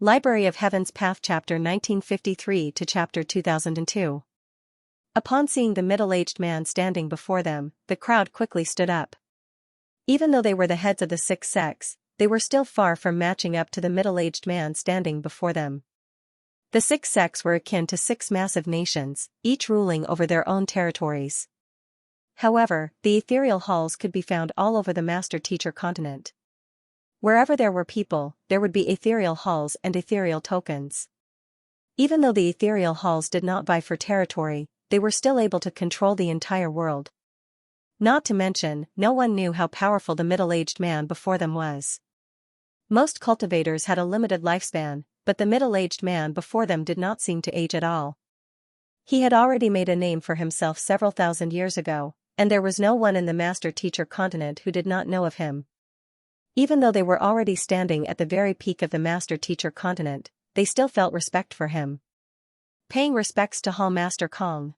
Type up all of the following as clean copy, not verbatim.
Library of Heaven's Path Chapter 1953 to Chapter 2002. Upon seeing the middle-aged man standing before them, the crowd quickly stood up. Even though they were the heads of the six sects, they were still far from matching up to the middle-aged man standing before them. The six sects were akin to six massive nations, each ruling over their own territories. However, the ethereal halls could be found all over the master-teacher continent. Wherever there were people, there would be ethereal halls and ethereal tokens. Even though the ethereal halls did not vie for territory, they were still able to control the entire world. Not to mention, no one knew how powerful the middle-aged man before them was. Most cultivators had a limited lifespan, but the middle-aged man before them did not seem to age at all. He had already made a name for himself several thousand years ago, and there was no one in the master-teacher continent who did not know of him. Even though they were already standing at the very peak of the master-teacher continent, they still felt respect for him. Paying respects to Hall Master Kong.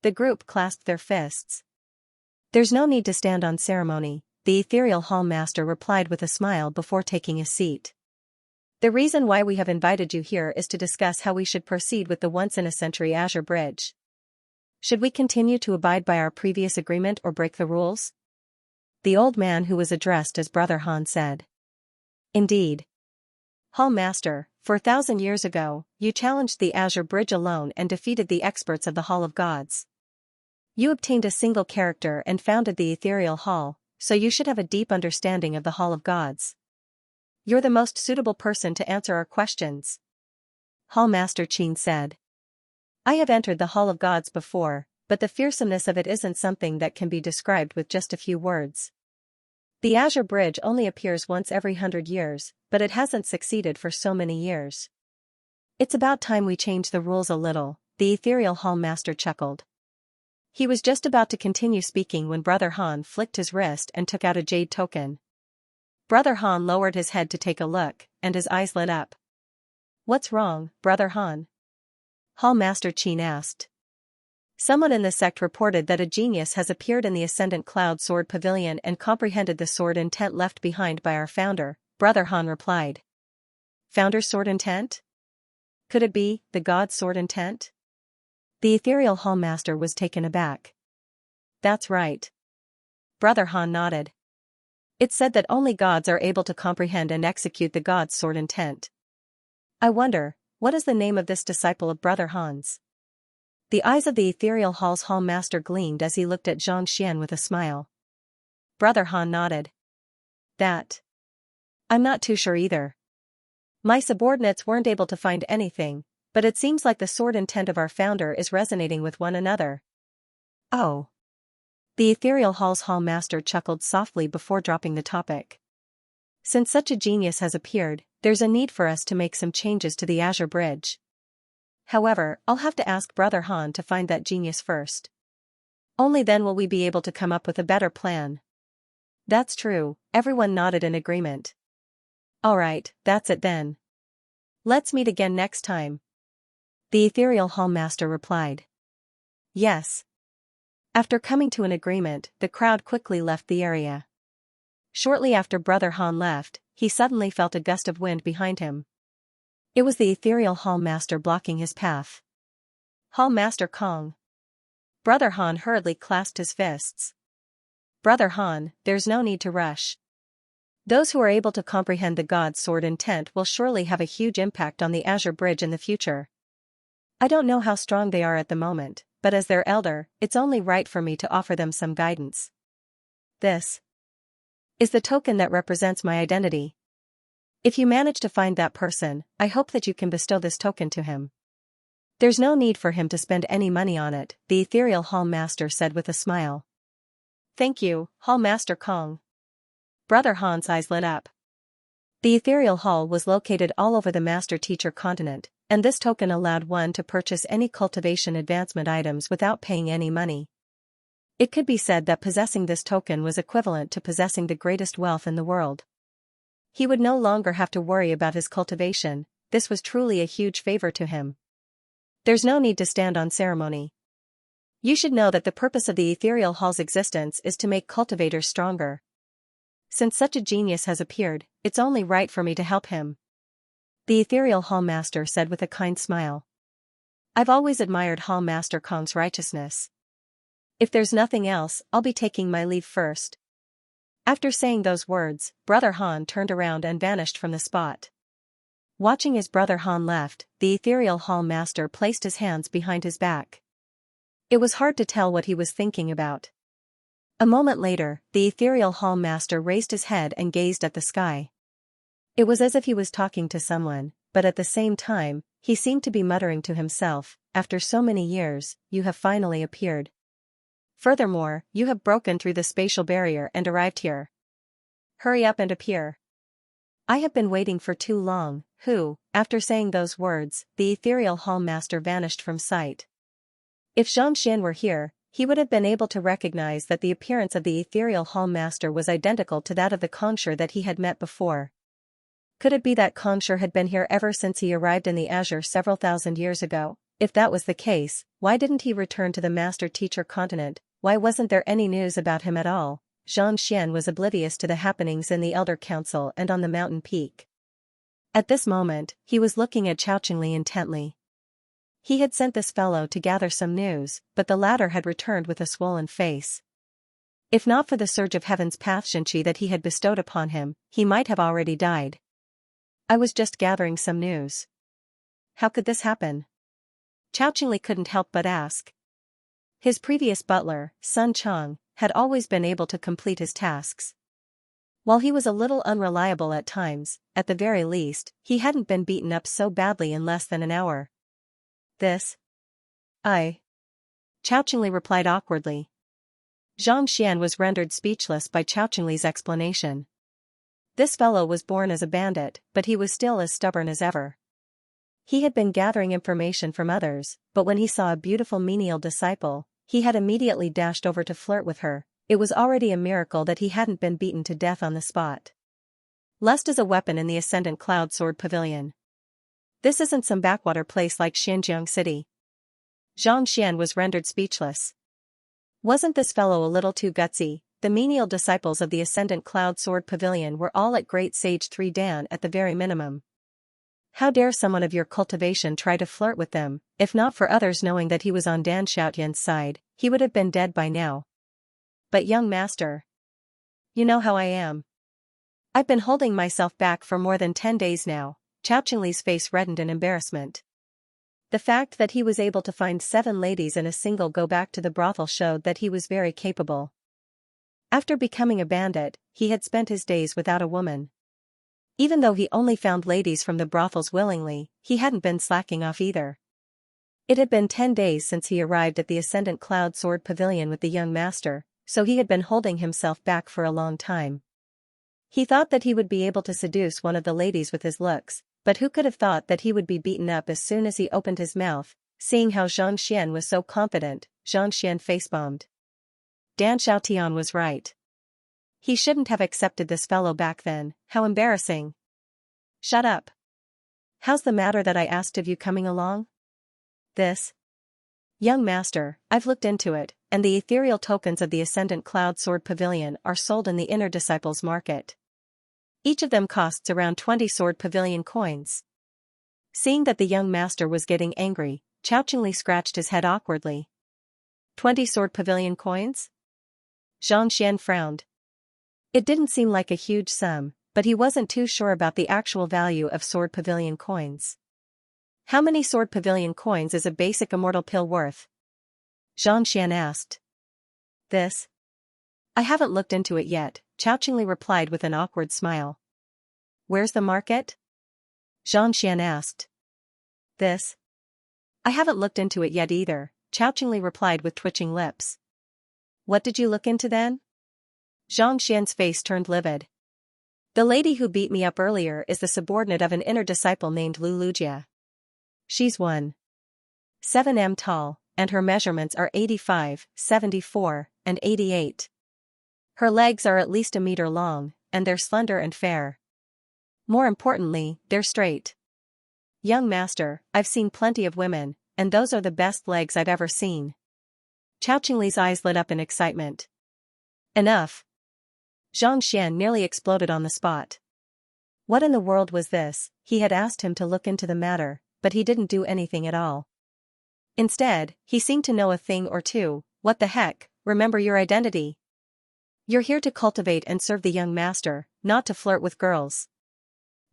The group clasped their fists. "There's no need to stand on ceremony," the ethereal Hall Master replied with a smile before taking a seat. "The reason why we have invited you here is to discuss how we should proceed with the once-in-a-century Azure Bridge. Should we continue to abide by our previous agreement or break the rules?" The old man who was addressed as Brother Han said. "Indeed. Hall Master, 4,000 years ago, you challenged the Azure Bridge alone and defeated the experts of the Hall of Gods. You obtained a single character and founded the Ethereal Hall, so you should have a deep understanding of the Hall of Gods. You're the most suitable person to answer our questions." Hall Master Qin said. "I have entered the Hall of Gods before, but the fearsomeness of it isn't something that can be described with just a few words. The Azure Bridge only appears once every 100 years, but it hasn't succeeded for so many years. It's about time we change the rules a little," the Ethereal Hall Master chuckled. He was just about to continue speaking when Brother Han flicked his wrist and took out a jade token. Brother Han lowered his head to take a look, and his eyes lit up. "What's wrong, Brother Han?" Hall Master Qin asked. "Someone in the sect reported that a genius has appeared in the Ascendant Cloud Sword Pavilion and comprehended the sword intent left behind by our founder," Brother Han replied. "Founder's sword intent? Could it be the God's sword intent?" The Ethereal Hall Master was taken aback. "That's right." Brother Han nodded. "It's said that only gods are able to comprehend and execute the God's sword intent. I wonder, what is the name of this disciple of Brother Han's?" The eyes of the Ethereal Hall's Hall Master gleamed as he looked at Xianxia with a smile. Brother Han nodded. "That? I'm not too sure either. My subordinates weren't able to find anything, but it seems like the sword intent of our founder is resonating with one another." "Oh." The Ethereal Hall's Hall Master chuckled softly before dropping the topic. "Since such a genius has appeared, there's a need for us to make some changes to the Azure Bridge. However, I'll have to ask Brother Han to find that genius first. Only then will we be able to come up with a better plan." "That's true," everyone nodded in agreement. "Alright, that's it then. Let's meet again next time," the Ethereal Hall Master replied. "Yes." After coming to an agreement, the crowd quickly left the area. Shortly after Brother Han left, he suddenly felt a gust of wind behind him. It was the Ethereal Hall Master blocking his path. "Hall Master Kong." Brother Han hurriedly clasped his fists. "Brother Han, there's no need to rush. Those who are able to comprehend the God's sword intent will surely have a huge impact on the Azure Bridge in the future. I don't know how strong they are at the moment, but as their elder, it's only right for me to offer them some guidance. This is the token that represents my identity. If you manage to find that person, I hope that you can bestow this token to him. There's no need for him to spend any money on it," the Ethereal Hall Master said with a smile. "Thank you, Hall Master Kong." Brother Han's eyes lit up. The Ethereal Hall was located all over the master-teacher continent, and this token allowed one to purchase any cultivation advancement items without paying any money. It could be said that possessing this token was equivalent to possessing the greatest wealth in the world. He would no longer have to worry about his cultivation. This was truly a huge favor to him. "There's no need to stand on ceremony. You should know that the purpose of the Ethereal Hall's existence is to make cultivators stronger. Since such a genius has appeared, it's only right for me to help him." The ethereal hall master said with a kind smile. I've always admired Hall Master Kong's righteousness. If there's nothing else, I'll be taking my leave first. After saying those words, Brother Han turned around and vanished from the spot. Watching as Brother Han left, the ethereal hall master placed his hands behind his back. It was hard to tell what he was thinking about. A moment later, the ethereal hall master raised his head and gazed at the sky. It was as if he was talking to someone, but at the same time, he seemed to be muttering to himself, after so many years, you have finally appeared. Furthermore, you have broken through the spatial barrier and arrived here. Hurry up and appear. I have been waiting for too long. After saying those words, the ethereal hall master vanished from sight. If Xianxia were here, he would have been able to recognize that the appearance of the ethereal hall master was identical to that of the conjurer that he had met before. Could it be that conjurer had been here ever since he arrived in the Azure several thousand years ago? If that was the case, why didn't he return to the master-teacher continent? Why wasn't there any news about him at all? Xianxia was oblivious to the happenings in the Elder Council and on the mountain peak. At this moment, he was looking at Xianxia intently. He had sent this fellow to gather some news, but the latter had returned with a swollen face. If not for the surge of heaven's path Xianxia that he had bestowed upon him, he might have already died. I was just gathering some news. How could this happen? Xianxia couldn't help but ask. His previous butler, Sun Chang, had always been able to complete his tasks. While he was a little unreliable at times, at the very least, he hadn't been beaten up so badly in less than an hour. Xianxia replied awkwardly. Xianxia was rendered speechless by Xianxia's explanation. This fellow was born as a bandit, but he was still as stubborn as ever. He had been gathering information from others, but when he saw a beautiful menial disciple, he had immediately dashed over to flirt with her. It was already a miracle that he hadn't been beaten to death on the spot. Lust is a weapon in the Ascendant Cloud Sword Pavilion. This isn't some backwater place like Xinjiang City. Xianxia was rendered speechless. Wasn't this fellow a little too gutsy? The menial disciples of the Ascendant Cloud Sword Pavilion were all at Great Sage 3 Dan at the very minimum. How dare someone of your cultivation try to flirt with them? If not for others knowing that he was on Dan Xiaotian's side, he would have been dead by now. But young master, you know how I am. I've been holding myself back for more than 10 days now. Xiaoxian's face reddened in embarrassment. The fact that he was able to find 7 ladies in a single go back to the brothel showed that he was very capable. After becoming a bandit, he had spent his days without a woman. Even though he only found ladies from the brothels willingly, he hadn't been slacking off either. It had been 10 days since he arrived at the Ascendant Cloud Sword Pavilion with the young master, so he had been holding himself back for a long time. He thought that he would be able to seduce one of the ladies with his looks, but who could have thought that he would be beaten up as soon as he opened his mouth? Seeing how Xianxia was so confident, Xianxia face-bombed. Dan Xiaotian was right. He shouldn't have accepted this fellow back then. How embarrassing. Shut up. How's the matter that I asked of you coming along? Young master, I've looked into it, and the ethereal tokens of the Ascendant Cloud Sword Pavilion are sold in the Inner Disciples Market. Each of them costs around 20 Sword Pavilion coins. Seeing that the young master was getting angry, Xiaoxing scratched his head awkwardly. 20 Sword Pavilion coins? Xianxia frowned. It didn't seem like a huge sum, but he wasn't too sure about the actual value of Sword Pavilion coins. How many Sword Pavilion coins is a basic immortal pill worth? Xianxia asked. I haven't looked into it yet, Xiaoxing replied with an awkward smile. Where's the market? Xianxia asked. I haven't looked into it yet either, Xiaoxing replied with twitching lips. What did you look into then? Xianxia's face turned livid. The lady who beat me up earlier is the subordinate of an inner disciple named Lulujia. She's 1.7 m tall, and her measurements are 85, 74, and 88. Her legs are at least a meter long, and they're slender and fair. More importantly, they're straight. Young master, I've seen plenty of women, and those are the best legs I've ever seen. Xiaoxing's eyes lit up in excitement. Enough. Xianxia nearly exploded on the spot. What in the world was this? He had asked him to look into the matter, but he didn't do anything at all. Instead, he seemed to know a thing or two. What the heck, remember your identity. You're here to cultivate and serve the young master, not to flirt with girls.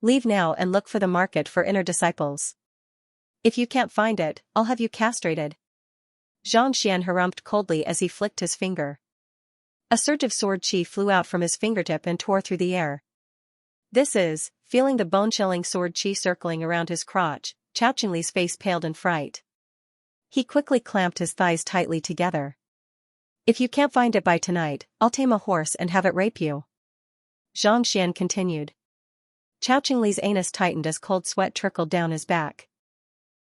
Leave now and look for the market for inner disciples. If you can't find it, I'll have you castrated. Xianxia harumphed coldly as he flicked his finger. A surge of sword chi flew out from his fingertip and tore through the air. Feeling the bone-chilling sword chi circling around his crotch, Chao Qingli's face paled in fright. He quickly clamped his thighs tightly together. If you can't find it by tonight, I'll tame a horse and have it rape you. Xianxia continued. Chao Qingli's anus tightened as cold sweat trickled down his back.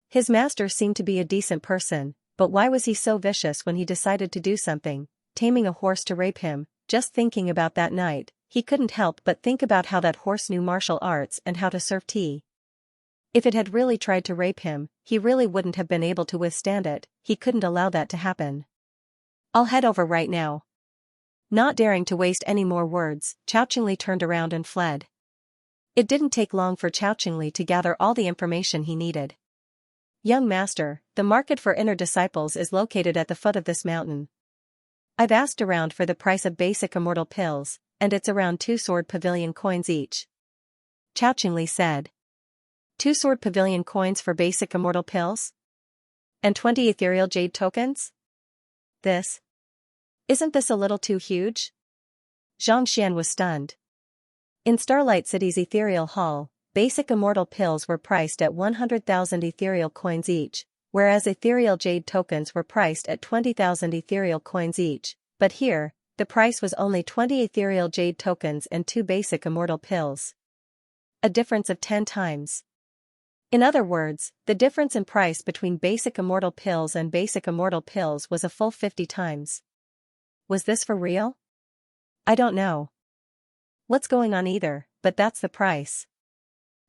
His master seemed to be a decent person, but why was he so vicious when he decided to do something, taming a horse to rape him? Just thinking about that night, he couldn't help but think about how that horse knew martial arts and how to serve tea. If it had really tried to rape him, he really wouldn't have been able to withstand it. He couldn't allow that to happen. I'll head over right now. Not daring to waste any more words, Chao Qingli turned around and fled. It didn't take long for Chao Qingli to gather all the information he needed. Young master, the market for inner disciples is located at the foot of this mountain. I've asked around for the price of basic immortal pills, and it's around 2 sword pavilion coins each. Chao Qingli said. 2 sword pavilion coins for basic immortal pills? And 20 ethereal jade tokens? Isn't this a little too huge? Xianxia was stunned. In Starlight City's ethereal hall, basic immortal pills were priced at 100,000 ethereal coins each, whereas ethereal jade tokens were priced at 20,000 ethereal coins each, but here, the price was only 20 ethereal jade tokens and 2 basic immortal pills. A difference of 10 times. In other words, the difference in price between basic immortal pills and basic immortal pills was a full 50 times. Was this for real? I don't know what's going on either, but that's the price.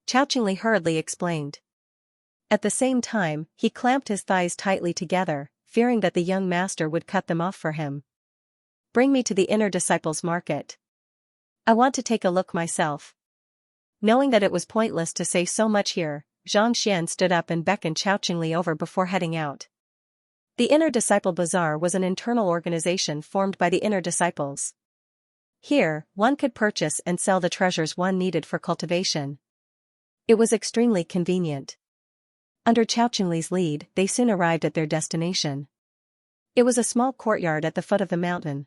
Chao Qingli hurriedly explained. At the same time, he clamped his thighs tightly together, fearing that the young master would cut them off for him. Bring me to the inner disciples' market. I want to take a look myself. Knowing that it was pointless to say so much here, Xianxia stood up and beckoned Chao Qingli over before heading out. The Inner Disciple Bazaar was an internal organization formed by the inner disciples. Here, one could purchase and sell the treasures one needed for cultivation. It was extremely convenient. Under Chao Qingli's lead, they soon arrived at their destination. It was a small courtyard at the foot of the mountain.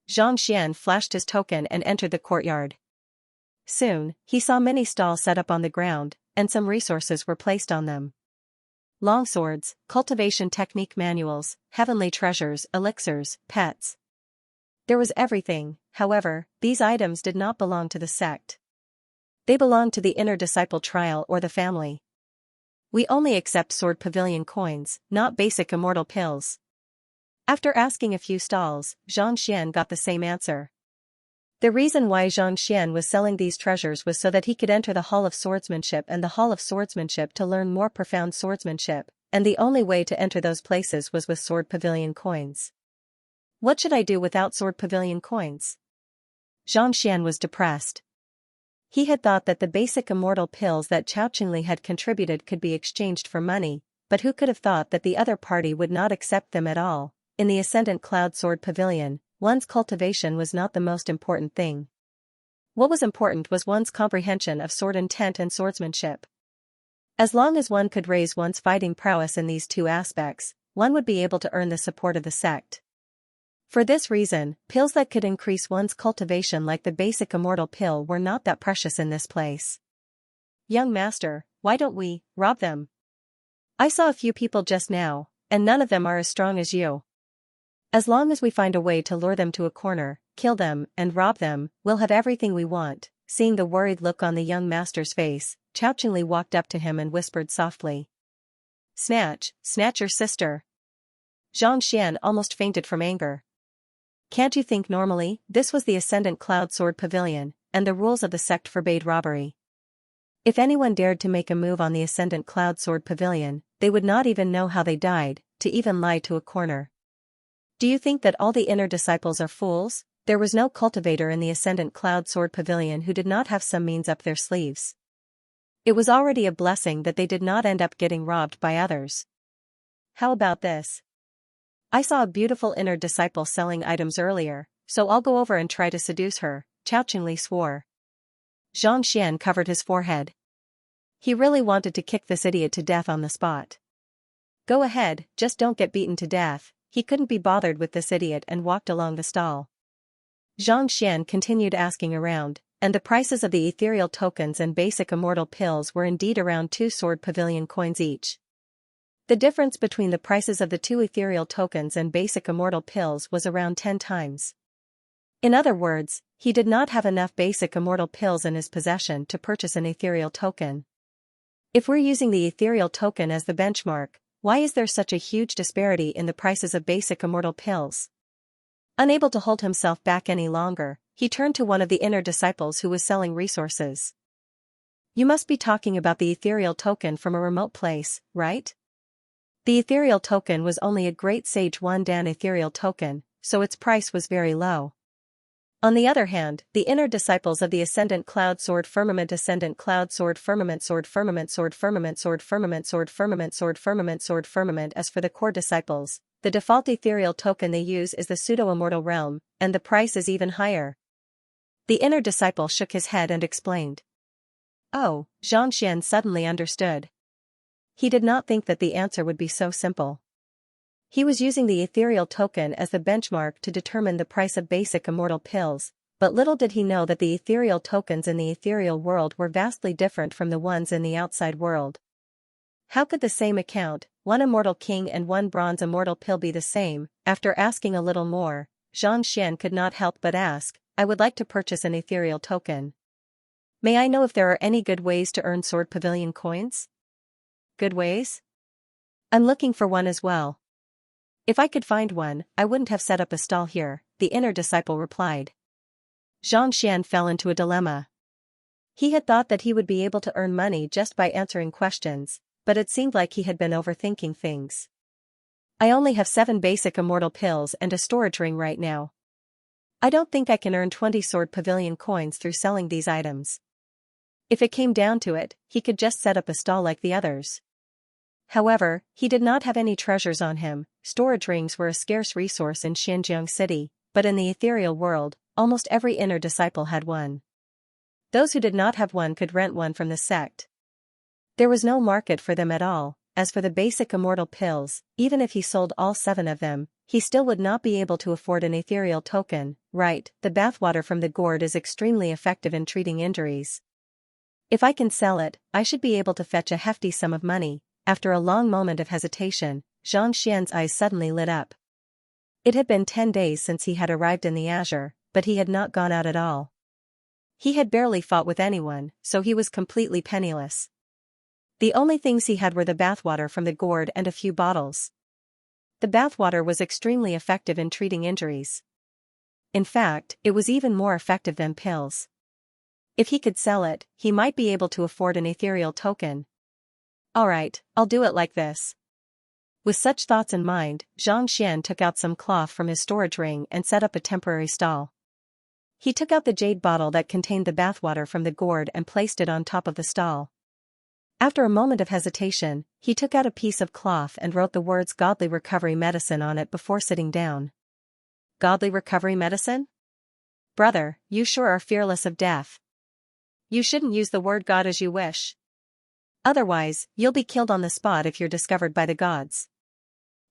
Xianxia flashed his token and entered the courtyard. Soon, he saw many stalls set up on the ground, and some resources were placed on them. Longswords, cultivation technique manuals, heavenly treasures, elixirs, pets. There was everything. However, these items did not belong to the sect. They belonged to the inner disciple trial or the family. We only accept sword pavilion coins, not basic immortal pills. After asking a few stalls, Xianxia got the same answer. The reason why Xianxia was selling these treasures was so that he could enter the Hall of Swordsmanship and the Hall of Swordsmanship to learn more profound swordsmanship, and the only way to enter those places was with sword pavilion coins. What should I do without sword pavilion coins? Xianxia was depressed. He had thought that the basic immortal pills that Chao Qingli had contributed could be exchanged for money, but who could have thought that the other party would not accept them at all? In the Ascendant Cloud Sword Pavilion, one's cultivation was not the most important thing. What was important was one's comprehension of sword intent and swordsmanship. As long as one could raise one's fighting prowess in these two aspects, one would be able to earn the support of the sect. For this reason, pills that could increase one's cultivation like the basic immortal pill were not that precious in this place. Young master, why don't we rob them? I saw a few people just now, and none of them are as strong as you. As long as we find a way to lure them to a corner, kill them, and rob them, we'll have everything we want. Seeing the worried look on the young master's face, Chao Qingli walked up to him and whispered softly. Snatch your sister. Xianxia almost fainted from anger. Can't you think normally? This was the Ascendant Cloud Sword Pavilion, and the rules of the sect forbade robbery. If anyone dared to make a move on the Ascendant Cloud Sword Pavilion, they would not even know how they died, to even lie to a corner. Do you think that all the inner disciples are fools? There was no cultivator in the Ascendant Cloud Sword Pavilion who did not have some means up their sleeves. It was already a blessing that they did not end up getting robbed by others. How about this? I saw a beautiful inner disciple selling items earlier, so I'll go over and try to seduce her, Chao Qingli swore. Xianxia covered his forehead. He really wanted to kick this idiot to death on the spot. Go ahead, just don't get beaten to death. He couldn't be bothered with this idiot and walked along the stall. Xianxia continued asking around, and the prices of the ethereal tokens and basic immortal pills were indeed around 2 sword pavilion coins each. The difference between the prices of the 2 ethereal tokens and basic immortal pills was around 10 times. In other words, he did not have enough basic immortal pills in his possession to purchase an ethereal token. If we're using the ethereal token as the benchmark, why is there such a huge disparity in the prices of basic immortal pills? Unable to hold himself back any longer, he turned to one of the inner disciples who was selling resources. You must be talking about the ethereal token from a remote place, right? The ethereal token was only a great sage 1 Dan ethereal token, so its price was very low. On the other hand, the inner disciples of the Ascendant Cloud Sword Firmament Ascendant Cloud Sword Firmament Sword Firmament Sword Firmament Sword Firmament Sword Firmament Sword Firmament Sword Firmament. As for the core disciples, the default ethereal token they use is the pseudo-immortal realm, and the price is even higher. The inner disciple shook his head and explained. Oh, Xianxia suddenly understood. He did not think that the answer would be so simple. He was using the ethereal token as the benchmark to determine the price of basic immortal pills, but little did he know that the ethereal tokens in the ethereal world were vastly different from the ones in the outside world. How could the same account, 1 immortal king and 1 bronze immortal pill be the same? After asking a little more, Xianxia could not help but ask, I would like to purchase an ethereal token. May I know if there are any good ways to earn sword pavilion coins? Good ways? I'm looking for one as well. If I could find one, I wouldn't have set up a stall here, the inner disciple replied. Xianxia fell into a dilemma. He had thought that he would be able to earn money just by answering questions, but it seemed like he had been overthinking things. I only have 7 basic immortal pills and a storage ring right now. I don't think I can earn 20 sword pavilion coins through selling these items. If it came down to it, he could just set up a stall like the others. However, he did not have any treasures on him. Storage rings were a scarce resource in Xinjiang City, but in the ethereal world, almost every inner disciple had one. Those who did not have one could rent one from the sect. There was no market for them at all. As for the basic immortal pills, even if he sold all 7 of them, he still would not be able to afford an ethereal token. Right, the bathwater from the gourd is extremely effective in treating injuries. If I can sell it, I should be able to fetch a hefty sum of money. After a long moment of hesitation, Xianxia's eyes suddenly lit up. It had been 10 days since he had arrived in the Azure, but he had not gone out at all. He had barely fought with anyone, so he was completely penniless. The only things he had were the bathwater from the gourd and a few bottles. The bathwater was extremely effective in treating injuries. In fact, it was even more effective than pills. If he could sell it, he might be able to afford an ethereal token. Alright, I'll do it like this. With such thoughts in mind, Xianxia took out some cloth from his storage ring and set up a temporary stall. He took out the jade bottle that contained the bathwater from the gourd and placed it on top of the stall. After a moment of hesitation, he took out a piece of cloth and wrote the words Godly Recovery Medicine on it before sitting down. Godly Recovery Medicine? Brother, you sure are fearless of death. You shouldn't use the word God as you wish. Otherwise, you'll be killed on the spot if you're discovered by the gods.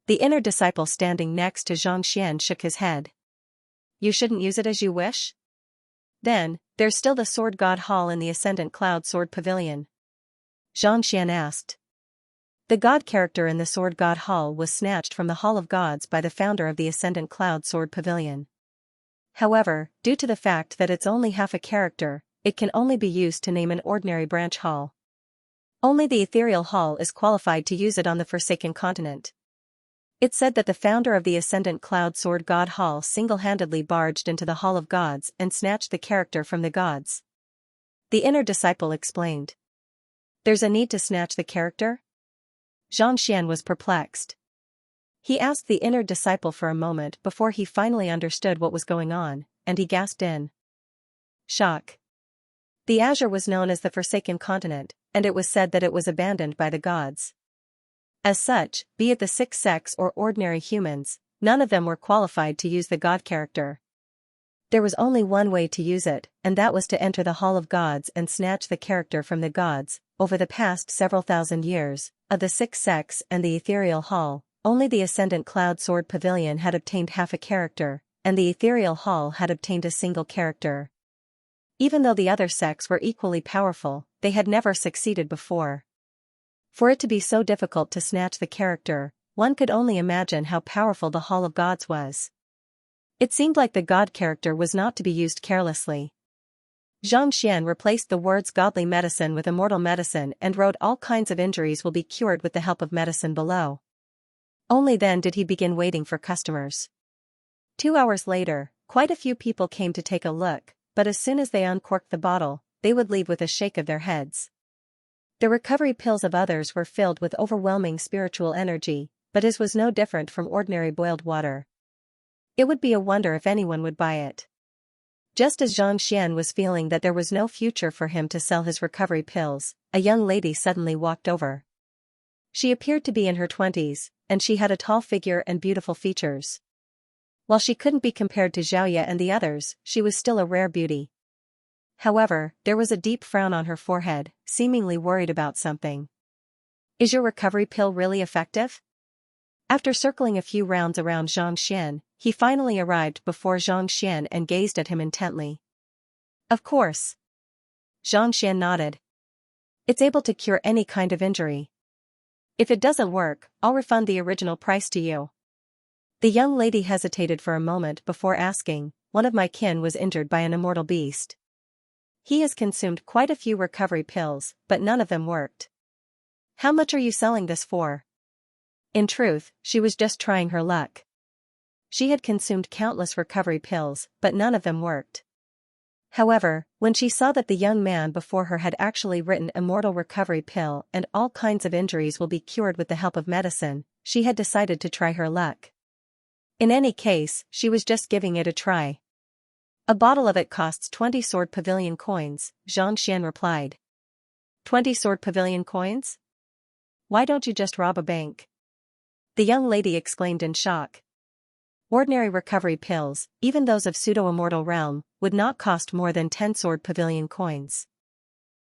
The inner disciple standing next to Xianxia shook his head. You shouldn't use it as you wish? Then, there's still the Sword God Hall in the Ascendant Cloud Sword Pavilion. Xianxia asked. The god character in the Sword God Hall was snatched from the Hall of Gods by the founder of the Ascendant Cloud Sword Pavilion. However, due to the fact that it's only half a character, it can only be used to name an ordinary branch hall. Only the Ethereal Hall is qualified to use it on the Forsaken Continent. It's said that the founder of the Ascendant Cloud Sword God Hall single-handedly barged into the Hall of Gods and snatched the character from the gods. The inner disciple explained. There's a need to snatch the character? Xianxia was perplexed. He asked the inner disciple for a moment before he finally understood what was going on, and he gasped in shock. The Azure was known as the Forsaken Continent, and it was said that it was abandoned by the gods. As such, be it the sixth sex or ordinary humans, none of them were qualified to use the god character. There was only one way to use it, and that was to enter the Hall of Gods and snatch the character from the gods. Over the past several thousand years, of the sixth sex and the ethereal hall, only the Ascendant Cloud Sword Pavilion had obtained half a character, and the ethereal hall had obtained a single character. Even though the other sects were equally powerful, they had never succeeded before. For it to be so difficult to snatch the character, one could only imagine how powerful the Hall of Gods was. It seemed like the god character was not to be used carelessly. Xianxia replaced the words godly medicine with immortal medicine and wrote all kinds of injuries will be cured with the help of medicine below. Only then did he begin waiting for customers. 2 hours later, quite a few people came to take a look, but as soon as they uncorked the bottle, they would leave with a shake of their heads. The recovery pills of others were filled with overwhelming spiritual energy, but his was no different from ordinary boiled water. It would be a wonder if anyone would buy it. Just as Xianxia was feeling that there was no future for him to sell his recovery pills, a young lady suddenly walked over. She appeared to be in her 20s, and she had a tall figure and beautiful features. While she couldn't be compared to Xiaoya and the others, she was still a rare beauty. However, there was a deep frown on her forehead, seemingly worried about something. Is your recovery pill really effective? After circling a few rounds around Xianxia, he finally arrived before Xianxia and gazed at him intently. Of course. Xianxia nodded. It's able to cure any kind of injury. If it doesn't work, I'll refund the original price to you. The young lady hesitated for a moment before asking, one of my kin was injured by an immortal beast. He has consumed quite a few recovery pills, but none of them worked. How much are you selling this for? In truth, she was just trying her luck. She had consumed countless recovery pills, but none of them worked. However, when she saw that the young man before her had actually written immortal recovery pill and all kinds of injuries will be cured with the help of medicine, she had decided to try her luck. In any case, she was just giving it a try. A bottle of it costs 20 Sword Pavilion coins, Xianxia replied. 20 Sword Pavilion coins? Why don't you just rob a bank? The young lady exclaimed in shock. Ordinary recovery pills, even those of pseudo-immortal realm, would not cost more than 10 Sword Pavilion coins.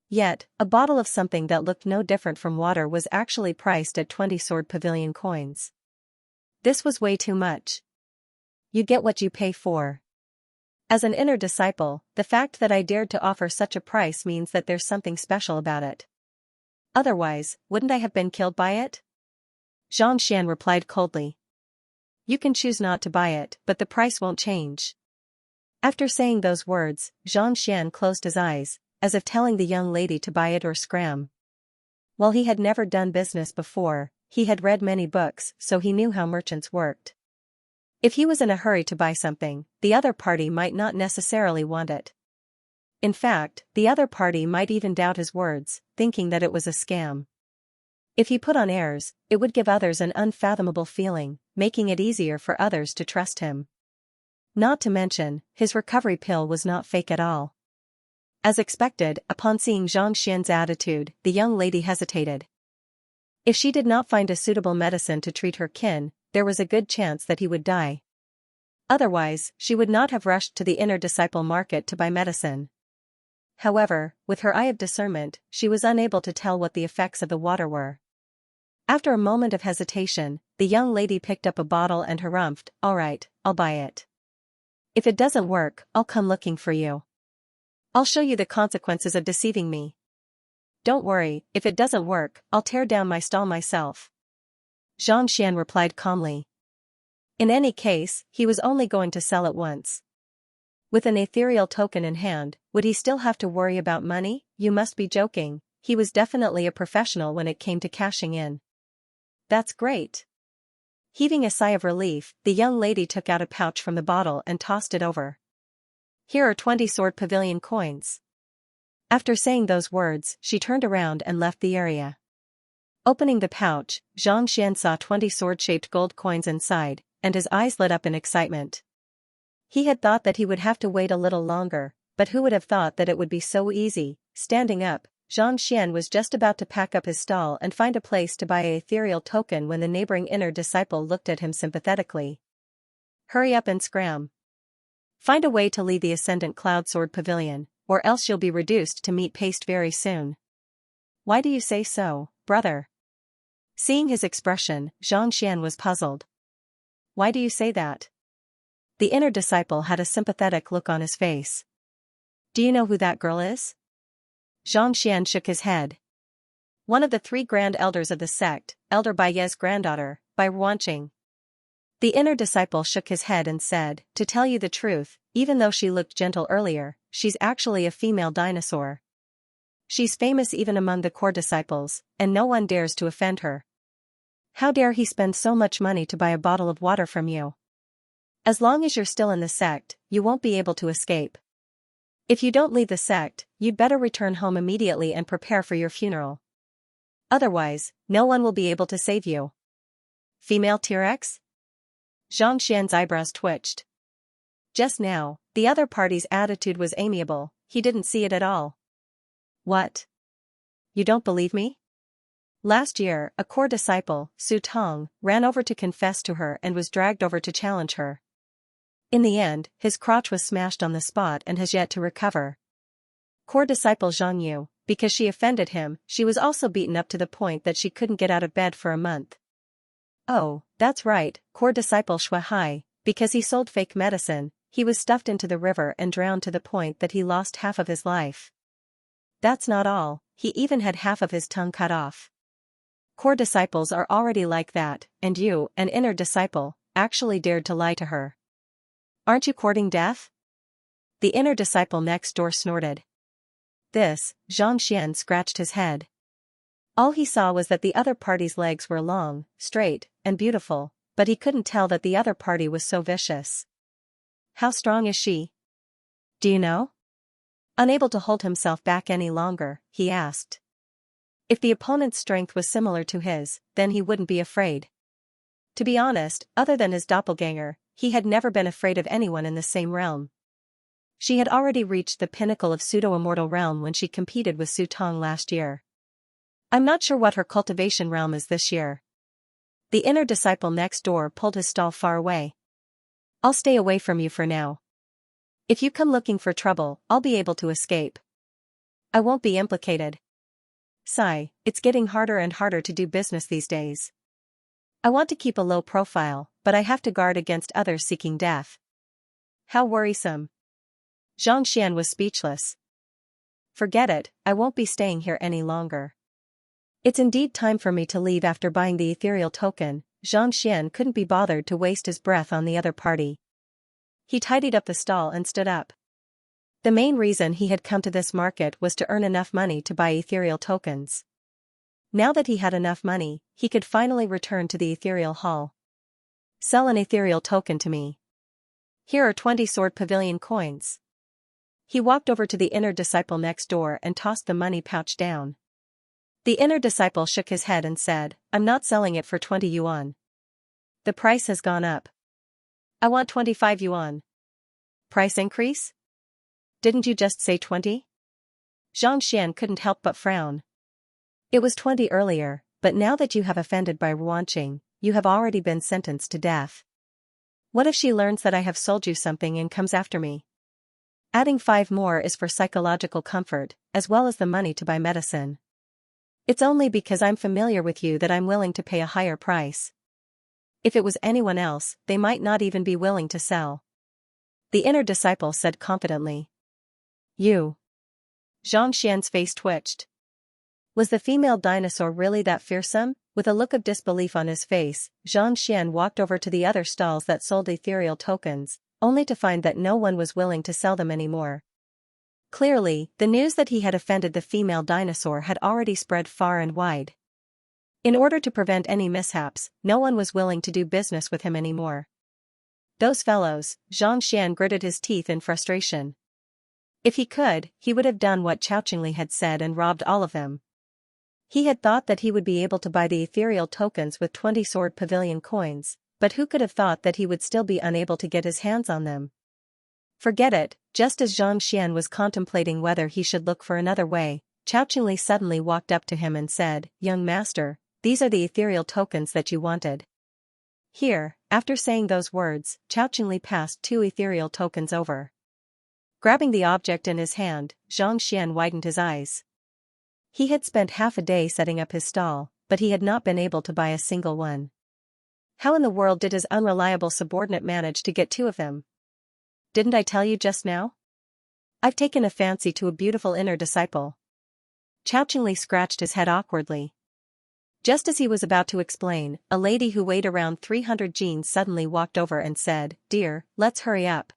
Yet, a bottle of something that looked no different from water was actually priced at 20 Sword Pavilion coins. This was way too much. You get what you pay for. As an inner disciple, the fact that I dared to offer such a price means that there's something special about it. Otherwise, wouldn't I have been killed by it? Xianxia replied coldly. You can choose not to buy it, but the price won't change. After saying those words, Xianxia closed his eyes, as if telling the young lady to buy it or scram. While he had never done business before, he had read many books, so he knew how merchants worked. If he was in a hurry to buy something, the other party might not necessarily want it. In fact, the other party might even doubt his words, thinking that it was a scam. If he put on airs, it would give others an unfathomable feeling, making it easier for others to trust him. Not to mention, his recovery pill was not fake at all. As expected, upon seeing Xianxia's attitude, the young lady hesitated. If she did not find a suitable medicine to treat her kin, there was a good chance that he would die. Otherwise, she would not have rushed to the inner disciple market to buy medicine. However, with her eye of discernment, she was unable to tell what the effects of the water were. After a moment of hesitation, the young lady picked up a bottle and harumphed, "All right, I'll buy it. If it doesn't work, I'll come looking for you. I'll show you the consequences of deceiving me. Don't worry, if it doesn't work, I'll tear down my stall myself." Xianxia replied calmly. In any case, he was only going to sell it once. With an ethereal token in hand, would he still have to worry about money? You must be joking. He was definitely a professional when it came to cashing in. That's great. Heaving a sigh of relief, the young lady took out a pouch from the bottle and tossed it over. Here are 20 Sword Pavilion coins. After saying those words, she turned around and left the area. Opening the pouch, Xianxia saw 20 sword-shaped gold coins inside, and his eyes lit up in excitement. He had thought that he would have to wait a little longer, but who would have thought that it would be so easy? Standing up, Xianxia was just about to pack up his stall and find a place to buy an ethereal token when the neighboring inner disciple looked at him sympathetically. Hurry up and scram. Find a way to leave the Ascendant Cloud Sword Pavilion, or else you'll be reduced to meat paste very soon. Why do you say so, brother? Seeing his expression, Xianxia was puzzled. Why do you say that? The inner disciple had a sympathetic look on his face. Do you know who that girl is? Xianxia shook his head. One of the 3 grand elders of the sect, Elder Baiye's granddaughter, Bai Ruanqing. The inner disciple shook his head and said, to tell you the truth, even though she looked gentle earlier, she's actually a female dinosaur. She's famous even among the core disciples, and no one dares to offend her. How dare he spend so much money to buy a bottle of water from you? As long as you're still in the sect, you won't be able to escape. If you don't leave the sect, you'd better return home immediately and prepare for your funeral. Otherwise, no one will be able to save you. Female T-Rex? Xianxia's eyebrows twitched. Just now, the other party's attitude was amiable, he didn't see it at all. What? You don't believe me? Last year, a core disciple, Su Tong, ran over to confess to her and was dragged over to challenge her. In the end, his crotch was smashed on the spot and has yet to recover. Core disciple Zhang Yu, because she offended him, she was also beaten up to the point that she couldn't get out of bed for a month. Oh, that's right, core disciple Shui Hai, because he sold fake medicine, he was stuffed into the river and drowned to the point that he lost half of his life. That's not all, he even had half of his tongue cut off. Core disciples are already like that, and you, an inner disciple, actually dared to lie to her. Aren't you courting death? The inner disciple next door snorted. This, Xianxia scratched his head. All he saw was that the other party's legs were long, straight, and beautiful, but he couldn't tell that the other party was so vicious. How strong is she? Do you know? Unable to hold himself back any longer, he asked. If the opponent's strength was similar to his, then he wouldn't be afraid. To be honest, other than his doppelganger, he had never been afraid of anyone in the same realm. She had already reached the pinnacle of pseudo-immortal realm when she competed with Su Tong last year. I'm not sure what her cultivation realm is this year. The inner disciple next door pulled his stall far away. I'll stay away from you for now. If you come looking for trouble, I'll be able to escape. I won't be implicated. Sigh, it's getting harder and harder to do business these days. I want to keep a low profile, but I have to guard against others seeking death. How worrisome. Xianxia was speechless. Forget it, I won't be staying here any longer. It's indeed time for me to leave after buying the ethereal token. Xianxia couldn't be bothered to waste his breath on the other party. He tidied up the stall and stood up. The main reason he had come to this market was to earn enough money to buy ethereal tokens. Now that he had enough money, he could finally return to the ethereal hall. Sell an ethereal token to me. Here are 20 sword pavilion coins. He walked over to the inner disciple next door and tossed the money pouch down. The inner disciple shook his head and said, I'm not selling it for 20 yuan. The price has gone up. I want 25 yuan. Price increase? Didn't you just say 20? Xianxia couldn't help but frown. It was 20 earlier, but now that you have offended Bai Ruanqing, you have already been sentenced to death. What if she learns that I have sold you something and comes after me? Adding 5 more is for psychological comfort, as well as the money to buy medicine. It's only because I'm familiar with you that I'm willing to pay a higher price. If it was anyone else, they might not even be willing to sell. The inner disciple said confidently. You. Xianxia's face twitched. Was the female dinosaur really that fearsome? With a look of disbelief on his face, Xianxia walked over to the other stalls that sold ethereal tokens, only to find that no one was willing to sell them anymore. Clearly, the news that he had offended the female dinosaur had already spread far and wide. In order to prevent any mishaps, no one was willing to do business with him anymore. Those fellows, Xianxia gritted his teeth in frustration. If he could, he would have done what Chao Qingli had said and robbed all of them. He had thought that he would be able to buy the ethereal tokens with 20 sword pavilion coins, but who could have thought that he would still be unable to get his hands on them? Forget it. Just as Xianxia was contemplating whether he should look for another way, Xiaoqingli suddenly walked up to him and said, "Young master, these are the ethereal tokens that you wanted." Here, after saying those words, Xiaoqingli passed 2 ethereal tokens over. Grabbing the object in his hand, Xianxia widened his eyes. He had spent half a day setting up his stall, but he had not been able to buy a single one. How in the world did his unreliable subordinate manage to get 2 of them? Didn't I tell you just now? I've taken a fancy to a beautiful inner disciple. Xiaoqingli scratched his head awkwardly. Just as he was about to explain, a lady who weighed around 300 jeans suddenly walked over and said, "Dear, let's hurry up.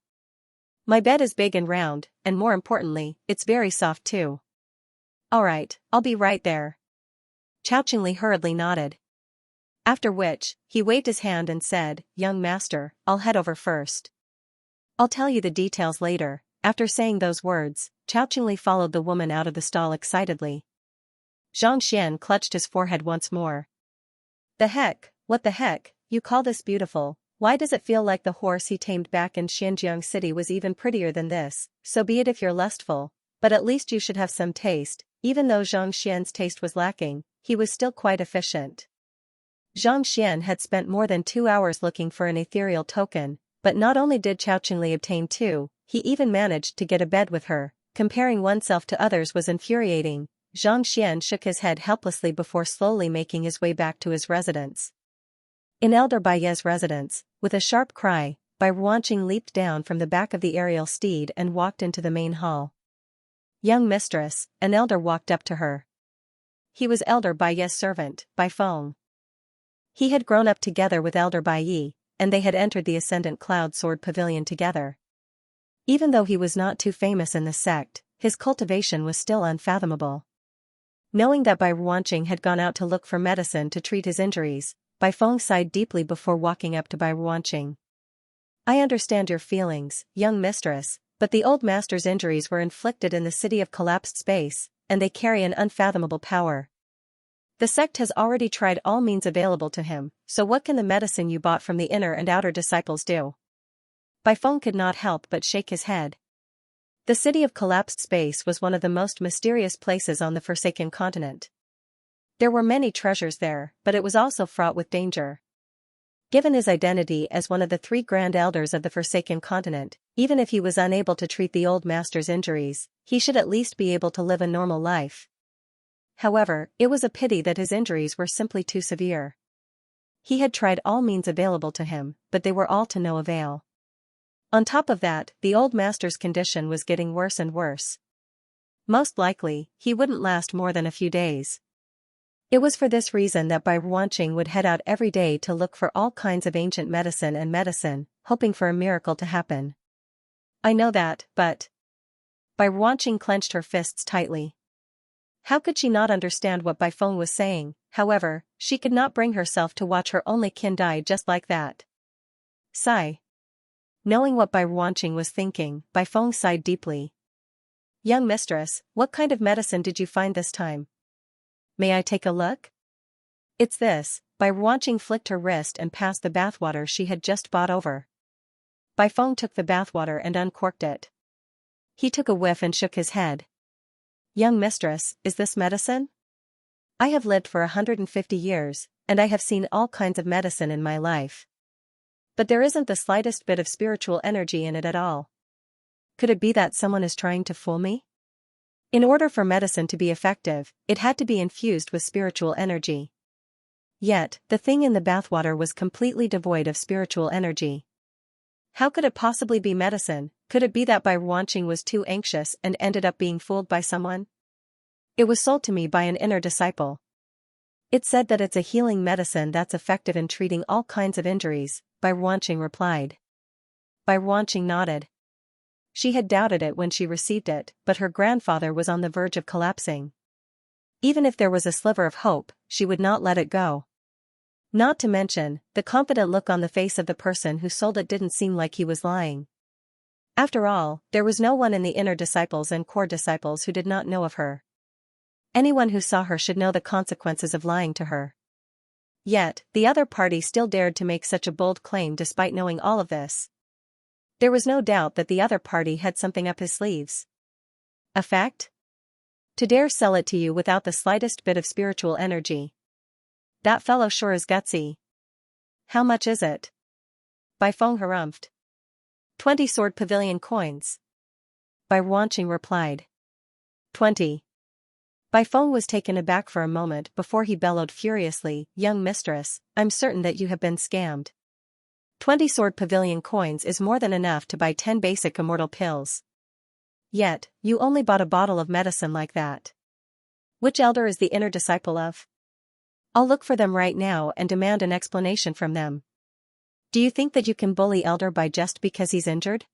My bed is big and round, and more importantly, it's very soft too." "Alright, I'll be right there." Xiaoqingli hurriedly nodded. After which, he waved his hand and said, "Young master, I'll head over first. I'll tell you the details later." After saying those words, Xiaoqingli followed the woman out of the stall excitedly. Xianxia clutched his forehead once more. "The heck, what the heck, you call this beautiful? Why does it feel like the horse he tamed back in Xinjiang City was even prettier than this? So be it if you're lustful, but at least you should have some taste." Even though Zhang Xian's taste was lacking, he was still quite efficient. Zhang Xian had spent more than 2 hours looking for an ethereal token, but not only did Xiaoqingli obtain 2, he even managed to get a bed with her. Comparing oneself to others was infuriating. Zhang Xian shook his head helplessly before slowly making his way back to his residence. In Elder Baiye's residence, with a sharp cry, Bai Ruanqing leaped down from the back of the aerial steed and walked into the main hall. "Young mistress," an elder walked up to her. He was Elder Baiye's servant, Bai Feng. He had grown up together with Elder Baiye, and they had entered the Ascendant Cloud Sword Pavilion together. Even though he was not too famous in the sect, his cultivation was still unfathomable. Knowing that Bai Ruanqing had gone out to look for medicine to treat his injuries, Bai Feng sighed deeply before walking up to Bai Ruanqing. "I understand your feelings, young mistress, but the old master's injuries were inflicted in the city of collapsed space, and they carry an unfathomable power. The sect has already tried all means available to him, so what can the medicine you bought from the inner and outer disciples do?" Bai Feng could not help but shake his head. The city of collapsed space was one of the most mysterious places on the Forsaken Continent. There were many treasures there, but it was also fraught with danger. Given his identity as one of the 3 Grand Elders of the Forsaken Continent, even if he was unable to treat the old master's injuries, he should at least be able to live a normal life. However, it was a pity that his injuries were simply too severe. He had tried all means available to him, but they were all to no avail. On top of that, the old master's condition was getting worse and worse. Most likely, he wouldn't last more than a few days. It was for this reason that Bai Ruanqing would head out every day to look for all kinds of ancient medicine, hoping for a miracle to happen. "I know that, but..." Bai Ruanqing clenched her fists tightly. How could she not understand what Bai Feng was saying? However, she could not bring herself to watch her only kin die just like that. Sigh. Knowing what Bai Ruanqing was thinking, Bai Feng sighed deeply. "Young mistress, what kind of medicine did you find this time? May I take a look?" "It's this." Bai Ruanqing flicked her wrist and passed the bathwater she had just bought over. Bai Feng took the bathwater and uncorked it. He took a whiff and shook his head. "Young mistress, is this medicine? I have lived for 150 years, and I have seen all kinds of medicine in my life. But there isn't the slightest bit of spiritual energy in it at all. Could it be that someone is trying to fool me?" In order for medicine to be effective, it had to be infused with spiritual energy. Yet, the thing in the bathwater was completely devoid of spiritual energy. How could it possibly be medicine? Could it be that Bai Ruanqing was too anxious and ended up being fooled by someone? "It was sold to me by an inner disciple. It said that it's a healing medicine that's effective in treating all kinds of injuries," Bai Ruanqing replied. Bai Ruanqing nodded. She had doubted it when she received it, but her grandfather was on the verge of collapsing. Even if there was a sliver of hope, she would not let it go. Not to mention, the confident look on the face of the person who sold it didn't seem like he was lying. After all, there was no one in the inner disciples and core disciples who did not know of her. Anyone who saw her should know the consequences of lying to her. Yet, the other party still dared to make such a bold claim despite knowing all of this. There was no doubt that the other party had something up his sleeves. A fact? To dare sell it to you without the slightest bit of spiritual energy. That fellow sure is gutsy. How much is it? Bai Feng harumphed. 20 sword pavilion coins. Bai Ruanqing replied. 20. Bai Feng was taken aback for a moment before he bellowed furiously, young mistress, I'm certain that you have been scammed. 20 sword pavilion coins is more than enough to buy 10 basic immortal pills. Yet, you only bought a bottle of medicine like that. Which elder is the inner disciple of? I'll look for them right now and demand an explanation from them. Do you think that you can bully Elder Bai just because he's injured?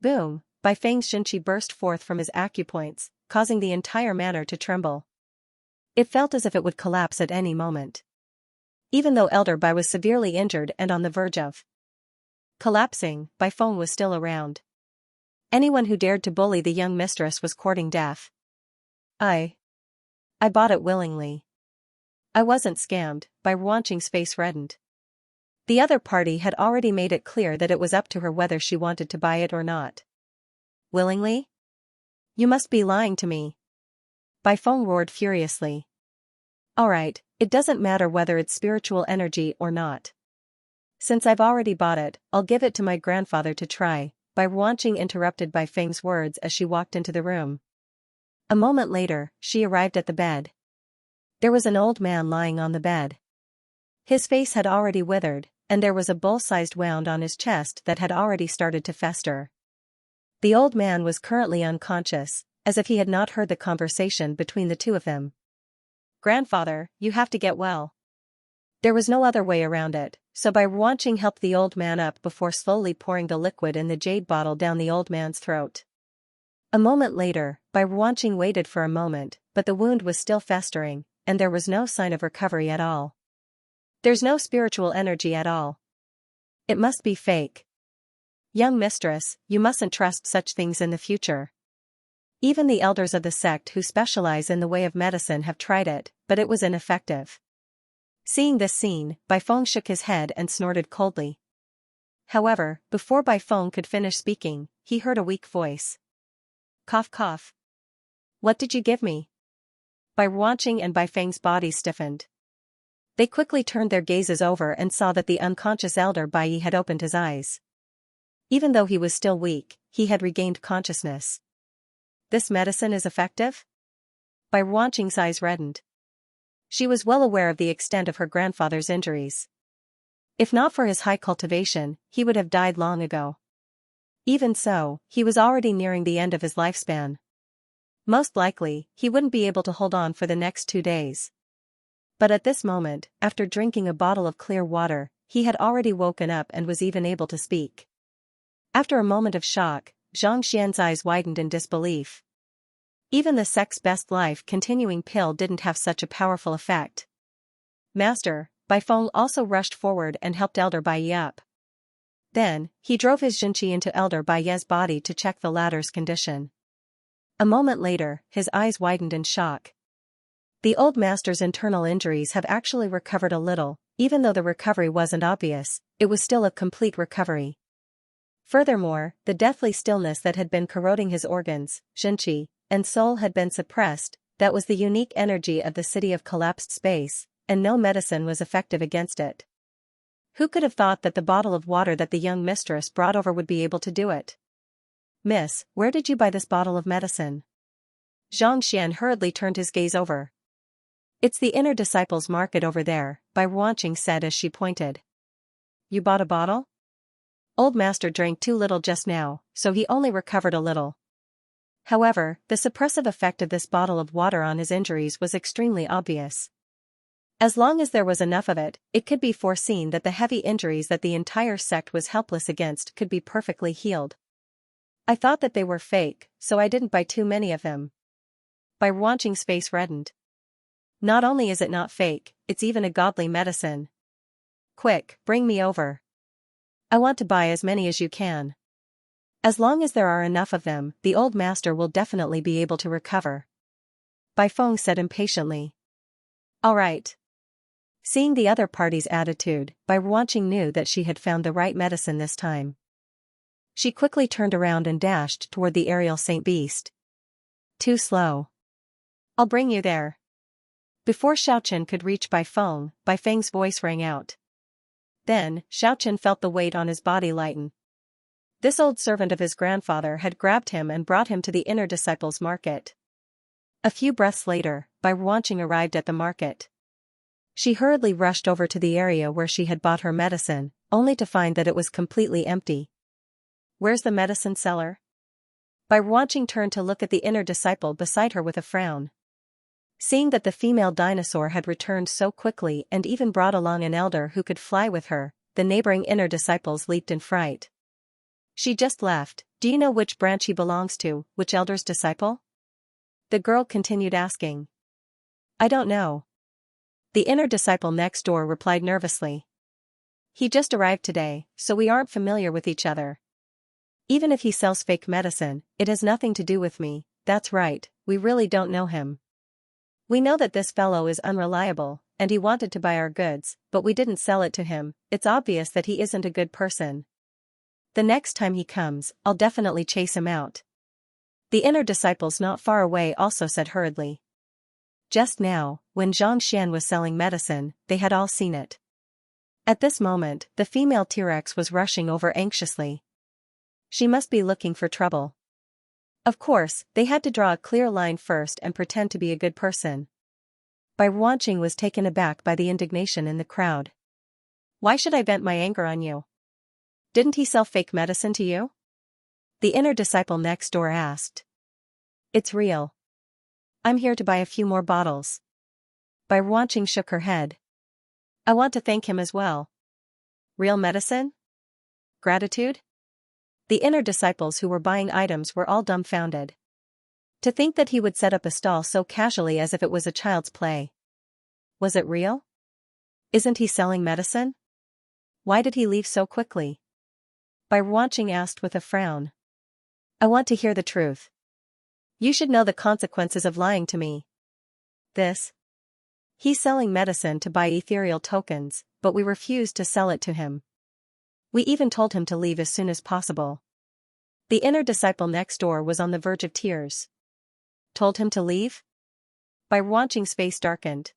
Boom, Bai Feng's Xianxia burst forth from his acupoints, causing the entire manor to tremble. It felt as if it would collapse at any moment. Even though Elder Bai was severely injured and on the verge of collapsing, Bai Feng was still around. Anyone who dared to bully the young mistress was courting death. I bought it willingly. I wasn't scammed, Bai Ruanqing's face reddened. The other party had already made it clear that it was up to her whether she wanted to buy it or not. Willingly? You must be lying to me. Bai Feng roared furiously. Alright, it doesn't matter whether it's spiritual energy or not. Since I've already bought it, I'll give it to my grandfather to try, Bai Ruanqing interrupted Bai Feng's words as she walked into the room. A moment later, she arrived at the bed. There was an old man lying on the bed. His face had already withered, and there was a bull-sized wound on his chest that had already started to fester. The old man was currently unconscious, as if he had not heard the conversation between the two of them. Grandfather, you have to get well. There was no other way around it, so Bai Ruanqing helped the old man up before slowly pouring the liquid in the jade bottle down the old man's throat. A moment later, Bai Ruanqing waited for a moment, but the wound was still festering, and there was no sign of recovery at all. There's no spiritual energy at all. It must be fake. Young mistress, you mustn't trust such things in the future. Even the elders of the sect who specialize in the way of medicine have tried it, but it was ineffective. Seeing this scene, Bai Feng shook his head and snorted coldly. However, before Bai Feng could finish speaking, he heard a weak voice. Cough cough. What did you give me? Bai Ruanqing and Bai Feng's bodies stiffened. They quickly turned their gazes over and saw that the unconscious elder Bai Yi had opened his eyes. Even though he was still weak, he had regained consciousness. This medicine is effective? Bai Ruanqing's eyes reddened. She was well aware of the extent of her grandfather's injuries. If not for his high cultivation, he would have died long ago. Even so, he was already nearing the end of his lifespan. Most likely, he wouldn't be able to hold on for the next 2 days. But at this moment, after drinking a bottle of clear water, he had already woken up and was even able to speak. After a moment of shock, Xianxia's eyes widened in disbelief. Even the sect's best life continuing pill didn't have such a powerful effect. Master, Bai Feng also rushed forward and helped Elder Bai Yi up. Then, he drove his Xianxia into Elder Bai Yi's body to check the latter's condition. A moment later, his eyes widened in shock. The old master's internal injuries have actually recovered a little, even though the recovery wasn't obvious, it was still a complete recovery. Furthermore, the deathly stillness that had been corroding his organs, Xianxia, and soul had been suppressed, that was the unique energy of the city of collapsed space, and no medicine was effective against it. Who could have thought that the bottle of water that the young mistress brought over would be able to do it? Miss, where did you buy this bottle of medicine? Xianxia hurriedly turned his gaze over. It's the inner disciples' market over there, Bai Ruanqing said as she pointed. You bought a bottle? Old master drank too little just now, so he only recovered a little. However, the suppressive effect of this bottle of water on his injuries was extremely obvious. As long as there was enough of it, it could be foreseen that the heavy injuries that the entire sect was helpless against could be perfectly healed. I thought that they were fake, so I didn't buy too many of them. Bai Ruanqing's face reddened. Not only is it not fake, it's even a godly medicine. Quick, bring me over. I want to buy as many as you can. As long as there are enough of them, the old master will definitely be able to recover. Bai Feng said impatiently. All right. Seeing the other party's attitude, Bai Ruanqing knew that she had found the right medicine this time. She quickly turned around and dashed toward the aerial Saint Beast. Too slow. I'll bring you there. Before Xiaochen could reach Bai Feng's voice rang out. Then, Xiaochen felt the weight on his body lighten. This old servant of his grandfather had grabbed him and brought him to the inner disciples' market. A few breaths later, Bai Ruanqing arrived at the market. She hurriedly rushed over to the area where she had bought her medicine, only to find that it was completely empty. Where's the medicine seller? Bai Ruanqing turned to look at the inner disciple beside her with a frown. Seeing that the female dinosaur had returned so quickly and even brought along an elder who could fly with her, the neighboring inner disciples leaped in fright. She just left. Do you know which branch he belongs to, which elder's disciple? The girl continued asking. I don't know. The inner disciple next door replied nervously. He just arrived today, so we aren't familiar with each other. Even if he sells fake medicine, it has nothing to do with me. That's right, we really don't know him. We know that this fellow is unreliable, and he wanted to buy our goods, but we didn't sell it to him. It's obvious that he isn't a good person. The next time he comes, I'll definitely chase him out. The inner disciples not far away also said hurriedly. Just now, when Xianxia was selling medicine, they had all seen it. At this moment, the female T-Rex was rushing over anxiously. She must be looking for trouble. Of course, they had to draw a clear line first and pretend to be a good person. Bai Ruanqing was taken aback by the indignation in the crowd. Why should I vent my anger on you? Didn't he sell fake medicine to you? The inner disciple next door asked. It's real. I'm here to buy a few more bottles. Bai Ruanqing shook her head. I want to thank him as well. Real medicine? Gratitude? The inner disciples who were buying items were all dumbfounded. To think that he would set up a stall so casually as if it was a child's play. Was it real? Isn't he selling medicine? Why did he leave so quickly? Bai Ruanqing asked with a frown. I want to hear the truth. You should know the consequences of lying to me. This? He's selling medicine to buy ethereal tokens, but we refused to sell it to him. We even told him to leave as soon as possible. The inner disciple next door was on the verge of tears. Told him to leave? Bai Ruanqing's face darkened.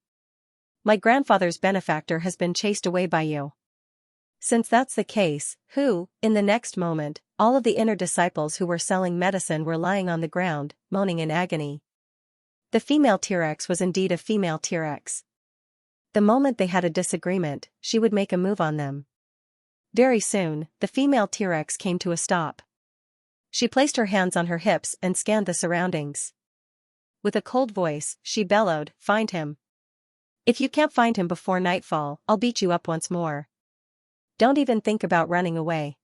My grandfather's benefactor has been chased away by you. Since that's the case, who, in the next moment, all of the inner disciples who were selling medicine were lying on the ground, moaning in agony. The female T-Rex was indeed a female T-Rex. The moment they had a disagreement, she would make a move on them. Very soon, the female T-Rex came to a stop. She placed her hands on her hips and scanned the surroundings. With a cold voice, she bellowed, "Find him. If you can't find him before nightfall, I'll beat you up once more. Don't even think about running away.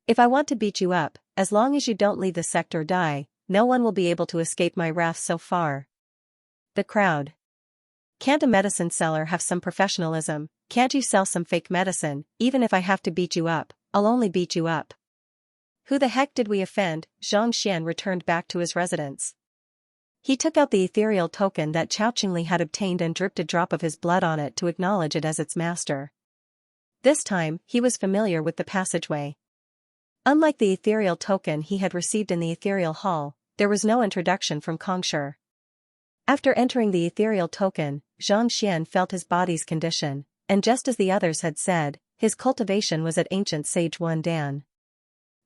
If I want to beat you up, as long as you don't leave the sect or die, no one will be able to escape my wrath so far." The crowd. Can't a medicine seller have some professionalism? Can't you sell some fake medicine? Even if I have to beat you up, I'll only beat you up. Who the heck did we offend? Xianxia returned back to his residence. He took out the ethereal token that Chao Qingli had obtained and dripped a drop of his blood on it to acknowledge it as its master. This time, he was familiar with the passageway. Unlike the ethereal token he had received in the ethereal hall, there was no introduction from Kongshi. After entering the ethereal token, Xianxia felt his body's condition, and just as the others had said, his cultivation was at ancient sage 1 Dan.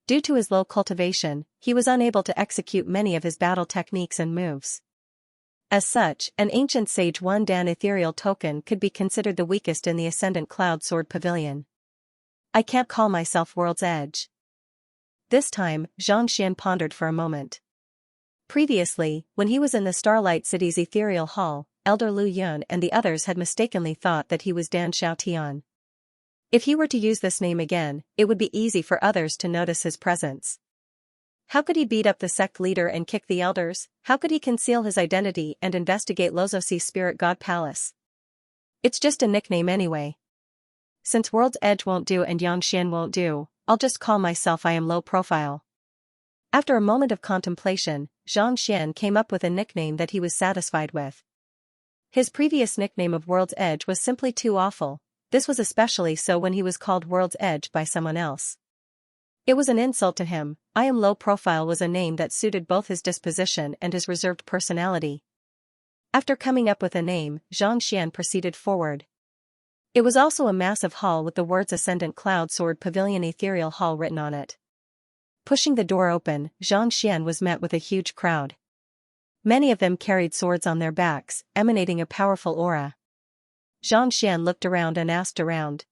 Due to his low cultivation, he was unable to execute many of his battle techniques and moves. As such, an ancient sage 1 Dan ethereal token could be considered the weakest in the Ascendant Cloud Sword Pavilion. I can't call myself World's Edge. This time, Xianxia pondered for a moment. Previously, when he was in the Starlight City's ethereal hall, Elder Lu Yun and the others had mistakenly thought that he was Dan Xiaotian. If he were to use this name again, it would be easy for others to notice his presence. How could he beat up the sect leader and kick the elders? How could he conceal his identity and investigate Lozosi's spirit god palace? It's just a nickname anyway. Since World's Edge won't do and Yangxian won't do, I'll just call myself I am low profile. After a moment of contemplation, Xianxia came up with a nickname that he was satisfied with. His previous nickname of World's Edge was simply too awful. This was especially so when he was called World's Edge by someone else. It was an insult to him. I am low profile was a name that suited both his disposition and his reserved personality. After coming up with a name, Xianxia proceeded forward. It was also a massive hall with the words Ascendant Cloud Sword Pavilion Ethereal Hall written on it. Pushing the door open, Xianxia was met with a huge crowd. Many of them carried swords on their backs, emanating a powerful aura. Xianxia looked around and asked around.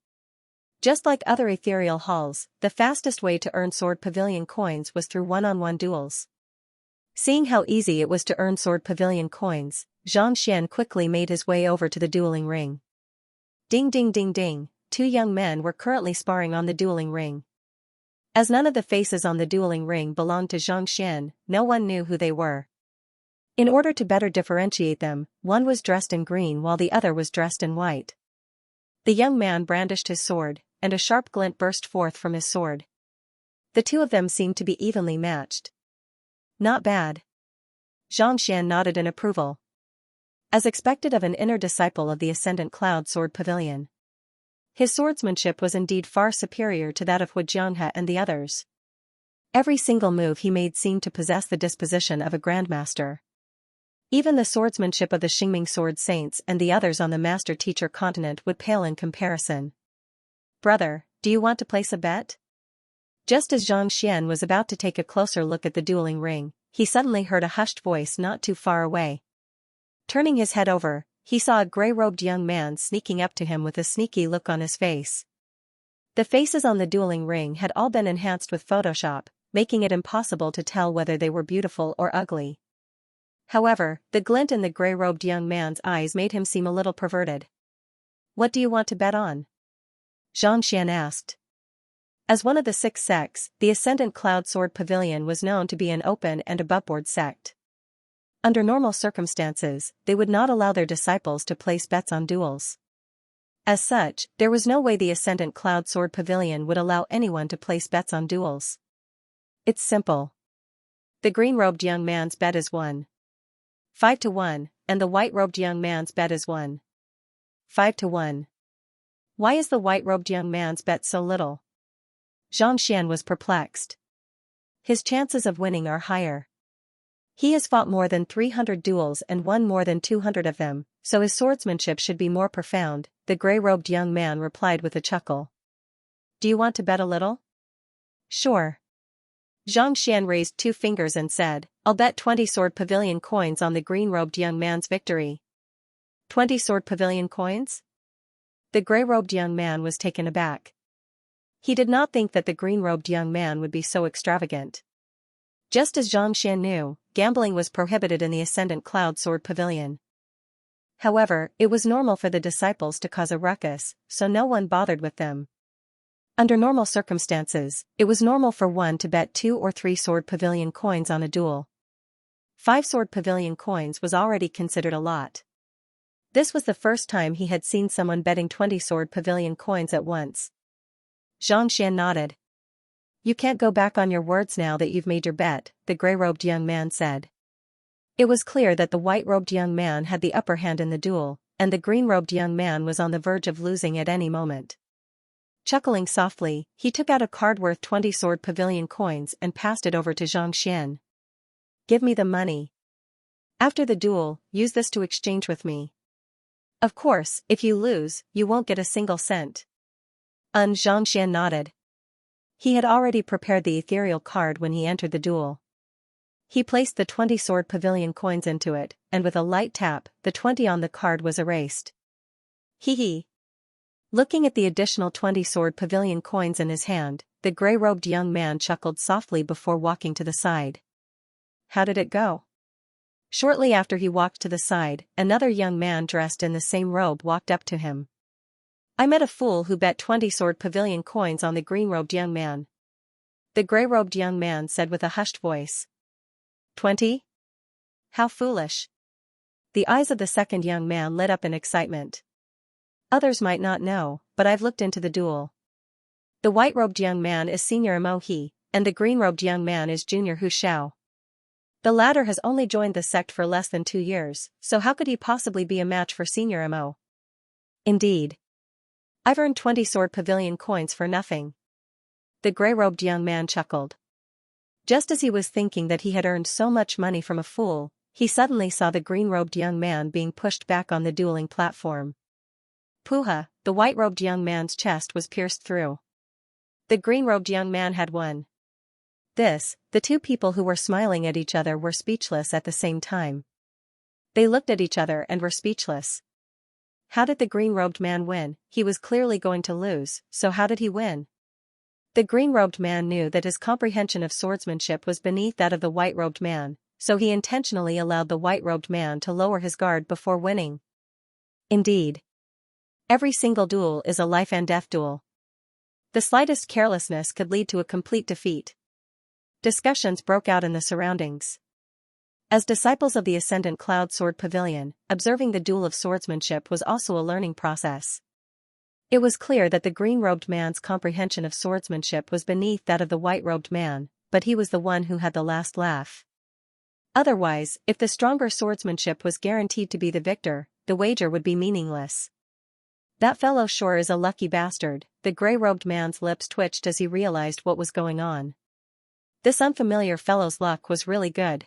Just like other ethereal halls, the fastest way to earn Sword Pavilion coins was through one-on-one duels. Seeing how easy it was to earn Sword Pavilion coins, Xianxia quickly made his way over to the dueling ring. Ding ding ding ding, two young men were currently sparring on the dueling ring. As none of the faces on the dueling ring belonged to Xianxia, no one knew who they were. In order to better differentiate them, one was dressed in green while the other was dressed in white. The young man brandished his sword, and a sharp glint burst forth from his sword. The two of them seemed to be evenly matched. Not bad. Xianxia nodded in approval. As expected of an inner disciple of the Ascendant Cloud Sword Pavilion. His swordsmanship was indeed far superior to that of Xianxia and the others. Every single move he made seemed to possess the disposition of a grandmaster. Even the swordsmanship of the Xingming Sword Saints and the others on the Master-Teacher continent would pale in comparison. Brother, do you want to place a bet? Just as Xianxia was about to take a closer look at the dueling ring, he suddenly heard a hushed voice not too far away. Turning his head over, he saw a gray-robed young man sneaking up to him with a sneaky look on his face. The faces on the dueling ring had all been enhanced with Photoshop, making it impossible to tell whether they were beautiful or ugly. However, the glint in the gray-robed young man's eyes made him seem a little perverted. What do you want to bet on? Xianxia asked. As one of the 6 sects, the Ascendant Cloud Sword Pavilion was known to be an open and aboveboard sect. Under normal circumstances, they would not allow their disciples to place bets on duels. As such, there was no way the Ascendant Cloud Sword Pavilion would allow anyone to place bets on duels. It's simple. The green-robed young man's bet is 1. 5 to 1, and the white-robed young man's bet is 1. 5 to 1. Why is the white-robed young man's bet so little? Xianxia was perplexed. His chances of winning are higher. He has fought more than 300 duels and won more than 200 of them, so his swordsmanship should be more profound, the gray-robed young man replied with a chuckle. Do you want to bet a little? Sure. Xianxia raised 2 fingers and said, I'll bet 20 Sword Pavilion coins on the green-robed young man's victory. 20 Sword Pavilion coins? The gray-robed young man was taken aback. He did not think that the green-robed young man would be so extravagant. Just as Xianxia knew, gambling was prohibited in the Ascendant Cloud Sword Pavilion. However, it was normal for the disciples to cause a ruckus, so no one bothered with them. Under normal circumstances, it was normal for one to bet 2 or 3 Sword Pavilion coins on a duel. 5 Sword Pavilion coins was already considered a lot. This was the first time he had seen someone betting 20 Sword Pavilion coins at once. Xianxia nodded. You can't go back on your words now that you've made your bet, the gray-robed young man said. It was clear that the white-robed young man had the upper hand in the duel, and the green-robed young man was on the verge of losing at any moment. Chuckling softly, he took out a card worth 20 Sword Pavilion coins and passed it over to Xianxia. Give me the money. After the duel, use this to exchange with me. Of course, if you lose, you won't get a single cent. Xianxia nodded. He had already prepared the ethereal card when he entered the duel. He placed the 20 Sword Pavilion coins into it, and with a light tap, the 20 on the card was erased. Hee hee. Looking at the additional 20 Sword Pavilion coins in his hand, the gray-robed young man chuckled softly before walking to the side. How did it go? Shortly after he walked to the side, another young man dressed in the same robe walked up to him. I met a fool who bet 20 Sword Pavilion coins on the green-robed young man. The gray-robed young man said with a hushed voice. 20? How foolish. The eyes of the second young man lit up in excitement. Others might not know, but I've looked into the duel. The white-robed young man is Senior Mo He, and the green-robed young man is Junior Hu Xiao. The latter has only joined the sect for less than 2 years, so how could he possibly be a match for Senior Mo? Indeed. I've earned 20 Sword Pavilion coins for nothing. The gray-robed young man chuckled. Just as he was thinking that he had earned so much money from a fool, he suddenly saw the green-robed young man being pushed back on the dueling platform. Puha, the white-robed young man's chest was pierced through. The green-robed young man had won. The two people who were smiling at each other were speechless at the same time. They looked at each other and were speechless. How did the green-robed man win? He was clearly going to lose, so how did he win? The green-robed man knew that his comprehension of swordsmanship was beneath that of the white-robed man, so he intentionally allowed the white-robed man to lower his guard before winning. Indeed. Every single duel is a life-and-death duel. The slightest carelessness could lead to a complete defeat. Discussions broke out in the surroundings. As disciples of the Ascendant Cloud Sword Pavilion, observing the duel of swordsmanship was also a learning process. It was clear that the green-robed man's comprehension of swordsmanship was beneath that of the white-robed man, but he was the one who had the last laugh. Otherwise, if the stronger swordsmanship was guaranteed to be the victor, the wager would be meaningless. That fellow sure is a lucky bastard, the gray-robed man's lips twitched as he realized what was going on. This unfamiliar fellow's luck was really good.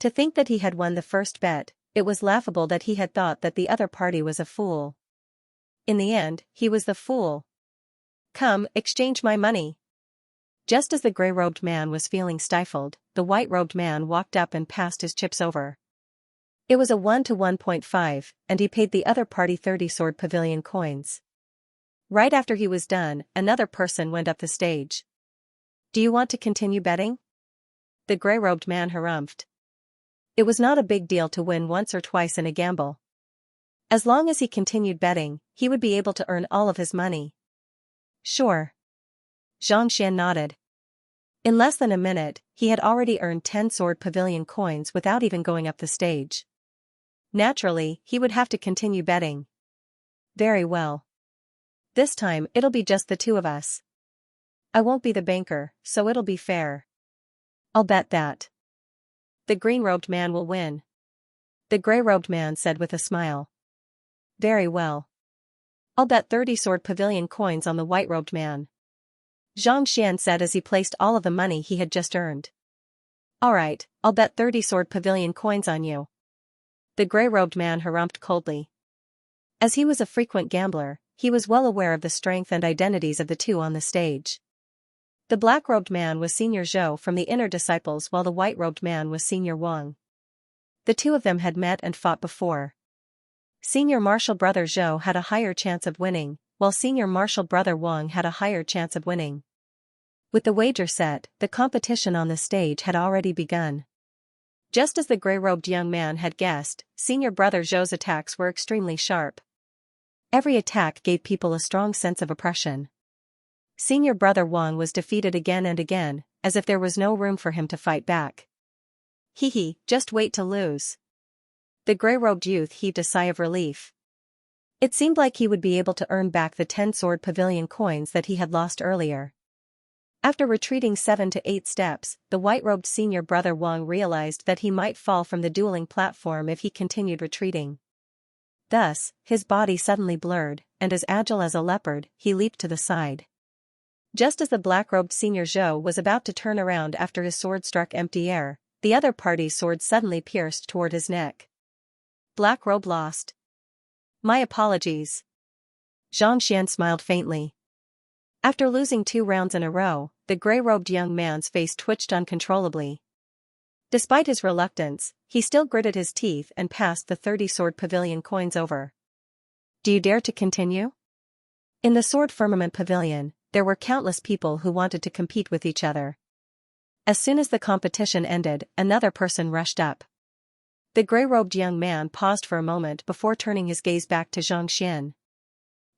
To think that he had won the first bet, it was laughable that he had thought that the other party was a fool. In the end, he was the fool. Come, exchange my money. Just as the gray-robed man was feeling stifled, the white-robed man walked up and passed his chips over. It was a 1 to 1.5, and he paid the other party 30 Sword Pavilion coins. Right after he was done, another person went up the stage. Do you want to continue betting? The gray-robed man harumphed. It was not a big deal to win once or twice in a gamble. As long as he continued betting, he would be able to earn all of his money. Sure. Xianxia nodded. In less than a minute, he had already earned 10 Sword Pavilion coins without even going up the stage. Naturally, he would have to continue betting. Very well. This time, it'll be just the two of us. I won't be the banker, so it'll be fair. I'll bet that the green-robed man will win. The gray-robed man said with a smile. Very well. I'll bet 30 Sword Pavilion coins on the white-robed man. Xianxia said as he placed all of the money he had just earned. All right, I'll bet 30 Sword Pavilion coins on you. The gray-robed man harumphed coldly. As he was a frequent gambler, he was well aware of the strength and identities of the two on the stage. The black-robed man was Senior Zhou from the inner disciples while the white-robed man was Senior Wang. The two of them had met and fought before. Senior Martial Brother Zhou had a higher chance of winning, while Senior Martial Brother Wang had a higher chance of winning. With the wager set, the competition on the stage had already begun. Just as the gray-robed young man had guessed, Senior Brother Zhou's attacks were extremely sharp. Every attack gave people a strong sense of oppression. Senior Brother Wang was defeated again and again, as if there was no room for him to fight back. Hee, just wait to lose. The gray-robed youth heaved a sigh of relief. It seemed like he would be able to earn back the 10 Sword Pavilion coins that he had lost earlier. After retreating 7 to 8 steps, the white-robed Senior Brother Wang realized that he might fall from the dueling platform if he continued retreating. Thus, his body suddenly blurred, and as agile as a leopard, he leaped to the side. Just as the black-robed Senior Zhou was about to turn around after his sword struck empty air, the other party's sword suddenly pierced toward his neck. Black robe lost. My apologies. Xianxia smiled faintly. After losing 2 rounds in a row, the gray-robed young man's face twitched uncontrollably. Despite his reluctance, he still gritted his teeth and passed the 30 Sword Pavilion coins over. Do you dare to continue? In the Sword Firmament Pavilion, there were countless people who wanted to compete with each other. As soon as the competition ended, another person rushed up. The gray-robed young man paused for a moment before turning his gaze back to Xianxia.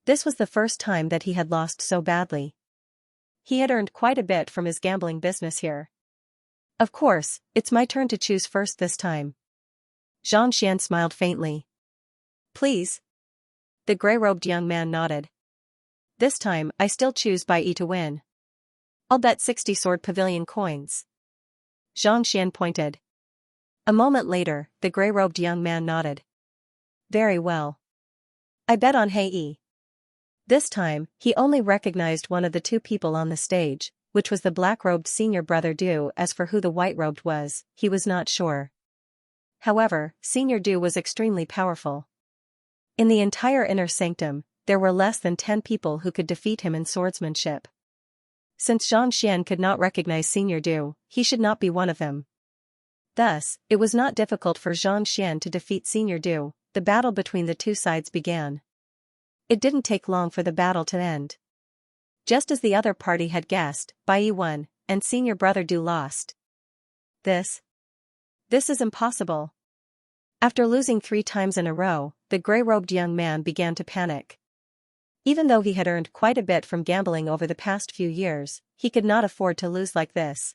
This was the first time that he had lost so badly. He had earned quite a bit from his gambling business here. Of course, it's my turn to choose first this time. Xianxia smiled faintly. Please. The gray-robed young man nodded. This time, I still choose by E to win. I'll bet 60 Sword Pavilion coins. Xianxia pointed. A moment later, the gray-robed young man nodded. Very well. I bet on Hei. This time, he only recognized one of the two people on the stage, which was the black-robed senior brother Du. As for who the white-robed was, he was not sure. However, Senior Du was extremely powerful. In the entire inner sanctum, there were less than 10 people who could defeat him in swordsmanship. Since Xianxia could not recognize Senior Du, he should not be one of them. Thus, it was not difficult for Xianxia to defeat Senior Du. The battle between the two sides began. It didn't take long for the battle to end. Just as the other party had guessed, Bai won, and Senior Brother Du lost. This is impossible. After losing 3 times in a row, the gray-robed young man began to panic. Even though he had earned quite a bit from gambling over the past few years, he could not afford to lose like this.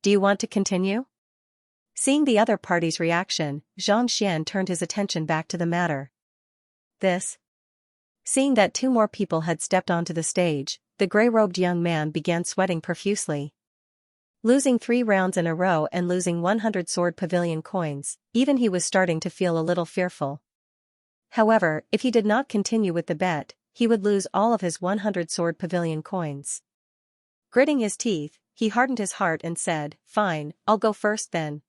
Do you want to continue? Seeing the other party's reaction, Xianxia turned his attention back to the matter. Seeing that 2 more people had stepped onto the stage, the gray-robed young man began sweating profusely. Losing 3 rounds in a row and losing 100 sword pavilion coins, even he was starting to feel a little fearful. However, if he did not continue with the bet, he would lose all of his 100 sword pavilion coins. Gritting his teeth, he hardened his heart and said, "Fine, I'll go first then."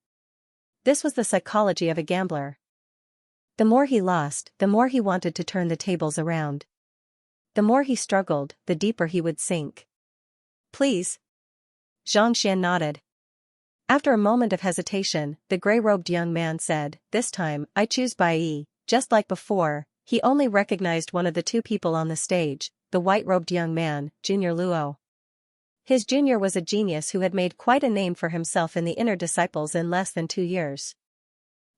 This was the psychology of a gambler. The more he lost, the more he wanted to turn the tables around. The more he struggled, the deeper he would sink. "Please." Xianxia nodded. After a moment of hesitation, the gray-robed young man said, "This time, I choose Bai." Just like before, he only recognized one of the 2 people on the stage, the white-robed young man, Junior Luo. His junior was a genius who had made quite a name for himself in the inner disciples in less than 2 years.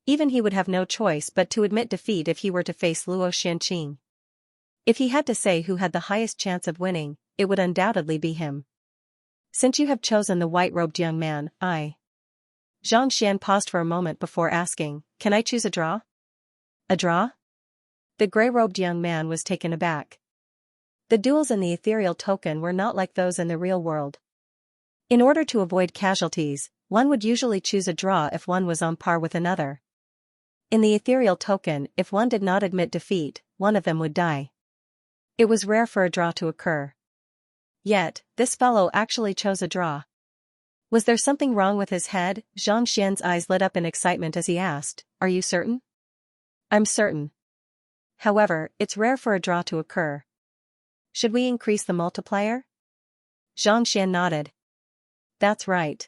Even he would have no choice but to admit defeat if he were to face Luo Xianqing. If he had to say who had the highest chance of winning, it would undoubtedly be him. "Since you have chosen the white-robed young man, Xianxia paused for a moment before asking, "Can I choose a draw?" "A draw?" The gray-robed young man was taken aback. The duels in the ethereal token were not like those in the real world. In order to avoid casualties, one would usually choose a draw if one was on par with another. In the ethereal token, if one did not admit defeat, one of them would die. It was rare for a draw to occur. Yet, this fellow actually chose a draw. Was there something wrong with his head? Xianxia's eyes lit up in excitement as he asked, "Are you certain?" "I'm certain. However, it's rare for a draw to occur. Should we increase the multiplier?" Xianxia nodded. "That's right.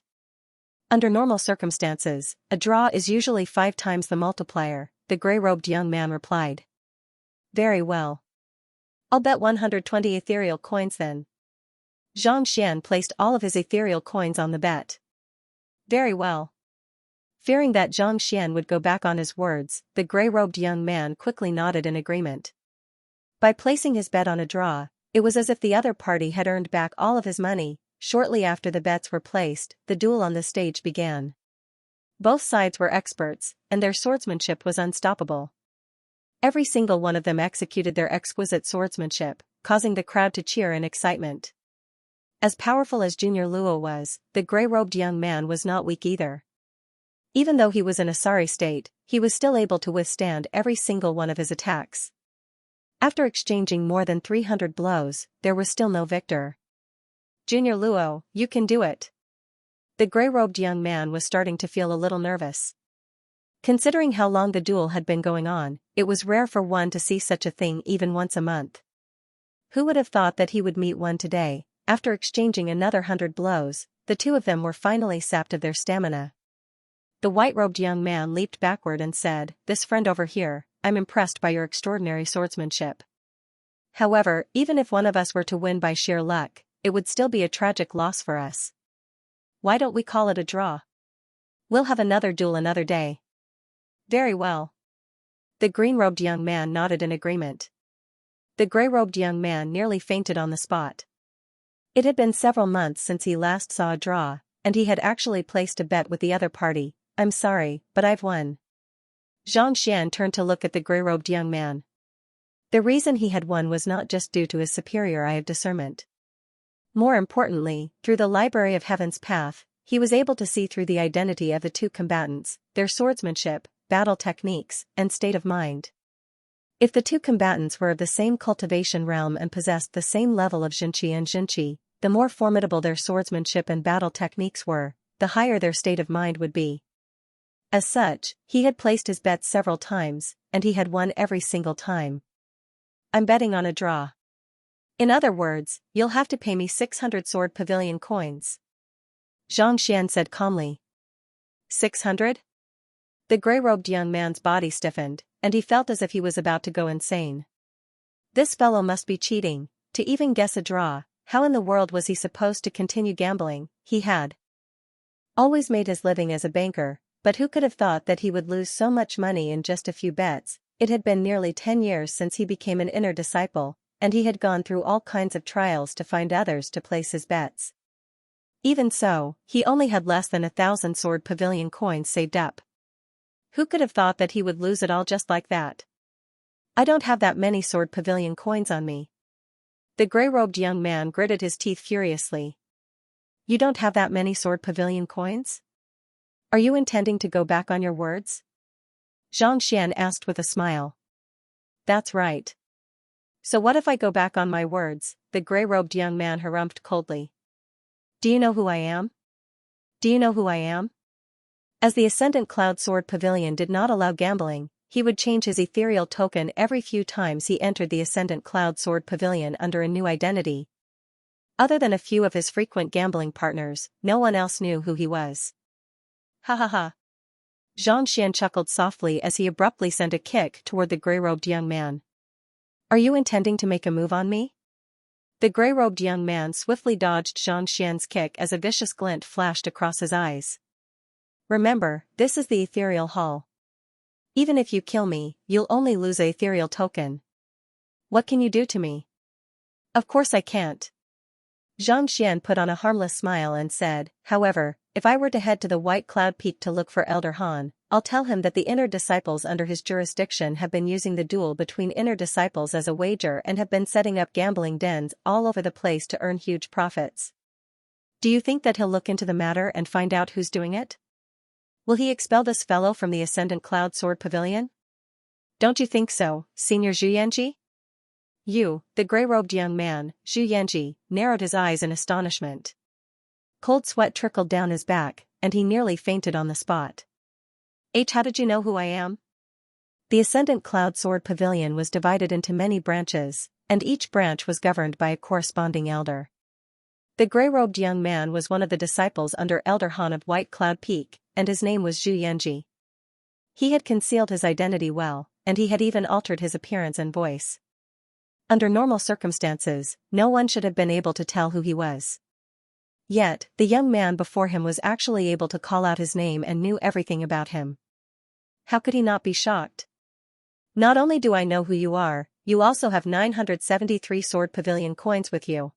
Under normal circumstances, a draw is usually 5 times the multiplier," the gray-robed young man replied. "Very well. I'll bet 120 ethereal coins then." Xianxia placed all of his ethereal coins on the bet. "Very well." Fearing that Xianxia would go back on his words, the gray-robed young man quickly nodded in agreement. By placing his bet on a draw, it was as if the other party had earned back all of his money. Shortly after the bets were placed, the duel on the stage began. Both sides were experts, and their swordsmanship was unstoppable. Every single one of them executed their exquisite swordsmanship, causing the crowd to cheer in excitement. As powerful as Junior Luo was, the gray-robed young man was not weak either. Even though he was in a sorry state, he was still able to withstand every single one of his attacks. After exchanging more than 300 blows, there was still no victor. "Junior Luo, you can do it." The gray-robed young man was starting to feel a little nervous. Considering how long the duel had been going on, it was rare for one to see such a thing even once a month. Who would have thought that he would meet one today? After exchanging another 100 blows, the 2 of them were finally sapped of their stamina. The white-robed young man leaped backward and said, "This friend over here, I'm impressed by your extraordinary swordsmanship. However, even if one of us were to win by sheer luck, it would still be a tragic loss for us. Why don't we call it a draw? We'll have another duel another day." "Very well." The green-robed young man nodded in agreement. The gray-robed young man nearly fainted on the spot. It had been several months since he last saw a draw, and he had actually placed a bet with the other party. "I'm sorry, but I've won." Xianxia turned to look at the gray-robed young man. The reason he had won was not just due to his superior eye of discernment. More importantly, through the Library of Heaven's path, he was able to see through the identity of the 2 combatants, their swordsmanship, battle techniques, and state of mind. If the two combatants were of the same cultivation realm and possessed the same level of Xianxia, the more formidable their swordsmanship and battle techniques were, the higher their state of mind would be. As such, he had placed his bets several times, and he had won every single time. I'm betting on a draw. In other words, you'll have to pay me 600 sword pavilion coins. Xianxia said calmly. 600? The gray-robed young man's body stiffened, and he felt as if he was about to go insane. This fellow must be cheating. To even guess a draw, how in the world was he supposed to continue gambling? He had always made his living as a banker, but who could have thought that he would lose so much money in just a few bets? It had been nearly 10 years since he became an inner disciple, and he had gone through all kinds of trials to find others to place his bets. Even so, he only had less than 1,000 sword pavilion coins saved up. Who could have thought that he would lose it all just like that? I don't have that many sword pavilion coins on me. The gray-robed young man gritted his teeth furiously. You don't have that many sword pavilion coins? Are you intending to go back on your words? Xianxia asked with a smile. That's right. So what if I go back on my words? The gray-robed young man harumphed coldly. Do you know who I am? Do you know who I am? As the Ascendant Cloud Sword Pavilion did not allow gambling, he would change his ethereal token every few times he entered the Ascendant Cloud Sword Pavilion under a new identity. Other than a few of his frequent gambling partners, no one else knew who he was. Ha ha ha. Xianxia chuckled softly as he abruptly sent a kick toward the gray-robed young man. Are you intending to make a move on me? The gray-robed young man swiftly dodged Xianxia's kick as a vicious glint flashed across his eyes. Remember, this is the ethereal hall. Even if you kill me, you'll only lose an ethereal token. What can you do to me? Of course I can't. Xianxia put on a harmless smile and said, however, if I were to head to the White Cloud Peak to look for Elder Han, I'll tell him that the inner disciples under his jurisdiction have been using the duel between inner disciples as a wager and have been setting up gambling dens all over the place to earn huge profits. Do you think that he'll look into the matter and find out who's doing it? Will he expel this fellow from the Ascendant Cloud Sword Pavilion? Don't you think so, Senior Xianxia? You, the gray-robed young man, Xianxia, narrowed his eyes in astonishment. Cold sweat trickled down his back, and he nearly fainted on the spot. How did you know who I am? The Ascendant Cloud Sword Pavilion was divided into many branches, and each branch was governed by a corresponding elder. The gray-robed young man was one of the disciples under Elder Han of White Cloud Peak, and his name was Xianxia. He had concealed his identity well, and he had even altered his appearance and voice. Under normal circumstances, no one should have been able to tell who he was. Yet, the young man before him was actually able to call out his name and knew everything about him. How could he not be shocked? Not only do I know who you are, you also have 973 sword pavilion coins with you.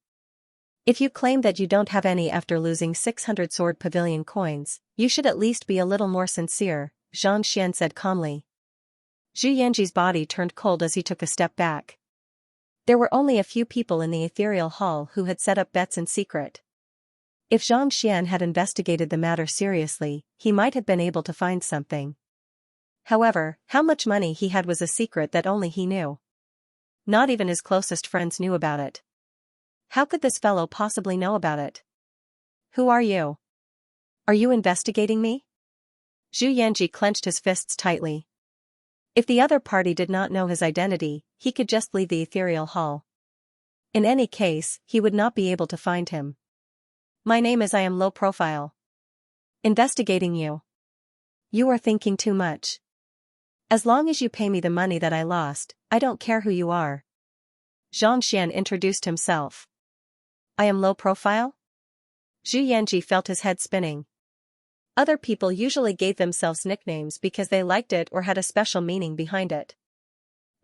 If you claim that you don't have any after losing 600 sword pavilion coins, you should at least be a little more sincere, Xianxia said calmly. Xianxia's body turned cold as he took a step back. There were only a few people in the ethereal hall who had set up bets in secret. If Xianxia had investigated the matter seriously, he might have been able to find something. However, how much money he had was a secret that only he knew. Not even his closest friends knew about it. How could this fellow possibly know about it? Who are you? Are you investigating me? Xianxia clenched his fists tightly. If the other party did not know his identity, he could just leave the ethereal hall. In any case, he would not be able to find him. My name is I am low profile. Investigating you. You are thinking too much. As long as you pay me the money that I lost, I don't care who you are. Xianxia introduced himself. I am low profile? Xianxia felt his head spinning. Other people usually gave themselves nicknames because they liked it or had a special meaning behind it.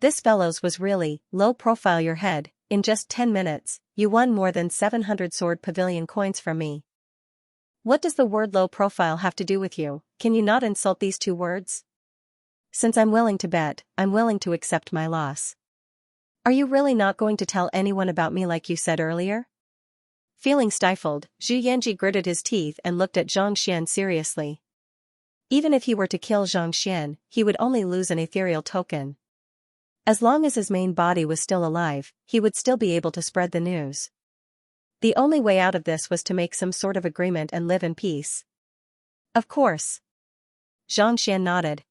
This fellow's was really, low profile. Your head. In just 10 minutes, you won more than 700 sword pavilion coins from me. What does the word low profile have to do with you? Can you not insult these two words? Since I'm willing to bet, I'm willing to accept my loss. Are you really not going to tell anyone about me like you said earlier? Feeling stifled, Xianxia gritted his teeth and looked at Xianxia seriously. Even if he were to kill Xianxia, he would only lose an ethereal token. As long as his main body was still alive, he would still be able to spread the news. The only way out of this was to make some sort of agreement and live in peace. Of course. Xianxia nodded.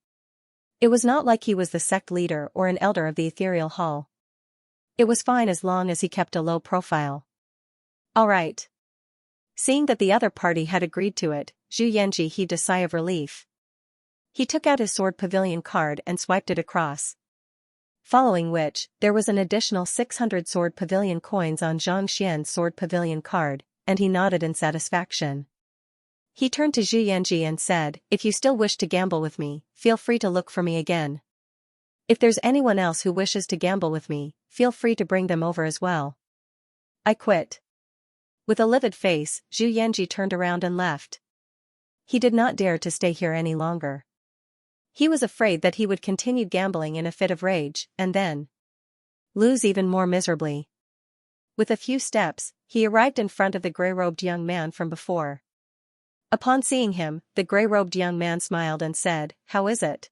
It was not like he was the sect leader or an elder of the ethereal hall. It was fine as long as he kept a low profile. All right. Seeing that the other party had agreed to it, Zhu Yanji heaved a sigh of relief. He took out his sword pavilion card and swiped it across. Following which, there was an additional 600 sword pavilion coins on Zhang Xian's sword pavilion card, and he nodded in satisfaction. He turned to Zhu Yanji and said, "If you still wish to gamble with me, feel free to look for me again. If there's anyone else who wishes to gamble with me, feel free to bring them over as well." I quit. With a livid face, Zhu Yanji turned around and left. He did not dare to stay here any longer. He was afraid that he would continue gambling in a fit of rage, and then lose even more miserably. With a few steps, he arrived in front of the grey-robed young man from before. Upon seeing him, the grey-robed young man smiled and said, "How is it?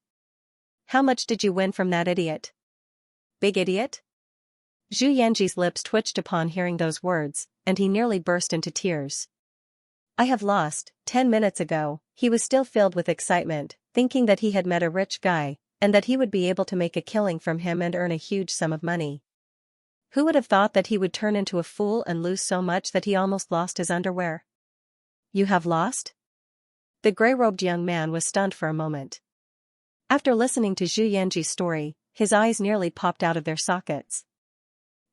How much did you win from that idiot?" "Big idiot?" Zhu Yanji's lips twitched upon hearing those words, and he nearly burst into tears. "I have lost, 10 minutes ago." He was still filled with excitement, thinking that he had met a rich guy, and that he would be able to make a killing from him and earn a huge sum of money. Who would have thought that he would turn into a fool and lose so much that he almost lost his underwear? "You have lost?" The grey-robed young man was stunned for a moment. After listening to Zhu Yanji's story, his eyes nearly popped out of their sockets.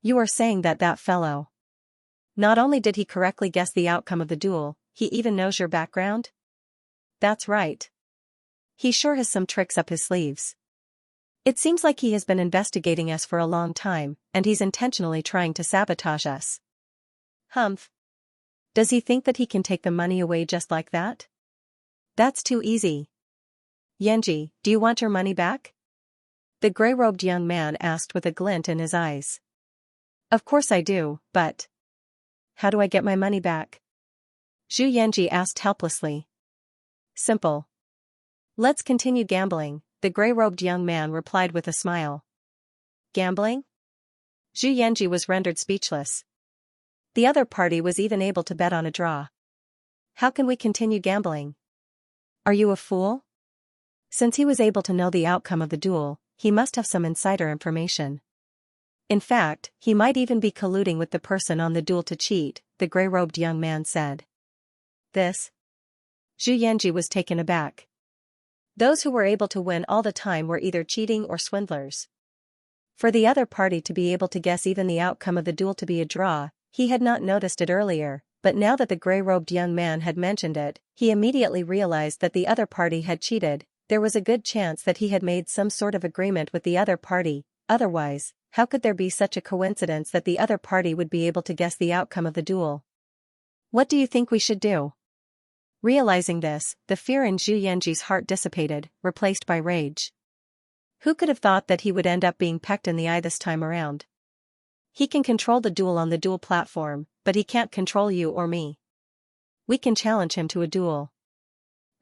"You are saying that that fellow... Not only did he correctly guess the outcome of the duel, he even knows your background?" "That's right. He sure has some tricks up his sleeves. It seems like he has been investigating us for a long time, and he's intentionally trying to sabotage us." "Humph. Does he think that he can take the money away just like that?" "That's too easy." "Yanji, do you want your money back?" The grey-robed young man asked with a glint in his eyes. "Of course I do, but... how do I get my money back?" Zhu Yanji asked helplessly. "Simple. Let's continue gambling," the grey-robed young man replied with a smile. "Gambling?" Zhu Yanji was rendered speechless. The other party was even able to bet on a draw. "How can we continue gambling? Are you a fool?" Since he was able to know the outcome of the duel, he must have some insider information. In fact, he might even be colluding with the person on the duel to cheat, the grey-robed young man said. "This?" Zhu Yanji was taken aback. Those who were able to win all the time were either cheating or swindlers. For the other party to be able to guess even the outcome of the duel to be a draw, he had not noticed it earlier, but now that the grey-robed young man had mentioned it, he immediately realized that the other party had cheated. There was a good chance that he had made some sort of agreement with the other party, otherwise, how could there be such a coincidence that the other party would be able to guess the outcome of the duel? "What do you think we should do?" Realizing this, the fear in Zhu Yanji's heart dissipated, replaced by rage. Who could have thought that he would end up being pecked in the eye this time around? He can control the duel on the duel platform, but he can't control you or me. We can challenge him to a duel.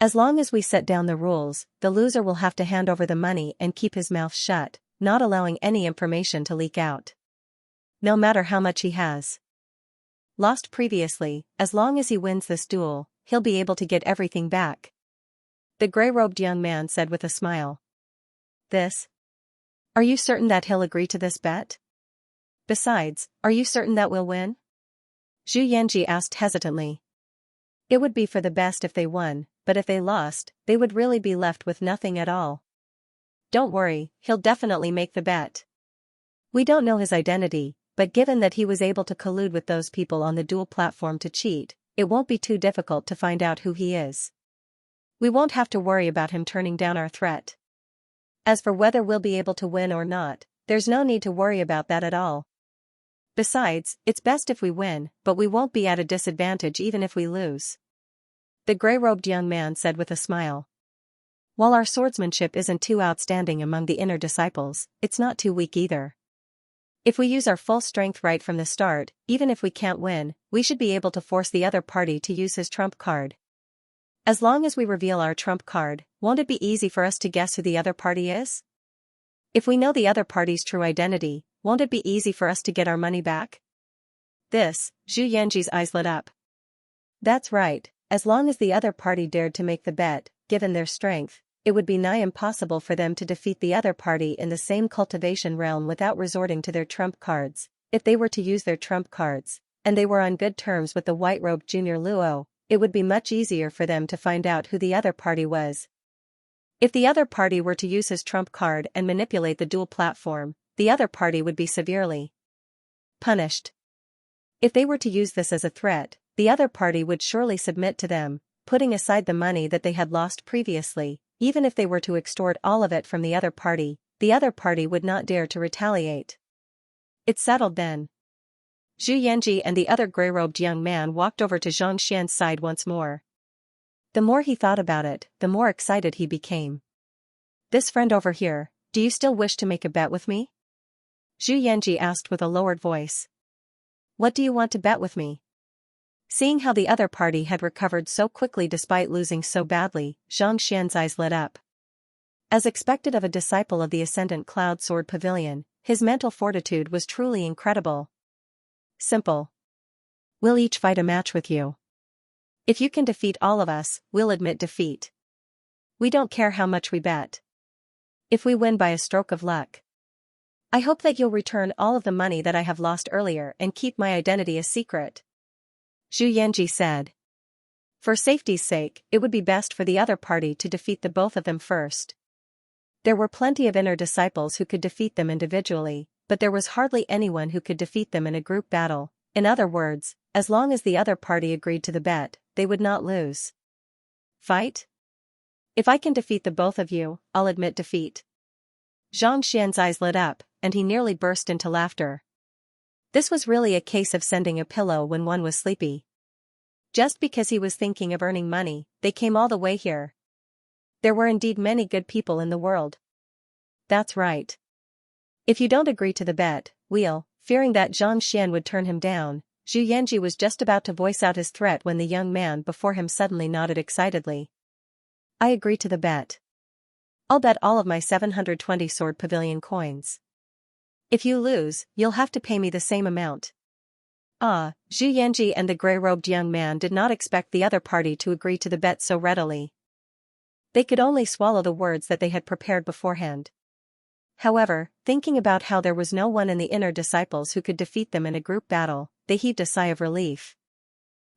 As long as we set down the rules, the loser will have to hand over the money and keep his mouth shut, not allowing any information to leak out. No matter how much he has lost previously, as long as he wins this duel, he'll be able to get everything back. The grey-robed young man said with a smile. "This? Are you certain that he'll agree to this bet? Besides, are you certain that we'll win?" Zhu Yanji asked hesitantly. It would be for the best if they won, but if they lost, they would really be left with nothing at all. "Don't worry, he'll definitely make the bet. We don't know his identity, but given that he was able to collude with those people on the duel platform to cheat, it won't be too difficult to find out who he is. We won't have to worry about him turning down our threat. As for whether we'll be able to win or not, there's no need to worry about that at all. Besides, it's best if we win, but we won't be at a disadvantage even if we lose," the grey-robed young man said with a smile. "While our swordsmanship isn't too outstanding among the inner disciples, it's not too weak either. If we use our full strength right from the start, even if we can't win, we should be able to force the other party to use his trump card. As long as we reveal our trump card, won't it be easy for us to guess who the other party is?" If we know the other party's true identity, won't it be easy for us to get our money back? Zhu Yanji's eyes lit up. That's right, as long as the other party dared to make the bet, given their strength, it would be nigh impossible for them to defeat the other party in the same cultivation realm without resorting to their trump cards. If they were to use their trump cards, and they were on good terms with the white-robed junior Luo, it would be much easier for them to find out who the other party was. If the other party were to use his trump card and manipulate the dual platform, the other party would be severely punished. If they were to use this as a threat, the other party would surely submit to them, putting aside the money that they had lost previously. Even if they were to extort all of it from the other party would not dare to retaliate. It's settled then. Zhu Yanji and the other gray-robed young man walked over to Xianxia's side once more. The more he thought about it, the more excited he became. This friend over here, do you still wish to make a bet with me? Zhu Yanji asked with a lowered voice. What do you want to bet with me? Seeing how the other party had recovered so quickly despite losing so badly, Xianxia's eyes lit up. As expected of a disciple of the Ascendant Cloud Sword Pavilion, his mental fortitude was truly incredible. Simple. We'll each fight a match with you. If you can defeat all of us, we'll admit defeat. We don't care how much we bet. If we win by a stroke of luck, I hope that you'll return all of the money that I have lost earlier and keep my identity a secret. Zhu Yanji said. For safety's sake, it would be best for the other party to defeat the both of them first. There were plenty of inner disciples who could defeat them individually, but there was hardly anyone who could defeat them in a group battle. In other words, as long as the other party agreed to the bet, they would not lose. Fight? If I can defeat the both of you, I'll admit defeat. Xianxia's eyes lit up, and he nearly burst into laughter. This was really a case of sending a pillow when one was sleepy. Just because he was thinking of earning money, they came all the way here. There were indeed many good people in the world. That's right. If you don't agree to the bet, we'll, fearing that Xianxia would turn him down, Zhu Yanji was just about to voice out his threat when the young man before him suddenly nodded excitedly. I agree to the bet. I'll bet all of my 720 Sword Pavilion coins. If you lose, you'll have to pay me the same amount. Zhu Yanji and the gray-robed young man did not expect the other party to agree to the bet so readily. They could only swallow the words that they had prepared beforehand. However, thinking about how there was no one in the inner disciples who could defeat them in a group battle, they heaved a sigh of relief.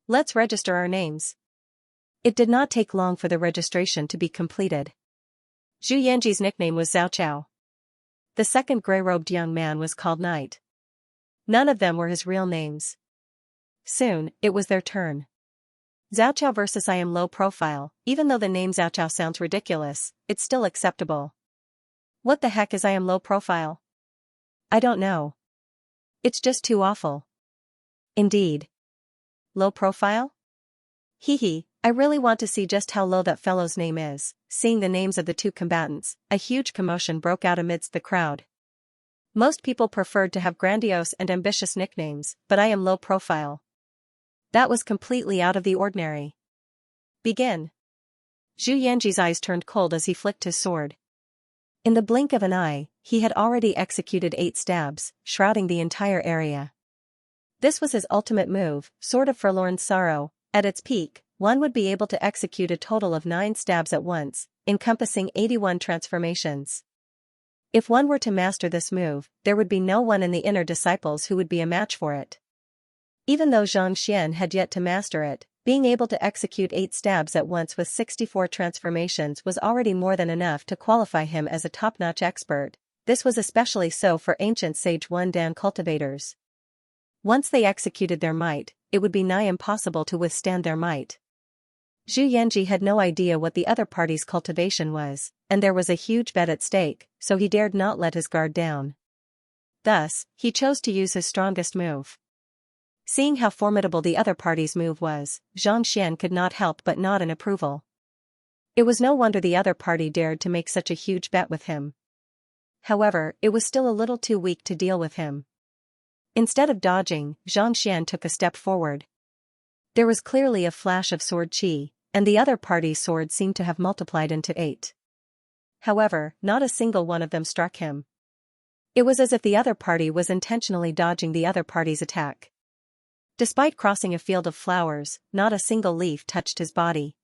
Let's register our names. It did not take long for the registration to be completed. Zhu Yanji's nickname was Xiaochao. The second gray-robed young man was called Knight. None of them were his real names. Soon, it was their turn. Xiaochao versus I am low profile. Even though the name Xiaochao sounds ridiculous, it's still acceptable. What the heck is I am low profile? I don't know. It's just too awful. Indeed. Low profile? Hee, I really want to see just how low that fellow's name is. Seeing the names of the two combatants, a huge commotion broke out amidst the crowd. Most people preferred to have grandiose and ambitious nicknames, but I am low profile. That was completely out of the ordinary. Begin. Zhu Yanji's eyes turned cold as he flicked his sword. In the blink of an eye, he had already executed 8 stabs, shrouding the entire area. This was his ultimate move, Sword of Forlorn Sorrow. At its peak, one would be able to execute a total of 9 stabs at once, encompassing 81 transformations. If one were to master this move, there would be no one in the inner disciples who would be a match for it. Even though Xianxia had yet to master it, being able to execute 8 stabs at once with 64 transformations was already more than enough to qualify him as a top-notch expert. This was especially so for ancient Sage 1 Dan cultivators. Once they executed their might, it would be nigh impossible to withstand their might. Zhu Yanji had no idea what the other party's cultivation was, and there was a huge bet at stake, so he dared not let his guard down. Thus, he chose to use his strongest move. Seeing how formidable the other party's move was, Xianxia could not help but nod in approval. It was no wonder the other party dared to make such a huge bet with him. However, it was still a little too weak to deal with him. Instead of dodging, Xianxia took a step forward. There was clearly a flash of sword chi, and the other party's sword seemed to have multiplied into 8. However, not a single one of them struck him. It was as if the other party was intentionally dodging the other party's attack. Despite crossing a field of flowers, not a single leaf touched his body.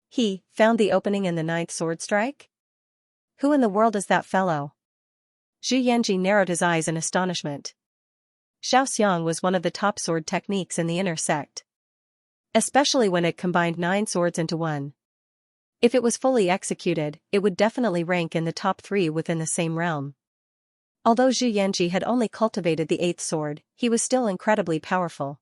He found the opening in the ninth sword strike? Who in the world is that fellow? Zhu Yanji narrowed his eyes in astonishment. Xianxia was one of the top sword techniques in the inner sect. Especially when it combined 9 swords into one. If it was fully executed, it would definitely rank in the top 3 within the same realm. Although Zhu Yanji had only cultivated the 8th sword, he was still incredibly powerful.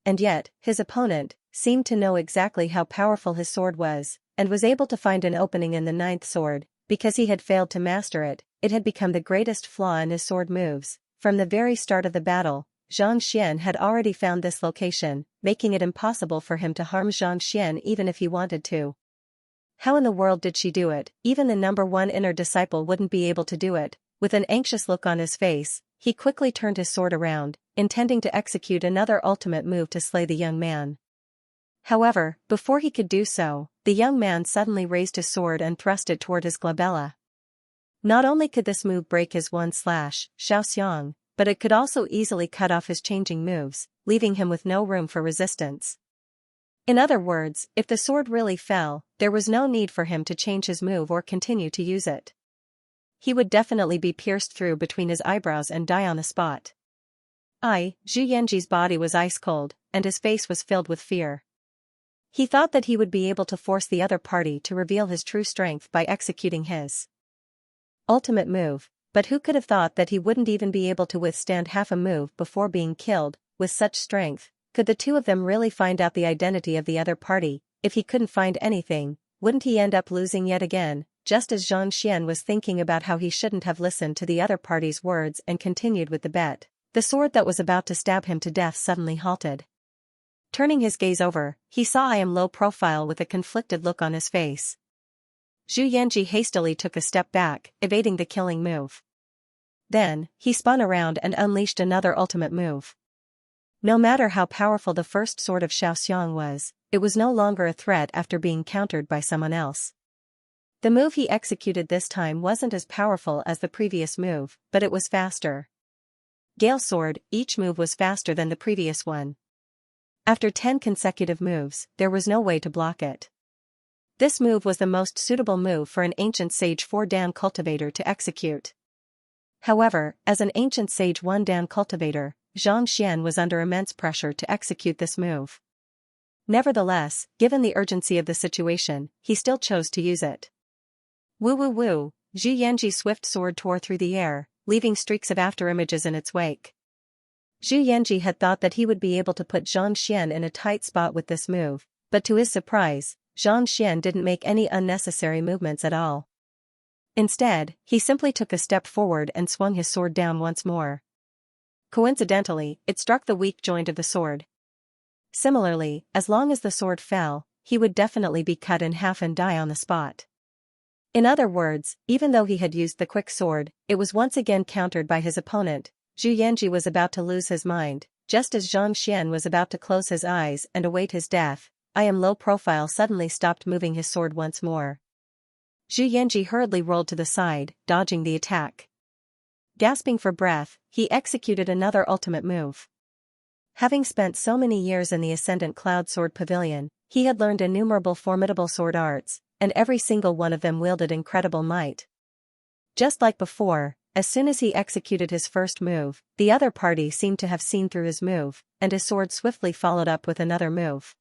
And yet, his opponent seemed to know exactly how powerful his sword was, and was able to find an opening in the 9th sword. Because he had failed to master it, it had become the greatest flaw in his sword moves. From the very start of the battle, Xianxia had already found this location, making it impossible for him to harm Xianxia even if he wanted to. How in the world did she do it? Even the number 1 inner disciple wouldn't be able to do it. With an anxious look on his face, he quickly turned his sword around, intending to execute another ultimate move to slay the young man. However, before he could do so, the young man suddenly raised his sword and thrust it toward his glabella. Not only could this move break his 1/Xiaoxiang, but it could also easily cut off his changing moves, leaving him with no room for resistance. In other words, if the sword really fell, there was no need for him to change his move or continue to use it. He would definitely be pierced through between his eyebrows and die on the spot. Zhu Yanji's body was ice cold, and his face was filled with fear. He thought that he would be able to force the other party to reveal his true strength by executing his ultimate move, but who could have thought that he wouldn't even be able to withstand half a move before being killed? With such strength, could the two of them really find out the identity of the other party? If he couldn't find anything, wouldn't he end up losing yet again? Just as Xianxia was thinking about how he shouldn't have listened to the other party's words and continued with the bet, the sword that was about to stab him to death suddenly halted. Turning his gaze over, he saw I am low profile with a conflicted look on his face. Zhu Yanji hastily took a step back, evading the killing move. Then, he spun around and unleashed another ultimate move. No matter how powerful the first sword of Xiaoxiang was, it was no longer a threat after being countered by someone else. The move he executed this time wasn't as powerful as the previous move, but it was faster. Gale Sword, each move was faster than the previous one. After 10 consecutive moves, there was no way to block it. This move was the most suitable move for an ancient sage 4-dan cultivator to execute. However, as an ancient sage 1-dan cultivator, Xianxia was under immense pressure to execute this move. Nevertheless, given the urgency of the situation, he still chose to use it. Woo woo woo, Zhu Yanji's swift sword tore through the air, leaving streaks of afterimages in its wake. Zhu Yanji had thought that he would be able to put Xianxia in a tight spot with this move, but to his surprise, Xianxia didn't make any unnecessary movements at all. Instead, he simply took a step forward and swung his sword down once more. Coincidentally, it struck the weak joint of the sword. Similarly, as long as the sword fell, he would definitely be cut in half and die on the spot. In other words, even though he had used the quick sword, it was once again countered by his opponent. Zhu Yanji was about to lose his mind, just as Xianxia was about to close his eyes and await his death. I am low profile suddenly stopped moving his sword once more. Zhu Yanji hurriedly rolled to the side, dodging the attack. Gasping for breath, he executed another ultimate move. Having spent so many years in the Ascendant Cloud Sword Pavilion, he had learned innumerable formidable sword arts, and every single one of them wielded incredible might. Just like before, as soon as he executed his first move, the other party seemed to have seen through his move, and his sword swiftly followed up with another move.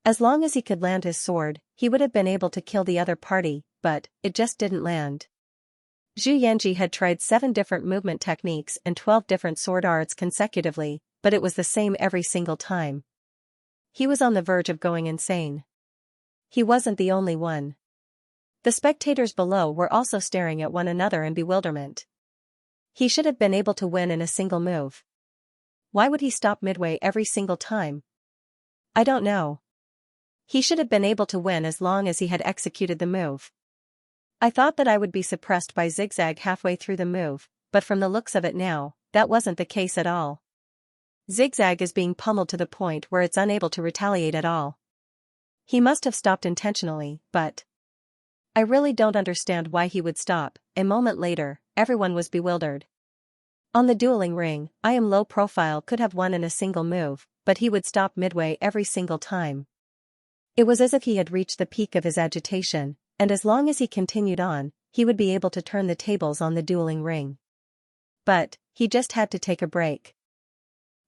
As long as he could land his sword, he would have been able to kill the other party, but it just didn't land. Zhu Yanji had tried 7 different movement techniques and 12 different sword arts consecutively, but it was the same every single time. He was on the verge of going insane. He wasn't the only one. The spectators below were also staring at one another in bewilderment. He should have been able to win in a single move. Why would he stop midway every single time? I don't know. He should have been able to win as long as he had executed the move. I thought that I would be suppressed by Zigzag halfway through the move, but from the looks of it now, that wasn't the case at all. Zigzag is being pummeled to the point where it's unable to retaliate at all. He must have stopped intentionally, but I really don't understand why he would stop." A moment later, everyone was bewildered. On the dueling ring, I am low profile could have won in a single move, but he would stop midway every single time. It was as if he had reached the peak of his agitation, and as long as he continued on, he would be able to turn the tables on the dueling ring. But he just had to take a break.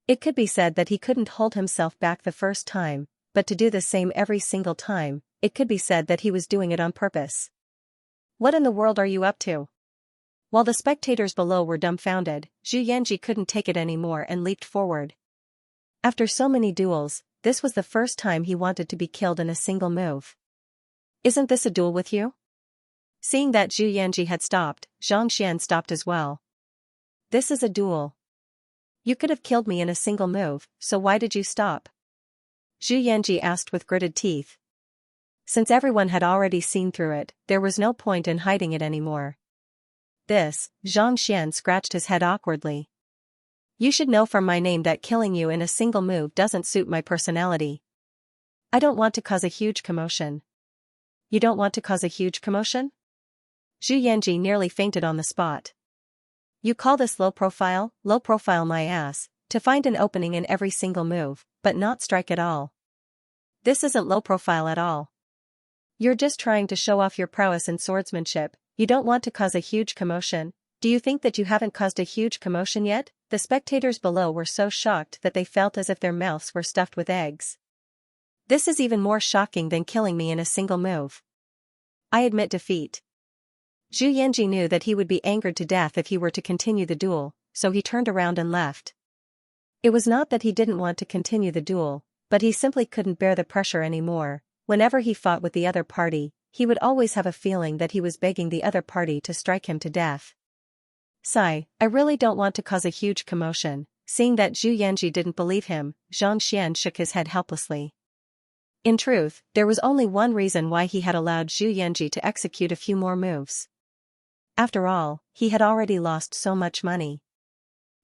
It could be said that he couldn't hold himself back the first time, but to do the same every single time, it could be said that he was doing it on purpose. "What in the world are you up to?" While the spectators below were dumbfounded, Xianxia couldn't take it anymore and leaped forward. After so many duels, this was the first time he wanted to be killed in a single move. "Isn't this a duel with you?" Seeing that Xianxia had stopped, Xianxia stopped as well. "This is a duel. You could have killed me in a single move, so why did you stop?" Xianxia asked with gritted teeth. Since everyone had already seen through it, there was no point in hiding it anymore. Xianxia scratched his head awkwardly. "You should know from my name that killing you in a single move doesn't suit my personality. I don't want to cause a huge commotion." "You don't want to cause a huge commotion?" Xianxia nearly fainted on the spot. "You call this low profile? Low profile my ass, to find an opening in every single move, but not strike at all. This isn't low profile at all. You're just trying to show off your prowess in swordsmanship. You don't want to cause a huge commotion. Do you think that you haven't caused a huge commotion yet?" The spectators below were so shocked that they felt as if their mouths were stuffed with eggs. "This is even more shocking than killing me in a single move. I admit defeat." Xianxia knew that he would be angered to death if he were to continue the duel, so he turned around and left. It was not that he didn't want to continue the duel, but he simply couldn't bear the pressure anymore. Whenever he fought with the other party, he would always have a feeling that he was begging the other party to strike him to death. "I really don't want to cause a huge commotion." Seeing that Xianxia didn't believe him, Xianxia shook his head helplessly. In truth, there was only one reason why he had allowed Xianxia to execute a few more moves. After all, he had already lost so much money.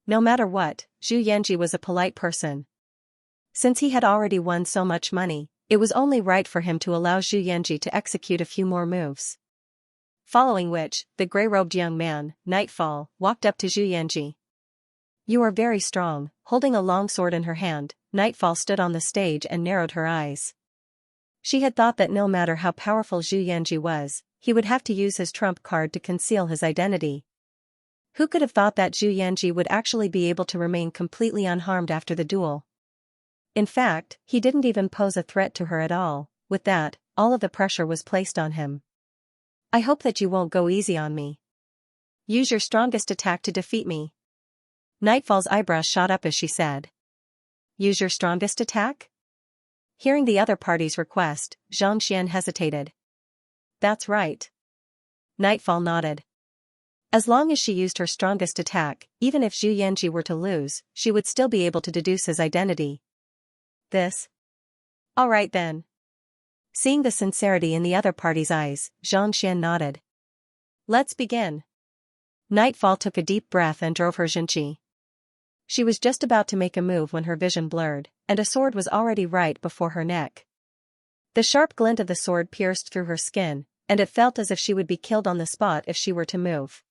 No matter what, Xianxia was a polite person. Since he had already won so much money, it was only right for him to allow Xianxia to execute a few more moves. Following which, the grey-robed young man, Nightfall, walked up to Xianxia. "You are very strong." Holding a long sword in her hand, Nightfall stood on the stage and narrowed her eyes. She had thought that no matter how powerful Xianxia was, he would have to use his trump card to conceal his identity. Who could have thought that Xianxia would actually be able to remain completely unharmed after the duel? In fact, he didn't even pose a threat to her at all. With that, all of the pressure was placed on him. "I hope that you won't go easy on me. Use your strongest attack to defeat me." Nightfall's eyebrows shot up as she said. "Use your strongest attack?" Hearing the other party's request, Xianxia hesitated. "That's right." Nightfall nodded. As long as she used her strongest attack, even if Xianxia were to lose, she would still be able to deduce his identity. "This? All right then." Seeing the sincerity in the other party's eyes, Xianxia nodded. "Let's begin." Nightfall took a deep breath and drove her Xianxia. She was just about to make a move when her vision blurred, and a sword was already right before her neck. The sharp glint of the sword pierced through her skin, and it felt as if she would be killed on the spot if she were to move.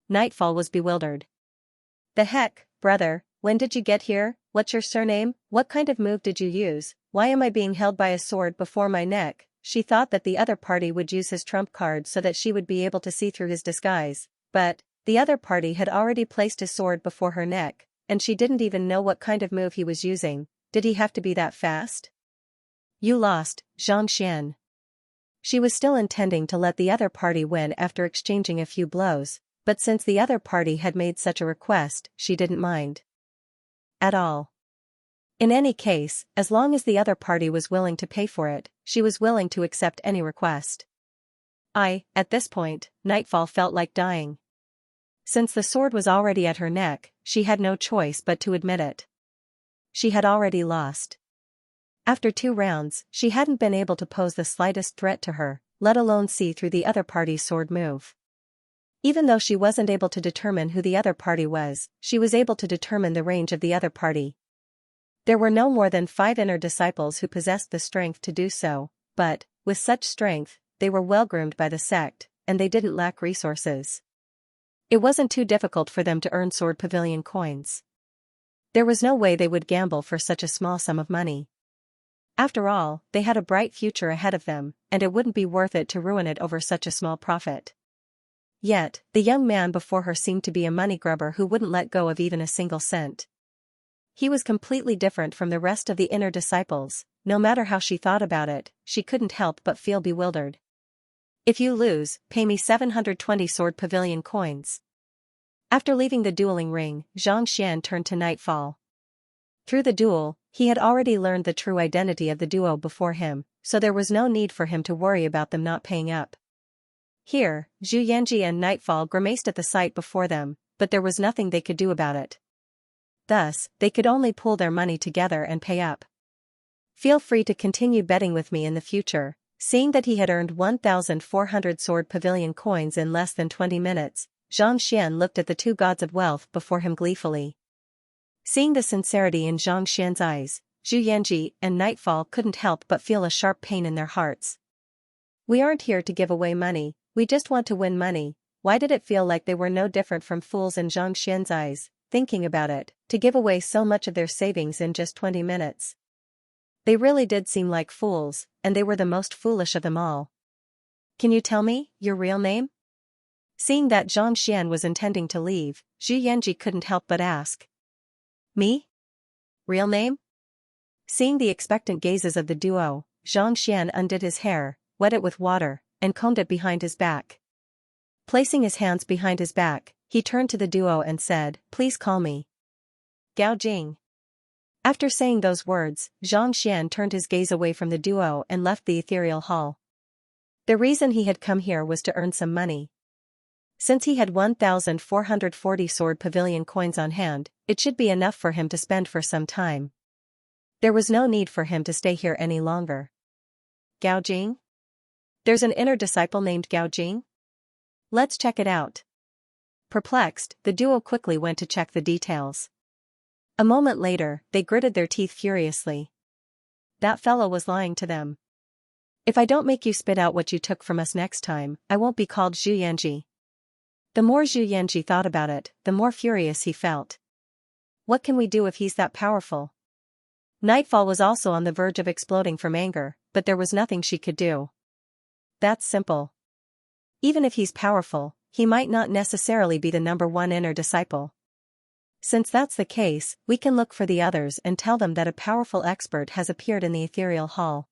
Nightfall was bewildered. "The heck, brother, when did you get here? What's your surname? What kind of move did you use? Why am I being held by a sword before my neck?" She thought that the other party would use his trump card so that she would be able to see through his disguise, but the other party had already placed his sword before her neck, and she didn't even know what kind of move he was using. Did he have to be that fast? "You lost, Xianxia." She was still intending to let the other party win after exchanging a few blows, but since the other party had made such a request, she didn't mind at all. In any case, as long as the other party was willing to pay for it, she was willing to accept any request. At this point, Nightfall felt like dying. Since the sword was already at her neck, she had no choice but to admit it. She had already lost. After 2 rounds, she hadn't been able to pose the slightest threat to her, let alone see through the other party's sword move. Even though she wasn't able to determine who the other party was, she was able to determine the range of the other party. There were no more than 5 inner disciples who possessed the strength to do so, but, with such strength, they were well-groomed by the sect, and they didn't lack resources. It wasn't too difficult for them to earn Sword Pavilion coins. There was no way they would gamble for such a small sum of money. After all, they had a bright future ahead of them, and it wouldn't be worth it to ruin it over such a small profit. Yet, the young man before her seemed to be a money grubber who wouldn't let go of even a single cent. He was completely different from the rest of the inner disciples. No matter how she thought about it, she couldn't help but feel bewildered. If you lose, pay me 720 Sword Pavilion coins. After leaving the dueling ring, Xianxia turned to Nightfall. Through the duel, he had already learned the true identity of the duo before him, so there was no need for him to worry about them not paying up. Here, Xianxia and Nightfall grimaced at the sight before them, but there was nothing they could do about it. Thus, they could only pool their money together and pay up. Feel free to continue betting with me in the future. Seeing that he had earned 1,400 Sword Pavilion coins in less than 20 minutes, Xianxia looked at the two gods of wealth before him gleefully. Seeing the sincerity in Xianxia's eyes, Xianxia and Nightfall couldn't help but feel a sharp pain in their hearts. We aren't here to give away money, we just want to win money. Why did it feel like they were no different from fools in Xianxia's eyes, thinking about it, to give away so much of their savings in just 20 minutes? They really did seem like fools, and they were the most foolish of them all. Can you tell me your real name? Seeing that Xianxia was intending to leave, Xianxia couldn't help but ask. Me? Real name? Seeing the expectant gazes of the duo, Xianxia undid his hair, wet it with water, and combed it behind his back. Placing his hands behind his back, he turned to the duo and said, "Please call me Gao Jing." After saying those words, Xianxia turned his gaze away from the duo and left the ethereal hall. The reason he had come here was to earn some money. Since he had 1,440 Sword Pavilion coins on hand, it should be enough for him to spend for some time. There was no need for him to stay here any longer. Gao Jing? There's an inner disciple named Gao Jing? Let's check it out. Perplexed, the duo quickly went to check the details. A moment later, they gritted their teeth furiously. That fellow was lying to them. If I don't make you spit out what you took from us next time, I won't be called Xianxia. The more Xianxia thought about it, the more furious he felt. What can we do if he's that powerful? Nightfall was also on the verge of exploding from anger, but there was nothing she could do. That's simple. Even if he's powerful, he might not necessarily be the #1 inner disciple. Since that's the case, we can look for the others and tell them that a powerful expert has appeared in the ethereal hall.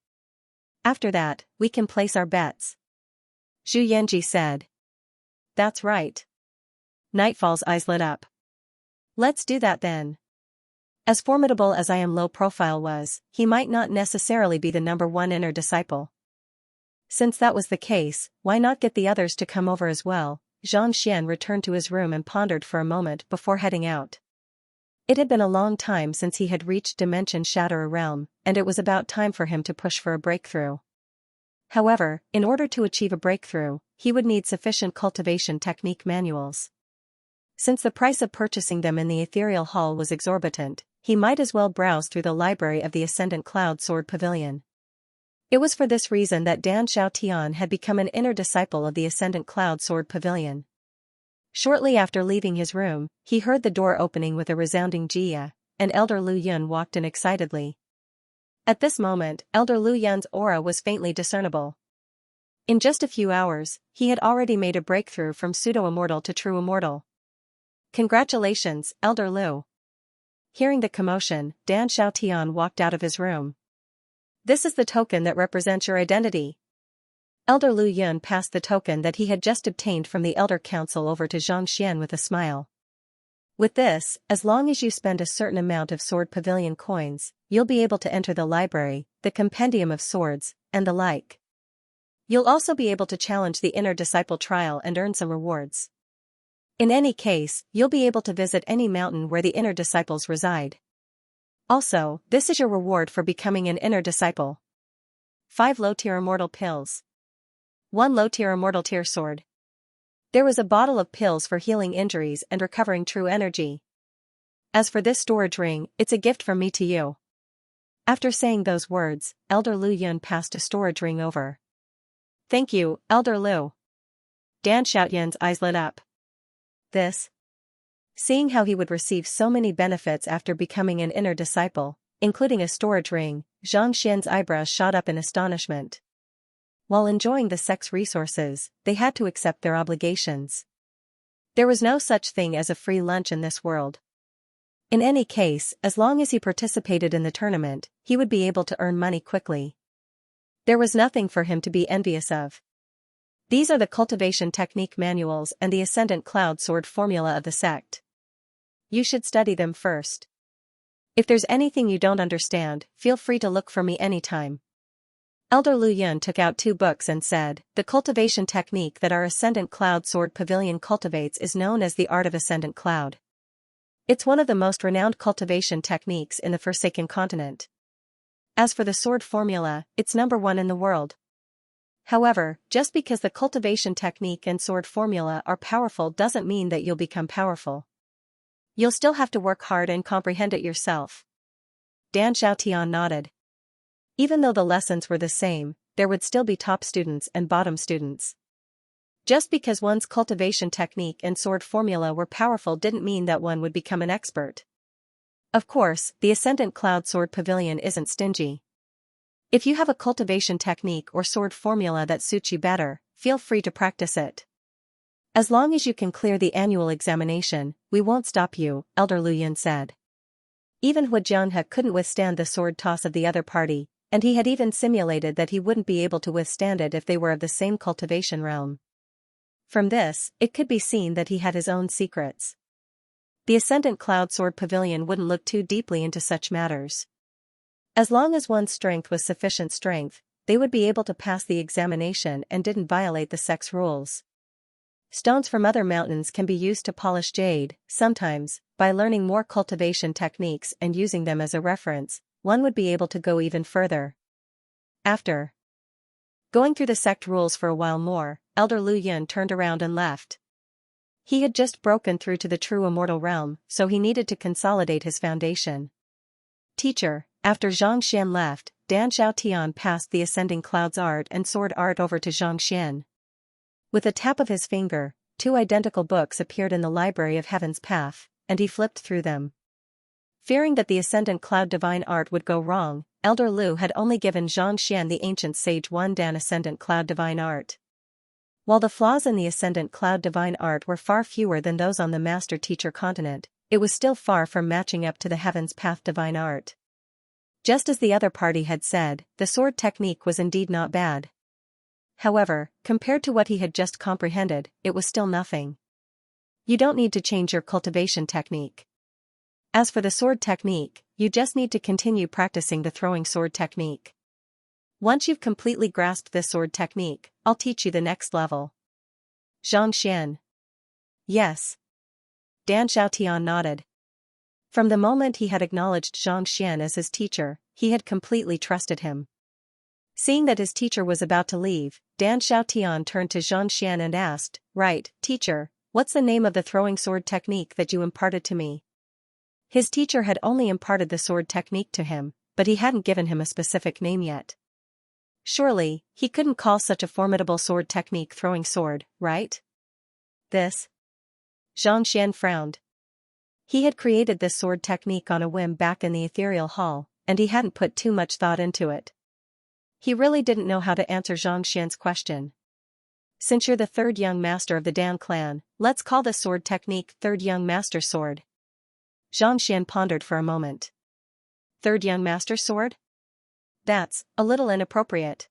After that, we can place our bets. Xianxia said. That's right. Nightfall's eyes lit up. Let's do that then. As formidable as I am low profile was, he might not necessarily be the #1 inner disciple. Since that was the case, why not get the others to come over as well? Xianxia returned to his room and pondered for a moment before heading out. It had been a long time since he had reached Dimension Shatterer realm, and it was about time for him to push for a breakthrough. However, in order to achieve a breakthrough, he would need sufficient cultivation technique manuals. Since the price of purchasing them in the ethereal hall was exorbitant, he might as well browse through the library of the Ascendant Cloud Sword Pavilion. It was for this reason that Dan Xiaotian had become an inner disciple of the Ascendant Cloud Sword Pavilion. Shortly after leaving his room, he heard the door opening with a resounding jia, and Elder Lu Yun walked in excitedly. At this moment, Elder Lu Yun's aura was faintly discernible. In just a few hours, he had already made a breakthrough from pseudo-immortal to true immortal. Congratulations, Elder Lu. Hearing the commotion, Dan Xiaotian walked out of his room. This is the token that represents your identity. Elder Lu Yun passed the token that he had just obtained from the Elder Council over to Xianxia with a smile. With this, as long as you spend a certain amount of Sword Pavilion coins, you'll be able to enter the library, the Compendium of Swords, and the like. You'll also be able to challenge the Inner Disciple trial and earn some rewards. In any case, you'll be able to visit any mountain where the Inner Disciples reside. Also, this is your reward for becoming an Inner Disciple. 5 low-tier immortal pills. 1 low-tier immortal tier sword. There was a bottle of pills for healing injuries and recovering true energy. As for this storage ring, it's a gift from me to you. After saying those words, Elder Lu Yun passed a storage ring over. Thank you, Elder Lu. Dan Xiaoyan's eyes lit up. This? Seeing how he would receive so many benefits after becoming an inner disciple, including a storage ring, Xianxia's eyebrows shot up in astonishment. While enjoying the sect's resources, they had to accept their obligations. There was no such thing as a free lunch in this world. In any case, as long as he participated in the tournament, he would be able to earn money quickly. There was nothing for him to be envious of. These are the cultivation technique manuals and the Ascendant Cloud Sword formula of the sect. You should study them first. If there's anything you don't understand, feel free to look for me anytime. Elder Lu Yun took out 2 books and said, the cultivation technique that our Ascendant Cloud Sword Pavilion cultivates is known as the Art of Ascendant Cloud. It's one of the most renowned cultivation techniques in the Forsaken Continent. As for the sword formula, it's #1 in the world. However, just because the cultivation technique and sword formula are powerful doesn't mean that you'll become powerful. You'll still have to work hard and comprehend it yourself. Dan Xiaotian nodded. Even though the lessons were the same, there would still be top students and bottom students. Just because one's cultivation technique and sword formula were powerful didn't mean that one would become an expert. Of course, the Ascendant Cloud Sword Pavilion isn't stingy. If you have a cultivation technique or sword formula that suits you better, feel free to practice it. As long as you can clear the annual examination, we won't stop you, Elder Lu Yun said. Even Hu Jianghe couldn't withstand the sword toss of the other party, and he had even simulated that he wouldn't be able to withstand it if they were of the same cultivation realm. From this, it could be seen that he had his own secrets. The Ascendant Cloud Sword Pavilion wouldn't look too deeply into such matters. As long as one's strength was sufficient strength, they would be able to pass the examination and didn't violate the sect's rules. Stones from other mountains can be used to polish jade. Sometimes, by learning more cultivation techniques and using them as a reference, one would be able to go even further. After going through the sect rules for a while more, Elder Lu Yun turned around and left. He had just broken through to the true immortal realm, so he needed to consolidate his foundation. Teacher, after Xianxia left, Dan Xiaotian passed the Ascending Clouds art and sword art over to Xianxia. With a tap of his finger, 2 identical books appeared in the Library of Heaven's Path, and he flipped through them. Fearing that the Ascendant Cloud Divine Art would go wrong, Elder Lu had only given Xianxia the ancient sage 1 Dan Ascendant Cloud Divine Art. While the flaws in the Ascendant Cloud Divine Art were far fewer than those on the Master Teacher continent, it was still far from matching up to the Heaven's Path Divine Art. Just as the other party had said, the sword technique was indeed not bad. However, compared to what he had just comprehended, it was still nothing. You don't need to change your cultivation technique. As for the sword technique, you just need to continue practicing the throwing sword technique. Once you've completely grasped this sword technique, I'll teach you the next level. Xianxian. Yes. Dan Xiaotian nodded. From the moment he had acknowledged Xianxian as his teacher, he had completely trusted him. Seeing that his teacher was about to leave, Dan Xiaotian turned to Xianxian and asked, "Right, teacher, what's the name of the throwing sword technique that you imparted to me?" His teacher had only imparted the sword technique to him, but he hadn't given him a specific name yet. Surely, he couldn't call such a formidable sword technique throwing sword, right? This? Xianxian frowned. He had created this sword technique on a whim back in the ethereal hall, and he hadn't put too much thought into it. He really didn't know how to answer Xianxian's question. Since you're the 3rd young master of the Dan clan, let's call this sword technique 3rd young master sword. Xianxian pondered for a moment. 3rd young master sword? That's a little inappropriate.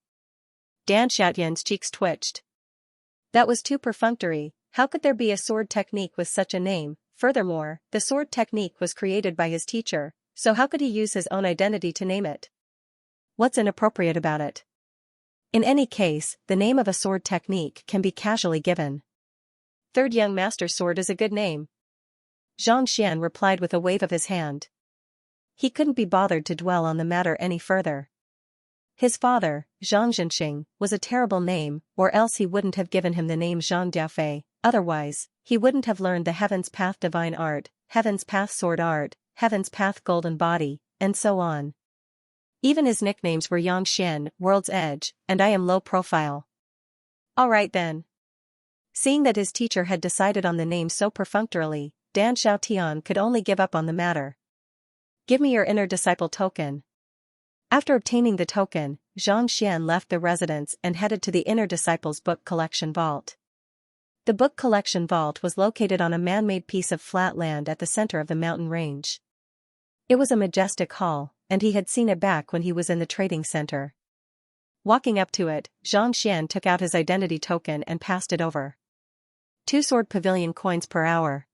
Dan Xiaotian's cheeks twitched. That was too perfunctory. How could there be a sword technique with such a name? Furthermore, the sword technique was created by his teacher, so how could he use his own identity to name it? What's inappropriate about it? In any case, the name of a sword technique can be casually given. 3rd young master sword is a good name. Xianxian replied with a wave of his hand. He couldn't be bothered to dwell on the matter any further. His father, Zhang Zhenxing, was a terrible name, or else he wouldn't have given him the name Zhang Diafei. Otherwise, he wouldn't have learned the Heaven's Path Divine Art, Heaven's Path Sword Art, Heaven's Path Golden Body, and so on. Even his nicknames were Yangxian, World's Edge, and I Am Low Profile. Alright then. Seeing that his teacher had decided on the name so perfunctorily, Dan Xiaotian could only give up on the matter. Give me your inner disciple token. After obtaining the token, Xianxia left the residence and headed to the inner disciple's book collection vault. The book collection vault was located on a man-made piece of flat land at the center of the mountain range. It was a majestic hall, and he had seen it back when he was in the trading center. Walking up to it, Xianxia took out his identity token and passed it over. 2 sword pavilion coins per hour.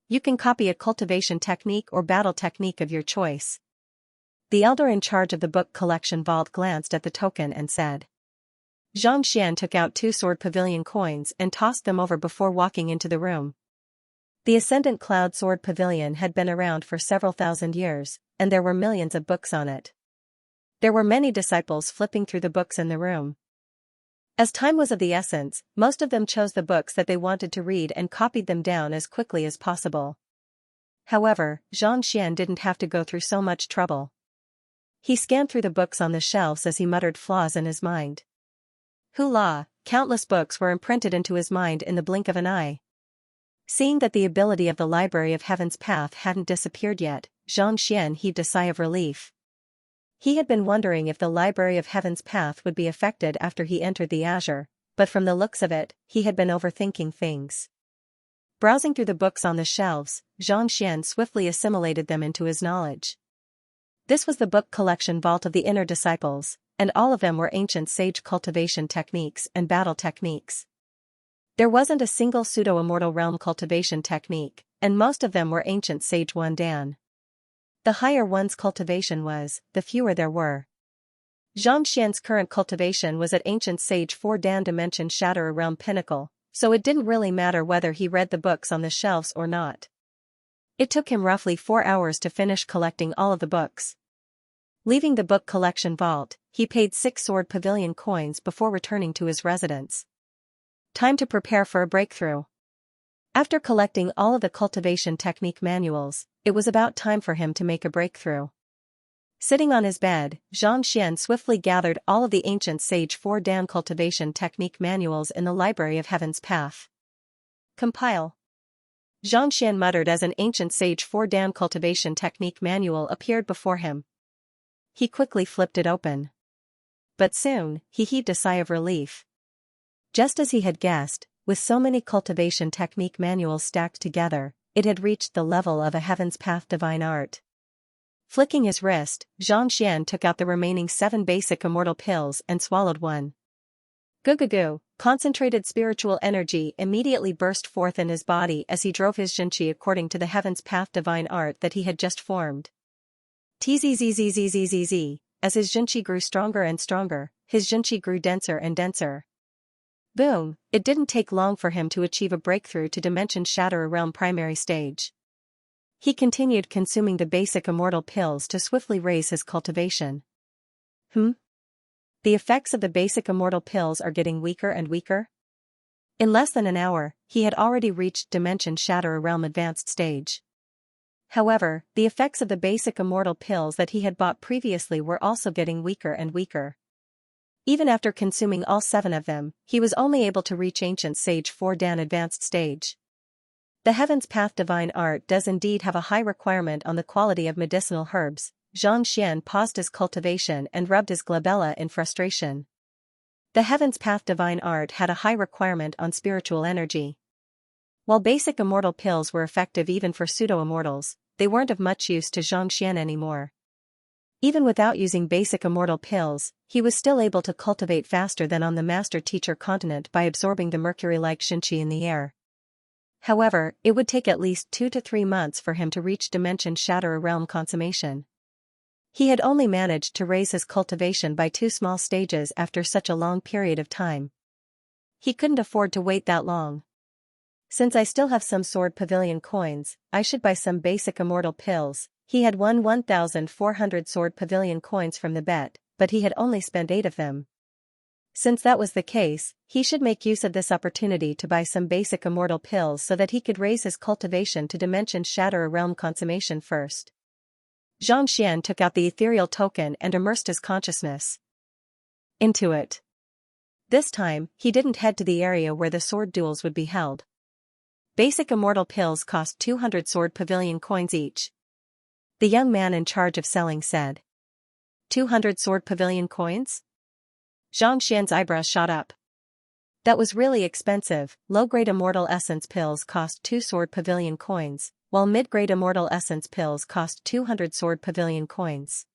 You can copy a cultivation technique or battle technique of your choice. The elder in charge of the book collection vault glanced at the token and said. Xianxia took out 2 sword pavilion coins and tossed them over before walking into the room. The Ascendant Cloud Sword Pavilion had been around for several thousand years, and there were millions of books on it. There were many disciples flipping through the books in the room. As time was of the essence, most of them chose the books that they wanted to read and copied them down as quickly as possible. However, Xianxia didn't have to go through so much trouble. He scanned through the books on the shelves as he muttered flaws in his mind. Hula, countless books were imprinted into his mind in the blink of an eye. Seeing that the ability of the Library of Heaven's Path hadn't disappeared yet, Xianxia heaved a sigh of relief. He had been wondering if the Library of Heaven's Path would be affected after he entered the Azure, but from the looks of it, he had been overthinking things. Browsing through the books on the shelves, Xianxia swiftly assimilated them into his knowledge. This was the book collection vault of the inner disciples, and all of them were ancient sage cultivation techniques and battle techniques. There wasn't a single pseudo-immortal realm cultivation technique, and most of them were ancient sage 1 Dan. The higher one's cultivation was, the fewer there were. Xianxia's current cultivation was at ancient sage 4 Dan dimension shatter realm pinnacle, so it didn't really matter whether he read the books on the shelves or not. It took him roughly 4 hours to finish collecting all of the books. Leaving the book collection vault, he paid 6 sword pavilion coins before returning to his residence. Time to prepare for a breakthrough. After collecting all of the cultivation technique manuals, it was about time for him to make a breakthrough. Sitting on his bed, Xianxia swiftly gathered all of the ancient sage 4 Dan cultivation technique manuals in the Library of Heaven's Path. Compile. Xianxia muttered as an ancient sage 4 Dan cultivation technique manual appeared before him. He quickly flipped it open. But soon, he heaved a sigh of relief. Just as he had guessed, with so many cultivation technique manuals stacked together, it had reached the level of a Heaven's Path divine art. Flicking his wrist, Xianxia took out the remaining 7 basic immortal pills and swallowed one. Goo, concentrated spiritual energy immediately burst forth in his body as he drove his Xianxia according to the Heaven's Path divine art that he had just formed. Tzzzzzzzzzz, as his Xianxia grew stronger and stronger, his Xianxia grew denser and denser. Boom, it didn't take long for him to achieve a breakthrough to Dimension Shatter Realm primary stage. He continued consuming the basic immortal pills to swiftly raise his cultivation. The effects of the basic immortal pills are getting weaker and weaker? In less than an hour, he had already reached Dimension Shatter Realm advanced stage. However, the effects of the basic immortal pills that he had bought previously were also getting weaker and weaker. Even after consuming all 7 of them, he was only able to reach Ancient Sage 4 Dan advanced stage. The Heaven's Path divine art does indeed have a high requirement on the quality of medicinal herbs. Xianxia paused his cultivation and rubbed his glabella in frustration. The Heaven's Path divine art had a high requirement on spiritual energy. While basic immortal pills were effective even for pseudo-immortals, they weren't of much use to Xianxia anymore. Even without using basic immortal pills, he was still able to cultivate faster than on the Master-Teacher continent by absorbing the mercury-like Xianxia in the air. However, it would take at least 2 to 3 months for him to reach Dimension Shatter Realm consummation. He had only managed to raise his cultivation by 2 small stages after such a long period of time. He couldn't afford to wait that long. Since I still have some sword pavilion coins, I should buy some basic immortal pills. He had won 1,400 sword pavilion coins from the bet, but he had only spent 8 of them. Since that was the case, he should make use of this opportunity to buy some basic immortal pills so that he could raise his cultivation to Dimension Shatter Realm consummation first. Xianxia took out the ethereal token and immersed his consciousness into it. This time, he didn't head to the area where the sword duels would be held. Basic immortal pills cost 200 sword pavilion coins each. The young man in charge of selling said. 200 sword pavilion coins? Xianxia's eyebrows shot up. That was really expensive. Low-grade immortal essence pills cost 2 sword pavilion coins, while mid-grade immortal essence pills cost 200 sword pavilion coins.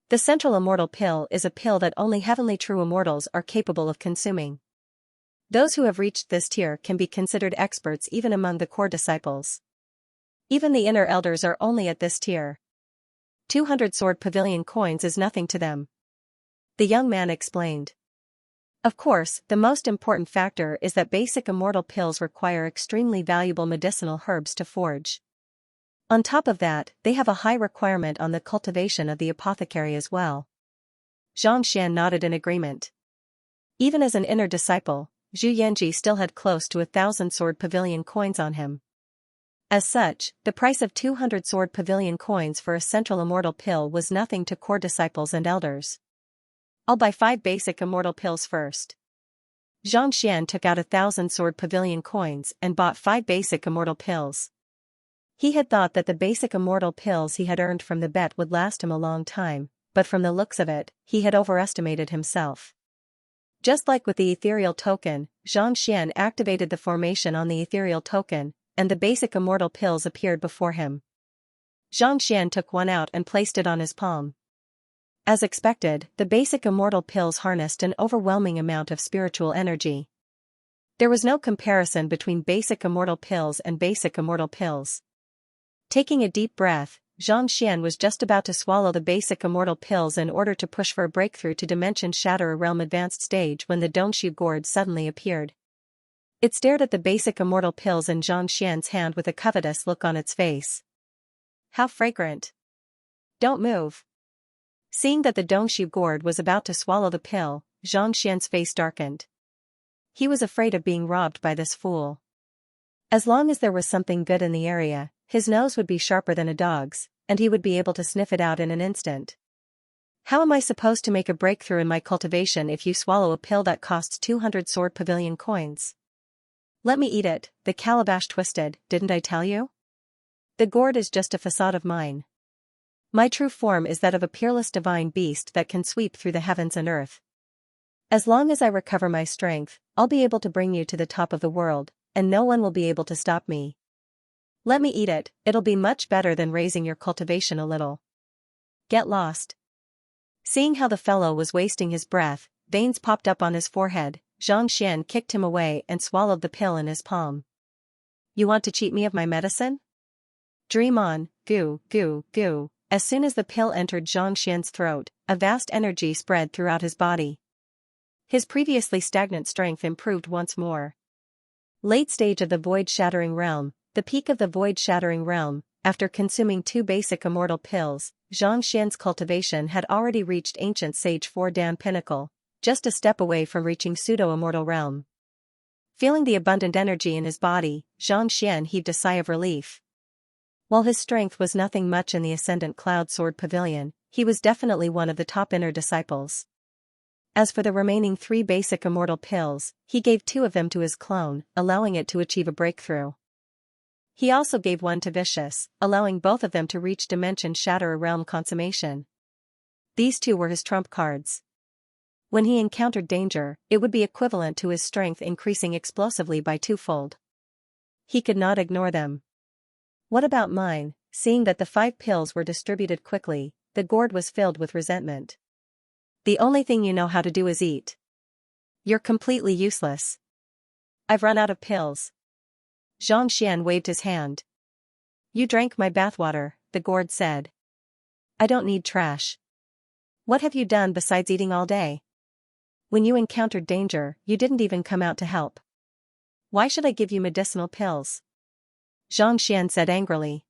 The central immortal pill is a pill that only heavenly true immortals are capable of consuming. Those who have reached this tier can be considered experts even among the core disciples. Even the inner elders are only at this tier. 200 sword pavilion coins is nothing to them. The young man explained. Of course, the most important factor is that basic immortal pills require extremely valuable medicinal herbs to forge. On top of that, they have a high requirement on the cultivation of the apothecary as well. Xianxia nodded in agreement. Even as an inner disciple, Zhu Yanji still had close to 1,000 sword pavilion coins on him. As such, the price of 200 sword pavilion coins for a central immortal pill was nothing to core disciples and elders. I'll buy 5 basic immortal pills first. Xianxian took out 1,000 sword pavilion coins and bought 5 basic immortal pills. He had thought that the basic immortal pills he had earned from the bet would last him a long time, but from the looks of it, he had overestimated himself. Just like with the ethereal token, Xianxian activated the formation on the ethereal token, and the basic immortal pills appeared before him. Xianxian took one out and placed it on his palm. As expected, the basic immortal pills harnessed an overwhelming amount of spiritual energy. There was no comparison between basic immortal pills and basic immortal pills. Taking a deep breath, Xianxian was just about to swallow the basic immortal pills in order to push for a breakthrough to Dimension Shatter Realm Advanced Stage when the Dongshu gourd suddenly appeared. It stared at the basic immortal pills in Xianxian's hand with a covetous look on its face. How fragrant! Don't move! Seeing that the Dongshu gourd was about to swallow the pill, Xianxian's face darkened. He was afraid of being robbed by this fool. As long as there was something good in the area, his nose would be sharper than a dog's, and he would be able to sniff it out in an instant. How am I supposed to make a breakthrough in my cultivation if you swallow a pill that costs 200 sword pavilion coins? Let me eat it, the calabash twisted, didn't I tell you? The gourd is just a facade of mine. My true form is that of a peerless divine beast that can sweep through the heavens and earth. As long as I recover my strength, I'll be able to bring you to the top of the world, and no one will be able to stop me. Let me eat it, it'll be much better than raising your cultivation a little. Get lost. Seeing how the fellow was wasting his breath, veins popped up on his forehead, Xianxian kicked him away and swallowed the pill in his palm. You want to cheat me of my medicine? Dream on, goo, goo, goo. As soon as the pill entered Xianxian's throat, a vast energy spread throughout his body. His previously stagnant strength improved once more. Late stage of the void-shattering realm, the peak of the void-shattering realm, after consuming 2 basic immortal pills, Xianxian's cultivation had already reached ancient sage 4 Dan pinnacle, just a step away from reaching pseudo-immortal realm. Feeling the abundant energy in his body, Xianxian heaved a sigh of relief. While his strength was nothing much in the Ascendant Cloud Sword Pavilion, he was definitely one of the top inner disciples. As for the remaining 3 basic immortal pills, he gave 2 of them to his clone, allowing it to achieve a breakthrough. He also gave 1 to Vicious, allowing both of them to reach Dimension Shatter Realm consummation. These 2 were his trump cards. When he encountered danger, it would be equivalent to his strength increasing explosively by 2-fold. He could not ignore them. What about mine? Seeing that the 5 pills were distributed quickly, the gourd was filled with resentment. The only thing you know how to do is eat. You're completely useless. I've run out of pills. Xianxian waved his hand. You drank my bathwater, the gourd said. I don't need trash. What have you done besides eating all day? When you encountered danger, you didn't even come out to help. Why should I give you medicinal pills? Xianxian said angrily.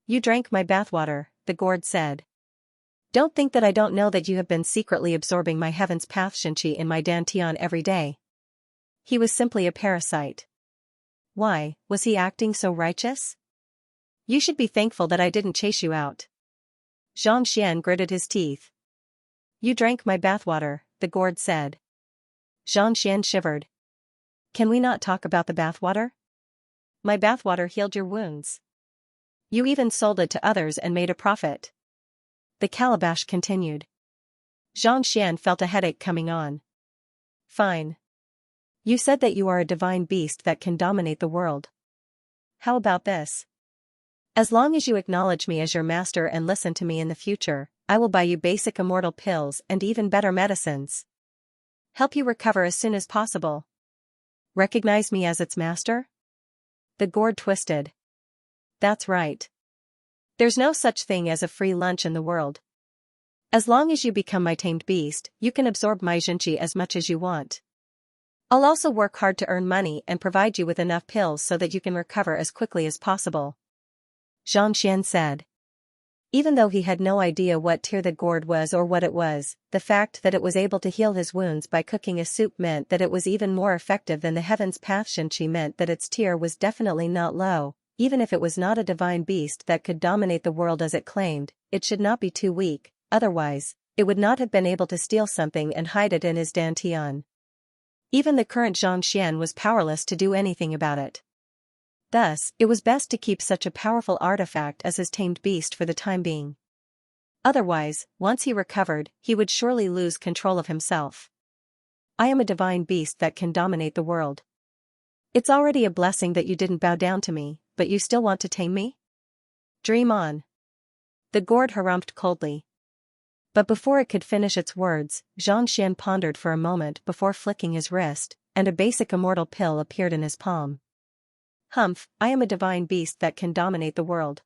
You drank my bathwater, the gourd said. Don't think that I don't know that you have been secretly absorbing my heaven's path Xianxia in my dantian every day. He was simply a parasite. Why, was he acting so righteous? You should be thankful that I didn't chase you out. Xianxian gritted his teeth. You drank my bathwater, the gourd said. Xianxia shivered. Can we not talk about the bathwater? My bathwater healed your wounds. You even sold it to others and made a profit. The calabash continued. Xianxia felt a headache coming on. Fine. You said that you are a divine beast that can dominate the world. How about this? As long as you acknowledge me as your master and listen to me in the future, I will buy you basic immortal pills and even better medicines. Help you recover as soon as possible. Recognize me as its master? The gourd twisted. That's right. There's no such thing as a free lunch in the world. As long as you become my tamed beast, you can absorb my Xianxia as much as you want. I'll also work hard to earn money and provide you with enough pills so that you can recover as quickly as possible. Xianxia said. Even though he had no idea what tier the gourd was or what it was, the fact that it was able to heal his wounds by cooking a soup meant that it was even more effective than the Heaven's Path. Xianxia meant that its tier was definitely not low. Even if it was not a divine beast that could dominate the world as it claimed, it should not be too weak, otherwise, it would not have been able to steal something and hide it in his dantian. Even the current Xianxia was powerless to do anything about it. Thus, it was best to keep such a powerful artifact as his tamed beast for the time being. Otherwise, once he recovered, he would surely lose control of himself. I am a divine beast that can dominate the world. It's already a blessing that you didn't bow down to me, but you still want to tame me? Dream on. The gourd harumphed coldly. But before it could finish its words, Xianxia pondered for a moment before flicking his wrist, and a basic immortal pill appeared in his palm. Humph, I am a divine beast that can dominate the world.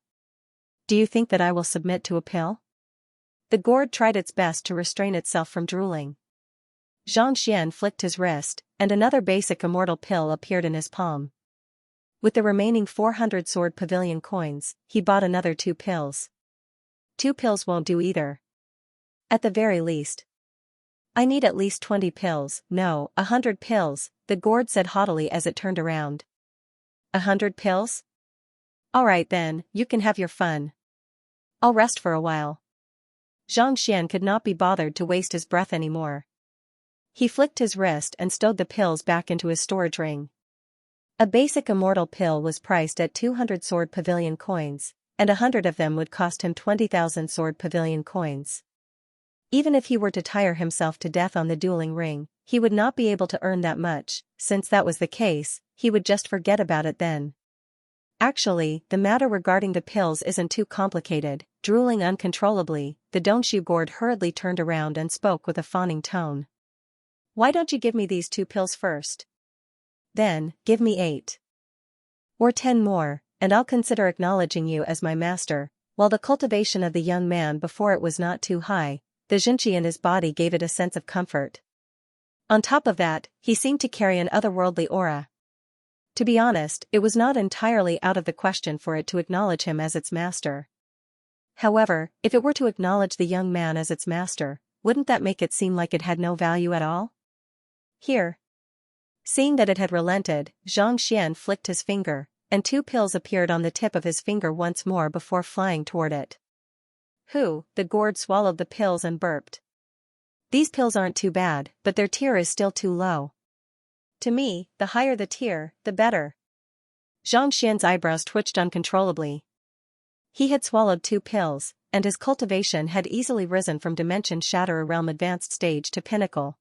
Do you think that I will submit to a pill? The gourd tried its best to restrain itself from drooling. Xianxia flicked his wrist, and another basic immortal pill appeared in his palm. With the remaining 400 sword pavilion coins, he bought another 2 pills. 2 pills won't do either. At the very least. I need at least 20 pills, no, 100 pills, the gourd said haughtily as it turned around. 100 pills? All right then, you can have your fun. I'll rest for a while. Xianxia could not be bothered to waste his breath anymore. He flicked his wrist and stowed the pills back into his storage ring. A basic immortal pill was priced at 200 sword pavilion coins, and 100 of them would cost him 20,000 sword pavilion coins. Even if he were to tire himself to death on the dueling ring, he would not be able to earn that much. Since that was the case, he would just forget about it then. Actually, the matter regarding the pills isn't too complicated. Drooling uncontrollably, the Dongxu gourd hurriedly turned around and spoke with a fawning tone. Why don't you give me these 2 pills first? Then, give me 8. Or 10 more, and I'll consider acknowledging you as my master. While the cultivation of the young man before it was not too high, the Xianxia in his body gave it a sense of comfort. On top of that, he seemed to carry an otherworldly aura. To be honest, it was not entirely out of the question for it to acknowledge him as its master. However, if it were to acknowledge the young man as its master, wouldn't that make it seem like it had no value at all? Here. Seeing that it had relented, Xianxia flicked his finger, and 2 pills appeared on the tip of his finger once more before flying toward it. The gourd swallowed the pills and burped. These pills aren't too bad, but their tier is still too low. To me, the higher the tier, the better. Xianxia's eyebrows twitched uncontrollably. He had swallowed 2 pills, and his cultivation had easily risen from Dimension Shatterer Realm Advanced Stage to Pinnacle.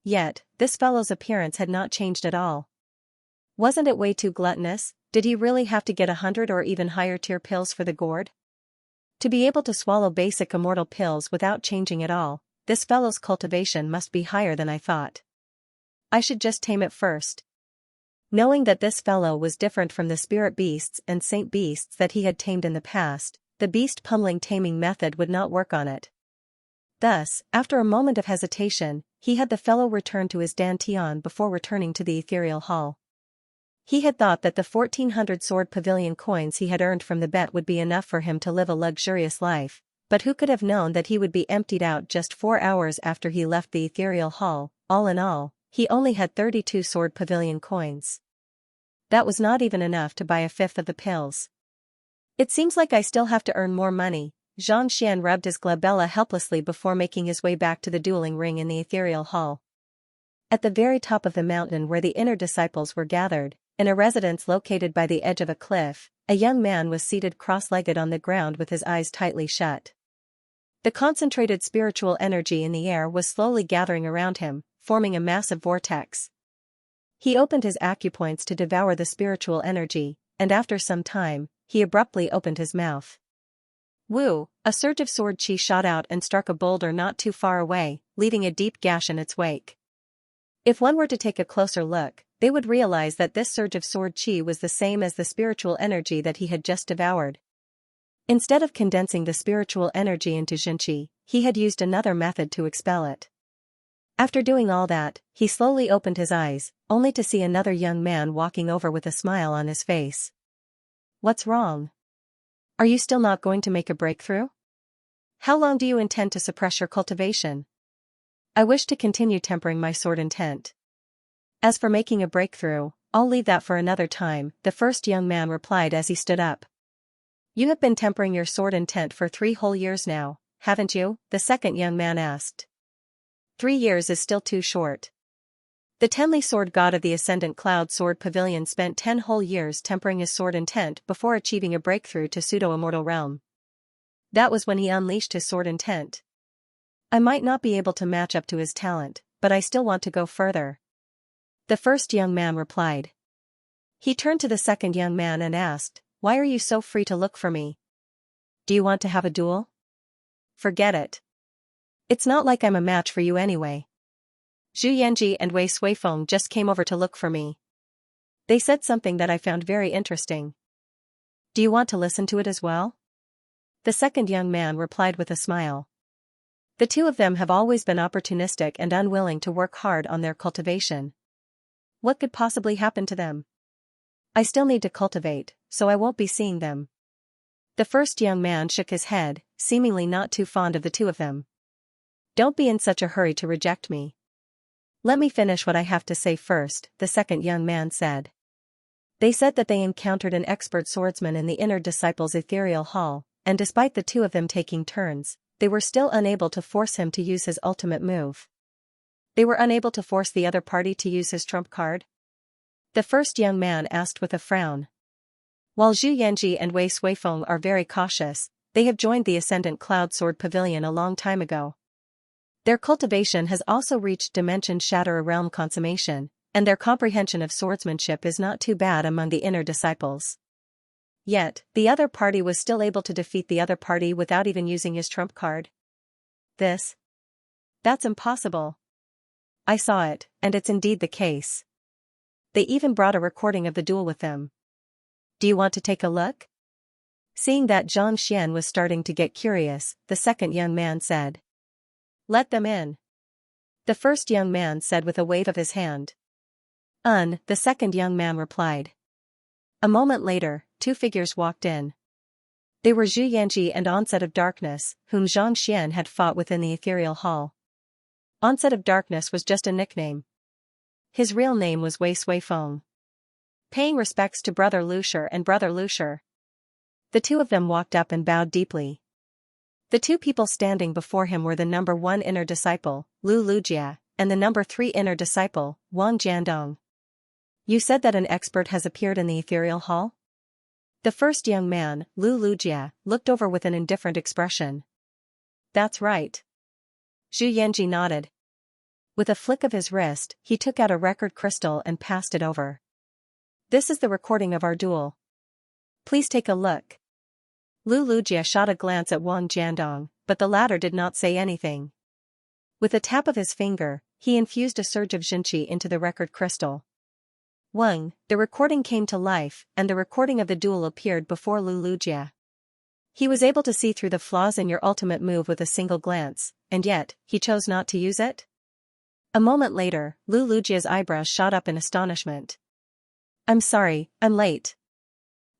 Yet, this fellow's appearance had not changed at all. Wasn't it way too gluttonous? Did he really have to get 100 or even higher tier pills for the gourd? To be able to swallow basic immortal pills without changing at all, this fellow's cultivation must be higher than I thought. I should just tame it first. Knowing that this fellow was different from the spirit beasts and saint beasts that he had tamed in the past, the beast pummeling taming method would not work on it. Thus, after a moment of hesitation, he had the fellow return to his dantian before returning to the ethereal hall. He had thought that the 1400 sword pavilion coins he had earned from the bet would be enough for him to live a luxurious life, but who could have known that he would be emptied out just 4 hours after he left the ethereal hall. All in all, he only had 32 sword pavilion coins. That was not even enough to buy a fifth of the pills. It seems like I still have to earn more money. Xianxia rubbed his glabella helplessly before making his way back to the dueling ring in the ethereal hall. At the very top of the mountain where the inner disciples were gathered, in a residence located by the edge of a cliff, a young man was seated cross-legged on the ground with his eyes tightly shut. The concentrated spiritual energy in the air was slowly gathering around him, forming a massive vortex. He opened his acupoints to devour the spiritual energy, and after some time, he abruptly opened his mouth. Woo! A surge of sword chi shot out and struck a boulder not too far away, leaving a deep gash in its wake. If one were to take a closer look, they would realize that this surge of sword chi was the same as the spiritual energy that he had just devoured. Instead of condensing the spiritual energy into Xianxia, he had used another method to expel it. After doing all that, he slowly opened his eyes, only to see another young man walking over with a smile on his face. What's wrong? Are you still not going to make a breakthrough? How long do you intend to suppress your cultivation? I wish to continue tempering my sword intent. As for making a breakthrough, I'll leave that for another time, the first young man replied as he stood up. You have been tempering your sword intent for 3 whole years now, haven't you? The second young man asked. 3 years is still too short. The Tenli sword god of the Ascendant Cloud Sword Pavilion spent 10 whole years tempering his sword intent before achieving a breakthrough to pseudo-immortal realm. That was when he unleashed his sword intent. I might not be able to match up to his talent, but I still want to go further. The first young man replied. He turned to the second young man and asked, Why are you so free to look for me? Do you want to have a duel? Forget it. It's not like I'm a match for you anyway. Zhu Yanji and Wei Suifeng just came over to look for me. They said something that I found very interesting. Do you want to listen to it as well? The second young man replied with a smile. The two of them have always been opportunistic and unwilling to work hard on their cultivation. What could possibly happen to them? I still need to cultivate, so I won't be seeing them. The first young man shook his head, seemingly not too fond of the two of them. Don't be in such a hurry to reject me. Let me finish what I have to say first, the second young man said. They said that they encountered an expert swordsman in the inner disciples' ethereal hall, and despite the two of them taking turns, they were still unable to force him to use his ultimate move. They were unable to force the other party to use his trump card? The first young man asked with a frown. While Zhu Yanji and Wei Suifeng are very cautious, they have joined the Ascendant Cloud Sword Pavilion a long time ago. Their cultivation has also reached Dimension Shatter realm consummation, and their comprehension of swordsmanship is not too bad among the inner disciples. Yet, the other party was still able to defeat the other party without even using his trump card. That's impossible. I saw it, and it's indeed the case. They even brought a recording of the duel with them. Do you want to take a look? Seeing that Zhang Xian was starting to get curious, the second young man said. Let them in. The first young man said with a wave of his hand. The second young man replied. A moment later, 2 figures walked in. They were Zhu Yanji and Onset of Darkness, whom Zhang Xian had fought within the ethereal hall. Onset of Darkness was just a nickname. His real name was Wei Suifeng. Paying respects to Brother Lucier and Brother Lucier. The two of them walked up and bowed deeply. The 2 people standing before him were the number 1 inner disciple, Lu Lujia, and the number 3 inner disciple, Wang Jiandong. You said that an expert has appeared in the ethereal hall? The first young man, Lu Lujia, looked over with an indifferent expression. That's right. Zhu Yanji nodded. With a flick of his wrist, he took out a record crystal and passed it over. This is the recording of our duel. Please take a look. Lu Lujia shot a glance at Wang Jiandong, but the latter did not say anything. With a tap of his finger, he infused a surge of Xianxia into the record crystal. Wang, the recording came to life, and the recording of the duel appeared before Lu Lujia. He was able to see through the flaws in your ultimate move with a single glance, and yet, he chose not to use it? A moment later, Lu Lujia's eyebrows shot up in astonishment. I'm sorry, I'm late.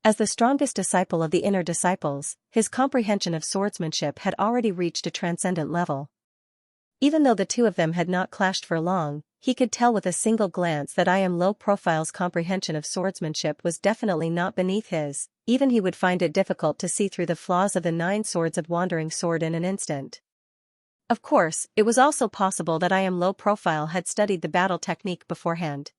As the strongest disciple of the inner disciples, his comprehension of swordsmanship had already reached a transcendent level. Even though the two of them had not clashed for long, he could tell with a single glance that I Am Low Profile's comprehension of swordsmanship was definitely not beneath his. Even he would find it difficult to see through the flaws of the 9 swords of Wandering Sword in an instant. Of course, it was also possible that I am low profile had studied the battle technique beforehand.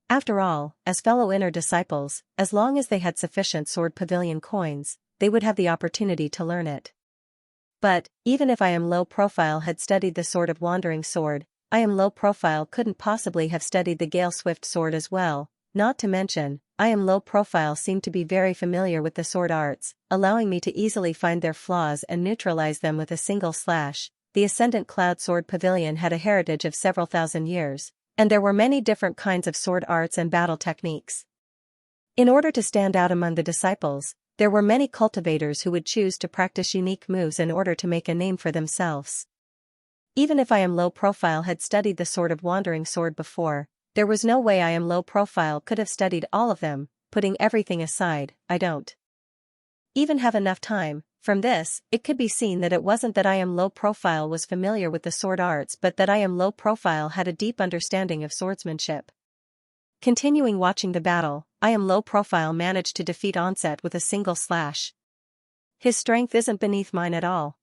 After all, as fellow inner disciples, as long as they had sufficient sword pavilion coins, they would have the opportunity to learn it. But, even if I am low profile had studied the sword of wandering sword, I am low profile couldn't possibly have studied the Gale Swift sword as well, not to mention, I am low profile seemed to be very familiar with the sword arts, allowing me to easily find their flaws and neutralize them with a single slash. The Ascendant Cloud Sword Pavilion had a heritage of several thousand years, and there were many different kinds of sword arts and battle techniques. In order to stand out among the disciples, there were many cultivators who would choose to practice unique moves in order to make a name for themselves. Even if I am low profile had studied the sword of wandering sword before, there was no way I am low profile could have studied all of them. Putting everything aside, I don't even have enough time. From this, it could be seen that it wasn't that I am low profile was familiar with the sword arts but that I am low profile had a deep understanding of swordsmanship. Continuing watching the battle, I am low profile managed to defeat Onset with a single slash. His strength isn't beneath mine at all,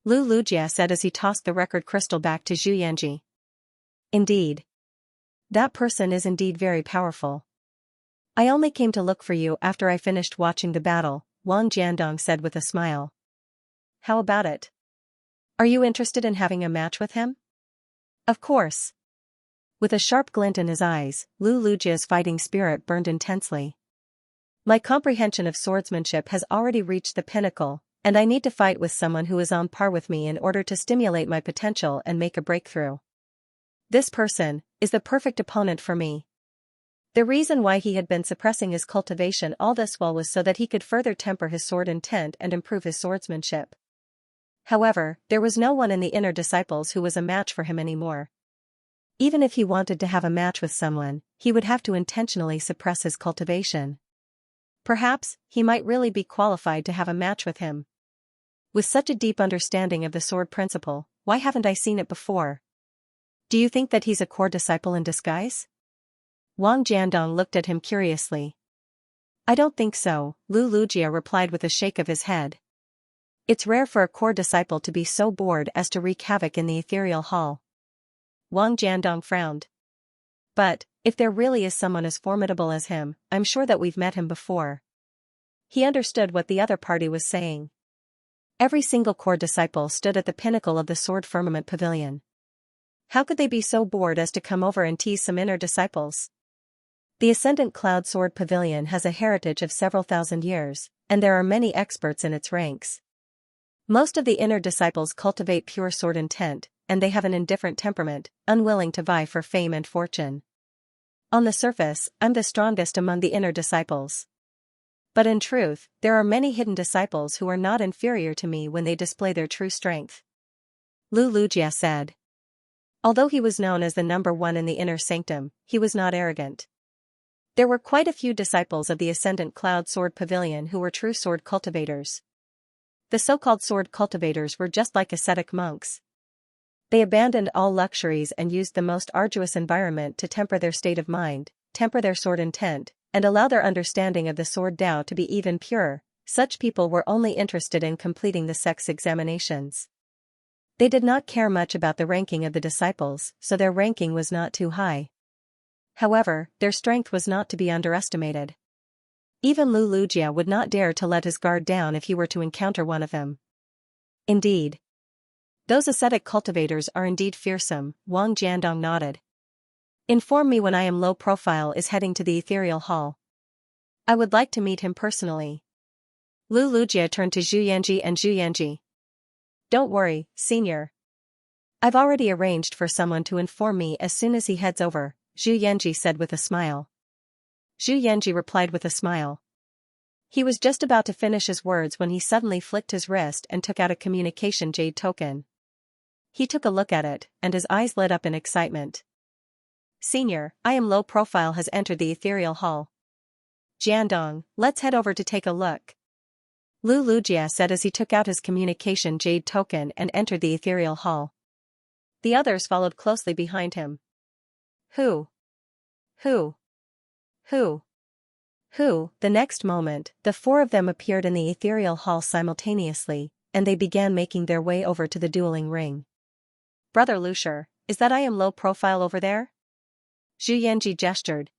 Lu Lujia said as he tossed the record crystal back to Xianxia. Indeed. That person is indeed very powerful. I only came to look for you after I finished watching the battle, Wang Jiandong said with a smile. How about it? Are you interested in having a match with him? Of course. With a sharp glint in his eyes, Lu Lujia's fighting spirit burned intensely. My comprehension of swordsmanship has already reached the pinnacle, and I need to fight with someone who is on par with me in order to stimulate my potential and make a breakthrough. This person is the perfect opponent for me. The reason why he had been suppressing his cultivation all this while was so that he could further temper his sword intent and improve his swordsmanship. However, there was no one in the inner disciples who was a match for him anymore. Even if he wanted to have a match with someone, he would have to intentionally suppress his cultivation. Perhaps, he might really be qualified to have a match with him. With such a deep understanding of the sword principle, why haven't I seen it before? Do you think that he's a core disciple in disguise? Wang Jiandong looked at him curiously. I don't think so, Lu Lujia replied with a shake of his head. It's rare for a core disciple to be so bored as to wreak havoc in the ethereal hall. Wang Jiandong frowned. But, if there really is someone as formidable as him, I'm sure that we've met him before. He understood what the other party was saying. Every single core disciple stood at the pinnacle of the Sword Firmament Pavilion. How could they be so bored as to come over and tease some inner disciples? The Ascendant Cloud Sword Pavilion has a heritage of several thousand years, and there are many experts in its ranks. Most of the inner disciples cultivate pure sword intent, and they have an indifferent temperament, unwilling to vie for fame and fortune. On the surface, I'm the strongest among the inner disciples. But in truth, there are many hidden disciples who are not inferior to me when they display their true strength. Lu Lujia said. Although he was known as the number one in the inner sanctum, he was not arrogant. There were quite a few disciples of the Ascendant Cloud Sword Pavilion who were true sword cultivators. The so-called sword cultivators were just like ascetic monks. They abandoned all luxuries and used the most arduous environment to temper their state of mind, temper their sword intent, and allow their understanding of the sword Tao to be even purer. Such people were only interested in completing the sex examinations. They did not care much about the ranking of the disciples, so their ranking was not too high. However, their strength was not to be underestimated. Even Lu Lujia would not dare to let his guard down if he were to encounter one of them. Indeed. Those ascetic cultivators are indeed fearsome, Wang Jiandong nodded. Inform me when I am low profile is heading to the ethereal hall. I would like to meet him personally. Lu Lujia turned to Xianxia and Xianxia. Don't worry, senior. I've already arranged for someone to inform me as soon as he heads over, Xianxia said with a smile. Xianxia replied with a smile. He was just about to finish his words when he suddenly flicked his wrist and took out a communication jade token. He took a look at it, and his eyes lit up in excitement. Senior, I am low profile has entered the ethereal hall. Jiandong, let's head over to take a look. Lu Lujia said as he took out his communication jade token and entered the ethereal hall. The others followed closely behind him. Who? The next moment, the four of them appeared in the ethereal hall simultaneously, and they began making their way over to the dueling ring. "Brother Lucier, is that I am low profile over there?" Zhu Yanji gestured.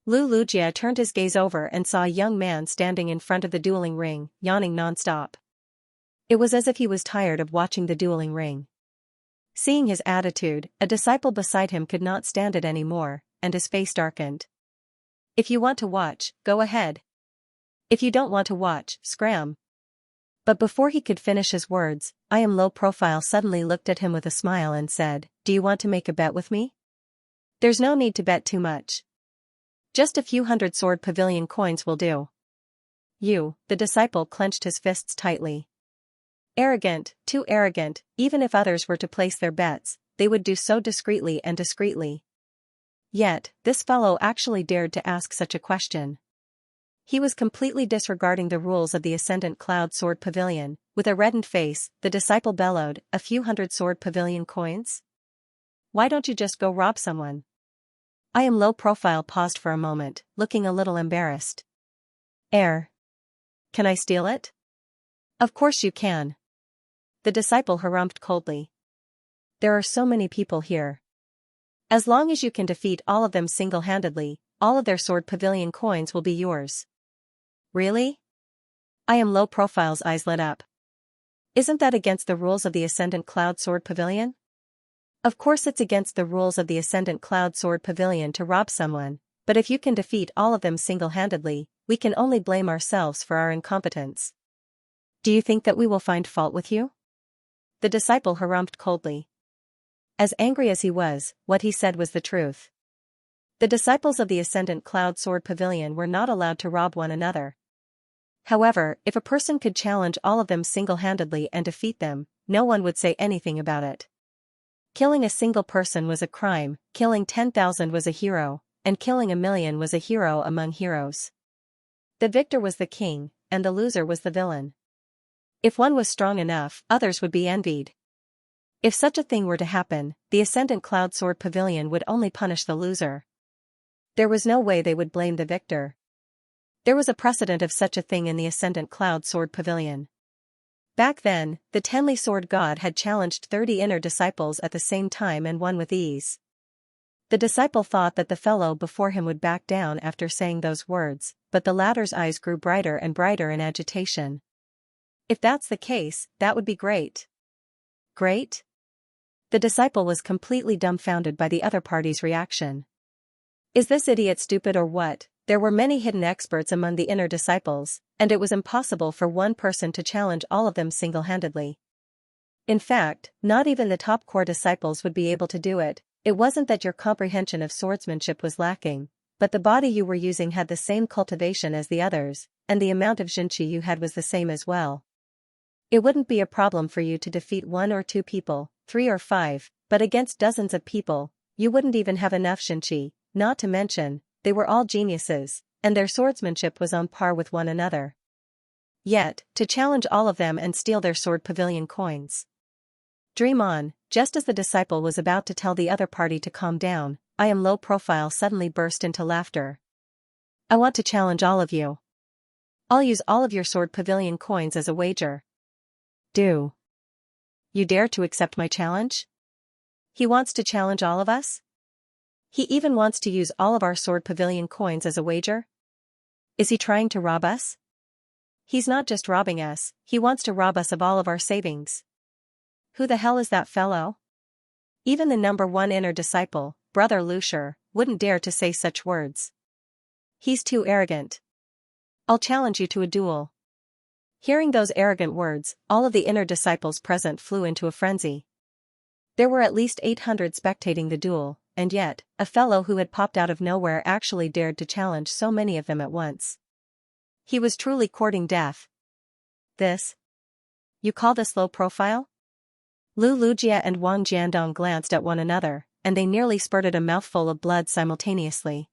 Lu Lujia turned his gaze over and saw a young man standing in front of the dueling ring, yawning non-stop. It was as if he was tired of watching the dueling ring. Seeing his attitude, a disciple beside him could not stand it anymore, and his face darkened. "If you want to watch, go ahead. If you don't want to watch, scram." But before he could finish his words, I am low profile suddenly looked at him with a smile and said, "Do you want to make a bet with me?" "There's no need to bet too much. Just a few hundred sword pavilion coins will do." The disciple clenched his fists tightly. Arrogant, too arrogant, even if others were to place their bets, they would do so discreetly and discreetly. Yet, this fellow actually dared to ask such a question. He was completely disregarding the rules of the Ascendant Cloud Sword Pavilion. With a reddened face, the disciple bellowed, "A few hundred sword pavilion coins? Why don't you just go rob someone?" I am low profile paused for a moment, looking a little embarrassed. Can I steal it?" "Of course you can." The disciple harumphed coldly. "There are so many people here. As long as you can defeat all of them single-handedly, all of their sword pavilion coins will be yours." "Really?" I am low profile's eyes lit up. "Isn't that against the rules of the Ascendant Cloud Sword Pavilion?" "Of course it's against the rules of the Ascendant Cloud Sword Pavilion to rob someone, but if you can defeat all of them single-handedly, we can only blame ourselves for our incompetence." "Do you think that we will find fault with you?" The disciple harumphed coldly. As angry as he was, what he said was the truth. The disciples of the Ascendant Cloud Sword Pavilion were not allowed to rob one another. However, if a person could challenge all of them single-handedly and defeat them, no one would say anything about it. Killing a single person was a crime, killing 10,000 was a hero, and killing 1,000,000 was a hero among heroes. The victor was the king, and the loser was the villain. If one was strong enough, others would be envied. If such a thing were to happen, the Ascendant Cloud Sword Pavilion would only punish the loser. There was no way they would blame the victor. There was a precedent of such a thing in the Ascendant Cloud Sword Pavilion. Back then, the Tenli Sword God had challenged 30 inner disciples at the same time and won with ease. The disciple thought that the fellow before him would back down after saying those words, but the latter's eyes grew brighter and brighter in agitation. "If that's the case, that would be great." "Great?" The disciple was completely dumbfounded by the other party's reaction. Is this idiot stupid or what? There were many hidden experts among the inner disciples, and it was impossible for one person to challenge all of them single-handedly. In fact, not even the top core disciples would be able to do it. It wasn't that your comprehension of swordsmanship was lacking, but the body you were using had the same cultivation as the others, and the amount of Xianxia you had was the same as well. It wouldn't be a problem for you to defeat 1 or 2 people, 3 or 5, but against dozens of people, you wouldn't even have enough Xianxia, not to mention, they were all geniuses, and their swordsmanship was on par with one another. Yet, to challenge all of them and steal their sword pavilion coins. Dream on. Just as the disciple was about to tell the other party to calm down, I am low profile suddenly burst into laughter. "I want to challenge all of you. I'll use all of your sword pavilion coins as a wager." "Do you dare to accept my challenge?" He wants to challenge all of us? He even wants to use all of our sword pavilion coins as a wager? Is he trying to rob us? He's not just robbing us, he wants to rob us of all of our savings. Who the hell is that fellow? Even the number 1 inner disciple, Brother Lucier, wouldn't dare to say such words. He's too arrogant. I'll challenge you to a duel. Hearing those arrogant words, all of the inner disciples present flew into a frenzy. There were at least 800 spectating the duel, and yet, a fellow who had popped out of nowhere actually dared to challenge so many of them at once. He was truly courting death. This? You call this low profile? Lu Lujia and Wang Jiandong glanced at one another, and they nearly spurted a mouthful of blood simultaneously.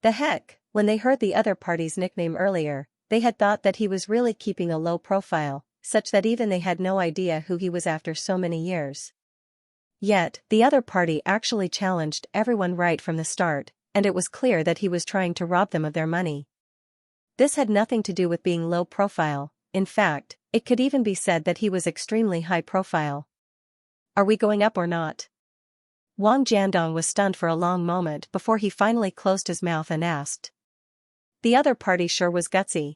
The heck, when they heard the other party's nickname earlier, they had thought that he was really keeping a low profile, such that even they had no idea who he was after so many years. Yet, the other party actually challenged everyone right from the start, and it was clear that he was trying to rob them of their money. This had nothing to do with being low profile, in fact, it could even be said that he was extremely high profile. Are we going up or not? Wang Jiandong was stunned for a long moment before he finally closed his mouth and asked. The other party sure was gutsy.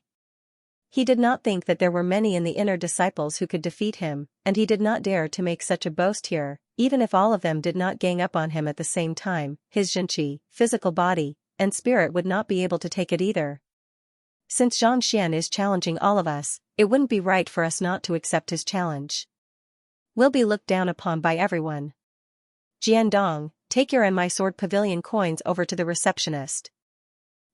He did not think that there were many in the inner disciples who could defeat him, and he did not dare to make such a boast here, even if all of them did not gang up on him at the same time. His Xianxia, physical body, and spirit would not be able to take it either. Since Xianxia is challenging all of us, it wouldn't be right for us not to accept his challenge. We'll be looked down upon by everyone. Jiandong, take your and my sword pavilion coins over to the receptionist.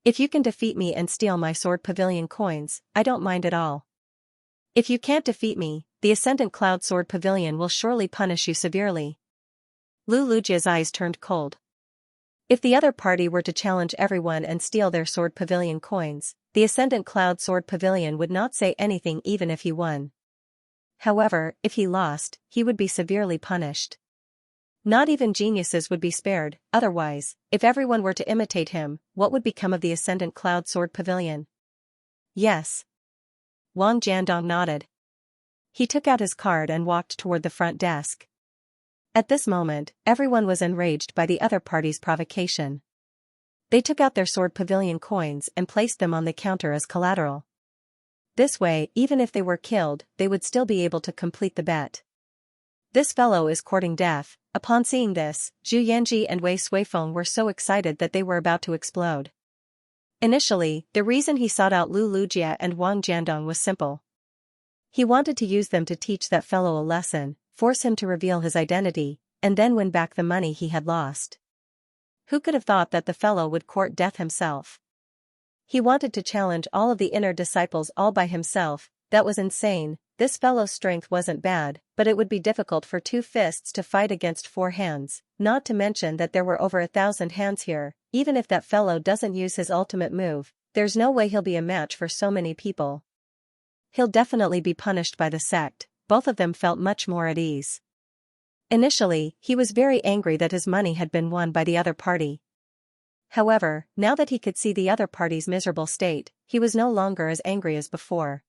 If you can defeat me and steal my sword pavilion coins, I don't mind at all. If you can't defeat me, the Ascendant Cloud Sword Pavilion will surely punish you severely. Lu Lujia's eyes turned cold. If the other party were to challenge everyone and steal their sword pavilion coins, the Ascendant Cloud Sword Pavilion would not say anything even if he won. However, if he lost, he would be severely punished. Not even geniuses would be spared. Otherwise, if everyone were to imitate him, what would become of the Ascendant Cloud Sword Pavilion? Yes. Wang Jiandong nodded. He took out his card and walked toward the front desk. At this moment, everyone was enraged by the other party's provocation. They took out their sword pavilion coins and placed them on the counter as collateral. This way, even if they were killed, they would still be able to complete the bet. This fellow is courting death. Upon seeing this, Zhu Yanji and Wei Suifeng were so excited that they were about to explode. Initially, the reason he sought out Lu Lujia and Wang Jiandong was simple. He wanted to use them to teach that fellow a lesson, force him to reveal his identity, and then win back the money he had lost. Who could have thought that the fellow would court death himself? He wanted to challenge all of the inner disciples all by himself. That was insane. This fellow's strength wasn't bad, but it would be difficult for 2 fists to fight against 4 hands, not to mention that there were over 1,000 hands here. Even if that fellow doesn't use his ultimate move, there's no way he'll be a match for so many people. He'll definitely be punished by the sect. Both of them felt much more at ease. Initially, he was very angry that his money had been won by the other party. However, now that he could see the other party's miserable state, he was no longer as angry as before.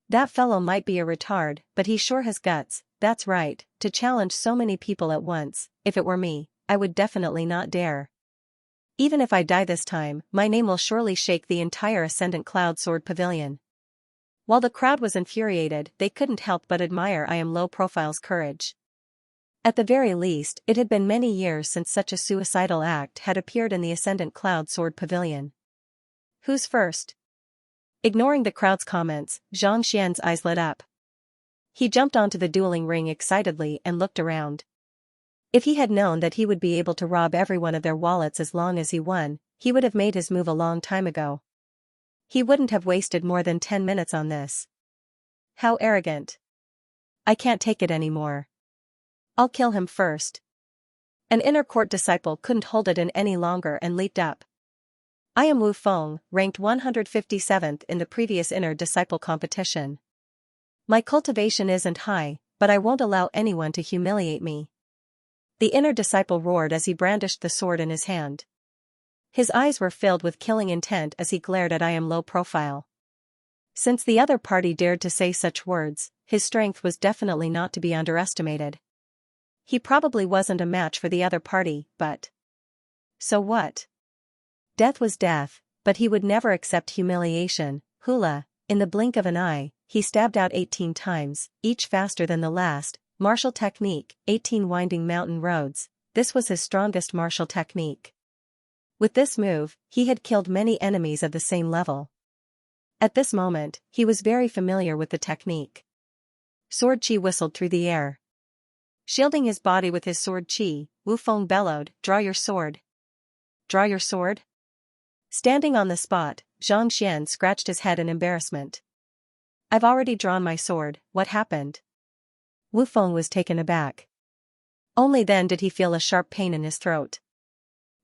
That fellow might be a retard, but he sure has guts. That's right, to challenge so many people at once. If it were me, I would definitely not dare. Even if I die this time, my name will surely shake the entire Ascendant Cloud Sword Pavilion. While the crowd was infuriated, they couldn't help but admire I Am Low Profile's courage. At the very least, it had been many years since such a suicidal act had appeared in the Ascendant Cloud Sword Pavilion. Who's first? Ignoring the crowd's comments, Xianxia's eyes lit up. He jumped onto the dueling ring excitedly and looked around. If he had known that he would be able to rob everyone of their wallets as long as he won, he would have made his move a long time ago. He wouldn't have wasted more than 10 minutes on this. How arrogant. I can't take it anymore. I'll kill him first. An inner court disciple couldn't hold it in any longer and leaped up. I am Wu Feng, ranked 157th in the previous inner disciple competition. My cultivation isn't high, but I won't allow anyone to humiliate me. The inner disciple roared as he brandished the sword in his hand. His eyes were filled with killing intent as he glared at I Am Low Profile. Since the other party dared to say such words, his strength was definitely not to be underestimated. He probably wasn't a match for the other party, but so what? Death was death, but he would never accept humiliation. Hula, in the blink of an eye, he stabbed out 18 times, each faster than the last. Martial technique, 18 winding mountain roads. This was his strongest martial technique. With this move, he had killed many enemies of the same level. At this moment, he was very familiar with the technique. Sword chi whistled through the air. Shielding his body with his sword chi, Wu Feng bellowed, "Draw your sword." Draw your sword? Standing on the spot, Xianxia scratched his head in embarrassment. I've already drawn my sword. What happened? Wu Feng was taken aback. Only then did he feel a sharp pain in his throat.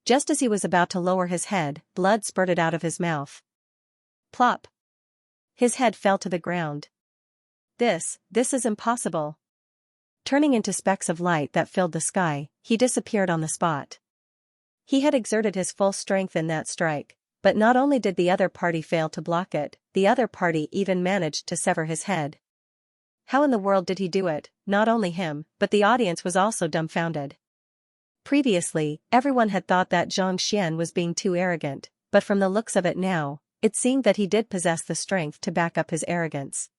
Just as he was about to lower his head, blood spurted out of his mouth. Plop! His head fell to the ground. This is impossible. Turning into specks of light that filled the sky, he disappeared on the spot. He had exerted his full strength in that strike, but not only did the other party fail to block it, the other party even managed to sever his head. How in the world did he do it? Not only him, but the audience was also dumbfounded. Previously, everyone had thought that Xianxia was being too arrogant, but from the looks of it now, it seemed that he did possess the strength to back up his arrogance.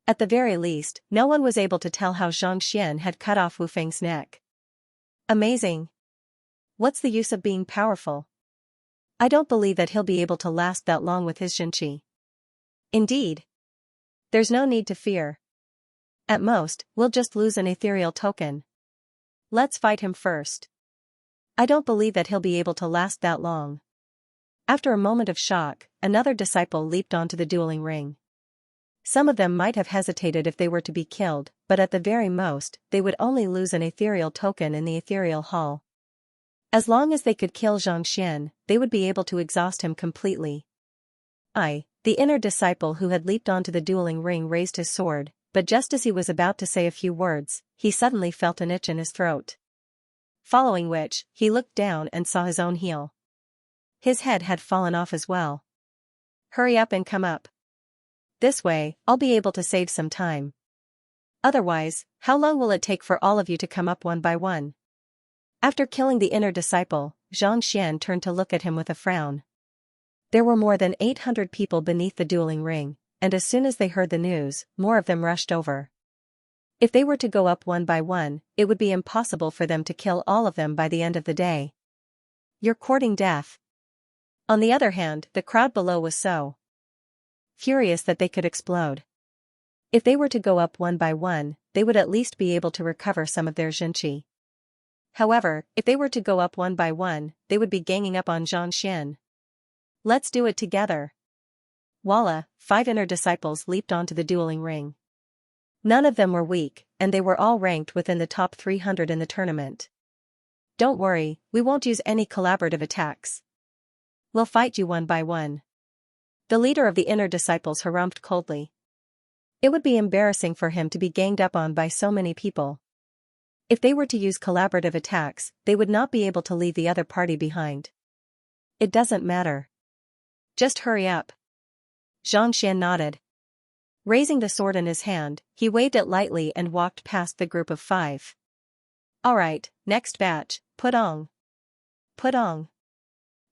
At the very least, no one was able to tell how Xianxia had cut off Wu Feng's neck. Amazing. What's the use of being powerful? I don't believe that he'll be able to last that long with his Xianxia. Indeed. There's no need to fear. At most, we'll just lose an ethereal token. Let's fight him first. I don't believe that he'll be able to last that long. After a moment of shock, another disciple leaped onto the dueling ring. Some of them might have hesitated if they were to be killed, but at the very most, they would only lose an ethereal token in the ethereal hall. As long as they could kill Xianxia, they would be able to exhaust him completely. The inner disciple who had leaped onto the dueling ring raised his sword, but just as he was about to say a few words, he suddenly felt an itch in his throat. Following which, he looked down and saw his own heel. His head had fallen off as well. Hurry up and come up. This way, I'll be able to save some time. Otherwise, how long will it take for all of you to come up one by one? After killing the inner disciple, Xianxia turned to look at him with a frown. There were more than 800 people beneath the dueling ring, and as soon as they heard the news, more of them rushed over. If they were to go up one by one, it would be impossible for them to kill all of them by the end of the day. You're courting death. On the other hand, the crowd below was so furious that they could explode. If they were to go up one by one, they would at least be able to recover some of their Xianxia. However, if they were to go up one by one, they would be ganging up on Xianxia. Let's do it together. Voila, 5 inner disciples leaped onto the dueling ring. None of them were weak, and they were all ranked within the top 300 in the tournament. Don't worry, we won't use any collaborative attacks. We'll fight you one by one. The leader of the inner disciples harumphed coldly. It would be embarrassing for him to be ganged up on by so many people. If they were to use collaborative attacks, they would not be able to leave the other party behind. It doesn't matter. Just hurry up. Xianxia nodded. Raising the sword in his hand, he waved it lightly and walked past the group of 5. Alright, next batch, Pudong. Pudong.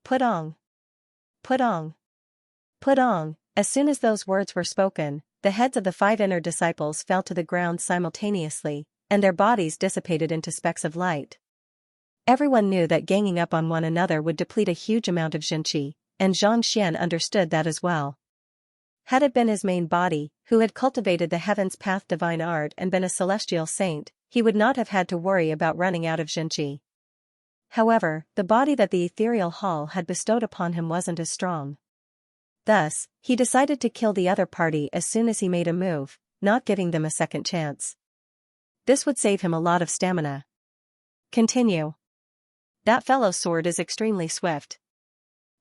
Pudong. Pudong. Pudong. As soon as those words were spoken, the heads of the 5 inner disciples fell to the ground simultaneously, and their bodies dissipated into specks of light. Everyone knew that ganging up on one another would deplete a huge amount of Xianxia, and Xianxia understood that as well. Had it been his main body, who had cultivated the heaven's path divine art and been a celestial saint, he would not have had to worry about running out of Xianxia. However, the body that the ethereal hall had bestowed upon him wasn't as strong. Thus, he decided to kill the other party as soon as he made a move, not giving them a second chance. This would save him a lot of stamina. Continue. That fellow's sword is extremely swift.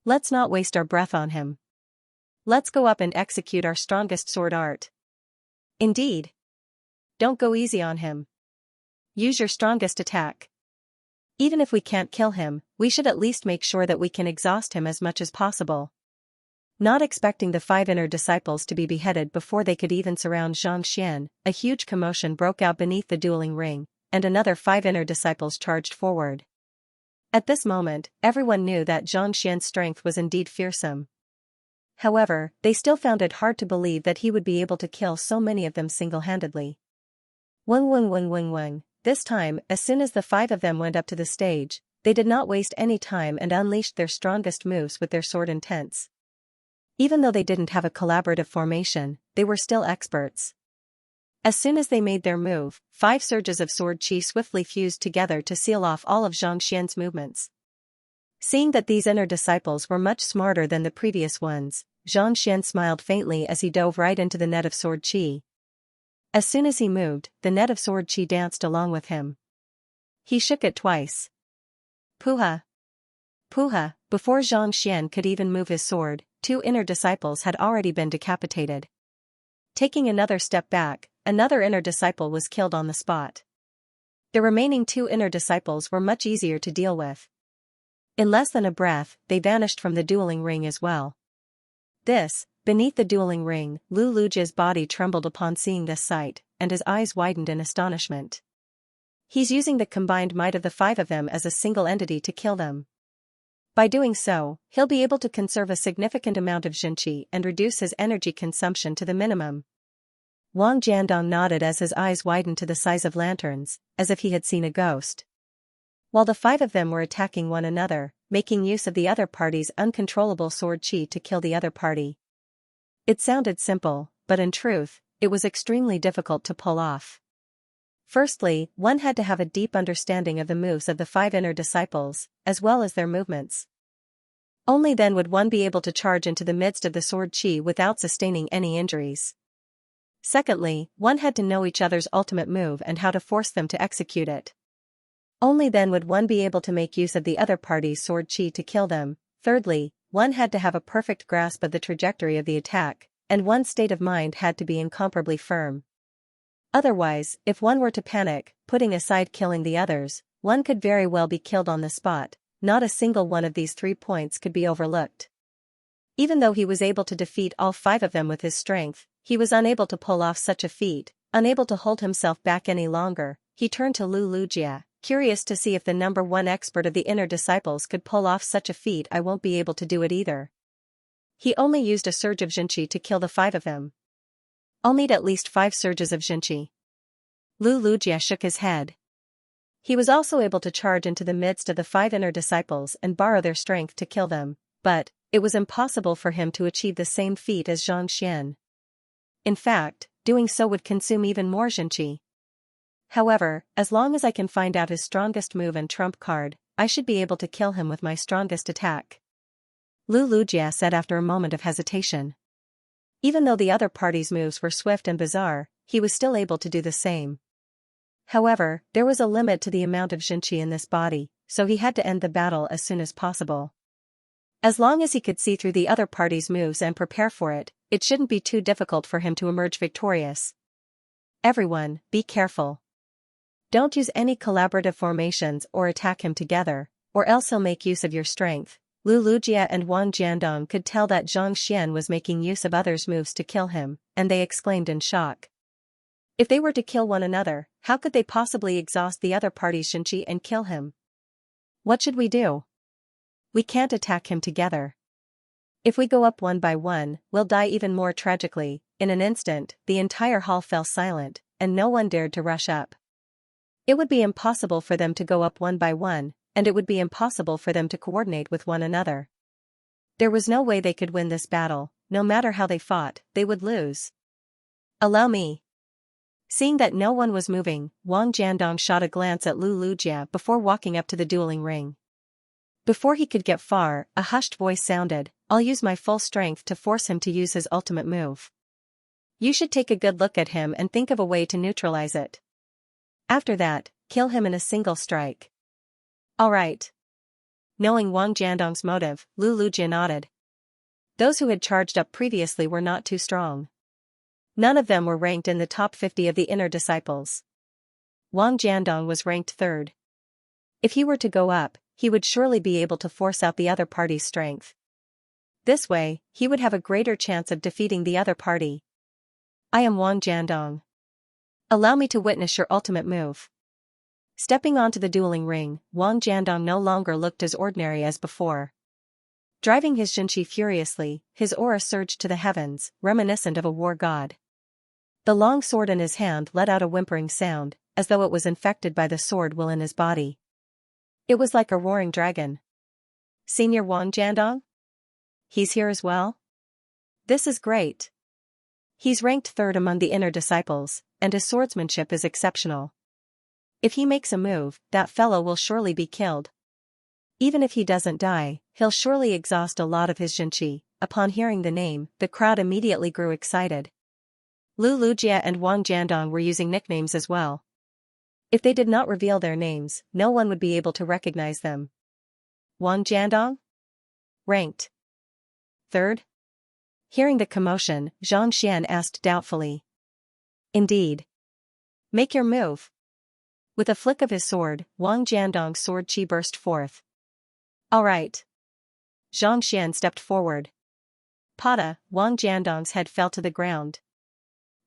Let's not waste our breath on him. Let's go up and execute our strongest sword art. Indeed. Don't go easy on him. Use your strongest attack. Even if we can't kill him, we should at least make sure that we can exhaust him as much as possible. Not expecting the 5 inner disciples to be beheaded before they could even surround Xianxia, a huge commotion broke out beneath the dueling ring, and another 5 inner disciples charged forward. At this moment, everyone knew that Xianxia's strength was indeed fearsome. However, they still found it hard to believe that he would be able to kill so many of them single-handedly. Wing. This time, as soon as the 5 of them went up to the stage, they did not waste any time and unleashed their strongest moves with their sword intents. Even though they didn't have a collaborative formation, they were still experts. As soon as they made their move, 5 surges of sword chi swiftly fused together to seal off all of Xianxia's movements. Seeing that these inner disciples were much smarter than the previous ones, Xianxia smiled faintly as he dove right into the net of sword chi. As soon as he moved, the net of sword chi danced along with him. He shook it twice. Puha! Puha! Before Xianxia could even move his sword, 2 inner disciples had already been decapitated. Taking another step back, another inner disciple was killed on the spot. The remaining 2 inner disciples were much easier to deal with. In less than a breath, they vanished from the dueling ring as well. Beneath the dueling ring, Lu Lujia's body trembled upon seeing this sight, and his eyes widened in astonishment. He's using the combined might of the five of them as a single entity to kill them. By doing so, he'll be able to conserve a significant amount of Xianxia and reduce his energy consumption to the minimum. Wang Jiandong nodded as his eyes widened to the size of lanterns, as if he had seen a ghost. While the five of them were attacking one another, making use of the other party's uncontrollable sword qi to kill the other party. It sounded simple, but in truth, it was extremely difficult to pull off. Firstly, one had to have a deep understanding of the moves of the five inner disciples, as well as their movements. Only then would one be able to charge into the midst of the sword qi without sustaining any injuries. Secondly, one had to know each other's ultimate move and how to force them to execute it. Only then would one be able to make use of the other party's sword qi to kill them. Thirdly, one had to have a perfect grasp of the trajectory of the attack, and one's state of mind had to be incomparably firm. Otherwise, if one were to panic, putting aside killing the others, one could very well be killed on the spot. Not a single one of these 3 points could be overlooked. Even though he was able to defeat all five of them with his strength, he was unable to pull off such a feat. Unable to hold himself back any longer, he turned to Lu Lujia, curious to see if the number one expert of the inner disciples could pull off such a feat. I won't be able to do it either. He only used a surge of Xianxia to kill the five of them. I'll need at least 5 surges of Xianxia. Lu Lujia shook his head. He was also able to charge into the midst of the 5 inner disciples and borrow their strength to kill them, but it was impossible for him to achieve the same feat as Xianxia. In fact, doing so would consume even more Xianxia. However, as long as I can find out his strongest move and trump card, I should be able to kill him with my strongest attack. Lu Lujia said after a moment of hesitation. Even though the other party's moves were swift and bizarre, he was still able to do the same. However, there was a limit to the amount of Xianxia in this body, so he had to end the battle as soon as possible. As long as he could see through the other party's moves and prepare for it, it shouldn't be too difficult for him to emerge victorious. Everyone, be careful. Don't use any collaborative formations or attack him together, or else he'll make use of your strength. Lu Lujia and Wang Jiandong could tell that Xianxia was making use of others' moves to kill him, and they exclaimed in shock. If they were to kill one another, how could they possibly exhaust the other party's Xianxia and kill him? What should we do? We can't attack him together. If we go up one by one, we'll die even more tragically. In an instant, the entire hall fell silent, and no one dared to rush up. It would be impossible for them to go up one by one, and it would be impossible for them to coordinate with one another. There was no way they could win this battle. No matter how they fought, they would lose. Allow me. Seeing that no one was moving, Wang Jiandong shot a glance at Lu Lujia before walking up to the dueling ring. Before he could get far, a hushed voice sounded, I'll use my full strength to force him to use his ultimate move. You should take a good look at him and think of a way to neutralize it. After that, kill him in a single strike. All right. Knowing Wang Jiandong's motive, Lu Lujia nodded. Those who had charged up previously were not too strong. None of them were ranked in the top 50 of the inner disciples. Wang Jiandong was ranked 3rd. If he were to go up, he would surely be able to force out the other party's strength. This way, he would have a greater chance of defeating the other party. I am Wang Jiandong. Allow me to witness your ultimate move. Stepping onto the dueling ring, Wang Jiandong no longer looked as ordinary as before. Driving his Xianxia furiously, his aura surged to the heavens, reminiscent of a war god. The long sword in his hand let out a whimpering sound, as though it was infected by the sword will in his body. It was like a roaring dragon. Senior Wang Jiandong? He's here as well? This is great. He's ranked 3rd among the inner disciples, and his swordsmanship is exceptional. If he makes a move, that fellow will surely be killed. Even if he doesn't die, he'll surely exhaust a lot of his Xianxia. Upon hearing the name, the crowd immediately grew excited. Lu Lujia and Wang Jiandong were using nicknames as well. If they did not reveal their names, no one would be able to recognize them. Wang Jiandong? Ranked 3rd? Hearing the commotion, Xianxia asked doubtfully. Indeed. Make your move. With a flick of his sword, Wang Jiandong's sword qi burst forth. All right. Xianxia stepped forward. Pada, Wang Jiandong's head fell to the ground.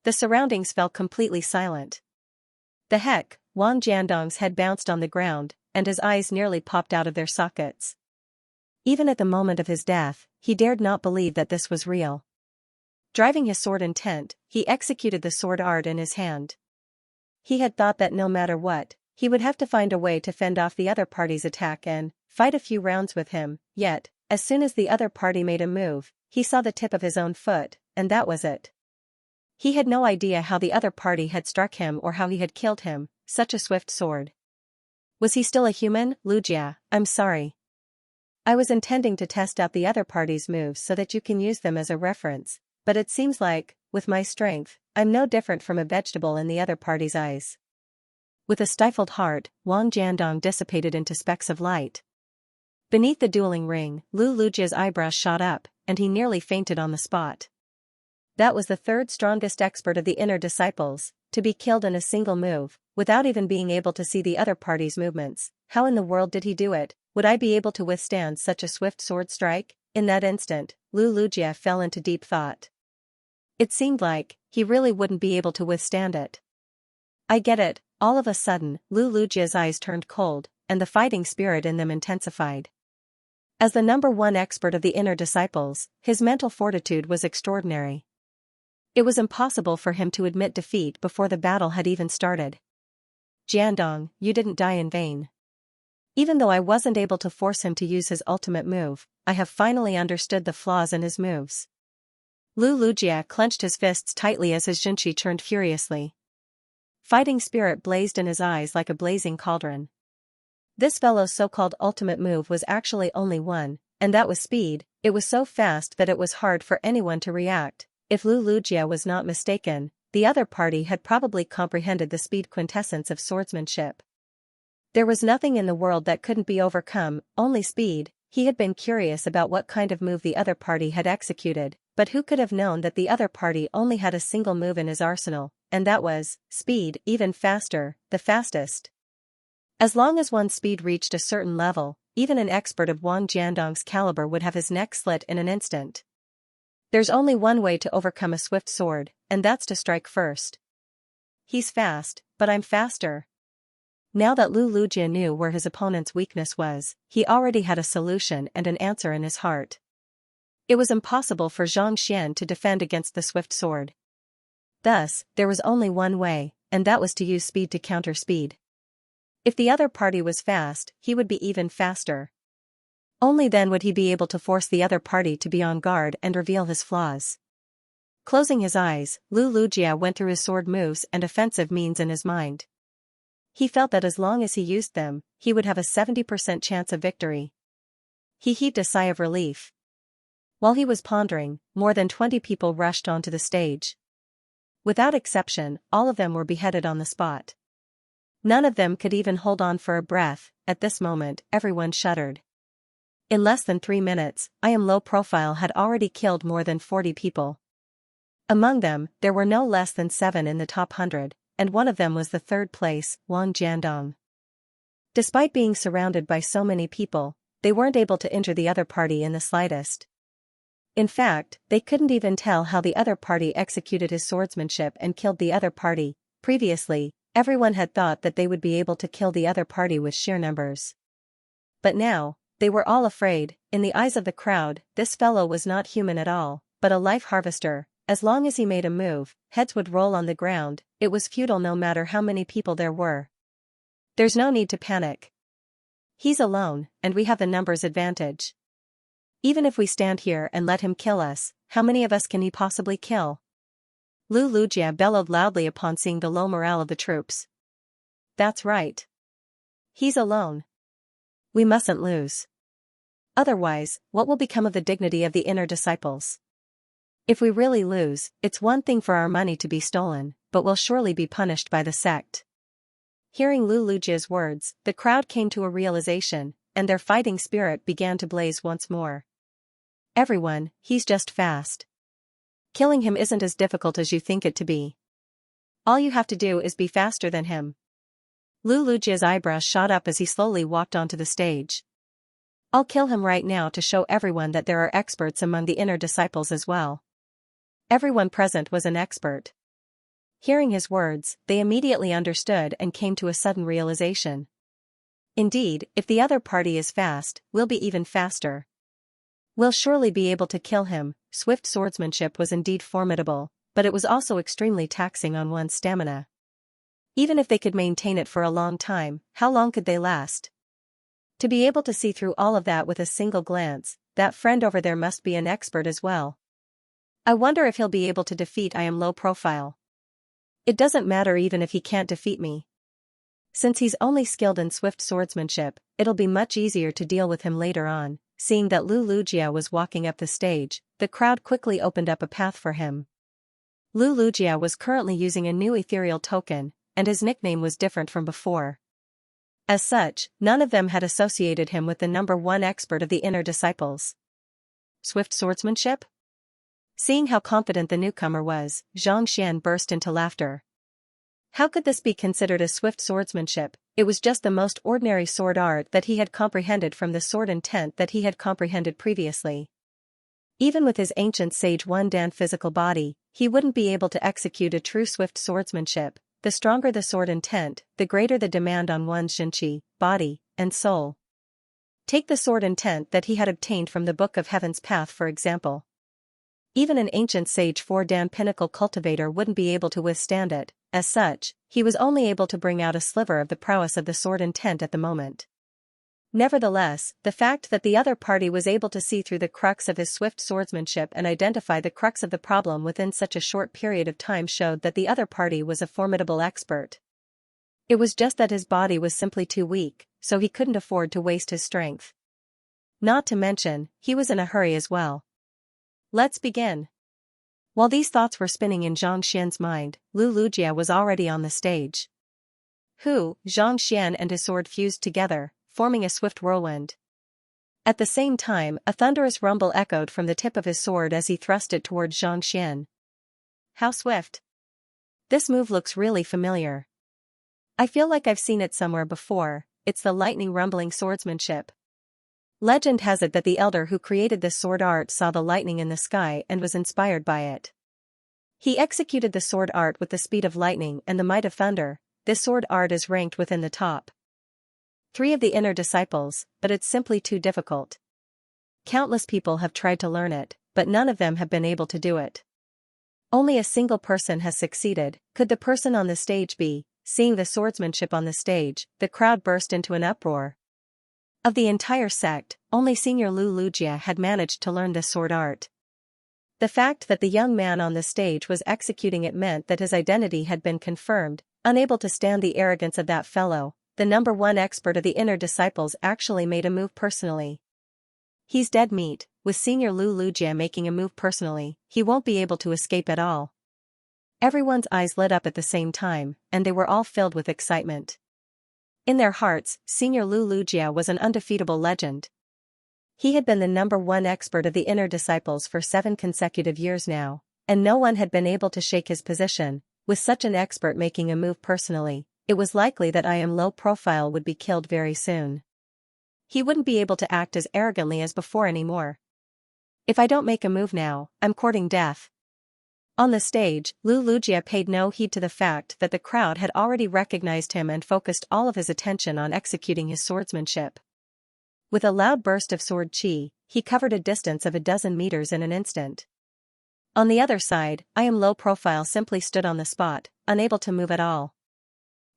The surroundings fell completely silent. The heck, Wang Jiandong's head bounced on the ground, and his eyes nearly popped out of their sockets. Even at the moment of his death, he dared not believe that this was real. Driving his sword intent, he executed the sword art in his hand. He had thought that no matter what, he would have to find a way to fend off the other party's attack and fight a few rounds with him, yet, as soon as the other party made a move, he saw the tip of his own foot, and that was it. He had no idea how the other party had struck him or how he had killed him, such a swift sword. Was he still a human? Lujia, I'm sorry. I was intending to test out the other party's moves so that you can use them as a reference, but it seems like, with my strength, I'm no different from a vegetable in the other party's eyes. With a stifled heart, Wang Jiandong dissipated into specks of light. Beneath the dueling ring, Lujia's eyebrows shot up, and he nearly fainted on the spot. That was the third strongest expert of the inner disciples, to be killed in a single move, without even being able to see the other party's movements. How in the world did he do it? Would I be able to withstand such a swift sword strike? In that instant, Lujia fell into deep thought. It seemed like he really wouldn't be able to withstand it. I get it. All of a sudden, Lujia's eyes turned cold, and the fighting spirit in them intensified. As the number one expert of the inner disciples, his mental fortitude was extraordinary. It was impossible for him to admit defeat before the battle had even started. Jiandong, you didn't die in vain. Even though I wasn't able to force him to use his ultimate move, I have finally understood the flaws in his moves. Lujia clenched his fists tightly as his Xianxia churned furiously. Fighting spirit blazed in his eyes like a blazing cauldron. This fellow's so-called ultimate move was actually only one, and that was speed. It was so fast that it was hard for anyone to react. If Lujia was not mistaken, the other party had probably comprehended the speed quintessence of swordsmanship. There was nothing in the world that couldn't be overcome, only speed. He had been curious about what kind of move the other party had executed, but who could have known that the other party only had a single move in his arsenal, and that was speed, even faster, the fastest. As long as one's speed reached a certain level, even an expert of Wang Jiandong's caliber would have his neck slit in an instant. There's only one way to overcome a swift sword, and that's to strike first. He's fast, but I'm faster. Now that Lujia knew where his opponent's weakness was, he already had a solution and an answer in his heart. It was impossible for Xianxia to defend against the swift sword. Thus, there was only one way, and that was to use speed to counter speed. If the other party was fast, he would be even faster. Only then would he be able to force the other party to be on guard and reveal his flaws. Closing his eyes, Lujia went through his sword moves and offensive means in his mind. He felt that as long as he used them, he would have a 70% chance of victory. He heaved a sigh of relief. While he was pondering, more than 20 people rushed onto the stage. Without exception, all of them were beheaded on the spot. None of them could even hold on for a breath. At this moment, everyone shuddered. In less than 3 minutes, I Am Low Profile had already killed more than 40 people. Among them, there were no less than 7 in the top 100, and one of them was the third place, Wang Jiandong. Despite being surrounded by so many people, they weren't able to injure the other party in the slightest. In fact, they couldn't even tell how the other party executed his swordsmanship and killed the other party. Previously, everyone had thought that they would be able to kill the other party with sheer numbers. But now, they were all afraid. In the eyes of the crowd, this fellow was not human at all, but a life harvester. As long as he made a move, heads would roll on the ground. It was futile no matter how many people there were. There's no need to panic. He's alone, and we have the numbers advantage. Even if we stand here and let him kill us, how many of us can he possibly kill? Lujia bellowed loudly upon seeing the low morale of the troops. That's right. He's alone. We mustn't lose. Otherwise, what will become of the dignity of the inner disciples? If we really lose, it's one thing for our money to be stolen, but we'll surely be punished by the sect. Hearing Lujia's words, the crowd came to a realization, and their fighting spirit began to blaze once more. Everyone, he's just fast. Killing him isn't as difficult as you think it to be. All you have to do is be faster than him. Lujia's eyebrows shot up as he slowly walked onto the stage. I'll kill him right now to show everyone that there are experts among the inner disciples as well. Everyone present was an expert. Hearing his words, they immediately understood and came to a sudden realization. Indeed, if the other party is fast, we'll be even faster. We'll surely be able to kill him. Swift swordsmanship was indeed formidable, but it was also extremely taxing on one's stamina. Even if they could maintain it for a long time, how long could they last? To be able to see through all of that with a single glance, that friend over there must be an expert as well. I wonder if he'll be able to defeat I am low profile. It doesn't matter even if he can't defeat me. Since he's only skilled in swift swordsmanship, it'll be much easier to deal with him later on. Seeing that Lu Lujia was walking up the stage, the crowd quickly opened up a path for him. Lu Lujia was currently using a new ethereal token, and his nickname was different from before. As such, none of them had associated him with the #1 expert of the inner disciples. Swift swordsmanship? Seeing how confident the newcomer was, Xianxia burst into laughter. How could this be considered as swift swordsmanship? It was just the most ordinary sword art that he had comprehended from the sword intent that he had comprehended previously. Even with his ancient sage one Dan physical body, he wouldn't be able to execute a true swift swordsmanship. The stronger the sword intent, the greater the demand on one's Xianxia, body, and soul. Take the sword intent that he had obtained from the Book of Heaven's Path for example. Even an ancient sage 4 Dan pinnacle cultivator wouldn't be able to withstand it. As such, he was only able to bring out a sliver of the prowess of the sword intent at the moment. Nevertheless, the fact that the other party was able to see through the crux of his swift swordsmanship and identify the crux of the problem within such a short period of time showed that the other party was a formidable expert. It was just that his body was simply too weak, so he couldn't afford to waste his strength. Not to mention, he was in a hurry as well. Let's begin. While these thoughts were spinning in Zhang Xian's mind, Lu Lujia was already on the stage. Zhang Xian and his sword fused together, forming a swift whirlwind. At the same time, a thunderous rumble echoed from the tip of his sword as he thrust it toward Zhang Xian. How swift! This move looks really familiar. I feel like I've seen it somewhere before. It's the lightning rumbling swordsmanship. Legend has it that the elder who created this sword art saw the lightning in the sky and was inspired by it. He executed the sword art with the speed of lightning and the might of thunder. This sword art is ranked within the top 3 of the inner disciples, but it's simply too difficult. Countless people have tried to learn it, but none of them have been able to do it. Only a single person has succeeded. Could the person on the stage be? Seeing the swordsmanship on the stage, the crowd burst into an uproar. Of the entire sect, only Senior Lu Lujia had managed to learn this sword art. The fact that the young man on the stage was executing it meant that his identity had been confirmed. Unable to stand the arrogance of that fellow, the #1 expert of the inner disciples actually made a move personally. He's dead meat. With Senior Lu Lujia making a move personally, he won't be able to escape at all. Everyone's eyes lit up at the same time, and they were all filled with excitement. In their hearts, Senior Lu Lujia was an undefeatable legend. He had been the #1 expert of the inner disciples for 7 consecutive years now, and no one had been able to shake his position. With such an expert making a move personally, it was likely that I am low profile would be killed very soon. He wouldn't be able to act as arrogantly as before anymore. If I don't make a move now, I'm courting death. On the stage, Lu Lujia paid no heed to the fact that the crowd had already recognized him and focused all of his attention on executing his swordsmanship. With a loud burst of sword chi, he covered a distance of a dozen meters in an instant. On the other side, I am low profile simply stood on the spot, unable to move at all.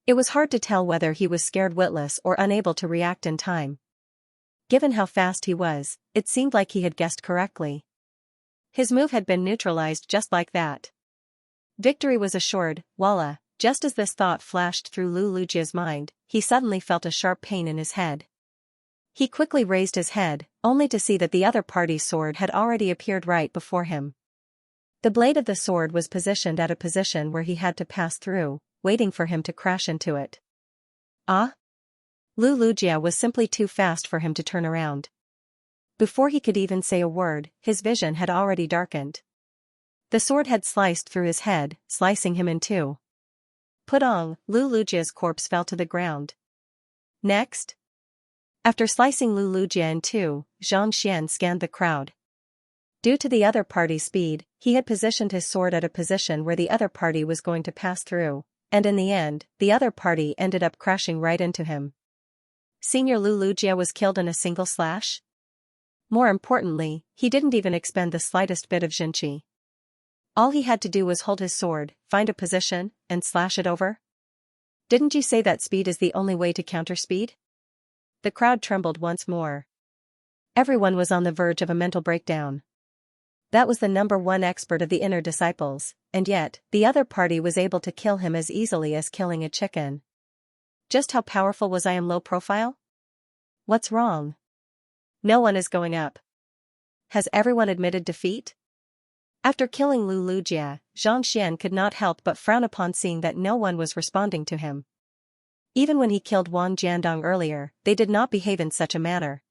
It was hard to tell whether he was scared witless or unable to react in time. Given how fast he was, it seemed like he had guessed correctly. His move had been neutralized just like that. Victory was assured. Voila! Just as this thought flashed through Lu Lujia's mind, he suddenly felt a sharp pain in his head. He quickly raised his head, only to see that the other party's sword had already appeared right before him. The blade of the sword was positioned at a position where he had to pass through, waiting for him to crash into it. Ah? Lu Lujia was simply too fast for him to turn around. Before he could even say a word, his vision had already darkened. The sword had sliced through his head, slicing him in two. Putong, Lu Lujia's corpse fell to the ground. Next? After slicing Lu Lujie in two, Xianxia scanned the crowd. Due to the other party's speed, he had positioned his sword at a position where the other party was going to pass through, and in the end, the other party ended up crashing right into him. Senior Lu Lujie was killed in a single slash? More importantly, he didn't even expend the slightest bit of Jinqi. All he had to do was hold his sword, find a position, and slash it over. Didn't you say that speed is the only way to counter speed? The crowd trembled once more. Everyone was on the verge of a mental breakdown. That was the number one expert of the inner disciples, and yet, the other party was able to kill him as easily as killing a chicken. Just how powerful was I in low profile? What's wrong? No one is going up. Has everyone admitted defeat? After killing Lu Lujie, Xianxia could not help but frown upon seeing that no one was responding to him. Even when he killed Wang Jiandong earlier, they did not behave in such a manner.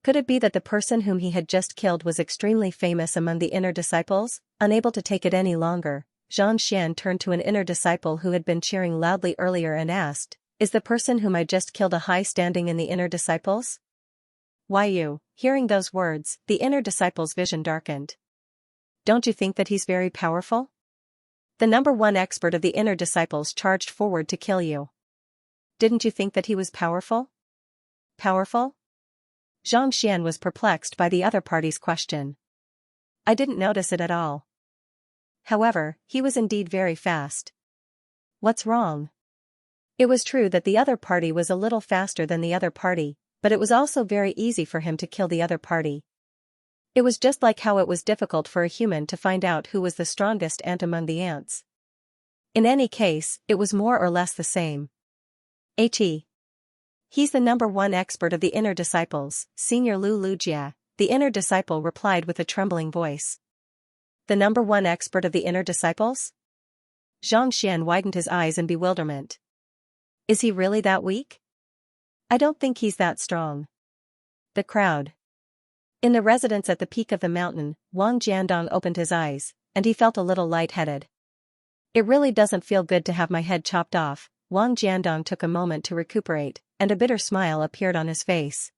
Could it be that the person whom he had just killed was extremely famous among the inner disciples? Unable to take it any longer, Xianxia turned to an inner disciple who had been cheering loudly earlier and asked, "Is the person whom I just killed a high standing in the inner disciples?" Why you? Hearing those words, the inner disciple's vision darkened. Don't you think that he's very powerful? The number one expert of the inner disciples charged forward to kill you. Didn't you think that he was powerful? Powerful? Xianxia was perplexed by the other party's question. I didn't notice it at all. However, he was indeed very fast. What's wrong? It was true that the other party was a little faster than the other party, but it was also very easy for him to kill the other party. It was just like how it was difficult for a human to find out who was the strongest ant among the ants. In any case, it was more or less the same. He's the number one expert of the inner disciples, Senior Lu Lujie, the inner disciple replied with a trembling voice. The number one expert of the inner disciples? Xianxia widened his eyes in bewilderment. Is he really that weak? I don't think he's that strong. The crowd. In the residence at the peak of the mountain, Wang Jiandong opened his eyes, and he felt a little lightheaded. It really doesn't feel good to have my head chopped off. Wang Jiandong took a moment to recuperate, and a bitter smile appeared on his face.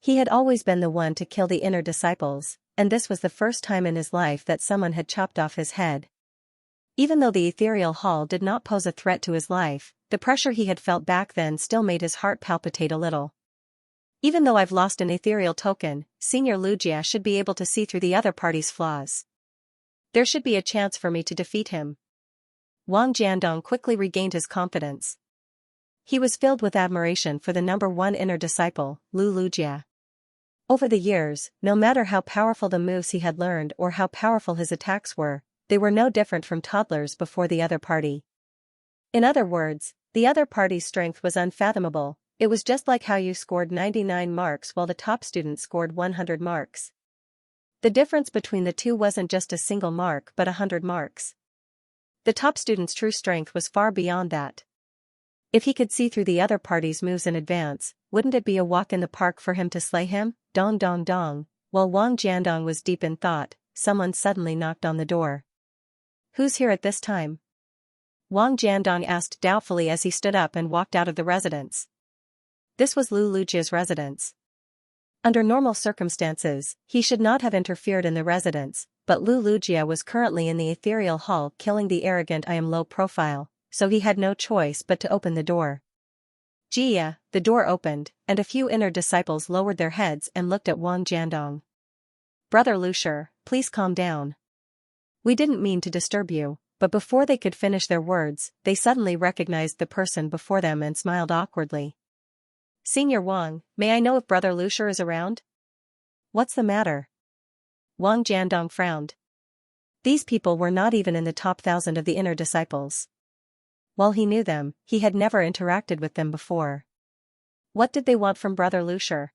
He had always been the one to kill the inner disciples, and this was the first time in his life that someone had chopped off his head. Even though the ethereal hall did not pose a threat to his life, the pressure he had felt back then still made his heart palpitate a little. Even though I've lost an ethereal token, Senior Lujie should be able to see through the other party's flaws. There should be a chance for me to defeat him. Wang Jiandong quickly regained his confidence. He was filled with admiration for the number one inner disciple, Lu Lujie. Over the years, no matter how powerful the moves he had learned or how powerful his attacks were, they were no different from toddlers before the other party. In other words, the other party's strength was unfathomable. It was just like how you scored 99 marks while the top student scored 100 marks. The difference between the two wasn't just a single mark but 100 marks. The top student's true strength was far beyond that. If he could see through the other party's moves in advance, wouldn't it be a walk in the park for him to slay him? Dong dong dong. While Wang Jiandong was deep in thought, someone suddenly knocked on the door. Who's here at this time? Wang Jiandong asked doubtfully as he stood up and walked out of the residence. This was Lu Lujie's residence. Under normal circumstances, he should not have interfered in the residence, but Lu Lujie was currently in the ethereal hall killing the arrogant I am low profile, so he had no choice but to open the door. Jia, the door opened, and a few inner disciples lowered their heads and looked at Wang Jiandong. Brother Lucier, please calm down. We didn't mean to disturb you, but before they could finish their words, they suddenly recognized the person before them and smiled awkwardly. Senior Wang, may I know if Brother Lucier is around? What's the matter? Wang Jiandong frowned. These people were not even in the top 1,000 of the inner disciples. While he knew them, he had never interacted with them before. What did they want from Brother Lucier?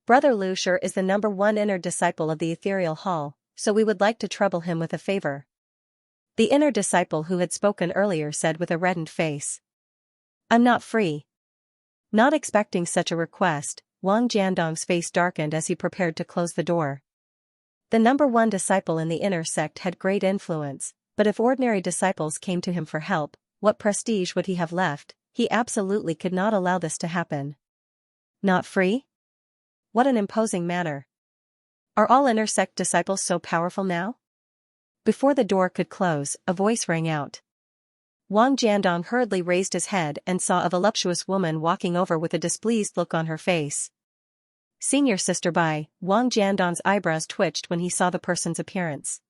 Brother Lucier is the number one inner disciple of the ethereal hall, so we would like to trouble him with a favor. The inner disciple who had spoken earlier said with a reddened face. I'm not free. Not expecting such a request, Wang Jiandong's face darkened as he prepared to close the door. The number one disciple in the inner sect had great influence, but if ordinary disciples came to him for help, what prestige would he have left? He absolutely could not allow this to happen. Not free? What an imposing manner. Are all inner sect disciples so powerful now? Before the door could close, a voice rang out. Wang Jiandong hurriedly raised his head and saw a voluptuous woman walking over with a displeased look on her face. Senior Sister Bai, Wang Jiandong's eyebrows twitched when he saw the person's appearance.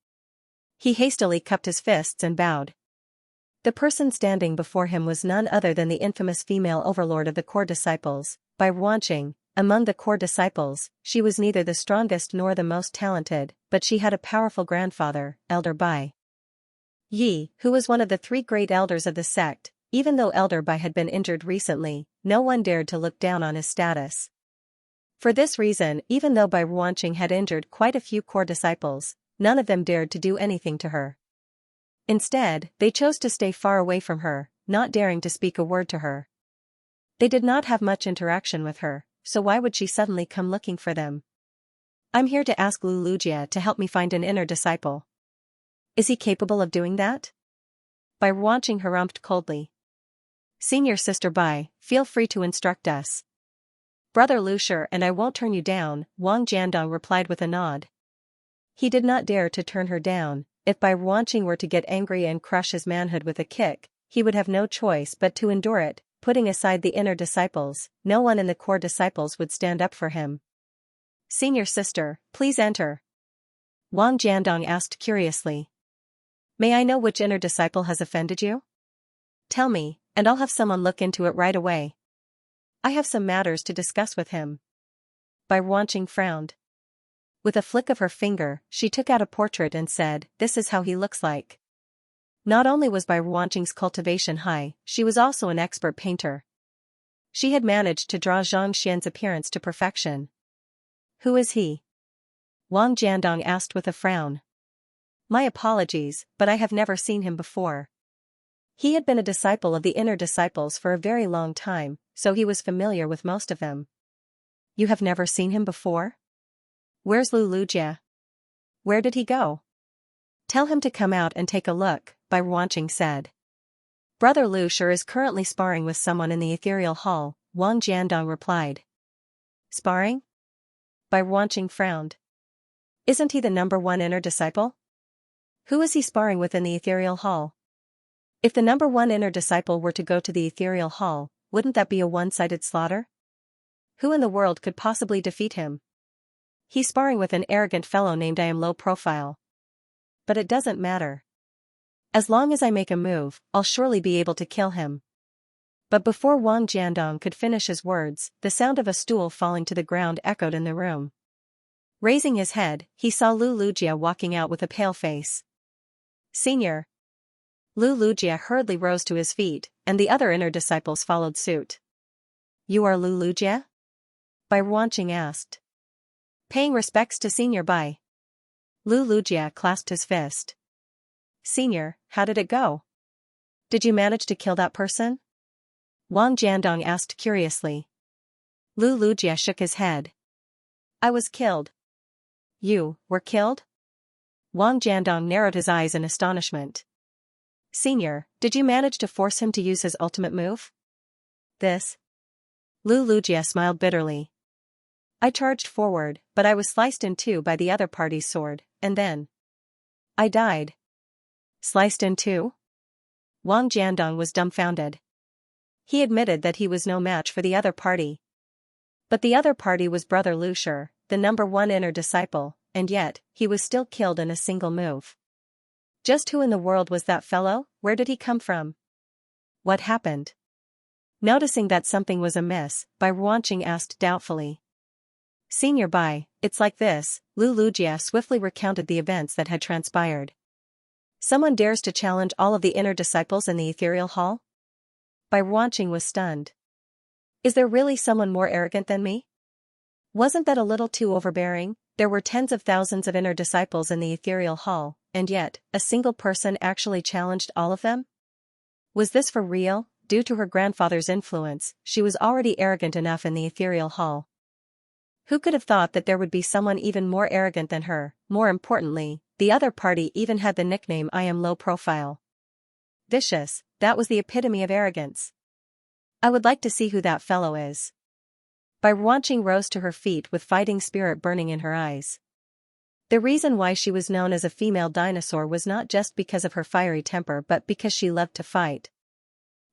He hastily cupped his fists and bowed. The person standing before him was none other than the infamous female overlord of the core disciples, Bai Ruanqing. Among the core disciples, she was neither the strongest nor the most talented, but she had a powerful grandfather, Elder Bai Yi, who was one of the 3 great elders of the sect. Even though Elder Bai had been injured recently, no one dared to look down on his status. For this reason, even though Bai Ruanqing had injured quite a few core disciples, none of them dared to do anything to her. Instead, they chose to stay far away from her, not daring to speak a word to her. They did not have much interaction with her, so why would she suddenly come looking for them? I'm here to ask Lu Lujia to help me find an inner disciple. Is he capable of doing that? Bai Ruanqing harumphed coldly. Senior Sister Bai, feel free to instruct us. Brother Lucier and I won't turn you down, Wang Jiandong replied with a nod. He did not dare to turn her down. If Bai Ruanqing were to get angry and crush his manhood with a kick, he would have no choice but to endure it. Putting aside the inner disciples, no one in the core disciples would stand up for him. Senior Sister, please enter. Wang Jiandong asked curiously. May I know which inner disciple has offended you? Tell me, and I'll have someone look into it right away. I have some matters to discuss with him. Bai Ruanqing frowned. With a flick of her finger, she took out a portrait and said, this is how he looks like. Not only was Bai Ruanqing's cultivation high, she was also an expert painter. She had managed to draw Xianxia's appearance to perfection. Who is he? Wang Jiandong asked with a frown. My apologies, but I have never seen him before. He had been a disciple of the inner disciples for a very long time, so he was familiar with most of them. You have never seen him before? Where's Lu Lujia? Where did he go? Tell him to come out and take a look, Bai Ruanqing said. Brother Lucier is currently sparring with someone in the ethereal hall, Wang Jiandong replied. Sparring? Bai Ruanqing frowned. Isn't he the #1 inner disciple? Who is he sparring with in the ethereal hall? If the #1 inner disciple were to go to the ethereal hall, wouldn't that be a one-sided slaughter? Who in the world could possibly defeat him? He's sparring with an arrogant fellow named I am low profile. But it doesn't matter. As long as I make a move, I'll surely be able to kill him. But before Wang Jiandong could finish his words, the sound of a stool falling to the ground echoed in the room. Raising his head, he saw Lu Lujia walking out with a pale face. Senior. Lu Lujia hurriedly rose to his feet, and the other inner disciples followed suit. You are Lu Lujia? Bai Ruanqing asked. Paying respects to Senior Bai. Lu Lujia clasped his fist. Senior, how did it go? Did you manage to kill that person? Wang Jiandong asked curiously. Lu Lujia shook his head. I was killed. You were killed? Wang Jiandong narrowed his eyes in astonishment. Senior, did you manage to force him to use his ultimate move? This? Lu Lujia smiled bitterly. I charged forward, but I was sliced in two by the other party's sword, and then I died. Sliced in two? Wang Jiandong was dumbfounded. He admitted that he was no match for the other party. But the other party was Brother Lucier, the #1 inner disciple, and yet, he was still killed in a single move. Just who in the world was that fellow? Where did he come from? What happened? Noticing that something was amiss, Bai Ruanqing asked doubtfully. Senior Bai, it's like this, Lu Lujia swiftly recounted the events that had transpired. Someone dares to challenge all of the inner disciples in the ethereal hall? Bai Ruanqing was stunned. Is there really someone more arrogant than me? Wasn't that a little too overbearing? There were tens of thousands of inner disciples in the ethereal hall, and yet, a single person actually challenged all of them? Was this for real? Due to her grandfather's influence, she was already arrogant enough in the ethereal hall. Who could have thought that there would be someone even more arrogant than her? More importantly, the other party even had the nickname I am low profile. Vicious, that was the epitome of arrogance. I would like to see who that fellow is. Bai Bai Ruanqing rose to her feet with fighting spirit burning in her eyes. The reason why she was known as a female dinosaur was not just because of her fiery temper but because she loved to fight.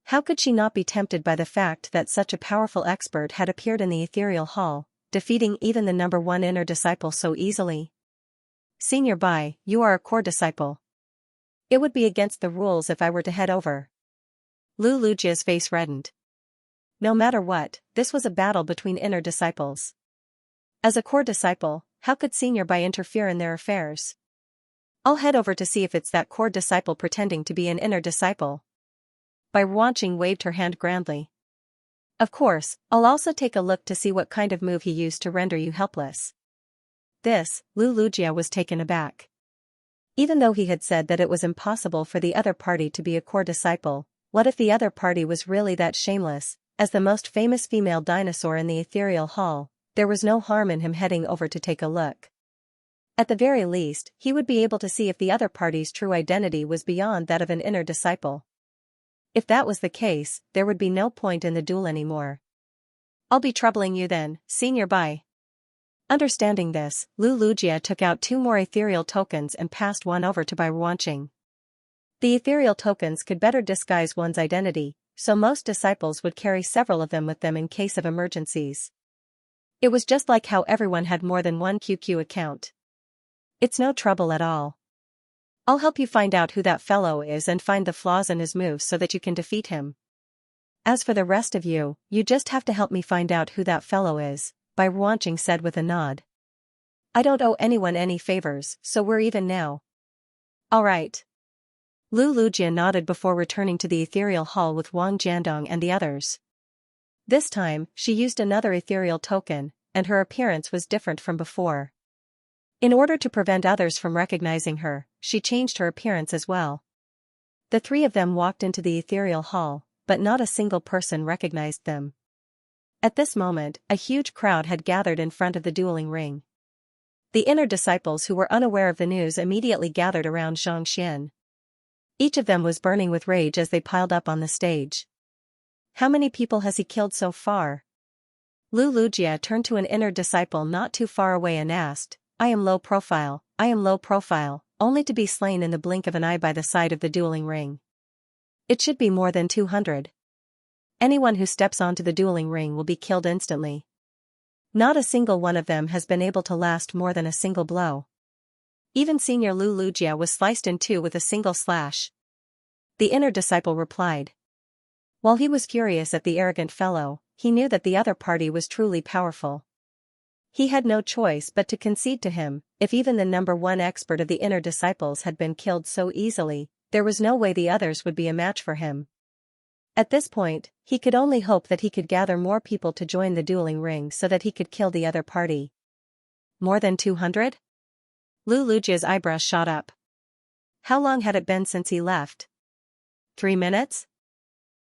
How could she not be tempted by the fact that such a powerful expert had appeared in the ethereal hall, defeating even the number one inner disciple so easily? Senior Bai, you are a core disciple. It would be against the rules if I were to head over. Lu Lujia's face reddened. No matter what, this was a battle between inner disciples. As a core disciple, how could Senior Bai interfere in their affairs? I'll head over to see if it's that core disciple pretending to be an inner disciple. Bai Ruanqing waved her hand grandly. Of course, I'll also take a look to see what kind of move he used to render you helpless. This, Lu Lujia was taken aback. Even though he had said that it was impossible for the other party to be a core disciple, what if the other party was really that shameless? As the most famous female dinosaur in the ethereal hall, there was no harm in him heading over to take a look. At the very least, he would be able to see if the other party's true identity was beyond that of an inner disciple. If that was the case, there would be no point in the duel anymore. I'll be troubling you then, Senior Bai. Understanding this, Lu Lujia took out 2 more ethereal tokens and passed one over to Bai Ruanqing. The ethereal tokens could better disguise one's identity, so most disciples would carry several of them with them in case of emergencies. It was just like how everyone had more than one QQ account. It's no trouble at all. I'll help you find out who that fellow is and find the flaws in his moves so that you can defeat him. As for the rest of you, you just have to help me find out who that fellow is, Bai Ruanqing said with a nod. I don't owe anyone any favors, so we're even now. All right. Lu Lujia nodded before returning to the ethereal hall with Wang Jiandong and the others. This time, she used another ethereal token, and her appearance was different from before. In order to prevent others from recognizing her, she changed her appearance as well. The 3 of them walked into the ethereal hall, but not a single person recognized them. At this moment, a huge crowd had gathered in front of the dueling ring. The inner disciples who were unaware of the news immediately gathered around Xianxia. Each of them was burning with rage as they piled up on the stage. How many people has he killed so far? Lu Lujia turned to an inner disciple not too far away and asked, I am low profile, only to be slain in the blink of an eye by the side of the dueling ring. It should be more than 200. Anyone who steps onto the dueling ring will be killed instantly. Not a single one of them has been able to last more than a single blow. Even Senior Lu Lujia was sliced in 2 with a single slash. The inner disciple replied. While he was furious at the arrogant fellow, he knew that the other party was truly powerful. He had no choice but to concede to him. If even the number 1 expert of the inner disciples had been killed so easily, there was no way the others would be a match for him. At this point, he could only hope that he could gather more people to join the dueling ring so that he could kill the other party. More than 200? Lu Lujia's eyebrows shot up. How long had it been since he left? 3 minutes?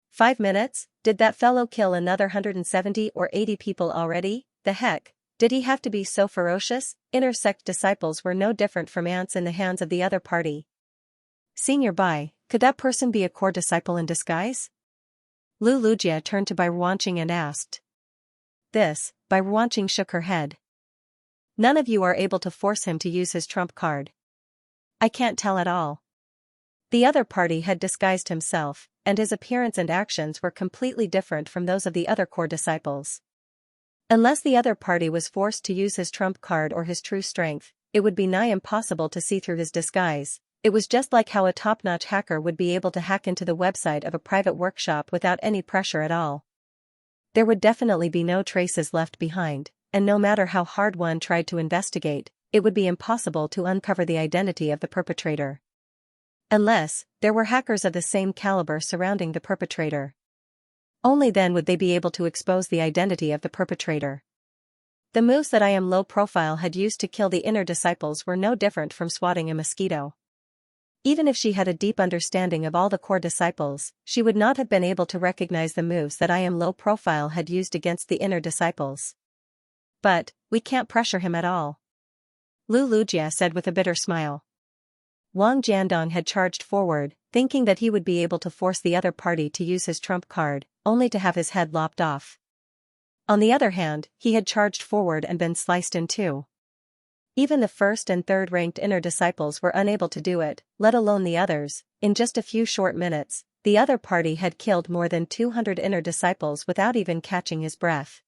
5 minutes? Did that fellow kill another 170 or 80 people already? The heck? Did he have to be so ferocious? Inner sect disciples were no different from ants in the hands of the other party. Senior Bai, could that person be a core disciple in disguise? Lu Lujia turned to Bai Ruanqing and asked. This, Bai Ruanqing shook her head. None of you are able to force him to use his trump card. I can't tell at all. The other party had disguised himself, and his appearance and actions were completely different from those of the other core disciples. Unless the other party was forced to use his trump card or his true strength, it would be nigh impossible to see through his disguise. It was just like how a top-notch hacker would be able to hack into the website of a private workshop without any pressure at all. There would definitely be no traces left behind, and no matter how hard one tried to investigate, it would be impossible to uncover the identity of the perpetrator. Unless there were hackers of the same caliber surrounding the perpetrator. Only then would they be able to expose the identity of the perpetrator. The moves that I Am Low Profile had used to kill the inner disciples were no different from swatting a mosquito. Even if she had a deep understanding of all the core disciples, she would not have been able to recognize the moves that I Am Low Profile had used against the inner disciples. But, we can't pressure him at all. Lu Lujia said with a bitter smile. Wang Jiandong had charged forward, thinking that he would be able to force the other party to use his trump card, only to have his head lopped off. On the other hand, he had charged forward and been sliced in two. Even the first and third ranked inner disciples were unable to do it, let alone the others. In just a few short minutes, the other party had killed more than 200 inner disciples without even catching his breath.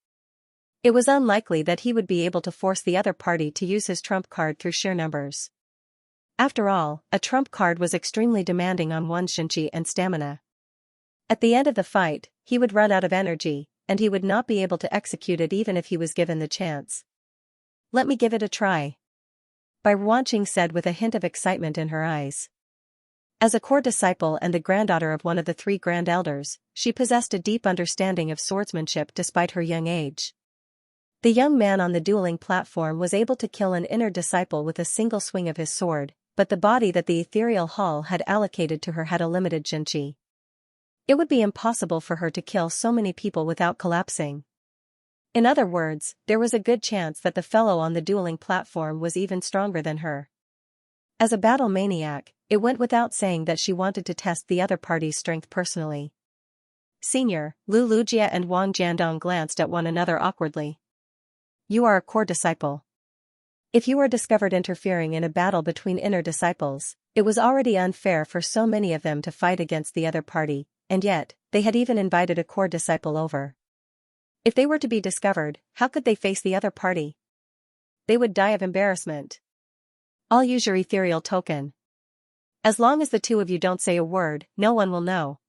It was unlikely that he would be able to force the other party to use his trump card through sheer numbers. After all, a trump card was extremely demanding on one's Xianxia and stamina. At the end of the fight, he would run out of energy, and he would not be able to execute it even if he was given the chance. "Let me give it a try," Bai Ruanqing said with a hint of excitement in her eyes. As a core disciple and the granddaughter of one of the three grand elders, she possessed a deep understanding of swordsmanship despite her young age. The young man on the dueling platform was able to kill an inner disciple with a single swing of his sword, but the body that the ethereal hall had allocated to her had a limited Xianxia. It would be impossible for her to kill so many people without collapsing. In other words, there was a good chance that the fellow on the dueling platform was even stronger than her. As a battle maniac, it went without saying that she wanted to test the other party's strength personally. Senior, Lu Lujia and Wang Jiandong glanced at one another awkwardly. "You are a core disciple. If you were discovered interfering in a battle between inner disciples, it was already unfair for so many of them to fight against the other party, and yet, they had even invited a core disciple over. If they were to be discovered, how could they face the other party? They would die of embarrassment. I'll use your ethereal token. As long as the two of you don't say a word, no one will know."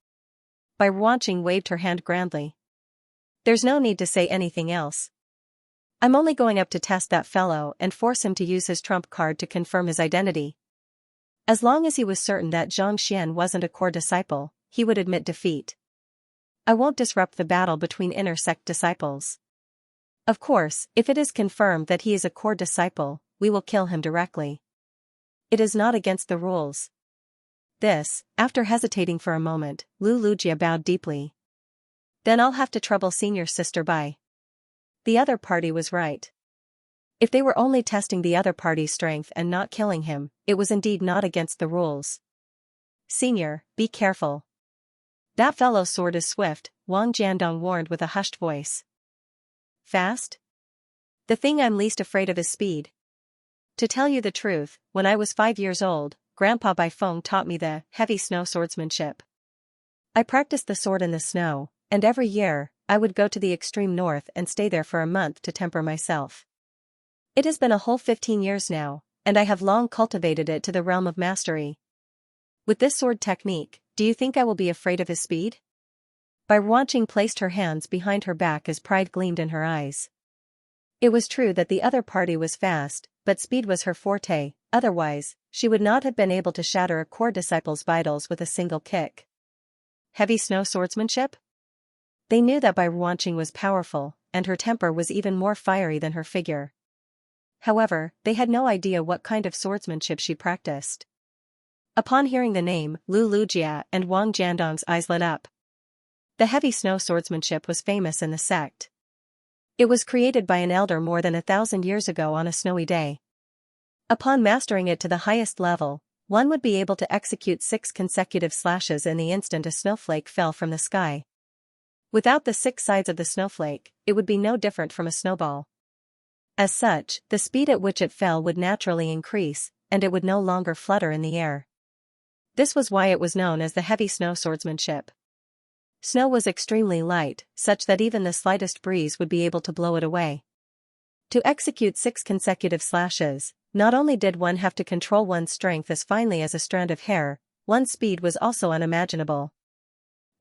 Bai Ruanqing waved her hand grandly. "There's no need to say anything else. I'm only going up to test that fellow and force him to use his trump card to confirm his identity. As long as he was certain that Zhang Xian wasn't a core disciple, he would admit defeat. I won't disrupt the battle between inner sect disciples. Of course, if it is confirmed that he is a core disciple, we will kill him directly. It is not against the rules." This, after hesitating for a moment, Lu Lujia bowed deeply. "Then I'll have to trouble Senior's sister Bai." The other party was right. If they were only testing the other party's strength and not killing him, it was indeed not against the rules. "Senior, be careful. That fellow's sword is swift," Wang Jiandong warned with a hushed voice. "Fast? The thing I'm least afraid of is speed. To tell you the truth, when I was 5 years old, Grandpa Bai Feng taught me the heavy snow swordsmanship. I practiced the sword in the snow, and every year, I would go to the extreme north and stay there for a month to temper myself. It has been a whole 15 years now, and I have long cultivated it to the realm of mastery. With this sword technique, do you think I will be afraid of his speed?" Bai Ruanqing placed her hands behind her back as pride gleamed in her eyes. It was true that the other party was fast, but speed was her forte, otherwise, she would not have been able to shatter a core disciple's vitals with a single kick. Heavy snow swordsmanship? They knew that Bai Ruanqing was powerful, and her temper was even more fiery than her figure. However, they had no idea what kind of swordsmanship she practiced. Upon hearing the name, Lu Lujia and Wang Jiandong's eyes lit up. The heavy snow swordsmanship was famous in the sect. It was created by an elder more than 1,000 years ago on a snowy day. Upon mastering it to the highest level, one would be able to execute 6 consecutive slashes in the instant a snowflake fell from the sky. Without the 6 sides of the snowflake, it would be no different from a snowball. As such, the speed at which it fell would naturally increase, and it would no longer flutter in the air. This was why it was known as the heavy snow swordsmanship. Snow was extremely light, such that even the slightest breeze would be able to blow it away. To execute 6 consecutive slashes, not only did one have to control one's strength as finely as a strand of hair, one's speed was also unimaginable.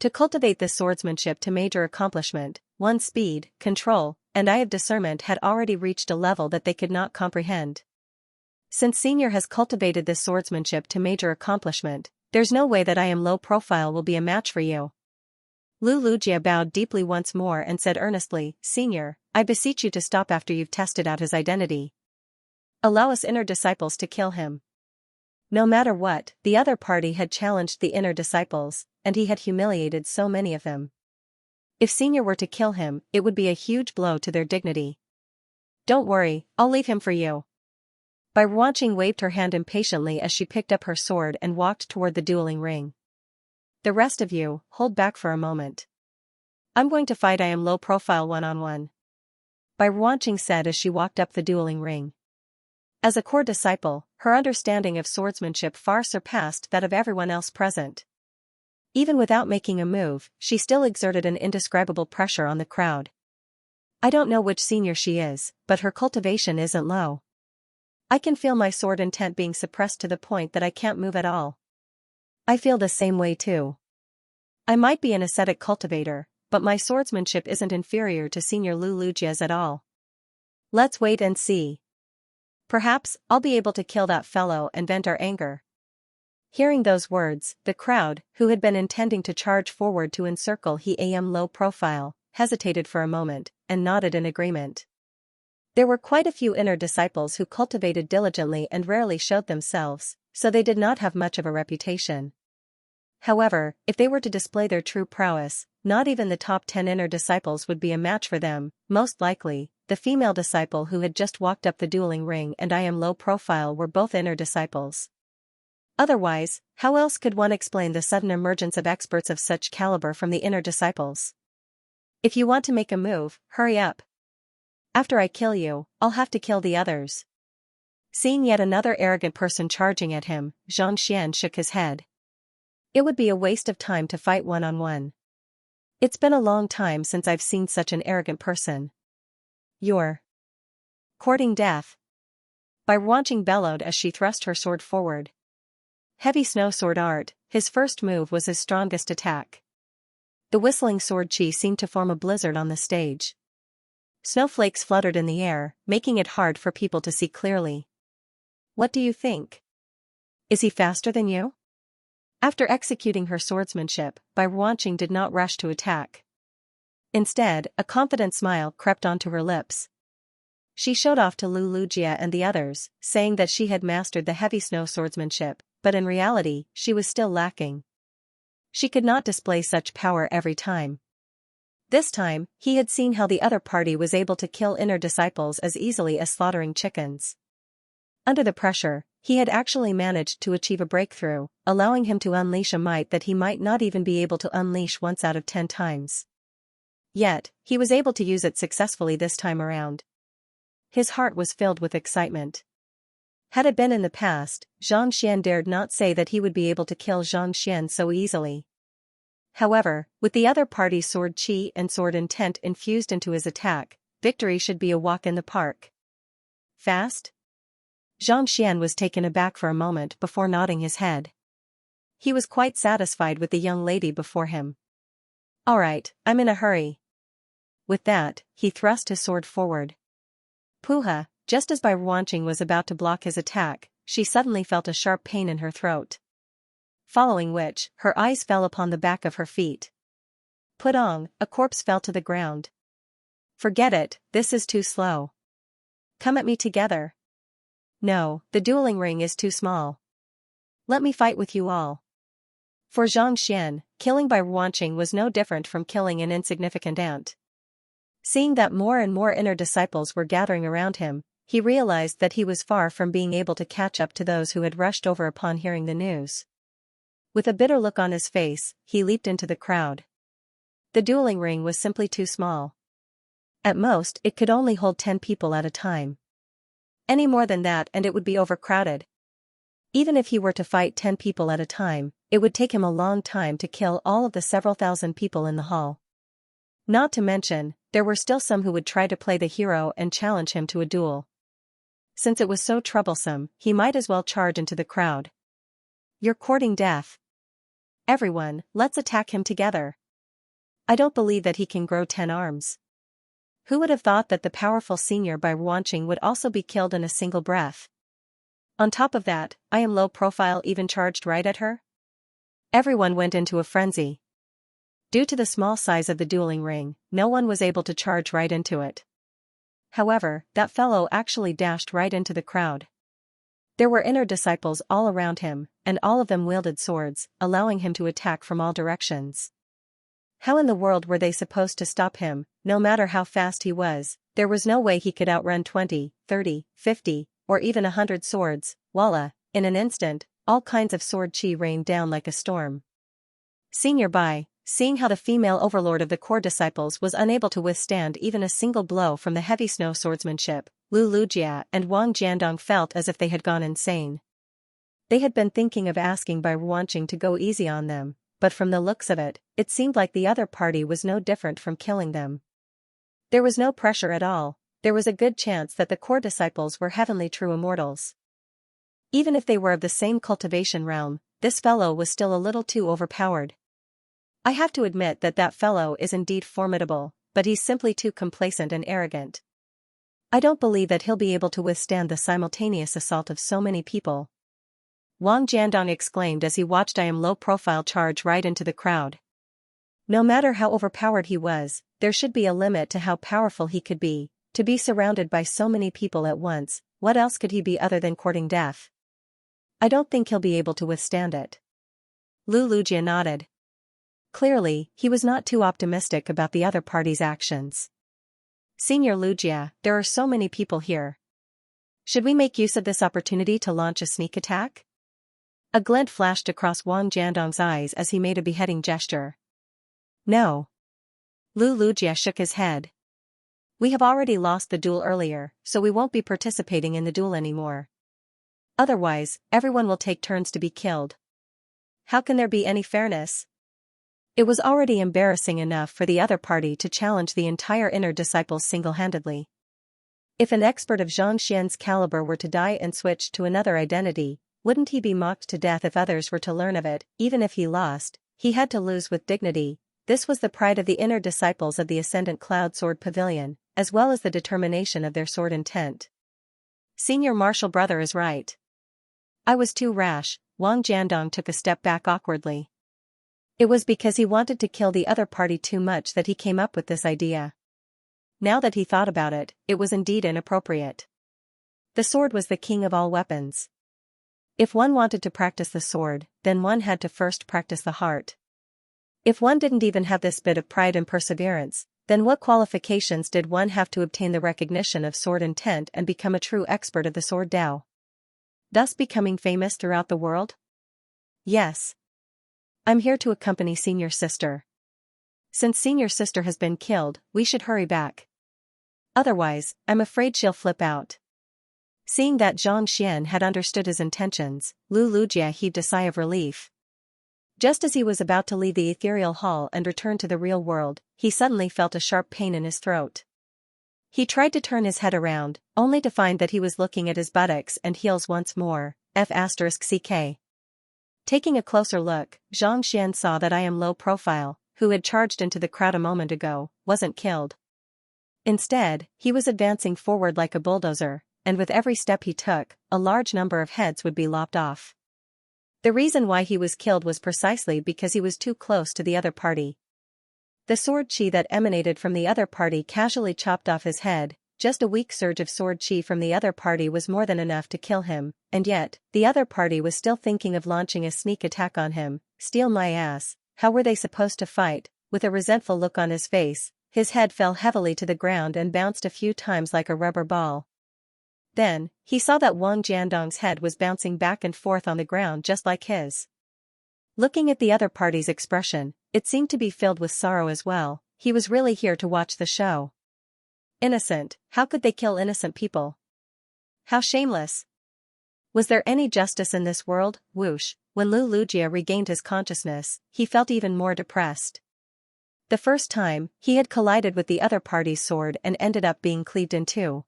To cultivate this swordsmanship to major accomplishment, one's speed, control, and eye of discernment had already reached a level that they could not comprehend. Since Senior has cultivated this swordsmanship to major accomplishment, there's no way that I am low profile will be a match for you. Lu Lujia bowed deeply once more and said earnestly, "Senior, I beseech you to stop after you've tested out his identity. Allow us inner disciples to kill him." No matter what, the other party had challenged the inner disciples, and he had humiliated so many of them. If Senior were to kill him, it would be a huge blow to their dignity. "Don't worry, I'll leave him for you." Bai Ruanqing waved her hand impatiently as she picked up her sword and walked toward the dueling ring. "The rest of you, hold back for a moment. I'm going to fight. I am low profile one-on-one. Bai Ruanqing said as she walked up the dueling ring. As a core disciple, her understanding of swordsmanship far surpassed that of everyone else present. Even without making a move, she still exerted an indescribable pressure on the crowd. I don't know which senior she is, but her cultivation isn't low. I can feel my sword intent being suppressed to the point that I can't move at all. I feel the same way too. I might be an ascetic cultivator, but my swordsmanship isn't inferior to Senior Lu Lujia's at all. Let's wait and see. Perhaps I'll be able to kill that fellow and vent our anger. Hearing those words, the crowd, who had been intending to charge forward to encircle He Am low profile, hesitated for a moment, and nodded in agreement. There were quite a few inner disciples who cultivated diligently and rarely showed themselves, so they did not have much of a reputation. However, if they were to display their true prowess, not even the top 10 inner disciples would be a match for them. Most likely, the female disciple who had just walked up the dueling ring and I Am low profile were both inner disciples. Otherwise, how else could one explain the sudden emergence of experts of such caliber from the inner disciples? If you want to make a move, hurry up. After I kill you, I'll have to kill the others. Seeing yet another arrogant person charging at him, Xianxia shook his head. It would be a waste of time to fight one-on-one. It's been a long time since I've seen such an arrogant person. You're courting death. Bai Ruanqing bellowed as she thrust her sword forward. Heavy snow sword art, his first move was his strongest attack. The whistling sword chi seemed to form a blizzard on the stage. Snowflakes fluttered in the air, making it hard for people to see clearly. What do you think? Is he faster than you? After executing her swordsmanship, Bai Ruanqing did not rush to attack. Instead, a confident smile crept onto her lips. She showed off to Lu Lujia and the others, saying that she had mastered the heavy snow swordsmanship, but in reality, she was still lacking. She could not display such power every time. This time, he had seen how the other party was able to kill inner disciples as easily as slaughtering chickens. Under the pressure, he had actually managed to achieve a breakthrough, allowing him to unleash a might that he might not even be able to unleash once out of 10 times. Yet, he was able to use it successfully this time around. His heart was filled with excitement. Had it been in the past, Xianxia dared not say that he would be able to kill Xianxia so easily. However, with the other party's sword chi and sword intent infused into his attack, victory should be a walk in the park. Fast? Xianxia was taken aback for a moment before nodding his head. He was quite satisfied with the young lady before him. All right, I'm in a hurry. With that, he thrust his sword forward. Puha, just as Bai Ruanqing was about to block his attack, she suddenly felt a sharp pain in her throat. Following which, her eyes fell upon the back of her feet. Pudong, a corpse fell to the ground. Forget it, this is too slow. Come at me together. No, the dueling ring is too small. Let me fight with you all. For Xianxia, killing Bai Ruanqing was no different from killing an insignificant ant. Seeing that more and more inner disciples were gathering around him, he realized that he was far from being able to catch up to those who had rushed over upon hearing the news. With a bitter look on his face, he leaped into the crowd. The dueling ring was simply too small. At most, it could only hold 10 people at a time. Any more than that and it would be overcrowded. Even if he were to fight 10 people at a time, it would take him a long time to kill all of the several thousand people in the hall. Not to mention, there were still some who would try to play the hero and challenge him to a duel. Since it was so troublesome, he might as well charge into the crowd. You're courting death. Everyone, let's attack him together. I don't believe that he can grow 10 arms. Who would have thought that the powerful senior Bai Ruanqing would also be killed in a single breath? On top of that, I Am low profile even charged right at her? Everyone went into a frenzy. Due to the small size of the dueling ring, no one was able to charge right into it. However, that fellow actually dashed right into the crowd. There were inner disciples all around him, and all of them wielded swords, allowing him to attack from all directions. How in the world were they supposed to stop him? No matter how fast he was, there was no way he could outrun 20, 30, 50, or even 100 swords. Voila, in an instant, all kinds of sword chi rained down like a storm. Senior Bai, seeing how the female overlord of the core disciples was unable to withstand even a single blow from the heavy snow swordsmanship, Lu Lujia and Wang Jiandong felt as if they had gone insane. They had been thinking of asking Bai Ruanqing to go easy on them, but from the looks of it, it seemed like the other party was no different from killing them. There was no pressure at all. There was a good chance that the core disciples were heavenly true immortals. Even if they were of the same cultivation realm, this fellow was still a little too overpowered. I have to admit that fellow is indeed formidable, but he's simply too complacent and arrogant. I don't believe that he'll be able to withstand the simultaneous assault of so many people. Wang Jiandong exclaimed as he watched Iam low-profile charge right into the crowd. No matter how overpowered he was, there should be a limit to how powerful he could be. To be surrounded by so many people at once, what else could he be other than courting death? I don't think he'll be able to withstand it. Lu Lujia nodded. Clearly, he was not too optimistic about the other party's actions. Senior Lujia, there are so many people here. Should we make use of this opportunity to launch a sneak attack? A glint flashed across Wang Jiandong's eyes as he made a beheading gesture. No. Lu Lujia shook his head. We have already lost the duel earlier, so we won't be participating in the duel anymore. Otherwise, everyone will take turns to be killed. How can there be any fairness? It was already embarrassing enough for the other party to challenge the entire inner disciples single-handedly. If an expert of Xianxia's caliber were to die and switch to another identity, wouldn't he be mocked to death if others were to learn of it? Even if he lost, he had to lose with dignity. This was the pride of the inner disciples of the Ascendant Cloud Sword Pavilion, as well as the determination of their sword intent. Senior Martial Brother is right. I was too rash. Wang Jiandong took a step back awkwardly. It was because he wanted to kill the other party too much that he came up with this idea. Now that he thought about it, it was indeed inappropriate. The sword was the king of all weapons. If one wanted to practice the sword, then one had to first practice the heart. If one didn't even have this bit of pride and perseverance, then what qualifications did one have to obtain the recognition of sword intent and become a true expert of the sword Dao? Thus becoming famous throughout the world? Yes. I'm here to accompany Senior Sister. Since Senior Sister has been killed, we should hurry back. Otherwise, I'm afraid she'll flip out. Seeing that Zhang Xian had understood his intentions, Lu Lujia heaved a sigh of relief. Just as he was about to leave the ethereal hall and return to the real world, he suddenly felt a sharp pain in his throat. He tried to turn his head around, only to find that he was looking at his buttocks and heels once more. F***ck. Taking a closer look, Zhang Xian saw that Iam low profile, who had charged into the crowd a moment ago, wasn't killed. Instead, he was advancing forward like a bulldozer, and with every step he took, a large number of heads would be lopped off. The reason why he was killed was precisely because he was too close to the other party. The sword chi that emanated from the other party casually chopped off his head. Just a weak surge of sword chi from the other party was more than enough to kill him, and yet, the other party was still thinking of launching a sneak attack on him. Steal my ass, how were they supposed to fight? With a resentful look on his face, his head fell heavily to the ground and bounced a few times like a rubber ball. Then, he saw that Wang Jiandong's head was bouncing back and forth on the ground just like his. Looking at the other party's expression, it seemed to be filled with sorrow as well. He was really here to watch the show. Innocent, how could they kill innocent people? How shameless. Was there any justice in this world? Whoosh, when Lu Lujia regained his consciousness, he felt even more depressed. The first time, he had collided with the other party's sword and ended up being cleaved in two.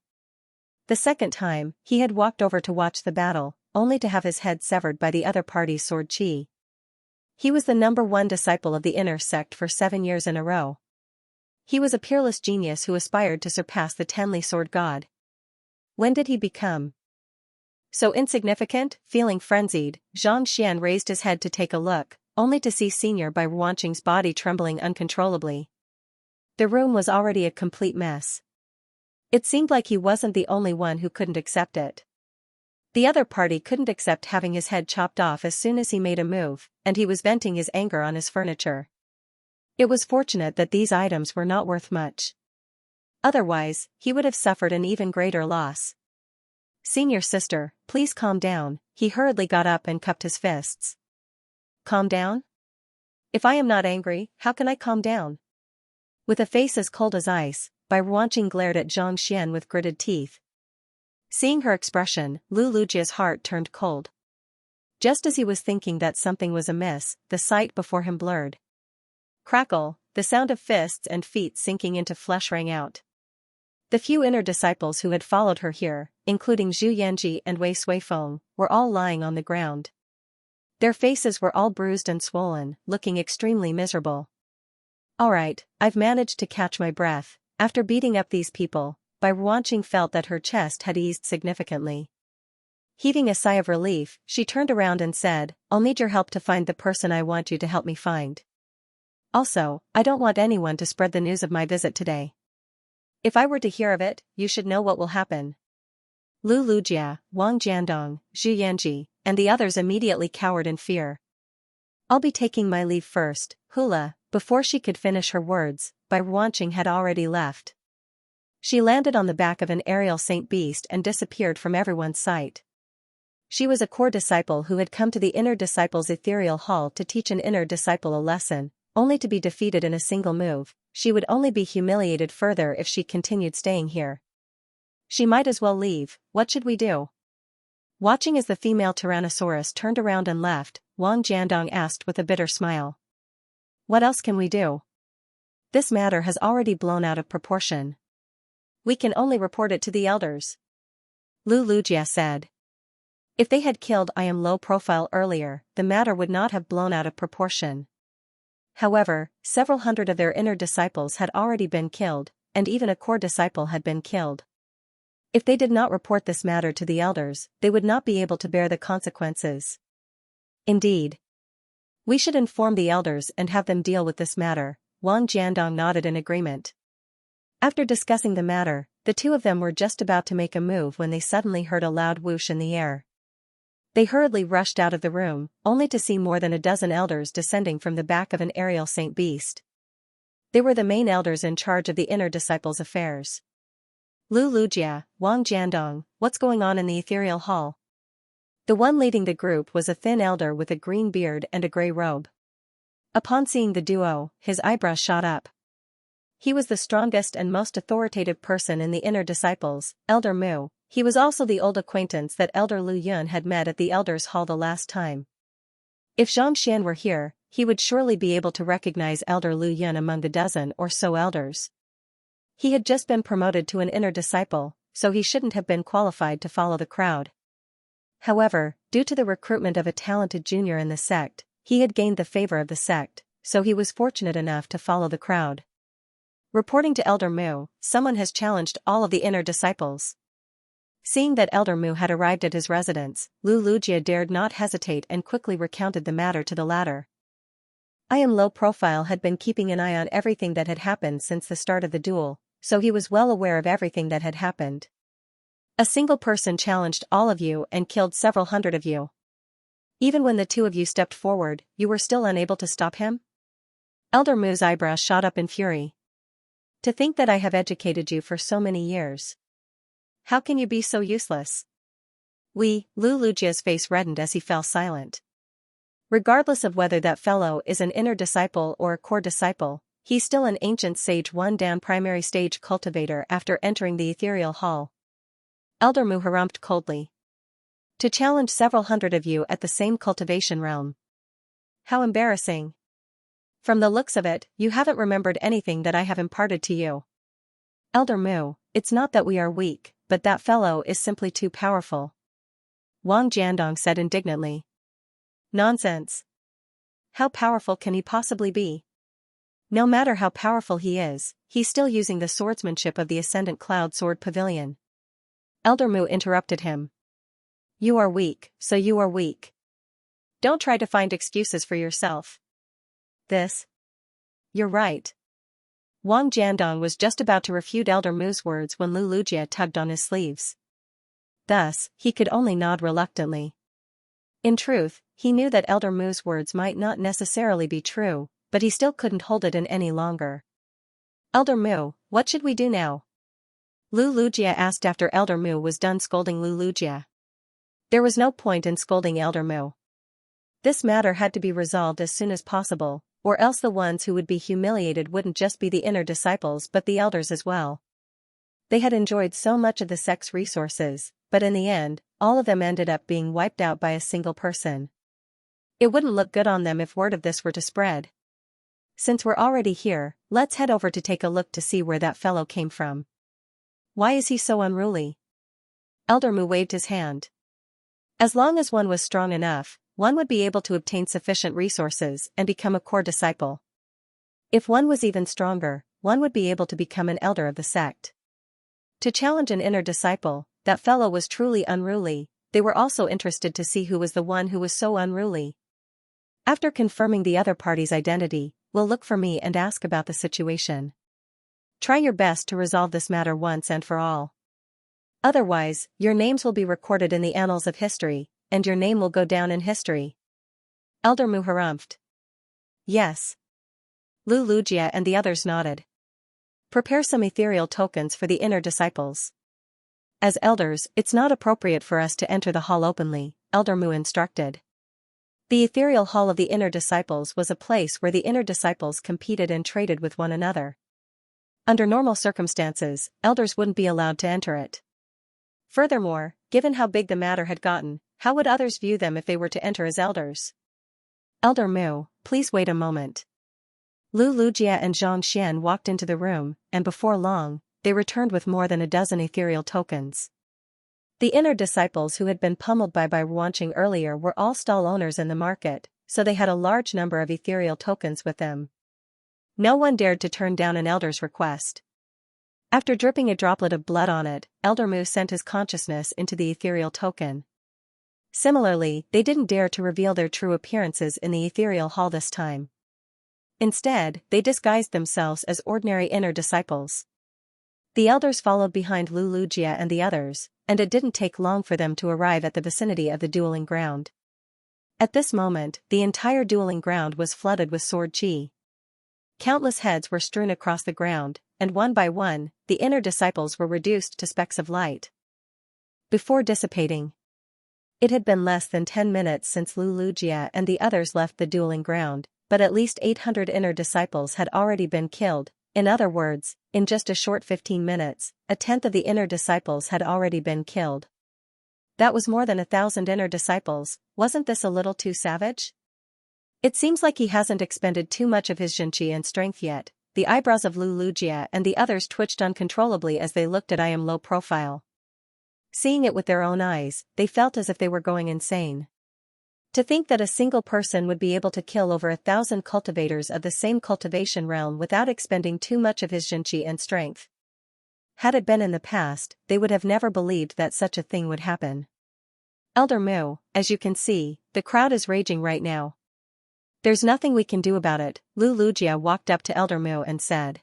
The second time, he had walked over to watch the battle, only to have his head severed by the other party's sword chi. He was the #1 disciple of the inner sect for 7 years in a row. He was a peerless genius who aspired to surpass the Tenli sword god. When did he become so insignificant? Feeling frenzied, Zhang Xian raised his head to take a look, only to see Senior Bai Ruanqing's body trembling uncontrollably. The room was already a complete mess. It seemed like he wasn't the only one who couldn't accept it. The other party couldn't accept having his head chopped off as soon as he made a move, and he was venting his anger on his furniture. It was fortunate that these items were not worth much. Otherwise, he would have suffered an even greater loss. Senior Sister, please calm down. He hurriedly got up and cupped his fists. Calm down? If I am not angry, how can I calm down? With a face as cold as ice, Bai Ruanqing glared at Xianxia with gritted teeth. Seeing her expression, Lu Lujia's heart turned cold. Just as he was thinking that something was amiss, the sight before him blurred. Crackle, the sound of fists and feet sinking into flesh rang out. The few inner disciples who had followed her here, including Zhu Yanji and Wei Suifeng, were all lying on the ground. Their faces were all bruised and swollen, looking extremely miserable. All right, I've managed to catch my breath. After beating up these people, Bai Ruanqing felt that her chest had eased significantly. Heaving a sigh of relief, she turned around and said, I'll need your help to find the person I want you to help me find. Also, I don't want anyone to spread the news of my visit today. If I were to hear of it, you should know what will happen. Lu Lujia, Wang Jiandong, Zhu Yanji, and the others immediately cowered in fear. I'll be taking my leave first, Hula. Before she could finish her words, Bai Ruanqing had already left. She landed on the back of an aerial saint beast and disappeared from everyone's sight. She was a core disciple who had come to the inner disciples' ethereal hall to teach an inner disciple a lesson, only to be defeated in a single move. She would only be humiliated further if she continued staying here. She might as well leave. What should we do? Watching as the female Tyrannosaurus turned around and left, Wang Jiandong asked with a bitter smile. What else can we do? This matter has already blown out of proportion. We can only report it to the elders. Lu Lujia said. If they had killed I am low profile earlier, the matter would not have blown out of proportion. However, several hundred of their inner disciples had already been killed, and even a core disciple had been killed. If they did not report this matter to the elders, they would not be able to bear the consequences. Indeed. We should inform the elders and have them deal with this matter. Wang Jiandong nodded in agreement. After discussing the matter, the two of them were just about to make a move when they suddenly heard a loud whoosh in the air. They hurriedly rushed out of the room, only to see more than a dozen elders descending from the back of an aerial saint beast. They were the main elders in charge of the inner disciples' affairs. Lu Lujia, Wang Jiandong, what's going on in the ethereal hall? The one leading the group was a thin elder with a green beard and a grey robe. Upon seeing the duo, his eyebrows shot up. He was the strongest and most authoritative person in the inner disciples, Elder Mu. He was also the old acquaintance that Elder Lu Yun had met at the elders' hall the last time. If Xianxia were here, he would surely be able to recognize Elder Lu Yun among the dozen or so elders. He had just been promoted to an inner disciple, so he shouldn't have been qualified to follow the crowd. However, due to the recruitment of a talented junior in the sect, he had gained the favor of the sect, so he was fortunate enough to follow the crowd. Reporting to Elder Mu, someone has challenged all of the inner disciples. Seeing that Elder Mu had arrived at his residence, Lu Lujia dared not hesitate and quickly recounted the matter to the latter. I Am Low Profile had been keeping an eye on everything that had happened since the start of the duel, so he was well aware of everything that had happened. A single person challenged all of you and killed several hundred of you. Even when the two of you stepped forward, you were still unable to stop him? Elder Mu's eyebrows shot up in fury. To think that I have educated you for so many years. How can you be so useless? Lu Lujia's face reddened as he fell silent. Regardless of whether that fellow is an inner disciple or a core disciple, he's still an ancient sage 1 primary stage cultivator after entering the ethereal hall. Elder Mu harumphed coldly. To challenge several hundred of you at the same cultivation realm. How embarrassing. From the looks of it, you haven't remembered anything that I have imparted to you. Elder Mu, it's not that we are weak, but that fellow is simply too powerful. Wang Jiandong said indignantly. Nonsense. How powerful can he possibly be? No matter how powerful he is, he's still using the swordsmanship of the Ascendant Cloud Sword Pavilion. Elder Mu interrupted him. You are weak, so you are weak. Don't try to find excuses for yourself. You're right. Wang Jiandong was just about to refute Elder Mu's words when Lu Lujia tugged on his sleeves. Thus, he could only nod reluctantly. In truth, he knew that Elder Mu's words might not necessarily be true, but he still couldn't hold it in any longer. Elder Mu, what should we do now? Lu Lujia asked after Elder Mu was done scolding Lu Lujia. There was no point in scolding Elder Mu. This matter had to be resolved as soon as possible, or else the ones who would be humiliated wouldn't just be the inner disciples but the elders as well. They had enjoyed so much of the sect's resources, but in the end, all of them ended up being wiped out by a single person. It wouldn't look good on them if word of this were to spread. Since we're already here, let's head over to take a look to see where that fellow came from. Why is he so unruly? Elder Mu waved his hand. As long as one was strong enough, one would be able to obtain sufficient resources and become a core disciple. If one was even stronger, one would be able to become an elder of the sect. To challenge an inner disciple, that fellow was truly unruly. They were also interested to see who was the one who was so unruly. After confirming the other party's identity, we'll look for me and ask about the situation. Try your best to resolve this matter once and for all. Otherwise, your names will be recorded in the annals of history, and your name will go down in history. Elder Mu harumphed. Yes. Lu Lujia and the others nodded. Prepare some ethereal tokens for the inner disciples. As elders, it's not appropriate for us to enter the hall openly, Elder Mu instructed. The ethereal hall of the inner disciples was a place where the inner disciples competed and traded with one another. Under normal circumstances, elders wouldn't be allowed to enter it. Furthermore, given how big the matter had gotten, how would others view them if they were to enter as elders? Elder Mu, please wait a moment. Lu Lujia and Xianxia walked into the room, and before long, they returned with more than a dozen ethereal tokens. The inner disciples who had been pummeled by Ruanqing earlier were all stall owners in the market, so they had a large number of ethereal tokens with them. No one dared to turn down an elder's request. After dripping a droplet of blood on it, Elder Mu sent his consciousness into the ethereal token. Similarly, they didn't dare to reveal their true appearances in the ethereal hall this time. Instead, they disguised themselves as ordinary inner disciples. The elders followed behind Lu Lujia and the others, and it didn't take long for them to arrive at the vicinity of the dueling ground. At this moment, the entire dueling ground was flooded with sword chi. Countless heads were strewn across the ground, and one by one, the inner disciples were reduced to specks of light. Before dissipating. It had been less than 10 minutes since Lu Lujia and the others left the dueling ground, but at least 800 inner disciples had already been killed. In other words, in just a short 15 minutes, a tenth of the inner disciples had already been killed. That was more than 1,000 inner disciples. Wasn't this a little too savage? It seems like he hasn't expended too much of his Xianxia and strength yet. The eyebrows of Lu Lujia and the others twitched uncontrollably as they looked at I am low profile. Seeing it with their own eyes, they felt as if they were going insane. To think that a single person would be able to kill over 1,000 cultivators of the same cultivation realm without expending too much of his Xianxia and strength. Had it been in the past, they would have never believed that such a thing would happen. Elder Mu, as you can see, the crowd is raging right now. There's nothing we can do about it, Lu Lujia walked up to Elder Mu and said.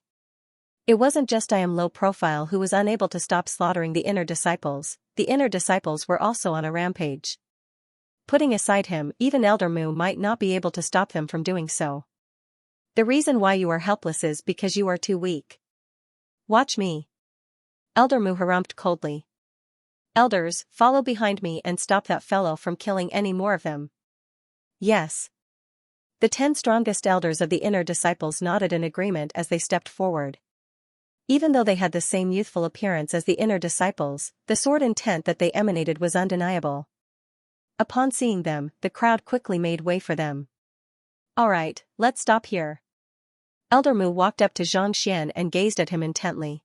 It wasn't just I am low profile who was unable to stop slaughtering the inner disciples were also on a rampage. Putting aside him, even Elder Mu might not be able to stop them from doing so. The reason why you are helpless is because you are too weak. Watch me. Elder Mu harumphed coldly. Elders, follow behind me and stop that fellow from killing any more of them. Yes. The 10 strongest elders of the inner disciples nodded in agreement as they stepped forward. Even though they had the same youthful appearance as the inner disciples, the sword intent that they emanated was undeniable. Upon seeing them, the crowd quickly made way for them. Alright, let's stop here. Elder Mu walked up to Xianxia and gazed at him intently.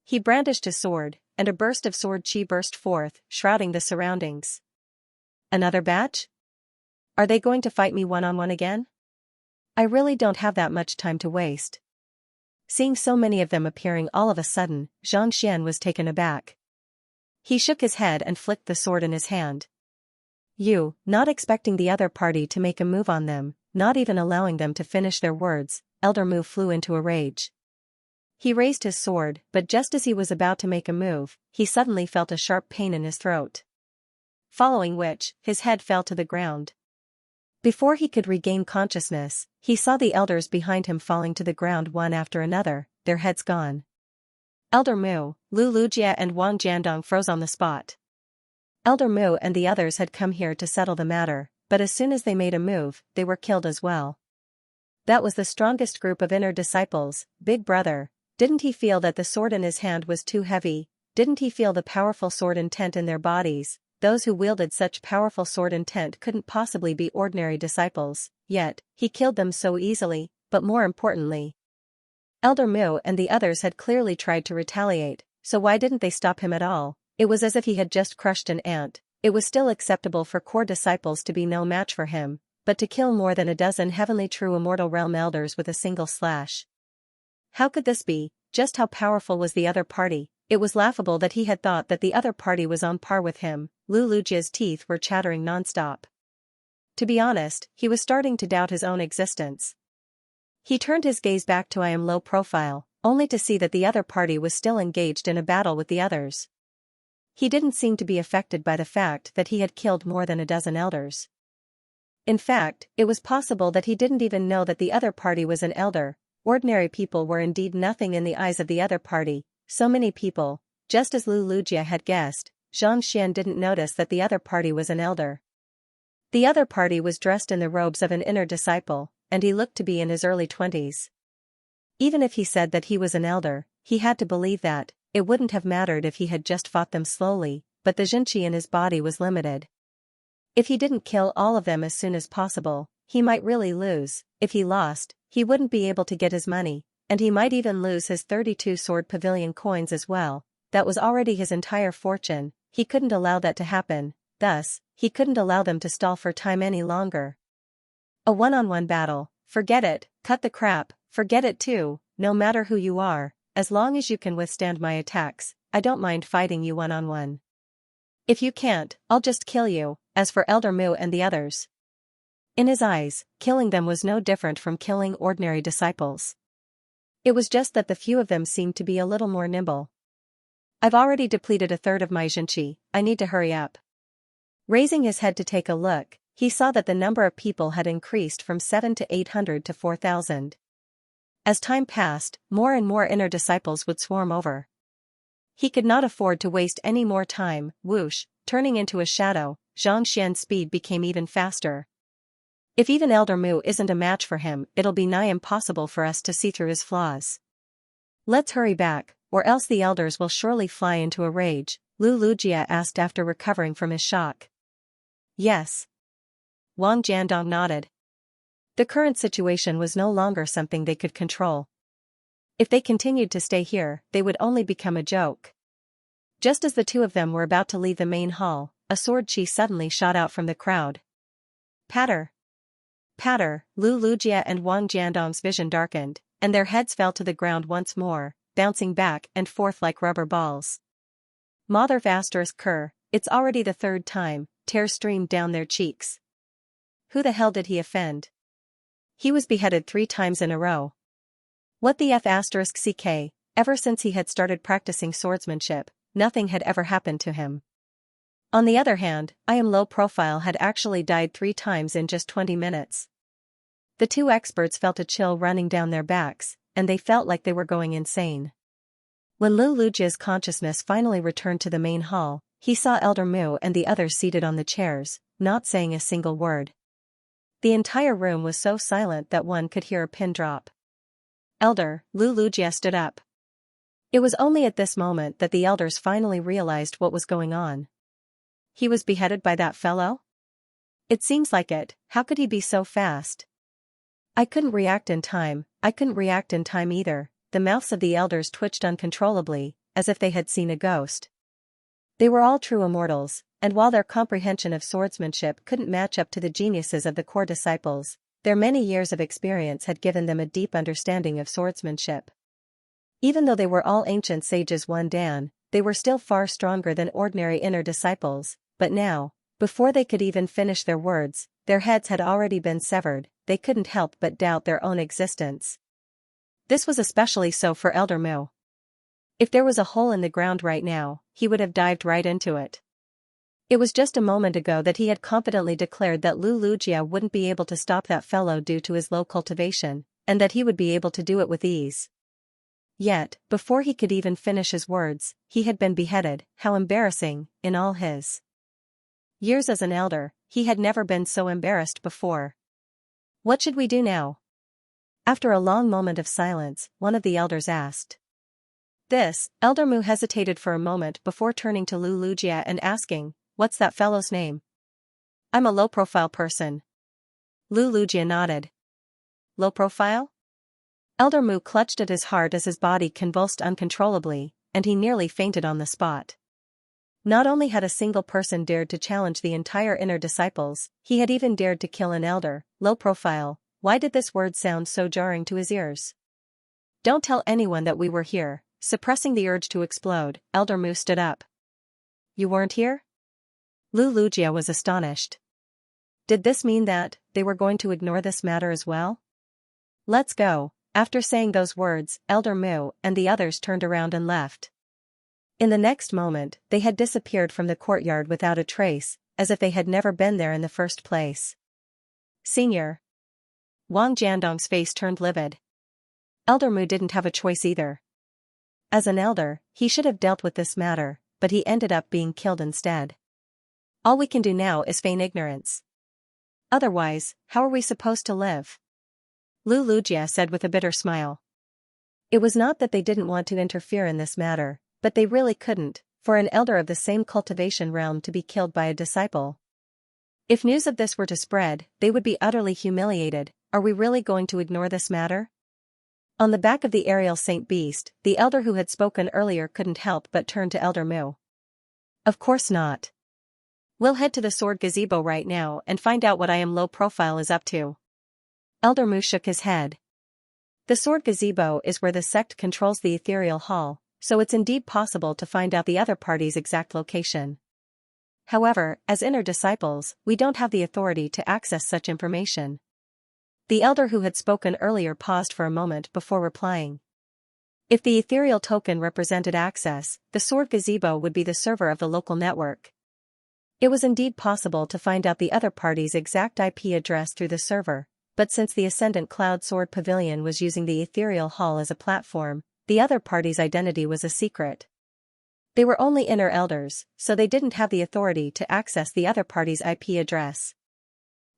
He brandished his sword, and a burst of sword chi burst forth, shrouding the surroundings. Another batch? Are they going to fight me one-on-one again? I really don't have that much time to waste. Seeing so many of them appearing all of a sudden, Xianxia was taken aback. He shook his head and flicked the sword in his hand. Not expecting the other party to make a move on them, not even allowing them to finish their words, Elder Mu flew into a rage. He raised his sword, but just as he was about to make a move, he suddenly felt a sharp pain in his throat. Following which, his head fell to the ground. Before he could regain consciousness, he saw the elders behind him falling to the ground one after another, their heads gone. Elder Mu, Lu Lujia and Wang Jiandong froze on the spot. Elder Mu and the others had come here to settle the matter, but as soon as they made a move, they were killed as well. That was the strongest group of inner disciples, Big Brother. Didn't he feel that the sword in his hand was too heavy? Didn't he feel the powerful sword intent in their bodies? Those who wielded such powerful sword intent couldn't possibly be ordinary disciples, yet, he killed them so easily, but more importantly, Elder Mu and the others had clearly tried to retaliate, so why didn't they stop him at all? It was as if he had just crushed an ant. It was still acceptable for core disciples to be no match for him, but to kill more than a dozen heavenly true immortal realm elders with a single slash. How could this be? Just how powerful was the other party? It was laughable that he had thought that the other party was on par with him. Lu Lujia's teeth were chattering non-stop. To be honest, he was starting to doubt his own existence. He turned his gaze back to I am low profile, only to see that the other party was still engaged in a battle with the others. He didn't seem to be affected by the fact that he had killed more than a dozen elders. In fact, it was possible that he didn't even know that the other party was an elder. Ordinary people were indeed nothing in the eyes of the other party. So many people, just as Lu Lujia had guessed, Xianxia didn't notice that the other party was an elder. The other party was dressed in the robes of an inner disciple, and he looked to be in his early 20s. Even if he said that he was an elder, he had to believe that. It wouldn't have mattered if he had just fought them slowly, but the Jinqi in his body was limited. If he didn't kill all of them as soon as possible, he might really lose. If he lost, he wouldn't be able to get his money, and he might even lose his 32 sword pavilion coins as well. That was already his entire fortune. He couldn't allow that to happen, thus, he couldn't allow them to stall for time any longer. A one-on-one battle, forget it, cut the crap, forget it too, no matter who you are, as long as you can withstand my attacks, I don't mind fighting you one-on-one. If you can't, I'll just kill you. As for Elder Mu and the others, in his eyes, killing them was no different from killing ordinary disciples. It was just that the few of them seemed to be a little more nimble. I've already depleted a third of my Jinqi, I need to hurry up. Raising his head to take a look, he saw that the number of people had increased from 700 to 800 to 4,000. As time passed, more and more inner disciples would swarm over. He could not afford to waste any more time. Whoosh, turning into a shadow, Zhang Xian's speed became even faster. If even Elder Mu isn't a match for him, it'll be nigh impossible for us to see through his flaws. Let's hurry back, or else the elders will surely fly into a rage, Lu Lujia asked after recovering from his shock. Yes. Wang Jiandong nodded. The current situation was no longer something they could control. If they continued to stay here, they would only become a joke. Just as the two of them were about to leave the main hall, a sword chi suddenly shot out from the crowd. Patter! Patter! Lu Lujia and Wang Jiandong's vision darkened, and their heads fell to the ground once more, bouncing back and forth like rubber balls. Mother **Ker, it's already the third time, tears streamed down their cheeks. Who the hell did he offend? He was beheaded 3 times in a row. What the **CK, ever since he had started practicing swordsmanship, nothing had ever happened to him. On the other hand, I am low profile had actually died 3 times in just 20 minutes. The two experts felt a chill running down their backs, and they felt like they were going insane. When Lu Lujia's consciousness finally returned to the main hall, he saw Elder Mu and the others seated on the chairs, not saying a single word. The entire room was so silent that one could hear a pin drop. Elder, Lu Lujia stood up. It was only at this moment that the elders finally realized what was going on. He was beheaded by that fellow? It seems like it. How could he be so fast? I couldn't react in time either. The mouths of the elders twitched uncontrollably, as if they had seen a ghost. They were all true immortals, and while their comprehension of swordsmanship couldn't match up to the geniuses of the core disciples, their many years of experience had given them a deep understanding of swordsmanship. Even though they were all ancient sages one Dan, they were still far stronger than ordinary inner disciples, but now, before they could even finish their words, their heads had already been severed. They couldn't help but doubt their own existence. This was especially so for Elder Mu. If there was a hole in the ground right now, he would have dived right into it. It was just a moment ago that he had confidently declared that Lu Lujia wouldn't be able to stop that fellow due to his low cultivation, and that he would be able to do it with ease. Yet, before he could even finish his words, he had been beheaded. How embarrassing. In all his years as an elder, he had never been so embarrassed before. What should we do now? After a long moment of silence, one of the elders asked. This, Elder Mu hesitated for a moment before turning to Lu Lujia and asking, "What's that fellow's name?" "I'm a low-profile person." Lu Lujia nodded. "Low profile?" Elder Mu clutched at his heart as his body convulsed uncontrollably, and he nearly fainted on the spot. Not only had a single person dared to challenge the entire inner disciples, he had even dared to kill an elder. Low profile. Why did this word sound so jarring to his ears? "Don't tell anyone that we were here." Suppressing the urge to explode, Elder Mu stood up. "You weren't here?" Lu Lujia was astonished. Did this mean that they were going to ignore this matter as well? "Let's go." After saying those words, Elder Mu and the others turned around and left. In the next moment, they had disappeared from the courtyard without a trace, as if they had never been there in the first place. "Senior." Wang Jiandong's face turned livid. Elder Mu didn't have a choice either. As an elder, he should have dealt with this matter, but he ended up being killed instead. "All we can do now is feign ignorance. Otherwise, how are we supposed to live?" Lu Lujia said with a bitter smile. It was not that they didn't want to interfere in this matter, but they really couldn't, for an elder of the same cultivation realm to be killed by a disciple. If news of this were to spread, they would be utterly humiliated. Are we really going to ignore this matter? On the back of the aerial Saint Beast, the elder who had spoken earlier couldn't help but turn to Elder Mu. "Of course not. We'll head to the sword gazebo right now and find out what I am low profile is up to." Elder Mu shook his head. The sword gazebo is where the sect controls the ethereal hall, so it's indeed possible to find out the other party's exact location. However, as inner disciples, we don't have the authority to access such information. The elder who had spoken earlier paused for a moment before replying. If the ethereal token represented access, the sword gazebo would be the server of the local network. It was indeed possible to find out the other party's exact IP address through the server, but since the Ascendant Cloud Sword Pavilion was using the ethereal hall as a platform, the other party's identity was a secret. They were only inner elders, so they didn't have the authority to access the other party's IP address.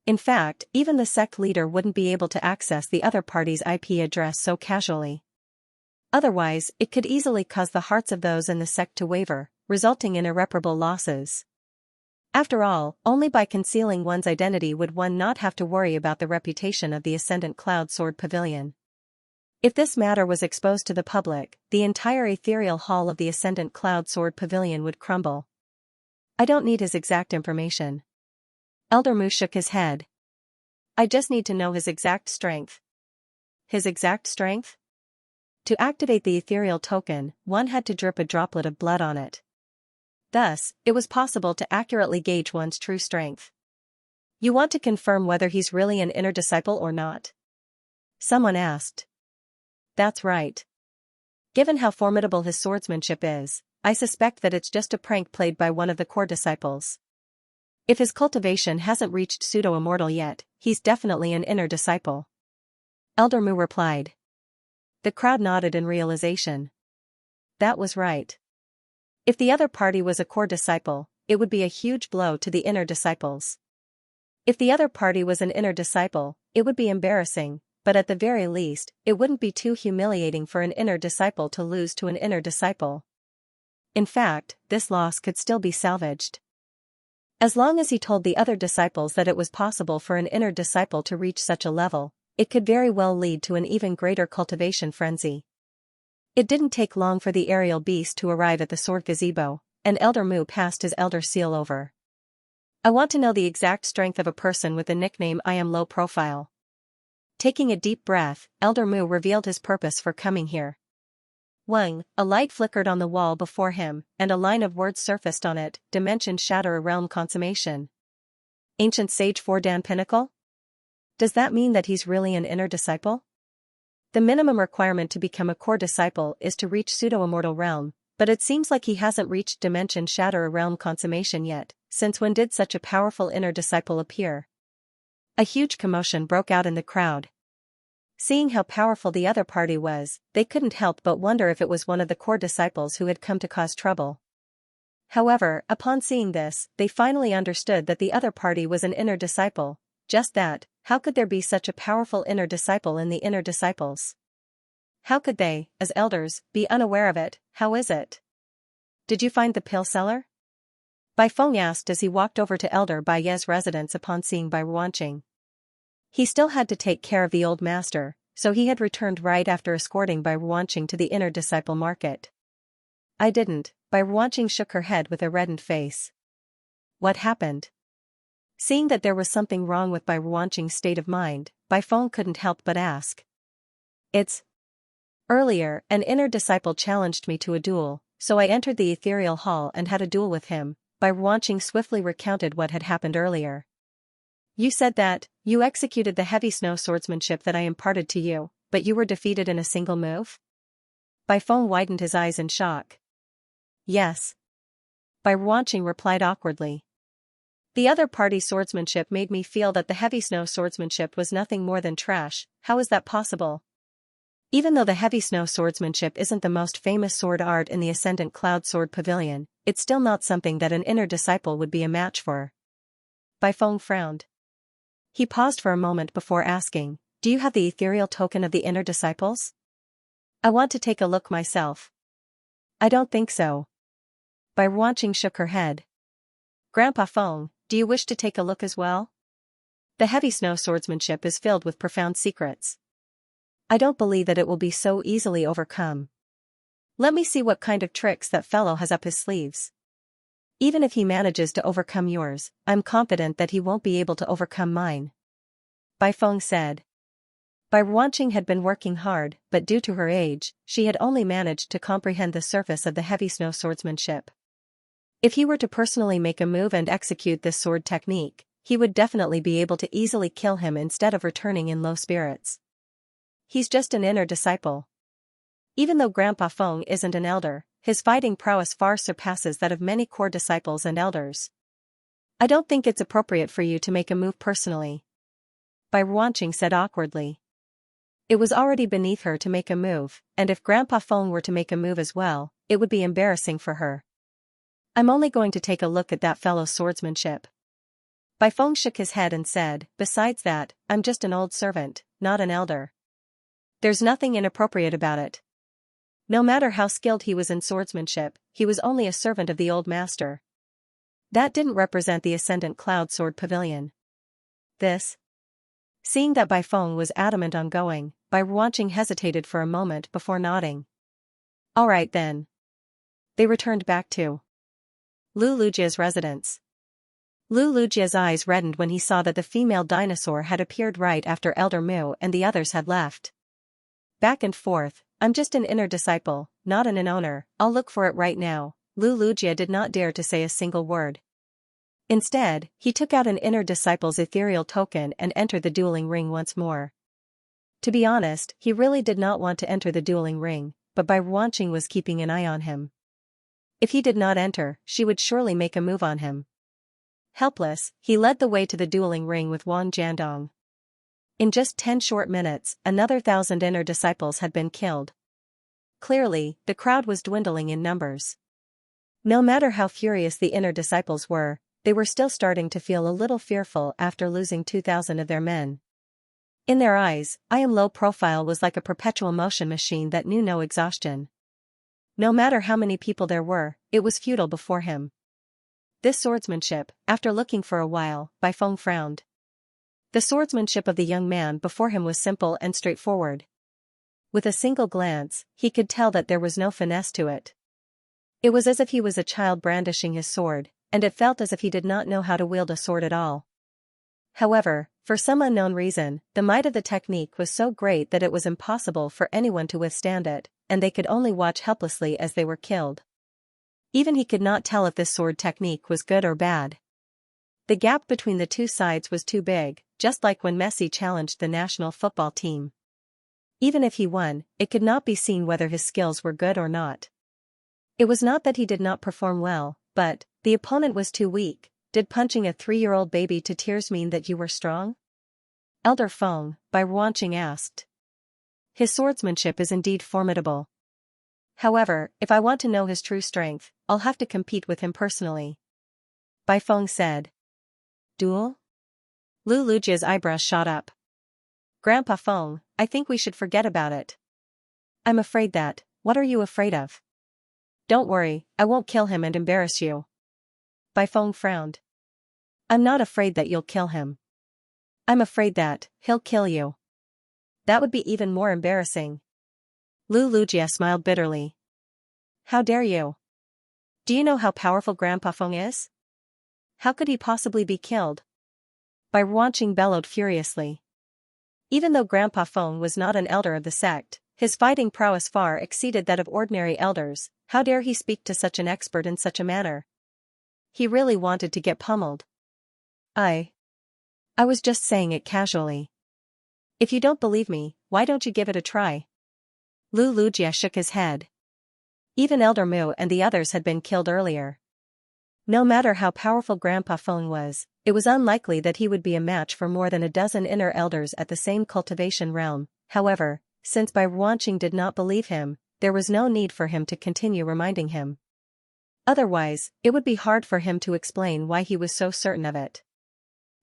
In fact, even the sect leader wouldn't be able to access the other party's IP address so casually. Otherwise, it could easily cause the hearts of those in the sect to waver, resulting in irreparable losses. After all, only by concealing one's identity would one not have to worry about the reputation of the Ascendant Cloud Sword Pavilion. If this matter was exposed to the public, the entire ethereal hall of the Ascendant Cloud Sword Pavilion would crumble. "I don't need his exact information." Elder Mu shook his head. "I just need to know his exact strength." His exact strength? To activate the ethereal token, one had to drip a droplet of blood on it. Thus, it was possible to accurately gauge one's true strength. "You want to confirm whether he's really an inner disciple or not?" someone asked. "That's right. Given how formidable his swordsmanship is, I suspect that it's just a prank played by one of the core disciples. If his cultivation hasn't reached pseudo-immortal yet, he's definitely an inner disciple." Elder Mu replied. The crowd nodded in realization. That was right. If the other party was a core disciple, it would be a huge blow to the inner disciples. If the other party was an inner disciple, it would be embarrassing, but at the very least, it wouldn't be too humiliating for an inner disciple to lose to an inner disciple. In fact, this loss could still be salvaged. As long as he told the other disciples that it was possible for an inner disciple to reach such a level, it could very well lead to an even greater cultivation frenzy. It didn't take long for the aerial beast to arrive at the sword gazebo, and Elder Mu passed his elder seal over. "I want to know the exact strength of a person with the nickname I am low profile." Taking a deep breath, Elder Mu revealed his purpose for coming here. Wang, a light flickered on the wall before him, and a line of words surfaced on it, "Dimension Shatter a Realm Consummation. Ancient Sage Fordan Pinnacle?" Does that mean that he's really an inner disciple? The minimum requirement to become a core disciple is to reach pseudo-immortal realm, but it seems like he hasn't reached Dimension Shatter a Realm Consummation yet, since when did such a powerful inner disciple appear? A huge commotion broke out in the crowd. Seeing how powerful the other party was, they couldn't help but wonder if it was one of the core disciples who had come to cause trouble. However, upon seeing this, they finally understood that the other party was an inner disciple. Just that, How could there be such a powerful inner disciple in the inner disciples? How could they, as elders, be unaware of it? How is it? Did you find the pill seller? Bai Feng asked as he walked over to Elder Bai Ye's residence upon seeing Bai Ruanqing. He still had to take care of the old master, so he had returned right after escorting Bai Ruanqing to the inner disciple market. I didn't. Bai Ruanqing shook her head with a reddened face. What happened? Seeing that there was something wrong with Bai Ruanqing's state of mind, Bai Feng couldn't help but ask. Earlier, an inner disciple challenged me to a duel, so I entered the ethereal hall and had a duel with him. Bai Ruanqing swiftly recounted what had happened earlier. You said that, you executed the heavy snow swordsmanship that I imparted to you, but you were defeated in a single move? Bai Feng widened his eyes in shock. Yes. Bai Ruanqing replied awkwardly. The other party's swordsmanship made me feel that the heavy snow swordsmanship was nothing more than trash. How is that possible? Even though the heavy snow swordsmanship isn't the most famous sword art in the Ascendant Cloud Sword Pavilion, it's still not something that an inner disciple would be a match for. Bai Feng frowned. He paused for a moment before asking, do you have the ethereal token of the inner disciples? I want to take a look myself. I don't think so. Bai Ruanqing shook her head. Grandpa Feng, do you wish to take a look as well? The heavy snow swordsmanship is filled with profound secrets. I don't believe that it will be so easily overcome. Let me see what kind of tricks that fellow has up his sleeves. Even if he manages to overcome yours, I'm confident that he won't be able to overcome mine. Bai Feng said. Bai Ruanqing had been working hard, but due to her age, she had only managed to comprehend the surface of the heavy snow swordsmanship. If he were to personally make a move and execute this sword technique, he would definitely be able to easily kill him instead of returning in low spirits. He's just an inner disciple. Even though Grandpa Feng isn't an elder, his fighting prowess far surpasses that of many core disciples and elders. I don't think it's appropriate for you to make a move personally. Bai Ruanqing said awkwardly. It was already beneath her to make a move, and if Grandpa Feng were to make a move as well, it would be embarrassing for her. I'm only going to take a look at that fellow's swordsmanship. Bai Feng shook his head and said, besides that, I'm just an old servant, not an elder. There's nothing inappropriate about it. No matter how skilled he was in swordsmanship, he was only a servant of the old master. That didn't represent the Ascendant Cloud Sword Pavilion. Seeing that Bai Feng was adamant on going, Bai Ruanqing hesitated for a moment before nodding. All right then. They returned back to Lu Lujia's residence. Lu Lujia's eyes reddened when he saw that the female dinosaur had appeared right after Elder Mu and the others had left. Back and forth, I'm just an inner disciple, not an owner, I'll look for it right now. Lu Lujia did not dare to say a single word. Instead, he took out an inner disciple's ethereal token and entered the dueling ring once more. To be honest, he really did not want to enter the dueling ring, but Bai Ruanqing was keeping an eye on him. If he did not enter, she would surely make a move on him. Helpless, he led the way to the dueling ring with Wang Jiandong. In just 10 short minutes, another 1,000 inner disciples had been killed. Clearly, the crowd was dwindling in numbers. No matter how furious the inner disciples were, they were still starting to feel a little fearful after losing 2,000 of their men. In their eyes, I Am Low Profile was like a perpetual motion machine that knew no exhaustion. No matter how many people there were, it was futile before him. This swordsmanship, after looking for a while, Bai Feng frowned. The swordsmanship of the young man before him was simple and straightforward. With a single glance, he could tell that there was no finesse to it. It was as if he was a child brandishing his sword, and it felt as if he did not know how to wield a sword at all. However, for some unknown reason, the might of the technique was so great that it was impossible for anyone to withstand it, and they could only watch helplessly as they were killed. Even he could not tell if this sword technique was good or bad. The gap between the two sides was too big, just like when Messi challenged the national football team. Even if he won, it could not be seen whether his skills were good or not. It was not that he did not perform well, but the opponent was too weak. Did punching a 3-year-old baby to tears mean that you were strong? Elder Feng, Bai Ruanqing asked. His swordsmanship is indeed formidable. However, if I want to know his true strength, I'll have to compete with him personally. Bai Feng said. Duel? Lu Lujia's eyebrows shot up. Grandpa Feng, I think we should forget about it. I'm afraid that, what are you afraid of? Don't worry, I won't kill him and embarrass you. Bai Feng frowned. I'm not afraid that you'll kill him. I'm afraid that, he'll kill you. That would be even more embarrassing. Lu Lujia smiled bitterly. How dare you? Do you know how powerful Grandpa Feng is? How could he possibly be killed? Bai Ruanqing bellowed furiously. Even though Grandpa Feng was not an elder of the sect, his fighting prowess far exceeded that of ordinary elders. How dare he speak to such an expert in such a manner? He really wanted to get pummeled. I was just saying it casually. If you don't believe me, why don't you give it a try? Lu Lujia shook his head. Even Elder Mu and the others had been killed earlier. No matter how powerful Grandpa Feng was, it was unlikely that he would be a match for more than a dozen inner elders at the same cultivation realm. However, since Bai Ruanqing did not believe him, there was no need for him to continue reminding him. Otherwise, it would be hard for him to explain why he was so certain of it.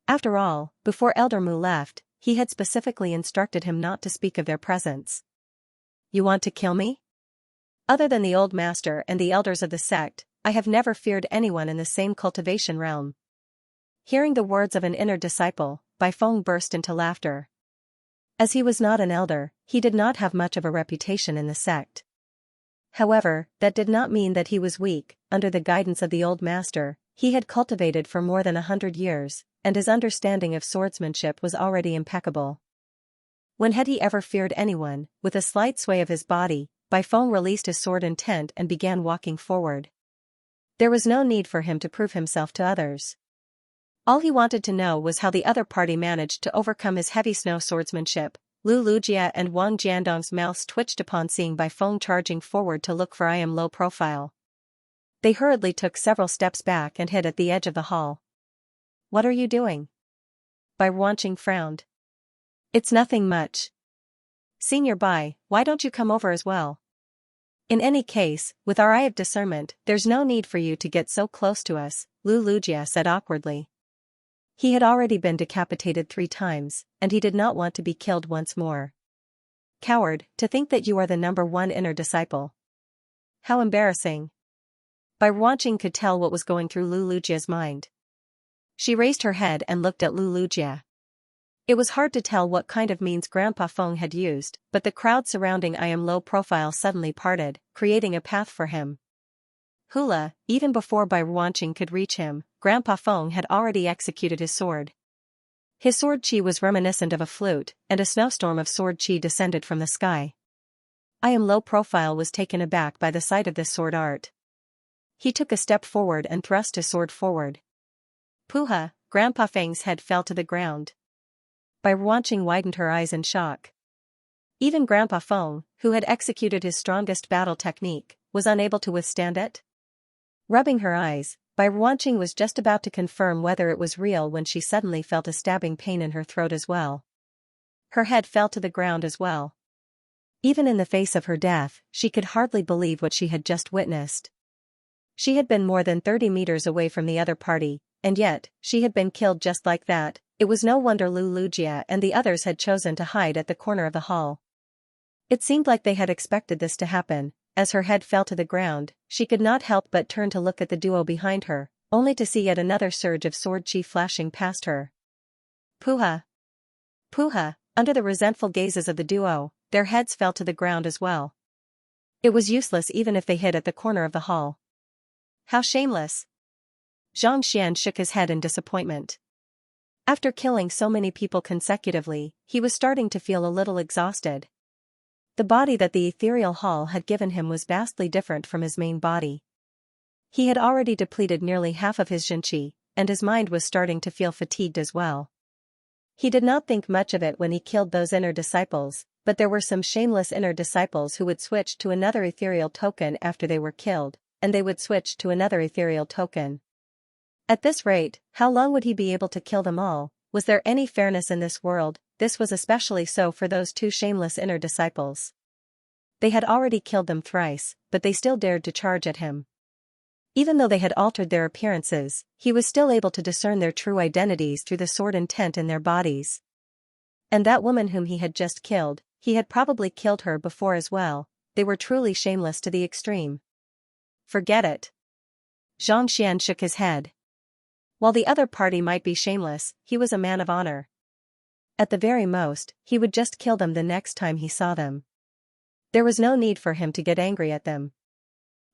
After all, before Elder Mu left, he had specifically instructed him not to speak of their presence. You want to kill me? Other than the old master and the elders of the sect, I have never feared anyone in the same cultivation realm. Hearing the words of an inner disciple, Bai Feng burst into laughter. As he was not an elder, he did not have much of a reputation in the sect. However, that did not mean that he was weak. Under the guidance of the old master, he had cultivated for more than 100 years, and his understanding of swordsmanship was already impeccable. When had he ever feared anyone? With a slight sway of his body, Bai Feng released his sword intent and began walking forward. There was no need for him to prove himself to others. All he wanted to know was how the other party managed to overcome his heavy snow swordsmanship. Lu Lujia and Wang Jiandong's mouths twitched upon seeing Bai Feng charging forward to look for I am low profile. They hurriedly took several steps back and hid at the edge of the hall. What are you doing? Bai Ruanqing frowned. It's nothing much. Senior Bai, why don't you come over as well? In any case, with our eye of discernment, there's no need for you to get so close to us, Lu Lujia said awkwardly. He had already been decapitated 3 times, and he did not want to be killed once more. Coward, to think that you are the #1 inner disciple. How embarrassing. Bai Ruanqing could tell what was going through Lu Lujia's mind. She raised her head and looked at Lu Lujia. It was hard to tell what kind of means Grandpa Feng had used, but the crowd surrounding I am low profile suddenly parted, creating a path for him. Hula, even before Bai Ruanqing could reach him, Grandpa Feng had already executed his sword. His sword chi was reminiscent of a flute, and a snowstorm of sword chi descended from the sky. I am low profile was taken aback by the sight of this sword art. He took a step forward and thrust his sword forward. Puha, Grandpa Feng's head fell to the ground. Bai Ruanqing widened her eyes in shock. Even Grandpa Feng, who had executed his strongest battle technique, was unable to withstand it. Rubbing her eyes, Bai Ruanqing was just about to confirm whether it was real when she suddenly felt a stabbing pain in her throat as well. Her head fell to the ground as well. Even in the face of her death, she could hardly believe what she had just witnessed. She had been more than 30 meters away from the other party, and yet, she had been killed just like that. It was no wonder Lu Lujia and the others had chosen to hide at the corner of the hall. It seemed like they had expected this to happen. As her head fell to the ground, she could not help but turn to look at the duo behind her, only to see yet another surge of sword chi flashing past her. Puha! Puha! Under the resentful gazes of the duo, their heads fell to the ground as well. It was useless even if they hid at the corner of the hall. How shameless! Zhang Xian shook his head in disappointment. After killing so many people consecutively, he was starting to feel a little exhausted. The body that the ethereal hall had given him was vastly different from his main body. He had already depleted nearly half of his Xianxia, and his mind was starting to feel fatigued as well. He did not think much of it when he killed those inner disciples, but there were some shameless inner disciples who would switch to another ethereal token after they were killed, and they would switch to another ethereal token. At this rate, how long would he be able to kill them all? Was there any fairness in this world? This was especially so for those 2 shameless inner disciples. They had already killed them thrice, but they still dared to charge at him. Even though they had altered their appearances, he was still able to discern their true identities through the sword intent in their bodies. And that woman whom he had just killed, he had probably killed her before as well. They were truly shameless to the extreme. Forget it. Xianxia shook his head. While the other party might be shameless, he was a man of honor. At the very most, he would just kill them the next time he saw them. There was no need for him to get angry at them.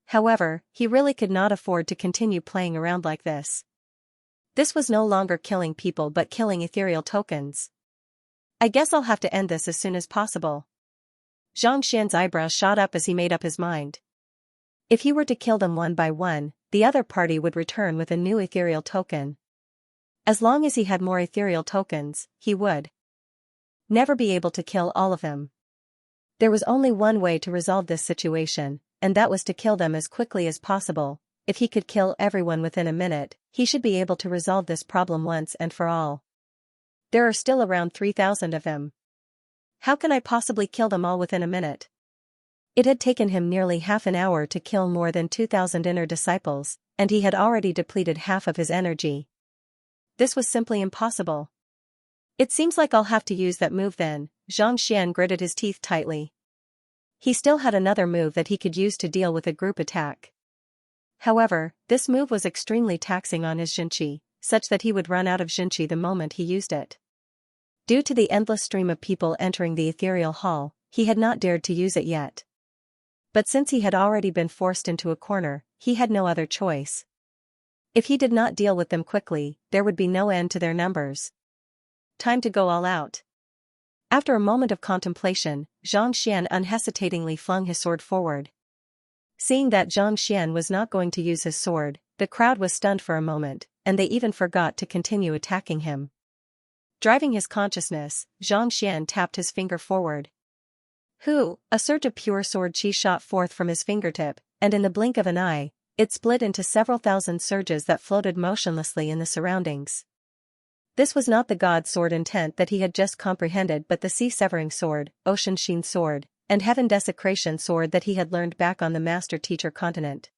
However, he really could not afford to continue playing around like this. This was no longer killing people but killing ethereal tokens. I guess I'll have to end this as soon as possible. Xianxian's eyebrows shot up as he made up his mind. If he were to kill them one by one, the other party would return with a new ethereal token. As long as he had more ethereal tokens, he would never be able to kill all of them. There was only one way to resolve this situation, and that was to kill them as quickly as possible. If he could kill everyone within a minute, he should be able to resolve this problem once and for all. There are still around 3,000 of them. How can I possibly kill them all within a minute? It had taken him nearly half an hour to kill more than 2,000 inner disciples, and he had already depleted half of his energy. This was simply impossible. It seems like I'll have to use that move then. Xianxia gritted his teeth tightly. He still had another move that he could use to deal with a group attack. However, this move was extremely taxing on his Xianxia, such that he would run out of Xianxia the moment he used it. Due to the endless stream of people entering the ethereal hall, he had not dared to use it yet. But since he had already been forced into a corner, he had no other choice. If he did not deal with them quickly, there would be no end to their numbers. Time to go all out. After a moment of contemplation, Xianxia unhesitatingly flung his sword forward. Seeing that Xianxia was not going to use his sword, the crowd was stunned for a moment, and they even forgot to continue attacking him. Driving his consciousness, Xianxia tapped his finger forward. A surge of pure sword chi shot forth from his fingertip, and in the blink of an eye, it split into several thousand surges that floated motionlessly in the surroundings. This was not the god sword intent that he had just comprehended but the sea-severing sword, ocean sheen sword, and heaven desecration sword that he had learned back on the master-teacher continent.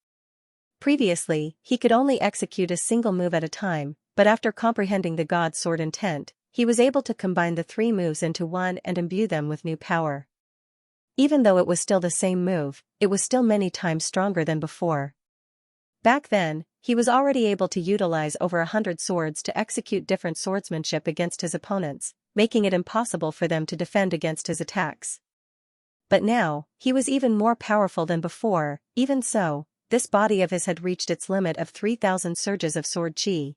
Previously, he could only execute a single move at a time, but after comprehending the god sword intent, he was able to combine the three moves into one and imbue them with new power. Even though it was still the same move, it was still many times stronger than before. Back then, he was already able to utilize over 100 swords to execute different swordsmanship against his opponents, making it impossible for them to defend against his attacks. But now, he was even more powerful than before. Even so, this body of his had reached its limit of 3,000 surges of sword chi.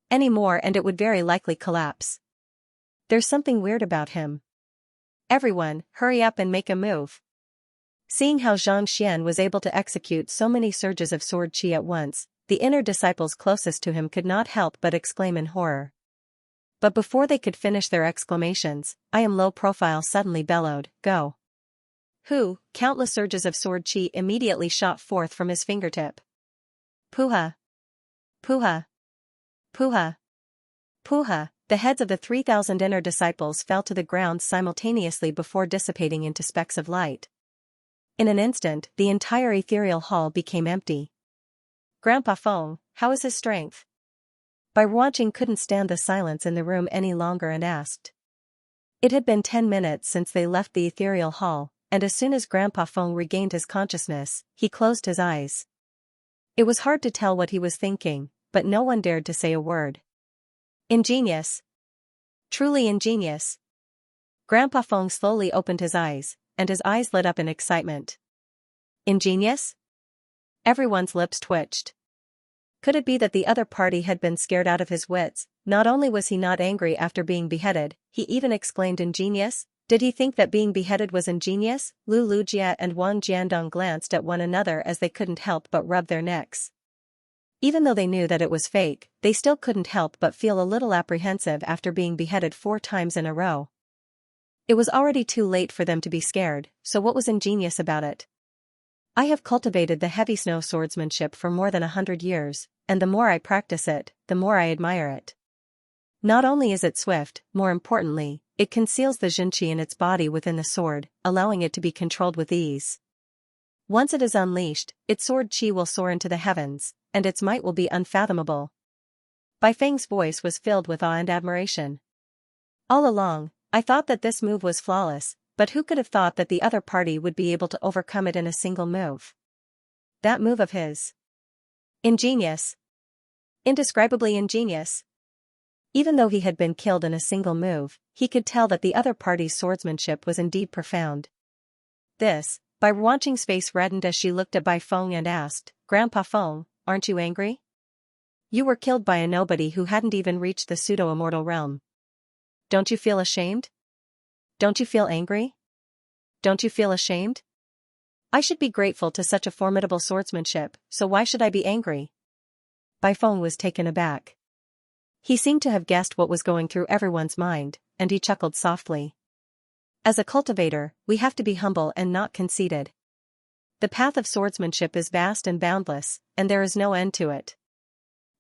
Any more and it would very likely collapse. There's something weird about him. Everyone, hurry up and make a move. Seeing how Xianxia was able to execute so many surges of sword chi at once, the inner disciples closest to him could not help but exclaim in horror. But before they could finish their exclamations, I Am Low Profile suddenly bellowed, "Go!" Countless surges of sword chi immediately shot forth from his fingertip. Puha! Puha! Puha! Puha! The heads of the 3,000 inner disciples fell to the ground simultaneously before dissipating into specks of light. In an instant, the entire ethereal hall became empty. Grandpa Feng, how is his strength? Bai Ruanqing couldn't stand the silence in the room any longer and asked. It had been 10 minutes since they left the ethereal hall, and as soon as Grandpa Feng regained his consciousness, he closed his eyes. It was hard to tell what he was thinking, but no one dared to say a word. Ingenious. Truly ingenious. Grandpa Feng slowly opened his eyes, and his eyes lit up in excitement. Ingenious? Everyone's lips twitched. Could it be that the other party had been scared out of his wits? Not only was he not angry after being beheaded, he even exclaimed ingenious? Did he think that being beheaded was ingenious? Lu Lujia and Wang Jiandong glanced at one another as they couldn't help but rub their necks. Even though they knew that it was fake, they still couldn't help but feel a little apprehensive after being beheaded 4 times in a row. It was already too late for them to be scared, so what was ingenious about it? I have cultivated the heavy snow swordsmanship for more than 100 years, and the more I practice it, the more I admire it. Not only is it swift, more importantly, it conceals the Xianxia in its body within the sword, allowing it to be controlled with ease. Once it is unleashed, its sword chi will soar into the heavens, and its might will be unfathomable. Bai Feng's voice was filled with awe and admiration. All along, I thought that this move was flawless, but who could have thought that the other party would be able to overcome it in a single move? That move of his. Ingenious. Indescribably ingenious. Even though he had been killed in a single move, he could tell that the other party's swordsmanship was indeed profound. This, Bai Ruanqing's face reddened as she looked at Bai Feng and asked, Grandpa Feng, aren't you angry? You were killed by a nobody who hadn't even reached the pseudo-immortal realm. Don't you feel ashamed? Don't you feel angry? Don't you feel ashamed? I should be grateful to such a formidable swordsmanship, so why should I be angry? Bai Feng was taken aback. He seemed to have guessed what was going through everyone's mind, and he chuckled softly. As a cultivator, we have to be humble and not conceited. The path of swordsmanship is vast and boundless, and there is no end to it.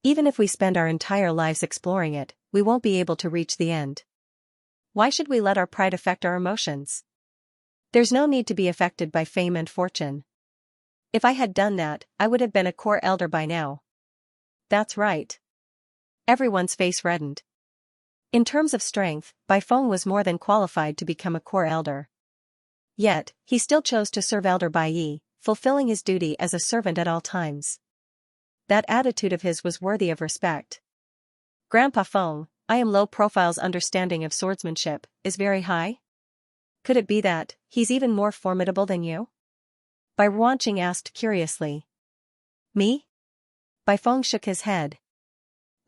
Even if we spend our entire lives exploring it, we won't be able to reach the end. Why should we let our pride affect our emotions? There's no need to be affected by fame and fortune. If I had done that, I would have been a core elder by now. That's right. Everyone's face reddened. In terms of strength, Bai Feng was more than qualified to become a core elder. Yet, he still chose to serve Elder Bai Yi, fulfilling his duty as a servant at all times. That attitude of his was worthy of respect. Grandpa Feng, I am Low Profile's understanding of swordsmanship is very high? Could it be that he's even more formidable than you? Bai Ruanqing asked curiously. Me? Bai Feng shook his head.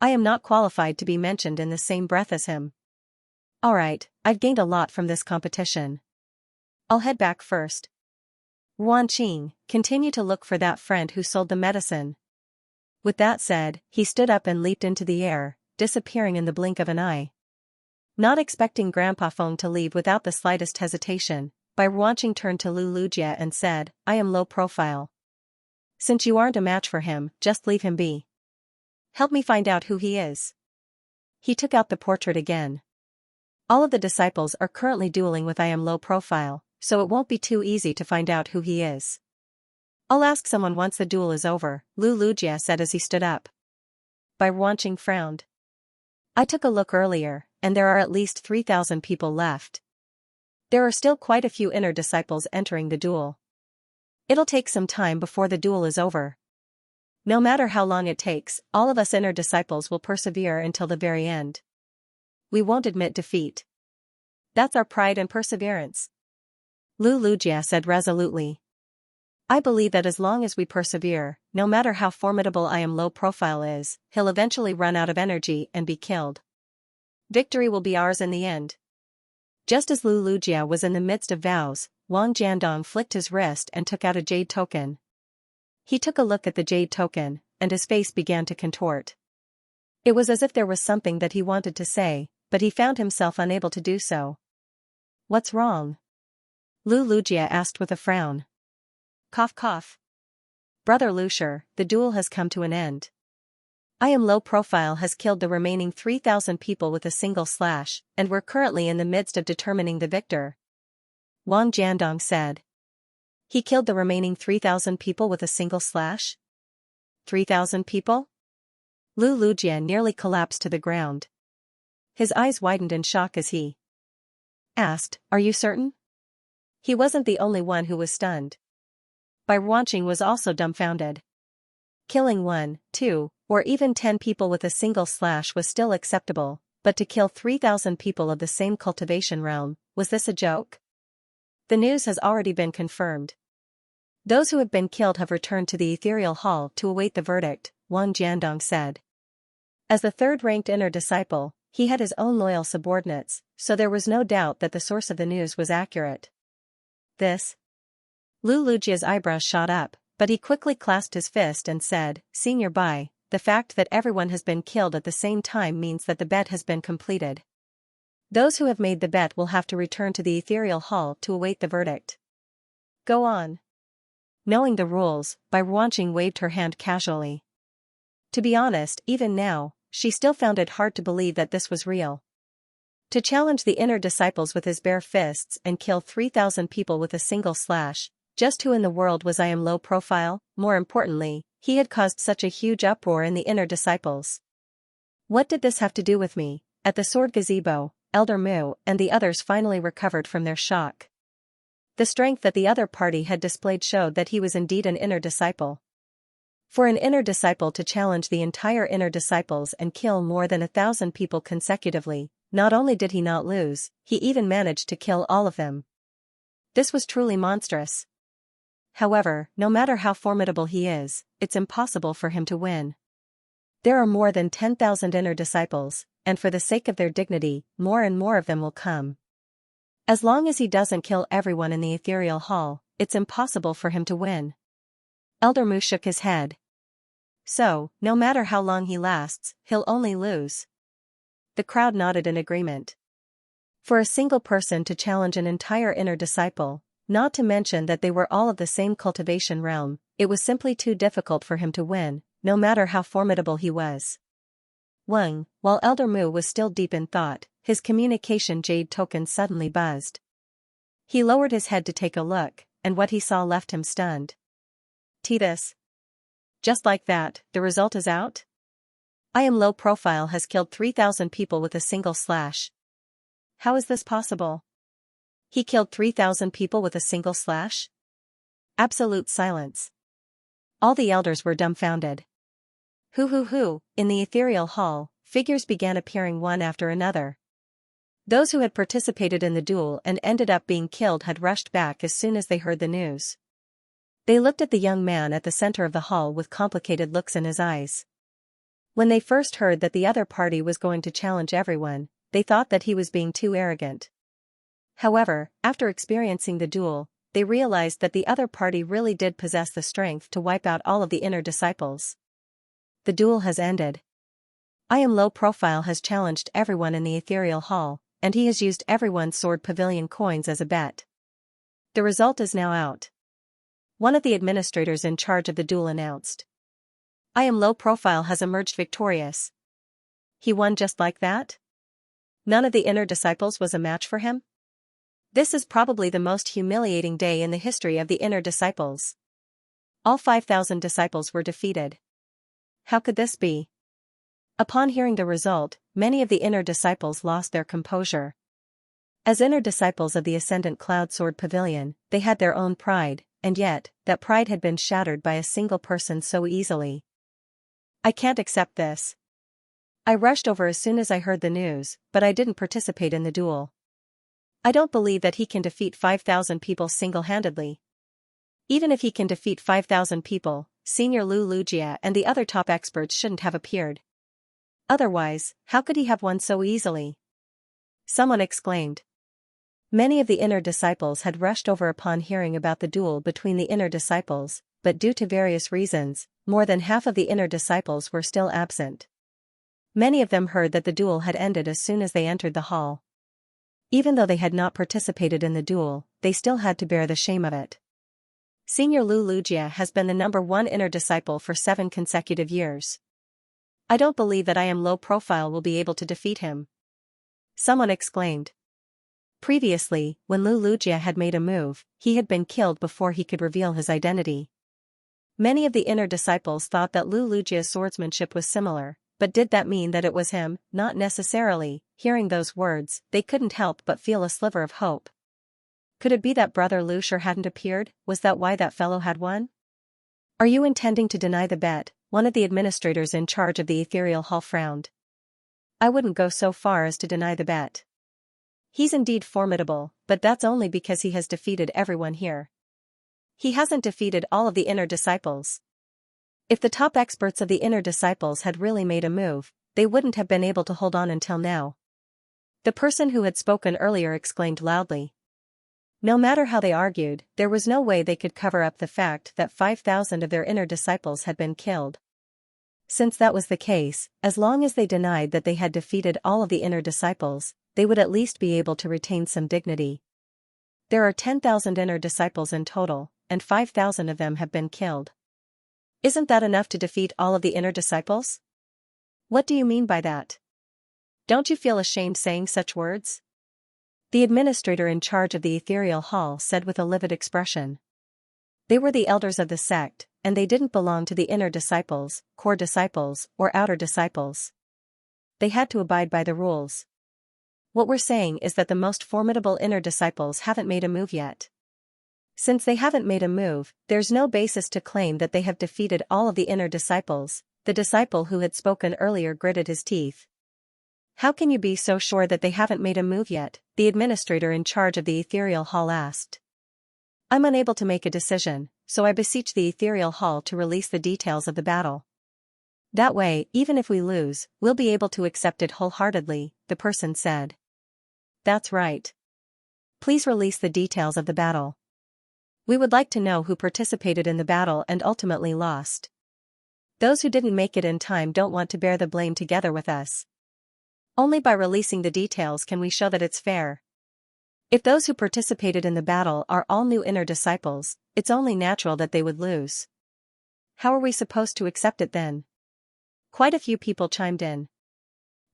I am not qualified to be mentioned in the same breath as him. Alright, I've gained a lot from this competition. I'll head back first. Ruanqing, continue to look for that friend who sold the medicine. With that said, he stood up and leaped into the air, disappearing in the blink of an eye. Not expecting Grandpa Feng to leave without the slightest hesitation, Bai Ruanqing turned to Lu Lujie and said, I am Low Profile. Since you aren't a match for him, just leave him be. Help me find out who he is. He took out the portrait again. All of the disciples are currently dueling with I am Low Profile, so it won't be too easy to find out who he is. I'll ask someone once the duel is over, Lu Lujie said as he stood up. Bai Ruanqing frowned. I took a look earlier, and there are at least 3,000 people left. There are still quite a few inner disciples entering the duel. It'll take some time before the duel is over. No matter how long it takes, all of us inner disciples will persevere until the very end. We won't admit defeat. That's our pride and perseverance. Lu Lujie said resolutely. I believe that as long as we persevere, no matter how formidable I am Low Profile is, he'll eventually run out of energy and be killed. Victory will be ours in the end. Just as Lu Lujie was in the midst of vows, Wang Jiandong flicked his wrist and took out a jade token. He took a look at the jade token, and his face began to contort. It was as if there was something that he wanted to say, but he found himself unable to do so. What's wrong? Lu Lujie asked with a frown. Cough cough. Brother Lucier, the duel has come to an end. I am Low Profile has killed the remaining 3,000 people with a single slash, and we're currently in the midst of determining the victor. Wang Jiandong said. He killed the remaining 3,000 people with a single slash? 3,000 people? Lu Lujie nearly collapsed to the ground. His eyes widened in shock as he asked, Are you certain? He wasn't the only one who was stunned. Bai Ruanqing was also dumbfounded. Killing 1, 2, or even 10 people with a single slash was still acceptable, but to kill 3,000 people of the same cultivation realm, was this a joke? The news has already been confirmed. Those who have been killed have returned to the ethereal hall to await the verdict, Wang Jiandong said. As the third-ranked inner disciple, he had his own loyal subordinates, so there was no doubt that the source of the news was accurate. This? Lu Lujie's eyebrows shot up, but he quickly clasped his fist and said, Senior Bai, the fact that everyone has been killed at the same time means that the bet has been completed. Those who have made the bet will have to return to the ethereal hall to await the verdict. Go on. Knowing the rules, Bai Ruanqing waved her hand casually. To be honest, even now, she still found it hard to believe that this was real. To challenge the inner disciples with his bare fists and kill 3,000 people with a single slash, Just who in the world was I am low profile? More importantly, he had caused such a huge uproar in the inner disciples. What did this have to do with me? At the sword gazebo, Elder Mu and the others finally recovered from their shock. The strength that the other party had displayed showed that he was indeed an inner disciple. For an inner disciple to challenge the entire inner disciples and kill more than 1,000 people consecutively, not only did he not lose, he even managed to kill all of them. This was truly monstrous. However, no matter how formidable he is, it's impossible for him to win. There are more than 10,000 inner disciples, and for the sake of their dignity, more and more of them will come. As long as he doesn't kill everyone in the ethereal hall, it's impossible for him to win. Elder Mu shook his head. So, no matter how long he lasts, he'll only lose. The crowd nodded in agreement. For a single person to challenge an entire inner disciple, not to mention that they were all of the same cultivation realm, it was simply too difficult for him to win, no matter how formidable he was. While Elder Mu was still deep in thought, his communication jade token suddenly buzzed. He lowered his head to take a look, and what he saw left him stunned. This. Just like that, the result is out? I am low profile has killed 3,000 people with a single slash. How is this possible? He killed 3,000 people with a single slash? Absolute silence. All the elders were dumbfounded. In the ethereal hall, figures began appearing one after another. Those who had participated in the duel and ended up being killed had rushed back as soon as they heard the news. They looked at the young man at the center of the hall with complicated looks in his eyes. When they first heard that the other party was going to challenge everyone, they thought that he was being too arrogant. However, after experiencing the duel, they realized that the other party really did possess the strength to wipe out all of the inner disciples. The duel has ended. I am low profile has challenged everyone in the ethereal hall, and he has used everyone's sword pavilion coins as a bet. The result is now out. One of the administrators in charge of the duel announced. I am low profile has emerged victorious. He won just like that? None of the inner disciples was a match for him? This is probably the most humiliating day in the history of the inner disciples. All 5,000 disciples were defeated. How could this be? Upon hearing the result, many of the inner disciples lost their composure. As inner disciples of the Ascendant Cloud Sword Pavilion, they had their own pride, and yet, that pride had been shattered by a single person so easily. I can't accept this. I rushed over as soon as I heard the news, but I didn't participate in the duel. I don't believe that he can defeat 5,000 people single-handedly. Even if he can defeat 5,000 people, Senior Lu Lujia and the other top experts shouldn't have appeared. Otherwise, how could he have won so easily? Someone exclaimed. Many of the inner disciples had rushed over upon hearing about the duel between the inner disciples, but due to various reasons, more than half of the inner disciples were still absent. Many of them heard that the duel had ended as soon as they entered the hall. Even though they had not participated in the duel, they still had to bear the shame of it. Senior Lu Lujia has been the #1 inner disciple for 7 consecutive years. I don't believe that I am low profile will be able to defeat him. Someone exclaimed. Previously, when Lu Lujia had made a move, he had been killed before he could reveal his identity. Many of the inner disciples thought that Lu Lujia's swordsmanship was similar, but did that mean that it was him? Not necessarily. Hearing those words, they couldn't help but feel a sliver of hope. Could it be that Brother Lu sure hadn't appeared? Was that why that fellow had won? Are you intending to deny the bet? One of the administrators in charge of the ethereal hall frowned. I wouldn't go so far as to deny the bet. He's indeed formidable, but that's only because he has defeated everyone here. He hasn't defeated all of the inner disciples. If the top experts of the inner disciples had really made a move, they wouldn't have been able to hold on until now. The person who had spoken earlier exclaimed loudly. No matter how they argued, there was no way they could cover up the fact that 5,000 of their inner disciples had been killed. Since that was the case, as long as they denied that they had defeated all of the inner disciples, they would at least be able to retain some dignity. There are 10,000 inner disciples in total, and 5,000 of them have been killed. Isn't that enough to defeat all of the inner disciples? What do you mean by that? Don't you feel ashamed saying such words? The administrator in charge of the ethereal hall said with a livid expression. They were the elders of the sect, and they didn't belong to the inner disciples, core disciples, or outer disciples. They had to abide by the rules. What we're saying is that the most formidable inner disciples haven't made a move yet. Since they haven't made a move, there's no basis to claim that they have defeated all of the inner disciples. The disciple who had spoken earlier gritted his teeth. How can you be so sure that they haven't made a move yet? The administrator in charge of the ethereal hall asked. I'm unable to make a decision, so I beseech the ethereal hall to release the details of the battle. That way, even if we lose, we'll be able to accept it wholeheartedly, the person said. That's right. Please release the details of the battle. We would like to know who participated in the battle and ultimately lost. Those who didn't make it in time don't want to bear the blame together with us. Only by releasing the details can we show that it's fair. If those who participated in the battle are all new inner disciples, it's only natural that they would lose. How are we supposed to accept it then? Quite a few people chimed in.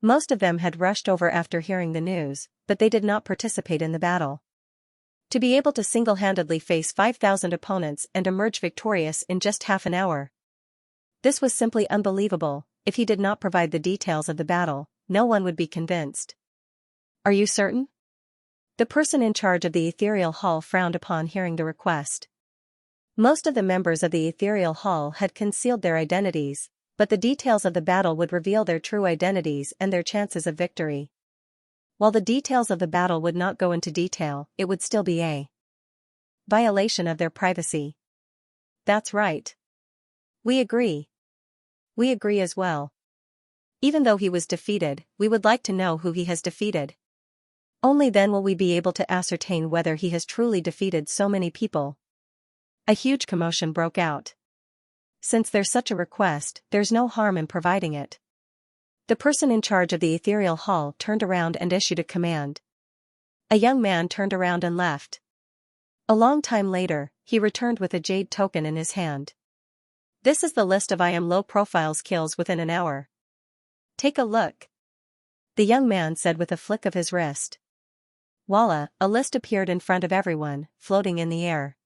Most of them had rushed over after hearing the news, but they did not participate in the battle. To be able to single-handedly face 5,000 opponents and emerge victorious in just half an hour. This was simply unbelievable. If he did not provide the details of the battle, no one would be convinced. Are you certain? The person in charge of the ethereal hall frowned upon hearing the request. Most of the members of the ethereal hall had concealed their identities, but the details of the battle would reveal their true identities and their chances of victory. While the details of the battle would not go into detail, it would still be a violation of their privacy. That's right. We agree. We agree as well. Even though he was defeated, we would like to know who he has defeated. Only then will we be able to ascertain whether he has truly defeated so many people. A huge commotion broke out. Since there's such a request, there's no harm in providing it. The person in charge of the ethereal hall turned around and issued a command. A young man turned around and left. A long time later, he returned with a jade token in his hand. This is the list of I am low-profile kills within an hour. Take a look. The young man said with a flick of his wrist. Voila, a list appeared in front of everyone, floating in the air.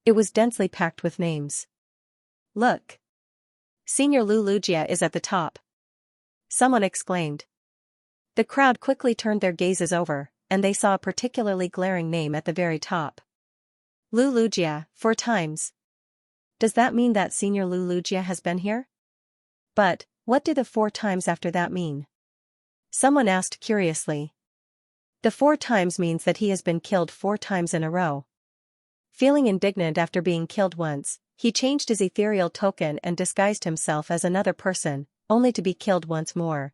It was densely packed with names. Look. Senior Lulugia is at the top. Someone exclaimed. The crowd quickly turned their gazes over, and they saw a particularly glaring name at the very top. Lulugia, 4 times. Does that mean that Senior Lulugia has been here? But, what do the 4 times after that mean? Someone asked curiously. The 4 times means that he has been killed 4 times in a row. Feeling indignant after being killed once, he changed his ethereal token and disguised himself as another person, only to be killed once more.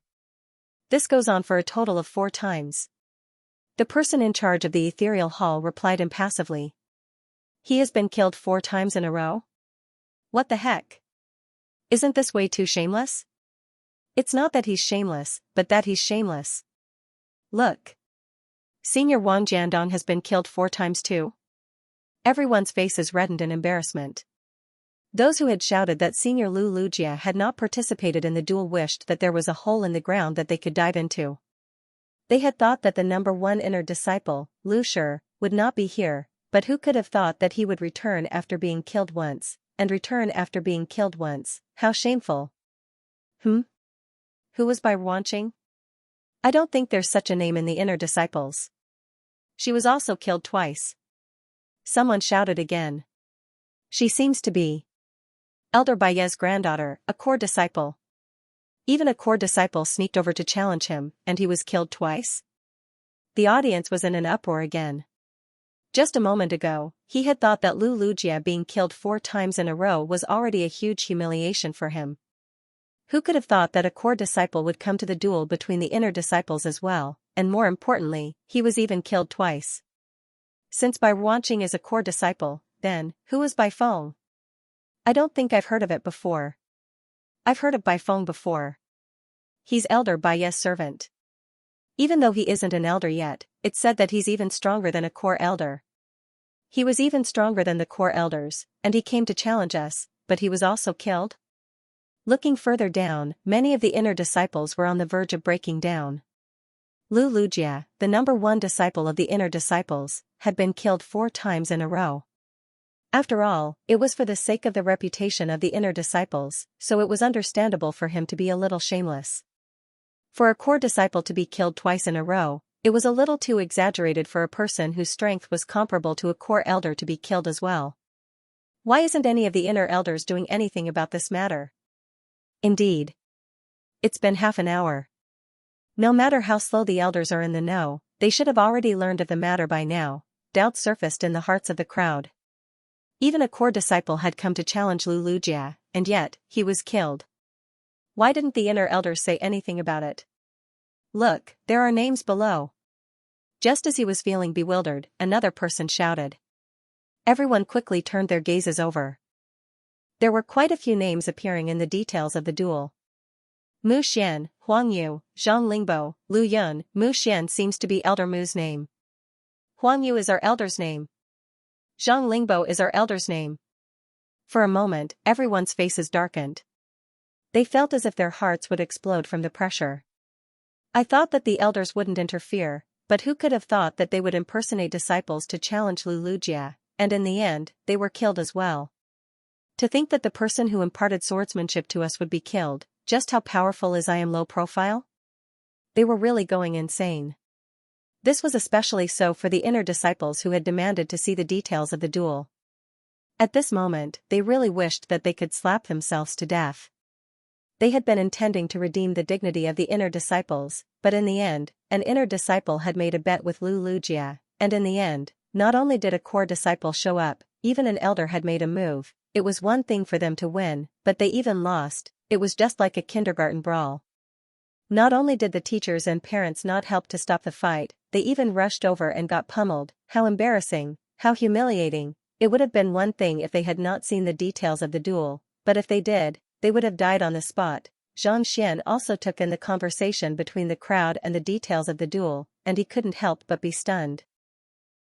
This goes on for a total of 4 times. The person in charge of the ethereal hall replied impassively. He has been killed 4 times in a row? What the heck? Isn't this way too shameless? It's not that he's shameless, but that he's shameless. Look. Senior Wang Jiandong has been killed 4 times too. Everyone's faces reddened in embarrassment. Those who had shouted that Senior Lu Lujia had not participated in the duel wished that there was a hole in the ground that they could dive into. They had thought that the number 1 inner disciple, Lu Shi, would not be here, but who could have thought that he would return after being killed once, and return after being killed once? How shameful. Who was by Wanqing? I don't think there's such a name in the inner disciples. She was also killed twice. Someone shouted again. She seems to be Elder Baye's granddaughter, a core disciple. Even a core disciple sneaked over to challenge him, and he was killed twice? The audience was in an uproar again. Just a moment ago, he had thought that Lu Lujia being killed 4 times in a row was already a huge humiliation for him. Who could have thought that a core disciple would come to the duel between the inner disciples as well, and more importantly, he was even killed twice. Since Bai Wanqing is a core disciple, then, who is Bai Feng? I don't think I've heard of it before. I've heard of Bai Feng before. He's Elder Bai's servant. Even though he isn't an elder yet, it's said that he's even stronger than a core elder. He was even stronger than the core elders, and he came to challenge us, but he was also killed? Looking further down, many of the inner disciples were on the verge of breaking down. Lu Lujia, the number 1 disciple of the inner disciples, had been killed 4 times in a row. After all, it was for the sake of the reputation of the inner disciples, so it was understandable for him to be a little shameless. For a core disciple to be killed twice in a row, it was a little too exaggerated for a person whose strength was comparable to a core elder to be killed as well. Why isn't any of the inner elders doing anything about this matter? Indeed. It's been half an hour. No matter how slow the elders are in the know, they should have already learned of the matter by now. Doubt surfaced in the hearts of the crowd. Even a core disciple had come to challenge Lulujia, and yet, he was killed. Why didn't the inner elders say anything about it? Look, there are names below. Just as he was feeling bewildered, another person shouted. Everyone quickly turned their gazes over. There were quite a few names appearing in the details of the duel. Mu Xian, Huang Yu, Zhang Lingbo, Lu Yun. Mu Xian seems to be Elder Mu's name. Huang Yu is our elder's name. Zhang Lingbo is our elder's name. For a moment, everyone's faces darkened. They felt as if their hearts would explode from the pressure. I thought that the elders wouldn't interfere, but who could have thought that they would impersonate disciples to challenge Lulujia, and in the end, they were killed as well. To think that the person who imparted swordsmanship to us would be killed, just how powerful is I am low profile? They were really going insane. This was especially so for the inner disciples who had demanded to see the details of the duel. At this moment, they really wished that they could slap themselves to death. They had been intending to redeem the dignity of the inner disciples, but in the end, an inner disciple had made a bet with Lulujia, and in the end, not only did a core disciple show up, even an elder had made a move. It was one thing for them to win, but they even lost. It was just like a kindergarten brawl. Not only did the teachers and parents not help to stop the fight, they even rushed over and got pummeled. How embarrassing, how humiliating. It would have been one thing if they had not seen the details of the duel, but if they did, they would have died on the spot. Xianxia also took in the conversation between the crowd and the details of the duel, and he couldn't help but be stunned.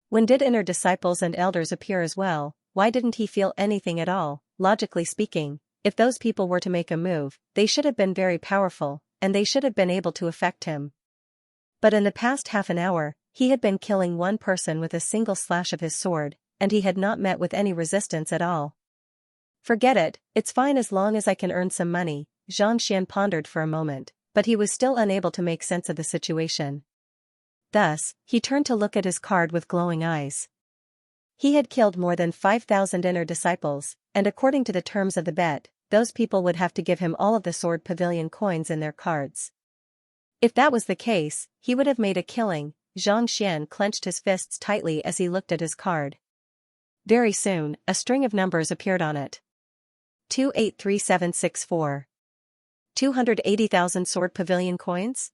When did inner disciples and elders appear as well? Why didn't he feel anything at all? Logically speaking, if those people were to make a move, they should have been very powerful, and they should have been able to affect him. But in the past half an hour, he had been killing one person with a single slash of his sword, and he had not met with any resistance at all. Forget it, it's fine as long as I can earn some money, Xianxia pondered for a moment, but he was still unable to make sense of the situation. Thus, he turned to look at his card with glowing eyes. He had killed more than 5,000 inner disciples, and according to the terms of the bet, those people would have to give him all of the sword pavilion coins in their cards. If that was the case, he would have made a killing. Xianxia clenched his fists tightly as he looked at his card. Very soon, a string of numbers appeared on it. 283764. 280,000 sword pavilion coins?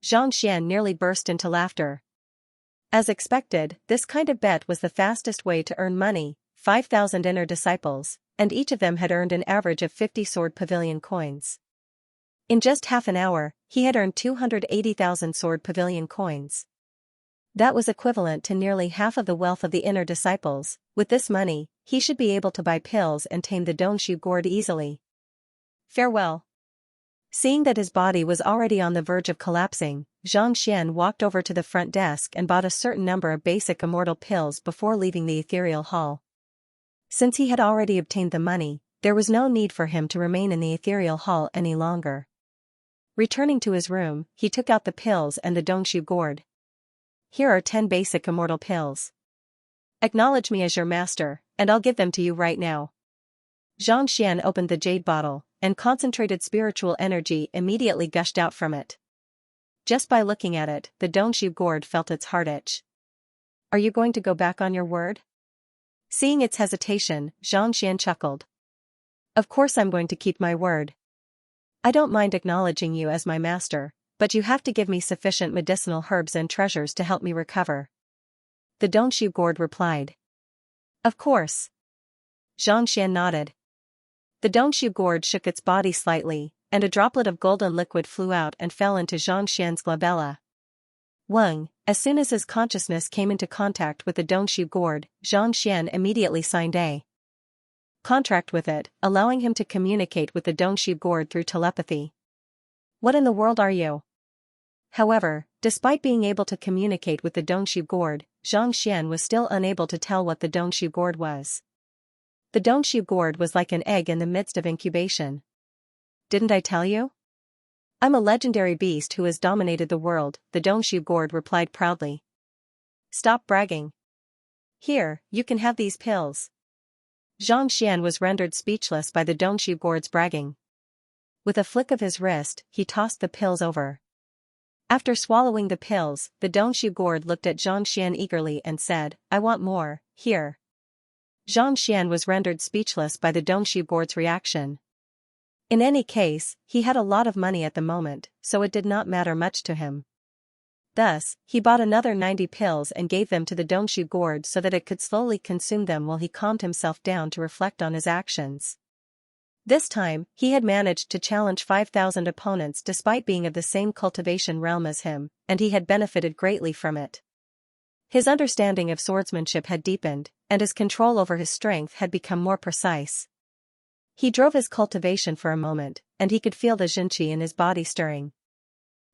Xianxia nearly burst into laughter. As expected, this kind of bet was the fastest way to earn money. 5,000 inner disciples, and each of them had earned an average of 50 sword pavilion coins. In just half an hour, he had earned 280,000 sword pavilion coins. That was equivalent to nearly half of the wealth of the inner disciples. With this money, he should be able to buy pills and tame the Dongshu gourd easily. Farewell. Seeing that his body was already on the verge of collapsing, Xianxia walked over to the front desk and bought a certain number of basic immortal pills before leaving the ethereal hall. Since he had already obtained the money, there was no need for him to remain in the ethereal hall any longer. Returning to his room, he took out the pills and the Dongshu gourd. Here are 10 basic immortal pills. Acknowledge me as your master, and I'll give them to you right now. Xianxia opened the jade bottle, and concentrated spiritual energy immediately gushed out from it. Just by looking at it, the Dongshu gourd felt its heart itch. Are you going to go back on your word? Seeing its hesitation, Xianxia chuckled. Of course I'm going to keep my word. I don't mind acknowledging you as my master, but you have to give me sufficient medicinal herbs and treasures to help me recover. The Dongshu gourd replied. Of course. Xianxia nodded. The Dongshu gourd shook its body slightly, and a droplet of golden liquid flew out and fell into Xianxian's glabella. Wang, as soon as his consciousness came into contact with the Dongshu gourd, Xianxia immediately signed a contract with it, allowing him to communicate with the Dongshu gourd through telepathy. What in the world are you? However, despite being able to communicate with the Dongshu gourd, Xianxia was still unable to tell what the Dongshu gourd was. The Dongshu gourd was like an egg in the midst of incubation. Didn't I tell you? I'm a legendary beast who has dominated the world, the Dongshu gourd replied proudly. Stop bragging. Here, you can have these pills. Xianxia was rendered speechless by the Dongshu gourd's bragging. With a flick of his wrist, he tossed the pills over. After swallowing the pills, the Dongshu gourd looked at Xianxia eagerly and said, I want more, here. Xianxia was rendered speechless by the Dongshu gourd's reaction. In any case, he had a lot of money at the moment, so it did not matter much to him. Thus, he bought another 90 pills and gave them to the Dongshu gourd so that it could slowly consume them while he calmed himself down to reflect on his actions. This time, he had managed to challenge 5,000 opponents despite being of the same cultivation realm as him, and he had benefited greatly from it. His understanding of swordsmanship had deepened, and his control over his strength had become more precise. He drove his cultivation for a moment, and he could feel the Xianxia in his body stirring.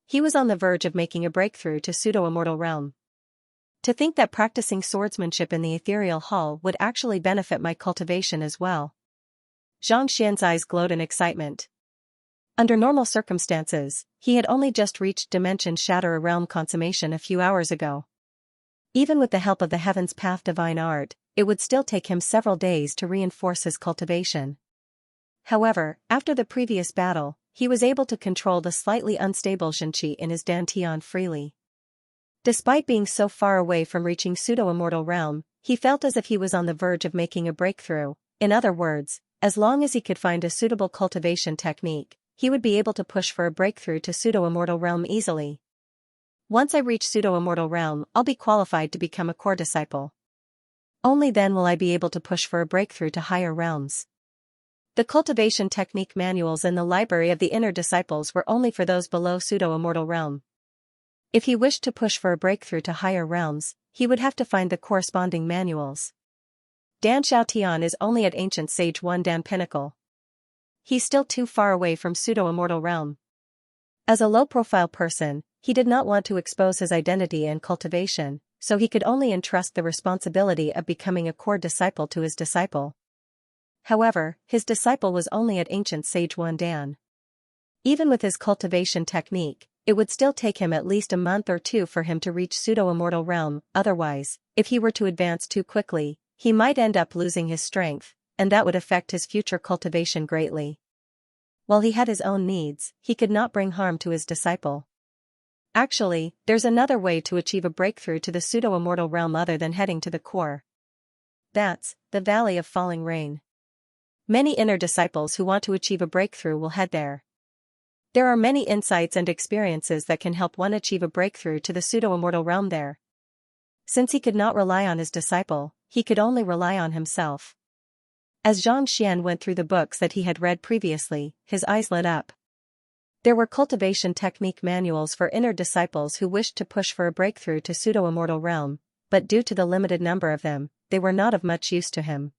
He was on the verge of making a breakthrough to pseudo-immortal realm. To think that practicing swordsmanship in the ethereal hall would actually benefit my cultivation as well. Xianxia's eyes glowed in excitement. Under normal circumstances, he had only just reached Dimension Shatter realm consummation a few hours ago. Even with the help of the Heaven's Path divine art, it would still take him several days to reinforce his cultivation. However, after the previous battle, he was able to control the slightly unstable Xianxia in his dantian freely. Despite being so far away from reaching pseudo-immortal realm, he felt as if he was on the verge of making a breakthrough. In other words, as long as he could find a suitable cultivation technique, he would be able to push for a breakthrough to pseudo-immortal realm easily. Once I reach pseudo-immortal realm, I'll be qualified to become a core disciple. Only then will I be able to push for a breakthrough to higher realms. The cultivation technique manuals in the library of the inner disciples were only for those below pseudo-immortal realm. If he wished to push for a breakthrough to higher realms, he would have to find the corresponding manuals. Dan Xiaotian is only at Ancient Sage 1 Dan Pinnacle. He's still too far away from pseudo-immortal realm. As a low-profile person, he did not want to expose his identity and cultivation, so he could only entrust the responsibility of becoming a core disciple to his disciple. However, his disciple was only at Ancient Sage 1 Dan. Even with his cultivation technique, it would still take him at least a month or two for him to reach pseudo-immortal realm. Otherwise, if he were to advance too quickly, he might end up losing his strength, and that would affect his future cultivation greatly. While he had his own needs, he could not bring harm to his disciple. Actually, there's another way to achieve a breakthrough to the pseudo-immortal realm other than heading to the core. That's the Valley of Falling Rain. Many inner disciples who want to achieve a breakthrough will head there. There are many insights and experiences that can help one achieve a breakthrough to the pseudo-immortal realm there. Since he could not rely on his disciple, he could only rely on himself. As Xianxia went through the books that he had read previously, his eyes lit up. There were cultivation technique manuals for inner disciples who wished to push for a breakthrough to pseudo-immortal realm, but due to the limited number of them, they were not of much use to him.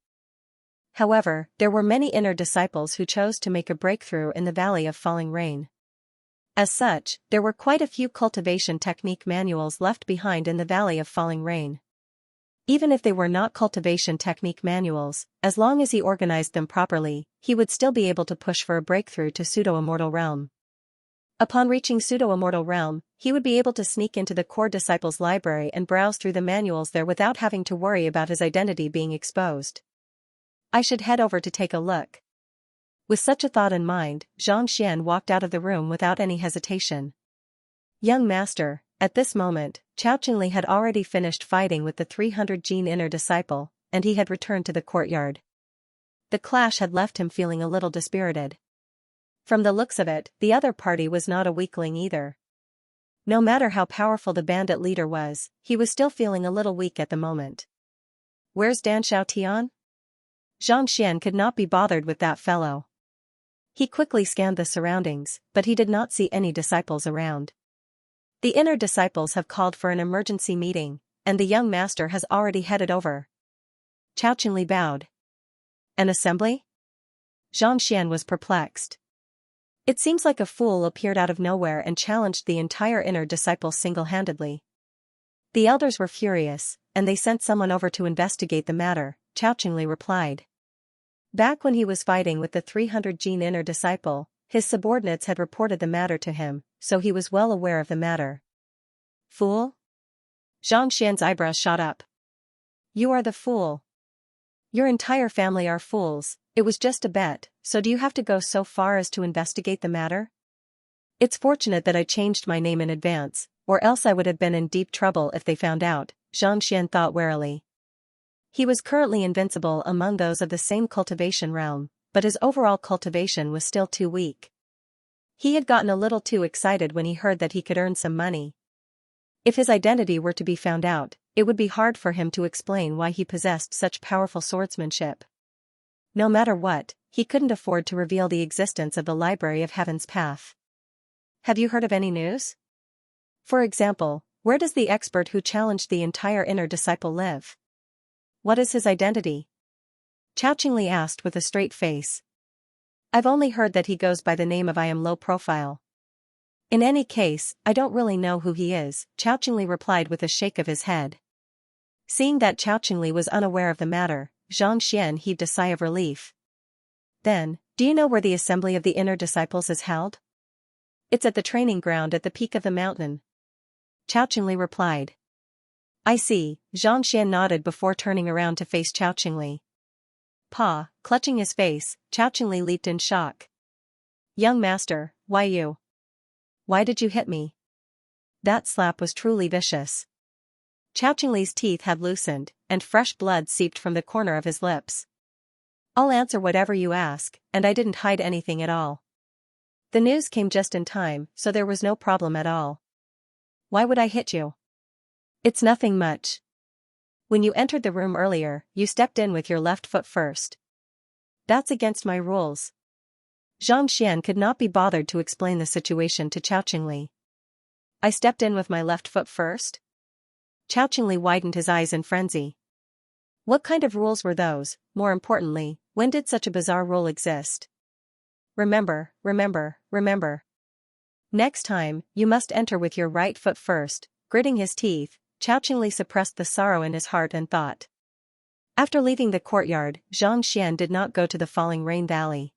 However, there were many inner disciples who chose to make a breakthrough in the Valley of Falling Rain. As such, there were quite a few cultivation technique manuals left behind in the Valley of Falling Rain. Even if they were not cultivation technique manuals, as long as he organized them properly, he would still be able to push for a breakthrough to pseudo-immortal realm. Upon reaching pseudo-immortal realm, he would be able to sneak into the core disciples' library and browse through the manuals there without having to worry about his identity being exposed. I should head over to take a look. With such a thought in mind, Xianxia walked out of the room without any hesitation. Young master, at this moment, Chao Qingli had already finished fighting with the 300-gene inner disciple, and he had returned to the courtyard. The clash had left him feeling a little dispirited. From the looks of it, the other party was not a weakling either. No matter how powerful the bandit leader was, he was still feeling a little weak at the moment. Where's Dan Xiaotian? Xianxia could not be bothered with that fellow. He quickly scanned the surroundings, but he did not see any disciples around. The inner disciples have called for an emergency meeting, and the young master has already headed over. Chao Qingli bowed. An assembly? Xianxia was perplexed. It seems like a fool appeared out of nowhere and challenged the entire inner disciples single-handedly. The elders were furious, and they sent someone over to investigate the matter, Chao Qingli replied. Back when he was fighting with the 300-gene inner disciple, his subordinates had reported the matter to him, so he was well aware of the matter. Fool? Xianxia's eyebrows shot up. You are the fool. Your entire family are fools. It was just a bet, so do you have to go so far as to investigate the matter? It's fortunate that I changed my name in advance, or else I would have been in deep trouble if they found out, Xianxia thought warily. He was currently invincible among those of the same cultivation realm, but his overall cultivation was still too weak. He had gotten a little too excited when he heard that he could earn some money. If his identity were to be found out, it would be hard for him to explain why he possessed such powerful swordsmanship. No matter what, he couldn't afford to reveal the existence of the Library of Heaven's Path. Have you heard of any news? For example, where does the expert who challenged the entire inner disciple live? What is his identity? Chao Qingli asked with a straight face. I've only heard that he goes by the name of I am low profile. In any case, I don't really know who he is, Chao Qingli replied with a shake of his head. Seeing that Chao Qingli was unaware of the matter, Xianxia heaved a sigh of relief. Then, do you know where the assembly of the inner disciples is held? It's at the training ground at the peak of the mountain. Chao Qingli replied. I see, Xianxia nodded before turning around to face Chao Qingli. Pa, clutching his face, Chao Qingli leaped in shock. Young master, why you? Why did you hit me? That slap was truly vicious. Chao Qingli's teeth had loosened, and fresh blood seeped from the corner of his lips. I'll answer whatever you ask, and I didn't hide anything at all. The news came just in time, so there was no problem at all. Why would I hit you? It's nothing much. When you entered the room earlier, you stepped in with your left foot first. That's against my rules. Xianxia could not be bothered to explain the situation to Chao Qingli. I stepped in with my left foot first? Chao Qingli widened his eyes in frenzy. What kind of rules were those? More importantly, when did such a bizarre rule exist? Remember. Next time, you must enter with your right foot first. Gritting his teeth, Chao Qingli suppressed the sorrow in his heart and thought. After leaving the courtyard, Xianxia did not go to the falling rain valley.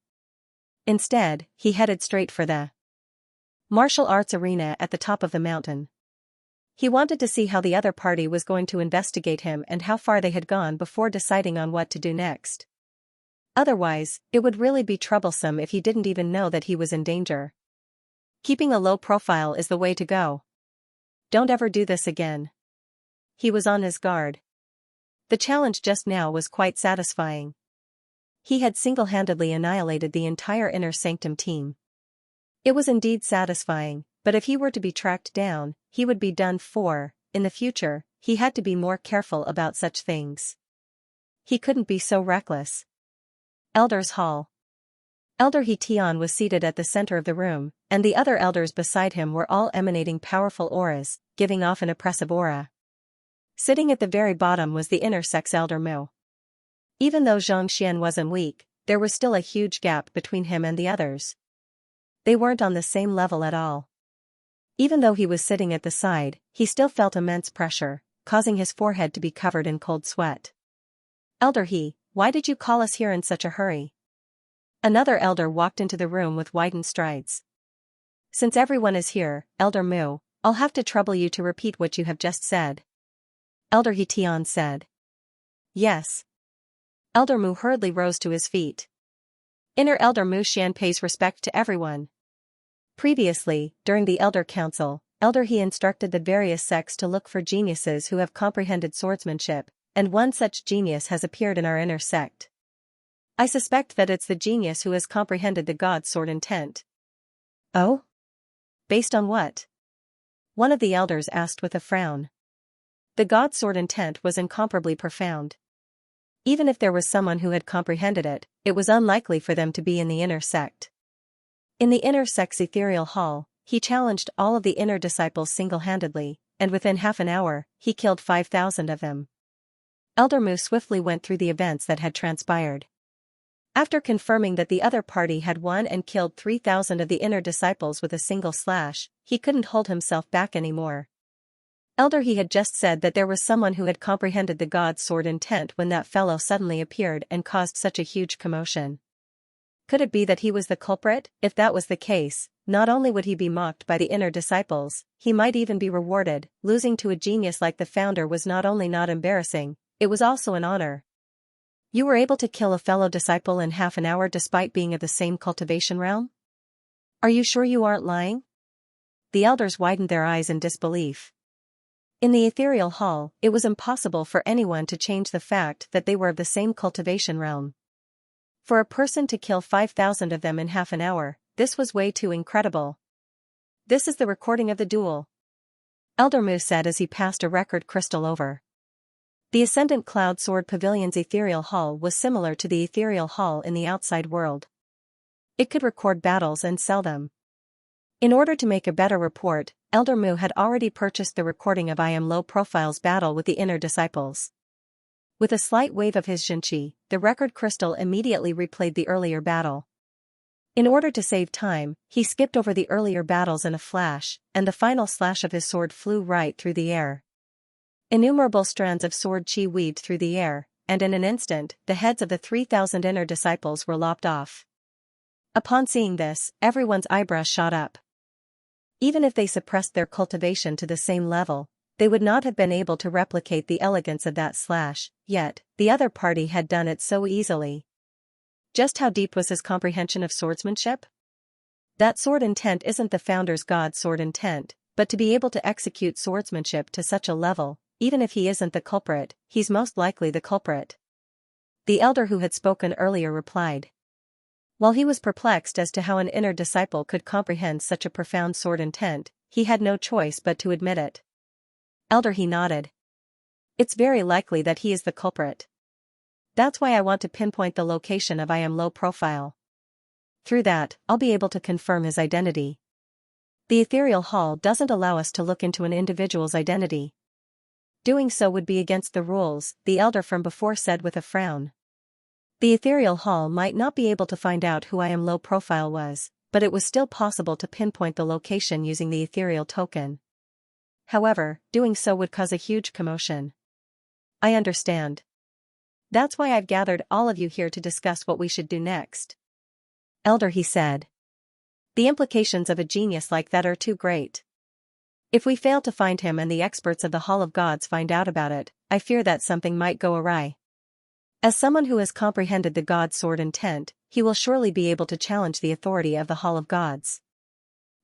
Instead, he headed straight for the martial arts arena at the top of the mountain. He wanted to see how the other party was going to investigate him and how far they had gone before deciding on what to do next. Otherwise, it would really be troublesome if he didn't even know that he was in danger. Keeping a low profile is the way to go. Don't ever do this again. He was on his guard. The challenge just now was quite satisfying. He had single-handedly annihilated the entire Inner Sanctum team. It was indeed satisfying, but if he were to be tracked down, he would be done for. In the future, he had to be more careful about such things. He couldn't be so reckless. Elders' Hall. Elder He Tian was seated at the center of the room, and the other elders beside him were all emanating powerful auras, giving off an oppressive aura. Sitting at the very bottom was the inner sex Elder Mu. Even though Xianxia wasn't weak, there was still a huge gap between him and the others. They weren't on the same level at all. Even though he was sitting at the side, he still felt immense pressure, causing his forehead to be covered in cold sweat. Elder He, why did you call us here in such a hurry? Another elder walked into the room with widened strides. Since everyone is here, Elder Mu, I'll have to trouble you to repeat what you have just said. Elder He Tian said. Yes. Elder Mu hurriedly rose to his feet. Inner Elder Mu Xian pays respect to everyone. Previously, during the Elder Council, Elder He instructed the various sects to look for geniuses who have comprehended swordsmanship, and one such genius has appeared in our inner sect. I suspect that it's the genius who has comprehended the God sword intent. Oh? Based on what? One of the elders asked with a frown. The God sword intent was incomparably profound. Even if there was someone who had comprehended it, it was unlikely for them to be in the inner sect. In the inner sect's ethereal hall, he challenged all of the inner disciples single-handedly, and within half an hour, he killed 5,000 of them. Elder Mu swiftly went through the events that had transpired. After confirming that the other party had won and killed 3,000 of the inner disciples with a single slash, he couldn't hold himself back anymore. Elder, he had just said that there was someone who had comprehended the god's sword intent when that fellow suddenly appeared and caused such a huge commotion. Could it be that he was the culprit? If that was the case, not only would he be mocked by the inner disciples, he might even be rewarded. Losing to a genius like the founder was not only not embarrassing, it was also an honor. You were able to kill a fellow disciple in half an hour despite being of the same cultivation realm? Are you sure you aren't lying? The elders widened their eyes in disbelief. In the ethereal hall, it was impossible for anyone to change the fact that they were of the same cultivation realm. For a person to kill 5,000 of them in half an hour, this was way too incredible. This is the recording of the duel, Elder Mu said as he passed a record crystal over. The Ascendant Cloud Sword Pavilion's ethereal hall was similar to the ethereal hall in the outside world. It could record battles and sell them. In order to make a better report, Elder Mu had already purchased the recording of I Am Low Profile's battle with the inner disciples. With a slight wave of his Xianxia, the record crystal immediately replayed the earlier battle. In order to save time, he skipped over the earlier battles in a flash, and the final slash of his sword flew right through the air. Innumerable strands of sword chi weaved through the air, and in an instant, the heads of the 3,000 inner disciples were lopped off. Upon seeing this, everyone's eyebrows shot up. Even if they suppressed their cultivation to the same level, they would not have been able to replicate the elegance of that slash, yet, the other party had done it so easily. Just how deep was his comprehension of swordsmanship? That sword intent isn't the founder's god's sword intent, but to be able to execute swordsmanship to such a level, even if he isn't the culprit, he's most likely the culprit. The elder who had spoken earlier replied. While he was perplexed as to how an inner disciple could comprehend such a profound sword intent, he had no choice but to admit it. Elder, he nodded. It's very likely that he is the culprit. That's why I want to pinpoint the location of I Am Low Profile. Through that, I'll be able to confirm his identity. The ethereal hall doesn't allow us to look into an individual's identity. Doing so would be against the rules, the elder from before said with a frown. The ethereal hall might not be able to find out who I Am Low Profile was, but it was still possible to pinpoint the location using the ethereal token. However, doing so would cause a huge commotion. I understand. That's why I've gathered all of you here to discuss what we should do next. Elder, he said. The implications of a genius like that are too great. If we fail to find him and the experts of the Hall of Gods find out about it, I fear that something might go awry. As someone who has comprehended the god's sword intent, he will surely be able to challenge the authority of the Hall of Gods.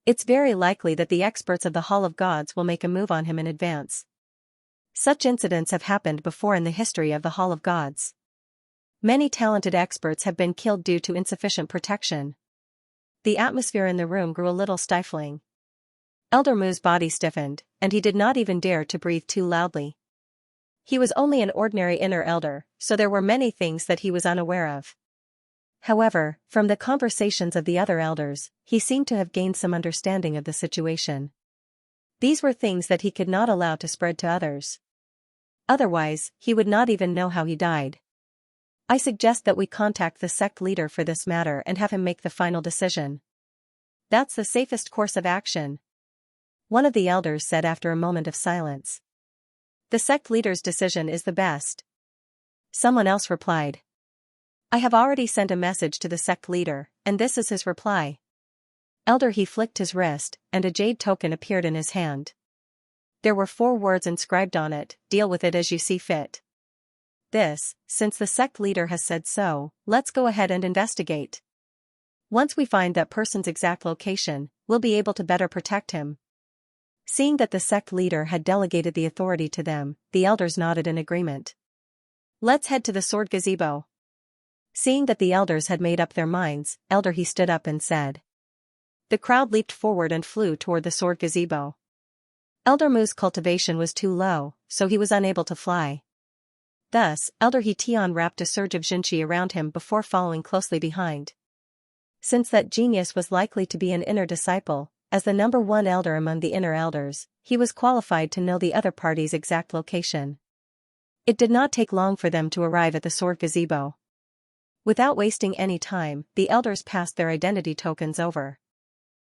It's very likely that the experts of the Hall of Gods will make a move on him in advance. Such incidents have happened before in the history of the Hall of Gods. Many talented experts have been killed due to insufficient protection. The atmosphere in the room grew a little stifling. Elder Mu's body stiffened, and he did not even dare to breathe too loudly. He was only an ordinary inner elder, so there were many things that he was unaware of. However, from the conversations of the other elders, he seemed to have gained some understanding of the situation. These were things that he could not allow to spread to others. Otherwise, he would not even know how he died. I suggest that we contact the sect leader for this matter and have him make the final decision. That's the safest course of action, one of the elders said after a moment of silence. The sect leader's decision is the best. Someone else replied. I have already sent a message to the sect leader, and this is his reply. Elder, he flicked his wrist, and a jade token appeared in his hand. There were 4 words inscribed on it, deal with it as you see fit. Since the sect leader has said so, let's go ahead and investigate. Once we find that person's exact location, we'll be able to better protect him. Seeing that the sect leader had delegated the authority to them, the elders nodded in agreement. Let's head to the sword gazebo. Seeing that the elders had made up their minds, Elder, he stood up and said. The crowd leaped forward and flew toward the sword gazebo. Elder Mu's cultivation was too low, so he was unable to fly. Thus, Elder He Tian wrapped a surge of Xianxia around him before following closely behind. Since that genius was likely to be an inner disciple, as the number 1 elder among the inner elders, he was qualified to know the other party's exact location. It did not take long for them to arrive at the sword gazebo. Without wasting any time, the elders passed their identity tokens over.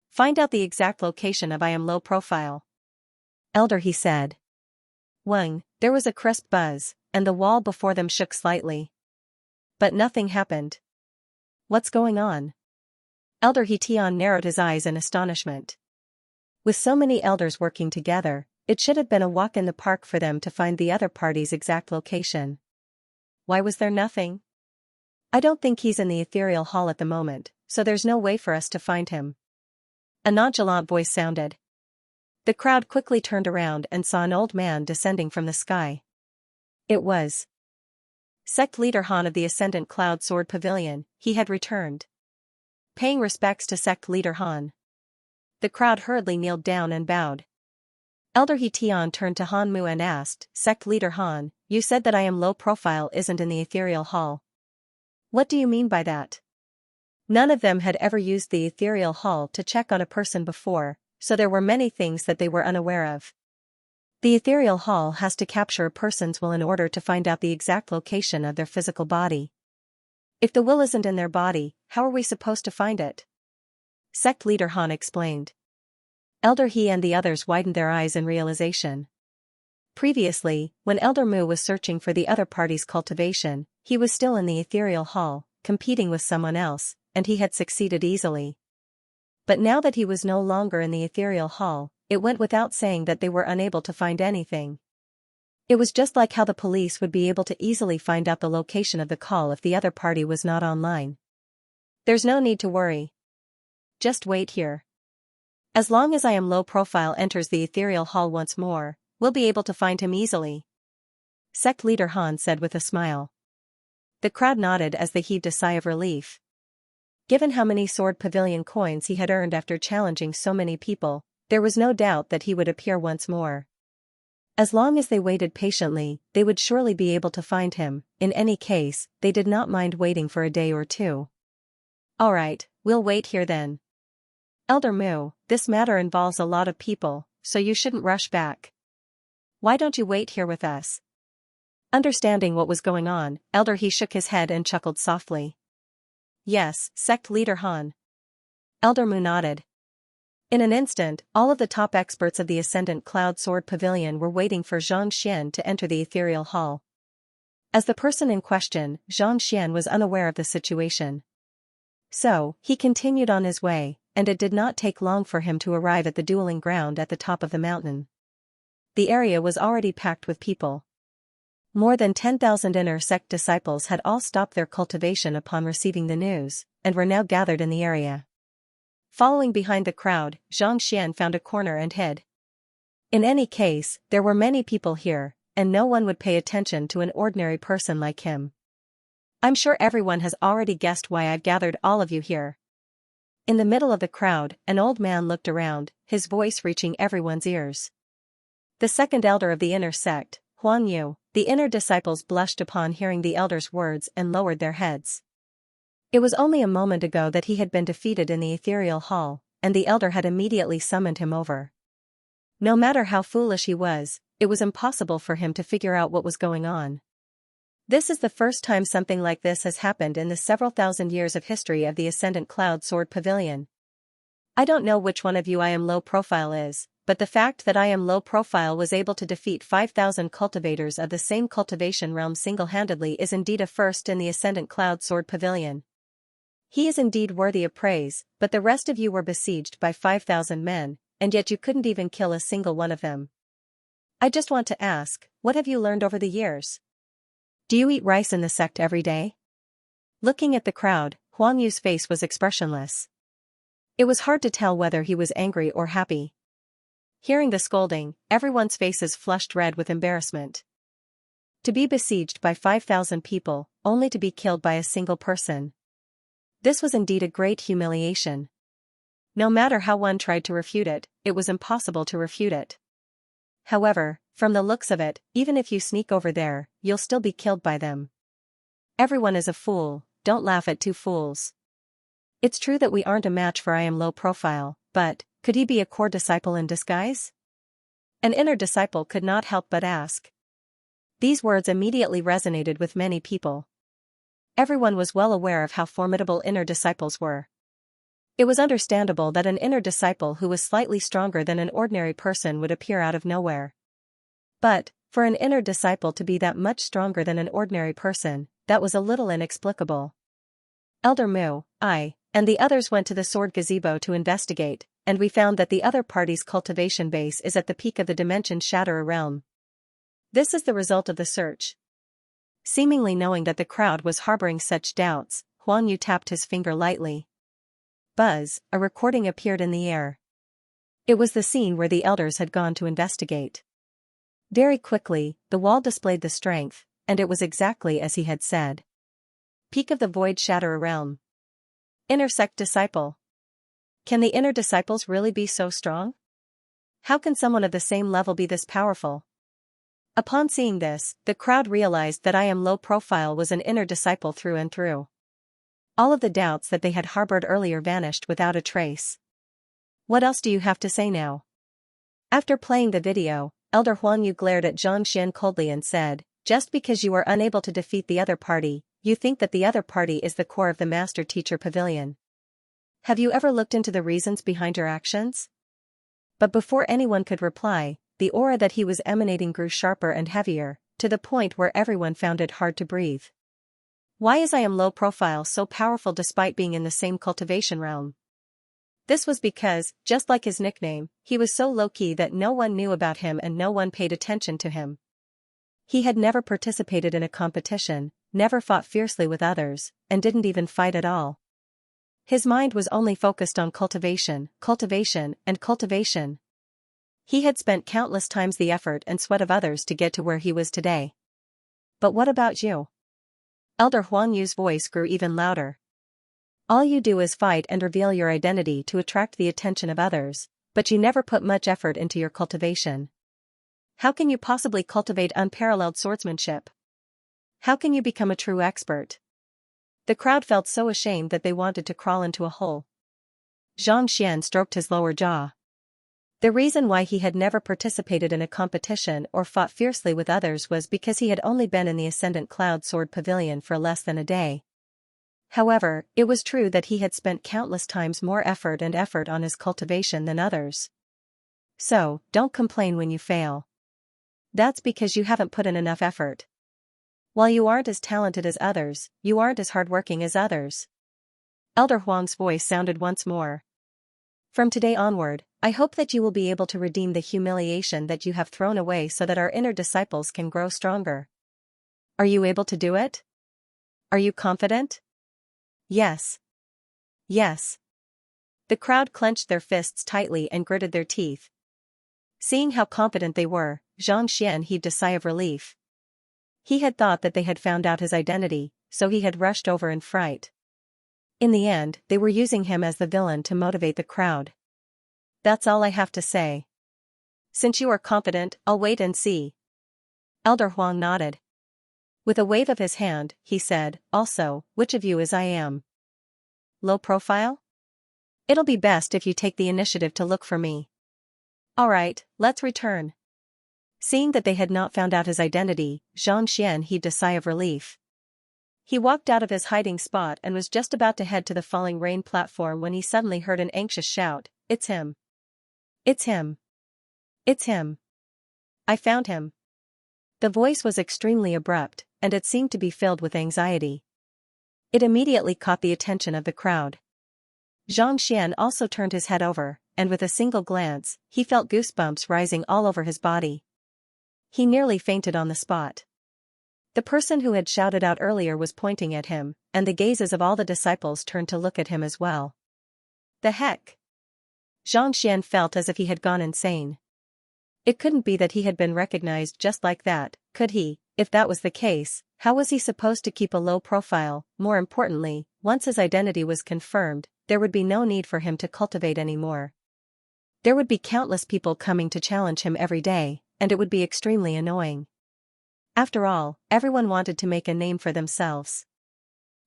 Find out the exact location of I Am Low Profile. Elder, he said. Wang, there was a crisp buzz, and the wall before them shook slightly. But nothing happened. What's going on? Elder He Tian narrowed his eyes in astonishment. With so many elders working together, it should have been a walk in the park for them to find the other party's exact location. Why was there nothing? I don't think he's in the ethereal hall at the moment, so there's no way for us to find him. A nonchalant voice sounded. The crowd quickly turned around and saw an old man descending from the sky. It was Sect Leader Han of the Ascendant Cloud Sword Pavilion. He had returned. Paying respects to Sect Leader Han, the crowd hurriedly kneeled down and bowed. Elder He Tian turned to Han Mu and asked, Sect Leader Han, you said that I am low profile isn't in the ethereal hall. What do you mean by that? None of them had ever used the ethereal hall to check on a person before, so there were many things that they were unaware of. The ethereal hall has to capture a person's will in order to find out the exact location of their physical body. If the will isn't in their body, how are we supposed to find it? Sect Leader Han explained. Elder He and the others widened their eyes in realization. Previously, when Elder Mu was searching for the other party's cultivation, he was still in the ethereal hall, competing with someone else, and he had succeeded easily. But now that he was no longer in the ethereal hall, it went without saying that they were unable to find anything. It was just like how the police would be able to easily find out the location of the call if the other party was not online. There's no need to worry. Just wait here. As long as I am low profile enters the ethereal hall once more, we'll be able to find him easily. Sect Leader Han said with a smile. The crowd nodded as they heaved a sigh of relief. Given how many Sword Pavilion coins he had earned after challenging so many people, there was no doubt that he would appear once more. As long as they waited patiently, they would surely be able to find him. In any case, they did not mind waiting for a day or two. All right, we'll wait here then. Elder Mu, this matter involves a lot of people, so you shouldn't rush back. Why don't you wait here with us? Understanding what was going on, Elder He shook his head and chuckled softly. Yes, Sect Leader Han. Elder Mu nodded. In an instant, all of the top experts of the Ascendant Cloud Sword Pavilion were waiting for Xianxia to enter the ethereal hall. As the person in question, Xianxia was unaware of the situation. So, he continued on his way, and it did not take long for him to arrive at the dueling ground at the top of the mountain. The area was already packed with people. More than 10,000 inner sect disciples had all stopped their cultivation upon receiving the news, and were now gathered in the area. Following behind the crowd, Xianxia found a corner and hid. In any case, there were many people here, and no one would pay attention to an ordinary person like him. I'm sure everyone has already guessed why I've gathered all of you here. In the middle of the crowd, an old man looked around, his voice reaching everyone's ears. The second elder of the inner sect, Huan Yu. The inner disciples blushed upon hearing the elder's words and lowered their heads. It was only a moment ago that he had been defeated in the ethereal hall, and the elder had immediately summoned him over. No matter how foolish he was, it was impossible for him to figure out what was going on. This is the first time something like this has happened in the several thousand years of history of the Ascendant Cloud Sword Pavilion. I don't know which one of you I am low profile is, but the fact that I am low profile was able to defeat 5,000 cultivators of the same cultivation realm single-handedly is indeed a first in the Ascendant Cloud Sword Pavilion. He is indeed worthy of praise, but the rest of you were besieged by 5,000 men, and yet you couldn't even kill a single one of them. I just want to ask, what have you learned over the years? Do you eat rice in the sect every day? Looking at the crowd, Huang Yu's face was expressionless. It was hard to tell whether he was angry or happy. Hearing the scolding, everyone's faces flushed red with embarrassment. To be besieged by 5,000 people, only to be killed by a single person. This was indeed a great humiliation. No matter how one tried to refute it, it was impossible to refute it. However, from the looks of it, even if you sneak over there, you'll still be killed by them. Everyone is a fool, don't laugh at two fools. It's true that we aren't a match for I am low profile, but, could he be a core disciple in disguise? An inner disciple could not help but ask. These words immediately resonated with many people. Everyone was well aware of how formidable inner disciples were. It was understandable that an inner disciple who was slightly stronger than an ordinary person would appear out of nowhere. But, For an inner disciple to be that much stronger than an ordinary person, that was a little inexplicable. Elder Mu, I, and the others went to the sword gazebo to investigate, and we found that the other party's cultivation base is at the peak of the dimension Shatterer realm. This is the result of the search. Seemingly knowing that the crowd was harboring such doubts, Huang Yu tapped his finger lightly. Buzz, a recording appeared in the air. It was the scene where the elders had gone to investigate. Very quickly, the wall displayed the strength, and it was exactly as he had said. Peak of the Void Shatterer realm. Inner sect disciple. Can the inner disciples really be so strong? How can someone of the same level be this powerful? Upon seeing this, the crowd realized that I am low profile was an inner disciple through and through. All of the doubts that they had harbored earlier vanished without a trace. What else do you have to say now? After playing the video, Elder Huang Yu glared at Xianxia coldly and said, just because you are unable to defeat the other party, you think that the other party is the core of the Master Teacher Pavilion. Have you ever looked into the reasons behind your actions? But before anyone could reply, the aura that he was emanating grew sharper and heavier, to the point where everyone found it hard to breathe. Why is I am low profile so powerful despite being in the same cultivation realm? This was because, just like his nickname, he was so low-key that no one knew about him and no one paid attention to him. He had never participated in a competition, never fought fiercely with others, and didn't even fight at all. His mind was only focused on cultivation, cultivation, and cultivation. He had spent countless times the effort and sweat of others to get to where he was today. But what about you? Elder Huang Yu's voice grew even louder. All you do is fight and reveal your identity to attract the attention of others, but you never put much effort into your cultivation. How can you possibly cultivate unparalleled swordsmanship? How can you become a true expert? The crowd felt so ashamed that they wanted to crawl into a hole. Xianxia stroked his lower jaw. The reason why he had never participated in a competition or fought fiercely with others was because he had only been in the Ascendant Cloud Sword Pavilion for less than a day. However, it was true that he had spent countless times more effort on his cultivation than others. So, don't complain when you fail. That's because you haven't put in enough effort. While you aren't as talented as others, you aren't as hardworking as others. Elder Huang's voice sounded once more. From today onward, I hope that you will be able to redeem the humiliation that you have thrown away so that our inner disciples can grow stronger. Are you able to do it? Are you confident? Yes. Yes. The crowd clenched their fists tightly and gritted their teeth. Seeing how confident they were, Xianxia heaved a sigh of relief. He had thought that they had found out his identity, so he had rushed over in fright. In the end, they were using him as the villain to motivate the crowd. That's all I have to say. Since you are confident, I'll wait and see. Elder Huang nodded. With a wave of his hand, he said, also, which of you is I am? Low profile? It'll be best if you take the initiative to look for me. Alright, let's return. Seeing that they had not found out his identity, Xianxia heaved a sigh of relief. He walked out of his hiding spot and was just about to head to the falling rain platform when he suddenly heard an anxious shout, "It's him! It's him! It's him! I found him!" The voice was extremely abrupt, and it seemed to be filled with anxiety. It immediately caught the attention of the crowd. Xianxia also turned his head over, and with a single glance, he felt goosebumps rising all over his body. He nearly fainted on the spot. The person who had shouted out earlier was pointing at him, and the gazes of all the disciples turned to look at him as well. The heck? Xianxia felt as if he had gone insane. It couldn't be that he had been recognized just like that, could he? If that was the case, how was he supposed to keep a low profile? More importantly, once his identity was confirmed, there would be no need for him to cultivate anymore. There would be countless people coming to challenge him every day, and it would be extremely annoying. After all, everyone wanted to make a name for themselves.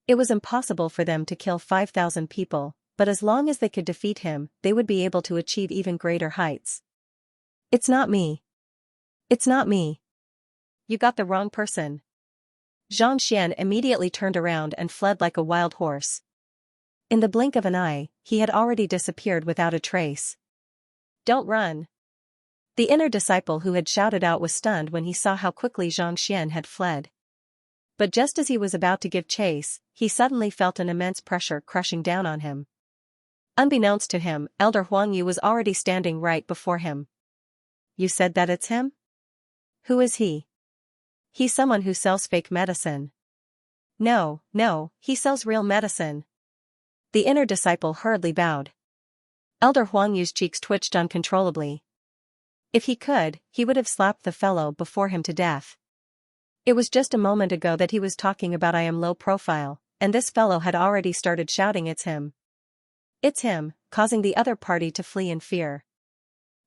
It was impossible for them to kill 5,000 people, but as long as they could defeat him, they would be able to achieve even greater heights. It's not me. It's not me. You got the wrong person. Xianxia immediately turned around and fled like a wild horse. In the blink of an eye, he had already disappeared without a trace. Don't run. The inner disciple who had shouted out was stunned when he saw how quickly Xianxia had fled. But just as he was about to give chase, he suddenly felt an immense pressure crushing down on him. Unbeknownst to him, Elder Huangyu was already standing right before him. "You said that it's him? Who is he?" "He's someone who sells fake medicine." No, he sells real medicine." The inner disciple hurriedly bowed. Elder Huangyu's cheeks twitched uncontrollably. If he could, he would have slapped the fellow before him to death. It was just a moment ago that he was talking about I am low profile, and this fellow had already started shouting it's him. It's him, causing the other party to flee in fear.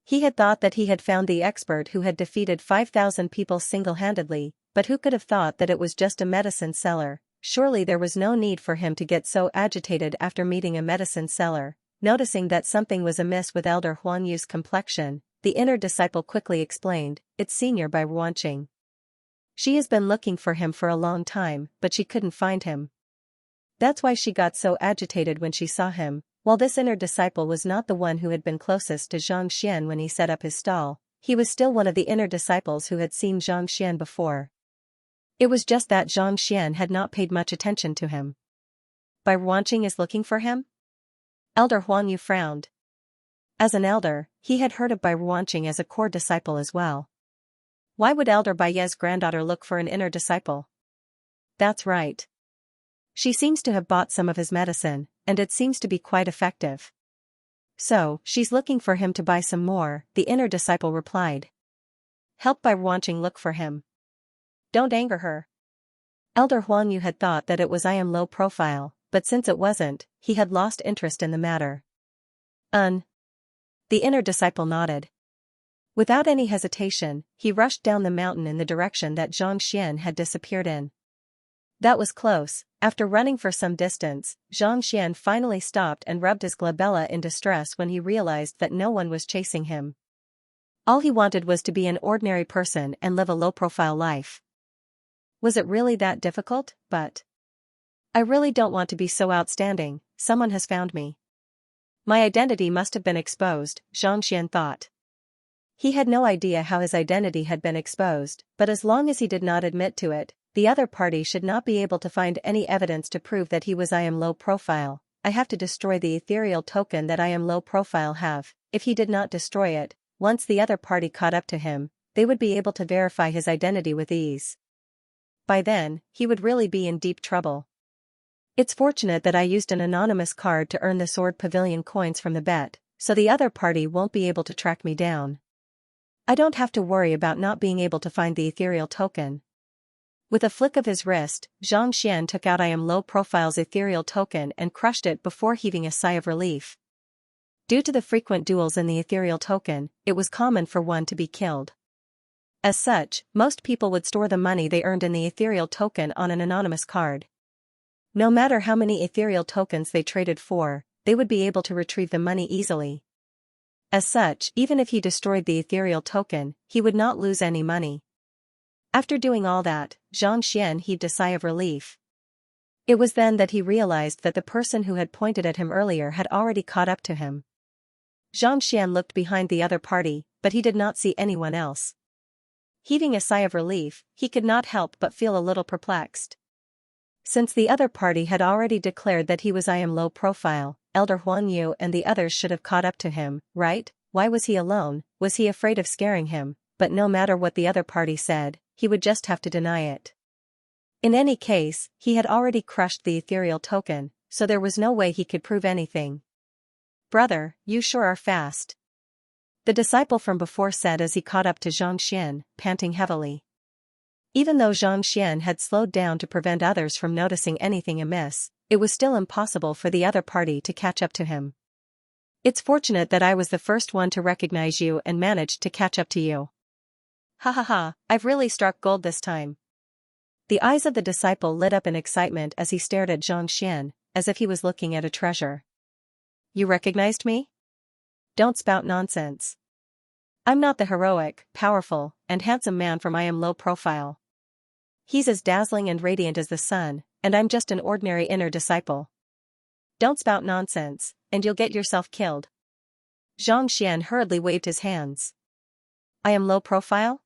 He had thought that he had found the expert who had defeated 5,000 people single-handedly, but who could have thought that it was just a medicine seller? Surely there was no need for him to get so agitated after meeting a medicine seller. Noticing that something was amiss with Elder Huanyu's complexion, the inner disciple quickly explained, "It's Senior by Ruanqing. She has been looking for him for a long time, but she couldn't find him. That's why she got so agitated when she saw him." While this inner disciple was not the one who had been closest to Xianxia when he set up his stall, he was still one of the inner disciples who had seen Xianxia before. It was just that Xianxia had not paid much attention to him. "By Ruanqing is looking for him?" Elder Huangyu frowned. As an elder, he had heard of Bai Ruanqing as a core disciple as well. Why would Elder Baiye's granddaughter look for an inner disciple? That's right. She seems to have bought some of his medicine, and it seems to be quite effective. So, she's looking for him to buy some more, the inner disciple replied. Help Bai Ruanqing look for him. Don't anger her. Elder Huangyu had thought that it was I am low profile, but since it wasn't, he had lost interest in the matter. The inner disciple nodded. Without any hesitation, he rushed down the mountain in the direction that Xianxia had disappeared in. That was close. After running for some distance, Xianxia finally stopped and rubbed his glabella in distress when he realized that no one was chasing him. All he wanted was to be an ordinary person and live a low-profile life. Was it really that difficult? But I really don't want to be so outstanding. Someone has found me. My identity must have been exposed, Xianxia thought. He had no idea how his identity had been exposed, but as long as he did not admit to it, the other party should not be able to find any evidence to prove that he was I am low profile. I have to destroy the ethereal token that I am low profile have. If he did not destroy it, once the other party caught up to him, they would be able to verify his identity with ease. By then, he would really be in deep trouble. It's fortunate that I used an anonymous card to earn the Sword Pavilion coins from the bet, so the other party won't be able to track me down. I don't have to worry about not being able to find the ethereal token. With a flick of his wrist, Xianxia took out I am low profile's ethereal token and crushed it before heaving a sigh of relief. Due to the frequent duels in the ethereal token, it was common for one to be killed. As such, most people would store the money they earned in the ethereal token on an anonymous card. No matter how many ethereal tokens they traded for, they would be able to retrieve the money easily. As such, even if he destroyed the ethereal token, he would not lose any money. After doing all that, Xianxia heaved a sigh of relief. It was then that he realized that the person who had pointed at him earlier had already caught up to him. Xianxia looked behind the other party, but he did not see anyone else. Heaving a sigh of relief, he could not help but feel a little perplexed. Since the other party had already declared that he was I am low profile, Elder Huangyu and the others should have caught up to him, right? Why was he alone? Was he afraid of scaring him? But no matter what the other party said, he would just have to deny it. In any case, he had already crushed the ethereal token, so there was no way he could prove anything. Brother, you sure are fast. The disciple from before said as he caught up to Xianxia, panting heavily. Even though Xianxia had slowed down to prevent others from noticing anything amiss, it was still impossible for the other party to catch up to him. It's fortunate that I was the first one to recognize you and managed to catch up to you. Ha ha ha, I've really struck gold this time. The eyes of the disciple lit up in excitement as he stared at Xianxia, as if he was looking at a treasure. You recognized me? Don't spout nonsense. I'm not the heroic, powerful, and handsome man from I am low profile. He's as dazzling and radiant as the sun, and I'm just an ordinary inner disciple. Don't spout nonsense, and you'll get yourself killed. Xianxia hurriedly waved his hands. I am low profile?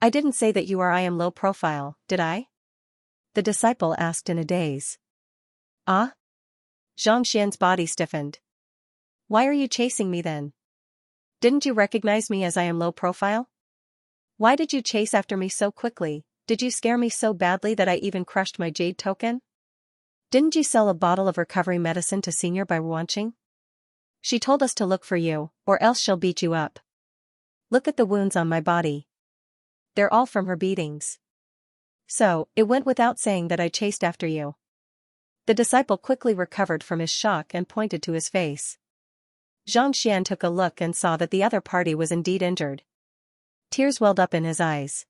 I didn't say that you are I am low profile, did I? The disciple asked in a daze. Ah? Xianxia's body stiffened. Why are you chasing me then? Didn't you recognize me as I am low profile? Why did you chase after me so quickly? Did you scare me so badly that I even crushed my jade token? Didn't you sell a bottle of recovery medicine to Senior by Wanqing? She told us to look for you, or else she'll beat you up. Look at the wounds on my body. They're all from her beatings. So, it went without saying that I chased after you. The disciple quickly recovered from his shock and pointed to his face. Xianxian took a look and saw that the other party was indeed injured. Tears welled up in his eyes.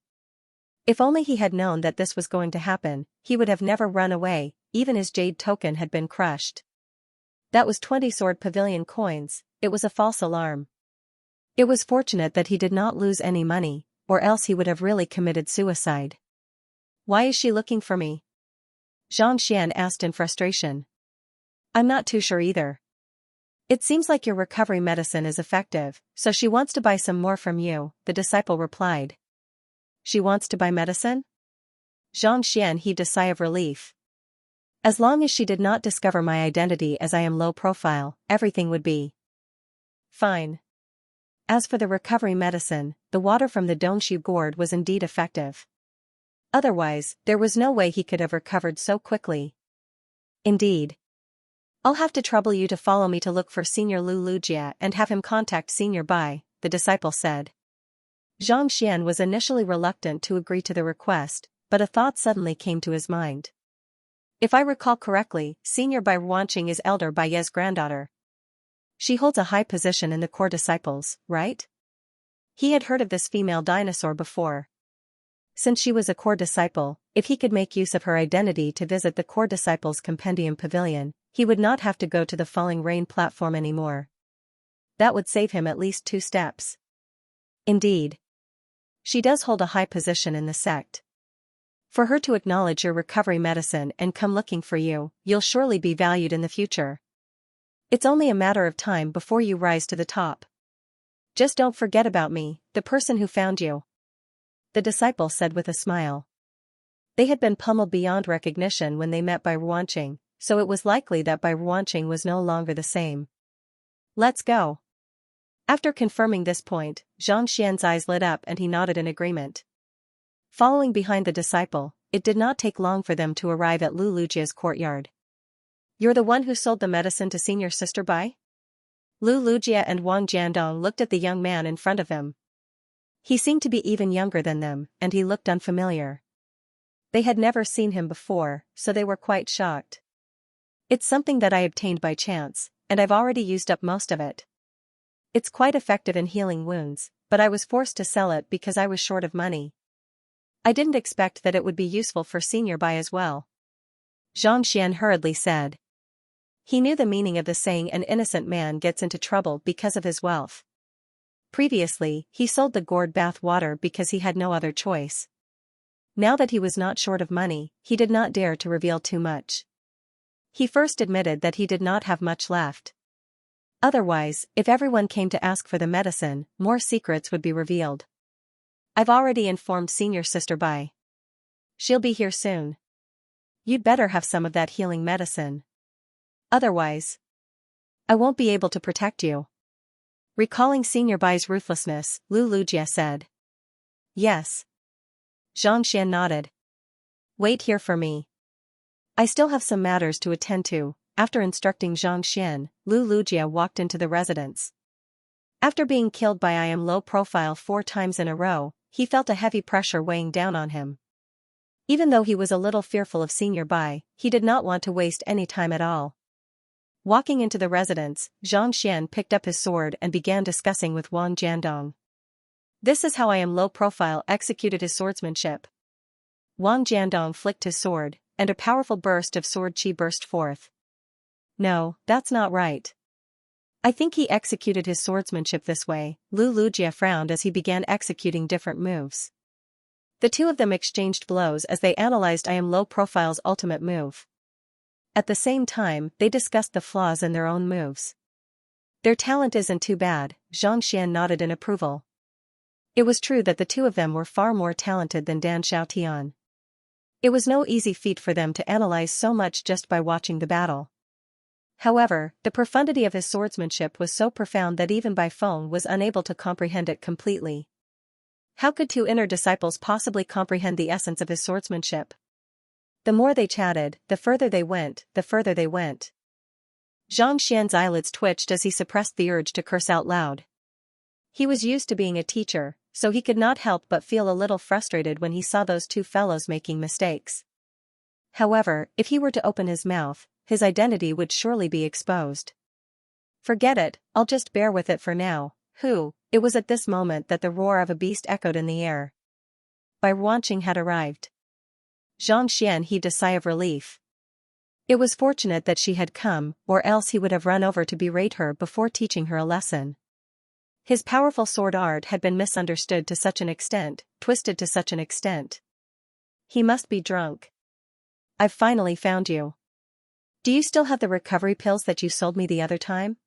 If only he had known that this was going to happen, he would have never run away, even his jade token had been crushed. That was 20 Sword Pavilion coins, it was a false alarm. It was fortunate that he did not lose any money, or else he would have really committed suicide. Why is she looking for me? Xianxian asked in frustration. I'm not too sure either. It seems like your recovery medicine is effective, so she wants to buy some more from you, the disciple replied. She wants to buy medicine? Xianxian heaved a sigh of relief. As long as she did not discover my identity as I am low profile, everything would be fine. As for the recovery medicine, the water from the Dongshu gourd was indeed effective. Otherwise, there was no way he could have recovered so quickly. Indeed. I'll have to trouble you to follow me to look for Senior Lu Lujia and have him contact Senior Bai, the disciple said. Xianxian was initially reluctant to agree to the request, but a thought suddenly came to his mind. If I recall correctly, Senior Bai Wanqing is Elder Bai's granddaughter. She holds a high position in the core disciples, right? He had heard of this female dinosaur before. Since she was a core disciple, if he could make use of her identity to visit the core disciples' compendium pavilion, he would not have to go to the falling rain platform anymore. That would save him at least 2 steps. Indeed. She does hold a high position in the sect. For her to acknowledge your recovery medicine and come looking for you, you'll surely be valued in the future. It's only a matter of time before you rise to the top. Just don't forget about me, the person who found you. The disciple said with a smile. They had been pummeled beyond recognition when they met Bai Wanqing, so it was likely that Bai Wanqing was no longer the same. Let's go. After confirming this point, Xianxian's eyes lit up and he nodded in agreement. Following behind the disciple, it did not take long for them to arrive at Lu Lujia's courtyard. You're the one who sold the medicine to Senior Sister Bai? Lu Lujia and Wang Jiandong looked at the young man in front of him. He seemed to be even younger than them, and he looked unfamiliar. They had never seen him before, so they were quite shocked. It's something that I obtained by chance, and I've already used up most of it. It's quite effective in healing wounds, but I was forced to sell it because I was short of money. I didn't expect that it would be useful for Senior Bai as well. Xianxian hurriedly said. He knew the meaning of the saying an innocent man gets into trouble because of his wealth. Previously, he sold the gourd bath water because he had no other choice. Now that he was not short of money, he did not dare to reveal too much. He first admitted that he did not have much left. Otherwise, if everyone came to ask for the medicine, more secrets would be revealed. I've already informed Senior Sister Bai. She'll be here soon. You'd better have some of that healing medicine. Otherwise, I won't be able to protect you. Recalling Senior Bai's ruthlessness, Lu Lujia said. Yes. Xianxian nodded. Wait here for me. I still have some matters to attend to. After instructing Xianxian, Lu Lujia walked into the residence. After being killed by I am low profile 4 times in a row, he felt a heavy pressure weighing down on him. Even though he was a little fearful of Senior Bai, he did not want to waste any time at all. Walking into the residence, Xianxian picked up his sword and began discussing with Wang Jiandong. This is how I am low profile executed his swordsmanship. Wang Jiandong flicked his sword, and a powerful burst of sword chi burst forth. No, that's not right. I think he executed his swordsmanship this way. Lu Lujia frowned as he began executing different moves. The two of them exchanged blows as they analyzed I am low profile's ultimate move. At the same time, they discussed the flaws in their own moves. Their talent isn't too bad, Xianxian nodded in approval. It was true that the two of them were far more talented than Dan Xiaotian. It was no easy feat for them to analyze so much just by watching the battle. However, the profundity of his swordsmanship was so profound that even Bai Feng was unable to comprehend it completely. How could two inner disciples possibly comprehend the essence of his swordsmanship? The more they chatted, the further they went, Xianxia's eyelids twitched as he suppressed the urge to curse out loud. He was used to being a teacher, so he could not help but feel a little frustrated when he saw those two fellows making mistakes. However, if he were to open his mouth, his identity would surely be exposed. Forget it, I'll just bear with it for now. It was at this moment that the roar of a beast echoed in the air. Bai Ruanqing had arrived. Xianxia heaved a sigh of relief. It was fortunate that she had come, or else he would have run over to berate her before teaching her a lesson. His powerful sword art had been misunderstood to such an extent, twisted to such an extent. He must be drunk. I've finally found you. Do you still have the recovery pills that you sold me the other time?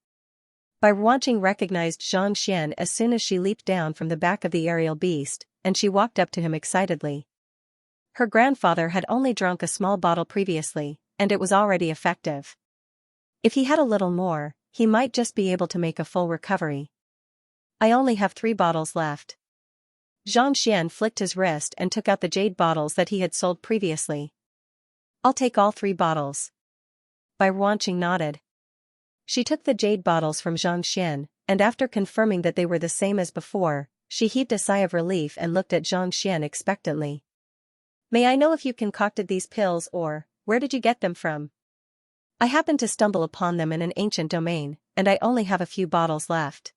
Bai Ruanqing recognized Xianxia as soon as she leaped down from the back of the aerial beast, and she walked up to him excitedly. Her grandfather had only drunk a small bottle previously, and it was already effective. If he had a little more, he might just be able to make a full recovery. I only have 3 bottles left. Xianxia flicked his wrist and took out the jade bottles that he had sold previously. I'll take all 3 bottles. Bai Ruanqing nodded. She took the jade bottles from Xianxia, and after confirming that they were the same as before, she heaved a sigh of relief and looked at Xianxia expectantly. May I know if you concocted these pills or, where did you get them from? I happened to stumble upon them in an ancient domain, and I only have a few bottles left.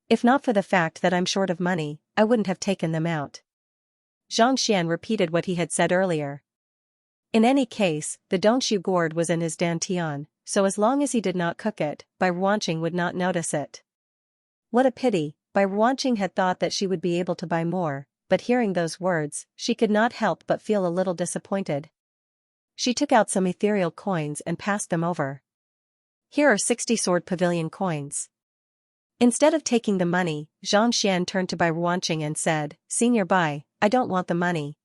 If not for the fact that I'm short of money, I wouldn't have taken them out. Xianxia repeated what he had said earlier. In any case, the Dongxiu gourd was in his dantian, so as long as he did not cook it, Bai Ruanqing would not notice it. What a pity, Bai Ruanqing had thought that she would be able to buy more, but hearing those words, she could not help but feel a little disappointed. She took out some ethereal coins and passed them over. Here are 60 sword pavilion coins. Instead of taking the money, Xianxia turned to Bai Ruanqing and said, Senior Bai, I don't want the money.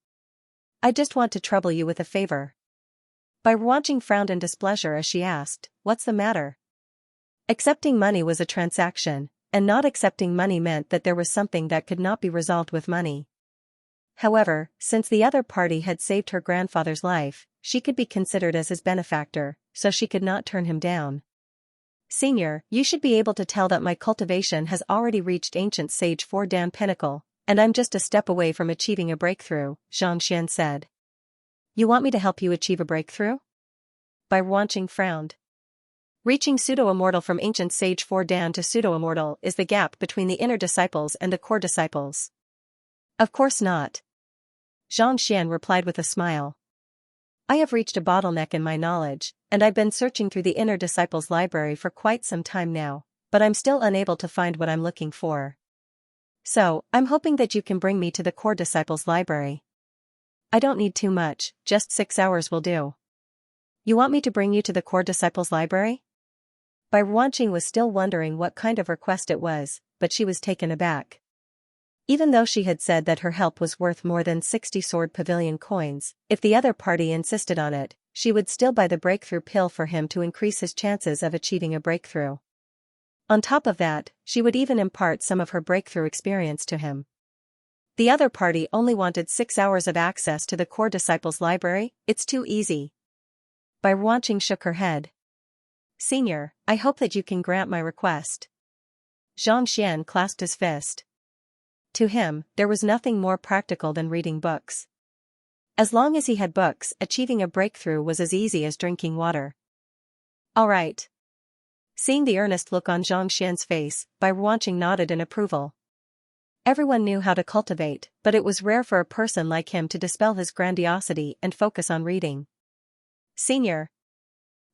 I just want to trouble you with a favor. Bai Ruanqing frowned in displeasure as she asked, what's the matter? Accepting money was a transaction, and not accepting money meant that there was something that could not be resolved with money. However, since the other party had saved her grandfather's life, she could be considered as his benefactor, so she could not turn him down. Senior, you should be able to tell that my cultivation has already reached ancient sage 4 Dan pinnacle, and I'm just a step away from achieving a breakthrough, Xianxia said. You want me to help you achieve a breakthrough? Bai Ruanqing frowned. Reaching pseudo-immortal from ancient sage 4 Dan to pseudo-immortal is the gap between the inner disciples and the core disciples. Of course not. Xianxia replied with a smile. I have reached a bottleneck in my knowledge, and I've been searching through the inner disciples' library for quite some time now, but I'm still unable to find what I'm looking for. So, I'm hoping that you can bring me to the core disciples' library. I don't need too much, just 6 hours will do. You want me to bring you to the core disciples' library? Bai Ruanqing was still wondering what kind of request it was, but she was taken aback. Even though she had said that her help was worth more than 60 sword pavilion coins, if the other party insisted on it, she would still buy the breakthrough pill for him to increase his chances of achieving a breakthrough. On top of that, she would even impart some of her breakthrough experience to him. The other party only wanted 6 hours of access to the core disciples' library. It's too easy. Bai Ruanqing shook her head. Senior, I hope that you can grant my request. Xianxia clasped his fist. To him, there was nothing more practical than reading books. As long as he had books, achieving a breakthrough was as easy as drinking water. All right. Seeing the earnest look on Xianxia's face, Bai Ruanqing nodded in approval. Everyone knew how to cultivate, but it was rare for a person like him to dispel his grandiosity and focus on reading. Senior.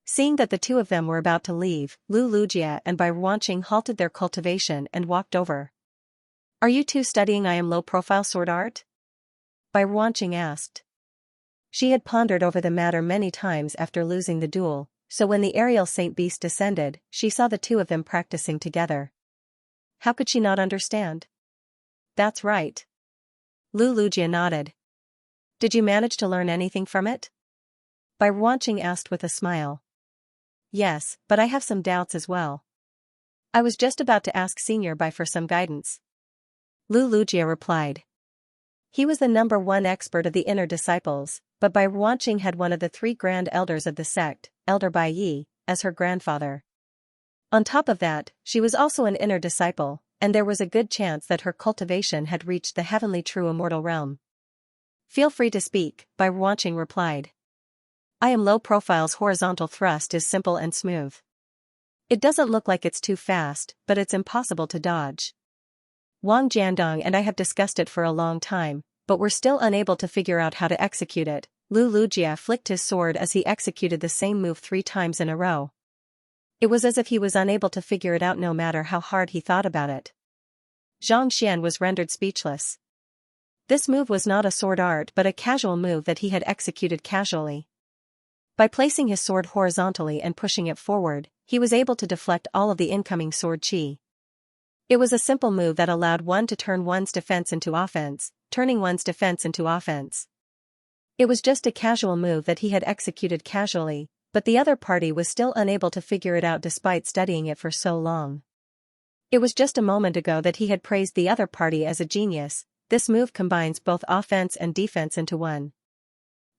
Seeing that the two of them were about to leave, Lu Lujia and Bai Ruanqing halted their cultivation and walked over. Are you two studying I am low-profile sword art? Bai Ruanqing asked. She had pondered over the matter many times after losing the duel, so when the aerial Saint Beast descended, she saw the two of them practicing together. How could she not understand? That's right. Lu Lujia nodded. Did you manage to learn anything from it? Bai Ruanqing asked with a smile. Yes, but I have some doubts as well. I was just about to ask Senior Bai for some guidance. Lu Lujia replied. He was the #1 expert of the inner disciples, but Bai Ruanqing had one of the 3 grand elders of the sect, Elder Bai Yi, as her grandfather. On top of that, she was also an inner disciple, and there was a good chance that her cultivation had reached the heavenly true immortal realm. Feel free to speak, Bai Ruanqing replied. I am low profile's horizontal thrust is simple and smooth. It doesn't look like it's too fast, but it's impossible to dodge. Wang Jiandong and I have discussed it for a long time, but we're still unable to figure out how to execute it. Lu Lujia flicked his sword as he executed the same move 3 times in a row. It was as if he was unable to figure it out no matter how hard he thought about it. Zhang Xian was rendered speechless. This move was not a sword art but a casual move that he had executed casually. By placing his sword horizontally and pushing it forward, he was able to deflect all of the incoming sword qi. It was a simple move that allowed one to turn one's defense into offense, turning one's defense into offense. It was just a casual move that he had executed casually, but the other party was still unable to figure it out despite studying it for so long. It was just a moment ago that he had praised the other party as a genius. This move combines both offense and defense into one.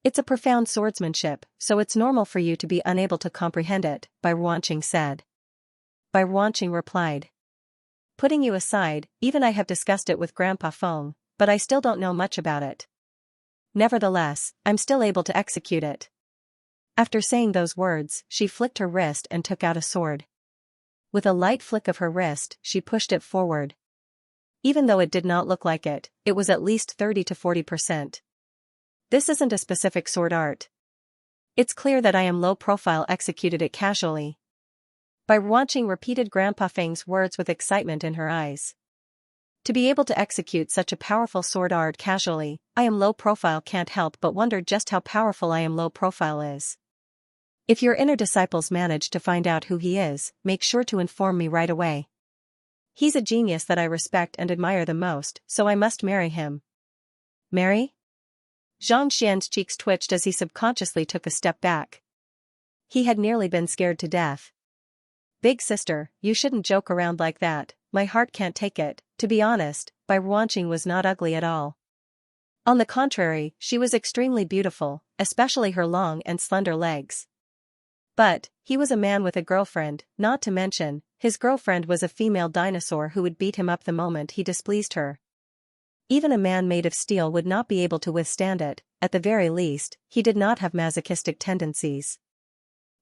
It's a profound swordsmanship, so it's normal for you to be unable to comprehend it, Bai Ruanqing said. Bai Ruanqing replied. Putting you aside, even I have discussed it with Grandpa Feng, but I still don't know much about it. Nevertheless, I'm still able to execute it. After saying those words, she flicked her wrist and took out a sword. With a light flick of her wrist, she pushed it forward. Even though it did not look like it, it was at least 30 to 40%. This isn't a specific sword art. It's clear that I am low profile executed it casually. Bai Ruanqing repeated Grandpa Feng's words with excitement in her eyes. To be able to execute such a powerful sword art casually, I am low profile can't help but wonder just how powerful I am low profile is. If your inner disciples manage to find out who he is, make sure to inform me right away. He's a genius that I respect and admire the most, so I must marry him. Marry? Zhang Xian's cheeks twitched as he subconsciously took a step back. He had nearly been scared to death. Big sister, you shouldn't joke around like that, my heart can't take it. To be honest, Bai Ruanqing was not ugly at all. On the contrary, she was extremely beautiful, especially her long and slender legs. But, he was a man with a girlfriend, not to mention, his girlfriend was a female dinosaur who would beat him up the moment he displeased her. Even a man made of steel would not be able to withstand it. At the very least, he did not have masochistic tendencies.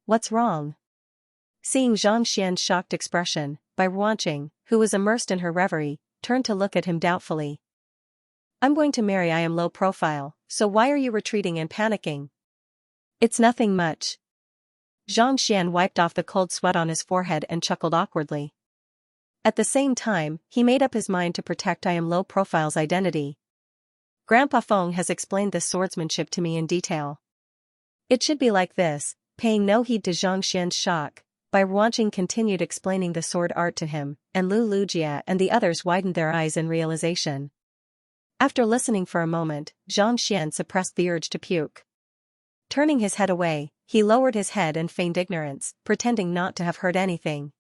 What's wrong? Seeing Zhang Xian's shocked expression, Bai Ruanqing, who was immersed in her reverie, turned to look at him doubtfully. I'm going to marry. I am low profile, so why are you retreating and panicking? It's nothing much. Zhang Xian wiped off the cold sweat on his forehead and chuckled awkwardly. At the same time, he made up his mind to protect I am low profile's identity. Grandpa Feng has explained this swordsmanship to me in detail. It should be like this. Paying no heed to Zhang Xian's shock, Bai Ruanqing continued explaining the sword art to him, and Lu Lujia and the others widened their eyes in realization. After listening for a moment, Zhang Xian suppressed the urge to puke. Turning his head away, he lowered his head and feigned ignorance, pretending not to have heard anything.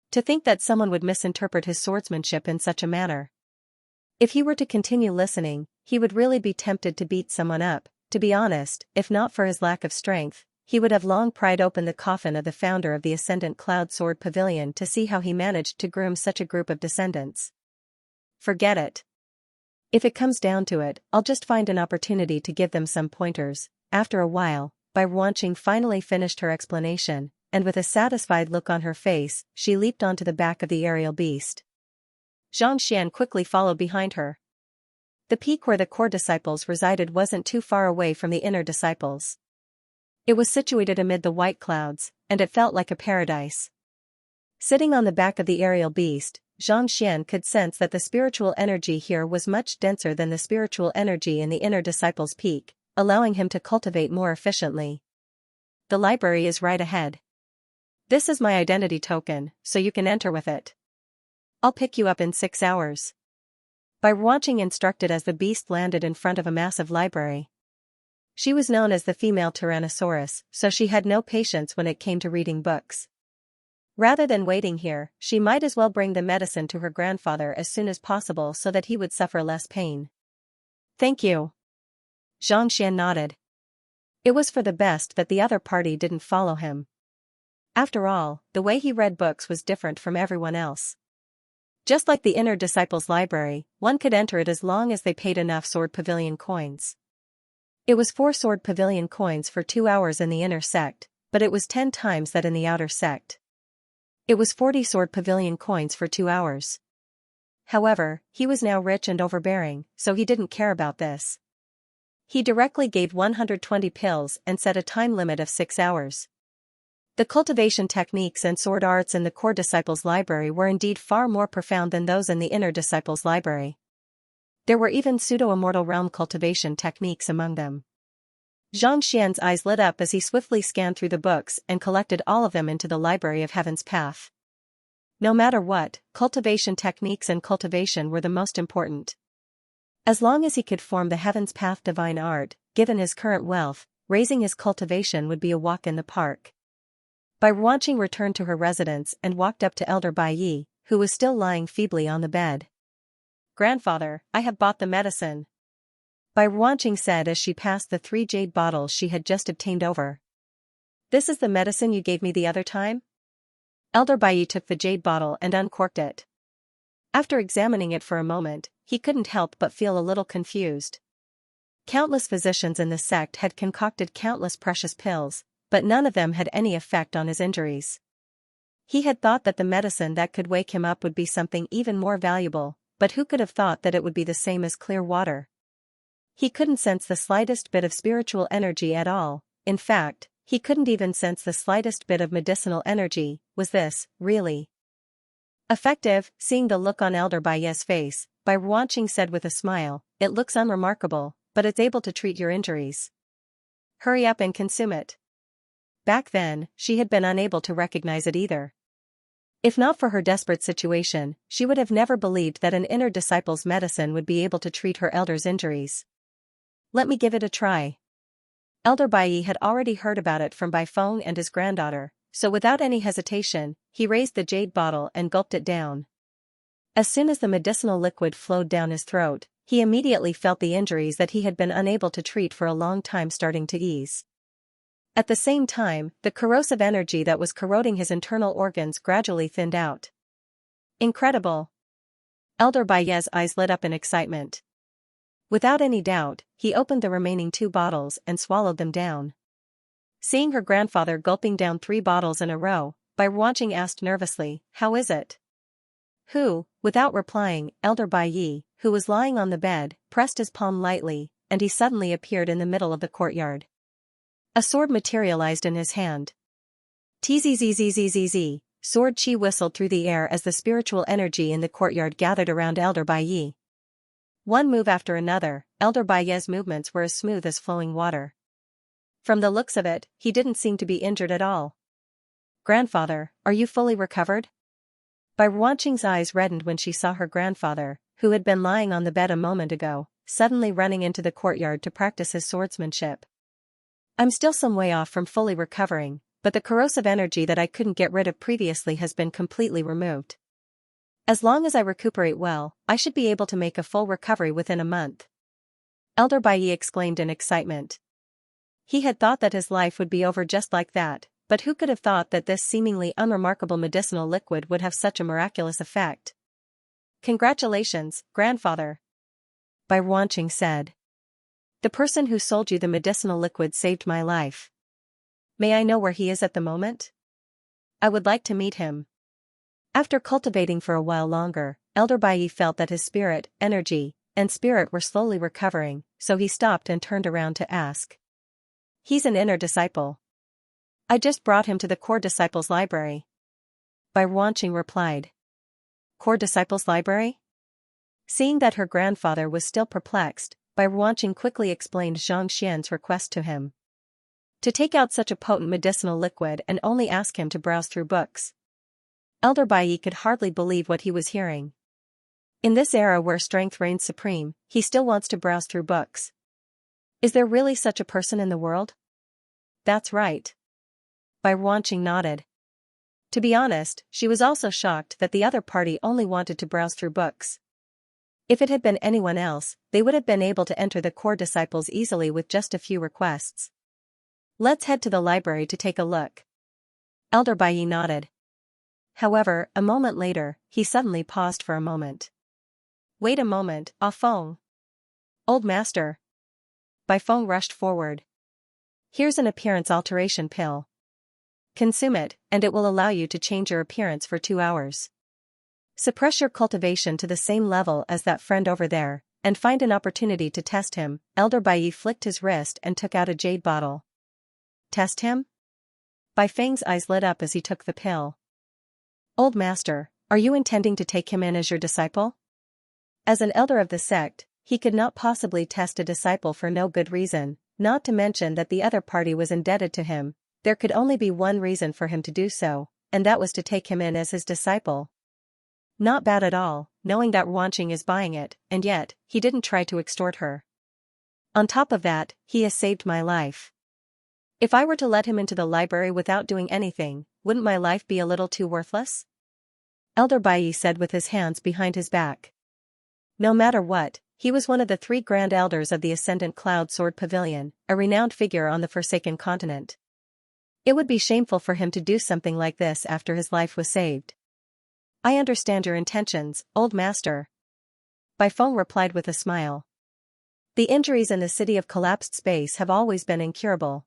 To think that someone would misinterpret his swordsmanship in such a manner. If he were to continue listening, he would really be tempted to beat someone up. To be honest, if not for his lack of strength, he would have long pried open the coffin of the founder of the Ascendant Cloud Sword Pavilion to see how he managed to groom such a group of descendants. Forget it. If it comes down to it, I'll just find an opportunity to give them some pointers. After a while, Bai Ruanqing finally finished her explanation, and with a satisfied look on her face, she leaped onto the back of the aerial beast. Zhang Xian quickly followed behind her. The peak where the core disciples resided wasn't too far away from the inner disciples. It was situated amid the white clouds, and it felt like a paradise. Sitting on the back of the aerial beast, Zhang Xian could sense that the spiritual energy here was much denser than the spiritual energy in the inner disciples' peak, allowing him to cultivate more efficiently. The library is right ahead. This is my identity token, so you can enter with it. I'll pick you up in 6 hours. Bai Ruanqing instructed as the beast landed in front of a massive library. She was known as the female Tyrannosaurus, so she had no patience when it came to reading books. Rather than waiting here, she might as well bring the medicine to her grandfather as soon as possible so that he would suffer less pain. Thank you. Xianxia nodded. It was for the best that the other party didn't follow him. After all, the way he read books was different from everyone else. Just like the inner disciples' library, one could enter it as long as they paid enough sword pavilion coins. It was 4 sword pavilion coins for 2 hours in the inner sect, but it was 10 times that in the outer sect. It was 40 sword pavilion coins for 2 hours. However, he was now rich and overbearing, so he didn't care about this. He directly gave 120 pills and set a time limit of 6 hours. The cultivation techniques and sword arts in the core disciples' library were indeed far more profound than those in the inner disciples' library. There were even pseudo-immortal realm cultivation techniques among them. Zhang Xian's eyes lit up as he swiftly scanned through the books and collected all of them into the library of Heaven's Path. No matter what, cultivation techniques and cultivation were the most important. As long as he could form the Heaven's Path divine art, given his current wealth, raising his cultivation would be a walk in the park. Bai Ruanqing returned to her residence and walked up to Elder Bai Yi, who was still lying feebly on the bed. "Grandfather, I have bought the medicine," Bai Ruanqing said as she passed the 3 jade bottles she had just obtained over. "This is the medicine you gave me the other time?" Elder Bai Yi took the jade bottle and uncorked it. After examining it for a moment, he couldn't help but feel a little confused. Countless physicians in the sect had concocted countless precious pills, but none of them had any effect on his injuries. He had thought that the medicine that could wake him up would be something even more valuable, but who could have thought that it would be the same as clear water? He couldn't sense the slightest bit of spiritual energy at all. In fact, he couldn't even sense the slightest bit of medicinal energy. Was this, really effective? Seeing the look on Elder Bai Yi's face, Bai Ruanqing said with a smile, "It looks unremarkable, but it's able to treat your injuries. Hurry up and consume it." Back then, she had been unable to recognize it either. If not for her desperate situation, she would have never believed that an inner disciple's medicine would be able to treat her elder's injuries. "Let me give it a try." Elder Bai Yi had already heard about it from Bai Feng and his granddaughter, so without any hesitation, he raised the jade bottle and gulped it down. As soon as the medicinal liquid flowed down his throat, he immediately felt the injuries that he had been unable to treat for a long time starting to ease. At the same time, the corrosive energy that was corroding his internal organs gradually thinned out. Incredible! Elder Bai Yi's eyes lit up in excitement. Without any doubt, he opened the remaining 2 bottles and swallowed them down. Seeing her grandfather gulping down 3 bottles in a row, Bai Ruanqing asked nervously, "How is it?" Without replying, Elder Bai Yi, who was lying on the bed, pressed his palm lightly, and he suddenly appeared in the middle of the courtyard. A sword materialized in his hand. Tzzzzzzzz, sword chi whistled through the air as the spiritual energy in the courtyard gathered around Elder Bai Yi. One move after another, Elder Bai Yi's movements were as smooth as flowing water. From the looks of it, he didn't seem to be injured at all. "Grandfather, are you fully recovered?" Bai Ruanqing's eyes reddened when she saw her grandfather, who had been lying on the bed a moment ago, suddenly running into the courtyard to practice his swordsmanship. "I'm still some way off from fully recovering, but the corrosive energy that I couldn't get rid of previously has been completely removed. As long as I recuperate well, I should be able to make a full recovery within a month." Elder Bai Yi exclaimed in excitement. He had thought that his life would be over just like that, but who could have thought that this seemingly unremarkable medicinal liquid would have such a miraculous effect? "Congratulations, grandfather," Bai Ruanqing said. "The person who sold you the medicinal liquid saved my life. May I know where he is at the moment? I would like to meet him." After cultivating for a while longer, Elder Bai Yi felt that his spirit, energy, and spirit were slowly recovering, so he stopped and turned around to ask. "He's an inner disciple. I just brought him to the core disciples' library," Bai Ruanqing replied. "Core disciples' library?" Seeing that her grandfather was still perplexed, Bai Ruanqing quickly explained Zhang Xian's request to him. To take out such a potent medicinal liquid and only ask him to browse through books. Elder Bai Yi could hardly believe what he was hearing. In this era where strength reigns supreme, he still wants to browse through books. Is there really such a person in the world? That's right. Bai Ruanqing nodded. To be honest, she was also shocked that the other party only wanted to browse through books. If it had been anyone else, they would have been able to enter the core disciples easily with just a few requests. Let's head to the library to take a look. Elder Bai nodded. However, a moment later, he suddenly paused for a moment. Wait a moment, Ah Feng. Old master. Bai Feng rushed forward. Here's an appearance alteration pill. Consume it, and it will allow you to change your appearance for 2 hours. Suppress your cultivation to the same level as that friend over there, and find an opportunity to test him. Elder Bai flicked his wrist and took out a jade bottle. Test him? Bai Feng's eyes lit up as he took the pill. Old master, are you intending to take him in as your disciple? As an elder of the sect, he could not possibly test a disciple for no good reason, not to mention that the other party was indebted to him. There could only be one reason for him to do so, and that was to take him in as his disciple. Not bad at all, knowing that Ruanqing is buying it, and yet, he didn't try to extort her. On top of that, he has saved my life. If I were to let him into the library without doing anything, wouldn't my life be a little too worthless? Elder Bai said with his hands behind his back. No matter what, he was one of the 3 grand elders of the Ascendant Cloud Sword Pavilion, a renowned figure on the Forsaken Continent. It would be shameful for him to do something like this after his life was saved. I understand your intentions, old master. Bai Feng replied with a smile. The injuries in the city of collapsed space have always been incurable.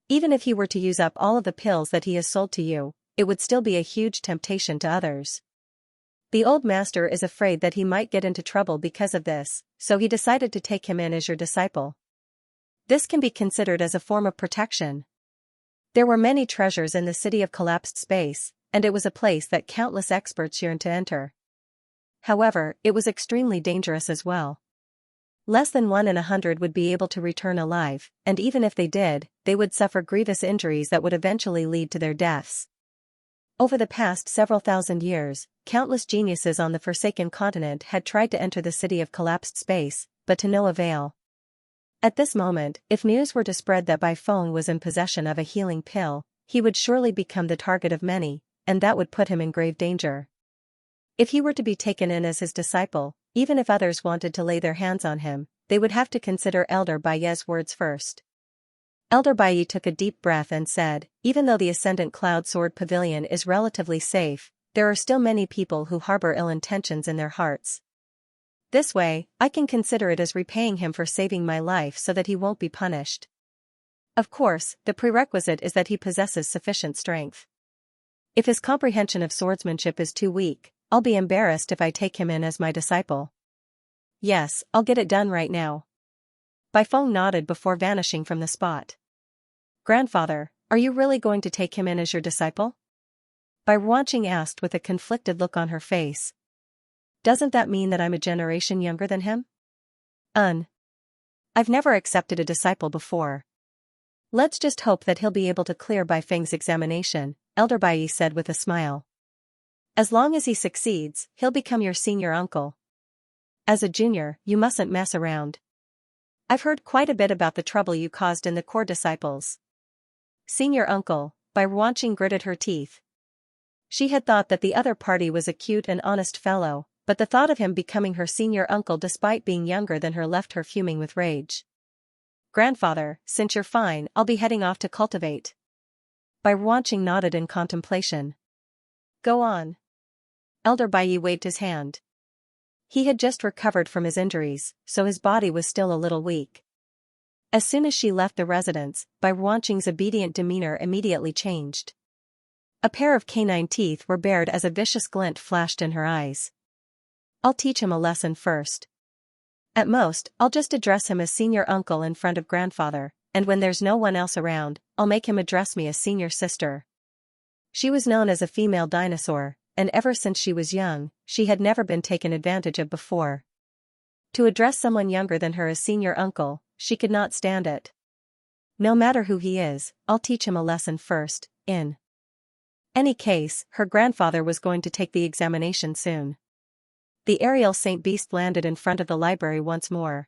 Even if he were to use up all of the pills that he has sold to you, it would still be a huge temptation to others. The old master is afraid that he might get into trouble because of this, so he decided to take him in as your disciple. This can be considered as a form of protection. There were many treasures in the city of collapsed space, and it was a place that countless experts yearned to enter. However, it was extremely dangerous as well. Less than 1 in 100 would be able to return alive, and even if they did, they would suffer grievous injuries that would eventually lead to their deaths. Over the past several thousand years, countless geniuses on the Forsaken Continent had tried to enter the city of collapsed space, but to no avail. At this moment, if news were to spread that Bai Feng was in possession of a healing pill, he would surely become the target of many, and that would put him in grave danger. If he were to be taken in as his disciple, even if others wanted to lay their hands on him, they would have to consider Elder Bai's words first. Elder Bai took a deep breath and said, even though the Ascendant Cloud Sword Pavilion is relatively safe, there are still many people who harbor ill intentions in their hearts. This way, I can consider it as repaying him for saving my life so that he won't be punished. Of course, the prerequisite is that he possesses sufficient strength. If his comprehension of swordsmanship is too weak, I'll be embarrassed if I take him in as my disciple. Yes, I'll get it done right now. Bai Feng nodded before vanishing from the spot. Grandfather, are you really going to take him in as your disciple? Bai Ruanqing asked with a conflicted look on her face. Doesn't that mean that I'm a generation younger than him? I've never accepted a disciple before. Let's just hope that he'll be able to clear Bai Feng's examination, Elder Bai said with a smile. As long as he succeeds, he'll become your senior uncle. As a junior, you mustn't mess around. I've heard quite a bit about the trouble you caused in the core disciples. Senior uncle, Bai Ruanqing gritted her teeth. She had thought that the other party was a cute and honest fellow, but the thought of him becoming her senior uncle despite being younger than her left her fuming with rage. Grandfather, since you're fine, I'll be heading off to cultivate. Bai Ruanqing nodded in contemplation. Go on. Elder Bai waved his hand. He had just recovered from his injuries, so his body was still a little weak. As soon as she left the residence, Bai Ruanqing's obedient demeanor immediately changed. A pair of canine teeth were bared as a vicious glint flashed in her eyes. I'll teach him a lesson first. At most, I'll just address him as senior uncle in front of grandfather, and when there's no one else around, I'll make him address me as senior sister. She was known as a female dinosaur, and ever since she was young, she had never been taken advantage of before. To address someone younger than her as senior uncle, she could not stand it. No matter who he is, I'll teach him a lesson first. In any case, her grandfather was going to take the examination soon. The aerial Saint Beast landed in front of the library once more.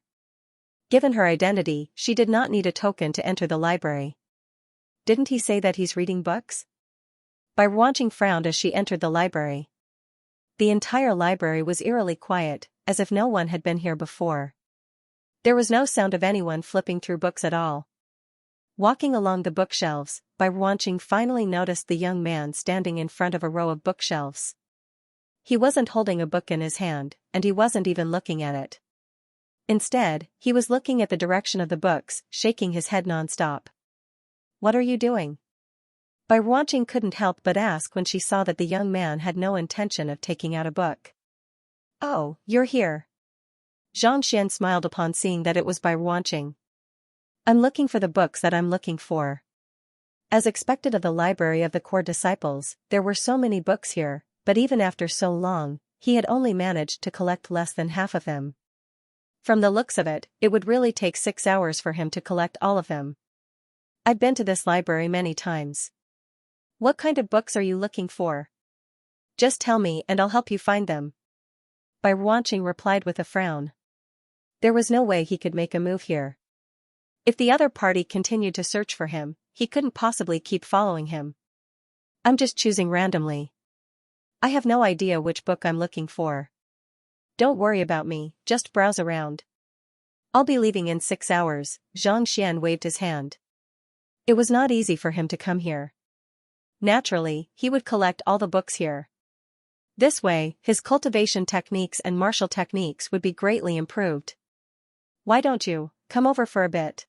Given her identity, she did not need a token to enter the library. Didn't he say that he's reading books? Bai Ruanqing frowned as she entered the library. The entire library was eerily quiet, as if no one had been here before. There was no sound of anyone flipping through books at all. Walking along the bookshelves, Bai Ruanqing finally noticed the young man standing in front of a row of bookshelves. He wasn't holding a book in his hand, and he wasn't even looking at it. Instead, he was looking at the direction of the books, shaking his head non-stop. "What are you doing?" Bai Ruanqing couldn't help but ask when she saw that the young man had no intention of taking out a book. "Oh, you're here." Xianxia smiled upon seeing that it was Bai Ruanqing. "I'm looking for the books that I'm looking for." As expected of the library of the core disciples, there were so many books here, but even after so long, he had only managed to collect less than half of them. From the looks of it, it would really take 6 hours for him to collect all of them. "I've been to this library many times." "What kind of books are you looking for?" "Just tell me and I'll help you find them." Bai Ruanqing replied with a frown. There was no way he could make a move here. If the other party continued to search for him, he couldn't possibly keep following him. "I'm just choosing randomly. I have no idea which book I'm looking for." "Don't worry about me, just browse around." "I'll be leaving in 6 hours, Xianxia waved his hand. It was not easy for him to come here. Naturally, he would collect all the books here. This way, his cultivation techniques and martial techniques would be greatly improved. "Why don't you come over for a bit?"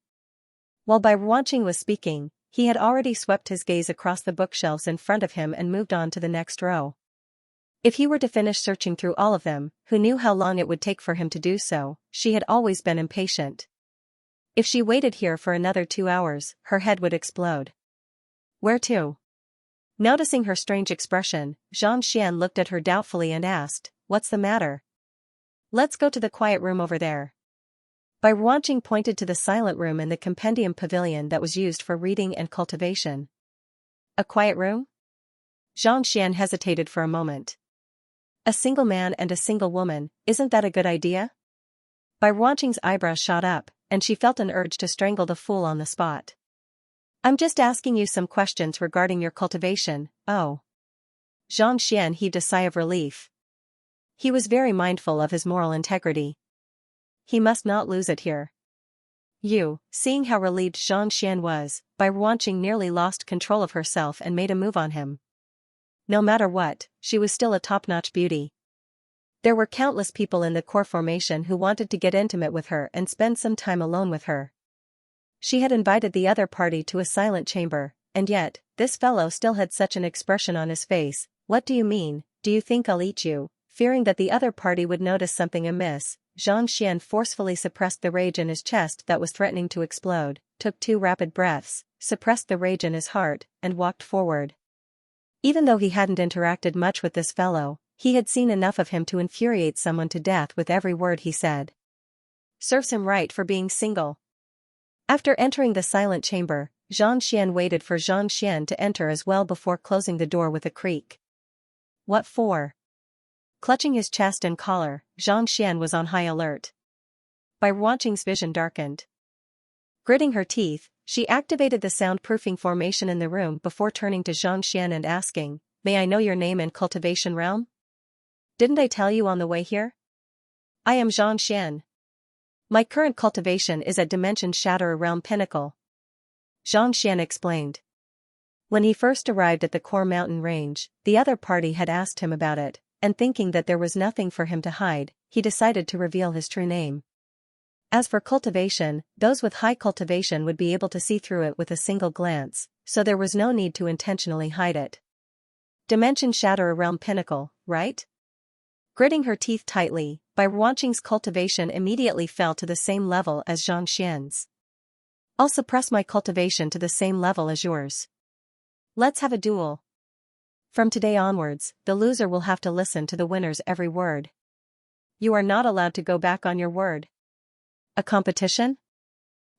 While Bai Ruanqing was speaking, he had already swept his gaze across the bookshelves in front of him and moved on to the next row. If he were to finish searching through all of them, who knew how long it would take for him to do so? She had always been impatient. If she waited here for another 2 hours, her head would explode. "Where to?" Noticing her strange expression, Xianxia looked at her doubtfully and asked, "What's the matter?" "Let's go to the quiet room over there." Bai Ruanqing pointed to the silent room in the compendium pavilion that was used for reading and cultivation. "A quiet room?" Xianxia hesitated for a moment. "A single man and a single woman, isn't that a good idea?" Bai Ruanqing's eyebrows shot up, and she felt an urge to strangle the fool on the spot. "I'm just asking you some questions regarding your cultivation." "Oh." Xianxia heaved a sigh of relief. He was very mindful of his moral integrity. He must not lose it here. Seeing how relieved Xianxia was, Bai Ruanqing nearly lost control of herself and made a move on him. No matter what, she was still a top-notch beauty. There were countless people in the core formation who wanted to get intimate with her and spend some time alone with her. She had invited the other party to a silent chamber, and yet, this fellow still had such an expression on his face. "What do you mean? Do you think I'll eat you?" Fearing that the other party would notice something amiss, Xianxia forcefully suppressed the rage in his chest that was threatening to explode, took 2 rapid breaths, suppressed the rage in his heart, and walked forward. Even though he hadn't interacted much with this fellow, he had seen enough of him to infuriate someone to death with every word he said. Serves him right for being single. After entering the silent chamber, Xianxia waited for Xianxia to enter as well before closing the door with a creak. "What for?" Clutching his chest and collar, Xianxia was on high alert. Bai Ruanqing's vision darkened. Gritting her teeth, she activated the soundproofing formation in the room before turning to Xianxia and asking, "May I know your name and cultivation realm?" "Didn't I tell you on the way here?" "I am Xianxia. My current cultivation is at Dimension Shatterer Realm Pinnacle." Xianxia explained. When he first arrived at the core mountain range, the other party had asked him about it, and thinking that there was nothing for him to hide, he decided to reveal his true name. As for cultivation, those with high cultivation would be able to see through it with a single glance, so there was no need to intentionally hide it. Dimension Shatterer Realm Pinnacle, right? Gritting her teeth tightly, Bai Ruanqing's cultivation immediately fell to the same level as Xianxia's. "I'll suppress my cultivation to the same level as yours. Let's have a duel. From today onwards, the loser will have to listen to the winner's every word. You are not allowed to go back on your word." "A competition?"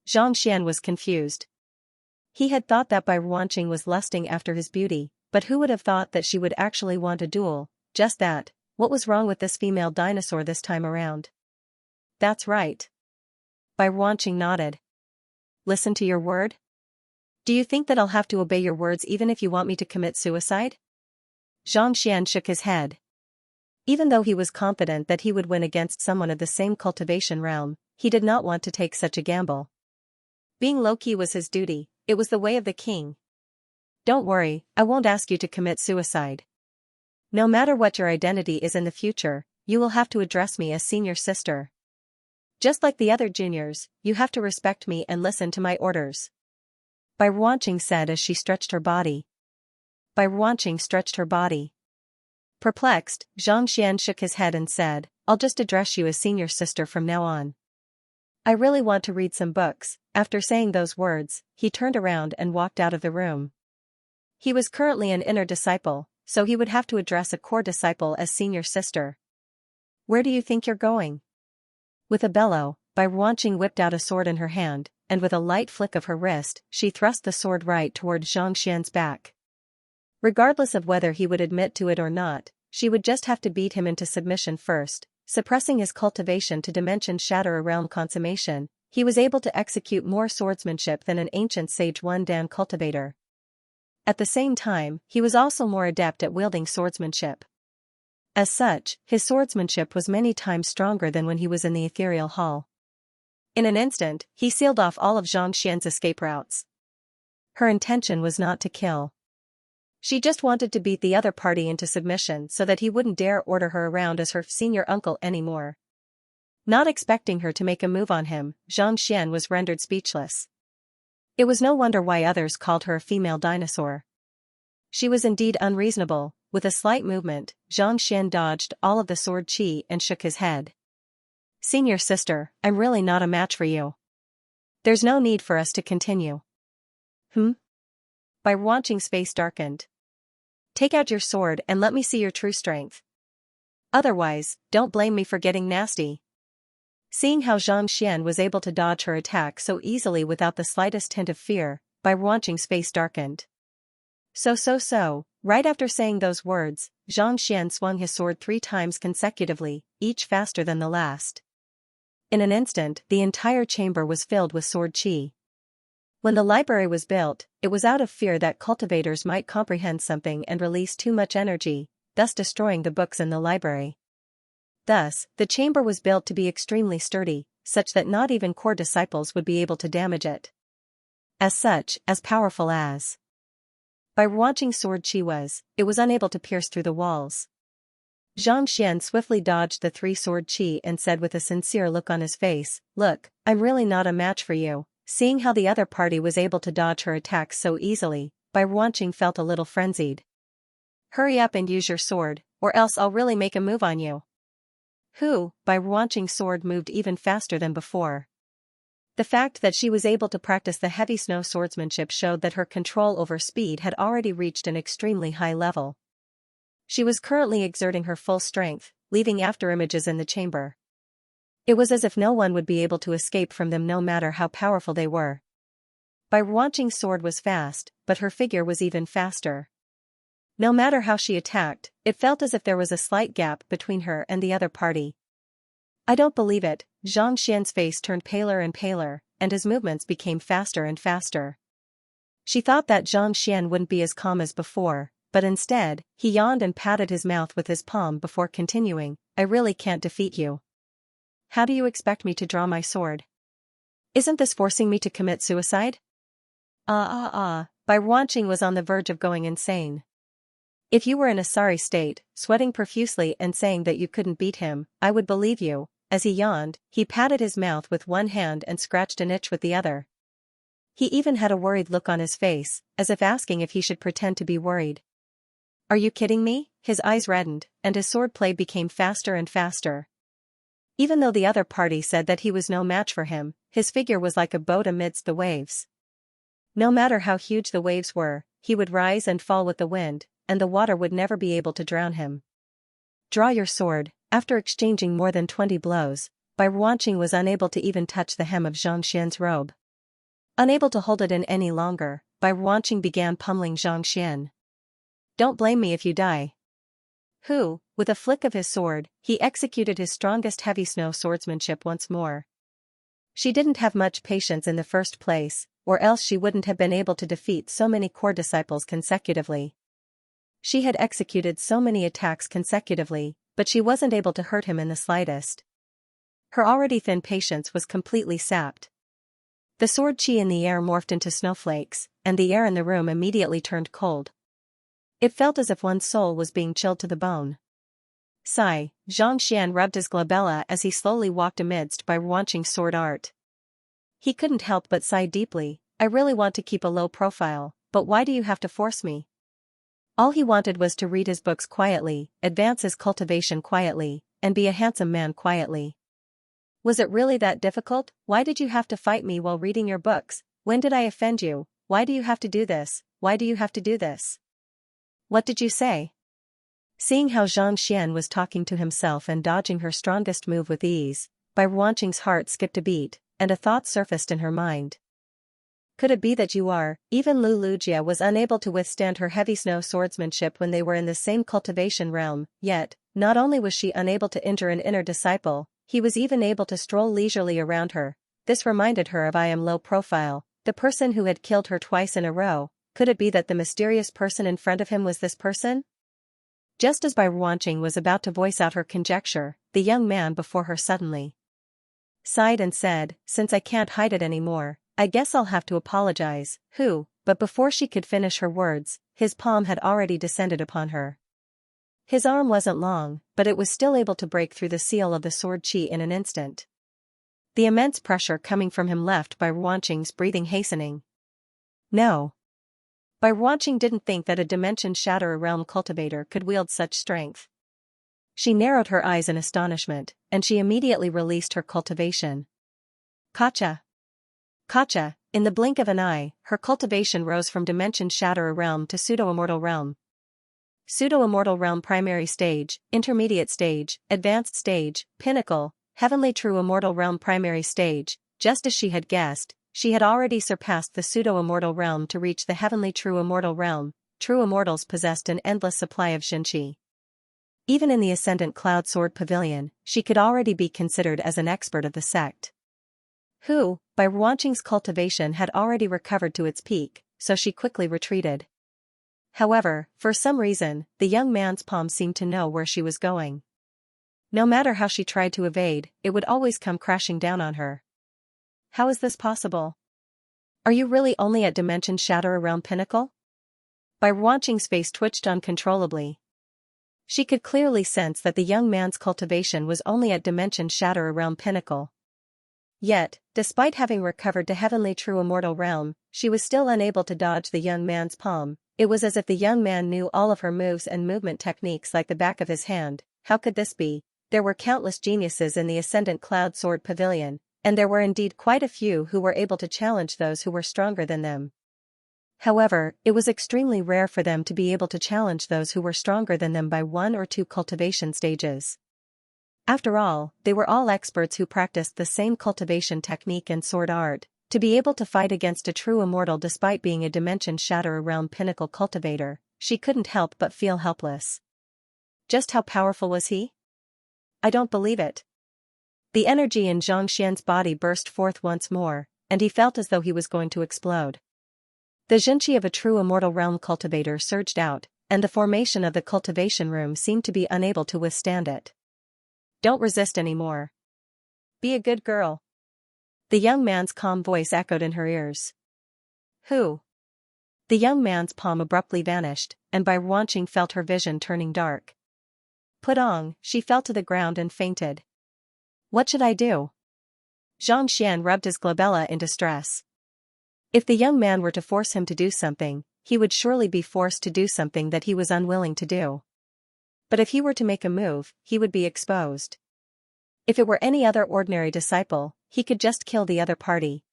Xianxia was confused. He had thought that Bai Ruanqing was lusting after his beauty, but who would have thought that she would actually want a duel? Just that, What was wrong with this female dinosaur this time around? That's right. Bai Ruanqing nodded. Listen to your word? Do you think that I'll have to obey your words even if you want me to commit suicide? Xianxia shook his head. Even though he was confident that he would win against someone of the same cultivation realm, he did not want to take such a gamble. Being low-key was his duty, it was the way of the king. Don't worry, I won't ask you to commit suicide. No matter what your identity is in the future, you will have to address me as senior sister. Just like the other juniors, you have to respect me and listen to my orders. Bai Ruanqing said as she stretched her body. Bai Ruanqing stretched her body. Perplexed, Xianxia shook his head and said, I'll just address you as senior sister from now on. I really want to read some books. After saying those words, he turned around and walked out of the room. He was currently an inner disciple, so he would have to address a core disciple as senior sister. Where do you think you're going? With a bellow, Bai Ruanqing whipped out a sword in her hand, and with a light flick of her wrist, she thrust the sword right toward Xianxian's back. Regardless of whether he would admit to it or not, she would just have to beat him into submission first. Suppressing his cultivation to dimension shatter around consummation, he was able to execute more swordsmanship than an ancient sage one Dan cultivator. At the same time, he was also more adept at wielding swordsmanship. As such, his swordsmanship was many times stronger than when he was in the ethereal hall. In an instant, he sealed off all of Xianxian's escape routes. Her intention was not to kill. She just wanted to beat the other party into submission so that he wouldn't dare order her around as her senior uncle anymore. Not expecting her to make a move on him, Xianxia was rendered speechless. It was no wonder why others called her a female dinosaur. She was indeed unreasonable. With a slight movement, Xianxia dodged all of the sword chi and shook his head. Senior sister, I'm really not a match for you. There's no need for us to continue. Bai Ruanqing's face darkened. Take out your sword and let me see your true strength. Otherwise, don't blame me for getting nasty. Seeing how Xianxia was able to dodge her attack so easily without the slightest hint of fear, Bai Ruanqing's face darkened. Right after saying those words, Xianxia swung his sword 3 times consecutively, each faster than the last. In an instant, the entire chamber was filled with sword chi. When the library was built, it was out of fear that cultivators might comprehend something and release too much energy, thus destroying the books in the library. Thus, the chamber was built to be extremely sturdy, such that not even core disciples would be able to damage it. As such, as powerful as Bai Ruanqing's sword chi was, it was unable to pierce through the walls. Xianxia swiftly dodged the 3 sword chi and said with a sincere look on his face, Look, I'm really not a match for you. Seeing how the other party was able to dodge her attacks so easily, Bai Ruanqing felt a little frenzied. Hurry up and use your sword, or else I'll really make a move on you. Bai Ruanqing's sword moved even faster than before. The fact that she was able to practice the heavy snow swordsmanship showed that her control over speed had already reached an extremely high level. She was currently exerting her full strength, leaving afterimages in the chamber. It was as if no one would be able to escape from them no matter how powerful they were. Bai Ruanqing's sword was fast, but her figure was even faster. No matter how she attacked, it felt as if there was a slight gap between her and the other party. I don't believe it. Xianxia's face turned paler and paler, and his movements became faster and faster. She thought that Xianxia wouldn't be as calm as before, but instead, he yawned and patted his mouth with his palm before continuing, I really can't defeat you. How do you expect me to draw my sword? Isn't this forcing me to commit suicide? Bai Ruanqing was on the verge of going insane. If you were in a sorry state, sweating profusely and saying that you couldn't beat him, I would believe you. As he yawned, he patted his mouth with one hand and scratched an itch with the other. He even had a worried look on his face, as if asking if he should pretend to be worried. Are you kidding me? His eyes reddened, and his swordplay became faster and faster. Even though the other party said that he was no match for him, his figure was like a boat amidst the waves. No matter how huge the waves were, he would rise and fall with the wind, and the water would never be able to drown him. Draw your sword. After exchanging more than 20 blows, Bai Ruanqing was unable to even touch the hem of Xianxia's robe. Unable to hold it in any longer, Bai Ruanqing began pummeling Xianxia. Don't blame me if you die. who, with a flick of his sword, he executed his strongest heavy snow swordsmanship once more. She didn't have much patience in the first place, or else she wouldn't have been able to defeat so many core disciples consecutively. She had executed so many attacks consecutively, but she wasn't able to hurt him in the slightest. Her already thin patience was completely sapped. The sword chi in the air morphed into snowflakes, and the air in the room immediately turned cold. It felt as if one's soul was being chilled to the bone. Sigh, Xianxia rubbed his glabella as he slowly walked amidst by Ruanqing's sword art. He couldn't help but sigh deeply. I really want to keep a low profile, but why do you have to force me? All he wanted was to read his books quietly, advance his cultivation quietly, and be a handsome man quietly. Was it really that difficult? Why did you have to fight me while reading your books? When did I offend you? Why do you have to do this? Why do you have to do this? What did you say? Seeing how Xianxia was talking to himself and dodging her strongest move with ease, Bai Ruanqing's heart skipped a beat, and a thought surfaced in her mind. Could it be that you are? Even Lu Lujia was unable to withstand her heavy snow swordsmanship when they were in the same cultivation realm, yet, not only was she unable to injure an inner disciple, he was even able to stroll leisurely around her. This reminded her of I am low profile, the person who had killed her twice in a row. Could it be that the mysterious person in front of him was this person? Just as Bai Ruanqing was about to voice out her conjecture, the young man before her suddenly sighed and said, since I can't hide it anymore, I guess I'll have to apologize. Who? But before she could finish her words, his palm had already descended upon her. His arm wasn't long, but it was still able to break through the seal of the sword chi in an instant. The immense pressure coming from him left Bai Ruanqing's breathing hastening. No. Bai Ruanqing didn't think that a Dimension Shatter Realm cultivator could wield such strength. She narrowed her eyes in astonishment, and she immediately released her cultivation. Kacha! Kacha! In the blink of an eye, her cultivation rose from Dimension Shatter Realm to Pseudo-Immortal Realm. Pseudo-Immortal Realm Primary Stage, Intermediate Stage, Advanced Stage, Pinnacle, Heavenly True Immortal Realm Primary Stage. Just as she had guessed, she had already surpassed the Pseudo-Immortal Realm to reach the Heavenly True Immortal Realm. True Immortals possessed an endless supply of Xianxia. Even in the Ascendant Cloud Sword Pavilion, she could already be considered as an expert of the sect. Who, by Ruanqing's cultivation had already recovered to its peak, so she quickly retreated. However, for some reason, the young man's palm seemed to know where she was going. No matter how she tried to evade, it would always come crashing down on her. How is this possible? Are you really only at Dimension Shatter around Pinnacle? Bai Ruanqing's face twitched uncontrollably. She could clearly sense that the young man's cultivation was only at Dimension Shatter around Pinnacle. Yet, despite having recovered to Heavenly True Immortal Realm, she was still unable to dodge the young man's palm. It was as if the young man knew all of her moves and movement techniques like the back of his hand. How could this be? There were countless geniuses in the Ascendant Cloud Sword Pavilion, and there were indeed quite a few who were able to challenge those who were stronger than them. However, it was extremely rare for them to be able to challenge those who were stronger than them by 1 or 2 cultivation stages. After all, they were all experts who practiced the same cultivation technique and sword art. To be able to fight against a true immortal despite being a Dimension Shatter Realm Pinnacle cultivator, she couldn't help but feel helpless. Just how powerful was he? I don't believe it. The energy in Zhang Xian's body burst forth once more, and he felt as though he was going to explode. The Xianxia of a true immortal realm cultivator surged out, and the formation of the cultivation room seemed to be unable to withstand it. Don't resist anymore. Be a good girl. The young man's calm voice echoed in her ears. Who? The young man's palm abruptly vanished, and Bai Ruanqing felt her vision turning dark. Putong, she fell to the ground and fainted. What should I do? Xianxia rubbed his glabella in distress. If the young man were to force him to do something, he would surely be forced to do something that he was unwilling to do. But if he were to make a move, he would be exposed. If it were any other ordinary disciple, he could just kill the other party.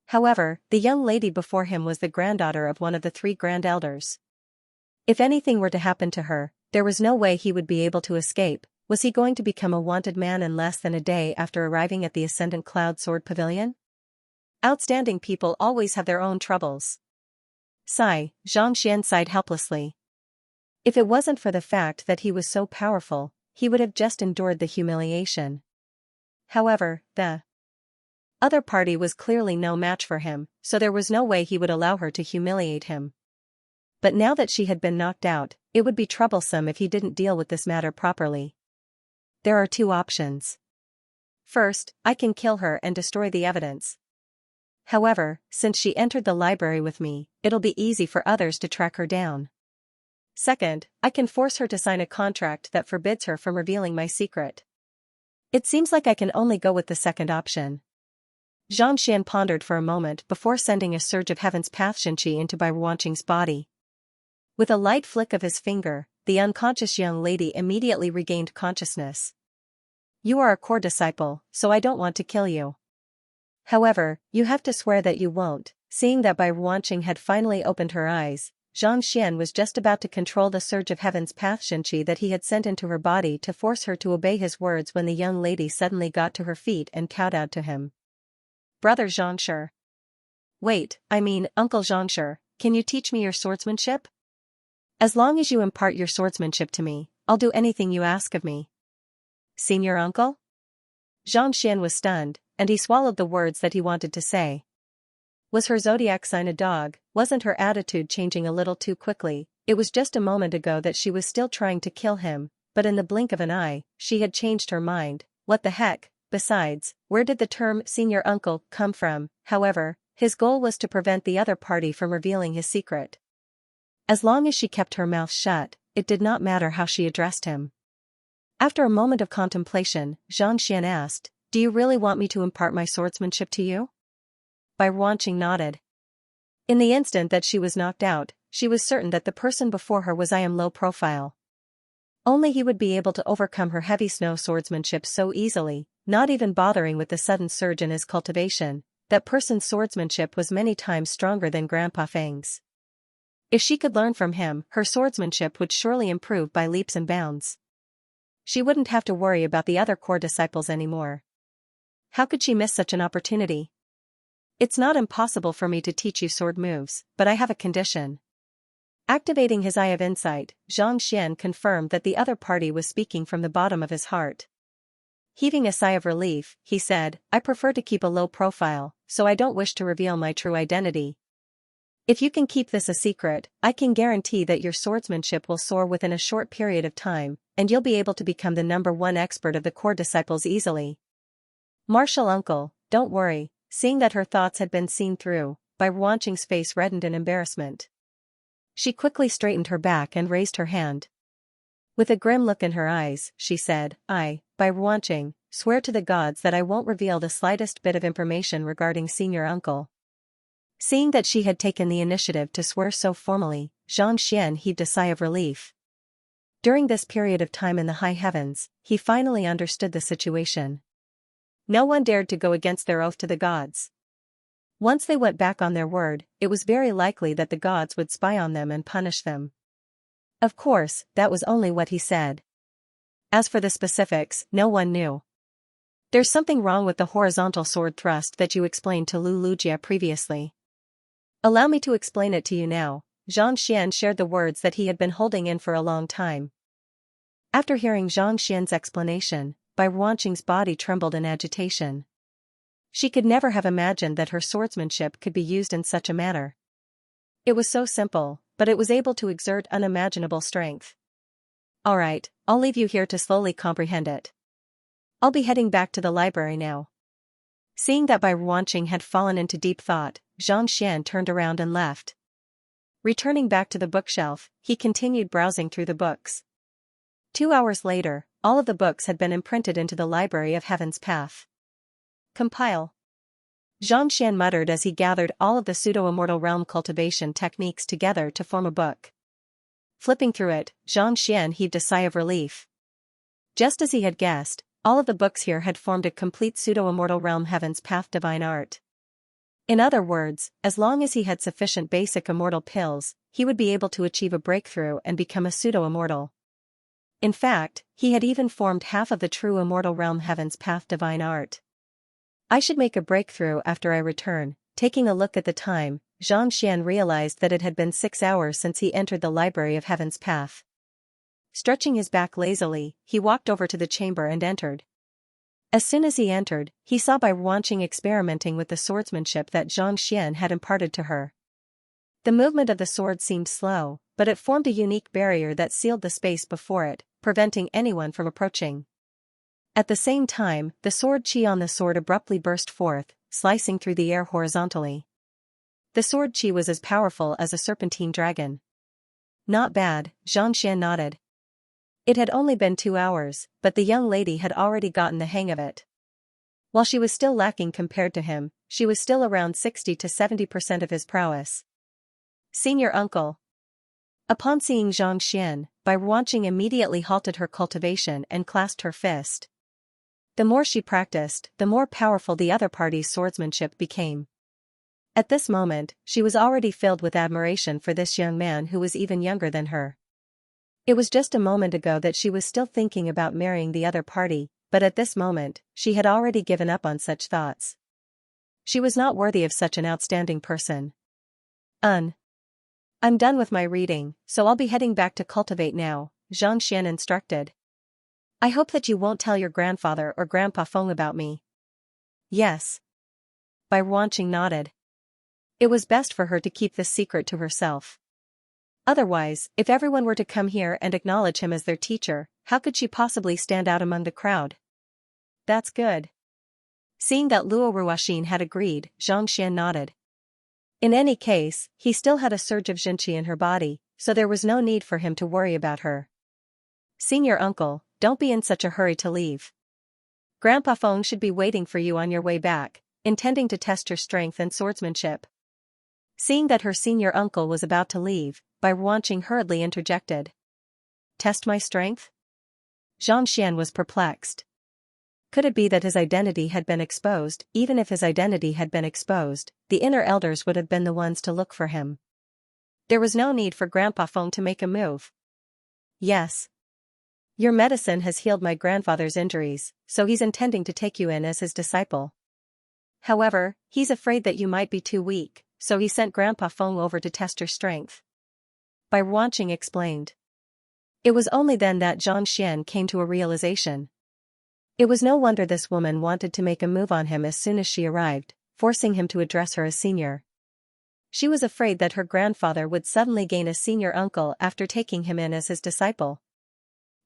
However, the young lady before him was the granddaughter of one of the 3 grand elders. If anything were to happen to her, there was no way he would be able to escape. Was he going to become a wanted man in less than a day after arriving at the Ascendant Cloud Sword Pavilion? Outstanding people always have their own troubles. Sigh, Zhang Xian sighed helplessly. If it wasn't for the fact that he was so powerful, he would have just endured the humiliation. However, the other party was clearly no match for him, so there was no way he would allow her to humiliate him. But now that she had been knocked out, it would be troublesome if he didn't deal with this matter properly. There are two options. First, I can kill her and destroy the evidence. However, since she entered the library with me, it'll be easy for others to track her down. Second, I can force her to sign a contract that forbids her from revealing my secret. It seems like I can only go with the second option. Xianxia pondered for a moment before sending a surge of heaven's path Xianxia into Bai Ruanqing's body. With a light flick of his finger, the unconscious young lady immediately regained consciousness. You are a core disciple, so I don't want to kill you. However, you have to swear that you won't. Seeing that Bai Ruanqing had finally opened her eyes, Xianxia was just about to control the surge of heaven's path Xianxia that he had sent into her body to force her to obey his words when the young lady suddenly got to her feet and kowtowed to him. Brother Xianxia. Wait, Uncle Xianxia, can you teach me your swordsmanship? As long as you impart your swordsmanship to me, I'll do anything you ask of me. Senior uncle? Xianxia was stunned, and he swallowed the words that he wanted to say. Was her zodiac sign a dog? Wasn't her attitude changing a little too quickly? It was just a moment ago that she was still trying to kill him, but in the blink of an eye, she had changed her mind. What the heck? Besides, where did the term senior uncle come from? However, his goal was to prevent the other party from revealing his secret. As long as she kept her mouth shut, it did not matter how she addressed him. After a moment of contemplation, Xianxia asked, "Do you really want me to impart my swordsmanship to you?" Bai Ruanqing nodded. In the instant that she was knocked out, she was certain that the person before her was low profile. Only he would be able to overcome her heavy snow swordsmanship so easily, not even bothering with the sudden surge in his cultivation. That person's swordsmanship was many times stronger than Grandpa Feng's. If she could learn from him, her swordsmanship would surely improve by leaps and bounds. She wouldn't have to worry about the other core disciples anymore. How could she miss such an opportunity? It's not impossible for me to teach you sword moves, but I have a condition. Activating his eye of insight, Xianxia confirmed that the other party was speaking from the bottom of his heart. Heaving a sigh of relief, he said, I prefer to keep a low profile, so I don't wish to reveal my true identity. If you can keep this a secret, I can guarantee that your swordsmanship will soar within a short period of time, and you'll be able to become the #1 expert of the core disciples easily. Martial uncle, don't worry. Seeing that her thoughts had been seen through, Bai Ruanqing's face reddened in embarrassment. She quickly straightened her back and raised her hand. With a grim look in her eyes, she said, I, Bai Ruanqing, swear to the gods that I won't reveal the slightest bit of information regarding senior uncle. Seeing that she had taken the initiative to swear so formally, Xianxia heaved a sigh of relief. During this period of time in the high heavens, he finally understood the situation. No one dared to go against their oath to the gods. Once they went back on their word, it was very likely that the gods would spy on them and punish them. Of course, that was only what he said. As for the specifics, no one knew. There's something wrong with the horizontal sword thrust that you explained to Lujia previously. Allow me to explain it to you now. Xianxia shared the words that he had been holding in for a long time. After hearing Xianxia's explanation, Bai Ruanqing's body trembled in agitation. She could never have imagined that her swordsmanship could be used in such a manner. It was so simple, but it was able to exert unimaginable strength. All right, I'll leave you here to slowly comprehend it. I'll be heading back to the library now. Seeing that Bai Ruanqing had fallen into deep thought, Xianxia turned around and left. Returning back to the bookshelf, he continued browsing through the books. 2 hours later, all of the books had been imprinted into the Library of Heaven's Path. Compile. Xianxia muttered as he gathered all of the pseudo-immortal realm cultivation techniques together to form a book. Flipping through it, Xianxia heaved a sigh of relief. Just as he had guessed, all of the books here had formed a complete pseudo-immortal realm Heaven's Path divine art. In other words, as long as he had sufficient basic immortal pills, he would be able to achieve a breakthrough and become a pseudo-immortal. In fact, he had even formed half of the true immortal realm Heaven's Path divine art. I should make a breakthrough after I return. Taking a look at the time, Xianxia realized that it had been 6 hours since he entered the Library of Heaven's Path. Stretching his back lazily, he walked over to the chamber and entered. As soon as he entered, he saw Bai Ruanqing experimenting with the swordsmanship that Xianxia had imparted to her. The movement of the sword seemed slow, but it formed a unique barrier that sealed the space before it, preventing anyone from approaching. At the same time, the sword qi on the sword abruptly burst forth, slicing through the air horizontally. The sword qi was as powerful as a serpentine dragon. Not bad, Xianxia nodded. It had only been 2 hours, but the young lady had already gotten the hang of it. While she was still lacking compared to him, she was still around 60 to 70% of his prowess. Senior uncle. Upon seeing Xianxia, Bai Ruanqing immediately halted her cultivation and clasped her fist. The more she practiced, the more powerful the other party's swordsmanship became. At this moment, she was already filled with admiration for this young man who was even younger than her. It was just a moment ago that she was still thinking about marrying the other party, but at this moment, she had already given up on such thoughts. She was not worthy of such an outstanding person. I'm done with my reading, so I'll be heading back to cultivate now, Xianxia instructed. I hope that you won't tell your grandfather or Grandpa Feng about me. Yes. Bai Ruanqing nodded. It was best for her to keep this secret to herself. Otherwise, if everyone were to come here and acknowledge him as their teacher, how could she possibly stand out among the crowd? That's good. Seeing that Luo Ruoxin had agreed, Xianxia nodded. In any case, he still had a surge of Xinqi in her body, so there was no need for him to worry about her. Senior uncle, don't be in such a hurry to leave. Grandpa Feng should be waiting for you on your way back, intending to test your strength and swordsmanship. Seeing that her senior uncle was about to leave, Bai Ruanqing hurriedly interjected. Test my strength? Xianxia was perplexed. Could it be that his identity had been exposed? Even if his identity had been exposed, the inner elders would have been the ones to look for him. There was no need for Grandpa Feng to make a move. Yes. Your medicine has healed my grandfather's injuries, so he's intending to take you in as his disciple. However, he's afraid that you might be too weak, so he sent Grandpa Feng over to test your strength. Bai Ruanqing explained. It was only then that Xianxia came to a realization. It was no wonder this woman wanted to make a move on him as soon as she arrived, forcing him to address her as senior. She was afraid that her grandfather would suddenly gain a senior uncle after taking him in as his disciple.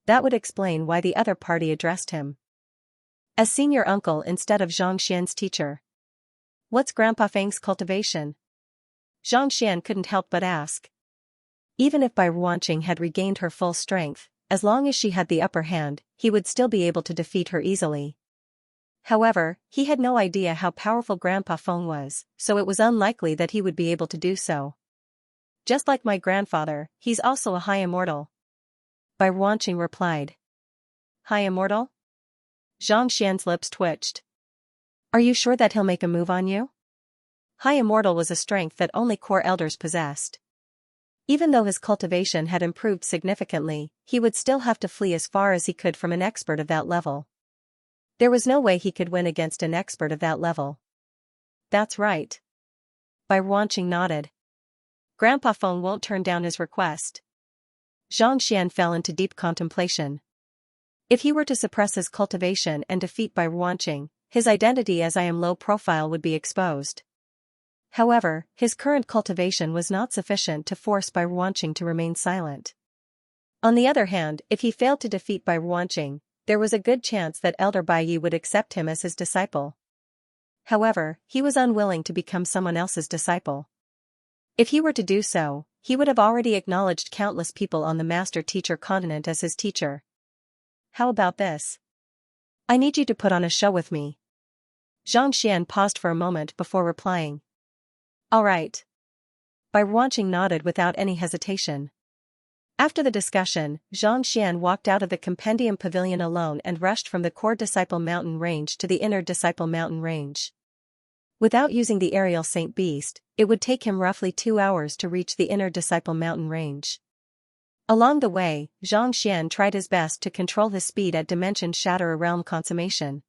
That would explain why the other party addressed him as senior uncle instead of Xianxia's teacher. What's Grandpa Feng's cultivation? Xianxia couldn't help but ask. Even if Bai Ruanqing had regained her full strength, as long as she had the upper hand, he would still be able to defeat her easily. However, he had no idea how powerful Grandpa Feng was, so it was unlikely that he would be able to do so. Just like my grandfather, he's also a high immortal. Bai Ruanqing replied. High immortal? Xianxia's lips twitched. Are you sure that he'll make a move on you? High immortal was a strength that only core elders possessed. Even though his cultivation had improved significantly, he would still have to flee as far as he could from an expert of that level. There was no way he could win against an expert of that level. That's right. Bai Ruanqing nodded. Grandpa Feng won't turn down his request. Xianxia fell into deep contemplation. If he were to suppress his cultivation and defeat Bai Ruanqing, his identity as I am low profile would be exposed. However, his current cultivation was not sufficient to force Bai Ruanqing to remain silent. On the other hand, if he failed to defeat Bai Ruanqing, there was a good chance that Elder Bai Yi would accept him as his disciple. However, he was unwilling to become someone else's disciple. If he were to do so, he would have already acknowledged countless people on the master-teacher continent as his teacher. How about this? I need you to put on a show with me. Xianxia paused for a moment before replying. All right. Bai Ruanqing nodded without any hesitation. After the discussion, Xianxia walked out of the compendium pavilion alone and rushed from the core disciple mountain range to the inner disciple mountain range. Without using the aerial Saint Beast, it would take him roughly 2 hours to reach the inner disciple mountain range. Along the way, Xianxia tried his best to control his speed at Dimension Shatter Realm consummation.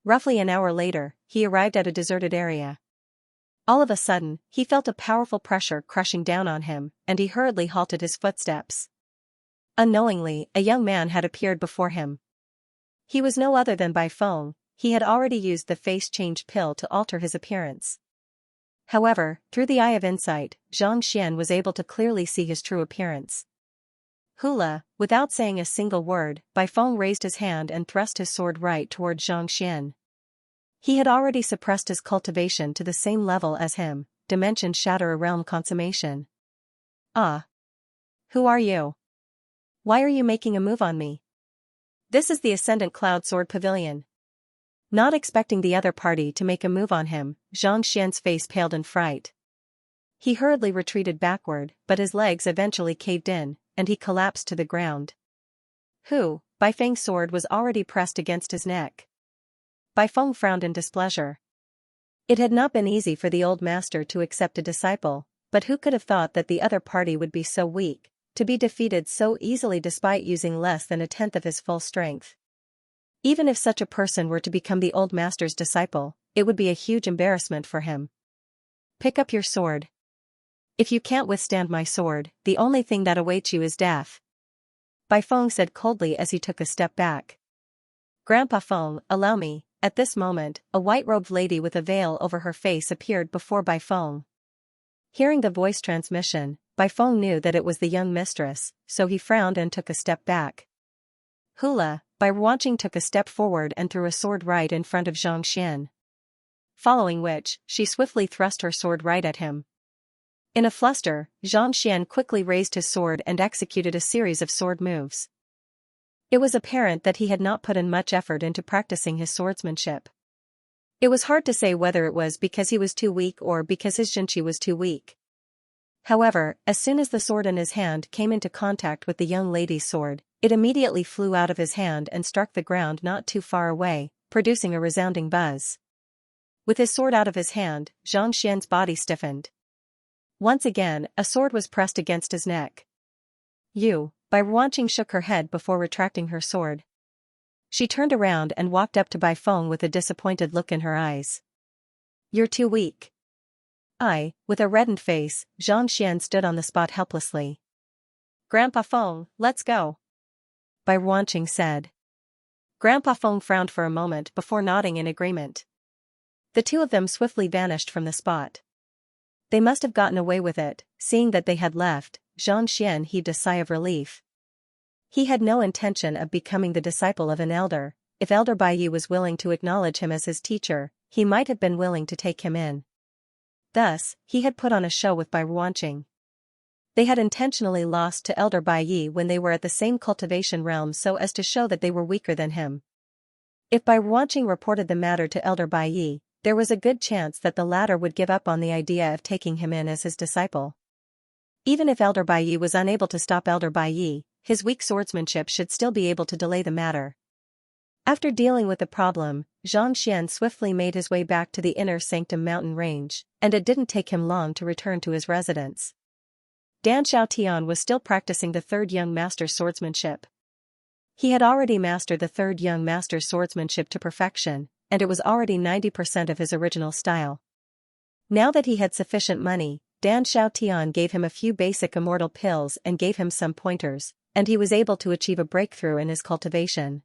Roughly an hour later, he arrived at a deserted area. All of a sudden, he felt a powerful pressure crushing down on him, and he hurriedly halted his footsteps. Unknowingly, a young man had appeared before him. He was no other than Bai Feng. He had already used the face change pill to alter his appearance. However, through the eye of insight, Xianxia was able to clearly see his true appearance. Hula, without saying a single word, Bai Feng raised his hand and thrust his sword right toward Xianxia. He had already suppressed his cultivation to the same level as him, dimension shatter a realm consummation. Ah. Who are you? Why are you making a move on me? This is the Ascendant Cloud Sword Pavilion. Not expecting the other party to make a move on him, Xianxia's face paled in fright. He hurriedly retreated backward, but his legs eventually caved in, and he collapsed to the ground. Bai Feng's sword was already pressed against his neck. Bai Feng frowned in displeasure. It had not been easy for the old master to accept a disciple, but who could have thought that the other party would be so weak, to be defeated so easily despite using less than a tenth of his full strength. Even if such a person were to become the old master's disciple, it would be a huge embarrassment for him. Pick up your sword. If you can't withstand my sword, the only thing that awaits you is death. Bai Feng said coldly as he took a step back. Grandpa Feng, allow me. At this moment, a white-robed lady with a veil over her face appeared before Bai Feng. Hearing the voice transmission, Bai Feng knew that it was the young mistress, so he frowned and took a step back. Hula, Bai Ruanqing took a step forward and threw a sword right in front of Xianxia. Following which, she swiftly thrust her sword right at him. In a fluster, Xianxia quickly raised his sword and executed a series of sword moves. It was apparent that he had not put in much effort into practicing his swordsmanship. It was hard to say whether it was because he was too weak or because his Xianxia was too weak. However, as soon as the sword in his hand came into contact with the young lady's sword, it immediately flew out of his hand and struck the ground not too far away, producing a resounding buzz. With his sword out of his hand, Xianxia's body stiffened. Once again, a sword was pressed against his neck. Bai Ruanqing shook her head before retracting her sword. She turned around and walked up to Bai Feng with a disappointed look in her eyes. You're too weak. With a reddened face, Xianxia stood on the spot helplessly. Grandpa Feng, let's go. Bai Ruanqing said. Grandpa Feng frowned for a moment before nodding in agreement. The two of them swiftly vanished from the spot. They must have gotten away with it, seeing that they had left. Xianxia heaved a sigh of relief. He had no intention of becoming the disciple of an elder. If Elder Bai was willing to acknowledge him as his teacher, he might have been willing to take him in. Thus, he had put on a show with Bai Ruanqing. They had intentionally lost to Elder Bai when they were at the same cultivation realm so as to show that they were weaker than him. If Bai Ruanqing reported the matter to Elder Bai, there was a good chance that the latter would give up on the idea of taking him in as his disciple. Even if Elder Bai was unable to stop Elder Bai, his weak swordsmanship should still be able to delay the matter. After dealing with the problem, Xianxia swiftly made his way back to the inner sanctum mountain range, and it didn't take him long to return to his residence. Dan Xiaotian was still practicing the third young master's swordsmanship. He had already mastered the third young master's swordsmanship to perfection, and it was already 90% of his original style. Now that he had sufficient money, Dan Xiaotian gave him a few basic immortal pills and gave him some pointers, and he was able to achieve a breakthrough in his cultivation.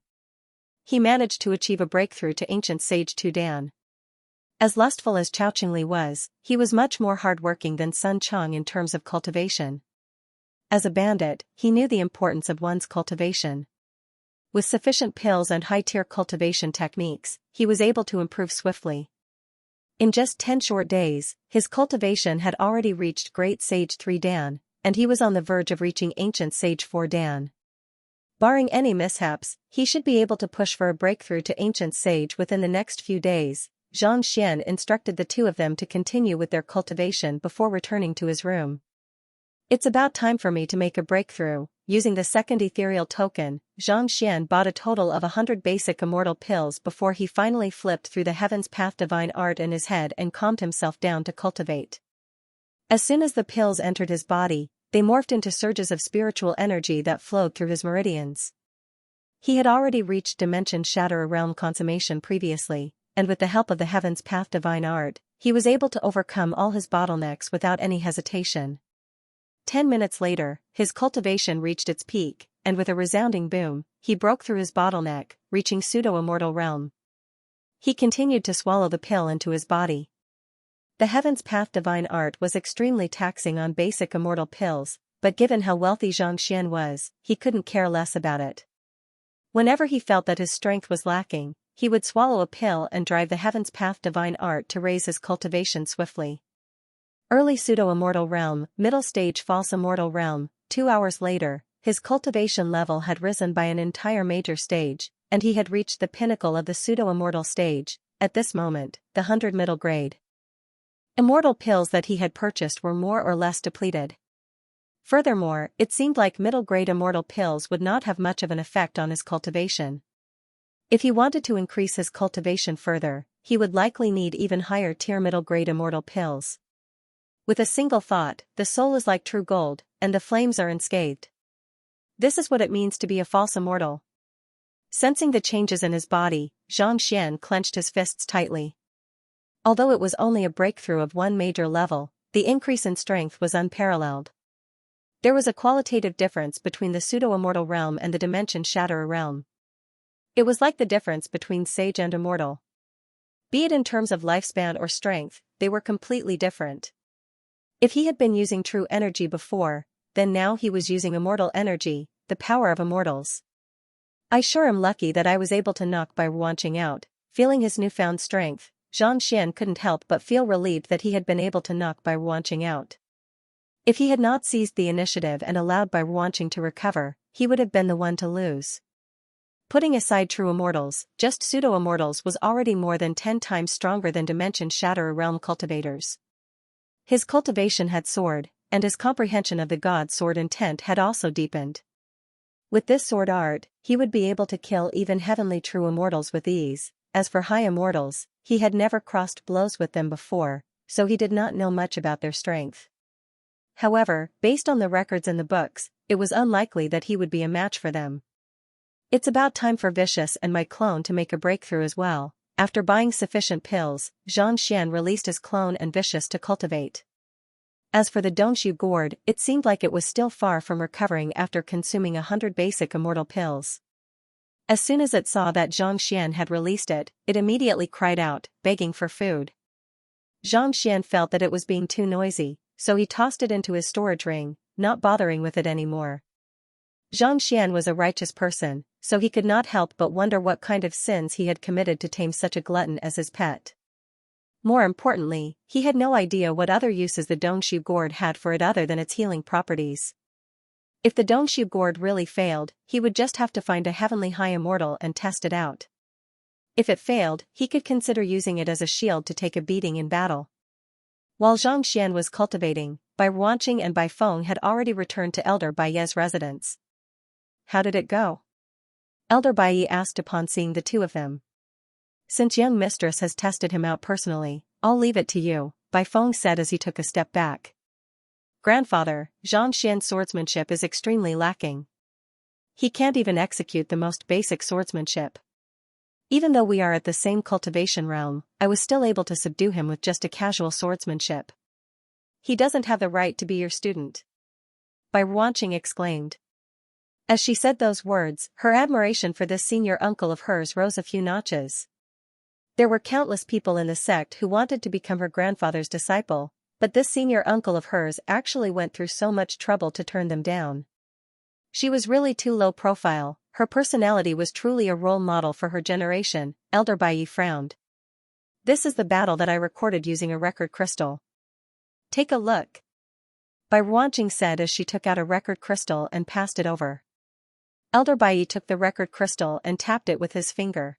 He managed to achieve a breakthrough to Ancient Sage 2 Dan. As lustful as Chao Qingli was, he was much more hardworking than Sun Chong in terms of cultivation. As a bandit, he knew the importance of one's cultivation. With sufficient pills and high-tier cultivation techniques, he was able to improve swiftly. In just 10 short days, his cultivation had already reached Great Sage 3 Dan, and he was on the verge of reaching Ancient Sage 4 Dan. Barring any mishaps, he should be able to push for a breakthrough to Ancient Sage within the next few days. Xianxia instructed the two of them to continue with their cultivation before returning to his room. It's about time for me to make a breakthrough. Using the second ethereal token, Xianxia bought a total of 100 basic immortal pills before he finally flipped through the Heaven's Path Divine Art in his head and calmed himself down to cultivate. As soon as the pills entered his body, they morphed into surges of spiritual energy that flowed through his meridians. He had already reached Dimension Shatter Realm consummation previously, and with the help of the Heaven's Path Divine Art, he was able to overcome all his bottlenecks without any hesitation. 10 minutes later, his cultivation reached its peak, and with a resounding boom, he broke through his bottleneck, reaching pseudo-immortal realm. He continued to swallow the pill into his body. The Heaven's Path divine art was extremely taxing on basic immortal pills, but given how wealthy Xianxia was, he couldn't care less about it. Whenever he felt that his strength was lacking, he would swallow a pill and drive the Heaven's Path divine art to raise his cultivation swiftly. Early pseudo-immortal realm, middle stage false immortal realm. 2 hours later, his cultivation level had risen by an entire major stage, and he had reached the pinnacle of the pseudo-immortal stage, at this moment, the 100 middle grade. Immortal pills that he had purchased were more or less depleted. Furthermore, it seemed like middle-grade immortal pills would not have much of an effect on his cultivation. If he wanted to increase his cultivation further, he would likely need even higher-tier middle-grade immortal pills. With a single thought, the soul is like true gold, and the flames are unscathed. This is what it means to be a false immortal. Sensing the changes in his body, Xianxia clenched his fists tightly. Although it was only a breakthrough of one major level, the increase in strength was unparalleled. There was a qualitative difference between the pseudo-immortal realm and the dimension shatterer realm. It was like the difference between sage and immortal. Be it in terms of lifespan or strength, they were completely different. If he had been using true energy before, then now he was using immortal energy, the power of immortals. I sure am lucky that I was able to knock by launching out. Feeling his newfound strength, Xianxia couldn't help but feel relieved that he had been able to knock by launching out. If he had not seized the initiative and allowed by launching to recover, he would have been the one to lose. Putting aside true immortals, just pseudo-immortals was already more than 10 times stronger than Dimension Shatterer realm cultivators. His cultivation had soared, and his comprehension of the god sword intent had also deepened. With this sword art, he would be able to kill even heavenly true immortals with ease. As for high immortals, he had never crossed blows with them before, so he did not know much about their strength. However, based on the records in the books, it was unlikely that he would be a match for them. It's about time for Vicious and my clone to make a breakthrough as well. After buying sufficient pills, Xianxia released his clone and Vicious to cultivate. As for the Dongshu gourd, it seemed like it was still far from recovering after consuming 100 basic immortal pills. As soon as it saw that Xianxia had released it, it immediately cried out, begging for food. Xianxia felt that it was being too noisy, so he tossed it into his storage ring, not bothering with it anymore. Xianxia was a righteous person, so he could not help but wonder what kind of sins he had committed to tame such a glutton as his pet. More importantly, he had no idea what other uses the Dongshu gourd had for it other than its healing properties. If the Dongshu gourd really failed, he would just have to find a heavenly high immortal and test it out. If it failed, he could consider using it as a shield to take a beating in battle. While Xianxia was cultivating, Bai Ruanqing and Bai Feng had already returned to Elder Bai's residence. How did it go? Elder Bai asked upon seeing the two of them. Since young mistress has tested him out personally, I'll leave it to you, Bai Feng said as he took a step back. Grandfather, Xianxia's swordsmanship is extremely lacking. He can't even execute the most basic swordsmanship. Even though we are at the same cultivation realm, I was still able to subdue him with just a casual swordsmanship. He doesn't have the right to be your student. Bai Ruanqing exclaimed. As she said those words, her admiration for this senior uncle of hers rose a few notches. There were countless people in the sect who wanted to become her grandfather's disciple, but this senior uncle of hers actually went through so much trouble to turn them down. She was really too low profile, her personality was truly a role model for her generation. Elder Bai frowned. This is the battle that I recorded using a record crystal. Take a look. Bai Ruanqing said as she took out a record crystal and passed it over. Elder Bai took the record crystal and tapped it with his finger.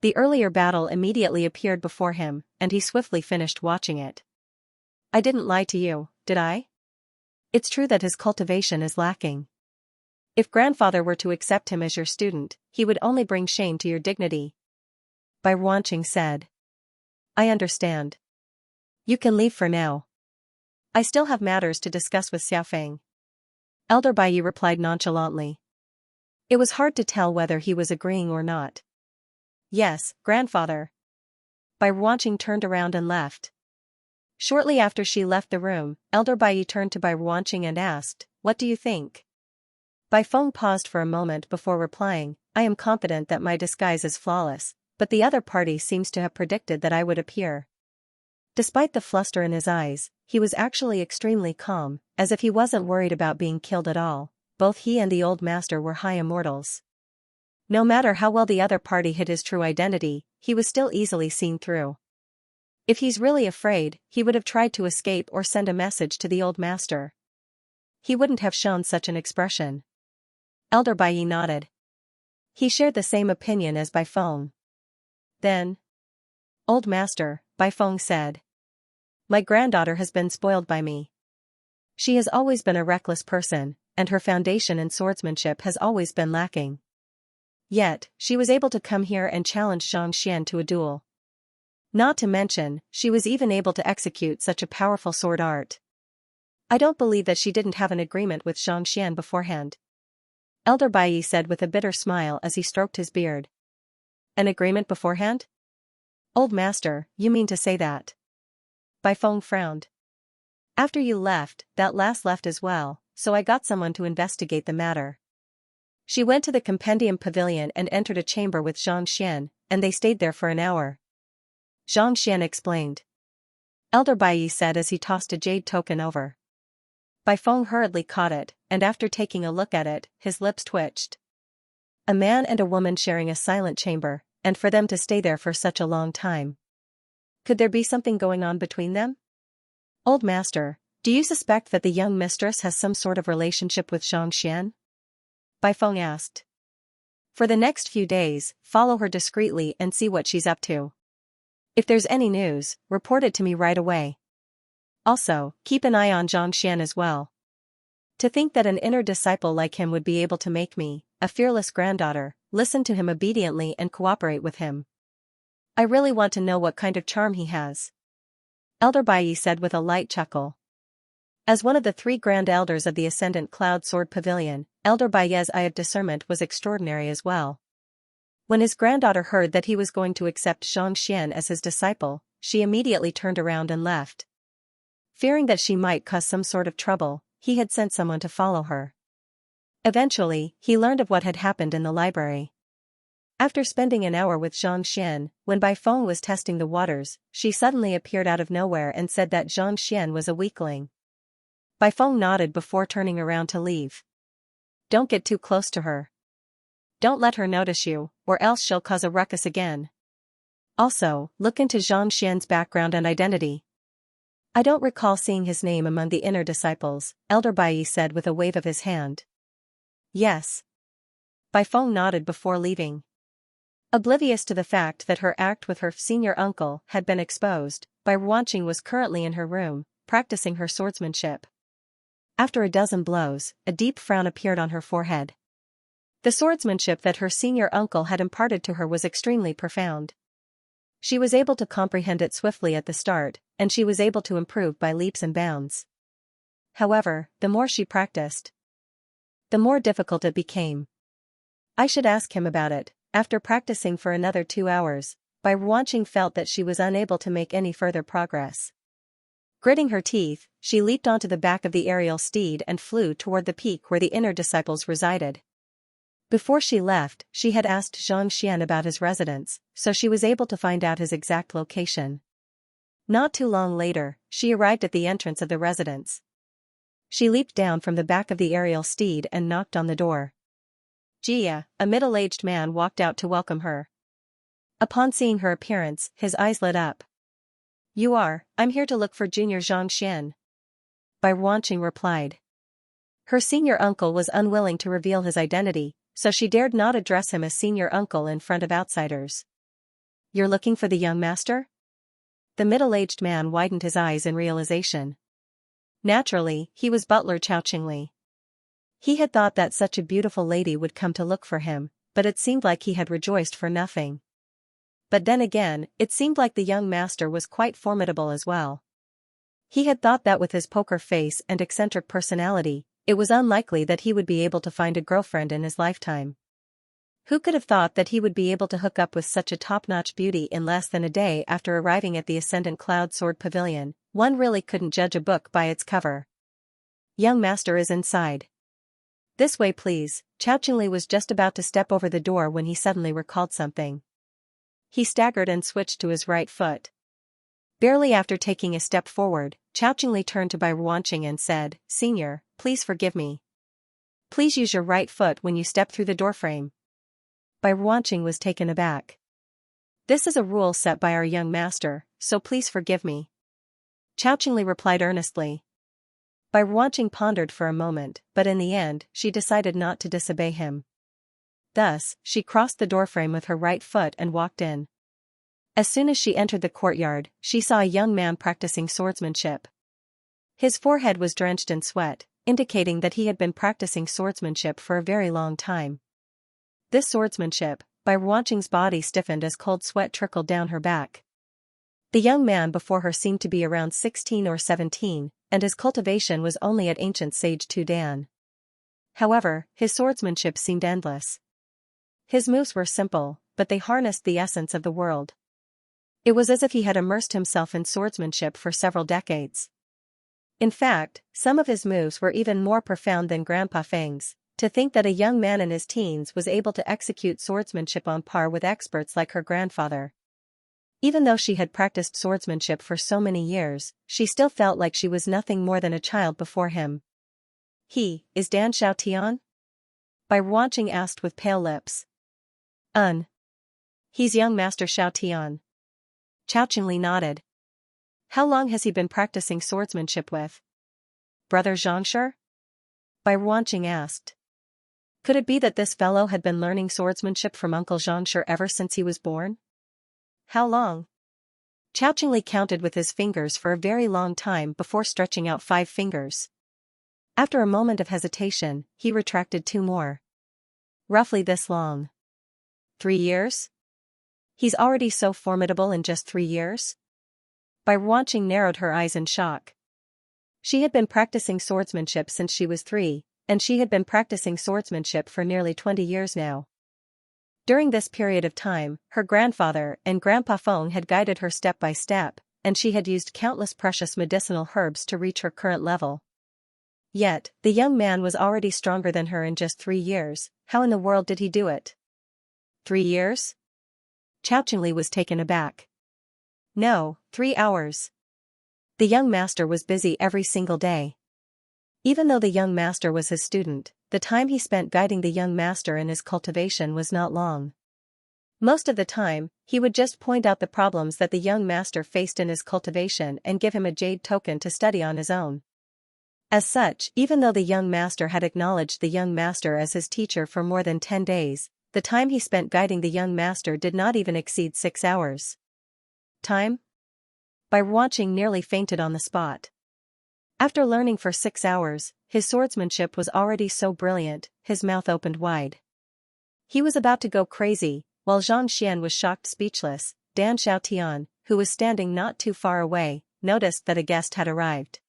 The earlier battle immediately appeared before him, and he swiftly finished watching it. I didn't lie to you, did I? It's true that his cultivation is lacking. If grandfather were to accept him as your student, he would only bring shame to your dignity. Bai Ruanqing said. I understand. You can leave for now. I still have matters to discuss with Xiaofeng. Elder Bai replied nonchalantly. It was hard to tell whether he was agreeing or not. Yes, grandfather. Bai Ruanqing turned around and left. Shortly after she left the room, Elder Bai turned to Bai Ruanqing and asked, "What do you think?" Bai Feng paused for a moment before replying, "I am confident that my disguise is flawless, but the other party seems to have predicted that I would appear." Despite the fluster in his eyes, he was actually extremely calm, as if he wasn't worried about being killed at all. Both he and the old master were high immortals. No matter how well the other party hid his true identity, he was still easily seen through. If he's really afraid, he would have tried to escape or send a message to the old master. He wouldn't have shown such an expression. Elder Bai nodded. He shared the same opinion as Bai Feng. Then, "Old master," Bai Feng said, "my granddaughter has been spoiled by me. She has always been a reckless person, and her foundation in swordsmanship has always been lacking. Yet, she was able to come here and challenge Xianxia to a duel. Not to mention, she was even able to execute such a powerful sword art. I don't believe that she didn't have an agreement with Xianxia beforehand." Elder Bai said with a bitter smile as he stroked his beard. "An agreement beforehand? Old master, you mean to say that?" Bai Feng frowned. "After you left, that lass left as well, so I got someone to investigate the matter. She went to the compendium pavilion and entered a chamber with Xianxia, and they stayed there for an hour." Xianxia explained. Elder Bai said as he tossed a jade token over. Bai Feng hurriedly caught it, and after taking a look at it, his lips twitched. A man and a woman sharing a silent chamber, and for them to stay there for such a long time. Could there be something going on between them? "Old master, do you suspect that the young mistress has some sort of relationship with Xianxia?" Bai Feng asked. "For the next few days, follow her discreetly and see what she's up to. If there's any news, report it to me right away. Also, keep an eye on Xianxia as well. To think that an inner disciple like him would be able to make me, a fearless granddaughter, listen to him obediently and cooperate with him. I really want to know what kind of charm he has." Elder Bai said with a light chuckle. As one of the 3 grand elders of the Ascendant Cloud Sword Pavilion, Elder Bai's eye of discernment was extraordinary as well. When his granddaughter heard that he was going to accept Xianxia as his disciple, she immediately turned around and left. Fearing that she might cause some sort of trouble, he had sent someone to follow her. Eventually, he learned of what had happened in the library. After spending an hour with Xianxia, when Bai Feng was testing the waters, she suddenly appeared out of nowhere and said that Xianxia was a weakling. Bai Feng nodded before turning around to leave. "Don't get too close to her. Don't let her notice you, or else she'll cause a ruckus again. Also, look into Xianxia's background and identity." "I don't recall seeing his name among the inner disciples," Elder Bai said with a wave of his hand. "Yes." Bai Feng nodded before leaving. Oblivious to the fact that her act with her senior uncle had been exposed, Bai Ruanqing was currently in her room, practicing her swordsmanship. After a dozen blows, a deep frown appeared on her forehead. The swordsmanship that her senior uncle had imparted to her was extremely profound. She was able to comprehend it swiftly at the start, and she was able to improve by leaps and bounds. However, the more she practiced, the more difficult it became. I should ask him about it. After practicing for another 2 hours, Bai Ruanqing felt that she was unable to make any further progress. Gritting her teeth, she leaped onto the back of the aerial steed and flew toward the peak where the inner disciples resided. Before she left, she had asked Xianxia about his residence, so she was able to find out his exact location. Not too long later, she arrived at the entrance of the residence. She leaped down from the back of the aerial steed and knocked on the door. Jia, a middle-aged man, walked out to welcome her. Upon seeing her appearance, his eyes lit up. I'm here to look for Junior Xianxia," Bai Ruanqing replied. Her senior uncle was unwilling to reveal his identity, so she dared not address him as senior uncle in front of outsiders. "You're looking for the young master?" The middle-aged man widened his eyes in realization. Naturally, he was Butler Chao Qingli. He had thought that such a beautiful lady would come to look for him, but it seemed like he had rejoiced for nothing. But then again, it seemed like the young master was quite formidable as well. He had thought that with his poker face and eccentric personality, it was unlikely that he would be able to find a girlfriend in his lifetime. Who could have thought that he would be able to hook up with such a top-notch beauty in less than a day after arriving at the Ascendant Cloud Sword Pavilion? One really couldn't judge a book by its cover. Young master is inside. This way please. Chao Qingli was just about to step over the door when he suddenly recalled something. He staggered and switched to his right foot. Barely after taking a step forward, Chao Qingli turned to Bai Ruanqing and said, "Senior, please forgive me. Please use your right foot when you step through the doorframe." Bai Ruanqing was taken aback. "This is a rule set by our young master, so please forgive me." Chao Qingli replied earnestly. Bai Ruanqing pondered for a moment, but in the end, she decided not to disobey him. Thus, she crossed the doorframe with her right foot and walked in. As soon as she entered the courtyard, she saw a young man practicing swordsmanship. His forehead was drenched in sweat, indicating that he had been practicing swordsmanship for a very long time. This swordsmanship, Bai Ruanqing's body stiffened as cold sweat trickled down her back. The young man before her seemed to be around 16 or 17, and his cultivation was only at ancient sage 2 Dan. However, his swordsmanship seemed endless. His moves were simple, but they harnessed the essence of the world. It was as if he had immersed himself in swordsmanship for several decades. In fact, some of his moves were even more profound than Grandpa Feng's. To think that a young man in his teens was able to execute swordsmanship on par with experts like her grandfather. Even though she had practiced swordsmanship for so many years, she still felt like she was nothing more than a child before him. "He, is Dan Xiaotian?" Bai Ruanqing asked with pale lips. He's young Master Xiaotian." Chao Qingli nodded. "How long has he been practicing swordsmanship with Brother Xianxia?" Bai Ruanqing asked. Could it be that this fellow had been learning swordsmanship from Uncle Xianxia ever since he was born? How long? Chao Qingli counted with his fingers for a very long time before stretching out 5 fingers. After a moment of hesitation, he retracted 2 more. Roughly this long. 3 years? He's already so formidable in just 3 years? Bai Ruanqing narrowed her eyes in shock. She had been practicing swordsmanship since she was 3, and she had been practicing swordsmanship for nearly 20 years now. During this period of time, her grandfather and Grandpa Feng had guided her step by step, and she had used countless precious medicinal herbs to reach her current level. Yet, the young man was already stronger than her in just 3 years. How in the world did he do it? 3 years? Chao Qingli was taken aback. No, 3 hours. The young master was busy every single day. Even though the young master was his student, the time he spent guiding the young master in his cultivation was not long. Most of the time, he would just point out the problems that the young master faced in his cultivation and give him a jade token to study on his own. As such, even though the young master had acknowledged the young master as his teacher for more than 10 days, the time he spent guiding the young master did not even exceed 6 hours. Time? Bai Ruanqing nearly fainted on the spot. After learning for 6 hours, his swordsmanship was already so brilliant, his mouth opened wide. He was about to go crazy, while Zhang Xian was shocked speechless. Dan Xiaotian, who was standing not too far away, noticed that a guest had arrived.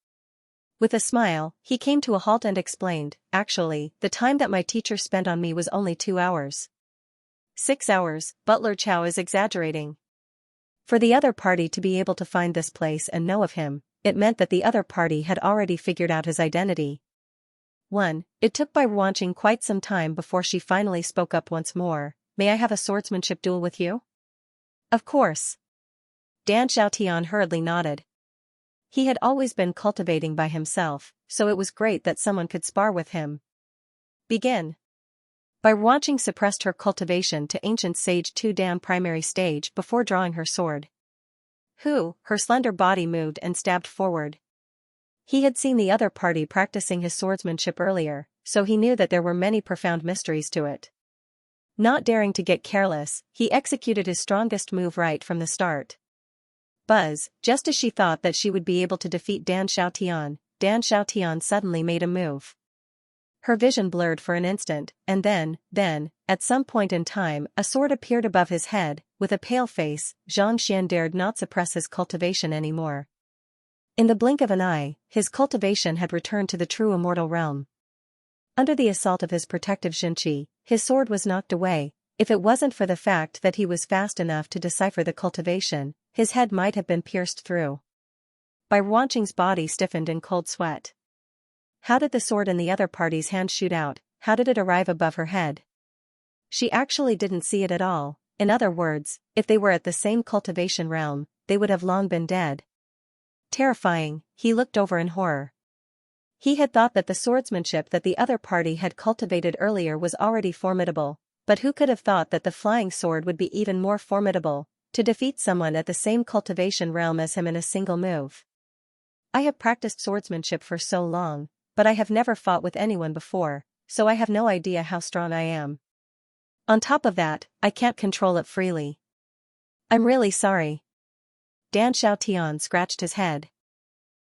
With a smile, he came to a halt and explained, "Actually, the time that my teacher spent on me was only 2 hours. 6 hours, Butler Chow is exaggerating." For the other party to be able to find this place and know of him, it meant that the other party had already figured out his identity. 1. It took Bai Ruanqing quite some time before she finally spoke up once more. "May I have a swordsmanship duel with you?" "Of course." Dan Xiaotian hurriedly nodded. He had always been cultivating by himself, so it was great that someone could spar with him. "Begin." Bai Ruanqing suppressed her cultivation to ancient sage 2 Dan primary stage before drawing her sword. Her slender body moved and stabbed forward. He had seen the other party practicing his swordsmanship earlier, so he knew that there were many profound mysteries to it. Not daring to get careless, he executed his strongest move right from the start. Buzz, just as she thought that she would be able to defeat Dan Xiaotian suddenly made a move. Her vision blurred for an instant, and then, at some point in time, a sword appeared above his head. With a pale face, Zhang Xian dared not suppress his cultivation anymore. In the blink of an eye, his cultivation had returned to the true immortal realm. Under the assault of his protective Xinqi, his sword was knocked away. If it wasn't for the fact that he was fast enough to decipher the cultivation, his head might have been pierced through. Bai Ruanqing's body stiffened in cold sweat. How did the sword in the other party's hand shoot out? How did it arrive above her head? She actually didn't see it at all. In other words, if they were at the same cultivation realm, they would have long been dead. Terrifying, he looked over in horror. He had thought that the swordsmanship that the other party had cultivated earlier was already formidable, but who could have thought that the flying sword would be even more formidable, to defeat someone at the same cultivation realm as him in a single move? I have practiced swordsmanship for so long, but I have never fought with anyone before, so I have no idea how strong I am. On top of that, I can't control it freely. I'm really sorry. Dan Xiaotian scratched his head.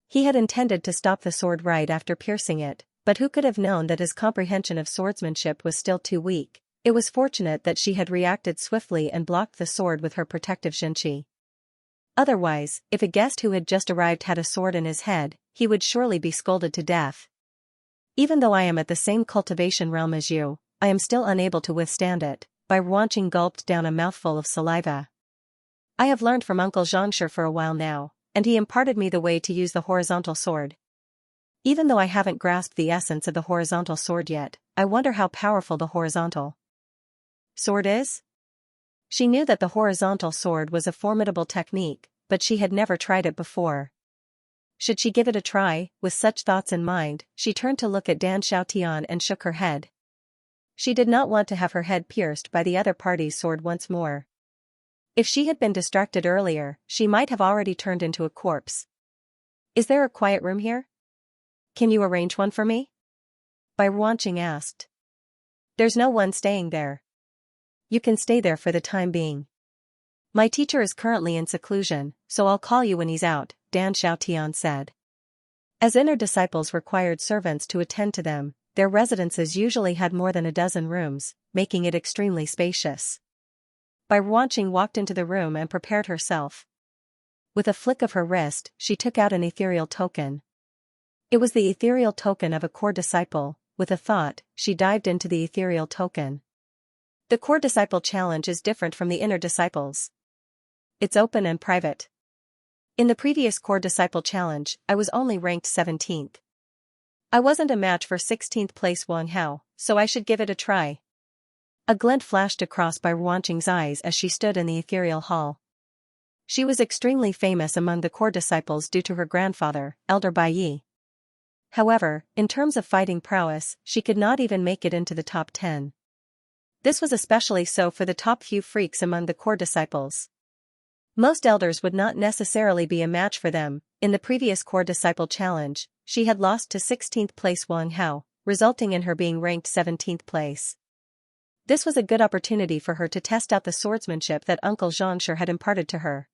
He had intended to stop the sword right after piercing it, but who could have known that his comprehension of swordsmanship was still too weak? It was fortunate that she had reacted swiftly and blocked the sword with her protective Xianxia. Otherwise, if a guest who had just arrived had a sword in his head, he would surely be scolded to death. Even though I am at the same cultivation realm as you, I am still unable to withstand it. Bai Ruanqing gulped down a mouthful of saliva. I have learned from Uncle Xianxia for a while now, and he imparted me the way to use the horizontal sword. Even though I haven't grasped the essence of the horizontal sword yet, I wonder how powerful the horizontal sword is? She knew that the horizontal sword was a formidable technique, but she had never tried it before. Should she give it a try? With such thoughts in mind, she turned to look at Dan Xiaotian and shook her head. She did not want to have her head pierced by the other party's sword once more. If she had been distracted earlier, she might have already turned into a corpse. Is there a quiet room here? Can you arrange one for me? Bai Ruanqing asked. There's no one staying there. You can stay there for the time being. My teacher is currently in seclusion, so I'll call you when he's out, Dan Xiaotian said. As inner disciples required servants to attend to them, their residences usually had more than a dozen rooms, making it extremely spacious. Bai Ruanqing walked into the room and prepared herself. With a flick of her wrist, she took out an ethereal token. It was the ethereal token of a core disciple. With a thought, she dived into the ethereal token. The core disciple challenge is different from the inner disciples. It's open and private. In the previous core disciple challenge, I was only ranked 17th. I wasn't a match for 16th place Wang Hao, so I should give it a try. A glint flashed across Bai Ruanqing's eyes as she stood in the ethereal hall. She was extremely famous among the core disciples due to her grandfather, Elder Bai Yi. However, in terms of fighting prowess, she could not even make it into the top 10. This was especially so for the top few freaks among the core disciples. Most elders would not necessarily be a match for them. In the previous core disciple challenge, she had lost to 16th place Wang Hao, resulting in her being ranked 17th place. This was a good opportunity for her to test out the swordsmanship that Uncle Xianxia had imparted to her.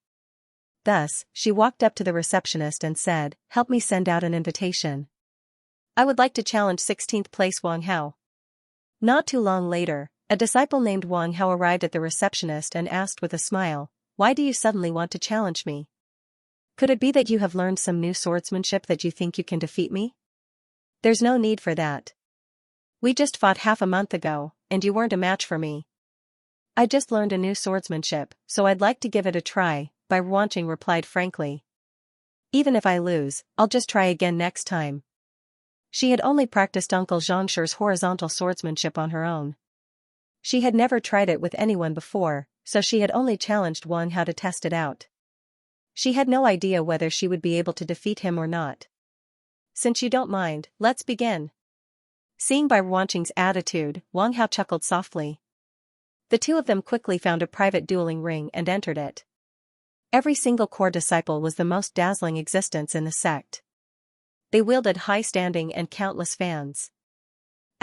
Thus, she walked up to the receptionist and said, "Help me send out an invitation. I would like to challenge 16th place Wang Hao." Not too long later, a disciple named Wang Hao arrived at the receptionist and asked with a smile, "Why do you suddenly want to challenge me? Could it be that you have learned some new swordsmanship that you think you can defeat me?" "There's no need for that. We just fought half a month ago, and you weren't a match for me. I just learned a new swordsmanship, so I'd like to give it a try," Bai Ruanqing replied frankly. "Even if I lose, I'll just try again next time." She had only practiced Uncle Xianxia's horizontal swordsmanship on her own. She had never tried it with anyone before, so she had only challenged Wang Hao to test it out. She had no idea whether she would be able to defeat him or not. "Since you don't mind, let's begin." Seeing Bai Ruanqing's attitude, Wang Hao chuckled softly. The two of them quickly found a private dueling ring and entered it. Every single core disciple was the most dazzling existence in the sect. They wielded high-standing and countless fans.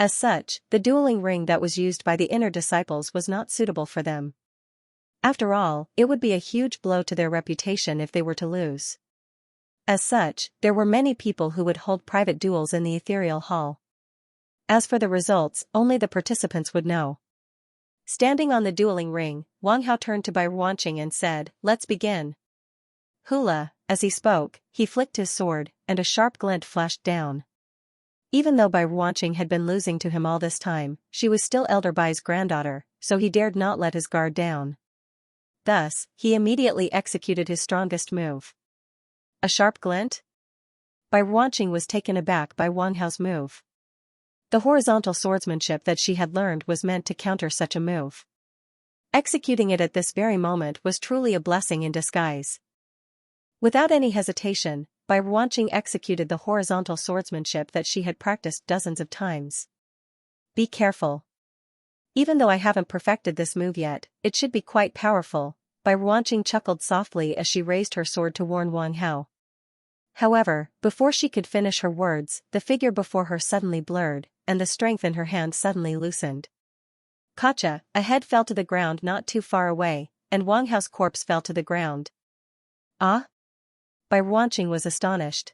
As such, the dueling ring that was used by the inner disciples was not suitable for them. After all, it would be a huge blow to their reputation if they were to lose. As such, there were many people who would hold private duels in the ethereal hall. As for the results, only the participants would know. Standing on the dueling ring, Wang Hao turned to Bai Ruanqing and said, "Let's begin." Hula, as he spoke, he flicked his sword, and a sharp glint flashed down. Even though Bai Ruanqing had been losing to him all this time, she was still Elder Bai's granddaughter, so he dared not let his guard down. Thus, he immediately executed his strongest move. A sharp glint? Bai Ruanqing was taken aback by Wang Hao's move. The horizontal swordsmanship that she had learned was meant to counter such a move. Executing it at this very moment was truly a blessing in disguise. Without any hesitation, Bai Ruanqing executed the horizontal swordsmanship that she had practiced dozens of times. Be careful. Even though I haven't perfected this move yet, it should be quite powerful, Bai Ruanqing chuckled softly as she raised her sword to warn Wang Hao. However, before she could finish her words, the figure before her suddenly blurred, and the strength in her hand suddenly loosened. Gotcha! A head fell to the ground not too far away, and Wang Hao's corpse fell to the ground. Ah? Bai Ruanqing was astonished.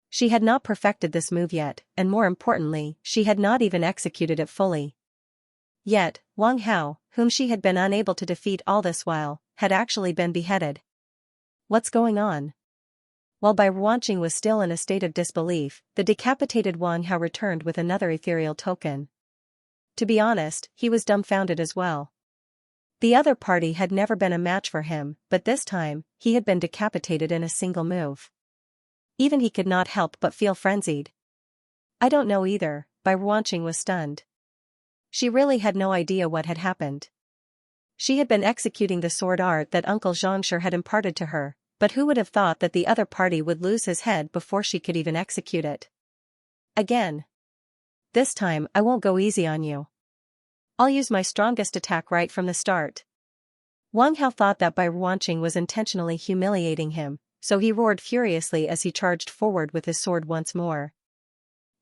She had not perfected this move yet, and more importantly, she had not even executed it fully. Yet, Wang Hao, whom she had been unable to defeat all this while, had actually been beheaded. What's going on? While Bai Ruanqing was still in a state of disbelief, the decapitated Wang Hao returned with another ethereal token. To be honest, he was dumbfounded as well. The other party had never been a match for him, but this time, he had been decapitated in a single move. Even he could not help but feel frenzied. I don't know either, Bai Ruanqing was stunned. She really had no idea what had happened. She had been executing the sword art that Uncle Xianxia had imparted to her, but who would have thought that the other party would lose his head before she could even execute it? Again. This time I won't go easy on you. I'll use my strongest attack right from the start. Wang Hao thought that Bai Ruanqing was intentionally humiliating him, so he roared furiously as he charged forward with his sword once more.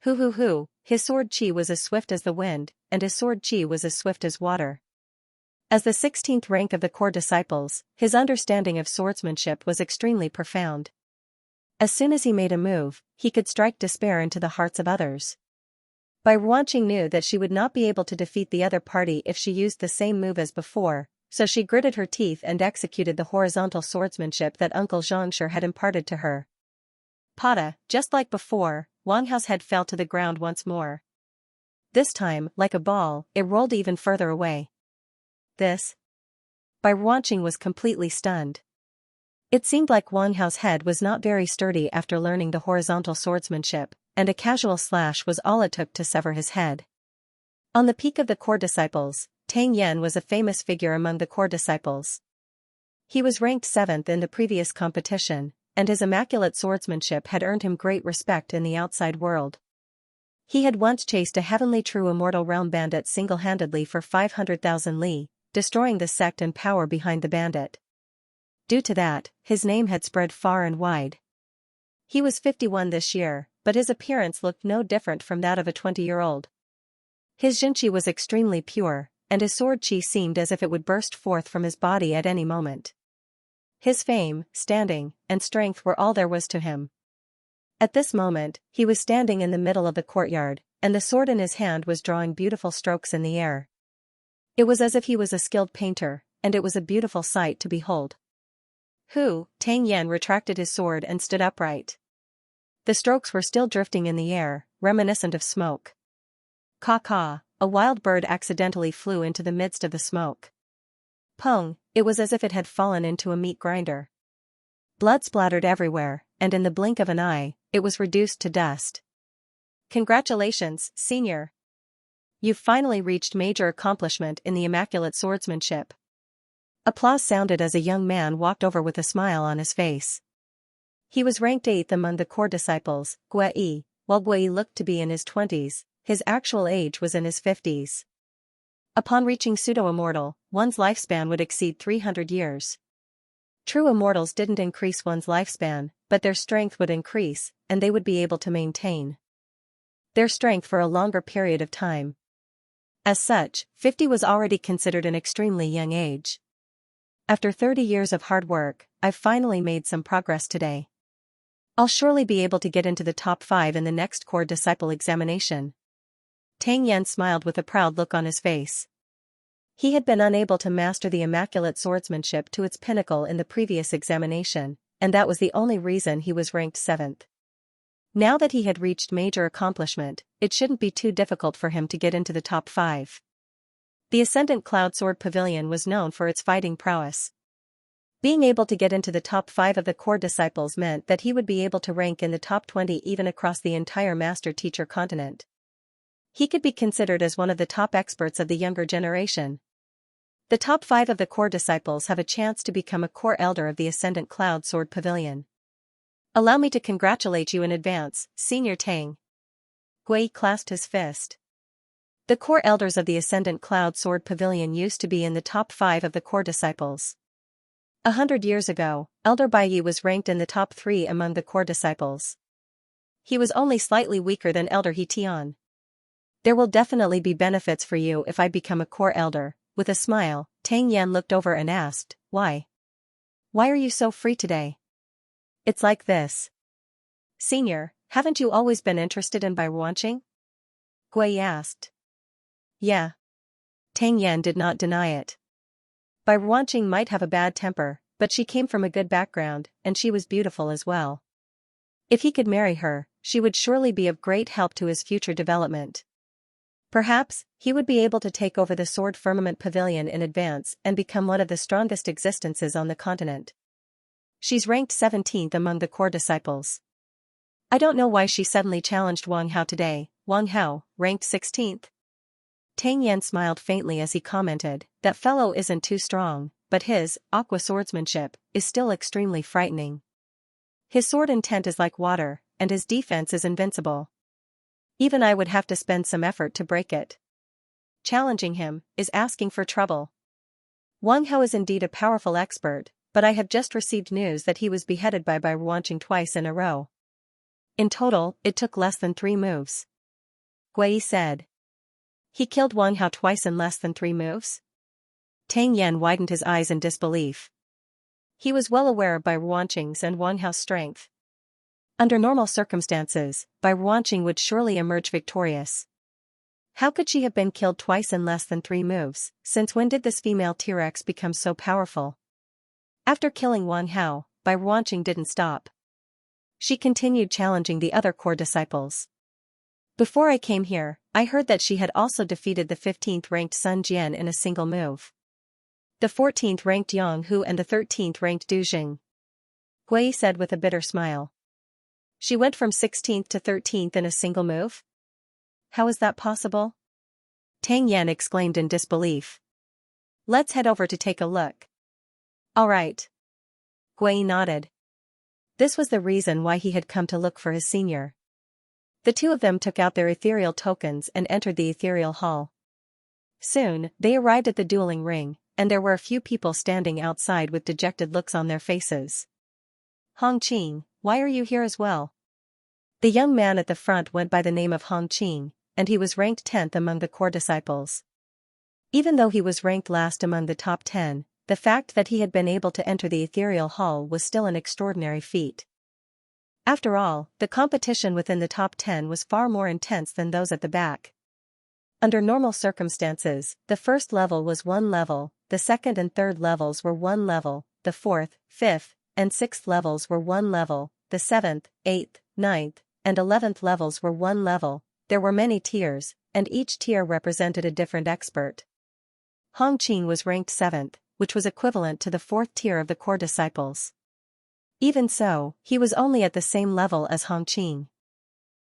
Hoo! His sword chi was as swift as the wind, and his sword chi was as swift as water. As the 16th rank of the core disciples, his understanding of swordsmanship was extremely profound. As soon as he made a move, he could strike despair into the hearts of others. Bai Ruanqing knew that she would not be able to defeat the other party if she used the same move as before, so she gritted her teeth and executed the horizontal swordsmanship that Uncle Xianxia had imparted to her. Pada, just like before, Wang Hao's head fell to the ground once more. This time, like a ball, it rolled even further away. This? Bai Ruanqing was completely stunned. It seemed like Wang Hao's head was not very sturdy after learning the horizontal swordsmanship, and a casual slash was all it took to sever his head. On the peak of the core disciples, Tang Yan was a famous figure among the core disciples. He was ranked 7th in the previous competition, and his immaculate swordsmanship had earned him great respect in the outside world. He had once chased a heavenly true immortal realm bandit single-handedly for 500,000 li, destroying the sect and power behind the bandit. Due to that, his name had spread far and wide. He was 51 this year, but his appearance looked no different from that of a 20-year-old. His Jinqi was extremely pure, and his sword chi seemed as if it would burst forth from his body at any moment. His fame, standing, and strength were all there was to him. At this moment, he was standing in the middle of the courtyard, and the sword in his hand was drawing beautiful strokes in the air. It was as if he was a skilled painter, and it was a beautiful sight to behold. Tang Yan retracted his sword and stood upright. The strokes were still drifting in the air, reminiscent of smoke. Caw, a wild bird accidentally flew into the midst of the smoke. Pong, it was as if it had fallen into a meat grinder. Blood splattered everywhere, and in the blink of an eye, it was reduced to dust. Congratulations, senior. You've finally reached major accomplishment in the immaculate swordsmanship. Applause sounded as a young man walked over with a smile on his face. He was ranked 8th among the core disciples, Gui, while Gui looked to be in his 20s, his actual age was in his 50s. Upon reaching pseudo-immortal, one's lifespan would exceed 300 years. True immortals didn't increase one's lifespan, but their strength would increase, and they would be able to maintain their strength for a longer period of time. As such, 50 was already considered an extremely young age. After 30 years of hard work, I've finally made some progress today. I'll surely be able to get into the top 5 in the next core disciple examination. Tang Yan smiled with a proud look on his face. He had been unable to master the immaculate swordsmanship to its pinnacle in the previous examination, and that was the only reason he was ranked 7th. Now that he had reached major accomplishment, it shouldn't be too difficult for him to get into the top 5. The Ascendant Cloud Sword Pavilion was known for its fighting prowess. Being able to get into the top 5 of the core disciples meant that he would be able to rank in the top 20 even across the entire master-teacher continent. He could be considered as one of the top experts of the younger generation. The top 5 of the core disciples have a chance to become a core elder of the Ascendant Cloud Sword Pavilion. Allow me to congratulate you in advance, Senior Tang. Gui clasped his fist. The core elders of the Ascendant Cloud Sword Pavilion used to be in the top 5 of the core disciples. 100 years ago, Elder Baiyi was ranked in the top 3 among the core disciples. He was only slightly weaker than Elder He Tian. There will definitely be benefits for you if I become a core elder. With a smile, Tang Yan looked over and asked, Why? Why are you so free today? It's like this. Senior, haven't you always been interested in Bairuanqing? Gui asked. Yeah. Tang Yan did not deny it. Bairuanqing might have a bad temper, but she came from a good background, and she was beautiful as well. If he could marry her, she would surely be of great help to his future development. Perhaps, he would be able to take over the Sword Firmament Pavilion in advance and become one of the strongest existences on the continent. She's ranked 17th among the core disciples. I don't know why she suddenly challenged Wang Hao today. Wang Hao, ranked 16th. Tang Yan smiled faintly as he commented, that fellow isn't too strong, but his aqua swordsmanship is still extremely frightening. His sword intent is like water, and his defense is invincible. Even I would have to spend some effort to break it. Challenging him is asking for trouble. Wang Hao is indeed a powerful expert, but I have just received news that he was beheaded by Bairuanqing twice in a row. In total, it took less than 3 moves. Gui said. He killed Wang Hao twice in less than 3 moves? Tang Yan widened his eyes in disbelief. He was well aware of Bairuanqing's and Wang Hao's strength. Under normal circumstances, Bairuanqing would surely emerge victorious. How could she have been killed twice in less than 3 moves? Since when did this female T-Rex become so powerful? After killing Wang Hao, Bairuanqing didn't stop. She continued challenging the other core disciples. Before I came here, I heard that she had also defeated the 15th ranked Sun Jian in a single move. The 14th ranked Yang Hu and the 13th ranked Du Jing. Gui said with a bitter smile. She went from 16th to 13th in a single move? How is that possible? Tang Yan exclaimed in disbelief. Let's head over to take a look. All right. Gui nodded. This was the reason why he had come to look for his senior. The two of them took out their ethereal tokens and entered the ethereal hall. Soon, they arrived at the dueling ring, and there were a few people standing outside with dejected looks on their faces. Hong Qing, why are you here as well? The young man at the front went by the name of Hong Qing, and he was ranked 10th among the core disciples. Even though he was ranked last among the top 10, the fact that he had been able to enter the ethereal hall was still an extraordinary feat. After all, the competition within the top 10 was far more intense than those at the back. Under normal circumstances, the first level was 1 level, the second and third levels were 1 level, the fourth, fifth, and sixth levels were 1 level, the 7th, 8th, 9th, and 11th levels were 1 level. There were many tiers, and each tier represented a different expert. Hong Qing was ranked 7th, which was equivalent to the 4th tier of the core disciples. Even so, he was only at the same level as Hong Qing.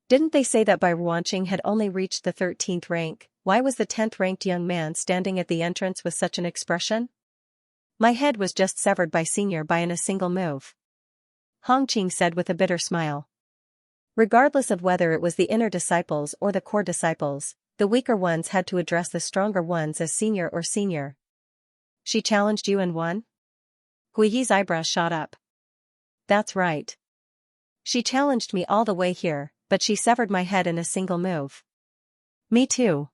Didn't they say that Bairuanqing had only reached the 13th rank? Why was the 10th ranked young man standing at the entrance with such an expression? My head was just severed by senior by in a single move. Hong Qing said with a bitter smile. Regardless of whether it was the inner disciples or the core disciples, the weaker ones had to address the stronger ones as senior or senior. She challenged you and won? Guiyi's eyebrows shot up. That's right. She challenged me all the way here, but she severed my head in a single move. Me too.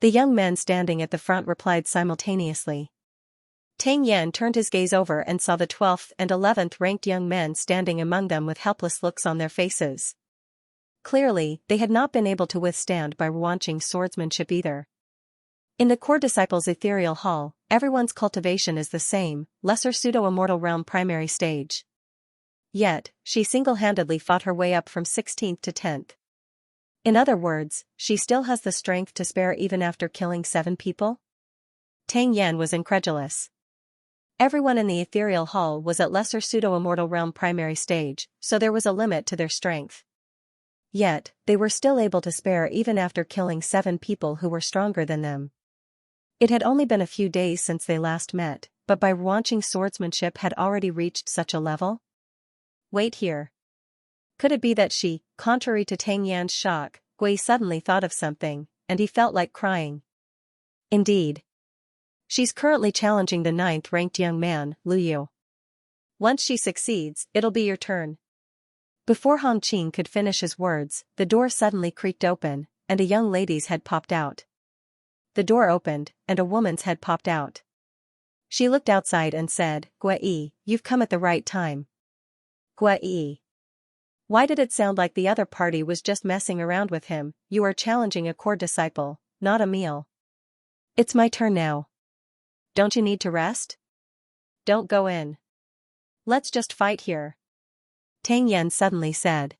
The young men standing at the front replied simultaneously. Tang Yan turned his gaze over and saw the 12th and 11th ranked young men standing among them with helpless looks on their faces. Clearly, they had not been able to withstand Bairuanqing's swordsmanship either. In the core disciples' ethereal hall, everyone's cultivation is the same, lesser pseudo-immortal realm primary stage. Yet, she single-handedly fought her way up from 16th to 10th. In other words, she still has the strength to spare even after killing 7 people? Tang Yan was incredulous. Everyone in the ethereal hall was at lesser pseudo-immortal realm primary stage, so there was a limit to their strength. Yet, they were still able to spare even after killing 7 people who were stronger than them. It had only been a few days since they last met, but by Ruanqing's swordsmanship had already reached such a level? Wait here. Could it be that she, contrary to Tang Yan's shock, Gui suddenly thought of something, and he felt like crying. Indeed. She's currently challenging the 9th-ranked young man, Lu Yu. Once she succeeds, it'll be your turn. Before Hong Qing could finish his words, the door suddenly creaked open, and a young lady's head popped out. The door opened, and a woman's head popped out. She looked outside and said, "Gui, you've come at the right time." Gui. Why did it sound like the other party was just messing around with him? You are challenging a core disciple, not a meal. It's my turn now. Don't you need to rest? Don't go in. Let's just fight here. Tang Yan suddenly said.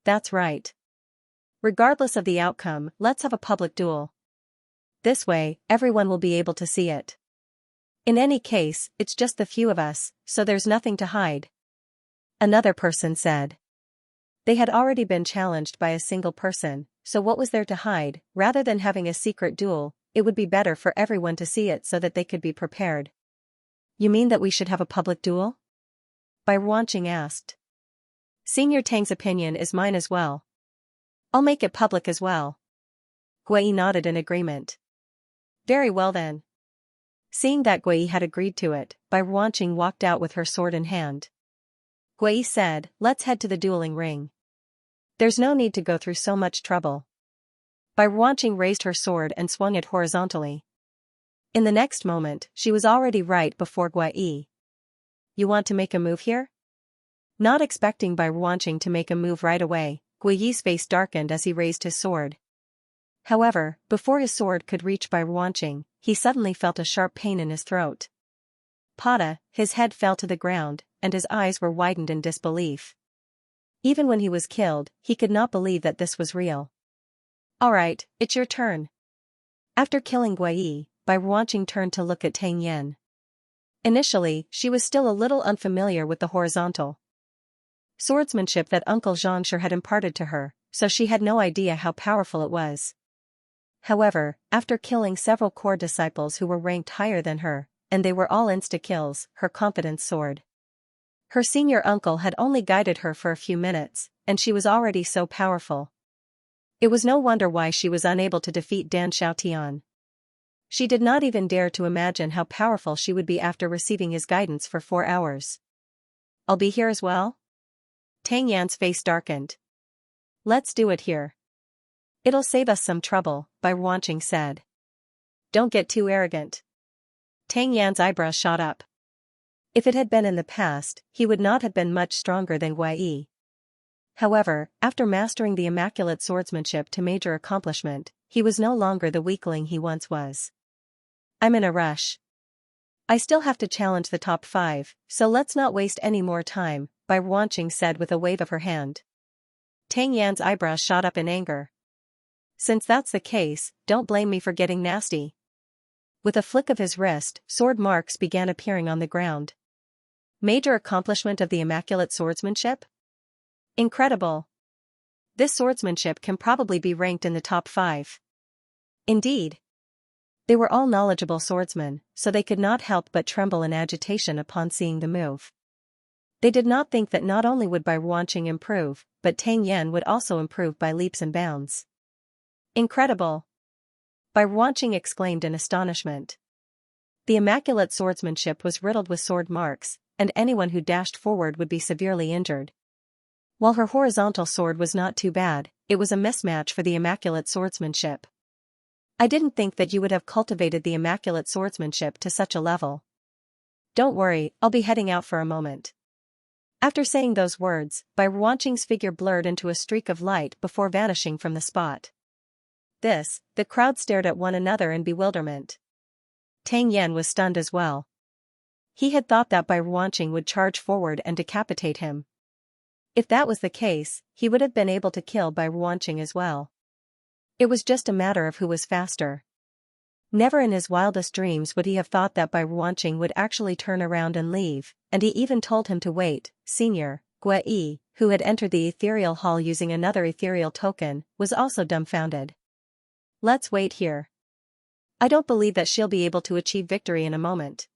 That's right. Regardless of the outcome, let's have a public duel. This way, everyone will be able to see it. In any case, it's just the few of us, so there's nothing to hide. Another person said. They had already been challenged by a single person, so what was there to hide? Rather than having a secret duel, it would be better for everyone to see it so that they could be prepared. You mean that we should have a public duel? Bai Ruanqing asked. Senior Tang's opinion is mine as well. I'll make it public as well. Gui nodded in agreement. Very well then. Seeing that Gui had agreed to it, Bai Ruanqing walked out with her sword in hand. Gui said, let's head to the dueling ring. There's no need to go through so much trouble. Bai Ruanqing raised her sword and swung it horizontally. In the next moment, she was already right before Gui. You want to make a move here? Not expecting Bai Ruanqing to make a move right away, Gui's face darkened as he raised his sword. However, before his sword could reach Bai Ruanqing, he suddenly felt a sharp pain in his throat. Pada, his head fell to the ground, and his eyes were widened in disbelief. Even when he was killed, he could not believe that this was real. Alright, it's your turn. After killing Gui, Bai Ruanqing turned to look at Tang Yan. Initially, she was still a little unfamiliar with the horizontal swordsmanship that Uncle Xianxia had imparted to her, so she had no idea how powerful it was. However, after killing several core disciples who were ranked higher than her, and they were all insta-kills, her confidence soared. Her senior uncle had only guided her for a few minutes, and she was already so powerful. It was no wonder why she was unable to defeat Dan Xiaotian. She did not even dare to imagine how powerful she would be after receiving his guidance for 4 hours. I'll be here as well? Tang Yan's face darkened. Let's do it here. It'll save us some trouble, Bai Ruanqing said. Don't get too arrogant. Tang Yan's eyebrows shot up. If it had been in the past, he would not have been much stronger than Gui. However, after mastering the immaculate swordsmanship to major accomplishment, he was no longer the weakling he once was. I'm in a rush. I still have to challenge the top 5, so let's not waste any more time, Bai Ruanqing said with a wave of her hand. Tang Yan's eyebrows shot up in anger. Since that's the case, don't blame me for getting nasty. With a flick of his wrist, sword marks began appearing on the ground. Major accomplishment of the immaculate swordsmanship? Incredible. This swordsmanship can probably be ranked in the top 5. Indeed. They were all knowledgeable swordsmen, so they could not help but tremble in agitation upon seeing the move. They did not think that not only would Bai Ruanqing improve, but Tang Yan would also improve by leaps and bounds. Incredible! Bai Ruanqing exclaimed in astonishment. The immaculate swordsmanship was riddled with sword marks, and anyone who dashed forward would be severely injured. While her horizontal sword was not too bad, it was a mismatch for the immaculate swordsmanship. I didn't think that you would have cultivated the immaculate swordsmanship to such a level. Don't worry, I'll be heading out for a moment. After saying those words, Bai Ruanqing's figure blurred into a streak of light before vanishing from the spot. The crowd stared at one another in bewilderment. Tang Yan was stunned as well. He had thought that Bai Ruanqing would charge forward and decapitate him. If that was the case, he would have been able to kill Bai Ruanqing as well. It was just a matter of who was faster. Never in his wildest dreams would he have thought that Bai Ruanqing would actually turn around and leave, and he even told him to wait. Senior, Gui Yi, who had entered the ethereal hall using another ethereal token, was also dumbfounded. Let's wait here. I don't believe that she'll be able to achieve victory in a moment.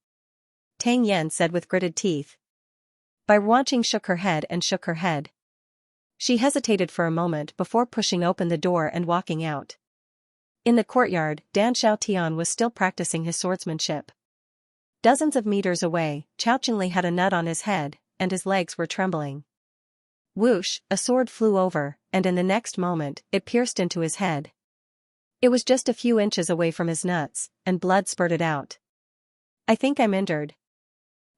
Tang Yan said with gritted teeth. Bai Ruanqing shook her head and shook her head. She hesitated for a moment before pushing open the door and walking out. In the courtyard, Dan Xiaotian was still practicing his swordsmanship. Dozens of meters away, Chao Qingli had a nut on his head, and his legs were trembling. Whoosh, a sword flew over, and in the next moment, it pierced into his head. It was just a few inches away from his nuts, and blood spurted out. I think I'm injured,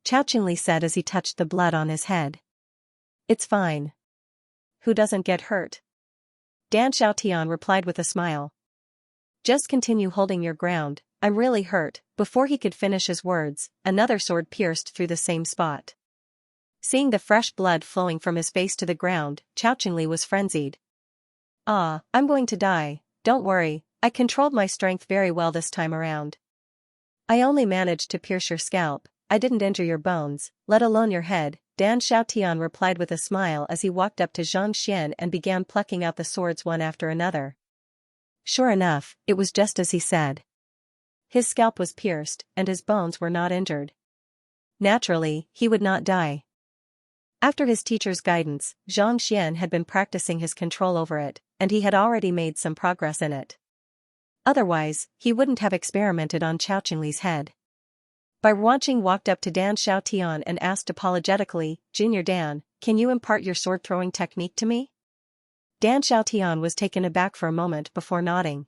Chao Qingli said as he touched the blood on his head. It's fine. Who doesn't get hurt? Dan Xiaotian replied with a smile. Just continue holding your ground, I'm really hurt. Before he could finish his words, another sword pierced through the same spot. Seeing the fresh blood flowing from his face to the ground, Chao Qingli was frenzied. Ah, I'm going to die, don't worry, I controlled my strength very well this time around. I only managed to pierce your scalp, I didn't injure your bones, let alone your head, Dan Xiaotian replied with a smile as he walked up to Xianxia and began plucking out the swords one after another. Sure enough, it was just as he said. His scalp was pierced, and his bones were not injured. Naturally, he would not die. After his teacher's guidance, Xianxia had been practicing his control over it, and he had already made some progress in it. Otherwise, he wouldn't have experimented on Chao Qingli's head. Bai Ruanqing walked up to Dan Xiaotian and asked apologetically, Junior Dan, can you impart your sword-throwing technique to me? Dan Xiaotian was taken aback for a moment before nodding.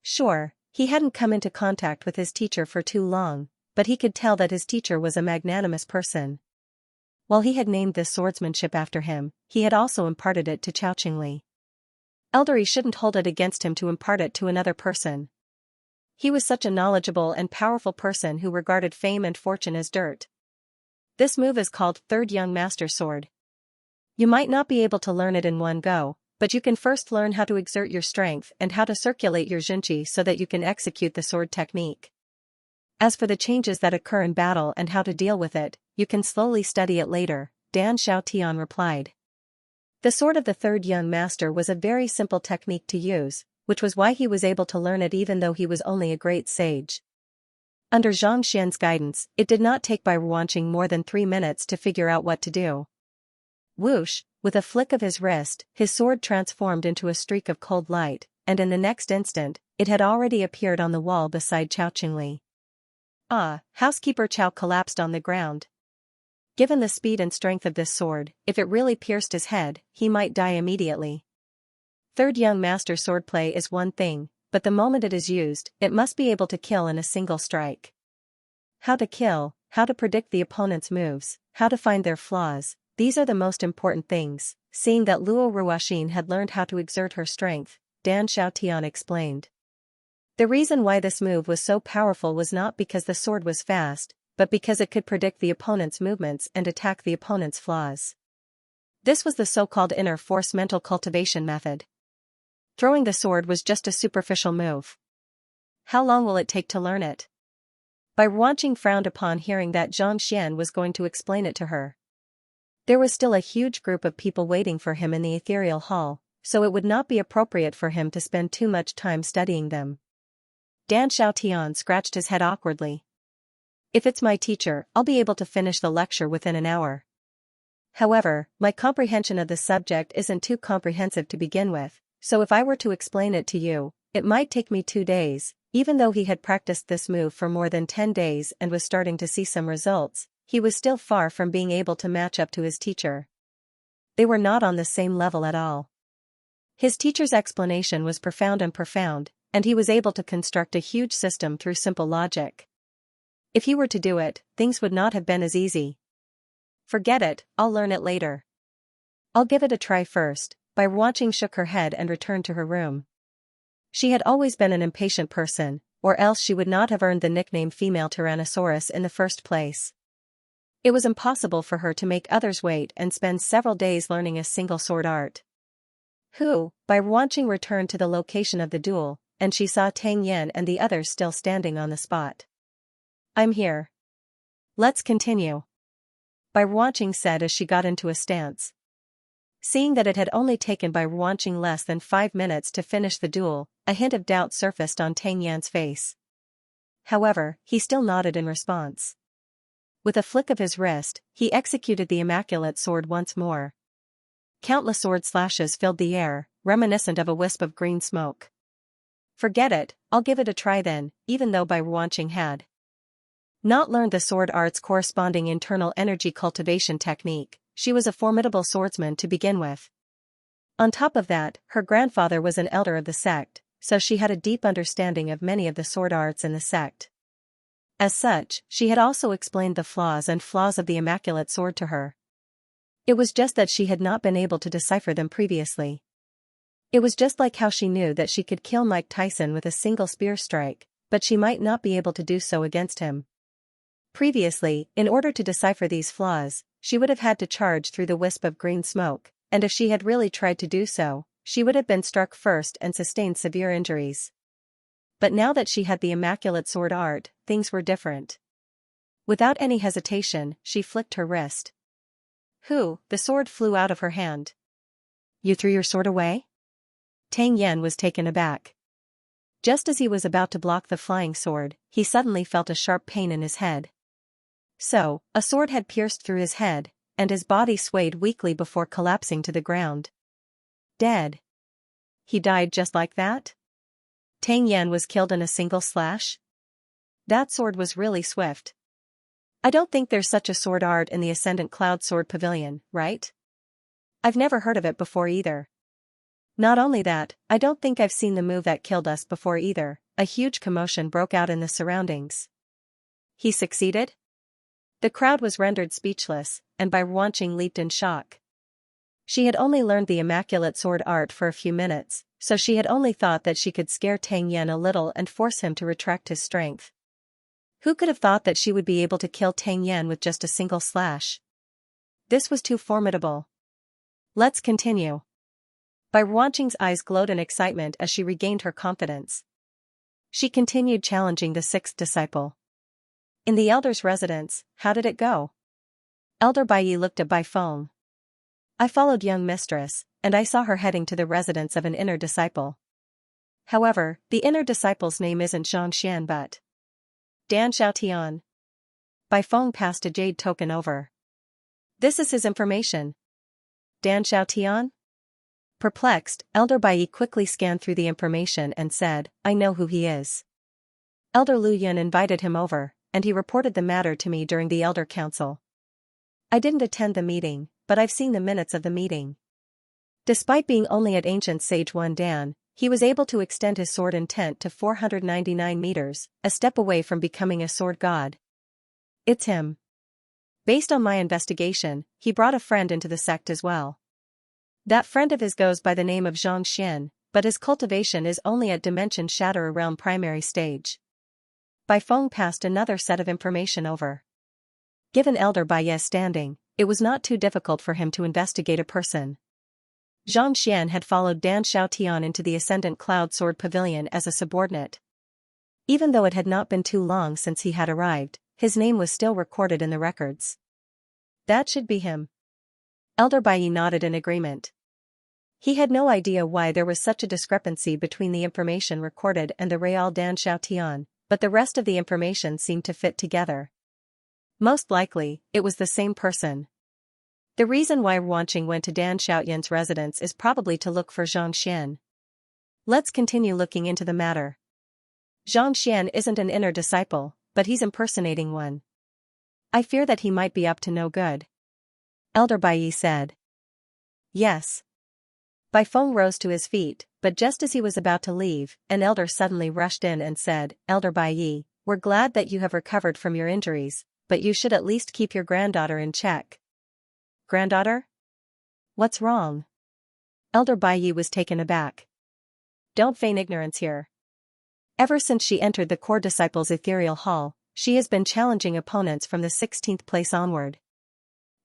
Sure, he hadn't come into contact with his teacher for too long, but he could tell that his teacher was a magnanimous person. While he had named this swordsmanship after him, he had also imparted it to Chao Qingli. Eldery shouldn't hold it against him to impart it to another person. He was such a knowledgeable and powerful person who regarded fame and fortune as dirt. This move is called Third Young Master Sword. You might not be able to learn it in one go, but you can first learn how to exert your strength and how to circulate your Xinqi so that you can execute the sword technique. As for the changes that occur in battle and how to deal with it, you can slowly study it later, Dan Xiaotian replied. The sword of the Third Young Master was a very simple technique to use, which was why he was able to learn it even though he was only a great sage. Under Zhang Xian's guidance, it did not take Bai Ruanqing more than 3 minutes to figure out what to do. Whoosh, with a flick of his wrist, his sword transformed into a streak of cold light, and in the next instant, it had already appeared on the wall beside Chao Qingli. Ah, housekeeper Chao collapsed on the ground. Given the speed and strength of this sword, if it really pierced his head, he might die immediately. Third Young Master swordplay is one thing, but the moment it is used, it must be able to kill in a single strike. How to kill, how to predict the opponent's moves, how to find their flaws, these are the most important things. Seeing that Luo Ruoxin had learned how to exert her strength, Dan Xiaotian explained. The reason why this move was so powerful was not because the sword was fast, but because it could predict the opponent's movements and attack the opponent's flaws. This was the so-called inner force mental cultivation method. Throwing the sword was just a superficial move. How long will it take to learn it? Bai Ruanqing frowned upon hearing that Zhang Xian was going to explain it to her. There was still a huge group of people waiting for him in the ethereal hall, so it would not be appropriate for him to spend too much time studying them. Dan Xiaotian scratched his head awkwardly. If it's my teacher, I'll be able to finish the lecture within an hour. However, my comprehension of the subject isn't too comprehensive to begin with, so if I were to explain it to you, it might take me 2 days. Even though he had practiced this move for more than 10 days and was starting to see some results, he was still far from being able to match up to his teacher. They were not on the same level at all. His teacher's explanation was profound, and he was able to construct a huge system through simple logic. If he were to do it, things would not have been as easy. Forget it, I'll learn it later. I'll give it a try first. Bai Ruanqing shook her head and returned to her room. She had always been an impatient person, or else she would not have earned the nickname female Tyrannosaurus in the first place. It was impossible for her to make others wait and spend several days learning a single sword art. By watching returned to the location of the duel, and she saw Tang Yan and the others still standing on the spot. "I'm here. Let's continue," Bai Ruanqing said as she got into a stance. Seeing that it had only taken Bai Ruanqing less than 5 minutes to finish the duel, a hint of doubt surfaced on Tang Yan's face. However, he still nodded in response. With a flick of his wrist, he executed the immaculate sword once more. Countless sword slashes filled the air, reminiscent of a wisp of green smoke. "Forget it, I'll give it a try then," even though Bai Ruanqing had not learned the sword art's corresponding internal energy cultivation technique. She was a formidable swordsman to begin with. On top of that, her grandfather was an elder of the sect, so she had a deep understanding of many of the sword arts in the sect. As such, she had also explained the flaws of the immaculate sword to her. It was just that she had not been able to decipher them previously. It was just like how she knew that she could kill Mike Tyson with a single spear strike, but she might not be able to do so against him. Previously, in order to decipher these flaws, she would have had to charge through the wisp of green smoke, and if she had really tried to do so, she would have been struck first and sustained severe injuries. But now that she had the immaculate sword art, things were different. Without any hesitation, she flicked her wrist. The sword flew out of her hand. "You threw your sword away?" Tang Yan was taken aback. Just as he was about to block the flying sword, he suddenly felt a sharp pain in his head. So, a sword had pierced through his head, and his body swayed weakly before collapsing to the ground. Dead. He died just like that? Tang Yan was killed in a single slash? That sword was really swift. I don't think there's such a sword art in the Ascendant Cloud Sword Pavilion, right? I've never heard of it before either. Not only that, I don't think I've seen the move that killed us before either. A huge commotion broke out in the surroundings. He succeeded? The crowd was rendered speechless, and Bai Ruanqing leaped in shock. She had only learned the immaculate sword art for a few minutes, so she had only thought that she could scare Tang Yan a little and force him to retract his strength. Who could have thought that she would be able to kill Tang Yan with just a single slash? This was too formidable. Let's continue. Bai Ruanqing's eyes glowed in excitement as she regained her confidence. She continued challenging the sixth disciple. In the elder's residence, how did it go? Elder Bai looked at Bai Feng. I followed young mistress, and I saw her heading to the residence of an inner disciple. However, the inner disciple's name isn't Xianxia but Dan Xiaotian. Bai Feng passed a jade token over. This is his information. Dan Xiaotian? Perplexed, Elder Bai quickly scanned through the information and said, I know who he is. Elder Lu Yun invited him over, and he reported the matter to me during the Elder Council. I didn't attend the meeting, but I've seen the minutes of the meeting. Despite being only at Ancient Sage 1 Dan, he was able to extend his sword intent to 499 meters, a step away from becoming a sword god. It's him. Based on my investigation, he brought a friend into the sect as well. That friend of his goes by the name of Xianxia, but his cultivation is only at Dimension Shatter Realm primary stage. Bai Feng passed another set of information over. Given Elder Bai's standing, it was not too difficult for him to investigate a person. Xianxia had followed Dan Xiaotian into the Ascendant Cloud Sword Pavilion as a subordinate. Even though it had not been too long since he had arrived, his name was still recorded in the records. That should be him. Elder Bai nodded in agreement. He had no idea why there was such a discrepancy between the information recorded and the Real Dan Xiaotian, but the rest of the information seemed to fit together. Most likely, it was the same person. The reason why Ruanqing went to Dan Xiaotian's residence is probably to look for Xianxia. Let's continue looking into the matter. Xianxia isn't an inner disciple, but he's impersonating one. I fear that he might be up to no good. Elder Bai said. Yes. Bai Feng rose to his feet, but just as he was about to leave, an elder suddenly rushed in and said, Elder Bai, we're glad that you have recovered from your injuries, but you should at least keep your granddaughter in check. Granddaughter? What's wrong? Elder Bai was taken aback. Don't feign ignorance here. Ever since she entered the core disciple's ethereal hall, she has been challenging opponents from the 16th place onward.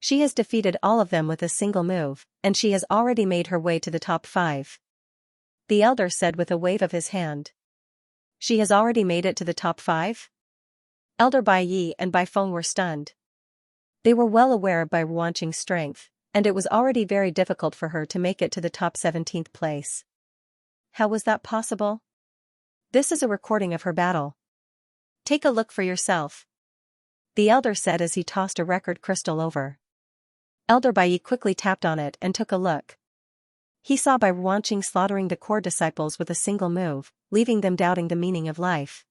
She has defeated all of them with a single move, and she has already made her way to the top 5. The elder said with a wave of his hand. She has already made it to the top 5? Elder Bai Yi and Bai Feng were stunned. They were well aware of Bai Ruanqing's strength, and it was already very difficult for her to make it to the top 17th place. How was that possible? This is a recording of her battle. Take a look for yourself. The elder said as he tossed a record crystal over. Elder Bai Yi quickly tapped on it and took a look. He saw Bai Ruanqing slaughtering the core disciples with a single move, leaving them doubting the meaning of life.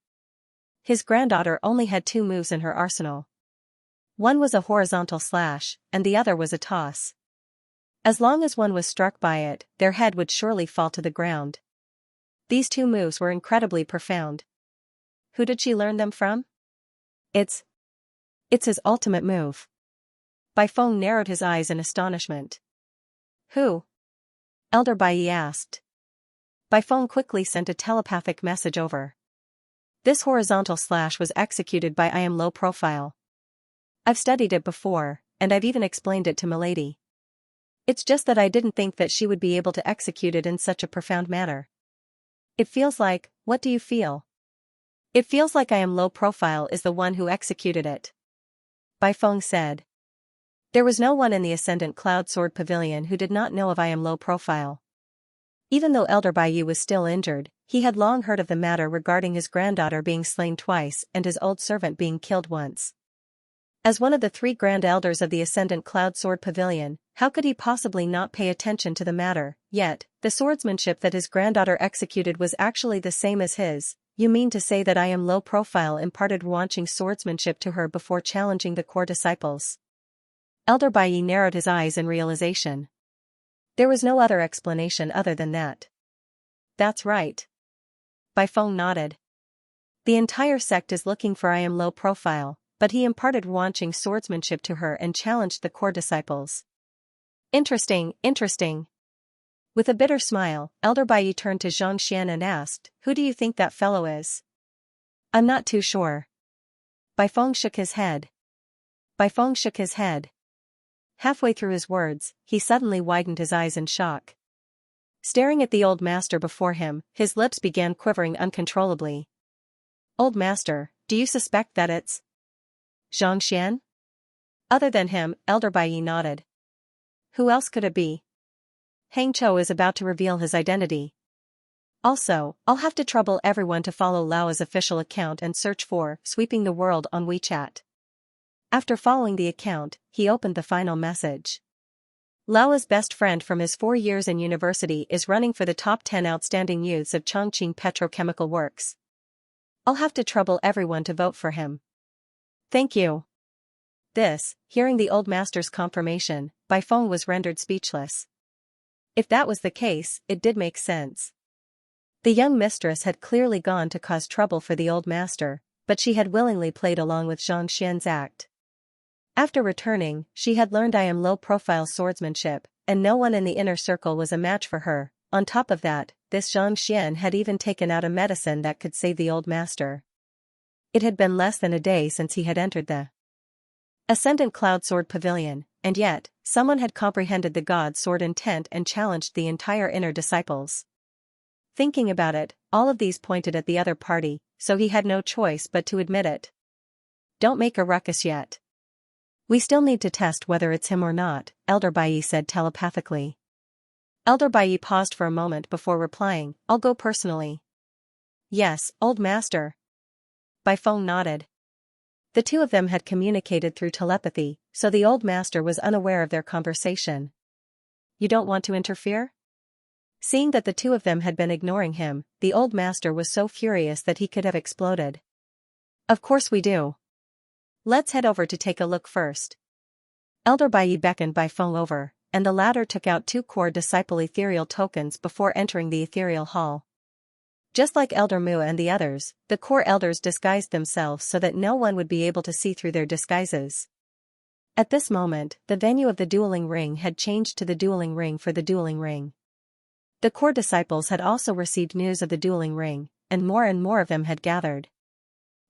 His granddaughter only had 2 moves in her arsenal. One was a horizontal slash, and the other was a toss. As long as one was struck by it, their head would surely fall to the ground. These 2 moves were incredibly profound. Who did she learn them from? It's his ultimate move. Bai Feng narrowed his eyes in astonishment. Who? Elder Bai Yi asked. Bai Feng quickly sent a telepathic message over. This horizontal slash was executed by I am low profile. I've studied it before, and I've even explained it to Milady. It's just that I didn't think that she would be able to execute it in such a profound manner. It feels like, what do you feel? It feels like I am low profile is the one who executed it. Bai Feng said. There was no one in the Ascendant Cloud Sword Pavilion who did not know of I am low profile. Even though Elder Bai Yi was still injured, he had long heard of the matter regarding his granddaughter being slain twice and his old servant being killed once. As one of the 3 grand elders of the Ascendant Cloud Sword Pavilion, how could he possibly not pay attention to the matter? Yet, the swordsmanship that his granddaughter executed was actually the same as his. You mean to say that I am low profile imparted Ruanqing's swordsmanship to her before challenging the core disciples? Elder Bai Yi narrowed his eyes in realization. There was no other explanation other than that. That's right. Bai Feng nodded. The entire sect is looking for I am low profile, but he imparted Ruanqing's swordsmanship to her and challenged the core disciples. Interesting, interesting. With a bitter smile, Elder Bai Yi turned to Xianxia and asked, Who do you think that fellow is? I'm not too sure. Bai Feng shook his head. Halfway through his words, he suddenly widened his eyes in shock. Staring at the old master before him, his lips began quivering uncontrollably. Old master, do you suspect that it's Xianxia? Other than him, Elder Bai Yi nodded. Who else could it be? Hang Chou is about to reveal his identity. Also, I'll have to trouble everyone to follow Lao's official account and search for Sweeping the World on WeChat. After following the account, he opened the final message. Lao's best friend from his 4 years in university is running for the top 10 outstanding youths of Chongqing Petrochemical Works. I'll have to trouble everyone to vote for him. Thank you. Hearing the old master's confirmation, Bai Feng was rendered speechless. If that was the case, it did make sense. The young mistress had clearly gone to cause trouble for the old master, but she had willingly played along with Xianxia's act. After returning, she had learned I am low-profile swordsmanship, and no one in the inner circle was a match for her. On top of that, this Xianxia had even taken out a medicine that could save the old master. It had been less than a day since he had entered the Ascendant Cloud Sword Pavilion, and yet, someone had comprehended the God Sword intent and challenged the entire inner disciples. Thinking about it, all of these pointed at the other party, so he had no choice but to admit it. Don't make a ruckus yet. We still need to test whether it's him or not, Elder Bai Yi said telepathically. Elder Bai Yi paused for a moment before replying, I'll go personally. Yes, old master. Bai Feng nodded. The 2 of them had communicated through telepathy, so the old master was unaware of their conversation. You don't want to interfere? Seeing that the 2 of them had been ignoring him, the old master was so furious that he could have exploded. Of course we do. Let's head over to take a look first. Elder Bai Yi beckoned Bai Feng over, and the latter took out 2 core disciple ethereal tokens before entering the ethereal hall. Just like Elder Mu and the others, the core elders disguised themselves so that no one would be able to see through their disguises. At this moment, the venue of the dueling ring had changed to the dueling ring for the dueling ring. The core disciples had also received news of the dueling ring, and more of them had gathered.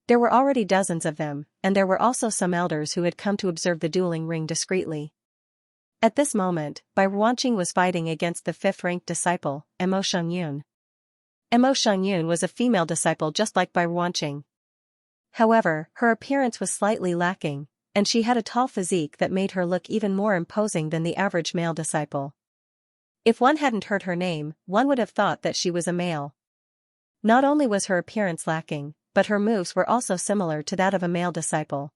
There were already dozens of them, and there were also some elders who had come to observe the dueling ring discreetly. At this moment, Bai Ruanqing was fighting against the fifth-ranked disciple, Mo Shengyun. Mo Shengyun was a female disciple just like Bai Ruanqing. However, her appearance was slightly lacking, and she had a tall physique that made her look even more imposing than the average male disciple. If one hadn't heard her name, one would have thought that she was a male. Not only was her appearance lacking, but her moves were also similar to that of a male disciple.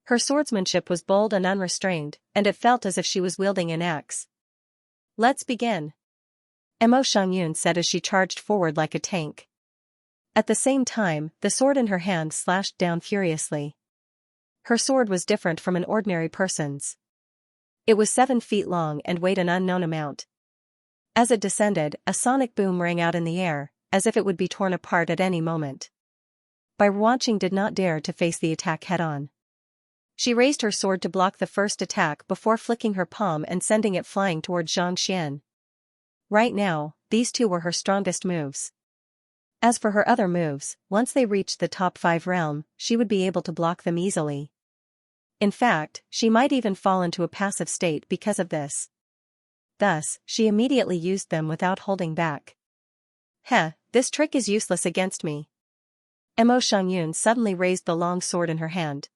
Her swordsmanship was bold and unrestrained, and it felt as if she was wielding an axe. "Let's begin," Mo Shengyun said as she charged forward like a tank. At the same time, the sword in her hand slashed down furiously. Her sword was different from an ordinary person's. It was 7 feet long and weighed an unknown amount. As it descended, a sonic boom rang out in the air, as if it would be torn apart at any moment. Bai Ruanqing did not dare to face the attack head-on. She raised her sword to block the first attack before flicking her palm and sending it flying toward Xianxia. Right now, these two were her strongest moves. As for her other moves, once they reached the top 5 realm, she would be able to block them easily. In fact, she might even fall into a passive state because of this. Thus, she immediately used them without holding back. This trick is useless against me." Mo Shengyun suddenly raised the long sword in her hand.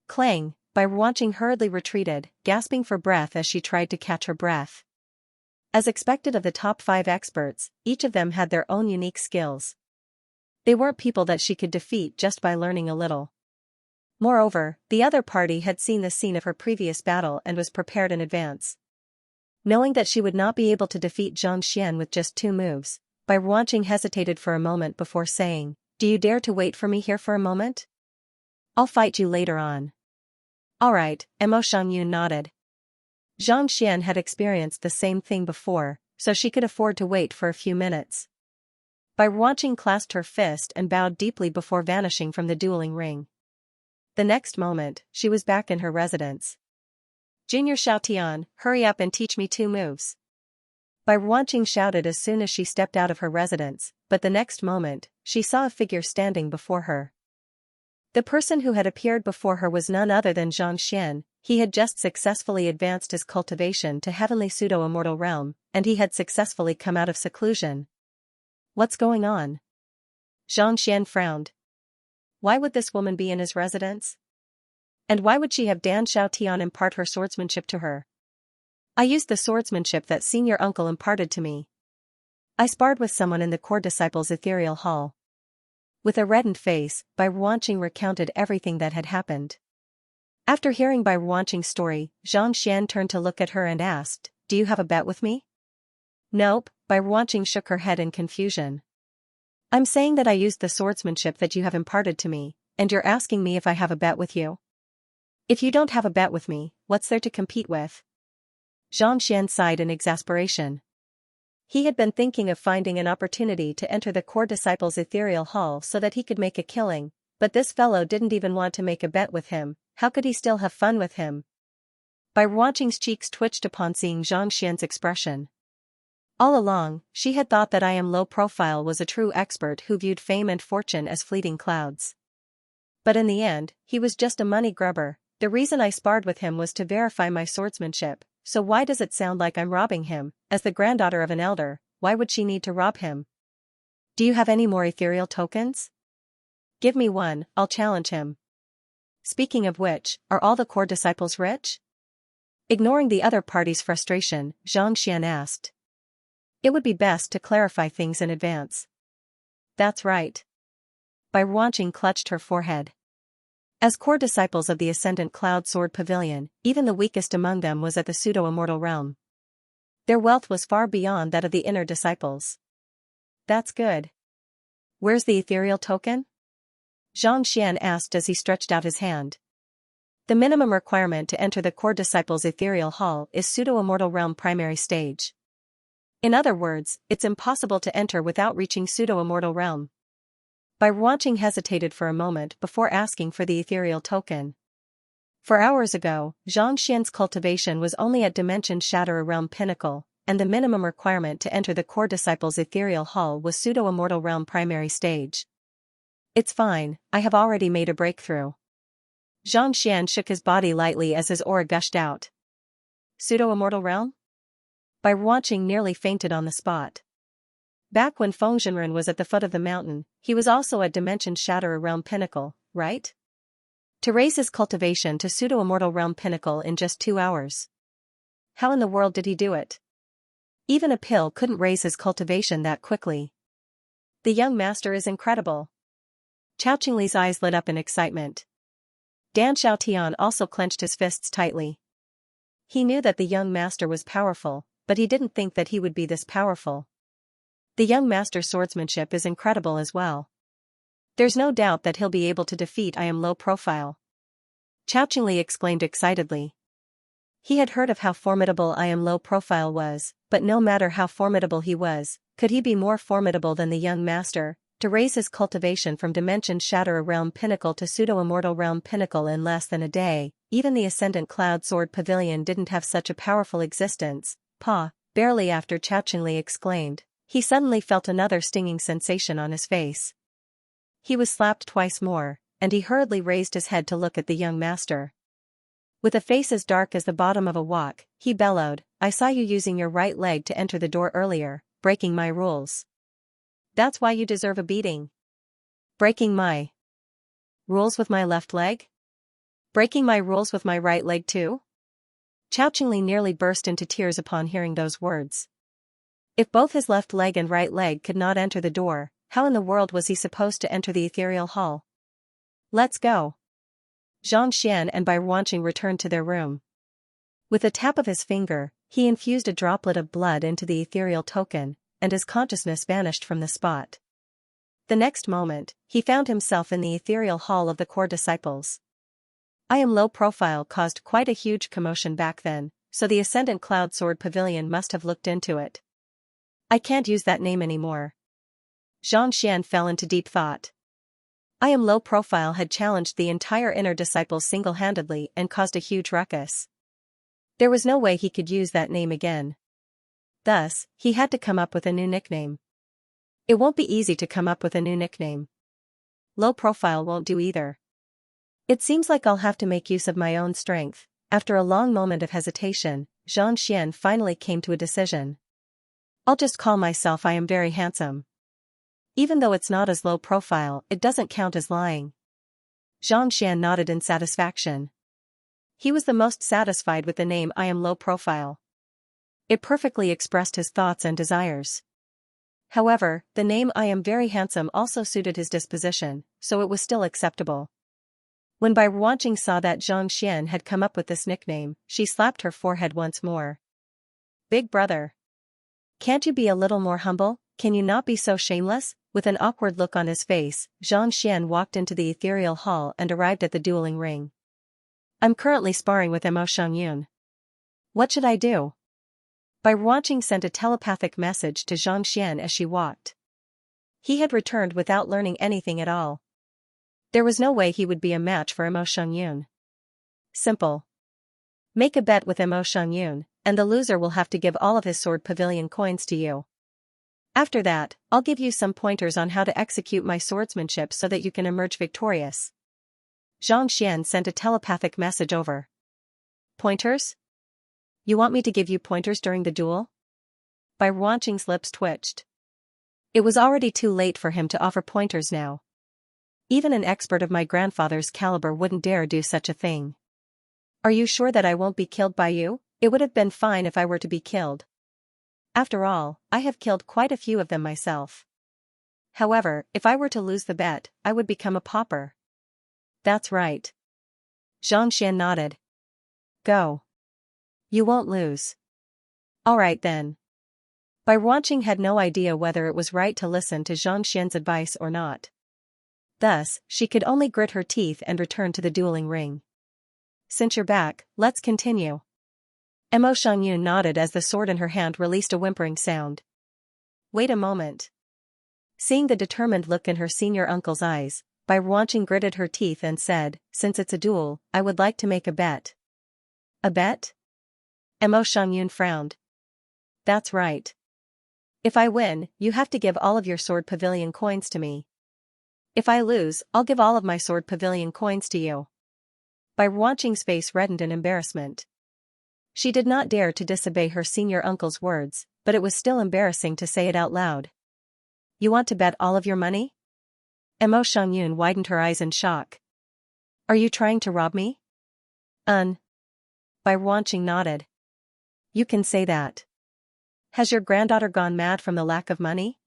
Clang! Bai Ruanqing hurriedly retreated, gasping for breath as she tried to catch her breath. As expected of the top 5 experts, each of them had their own unique skills. They weren't people that she could defeat just by learning a little. Moreover, the other party had seen the scene of her previous battle and was prepared in advance. Knowing that she would not be able to defeat Xianxia with just 2 moves, Bai Ruanqing hesitated for a moment before saying, "Do you dare to wait for me here for a moment? I'll fight you later on." "Alright," Mo Shengyun nodded. Xianxia had experienced the same thing before, so she could afford to wait for a few minutes. Bai Ruanqing clasped her fist and bowed deeply before vanishing from the dueling ring. The next moment, she was back in her residence. "Junior Xiaotian, hurry up and teach me 2 moves." Bai Ruanqing shouted as soon as she stepped out of her residence, but the next moment, she saw a figure standing before her. The person who had appeared before her was none other than Xianxia. He had just successfully advanced his cultivation to heavenly pseudo-immortal realm, and he had successfully come out of seclusion. "What's going on?" Xianxia frowned. Why would this woman be in his residence? And why would she have Dan Xiaotian impart her swordsmanship to her? "I used the swordsmanship that senior uncle imparted to me. I sparred with someone in the core disciples' ethereal hall." With a reddened face, Bai Ruanqing recounted everything that had happened. After hearing Bai Ruanqing's story, Xianxia turned to look at her and asked, "Do you have a bet with me?" "Nope," Bai Ruanqing shook her head in confusion. "I'm saying that I used the swordsmanship that you have imparted to me, and you're asking me if I have a bet with you? If you don't have a bet with me, what's there to compete with?" Xianxia sighed in exasperation. He had been thinking of finding an opportunity to enter the core disciples' ethereal hall so that he could make a killing, but this fellow didn't even want to make a bet with him. How could he still have fun with him? Bai Ruanqing's cheeks twitched upon seeing Xianxian's expression. All along, she had thought that I am low profile was a true expert who viewed fame and fortune as fleeting clouds. But in the end, he was just a money grubber. The reason I sparred with him was to verify my swordsmanship, so why does it sound like I'm robbing him? As the granddaughter of an elder, why would she need to rob him? "Do you have any more ethereal tokens? Give me one, I'll challenge him." "Speaking of which, are all the core disciples rich?" Ignoring the other party's frustration, Xianxia asked. It would be best to clarify things in advance. "That's right." Bai Ruanqing clutched her forehead. As core disciples of the Ascendant Cloud Sword Pavilion, even the weakest among them was at the pseudo-immortal realm. Their wealth was far beyond that of the inner disciples. "That's good. Where's the ethereal token?" Xianxia asked as he stretched out his hand. The minimum requirement to enter the core disciples' ethereal hall is pseudo-immortal realm primary stage. In other words, it's impossible to enter without reaching pseudo-immortal realm. Bai Ruanqing hesitated for a moment before asking for the ethereal token. For hours ago, Xianxian's cultivation was only at Dimension Shatter Realm Pinnacle, and the minimum requirement to enter the core disciples' ethereal hall was pseudo-immortal realm primary stage. It's fine, I have already made a breakthrough. Xianxia shook his body lightly as his aura gushed out. Pseudo-immortal realm? Bai Ruanqing nearly fainted on the spot. Back when Fengzhenren was at the foot of the mountain, he was also at Dimension Shatterer Realm Pinnacle, right? To raise his cultivation to pseudo-immortal realm pinnacle in just 2 hours. How in the world did he do it? Even a pill couldn't raise his cultivation that quickly. The young master is incredible. Chao Qingli's eyes lit up in excitement. Dan Xiaotian also clenched his fists tightly. He knew that the young master was powerful, but he didn't think that he would be this powerful. The young master's swordsmanship is incredible as well. There's no doubt that he'll be able to defeat I am low profile. Chao Qingli exclaimed excitedly. He had heard of how formidable I am low profile was, but no matter how formidable he was, could he be more formidable than the young master? To raise his cultivation from Dimension Shatterer Realm Pinnacle to Pseudo-Immortal Realm Pinnacle in less than a day, even the Ascendant Cloud Sword Pavilion didn't have such a powerful existence. Barely after Chao Qingli exclaimed, he suddenly felt another stinging sensation on his face. He was slapped twice more, and he hurriedly raised his head to look at the young master. With a face as dark as the bottom of a wok, he bellowed, I saw you using your right leg to enter the door earlier, breaking my rules. That's why you deserve a beating. Breaking my rules with my left leg? Breaking my rules with my right leg too? Chao Qingli nearly burst into tears upon hearing those words. If both his left leg and right leg could not enter the door, how in the world was he supposed to enter the ethereal hall? Let's go. Xianxia and Bai Ruanqing returned to their room. With a tap of his finger, he infused a droplet of blood into the ethereal token, and his consciousness vanished from the spot. The next moment, he found himself in the ethereal hall of the core disciples. I am low profile caused quite a huge commotion back then, so the Ascendant Cloud Sword Pavilion must have looked into it. I can't use that name anymore. Xianxia fell into deep thought. I am low profile had challenged the entire inner disciples single-handedly and caused a huge ruckus. There was no way he could use that name again. Thus, he had to come up with a new nickname. It won't be easy to come up with a new nickname. Low profile won't do either. It seems like I'll have to make use of my own strength. After a long moment of hesitation, Xianxia finally came to a decision. I'll just call myself I am very handsome. Even though it's not as low profile, it doesn't count as lying. Xianxia nodded in satisfaction. He was the most satisfied with the name I am low profile. It perfectly expressed his thoughts and desires. However, the name I am very handsome also suited his disposition, so it was still acceptable. When Bai Ruanqing saw that Xianxia had come up with this nickname, she slapped her forehead once more. Big brother. Can't you be a little more humble? Can you not be so shameless? With an awkward look on his face, Xianxia walked into the ethereal hall and arrived at the dueling ring. I'm currently sparring with Mo Xiangyun. What should I do? Bai Ruanqing sent a telepathic message to Xianxia as she walked. He had returned without learning anything at all. There was no way he would be a match for Mo Xiangyun. Simple. Make a bet with Mo Xiangyun, and the loser will have to give all of his sword pavilion coins to you. After that, I'll give you some pointers on how to execute my swordsmanship so that you can emerge victorious. Xianxia sent a telepathic message over. Pointers? You want me to give you pointers during the duel? Bai Ruanqing's lips twitched. It was already too late for him to offer pointers now. Even an expert of my grandfather's caliber wouldn't dare do such a thing. Are you sure that I won't be killed by you? It would have been fine if I were to be killed. After all, I have killed quite a few of them myself. However, if I were to lose the bet, I would become a pauper. That's right. Xianxia nodded. Go. You won't lose. All right then. Bai Ruanqing had no idea whether it was right to listen to Xianxia's advice or not. Thus, she could only grit her teeth and return to the dueling ring. Since you're back, let's continue. Mo Xiangyun nodded as the sword in her hand released a whimpering sound. Wait a moment. Seeing the determined look in her senior uncle's eyes, Bai Ruanqing gritted her teeth and said, since it's a duel, I would like to make a bet. A bet? Mo Xiangyun frowned. That's right. If I win, you have to give all of your sword pavilion coins to me. If I lose, I'll give all of my sword pavilion coins to you. Bai Ruanqing's face reddened in embarrassment. She did not dare to disobey her senior uncle's words, but it was still embarrassing to say it out loud. You want to bet all of your money? Mo Xiangyun widened her eyes in shock. Are you trying to rob me? Bai Ruanqing nodded. You can say that. Has your granddaughter gone mad from the lack of money?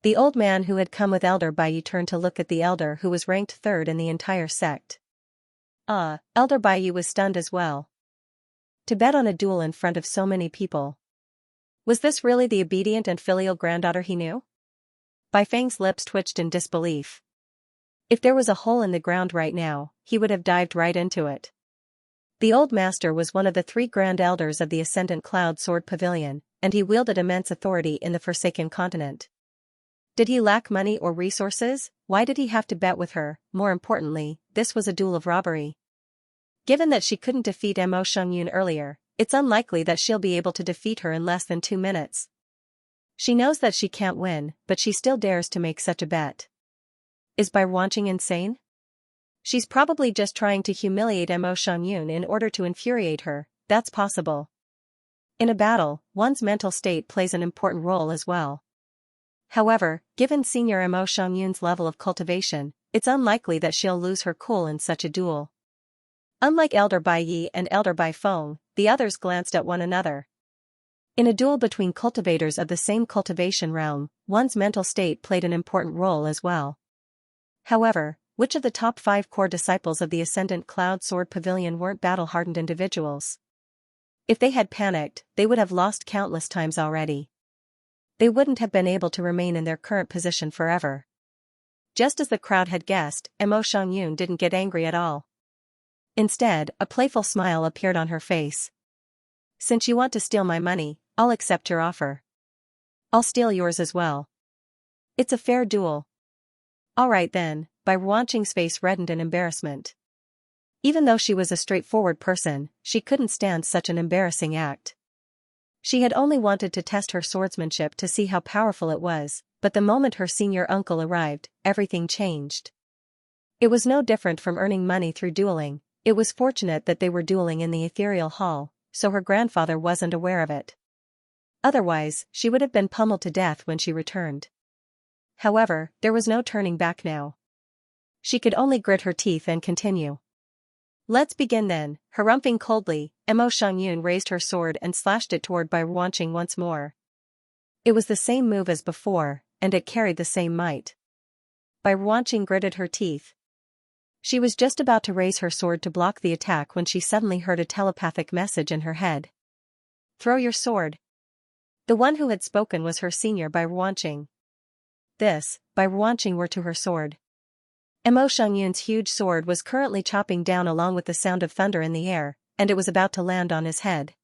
The old man who had come with Elder Baiyi turned to look at the elder who was ranked third in the entire sect. Elder Baiyi was stunned as well. To bet on a duel in front of so many people. Was this really the obedient and filial granddaughter he knew? Bai Feng's lips twitched in disbelief. If there was a hole in the ground right now, he would have dived right into it. The old master was one of the 3 grand elders of the Ascendant Cloud Sword Pavilion, and he wielded immense authority in the Forsaken Continent. Did he lack money or resources? Why did he have to bet with her? More importantly, this was a duel of robbery. Given that she couldn't defeat Mo Xiangyun earlier, it's unlikely that she'll be able to defeat her in less than 2 minutes. She knows that she can't win, but she still dares to make such a bet. Is Bai Ruanqing insane? She's probably just trying to humiliate Mo Xiangyun in order to infuriate her. That's possible. In a battle, one's mental state plays an important role as well. However, given senior Mo Xiangyun's level of cultivation, it's unlikely that she'll lose her cool in such a duel. Unlike Elder Baiyi and Elder Bai Feng, the others glanced at one another. In a duel between cultivators of the same cultivation realm, one's mental state played an important role as well. However, which of the top 5 core disciples of the Ascendant Cloud Sword Pavilion weren't battle-hardened individuals? If they had panicked, they would have lost countless times already. They wouldn't have been able to remain in their current position forever. Just as the crowd had guessed, Mo Xiangyun didn't get angry at all. Instead, a playful smile appeared on her face. Since you want to steal my money, I'll accept your offer. I'll steal yours as well. It's a fair duel. All right then. Bai Ruanqing's face reddened in embarrassment. Even though she was a straightforward person, she couldn't stand such an embarrassing act. She had only wanted to test her swordsmanship to see how powerful it was, but the moment her senior uncle arrived, everything changed. It was no different from earning money through dueling. It was fortunate that they were dueling in the ethereal hall, so her grandfather wasn't aware of it. Otherwise, she would have been pummeled to death when she returned. However, there was no turning back now. She could only grit her teeth and continue. Let's begin then. Harumphing coldly, Mo Xiangyun raised her sword and slashed it toward Bai Ruanqing once more. It was the same move as before, and it carried the same might. Bai Ruanqing gritted her teeth. She was just about to raise her sword to block the attack when she suddenly heard a telepathic message in her head. Throw your sword. The one who had spoken was her senior Bai Ruanqing. Bai Ruanqing were to her sword. Mo Xiangyun's huge sword was currently chopping down along with the sound of thunder in the air, and it was about to land on his head.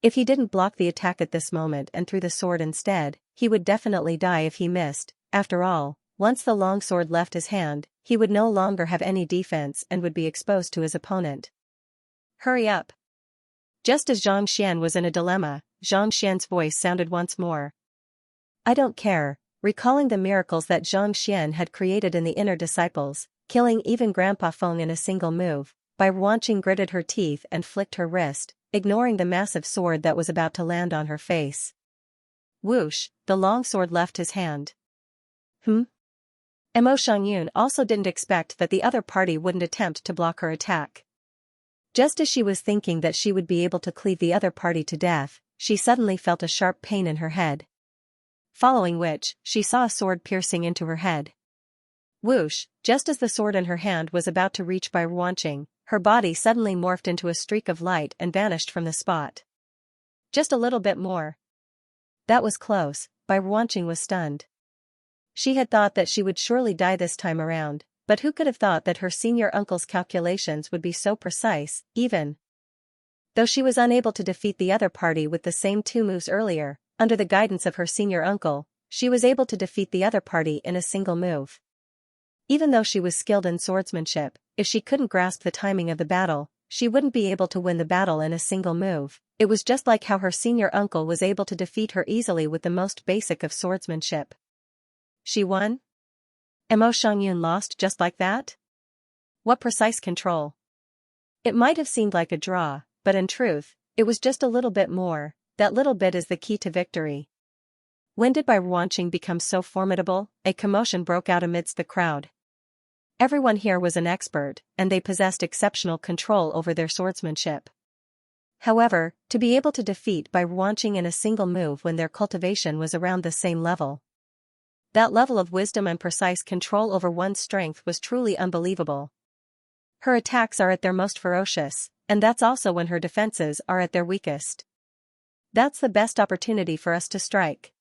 If he didn't block the attack at this moment and threw the sword instead, he would definitely die if he missed. After all, once the long sword left his hand, he would no longer have any defense and would be exposed to his opponent. Hurry up. Just as Zhang Xian was in a dilemma, Zhang Xian's voice sounded once more. I don't care. Recalling the miracles that Zhang Xian had created in the inner disciples, killing even Grandpa Feng in a single move, Bai Ruanqing gritted her teeth and flicked her wrist, ignoring the massive sword that was about to land on her face. Whoosh, the long sword left his hand. Mo Xiangyun also didn't expect that the other party wouldn't attempt to block her attack. Just as she was thinking that she would be able to cleave the other party to death, she suddenly felt a sharp pain in her head. Following which, she saw a sword piercing into her head. Whoosh, just as the sword in her hand was about to reach Bai Ruanqing, her body suddenly morphed into a streak of light and vanished from the spot. Just a little bit more. That was close. Bai Ruanqing was stunned. She had thought that she would surely die this time around, but who could have thought that her senior uncle's calculations would be so precise, even though she was unable to defeat the other party with the same 2 moves earlier. Under the guidance of her senior uncle, she was able to defeat the other party in a single move. Even though she was skilled in swordsmanship, if she couldn't grasp the timing of the battle, she wouldn't be able to win the battle in a single move. It was just like how her senior uncle was able to defeat her easily with the most basic of swordsmanship. She won? Mo Xiangyun lost just like that? What precise control! It might have seemed like a draw, but in truth, it was just a little bit more. That little bit is the key to victory. When did Bai Ruanqing become so formidable? A commotion broke out amidst the crowd. Everyone here was an expert, and they possessed exceptional control over their swordsmanship. However, to be able to defeat Bai Ruanqing in a single move when their cultivation was around the same level. That level of wisdom and precise control over one's strength was truly unbelievable. Her attacks are at their most ferocious, and that's also when her defenses are at their weakest. That's the best opportunity for us to strike.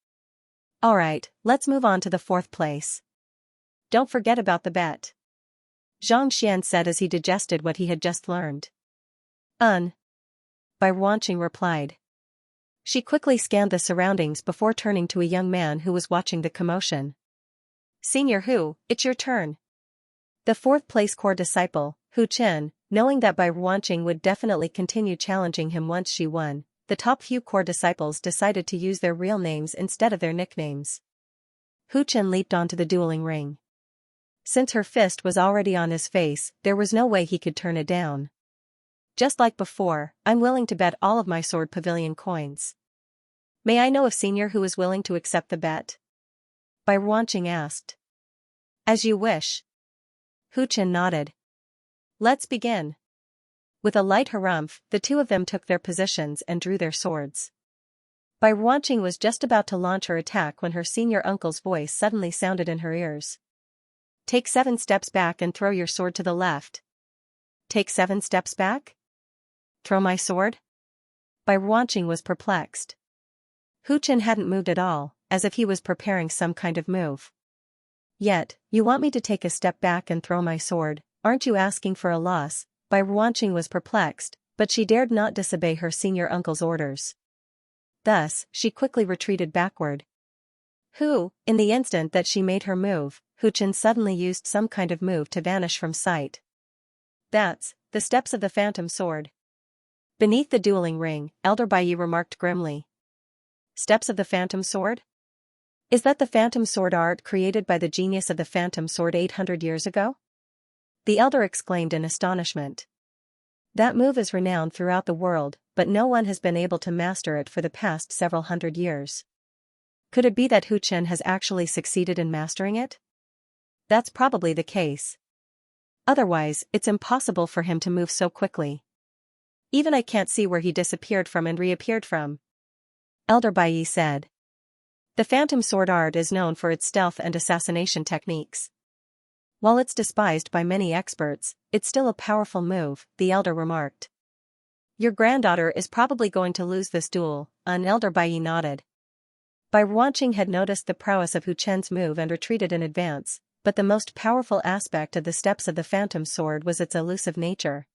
Alright, let's move on to the fourth place. Don't forget about the bet. Xianxia said as he digested what he had just learned. Bai Ruanqing replied. She quickly scanned the surroundings before turning to a young man who was watching the commotion. Senior Hu, it's your turn. The fourth place core disciple, Hu Chen, knowing that Bai Ruanqing would definitely continue challenging him once she won, the top few core disciples decided to use their real names instead of their nicknames. Hu Chen leaped onto the dueling ring. Since her fist was already on his face, there was no way he could turn it down. Just like before, I'm willing to bet all of my sword pavilion coins. May I know if Senior Hu is willing to accept the bet? Bai Ruanqing asked. As you wish. Hu Chen nodded. Let's begin. With a light harumph, the two of them took their positions and drew their swords. Bai Ruanqing was just about to launch her attack when her senior uncle's voice suddenly sounded in her ears. Take 7 steps back and throw your sword to the left. Take 7 steps back? Throw my sword? Bai Ruanqing was perplexed. Hu Chen hadn't moved at all, as if he was preparing some kind of move. Yet, you want me to take a step back and throw my sword, aren't you asking for a loss? Bai Ruanqing was perplexed, but she dared not disobey her senior uncle's orders. Thus, she quickly retreated backward. In the instant that she made her move, Hu Chen suddenly used some kind of move to vanish from sight. That's the steps of the phantom sword. Beneath the dueling ring, Elder Bai remarked grimly. Steps of the phantom sword? Is that the phantom sword art created by the genius of the phantom sword 800 years ago? The elder exclaimed in astonishment. That move is renowned throughout the world, but no one has been able to master it for the past several hundred years. Could it be that Hu Chen has actually succeeded in mastering it? That's probably the case. Otherwise, it's impossible for him to move so quickly. Even I can't see where he disappeared from and reappeared from. Elder Bai said. The phantom sword art is known for its stealth and assassination techniques. While it's despised by many experts, it's still a powerful move, the elder remarked. Your granddaughter is probably going to lose this duel, Elder Bai nodded. Bai Ruanqing had noticed the prowess of Hu Chen's move and retreated in advance, but the most powerful aspect of the steps of the phantom sword was its elusive nature.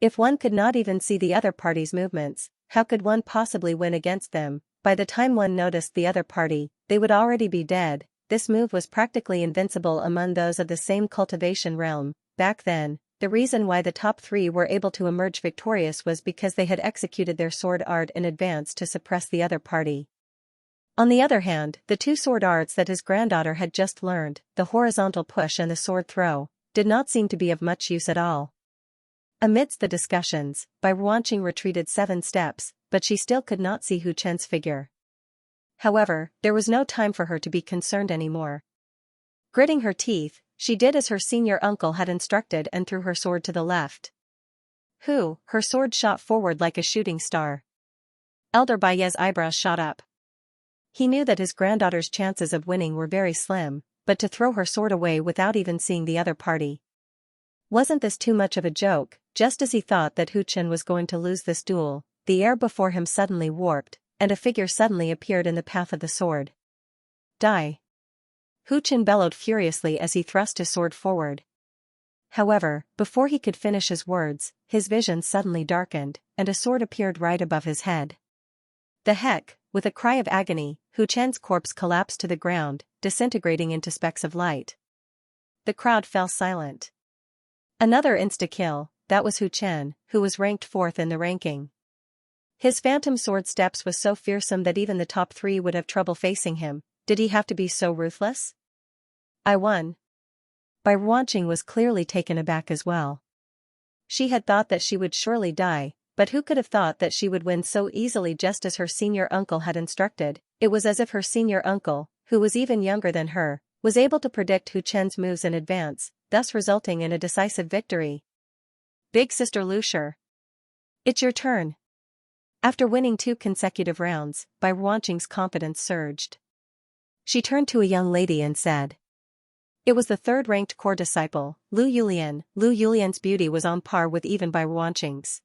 If one could not even see the other party's movements, how could one possibly win against them? By the time one noticed the other party, they would already be dead. This move was practically invincible among those of the same cultivation realm. Back then, the reason why the top 3 were able to emerge victorious was because they had executed their sword art in advance to suppress the other party. On the other hand, the 2 sword arts that his granddaughter had just learned, the horizontal push and the sword throw, did not seem to be of much use at all. Amidst the discussions, Bai Ruanqing retreated 7 steps, but she still could not see Hu Chen's figure. However, there was no time for her to be concerned anymore. Gritting her teeth, she did as her senior uncle had instructed and threw her sword to the left. Her sword shot forward like a shooting star. Elder Bai's eyebrows shot up. He knew that his granddaughter's chances of winning were very slim, but to throw her sword away without even seeing the other party. Wasn't this too much of a joke? Just as he thought that Hu Chen was going to lose this duel, the air before him suddenly warped, and a figure suddenly appeared in the path of the sword. Die! Hu Chen bellowed furiously as he thrust his sword forward. However, before he could finish his words, his vision suddenly darkened, and a sword appeared right above his head. The heck! With a cry of agony, Hu Chen's corpse collapsed to the ground, disintegrating into specks of light. The crowd fell silent. Another insta-kill, that was Hu Chen, who was ranked 4th in the ranking. His phantom sword steps was so fearsome that even the top 3 would have trouble facing him. Did he have to be so ruthless? I won. Bai Ruanqing was clearly taken aback as well. She had thought that she would surely die, but who could have thought that she would win so easily just as her senior uncle had instructed? It was as if her senior uncle, who was even younger than her, was able to predict Hu Chen's moves in advance, thus resulting in a decisive victory. Big Sister Lucier. It's your turn. After winning 2 consecutive rounds, Bai Ruanqing's confidence surged. She turned to a young lady and said. It was the third-ranked core disciple, Lu Yulian. Lu Yulian's beauty was on par with even Bai Ruanqing's.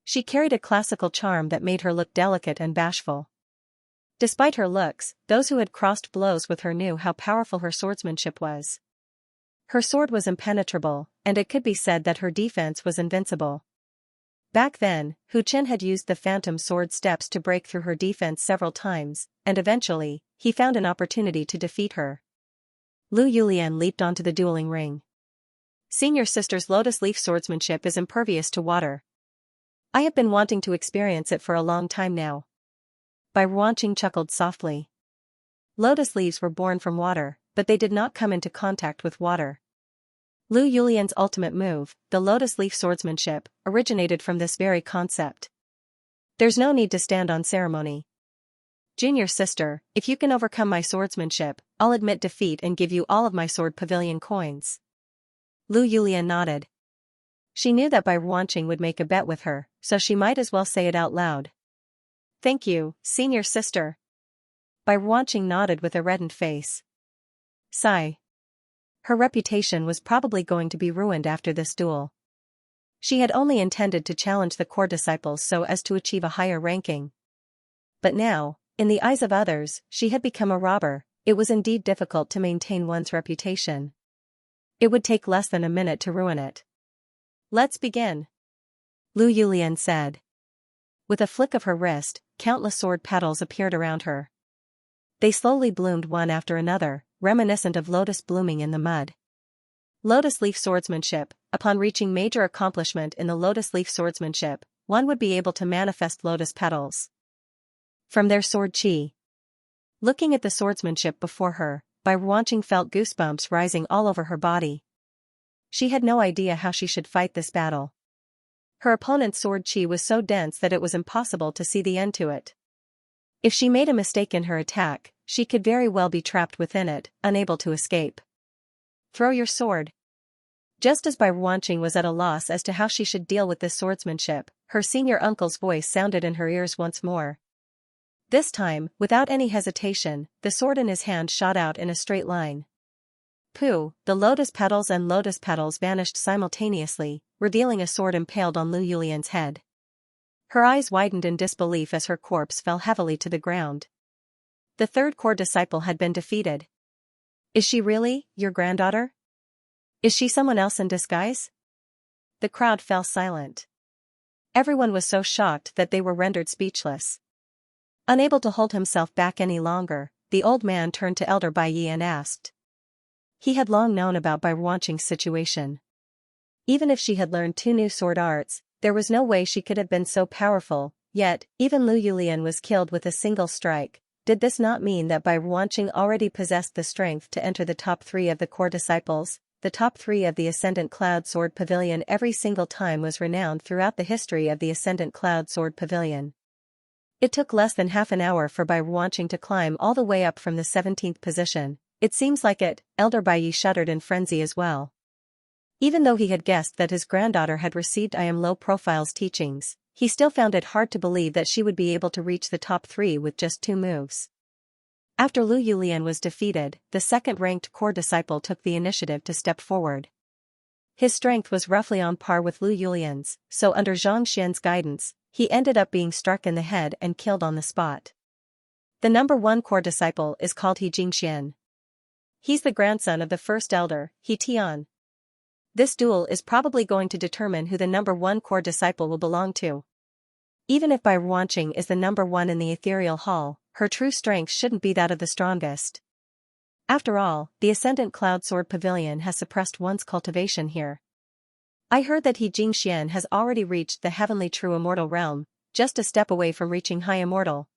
She carried a classical charm that made her look delicate and bashful. Despite her looks, those who had crossed blows with her knew how powerful her swordsmanship was. Her sword was impenetrable, and it could be said that her defense was invincible. Back then, Hu Chen had used the phantom sword steps to break through her defense several times, and eventually, he found an opportunity to defeat her. Lu Yulian leaped onto the dueling ring. Senior sister's lotus leaf swordsmanship is impervious to water. I have been wanting to experience it for a long time now. Bai Ruanqing chuckled softly. Lotus leaves were born from water, but they did not come into contact with water. Lu Yulian's ultimate move, the lotus leaf swordsmanship, originated from this very concept. There's no need to stand on ceremony. Junior sister, if you can overcome my swordsmanship, I'll admit defeat and give you all of my sword pavilion coins. Lu Yulian nodded. She knew that Bai Ruanqing would make a bet with her, so she might as well say it out loud. Thank you, senior sister. Bai Ruanqing nodded with a reddened face. Sigh. Her reputation was probably going to be ruined after this duel. She had only intended to challenge the core disciples so as to achieve a higher ranking. But now, in the eyes of others, she had become a robber. It was indeed difficult to maintain one's reputation. It would take less than a minute to ruin it. Let's begin. Lu Yulian said. With a flick of her wrist, countless sword petals appeared around her. They slowly bloomed one after another, reminiscent of lotus blooming in the mud. Lotus leaf swordsmanship. Upon reaching major accomplishment in the lotus leaf swordsmanship, one would be able to manifest lotus petals from their sword chi. Looking at the swordsmanship before her, Bai Ruanqing felt goosebumps rising all over her body. She had no idea how she should fight this battle. Her opponent's sword chi was so dense that it was impossible to see the end to it. If she made a mistake in her attack, she could very well be trapped within it, unable to escape. Throw your sword. Just as Bai Ruanqing was at a loss as to how she should deal with this swordsmanship, her senior uncle's voice sounded in her ears once more. This time, without any hesitation, the sword in his hand shot out in a straight line. Pooh! The lotus petals and lotus petals vanished simultaneously, revealing a sword impaled on Lu Yulian's head. Her eyes widened in disbelief as her corpse fell heavily to the ground. The third core disciple had been defeated. Is she really your granddaughter? Is she someone else in disguise? The crowd fell silent. Everyone was so shocked that they were rendered speechless. Unable to hold himself back any longer, the old man turned to Elder Bai Yi and asked. He had long known about Bai Ruanqing's situation. Even if she had learned 2 new sword arts, there was no way she could have been so powerful, yet, even Lu Yulian was killed with a single strike. Did this not mean that Bai Ruanqing already possessed the strength to enter the top 3 of the core disciples? The top 3 of the Ascendant Cloud Sword Pavilion every single time was renowned throughout the history of the Ascendant Cloud Sword Pavilion. It took less than half an hour for Bai Ruanqing to climb all the way up from the 17th position. It seems like it. Elder Bai Yi shuddered in frenzy as well. Even though he had guessed that his granddaughter had received I Am Low Profile's teachings, he still found it hard to believe that she would be able to reach the top 3 with just 2 moves. After Lu Yulian was defeated, the second-ranked core disciple took the initiative to step forward. His strength was roughly on par with Lu Yulian's, so under Xianxia's guidance, he ended up being struck in the head and killed on the spot. The number 1 core disciple is called He Jingxian. He's the grandson of the first elder, He Tian. This duel is probably going to determine who the number 1 core disciple will belong to. Even if Bai Ruanqing is the number 1 in the ethereal hall, her true strength shouldn't be that of the strongest. After all, the Ascendant Cloud Sword Pavilion has suppressed one's cultivation here. I heard that He Jingxian has already reached the heavenly true immortal realm, just a step away from reaching high immortal.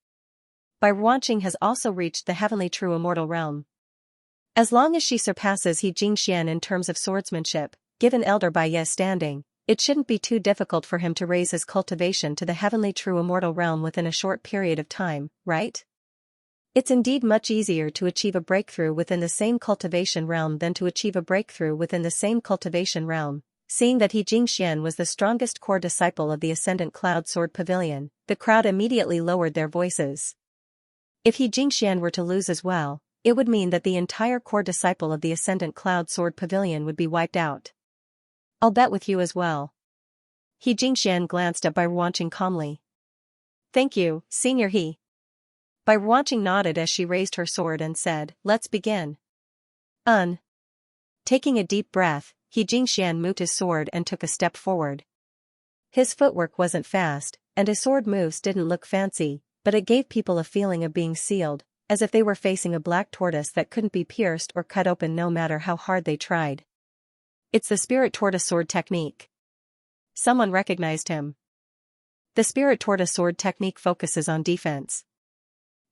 Bai Ruanqing has also reached the heavenly true immortal realm. As long as she surpasses He Jingxian in terms of swordsmanship, given Elder Bai Ye's standing, it shouldn't be too difficult for him to raise his cultivation to the heavenly true immortal realm within a short period of time, right? It's indeed much easier to achieve a breakthrough within the same cultivation realm than to achieve a breakthrough within the same cultivation realm. Seeing that He Jingxian was the strongest core disciple of the Ascendant Cloud Sword Pavilion, the crowd immediately lowered their voices. If He Jingxian were to lose as well, it would mean that the entire core disciple of the Ascendant Cloud Sword Pavilion would be wiped out. I'll bet with you as well. He Jingxian glanced at Bai Ruanqing calmly. Thank you, Senior He. Bai Ruanqing nodded as she raised her sword and said, let's begin. Taking a deep breath, He Jingxian moved his sword and took a step forward. His footwork wasn't fast, and his sword moves didn't look fancy, but it gave people a feeling of being sealed, as if they were facing a black tortoise that couldn't be pierced or cut open no matter how hard they tried. It's the Spirit Tortoise Sword Technique. Someone recognized him. The Spirit Tortoise Sword Technique focuses on defense.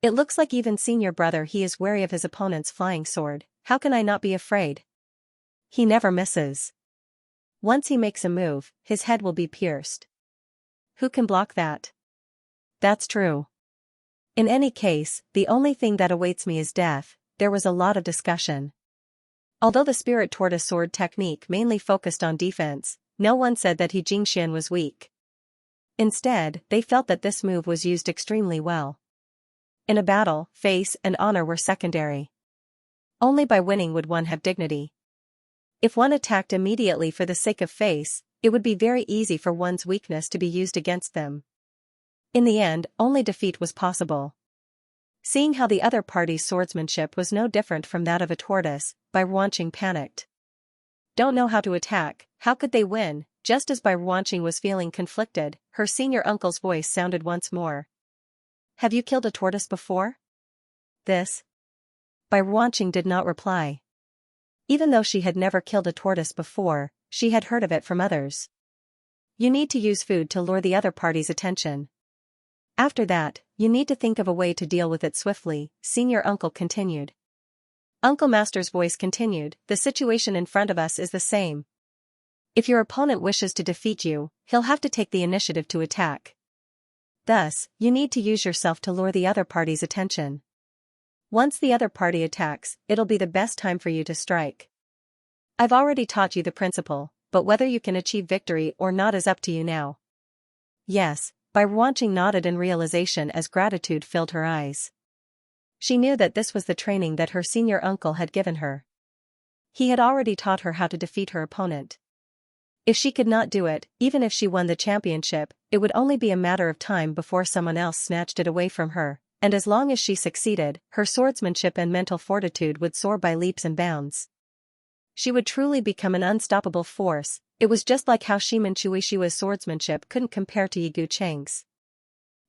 It looks like even Senior Brother He is wary of his opponent's flying sword. How can I not be afraid? He never misses. Once he makes a move, his head will be pierced. Who can block that? That's true. In any case, the only thing that awaits me is death. There was a lot of discussion. Although the Spirit Tortoise Sword Technique mainly focused on defense, no one said that He Jingxian was weak. Instead, they felt that this move was used extremely well. In a battle, face and honor were secondary. Only by winning would one have dignity. If one attacked immediately for the sake of face, it would be very easy for one's weakness to be used against them. In the end, only defeat was possible. Seeing how the other party's swordsmanship was no different from that of a tortoise, Bai Ruanqing panicked. Don't know how to attack, how could they win? Just as Bai Ruanqing was feeling conflicted, her senior uncle's voice sounded once more. Have you killed a tortoise before? This? Bai Ruanqing did not reply. Even though she had never killed a tortoise before, she had heard of it from others. You need to use food to lure the other party's attention. After that, you need to think of a way to deal with it swiftly, Senior Uncle continued. Uncle Master's voice continued, the situation in front of us is the same. If your opponent wishes to defeat you, he'll have to take the initiative to attack. Thus, you need to use yourself to lure the other party's attention. Once the other party attacks, it'll be the best time for you to strike. I've already taught you the principle, but whether you can achieve victory or not is up to you now. Yes, Bai Ruanqing nodded in realization as gratitude filled her eyes. She knew that this was the training that her senior uncle had given her. He had already taught her how to defeat her opponent. If she could not do it, even if she won the championship, it would only be a matter of time before someone else snatched it away from her, and as long as she succeeded, her swordsmanship and mental fortitude would soar by leaps and bounds. She would truly become an unstoppable force. It was just like how Shiman Chuishiwa's swordsmanship couldn't compare to Yi Gucheng's.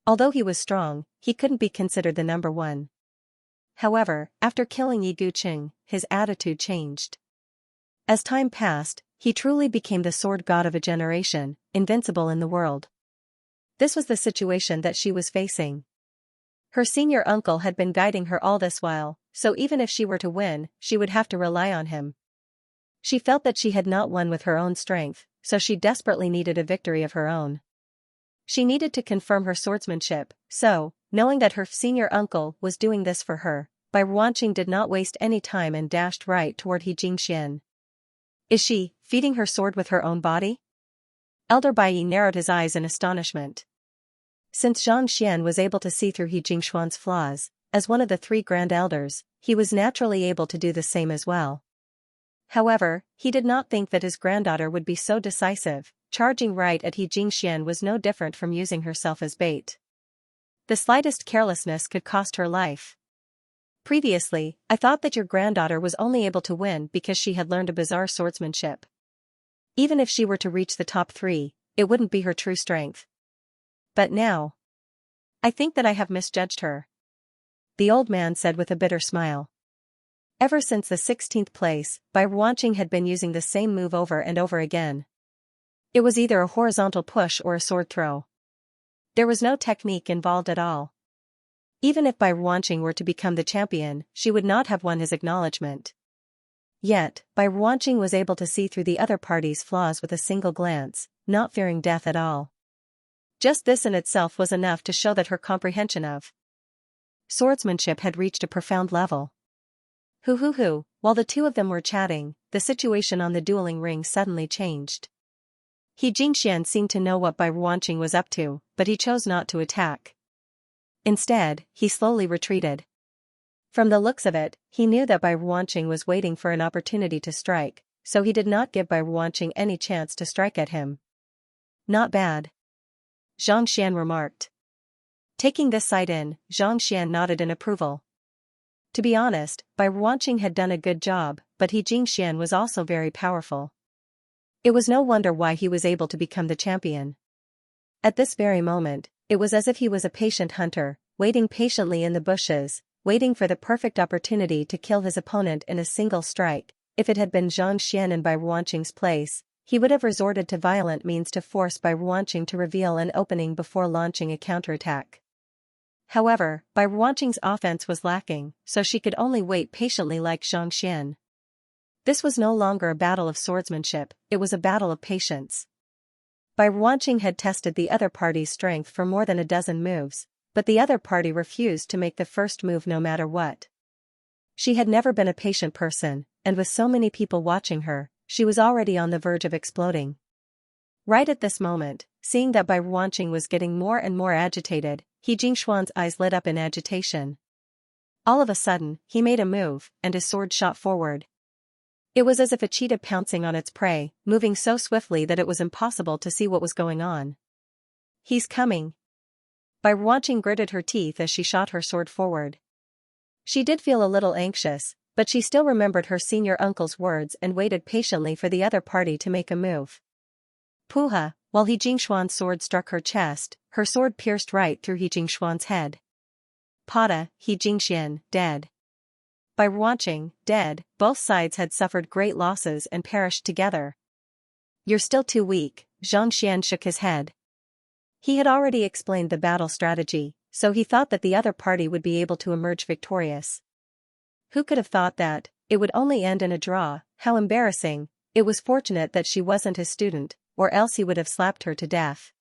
Although he was strong, he couldn't be considered the number one. However, after killing Yi Gucheng, his attitude changed. As time passed, he truly became the sword god of a generation, invincible in the world. This was the situation that she was facing. Her senior uncle had been guiding her all this while, so even if she were to win, she would have to rely on him. She felt that she had not won with her own strength, so she desperately needed a victory of her own. She needed to confirm her swordsmanship, so, knowing that her senior uncle was doing this for her, Bai Ruanqing did not waste any time and dashed right toward He Jingxian. Is she feeding her sword with her own body? Elder Bai narrowed his eyes in astonishment. Since Xianxia was able to see through He Jingxuan's flaws, as one of the three grand elders, he was naturally able to do the same as well. However, he did not think that his granddaughter would be so decisive. Charging right at He Jingxian was no different from using herself as bait. The slightest carelessness could cost her life. Previously, I thought that your granddaughter was only able to win because she had learned a bizarre swordsmanship. Even if she were to reach the top 3, it wouldn't be her true strength. But now, I think that I have misjudged her. The old man said with a bitter smile. Ever since the 16th place, Bai Ruanqing had been using the same move over and over again. It was either a horizontal push or a sword throw. There was no technique involved at all. Even if Bai Ruanqing were to become the champion, she would not have won his acknowledgement. Yet, Bai Ruanqing was able to see through the other party's flaws with a single glance, not fearing death at all. Just this in itself was enough to show that her comprehension of swordsmanship had reached a profound level. Hoo. While the two of them were chatting, the situation on the dueling ring suddenly changed. Xianxia seemed to know what Bai Ruanqing was up to, but he chose not to attack. Instead, he slowly retreated. From the looks of it, he knew that Bai Ruanqing was waiting for an opportunity to strike, so he did not give Bai Ruanqing any chance to strike at him. Not bad, Xianxia remarked. Taking this sight in, Xianxia nodded in approval. To be honest, Bai Ruanqing had done a good job, but Xianxia was also very powerful. It was no wonder why he was able to become the champion. At this very moment, it was as if he was a patient hunter, waiting patiently in the bushes, waiting for the perfect opportunity to kill his opponent in a single strike. If it had been Xianxia in Bai Ruanqing's place, he would have resorted to violent means to force Bai Ruanqing to reveal an opening before launching a counterattack. However, Bai Ruanqing's offense was lacking, so she could only wait patiently like Xianxia. This was no longer a battle of swordsmanship, it was a battle of patience. Bai Ruanqing had tested the other party's strength for more than a dozen moves, but the other party refused to make the first move no matter what. She had never been a patient person, and with so many people watching her, she was already on the verge of exploding. Right at this moment, seeing that Bai Ruanqing was getting more and more agitated, Xianxia's eyes lit up in agitation. All of a sudden, he made a move, and his sword shot forward. It was as if a cheetah pouncing on its prey, moving so swiftly that it was impossible to see what was going on. He's coming. Bai Ruanqing gritted her teeth as she shot her sword forward. She did feel a little anxious, but she still remembered her senior uncle's words and waited patiently for the other party to make a move. Puha, while Xianxia's sword struck her chest, her sword pierced right through Xianxia's head. Pada, Xianxia, dead. Bai Ruanqing, dead, both sides had suffered great losses and perished together. You're still too weak, Xianxia shook his head. He had already explained the battle strategy, so he thought that the other party would be able to emerge victorious. Who could have thought that it would only end in a draw? How embarrassing. It was fortunate that she wasn't his student, or else he would have slapped her to death.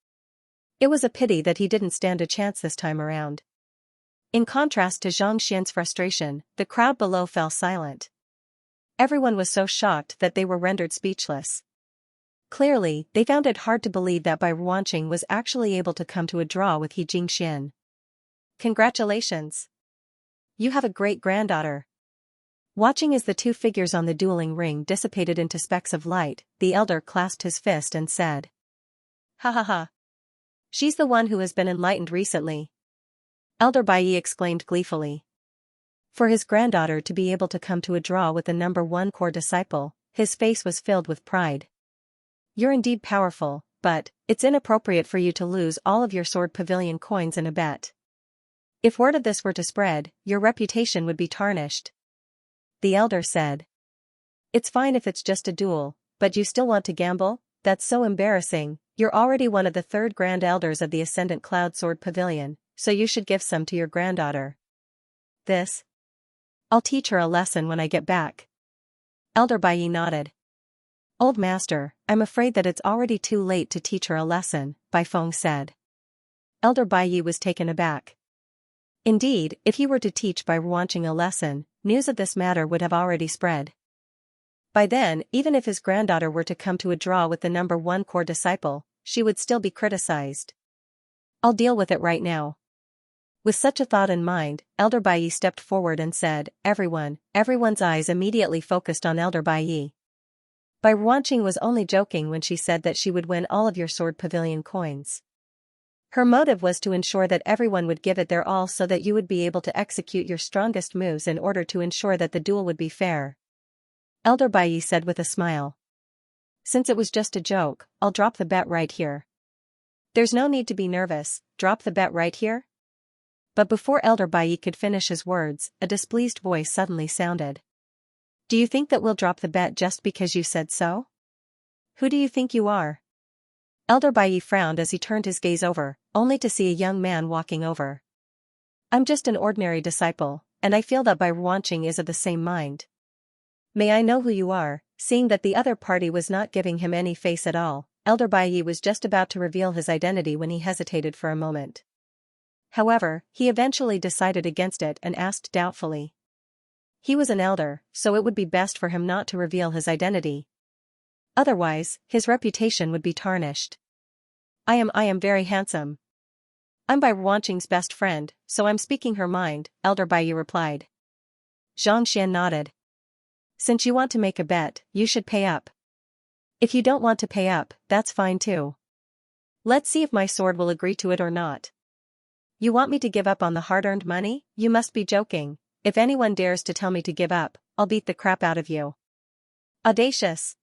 It was a pity that he didn't stand a chance this time around. In contrast to Xianxia's frustration, the crowd below fell silent. Everyone was so shocked that they were rendered speechless. Clearly, they found it hard to believe that Bai Ruanqing was actually able to come to a draw with Xianxia. Congratulations! You have a great granddaughter. Watching as the two figures on the dueling ring dissipated into specks of light, the elder clasped his fist and said, "Ha ha ha! She's the one who has been enlightened recently." Elder Bai exclaimed gleefully. For his granddaughter to be able to come to a draw with the number one core disciple, his face was filled with pride. You're indeed powerful, but it's inappropriate for you to lose all of your sword pavilion coins in a bet. If word of this were to spread, your reputation would be tarnished. The elder said. It's fine if it's just a duel, but you still want to gamble? That's so embarrassing. You're already one of the third grand elders of the Ascendant Cloud Sword Pavilion, so you should give some to your granddaughter. I'll teach her a lesson when I get back. Elder Bai nodded. Old master, I'm afraid that it's already too late to teach her a lesson, Bai Feng said. Elder Bai was taken aback. Indeed, if he were to teach Bai Ruanqing a lesson, news of this matter would have already spread. By then, even if his granddaughter were to come to a draw with the number one core disciple, she would still be criticized. I'll deal with it right now. With such a thought in mind, Elder Bai stepped forward and said, Everyone's eyes immediately focused on Elder Bai. Bai Ruanqing was only joking when she said that she would win all of your sword pavilion coins. Her motive was to ensure that everyone would give it their all so that you would be able to execute your strongest moves in order to ensure that the duel would be fair. Elder Bai said with a smile. Since it was just a joke, I'll drop the bet right here. There's no need to be nervous, drop the bet right here? But before Elder Bai could finish his words, a displeased voice suddenly sounded. Do you think that we'll drop the bet just because you said so? Who do you think you are? Elder Bai frowned as he turned his gaze over, only to see a young man walking over. I'm just an ordinary disciple, and I feel that Bai Ruanqing is of the same mind. May I know who you are? Seeing that the other party was not giving him any face at all, Elder Bai was just about to reveal his identity when he hesitated for a moment. However, he eventually decided against it and asked doubtfully. He was an elder, so it would be best for him not to reveal his identity. Otherwise, his reputation would be tarnished. I am very handsome. I'm Bai Ruanqing's best friend, so I'm speaking her mind, Elder Bai replied. Xianxia nodded. Since you want to make a bet, you should pay up. If you don't want to pay up, that's fine too. Let's see if my sword will agree to it or not. You want me to give up on the hard-earned money? You must be joking. If anyone dares to tell me to give up, I'll beat the crap out of you. Audacious.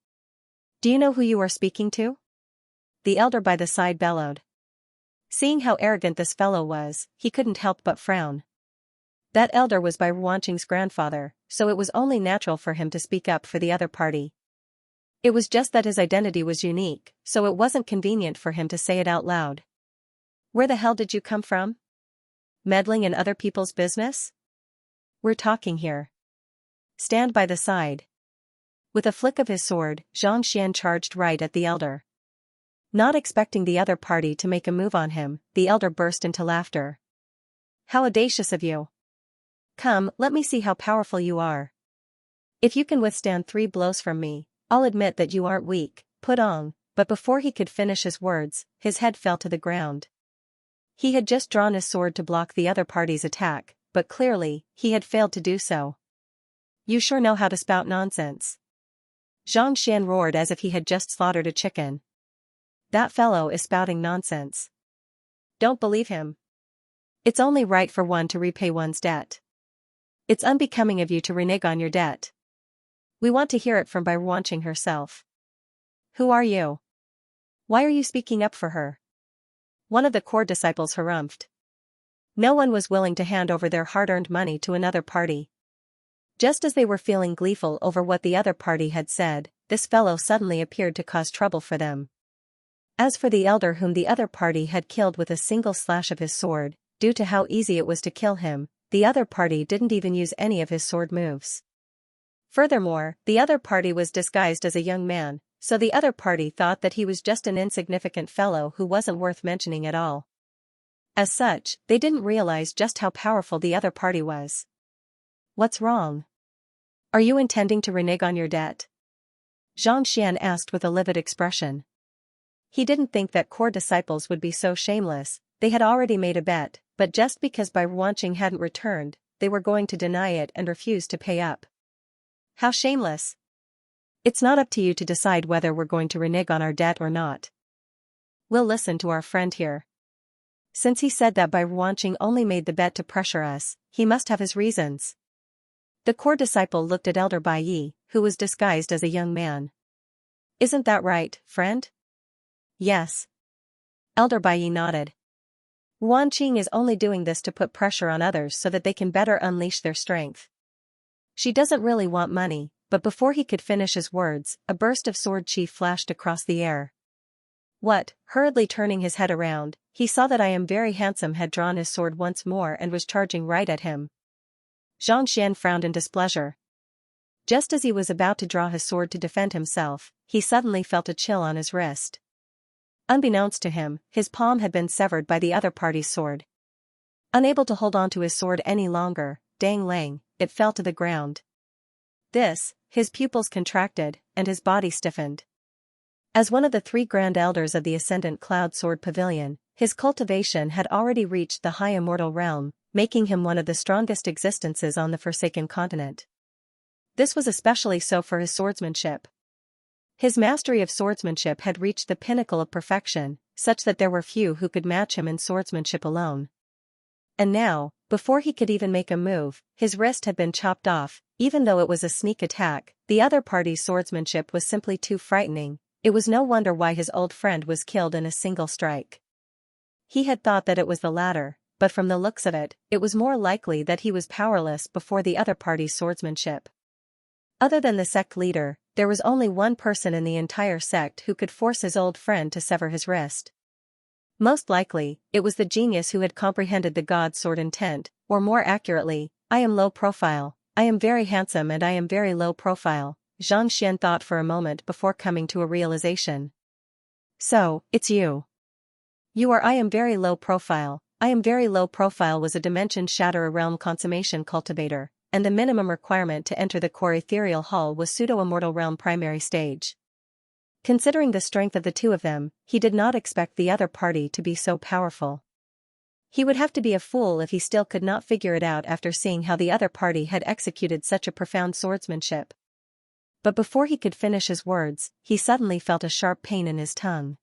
Do you know who you are speaking to? The elder by the side bellowed. Seeing how arrogant this fellow was, he couldn't help but frown. That elder was Bai Ruanqing's grandfather, so it was only natural for him to speak up for the other party. It was just that his identity was unique, so it wasn't convenient for him to say it out loud. Where the hell did you come from? Meddling in other people's business? We're talking here. Stand by the side. With a flick of his sword, Xianxia charged right at the elder. Not expecting the other party to make a move on him, the elder burst into laughter. How audacious of you! Come, let me see how powerful you are. If you can withstand 3 blows from me, I'll admit that you aren't weak, put on, but before he could finish his words, his head fell to the ground. He had just drawn his sword to block the other party's attack, but clearly, he had failed to do so. You sure know how to spout nonsense. Zhang Xian roared as if he had just slaughtered a chicken. That fellow is spouting nonsense. Don't believe him. It's only right for one to repay one's debt. It's unbecoming of you to renege on your debt. We want to hear it from Bai Ruanqing herself. Who are you? Why are you speaking up for her? One of the core disciples harumphed. No one was willing to hand over their hard-earned money to another party. Just as they were feeling gleeful over what the other party had said, this fellow suddenly appeared to cause trouble for them. As for the elder whom the other party had killed with a single slash of his sword, due to how easy it was to kill him, the other party didn't even use any of his sword moves. Furthermore, the other party was disguised as a young man, so the other party thought that he was just an insignificant fellow who wasn't worth mentioning at all. As such, they didn't realize just how powerful the other party was. What's wrong? Are you intending to renege on your debt? Zhang Xian asked with a livid expression. He didn't think that core disciples would be so shameless. They had already made a bet, but just because Bai Ruanqing hadn't returned, they were going to deny it and refuse to pay up. How shameless! It's not up to you to decide whether we're going to renege on our debt or not. We'll listen to our friend here. Since he said that Bai Ruanqing only made the bet to pressure us, he must have his reasons. The core disciple looked at Elder Bai Yi, who was disguised as a young man. Isn't that right, friend? Yes. Elder Bai Yi nodded. Ruanqing is only doing this to put pressure on others so that they can better unleash their strength. She doesn't really want money, but before he could finish his words, a burst of sword chi flashed across the air. What? Hurriedly turning his head around, he saw that I Am Very Handsome had drawn his sword once more and was charging right at him. Zhang Xian frowned in displeasure. Just as he was about to draw his sword to defend himself, he suddenly felt a chill on his wrist. Unbeknownst to him, his palm had been severed by the other party's sword. Unable to hold on to his sword any longer, dang lang, it fell to the ground. His pupils contracted, and his body stiffened. As one of the 3 grand elders of the Ascendant Cloud Sword Pavilion, his cultivation had already reached the high immortal realm, making him one of the strongest existences on the Forsaken Continent. This was especially so for his swordsmanship. His mastery of swordsmanship had reached the pinnacle of perfection, such that there were few who could match him in swordsmanship alone. And now, before he could even make a move, his wrist had been chopped off. Even though it was a sneak attack, the other party's swordsmanship was simply too frightening. It was no wonder why his old friend was killed in a single strike. He had thought that it was the latter, but from the looks of it, it was more likely that he was powerless before the other party's swordsmanship. Other than the sect leader, there was only one person in the entire sect who could force his old friend to sever his wrist. Most likely, it was the genius who had comprehended the god sword intent, or more accurately, I am low profile, I am very handsome and I am very low profile, Xianxia thought for a moment before coming to a realization. So, it's you. You are. I am very low profile. I am very low profile was a dimension shatter a realm consummation cultivator, and the minimum requirement to enter the core ethereal hall was pseudo-immortal realm primary stage. Considering the strength of the two of them, he did not expect the other party to be so powerful. He would have to be a fool if he still could not figure it out after seeing how the other party had executed such a profound swordsmanship. But before he could finish his words, he suddenly felt a sharp pain in his tongue.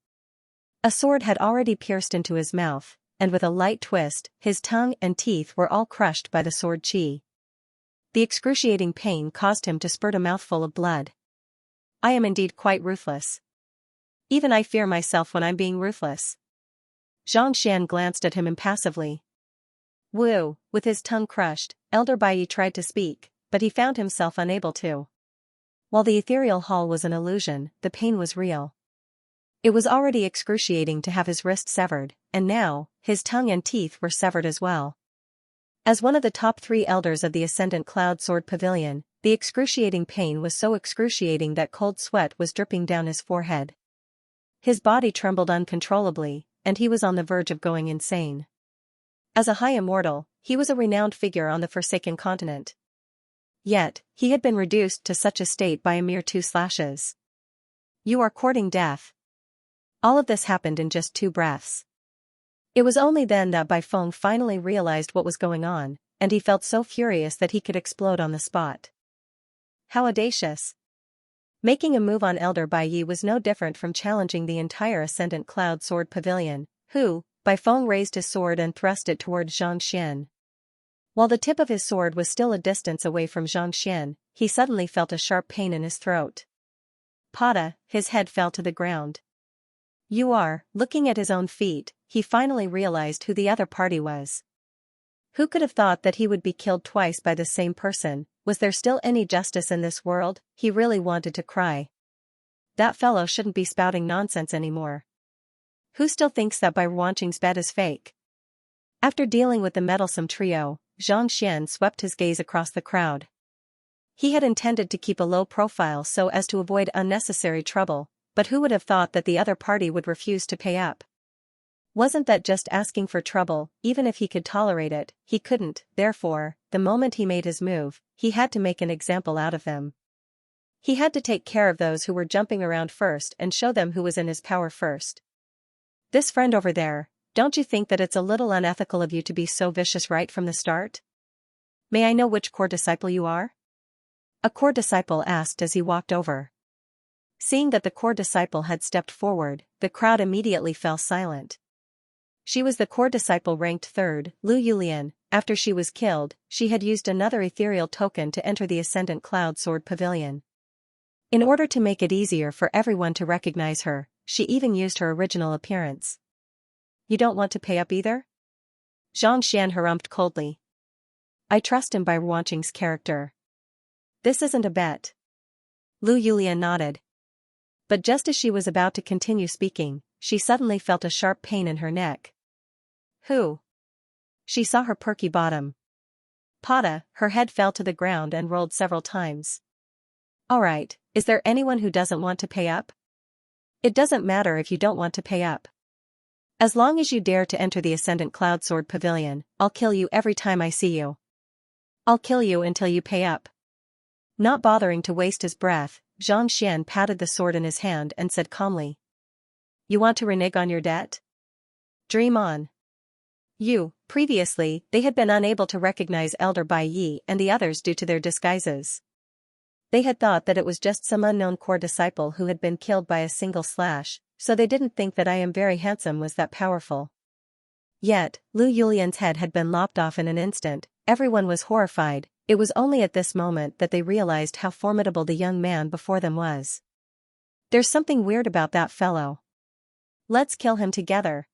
A sword had already pierced into his mouth, and with a light twist, his tongue and teeth were all crushed by the sword chi. The excruciating pain caused him to spurt a mouthful of blood. I am indeed quite ruthless. Even I fear myself when I'm being ruthless. Xianxia glanced at him impassively. Wu, with his tongue crushed, Elder Bai tried to speak, but he found himself unable to. While the ethereal hall was an illusion, the pain was real. It was already excruciating to have his wrist severed, and now, his tongue and teeth were severed as well. As one of the top 3 elders of the Ascendant Cloud Sword Pavilion, the excruciating pain was so excruciating that cold sweat was dripping down his forehead. His body trembled uncontrollably, and he was on the verge of going insane. As a high immortal, he was a renowned figure on the Forsaken Continent. Yet, he had been reduced to such a state by a mere 2 slashes. You are courting death. All of this happened in just 2 breaths. It was only then that Bai Feng finally realized what was going on, and he felt so furious that he could explode on the spot. How audacious! Making a move on Elder Bai Yi was no different from challenging the entire Ascendant Cloud Sword Pavilion, who, Bai Feng raised his sword and thrust it toward Xianxia. While the tip of his sword was still a distance away from Xianxia, he suddenly felt a sharp pain in his throat. Pada, his head fell to the ground. You are, looking at his own feet, he finally realized who the other party was. Who could have thought that he would be killed twice by the same person? Was there still any justice in this world? He really wanted to cry. That fellow shouldn't be spouting nonsense anymore. Who still thinks that Bai Ruanqing's bet is fake? After dealing with the meddlesome trio, Xianxia swept his gaze across the crowd. He had intended to keep a low profile so as to avoid unnecessary trouble, but who would have thought that the other party would refuse to pay up? Wasn't that just asking for trouble? Even if he could tolerate it, he couldn't. Therefore, the moment he made his move, he had to make an example out of them. He had to take care of those who were jumping around first and show them who was in his power first. This friend over there, don't you think that it's a little unethical of you to be so vicious right from the start? May I know which core disciple you are? A core disciple asked as he walked over. Seeing that the core disciple had stepped forward, the crowd immediately fell silent. She was the core disciple ranked 3rd, Lu Yulian. After she was killed, she had used another ethereal token to enter the Ascendant Cloud Sword Pavilion. In order to make it easier for everyone to recognize her, she even used her original appearance. You don't want to pay up either? Xianxia harumphed coldly. I trust him by Ruanqing's character. This isn't a bet. Lu Yulian nodded. But just as she was about to continue speaking, she suddenly felt a sharp pain in her neck. Who? She saw her perky bottom. Pada, her head fell to the ground and rolled several times. Alright, is there anyone who doesn't want to pay up? It doesn't matter if you don't want to pay up. As long as you dare to enter the Ascendant Cloud Sword Pavilion, I'll kill you every time I see you. I'll kill you until you pay up. Not bothering to waste his breath, Xianxia patted the sword in his hand and said calmly. You want to renege on your debt? Dream on. Previously, they had been unable to recognize Elder Bai Yi and the others due to their disguises. They had thought that it was just some unknown core disciple who had been killed by a single slash, so they didn't think that I am very handsome was that powerful. Yet, Lu Yulian's head had been lopped off in an instant. Everyone was horrified. It was only at this moment that they realized how formidable the young man before them was. There's something weird about that fellow. Let's kill him together.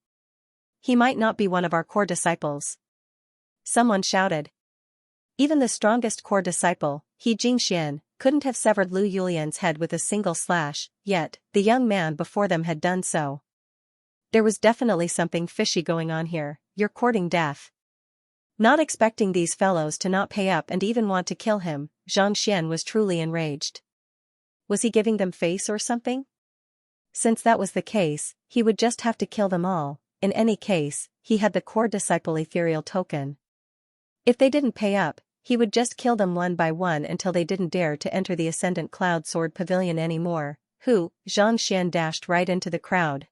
He might not be one of our core disciples. Someone shouted. Even the strongest core disciple, He Jingxian, couldn't have severed Lu Yulian's head with a single slash, yet, the young man before them had done so. There was definitely something fishy going on here. You're courting death. Not expecting these fellows to not pay up and even want to kill him, Xianxia was truly enraged. Was he giving them face or something? Since that was the case, he would just have to kill them all. In any case, he had the core disciple ethereal token. If they didn't pay up, he would just kill them one by one until they didn't dare to enter the Ascendant Cloud Sword Pavilion anymore. Xianxia dashed right into the crowd.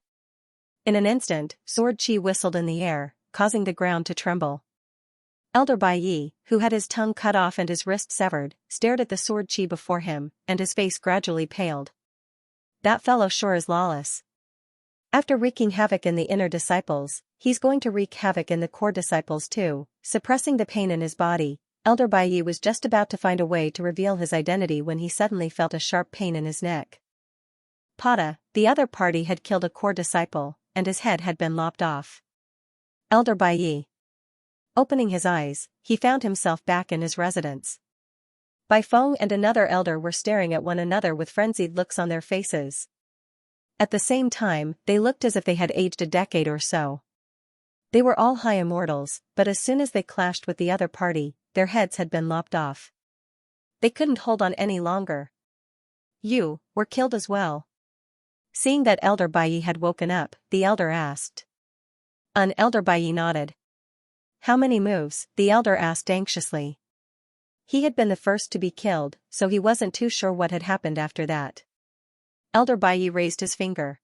In an instant, sword chi whistled in the air, causing the ground to tremble. Elder Baiyi, who had his tongue cut off and his wrist severed, stared at the sword chi before him, and his face gradually paled. That fellow sure is lawless. After wreaking havoc in the inner disciples, he's going to wreak havoc in the core disciples too. Suppressing the pain in his body, Elder Baiyi was just about to find a way to reveal his identity when he suddenly felt a sharp pain in his neck. Pada, the other party had killed a core disciple, and his head had been lopped off. Elder Baiyi. Opening his eyes, he found himself back in his residence. Bai Feng and another elder were staring at one another with frenzied looks on their faces. At the same time, they looked as if they had aged a decade or so. They were all high immortals, but as soon as they clashed with the other party, their heads had been lopped off. They couldn't hold on any longer. You were killed as well. Seeing that Elder Baiyi had woken up, the elder asked. Elder Baiyi nodded. How many moves? The elder asked anxiously. He had been the first to be killed, so he wasn't too sure what had happened after that. Elder Baiyi raised his finger.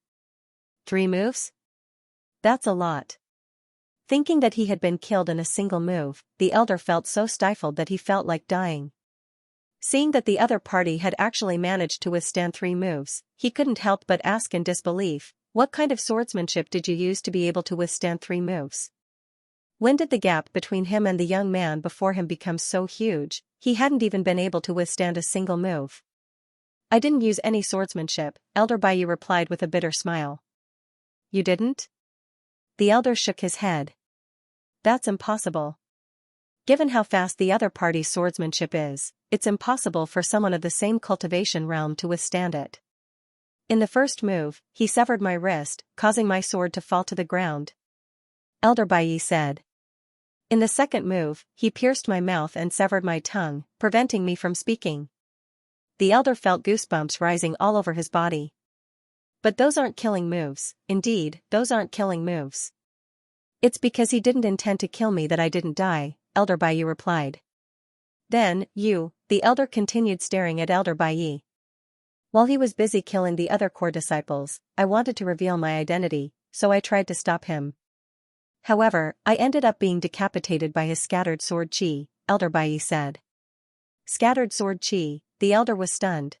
3 moves? That's a lot. Thinking that he had been killed in a single move, the elder felt so stifled that he felt like dying. Seeing that the other party had actually managed to withstand 3 moves, he couldn't help but ask in disbelief, what kind of swordsmanship did you use to be able to withstand 3 moves? When did the gap between him and the young man before him become so huge? He hadn't even been able to withstand a single move. I didn't use any swordsmanship, Elder Baiyi replied with a bitter smile. You didn't? The elder shook his head. That's impossible. Given how fast the other party's swordsmanship is, it's impossible for someone of the same cultivation realm to withstand it. In the first move, he severed my wrist, causing my sword to fall to the ground. Elder Baiyi said. In the second move, he pierced my mouth and severed my tongue, preventing me from speaking. The elder felt goosebumps rising all over his body. But those aren't killing moves. Indeed, those aren't killing moves. It's because he didn't intend to kill me that I didn't die, Elder Baiyi replied. Then, the elder continued staring at Elder Baiyi. While he was busy killing the other core disciples, I wanted to reveal my identity, so I tried to stop him. However, I ended up being decapitated by his scattered sword chi, Elder Baiyi said. Scattered sword chi, the elder was stunned.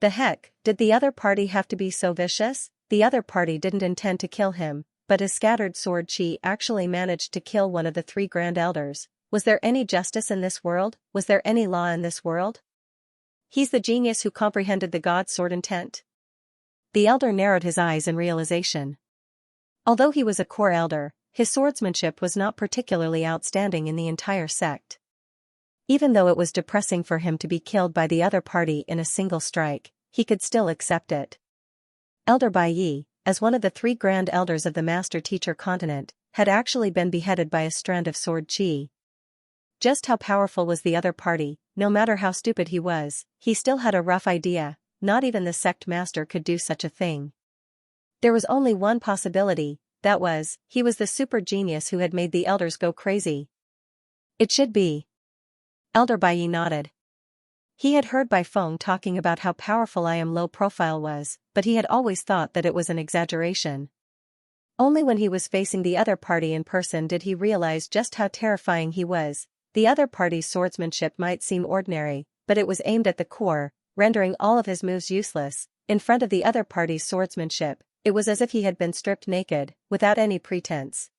The heck, did the other party have to be so vicious? The other party didn't intend to kill him, but his scattered sword chi actually managed to kill one of the 3 grand elders. Was there any justice in this world? Was there any law in this world? He's the genius who comprehended the god's sword intent. The elder narrowed his eyes in realization. Although he was a core elder, his swordsmanship was not particularly outstanding in the entire sect. Even though it was depressing for him to be killed by the other party in a single strike, he could still accept it. Elder Baiyi, as one of the 3 grand elders of the Master Teacher continent, had actually been beheaded by a strand of sword chi. Just how powerful was the other party? No matter how stupid he was, he still had a rough idea. Not even the sect master could do such a thing. There was only one possibility, that was, he was the super genius who had made the elders go crazy. It should be. Elder Baiyi nodded. He had heard Bai Feng talking about how powerful I Am low profile was, but he had always thought that it was an exaggeration. Only when he was facing the other party in person did he realize just how terrifying he was. The other party's swordsmanship might seem ordinary, but it was aimed at the core, rendering all of his moves useless. In front of the other party's swordsmanship, it was as if he had been stripped naked, without any pretense.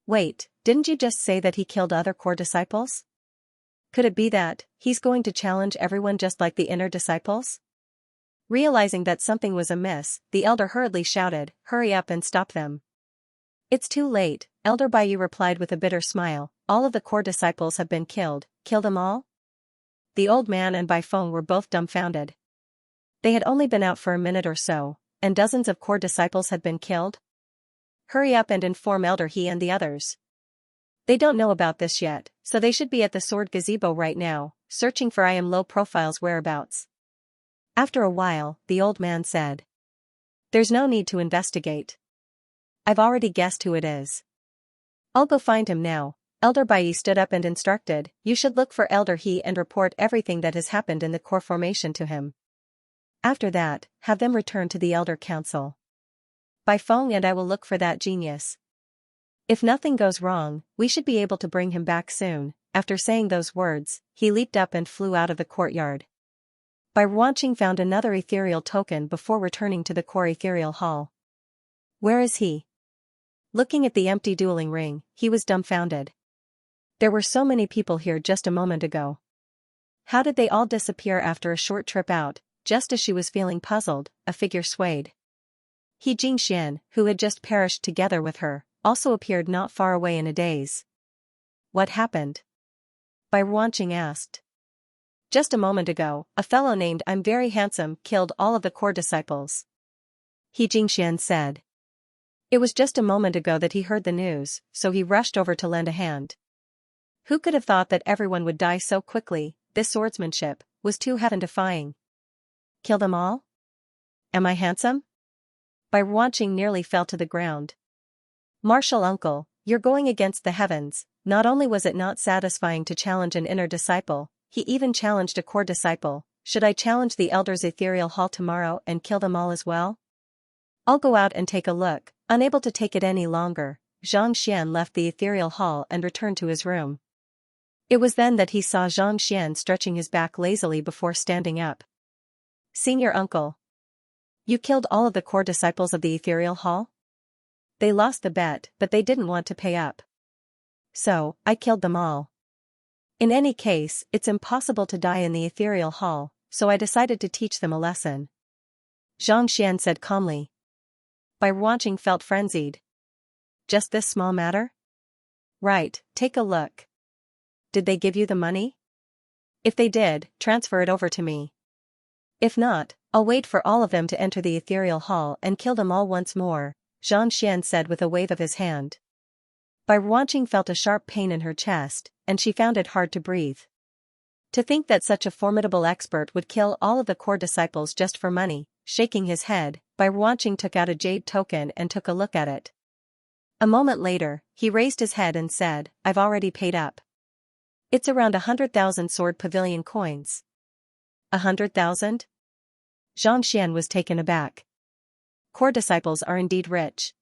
Wait, didn't you just say that he killed other core disciples? Could it be that he's going to challenge everyone just like the inner disciples? Realizing that something was amiss, the elder hurriedly shouted, "Hurry up and stop them." It's too late, Elder Baiyi replied with a bitter smile. All of the core disciples have been killed. Kill them all? The old man and Bai Feng were both dumbfounded. They had only been out for a minute or so, and dozens of core disciples had been killed? Hurry up and inform Elder He and the others. They don't know about this yet, so they should be at the sword gazebo right now, searching for I am low profile's whereabouts. After a while, the old man said. There's no need to investigate. I've already guessed who it is. I'll go find him now. Elder Bai stood up and instructed, you should look for Elder He and report everything that has happened in the core formation to him. After that, have them return to the Elder Council. By phone and I will look for that genius. If nothing goes wrong, we should be able to bring him back soon. After saying those words, he leaped up and flew out of the courtyard. Bai Ruanqing found another ethereal token before returning to the core ethereal hall. Where is he? Looking at the empty dueling ring, he was dumbfounded. There were so many people here just a moment ago. How did they all disappear after a short trip out? Just as she was feeling puzzled, a figure swayed. He Jingxian, who had just perished together with her, also appeared not far away in a daze. What happened? Bai Ruanqing asked. Just a moment ago, a fellow named I'm Very Handsome killed all of the core disciples. He Jingxian said. It was just a moment ago that he heard the news, so he rushed over to lend a hand. Who could have thought that everyone would die so quickly? This swordsmanship was too heaven-defying. Kill them all? Am I handsome? Bai Ruanqing nearly fell to the ground. Martial uncle, you're going against the heavens. Not only was it not satisfying to challenge an inner disciple, he even challenged a core disciple. Should I challenge the elders' ethereal hall tomorrow and kill them all as well? I'll go out and take a look. Unable to take it any longer, Xianxia left the ethereal hall and returned to his room. It was then that he saw Xianxia stretching his back lazily before standing up. Senior uncle. You killed all of the core disciples of the ethereal hall? They lost the bet, but they didn't want to pay up. So, I killed them all. In any case, it's impossible to die in the ethereal hall, so I decided to teach them a lesson. Xianxia said calmly. Bai Ruanqing felt frenzied. Just this small matter? Right, take a look. Did they give you the money? If they did, transfer it over to me. If not, I'll wait for all of them to enter the ethereal hall and kill them all once more, Xianxia said with a wave of his hand. Bai Ruanqing felt a sharp pain in her chest, and she found it hard to breathe. To think that such a formidable expert would kill all of the core disciples just for money. Shaking his head, Bai Ruanqing took out a jade token and took a look at it. A moment later, he raised his head and said, I've already paid up. It's around 100,000 sword pavilion coins. 100,000? Xianxia was taken aback. Core disciples are indeed rich.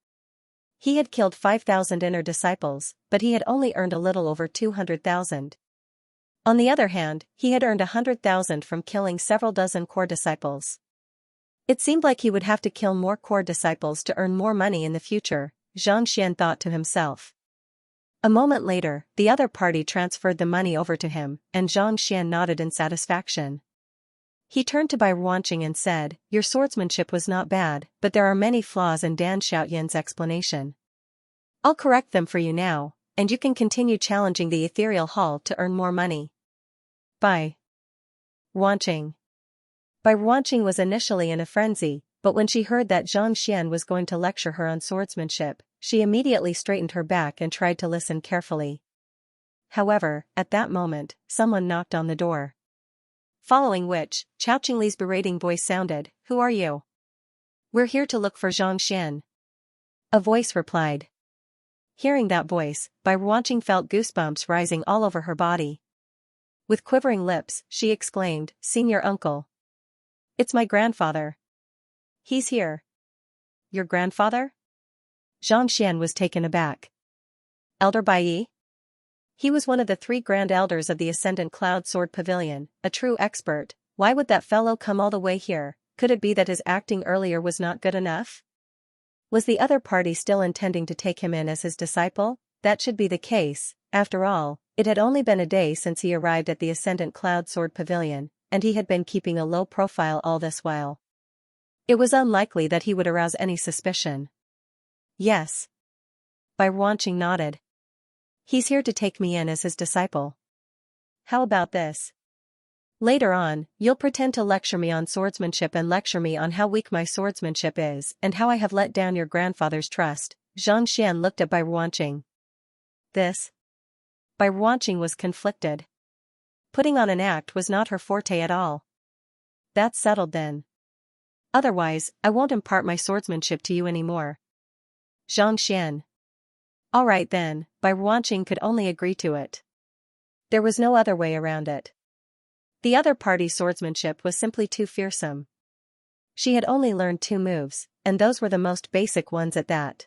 He had killed 5,000 inner disciples, but he had only earned a little over 200,000. On the other hand, he had earned 100,000 from killing several dozen core disciples. It seemed like he would have to kill more core disciples to earn more money in the future, Xianxia thought to himself. A moment later, the other party transferred the money over to him, and Xianxia nodded in satisfaction. He turned to Bai Ruanqing and said, Your swordsmanship was not bad, but there are many flaws in Dan Xiaoyan's explanation. I'll correct them for you now, and you can continue challenging the ethereal hall to earn more money. Bai Ruanqing. Bai Ruanqing was initially in a frenzy, but when she heard that Xianxia was going to lecture her on swordsmanship, she immediately straightened her back and tried to listen carefully. However, at that moment, someone knocked on the door. Following which, Chao Qingli's berating voice sounded, Who are you? We're here to look for Xianxia. A voice replied. Hearing that voice, Bai Ruanqing felt goosebumps rising all over her body. With quivering lips, she exclaimed, Senior uncle. It's my grandfather. He's here. Your grandfather? Xianxia was taken aback. Elder Bai? He was one of the 3 grand elders of the Ascendant Cloud Sword Pavilion, a true expert. Why would that fellow come all the way here? Could it be that his acting earlier was not good enough? Was the other party still intending to take him in as his disciple? That should be the case. After all, it had only been a day since he arrived at the Ascendant Cloud Sword Pavilion, and he had been keeping a low profile all this while. It was unlikely that he would arouse any suspicion. Yes. Bai Ruanqing nodded. He's here to take me in as his disciple. How about this? Later on, you'll pretend to lecture me on swordsmanship and lecture me on how weak my swordsmanship is and how I have let down your grandfather's trust. Xianxia looked at Bai Ruanqing. This? Bai Ruanqing was conflicted. Putting on an act was not her forte at all. That's settled then. Otherwise, I won't impart my swordsmanship to you anymore. Xianxia. All right then, Bai Ruanqing could only agree to it. There was no other way around it. The other party's swordsmanship was simply too fearsome. She had only learned 2 moves, and those were the most basic ones at that.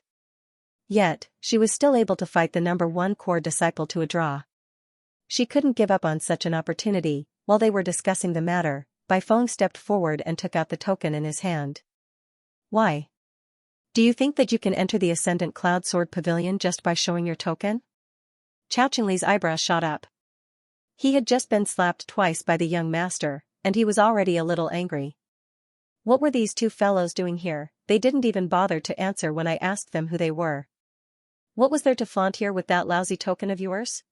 Yet, she was still able to fight the number 1 core disciple to a draw. She couldn't give up on such an opportunity. While they were discussing the matter, Bai Feng stepped forward and took out the token in his hand. Why? Do you think that you can enter the Ascendant Cloud Sword Pavilion just by showing your token? Chao Qingli's eyebrows shot up. He had just been slapped twice by the young master, and he was already a little angry. What were these 2 fellows doing here? They didn't even bother to answer when I asked them who they were. What was there to flaunt here with that lousy token of yours?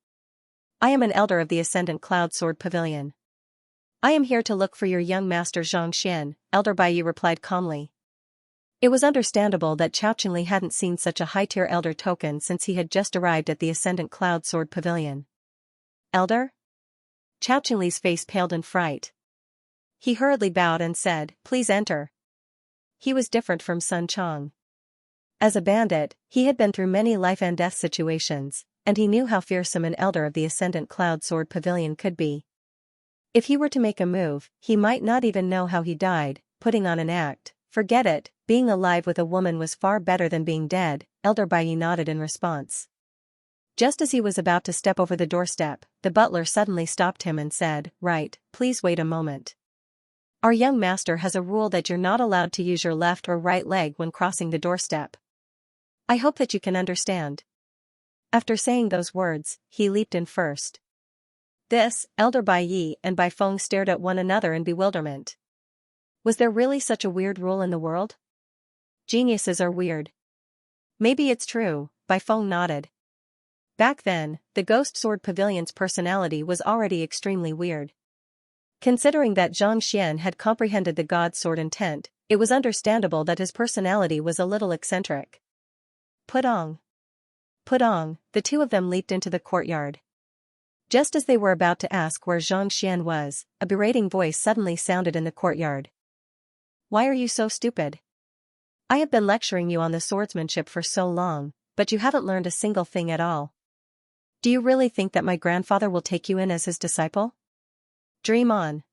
I am an elder of the Ascendant Cloud Sword Pavilion. I am here to look for your young master Xianxia, Elder Baiyi replied calmly. It was understandable that Chao Qingli hadn't seen such a high-tier elder token since he had just arrived at the Ascendant Cloud Sword Pavilion. Elder? Chao Qingli's face paled in fright. He hurriedly bowed and said, please enter. He was different from Sun Chong. As a bandit, he had been through many life and death situations, and he knew how fearsome an elder of the Ascendant Cloud Sword Pavilion could be. If he were to make a move, he might not even know how he died. Putting on an act. Forget it, being alive with a woman was far better than being dead, Elder Baiyi nodded in response. Just as he was about to step over the doorstep, the butler suddenly stopped him and said, right, please wait a moment. Our young master has a rule that you're not allowed to use your left or right leg when crossing the doorstep. I hope that you can understand. After saying those words, he leaped in first. This, Elder Baiyi and Bai Feng stared at one another in bewilderment. Was there really such a weird rule in the world? Geniuses are weird. Maybe it's true, Bai Feng nodded. Back then, the Ghost Sword Pavilion's personality was already extremely weird. Considering that Zhang Xian had comprehended the God Sword intent, it was understandable that his personality was a little eccentric. Putong. Putong, the 2 of them leaped into the courtyard. Just as they were about to ask where Zhang Xian was, a berating voice suddenly sounded in the courtyard. Why are you so stupid? I have been lecturing you on the swordsmanship for so long, but you haven't learned a single thing at all. Do you really think that my grandfather will take you in as his disciple? Dream on.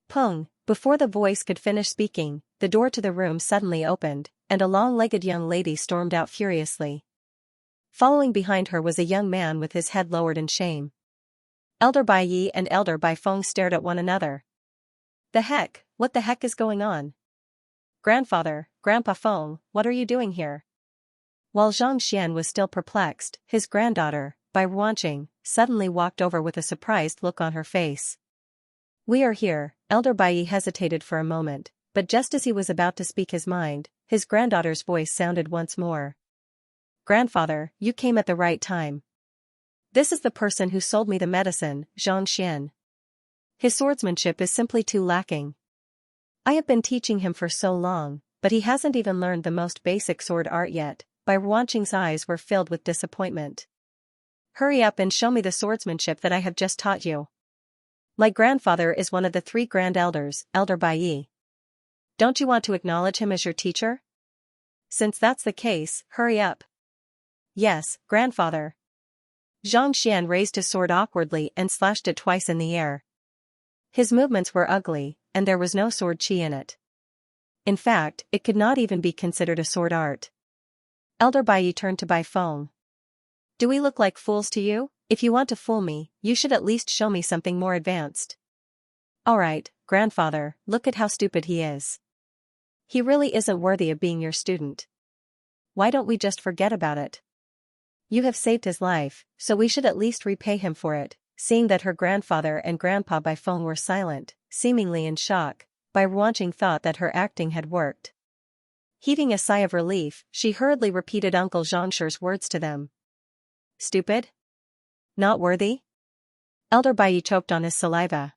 Pung, before the voice could finish speaking, the door to the room suddenly opened, and a long-legged young lady stormed out furiously. Following behind her was a young man with his head lowered in shame. Elder Baiyi and Elder Bai Feng stared at one another. What the heck is going on? Grandfather, Grandpa Feng, what are you doing here? While Zhang Xian was still perplexed, his granddaughter, Bai Ruanqing, suddenly walked over with a surprised look on her face. We are here. Elder Baiyi hesitated for a moment, but just as he was about to speak his mind, his granddaughter's voice sounded once more. Grandfather, you came at the right time. This is the person who sold me the medicine, Zhang Xian. His swordsmanship is simply too lacking. I have been teaching him for so long, but he hasn't even learned the most basic sword art yet. Bai Ruanqing's eyes were filled with disappointment. Hurry up and show me the swordsmanship that I have just taught you. My grandfather is one of the 3 grand elders, Elder Baiyi. Don't you want to acknowledge him as your teacher? Since that's the case, hurry up. Yes, grandfather. Zhang Xian raised his sword awkwardly and slashed it twice in the air. His movements were ugly, and there was no sword chi in it. In fact, it could not even be considered a sword art. Elder Baiyi turned to Bai Feng. Do we look like fools to you? If you want to fool me, you should at least show me something more advanced. Alright, grandfather, look at how stupid he is. He really isn't worthy of being your student. Why don't we just forget about it? You have saved his life, so we should at least repay him for it. Seeing that her grandfather and Grandpa Bai Feng were silent, seemingly in shock, Bai Ruanqing thought that her acting had worked. Heaving a sigh of relief, she hurriedly repeated Uncle Zhangshi's words to them. Stupid? Not worthy? Elder Baiyi choked on his saliva.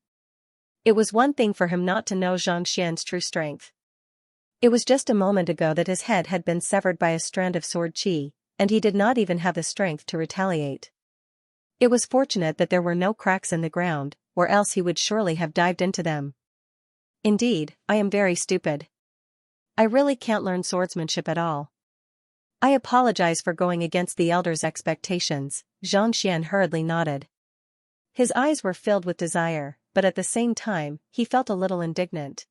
It was one thing for him not to know Zhang Xian's true strength. It was just a moment ago that his head had been severed by a strand of sword chi, and he did not even have the strength to retaliate. It was fortunate that there were no cracks in the ground, or else he would surely have dived into them. Indeed, I am very stupid. I really can't learn swordsmanship at all. I apologize for going against the elder's expectations. Xianxia hurriedly nodded. His eyes were filled with desire, but at the same time, he felt a little indignant.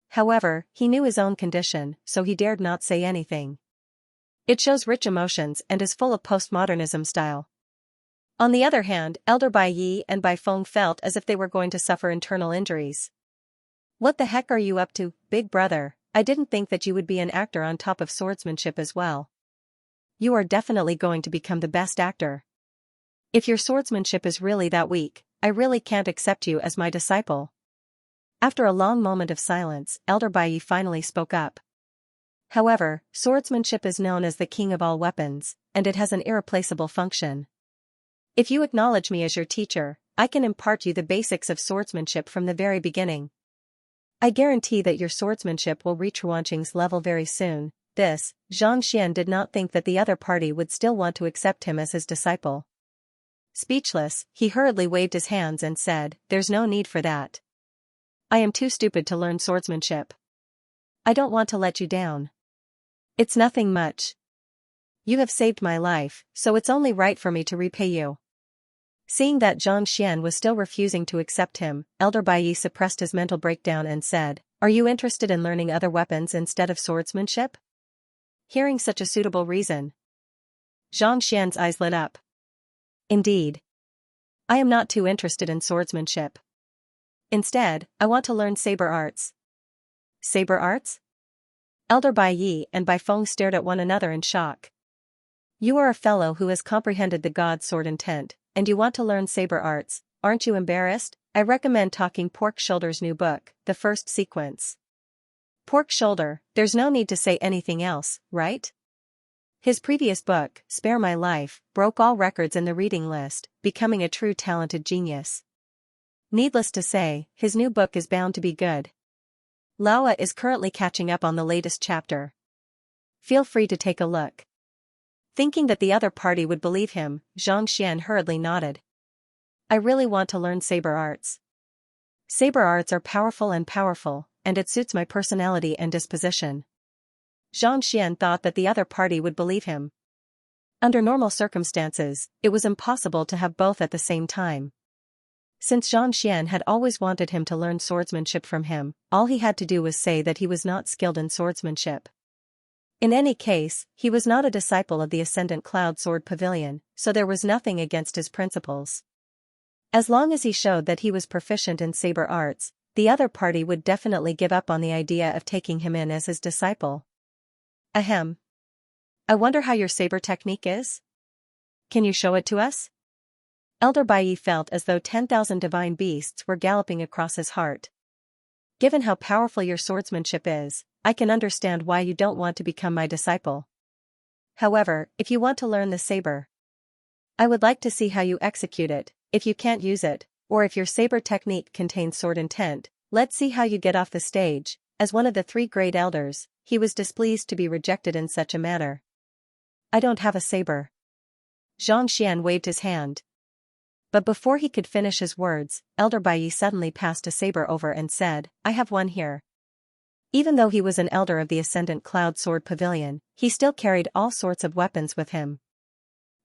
However, he knew his own condition, so he dared not say anything. It shows rich emotions and is full of postmodernism style. On the other hand, Elder Bai Yi and Bai Feng felt as if they were going to suffer internal injuries. What the heck are you up to, big brother? I didn't think that you would be an actor on top of swordsmanship as well. You are definitely going to become the best actor. If your swordsmanship is really that weak, I really can't accept you as my disciple. After a long moment of silence, Elder Bai Yi finally spoke up. However, swordsmanship is known as the king of all weapons, and it has an irreplaceable function. If you acknowledge me as your teacher, I can impart you the basics of swordsmanship from the very beginning. I guarantee that your swordsmanship will reach Huanqing's level very soon. This, Xianxia did not think that the other party would still want to accept him as his disciple. Speechless, he hurriedly waved his hands and said, "There's no need for that. I am too stupid to learn swordsmanship. I don't want to let you down. It's nothing much. You have saved my life, so it's only right for me to repay you." Seeing that Xianxia was still refusing to accept him, Elder Bai Yi suppressed his mental breakdown and said, "Are you interested in learning other weapons instead of swordsmanship?" Hearing such a suitable reason, Xianxia's eyes lit up. Indeed. I am not too interested in swordsmanship. Instead, I want to learn saber arts. Saber arts? Elder Bai Yi and Bai Feng stared at one another in shock. You are a fellow who has comprehended the god's sword intent, and you want to learn saber arts, aren't you embarrassed? I recommend Talking Pork Shoulder's new book, The First Sequence. Pork Shoulder, there's no need to say anything else, right? His previous book, Spare My Life, broke all records in the reading list, becoming a true talented genius. Needless to say, his new book is bound to be good. Laowa is currently catching up on the latest chapter. Feel free to take a look. Thinking that the other party would believe him, Xianxia hurriedly nodded. I really want to learn saber arts. Saber arts are powerful, and it suits my personality and disposition. Xianxia thought that the other party would believe him. Under normal circumstances, it was impossible to have both at the same time. Since Xianxia had always wanted him to learn swordsmanship from him, all he had to do was say that he was not skilled in swordsmanship. In any case, he was not a disciple of the Ascendant Cloud Sword Pavilion, so there was nothing against his principles. As long as he showed that he was proficient in saber arts, the other party would definitely give up on the idea of taking him in as his disciple. Ahem. I wonder how your saber technique is? Can you show it to us? Elder Bai Yi felt as though 10,000 divine beasts were galloping across his heart. Given how powerful your swordsmanship is, I can understand why you don't want to become my disciple. However, if you want to learn the saber, I would like to see how you execute it. If you can't use it, or if your saber technique contains sword intent, let's see how you get off the stage. As one of the three great elders, he was displeased to be rejected in such a manner. I don't have a saber. Xianxia waved his hand. But before he could finish his words, Elder Bai Yi suddenly passed a saber over and said, I have one here. Even though he was an elder of the Ascendant Cloud Sword Pavilion, he still carried all sorts of weapons with him.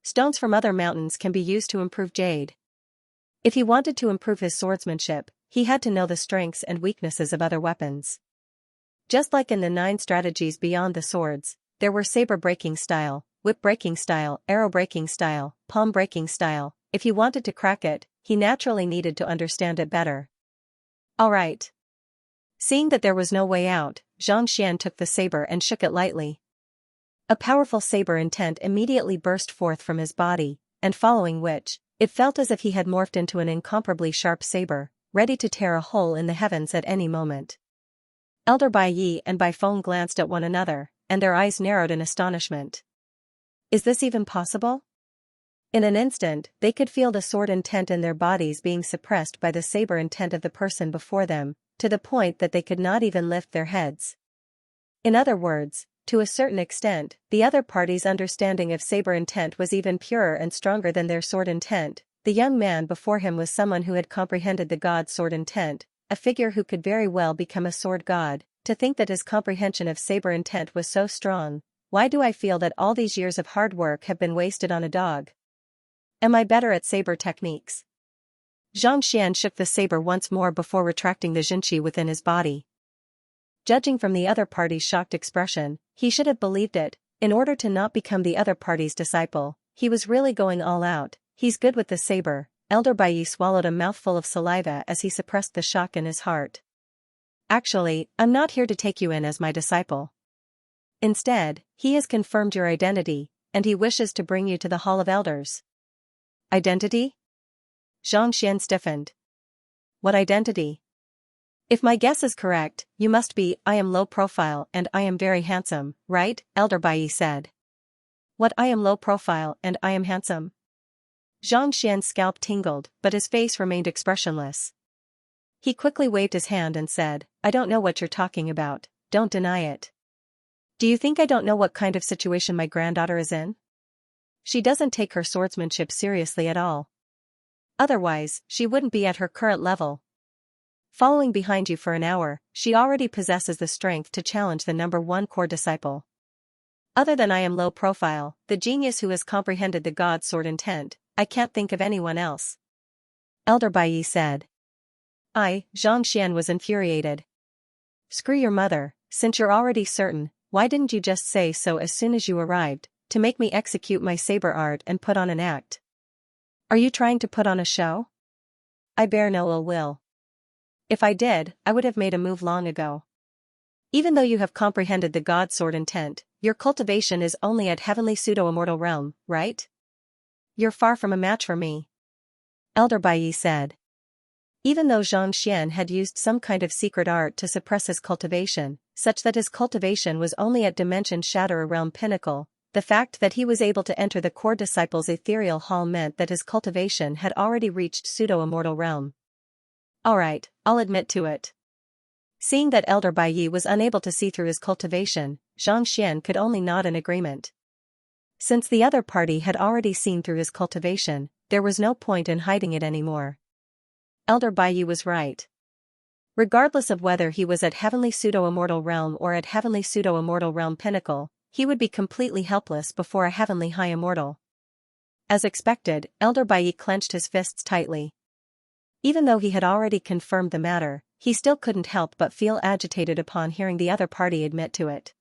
Stones from other mountains can be used to improve jade. If he wanted to improve his swordsmanship, he had to know the strengths and weaknesses of other weapons. Just like in the 9 strategies beyond the swords, there were saber breaking style, whip breaking style, arrow breaking style, palm breaking style. If he wanted to crack it, he naturally needed to understand it better. All right. Seeing that there was no way out, Xianxia took the saber and shook it lightly. A powerful saber intent immediately burst forth from his body, and following which, it felt as if he had morphed into an incomparably sharp saber, ready to tear a hole in the heavens at any moment. Elder Bai Yi and Bai Feng glanced at one another, and their eyes narrowed in astonishment. Is this even possible? In an instant, they could feel the sword intent in their bodies being suppressed by the saber intent of the person before them, to the point that they could not even lift their heads. In other words, To a certain extent, the other party's understanding of saber intent was even purer and stronger than their sword intent. The young man before him was someone who had comprehended the god sword intent, a figure who could very well become a sword god. To think that his comprehension of saber intent was so strong. Why do I feel that all these years of hard work have been wasted on a dog? Am I better at saber techniques? Xianxia shook the saber once more before retracting the Xianxia within his body. Judging from the other party's shocked expression, he should have believed it. In order to not become the other party's disciple, he was really going all out. He's good with the saber. Elder Bai swallowed a mouthful of saliva as he suppressed the shock in his heart. Actually, I'm not here to take you in as my disciple. Instead, he has confirmed your identity, and he wishes to bring you to the Hall of Elders. Identity? Xianxia stiffened. What identity? If my guess is correct, you must be, I am low profile and I am very handsome, right? Elder Bai said. What, I am low profile and I am handsome? Xianxia's scalp tingled, but his face remained expressionless. He quickly waved his hand and said, I don't know what you're talking about, don't deny it. Do you think I don't know what kind of situation my granddaughter is in? She doesn't take her swordsmanship seriously at all. Otherwise, she wouldn't be at her current level. Following behind you for an hour, she already possesses the strength to challenge the #1 core disciple. Other than I am low profile, the genius who has comprehended the god sword intent, I can't think of anyone else. Elder Bai said. Xianxia was infuriated. Screw your mother, since you're already certain, why didn't you just say so as soon as you arrived, to make me execute my saber art and put on an act? Are you trying to put on a show? I bear no ill will. If I did, I would have made a move long ago. Even though you have comprehended the god sword intent, your cultivation is only at heavenly pseudo-immortal realm, right? You're far from a match for me. Elder Bai said. Even though Xianxia had used some kind of secret art to suppress his cultivation, such that his cultivation was only at Dimension Shatterer realm pinnacle, the fact that he was able to enter the core disciple's ethereal hall meant that his cultivation had already reached pseudo-immortal realm. Alright, I'll admit to it. Seeing that Elder Bai was unable to see through his cultivation, Xianxia could only nod in agreement. Since the other party had already seen through his cultivation, there was no point in hiding it anymore. Elder Bai was right. Regardless of whether he was at heavenly pseudo-immortal realm or at heavenly pseudo-immortal realm pinnacle, he would be completely helpless before a heavenly high immortal. As expected, Elder Bai clenched his fists tightly. Even though he had already confirmed the matter, he still couldn't help but feel agitated upon hearing the other party admit to it.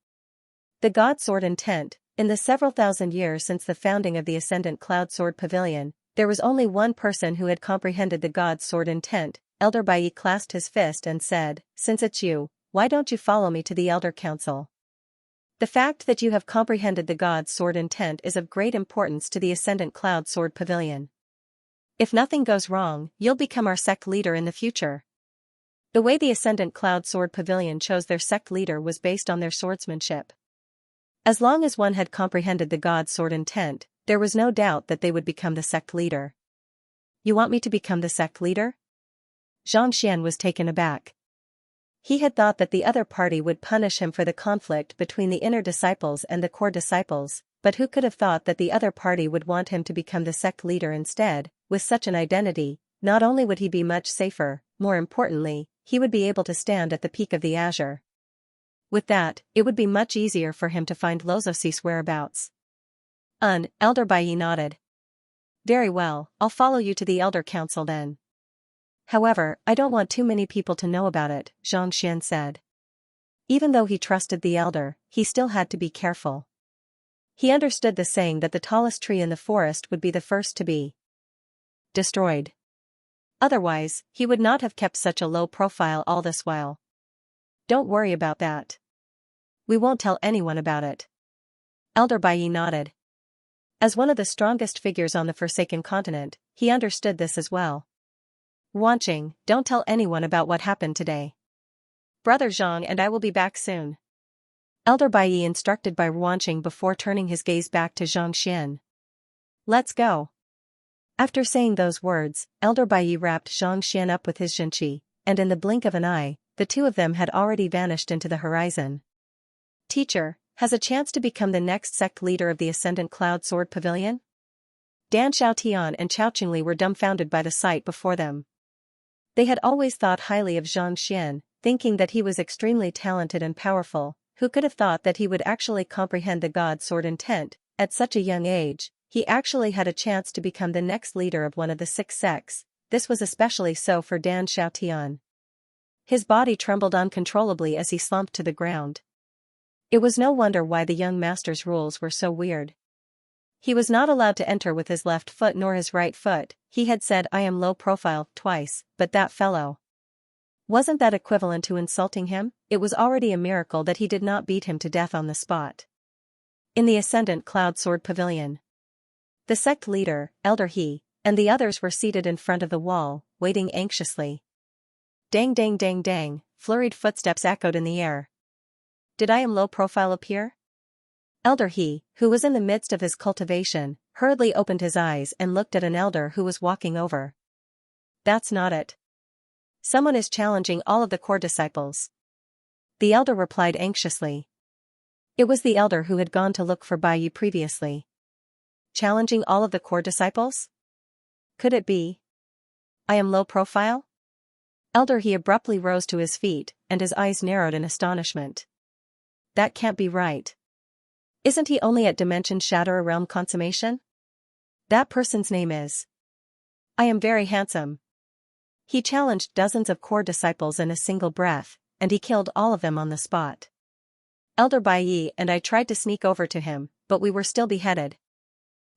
The god sword intent. In the several thousand years since the founding of the Ascendant Cloud Sword Pavilion, there was only one person who had comprehended the god sword intent. Elder Bai clasped his fist and said, Since it's you, why don't you follow me to the Elder Council? The fact that you have comprehended the god sword intent is of great importance to the Ascendant Cloud Sword Pavilion. If nothing goes wrong, you'll become our sect leader in the future. The way the Ascendant Cloud Sword Pavilion chose their sect leader was based on their swordsmanship. As long as one had comprehended the god sword intent, there was no doubt that they would become the sect leader. You want me to become the sect leader? Xianxia was taken aback. He had thought that the other party would punish him for the conflict between the inner disciples and the core disciples, but who could have thought that the other party would want him to become the sect leader instead? With such an identity, not only would he be much safer, more importantly, he would be able to stand at the peak of the azure. With that, it would be much easier for him to find Lozosi's whereabouts. Elder Bai nodded. Very well, I'll follow you to the Elder Council then. However, I don't want too many people to know about it, Xianxia said. Even though he trusted the elder, he still had to be careful. He understood the saying that the tallest tree in the forest would be the first to be destroyed. Otherwise, he would not have kept such a low profile all this while. Don't worry about that. We won't tell anyone about it. Elder Bai nodded. As one of the strongest figures on the Forsaken Continent, he understood this as well. Wanqing, don't tell anyone about what happened today. Brother Zhang and I will be back soon. Elder Bai instructed by Wanqing before turning his gaze back to Xianxia. Let's go. After saying those words, Elder Bai wrapped Xianxia up with his Xianxia, and in the blink of an eye, the two of them had already vanished into the horizon. Teacher, has a chance to become the next sect leader of the Ascendant Cloud Sword Pavilion? Dan Xiaotian and Chao Qingli were dumbfounded by the sight before them. They had always thought highly of Xianxia, thinking that he was extremely talented and powerful. Who could have thought that he would actually comprehend the God Sword intent? At such a young age, he actually had a chance to become the next leader of one of the 6 sects. This was especially so for Dan Xiaotian. His body trembled uncontrollably as he slumped to the ground. It was no wonder why the young master's rules were so weird. He was not allowed to enter with his left foot nor his right foot. He had said "I am low profile" twice, but that fellow. Wasn't that equivalent to insulting him? It was already a miracle that he did not beat him to death on the spot. In the Ascendant Cloud Sword Pavilion, the sect leader, Elder He, and the others were seated in front of the wall, waiting anxiously. Dang dang dang dang, flurried footsteps echoed in the air. Did I am low profile appear? Elder He, who was in the midst of his cultivation, hurriedly opened his eyes and looked at an elder who was walking over. That's not it. Someone is challenging all of the core disciples. The elder replied anxiously. It was the elder who had gone to look for Bai Yi previously. Challenging all of the core disciples? Could it be? I am low profile? Elder He abruptly rose to his feet, and his eyes narrowed in astonishment. That can't be right. Isn't he only at Dimension Shatter Realm Consummation? That person's name is. I am very handsome. He challenged dozens of core disciples in a single breath, and he killed all of them on the spot. Elder Bai Yi and I tried to sneak over to him, but we were still beheaded.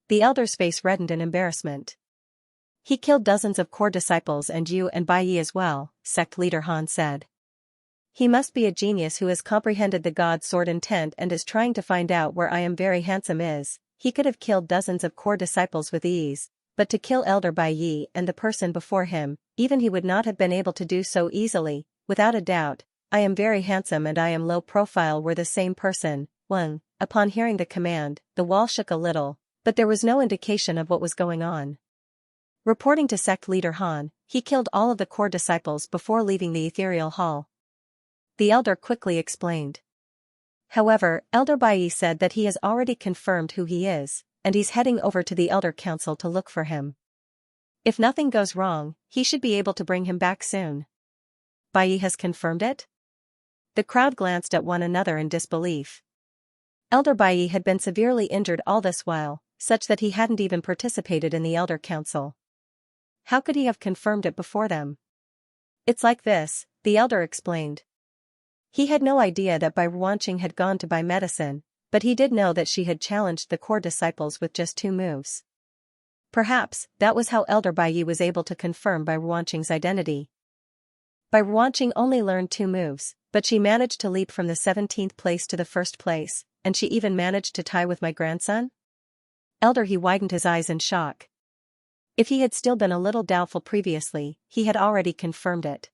The elder's face reddened in embarrassment. He killed dozens of core disciples and you and Bai Yi as well, sect leader Han said. He must be a genius who has comprehended the God Sword intent and is trying to find out where I am very handsome is. He could have killed dozens of core disciples with ease, but to kill Elder Bai Yi and the person before him, even he would not have been able to do so easily. Without a doubt, I am very handsome and I am low profile were the same person. One. Upon hearing the command, the wall shook a little, but there was no indication of what was going on. Reporting to sect leader Han, he killed all of the core disciples before leaving the ethereal hall. The elder quickly explained. However, Elder Bai Yi said that he has already confirmed who he is, and he's heading over to the Elder Council to look for him. If nothing goes wrong, he should be able to bring him back soon. Bai Yi has confirmed it? The crowd glanced at one another in disbelief. Elder Bai Yi had been severely injured all this while, such that he hadn't even participated in the Elder Council. How could he have confirmed it before them? It's like this, the elder explained. He had no idea that Bai Ruanqing had gone to buy medicine, but he did know that she had challenged the core disciples with just 2 moves. Perhaps, that was how Elder Bai Yi was able to confirm Bai Ruanqing's identity. Bai Ruanqing only learned 2 moves, but she managed to leap from the 17th place to the 1st place, and she even managed to tie with my grandson? Elder He widened his eyes in shock. If he had still been a little doubtful previously, he had already confirmed it.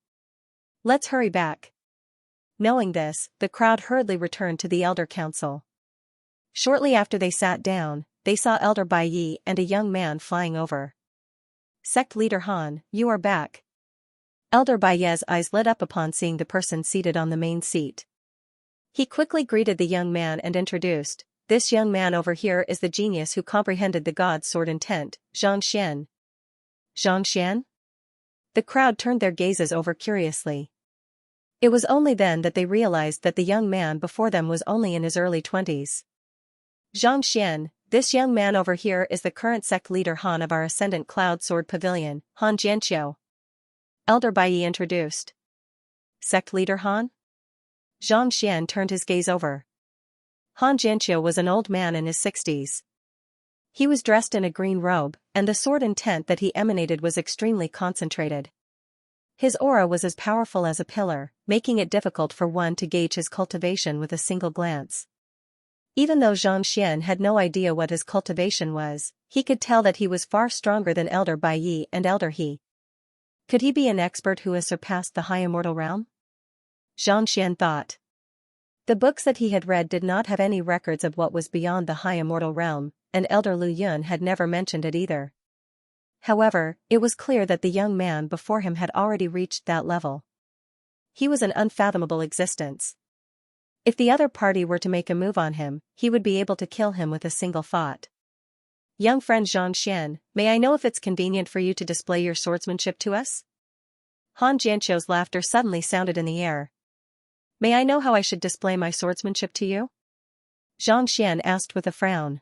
Let's hurry back. Knowing this, the crowd hurriedly returned to the Elder Council. Shortly after they sat down, they saw Elder Bai Yi and a young man flying over. Sect leader Han, you are back. Elder Bai Yi's eyes lit up upon seeing the person seated on the main seat. He quickly greeted the young man and introduced, this young man over here is the genius who comprehended the God Sword intent, Xianxia. Xianxia? The crowd turned their gazes over curiously. It was only then that they realized that the young man before them was only in his early 20s. Xianxia, this young man over here is the current sect leader Han of our Ascendant Cloud Sword Pavilion, Han Jianqiu. Elder Bai Yi introduced. Sect leader Han? Zhang Xian turned his gaze over. Han Jianqiu was an old man in his 60s. He was dressed in a green robe, and the sword intent that he emanated was extremely concentrated. His aura was as powerful as a pillar, making it difficult for one to gauge his cultivation with a single glance. Even though Zhang Xian had no idea what his cultivation was, he could tell that he was far stronger than Elder Bai Yi and Elder He. Could he be an expert who has surpassed the high immortal realm? Zhang Xian thought. The books that he had read did not have any records of what was beyond the high immortal realm, and Elder Lu Yun had never mentioned it either. However, it was clear that the young man before him had already reached that level. He was an unfathomable existence. If the other party were to make a move on him, he would be able to kill him with a single thought. Young friend Xianxia, may I know if it's convenient for you to display your swordsmanship to us? Han Jianqiu's laughter suddenly sounded in the air. May I know how I should display my swordsmanship to you? Xianxia asked with a frown.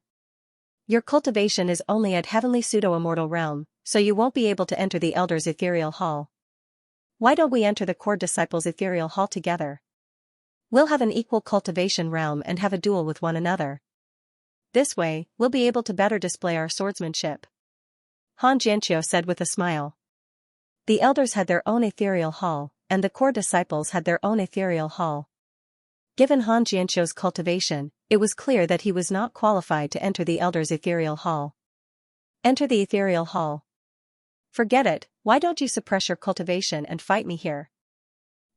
Your cultivation is only at heavenly pseudo-immortal realm, so you won't be able to enter the Elder's ethereal hall. Why don't we enter the core disciples' ethereal hall together? We'll have an equal cultivation realm and have a duel with one another. This way, we'll be able to better display our swordsmanship. Han Jianqiu said with a smile. The elders had their own ethereal hall, and the core disciples had their own ethereal hall. Given Han Jianqiu's cultivation, it was clear that he was not qualified to enter the elders' ethereal hall. Enter the ethereal hall. Forget it, why don't you suppress your cultivation and fight me here?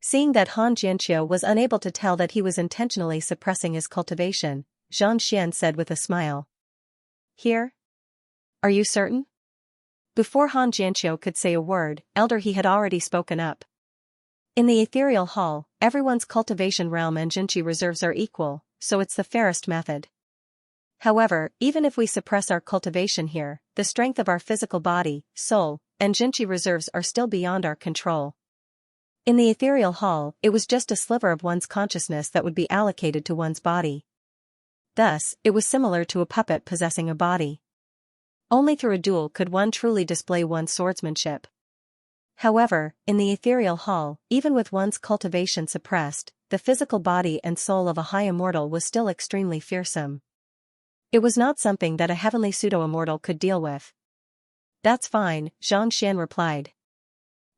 Seeing that Han Jianqiu was unable to tell that he was intentionally suppressing his cultivation, Xianxia said with a smile. Here? Are you certain? Before Han Jianqiu could say a word, Elder He had already spoken up. In the ethereal hall, everyone's cultivation realm and Jinqi reserves are equal, so it's the fairest method. However, even if we suppress our cultivation here, the strength of our physical body, soul, and Jinqi reserves are still beyond our control. In the ethereal hall, it was just a sliver of one's consciousness that would be allocated to one's body. Thus, it was similar to a puppet possessing a body. Only through a duel could one truly display one's swordsmanship. However, in the ethereal hall, even with one's cultivation suppressed, the physical body and soul of a high immortal was still extremely fearsome. It was not something that a heavenly pseudo-immortal could deal with. That's fine, Xianxia replied.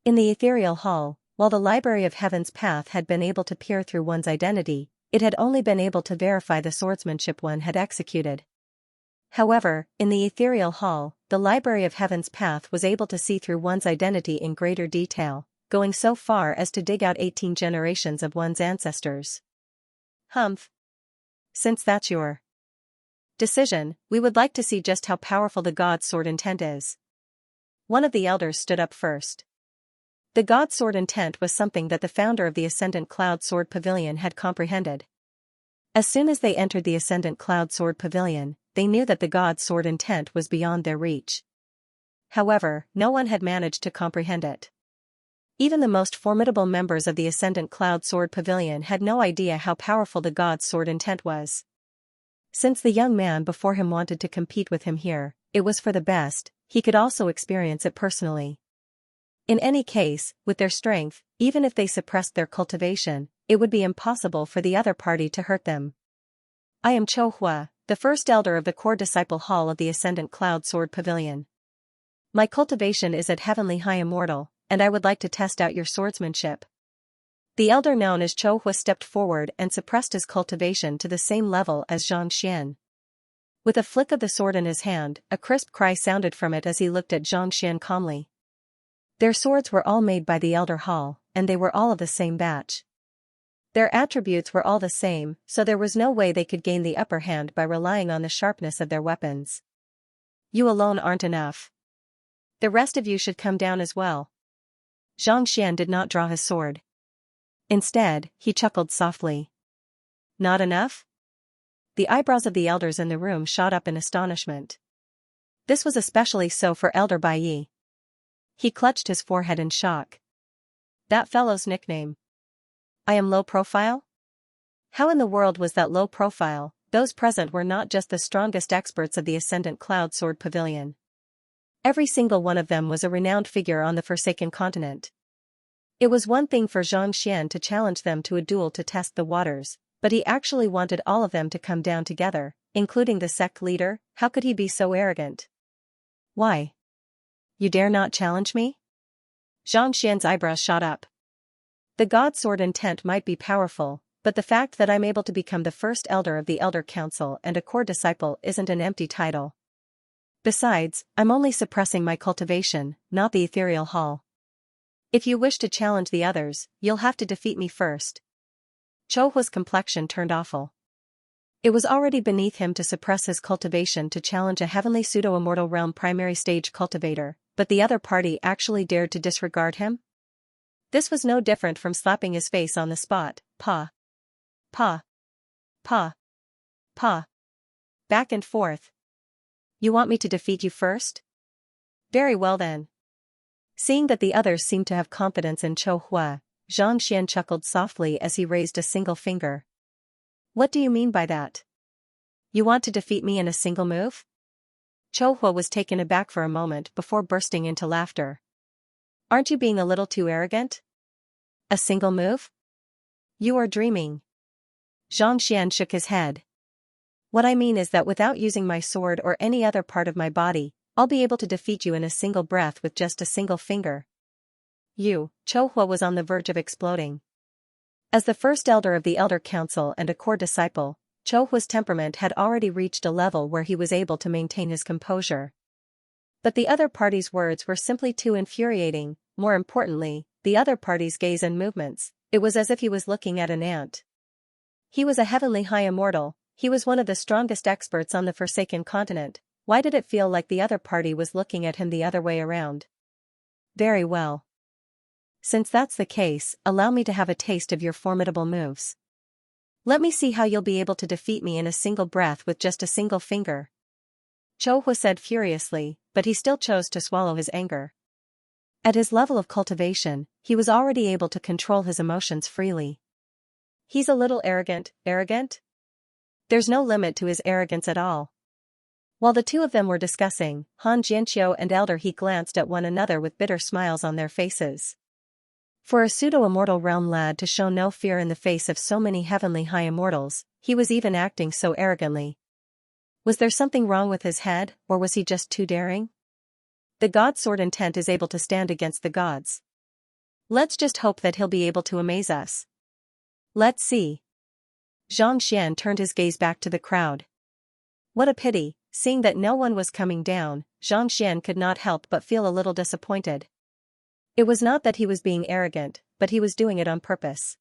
In the ethereal hall, while the Library of Heaven's path had been able to peer through one's identity, it had only been able to verify the swordsmanship one had executed. However, in the ethereal hall, the Library of Heaven's path was able to see through one's identity in greater detail, going so far as to dig out 18 generations of one's ancestors. Humph. Since that's your decision, we would like to see just how powerful the God's sword intent is. One of the elders stood up first. The God's sword intent was something that the founder of the Ascendant Cloud Sword Pavilion had comprehended. As soon as they entered the Ascendant Cloud Sword Pavilion, they knew that the God's sword intent was beyond their reach. However, no one had managed to comprehend it. Even the most formidable members of the Ascendant Cloud Sword Pavilion had no idea how powerful the God's sword intent was. Since the young man before him wanted to compete with him here, it was for the best, he could also experience it personally. In any case, with their strength, even if they suppressed their cultivation, it would be impossible for the other party to hurt them. I am Chou Hua, the first elder of the core disciple hall of the Ascendant Cloud Sword Pavilion. My cultivation is at heavenly high immortal, and I would like to test out your swordsmanship. The elder known as Chou Hua stepped forward and suppressed his cultivation to the same level as Xianxia. With a flick of the sword in his hand, a crisp cry sounded from it as he looked at Xianxia calmly. Their swords were all made by the Elder Hall, and they were all of the same batch. Their attributes were all the same, so there was no way they could gain the upper hand by relying on the sharpness of their weapons. You alone aren't enough. The rest of you should come down as well. Xianxia did not draw his sword. Instead, he chuckled softly. Not enough? The eyebrows of the elders in the room shot up in astonishment. This was especially so for Elder Baiyi. He clutched his forehead in shock. That fellow's nickname. I am low profile? How in the world was that low profile? Those present were not just the strongest experts of the Ascendant Cloud Sword Pavilion. Every single one of them was a renowned figure on the Forsaken Continent. It was one thing for Xianxia to challenge them to a duel to test the waters, but he actually wanted all of them to come down together, including the sect leader. How could he be so arrogant? Why? You dare not challenge me? Xianxia's eyebrows shot up. The God Sword intent might be powerful, but the fact that I'm able to become the first elder of the Elder Council and a core disciple isn't an empty title. Besides, I'm only suppressing my cultivation, not the ethereal hall. If you wish to challenge the others, you'll have to defeat me first. Chou Hua's complexion turned awful. It was already beneath him to suppress his cultivation to challenge a heavenly pseudo-immortal realm primary stage cultivator, but the other party actually dared to disregard him? This was no different from slapping his face on the spot. Pa. Pa. Pa. Pa. Back and forth. You want me to defeat you first? Very well then. Seeing that the others seemed to have confidence in Chou Hua, Xianxia chuckled softly as he raised a single finger. What do you mean by that? You want to defeat me in a single move? Chou Hua was taken aback for a moment before bursting into laughter. Aren't you being a little too arrogant? A single move? You are dreaming. Xianxia shook his head. What I mean is that without using my sword or any other part of my body, I'll be able to defeat you in a single breath with just a single finger. Chou Hua was on the verge of exploding. As the first elder of the Elder Council and a core disciple, Chou Hua's temperament had already reached a level where he was able to maintain his composure. But the other party's words were simply too infuriating, more importantly, the other party's gaze and movements, it was as if he was looking at an ant. He was a heavenly high immortal, he was one of the strongest experts on the Forsaken Continent, why did it feel like the other party was looking at him the other way around? Very well. Since that's the case, allow me to have a taste of your formidable moves. Let me see how you'll be able to defeat me in a single breath with just a single finger. Chou Hua said furiously, but he still chose to swallow his anger. At his level of cultivation, he was already able to control his emotions freely. He's a little arrogant. There's no limit to his arrogance at all. While the two of them were discussing, Han Jianqiu and Elder He glanced at one another with bitter smiles on their faces. For a pseudo-immortal realm lad to show no fear in the face of so many heavenly high immortals, he was even acting so arrogantly. Was there something wrong with his head, or was he just too daring? The god sword intent is able to stand against the gods. Let's just hope that he'll be able to amaze us. Let's see. Xianxia turned his gaze back to the crowd. What a pity, seeing that no one was coming down, Xianxia could not help but feel a little disappointed. It was not that he was being arrogant, but he was doing it on purpose.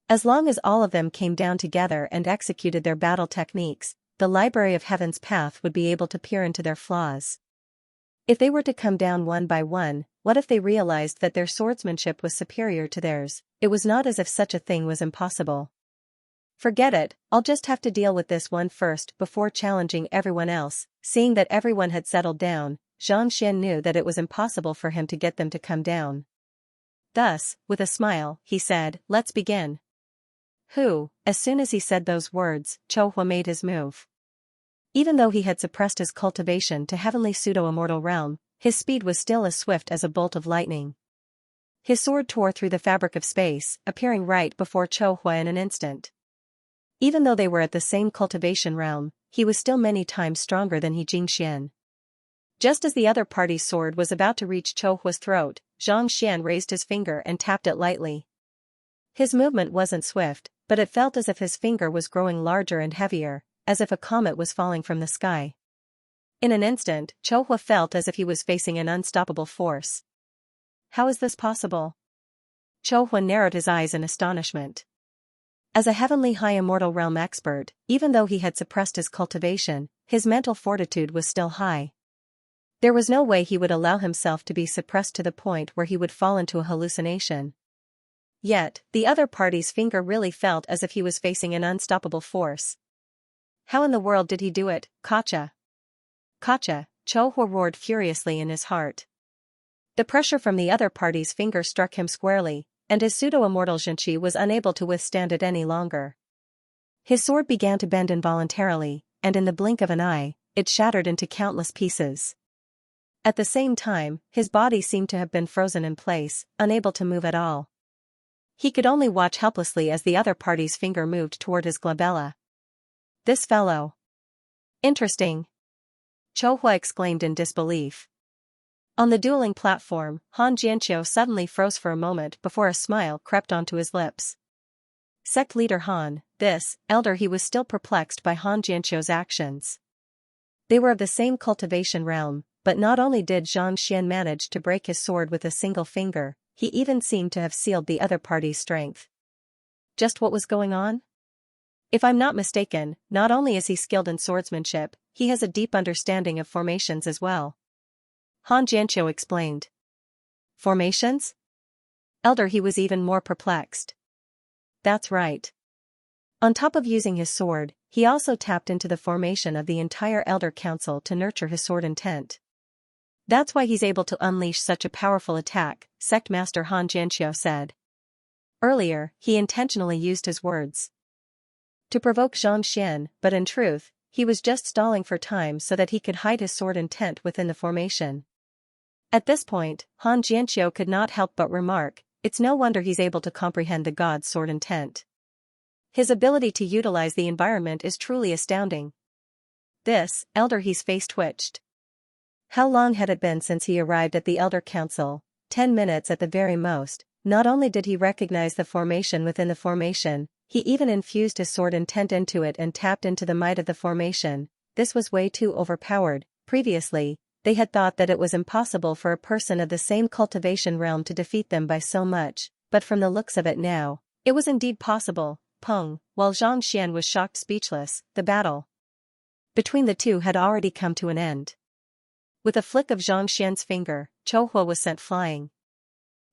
As long as all of them came down together and executed their battle techniques, the Library of Heaven's path would be able to peer into their flaws. If they were to come down one by one, what if they realized that their swordsmanship was superior to theirs? It was not as if such a thing was impossible. Forget it, I'll just have to deal with this one first before challenging everyone else. Seeing that everyone had settled down, Xianxia knew that it was impossible for him to get them to come down. Thus, with a smile, he said, let's begin. As soon as he said those words, Chou Hua made his move. Even though he had suppressed his cultivation to heavenly pseudo-immortal realm, his speed was still as swift as a bolt of lightning. His sword tore through the fabric of space, appearing right before Chou Hua in an instant. Even though they were at the same cultivation realm, he was still many times stronger than He Jingxian. Just as the other party's sword was about to reach Chou Hua's throat, Xianxia raised his finger and tapped it lightly. His movement wasn't swift, but it felt as if his finger was growing larger and heavier, as if a comet was falling from the sky. In an instant, Chou Hua felt as if he was facing an unstoppable force. How is this possible? Chou Hua narrowed his eyes in astonishment. As a heavenly high immortal realm expert, even though he had suppressed his cultivation, his mental fortitude was still high. There was no way he would allow himself to be suppressed to the point where he would fall into a hallucination. Yet, the other party's finger really felt as if he was facing an unstoppable force. How in the world did he do it, Kacha? Kacha, Chou Hua roared furiously in his heart. The pressure from the other party's finger struck him squarely, and his pseudo-immortal Xianxia was unable to withstand it any longer. His sword began to bend involuntarily, and in the blink of an eye, it shattered into countless pieces. At the same time, his body seemed to have been frozen in place, unable to move at all. He could only watch helplessly as the other party's finger moved toward his glabella. This fellow. Interesting. Chou Hua exclaimed in disbelief. On the dueling platform, Han Jianqiu suddenly froze for a moment before a smile crept onto his lips. Sect leader Han, elder he was still perplexed by Han Jianqiu's actions. They were of the same cultivation realm, but not only did Xianxia manage to break his sword with a single finger, he even seemed to have sealed the other party's strength. Just what was going on? If I'm not mistaken, not only is he skilled in swordsmanship, he has a deep understanding of formations as well. Han Jianqiu explained. Formations? Elder he was even more perplexed. That's right. On top of using his sword, he also tapped into the formation of the entire Elder Council to nurture his sword intent. That's why he's able to unleash such a powerful attack, Sect Master Han Jianxiao said. Earlier, he intentionally used his words to provoke Zhang Xian, but in truth, he was just stalling for time so that he could hide his sword intent within the formation. At this point, Han Jianxiao could not help but remark, it's no wonder he's able to comprehend the god's sword intent. His ability to utilize the environment is truly astounding. This, Elder He's face twitched. How long had it been since he arrived at the Elder Council? 10 minutes at the very most. Not only did he recognize the formation within the formation, he even infused his sword intent into it and tapped into the might of the formation. This was way too overpowered. Previously, they had thought that it was impossible for a person of the same cultivation realm to defeat them by so much, but from the looks of it now, it was indeed possible. Peng, while Zhang Xian was shocked speechless, the battle between the two had already come to an end. With a flick of Zhang Xian's finger, Chouhua was sent flying.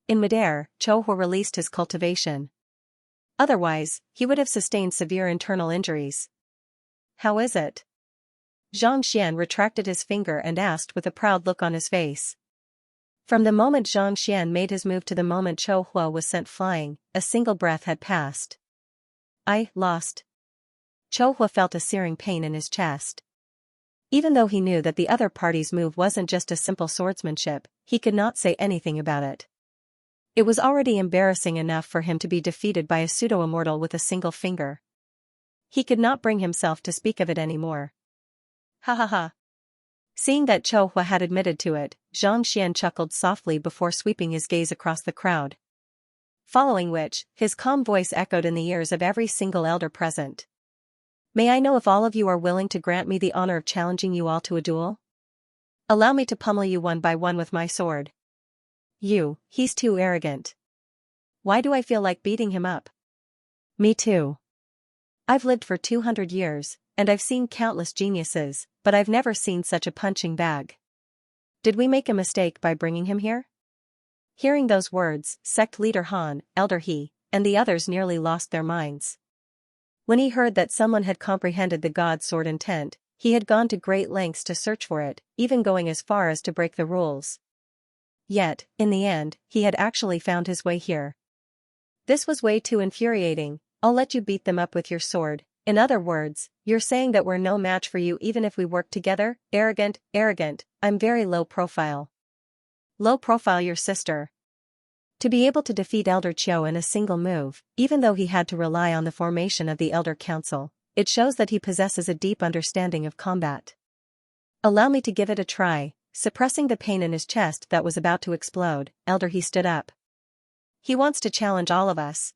In midair, Chouhua released his cultivation. Otherwise, he would have sustained severe internal injuries. How is it? Zhang Xian retracted his finger and asked with a proud look on his face. From the moment Zhang Xian made his move to the moment Chouhua was sent flying, a single breath had passed. I lost. Chouhua felt a searing pain in his chest. Even though he knew that the other party's move wasn't just a simple swordsmanship, he could not say anything about it. It was already embarrassing enough for him to be defeated by a pseudo-immortal with a single finger. He could not bring himself to speak of it anymore. Ha ha ha. Seeing that Chouhua had admitted to it, Zhang Xian chuckled softly before sweeping his gaze across the crowd. Following which, his calm voice echoed in the ears of every single elder present. May I know if all of you are willing to grant me the honor of challenging you all to a duel? Allow me to pummel you one by one with my sword. He's too arrogant. Why do I feel like beating him up? Me too. I've lived for 200 years, and I've seen countless geniuses, but I've never seen such a punching bag. Did we make a mistake by bringing him here? Hearing those words, sect leader Han, Elder He, and the others nearly lost their minds. When he heard that someone had comprehended the god's sword intent, he had gone to great lengths to search for it, even going as far as to break the rules. Yet, in the end, he had actually found his way here. This was way too infuriating. I'll let you beat them up with your sword. In other words, you're saying that we're no match for you even if we work together? Arrogant, I'm very low profile. Low profile your sister. To be able to defeat Elder Qiu in a single move, even though he had to rely on the formation of the Elder Council, it shows that he possesses a deep understanding of combat. Allow me to give it a try. Suppressing the pain in his chest that was about to explode, Elder He stood up. He wants to challenge all of us.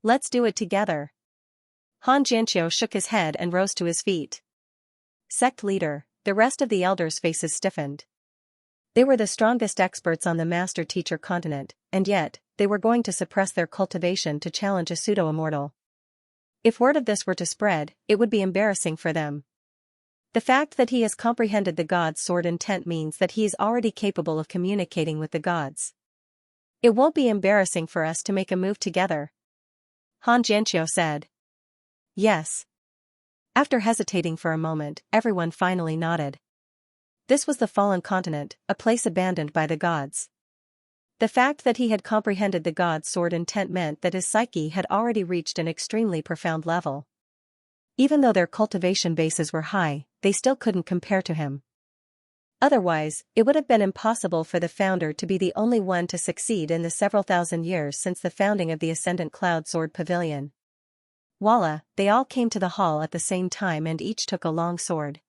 Let's do it together. Han Jianxiao shook his head and rose to his feet. Sect leader, the rest of the elders' faces stiffened. They were the strongest experts on the master-teacher continent, and yet, they were going to suppress their cultivation to challenge a pseudo-immortal. If word of this were to spread, it would be embarrassing for them. The fact that he has comprehended the god's sword intent means that he is already capable of communicating with the gods. It won't be embarrassing for us to make a move together. Han Jianxiao said. Yes. After hesitating for a moment, everyone finally nodded. This was the fallen continent, a place abandoned by the gods. The fact that he had comprehended the god's sword intent meant that his psyche had already reached an extremely profound level. Even though their cultivation bases were high, they still couldn't compare to him. Otherwise, it would have been impossible for the founder to be the only one to succeed in the several thousand years since the founding of the Ascendant Cloud Sword Pavilion. Voila, they all came to the hall at the same time and each took a long sword.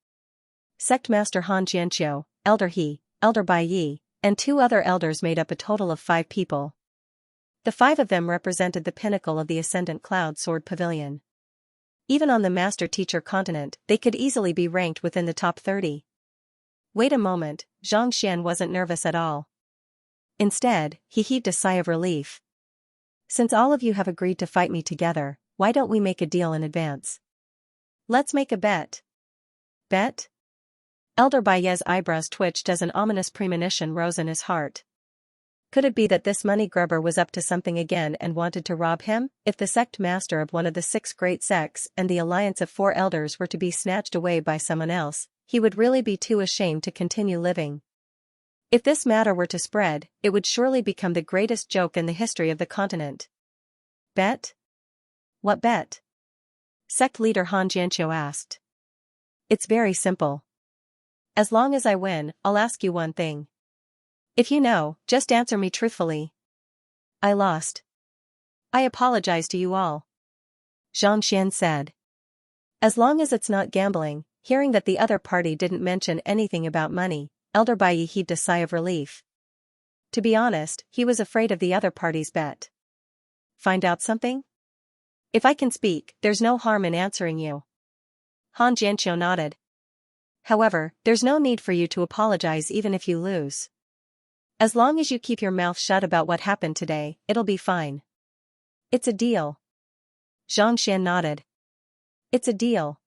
Sect Master Han Jianxiao, Elder He, Elder Bai Yi, and 2 other elders made up a total of 5 people. The 5 of them represented the pinnacle of the Ascendant Cloud Sword Pavilion. Even on the master-teacher continent, they could easily be ranked within the top 30. Wait a moment, Zhang Xian wasn't nervous at all. Instead, he heaved a sigh of relief. Since all of you have agreed to fight me together, why don't we make a deal in advance? Let's make a bet. Bet? Elder Baiye's eyebrows twitched as an ominous premonition rose in his heart. Could it be that this money grubber was up to something again and wanted to rob him? If the sect master of one of the 6 great sects and the alliance of 4 elders were to be snatched away by someone else, he would really be too ashamed to continue living. If this matter were to spread, it would surely become the greatest joke in the history of the continent. Bet? What bet? Sect leader Han Xianxia asked. It's very simple. As long as I win, I'll ask you one thing. If you know, just answer me truthfully. I lost. I apologize to you all. Xianxia said. As long as it's not gambling. Hearing that the other party didn't mention anything about money, Elder Bai heaved a sigh of relief. To be honest, he was afraid of the other party's bet. Find out something? If I can speak, there's no harm in answering you. Han Xianxia nodded. However, there's no need for you to apologize even if you lose. As long as you keep your mouth shut about what happened today, it'll be fine. It's a deal. Xianxia nodded. It's a deal.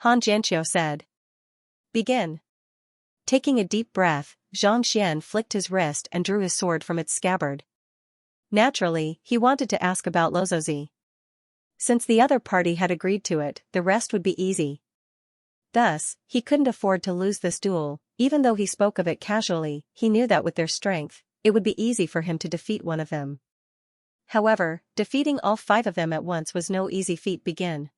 Han Xianxia said. Begin. Taking a deep breath, Xianxia flicked his wrist and drew his sword from its scabbard. Naturally, he wanted to ask about Lozozi. Since the other party had agreed to it, the rest would be easy. Thus, he couldn't afford to lose this duel. Even though he spoke of it casually, he knew that with their strength, it would be easy for him to defeat one of them. However, defeating all 5 of them at once was no easy feat. Begin.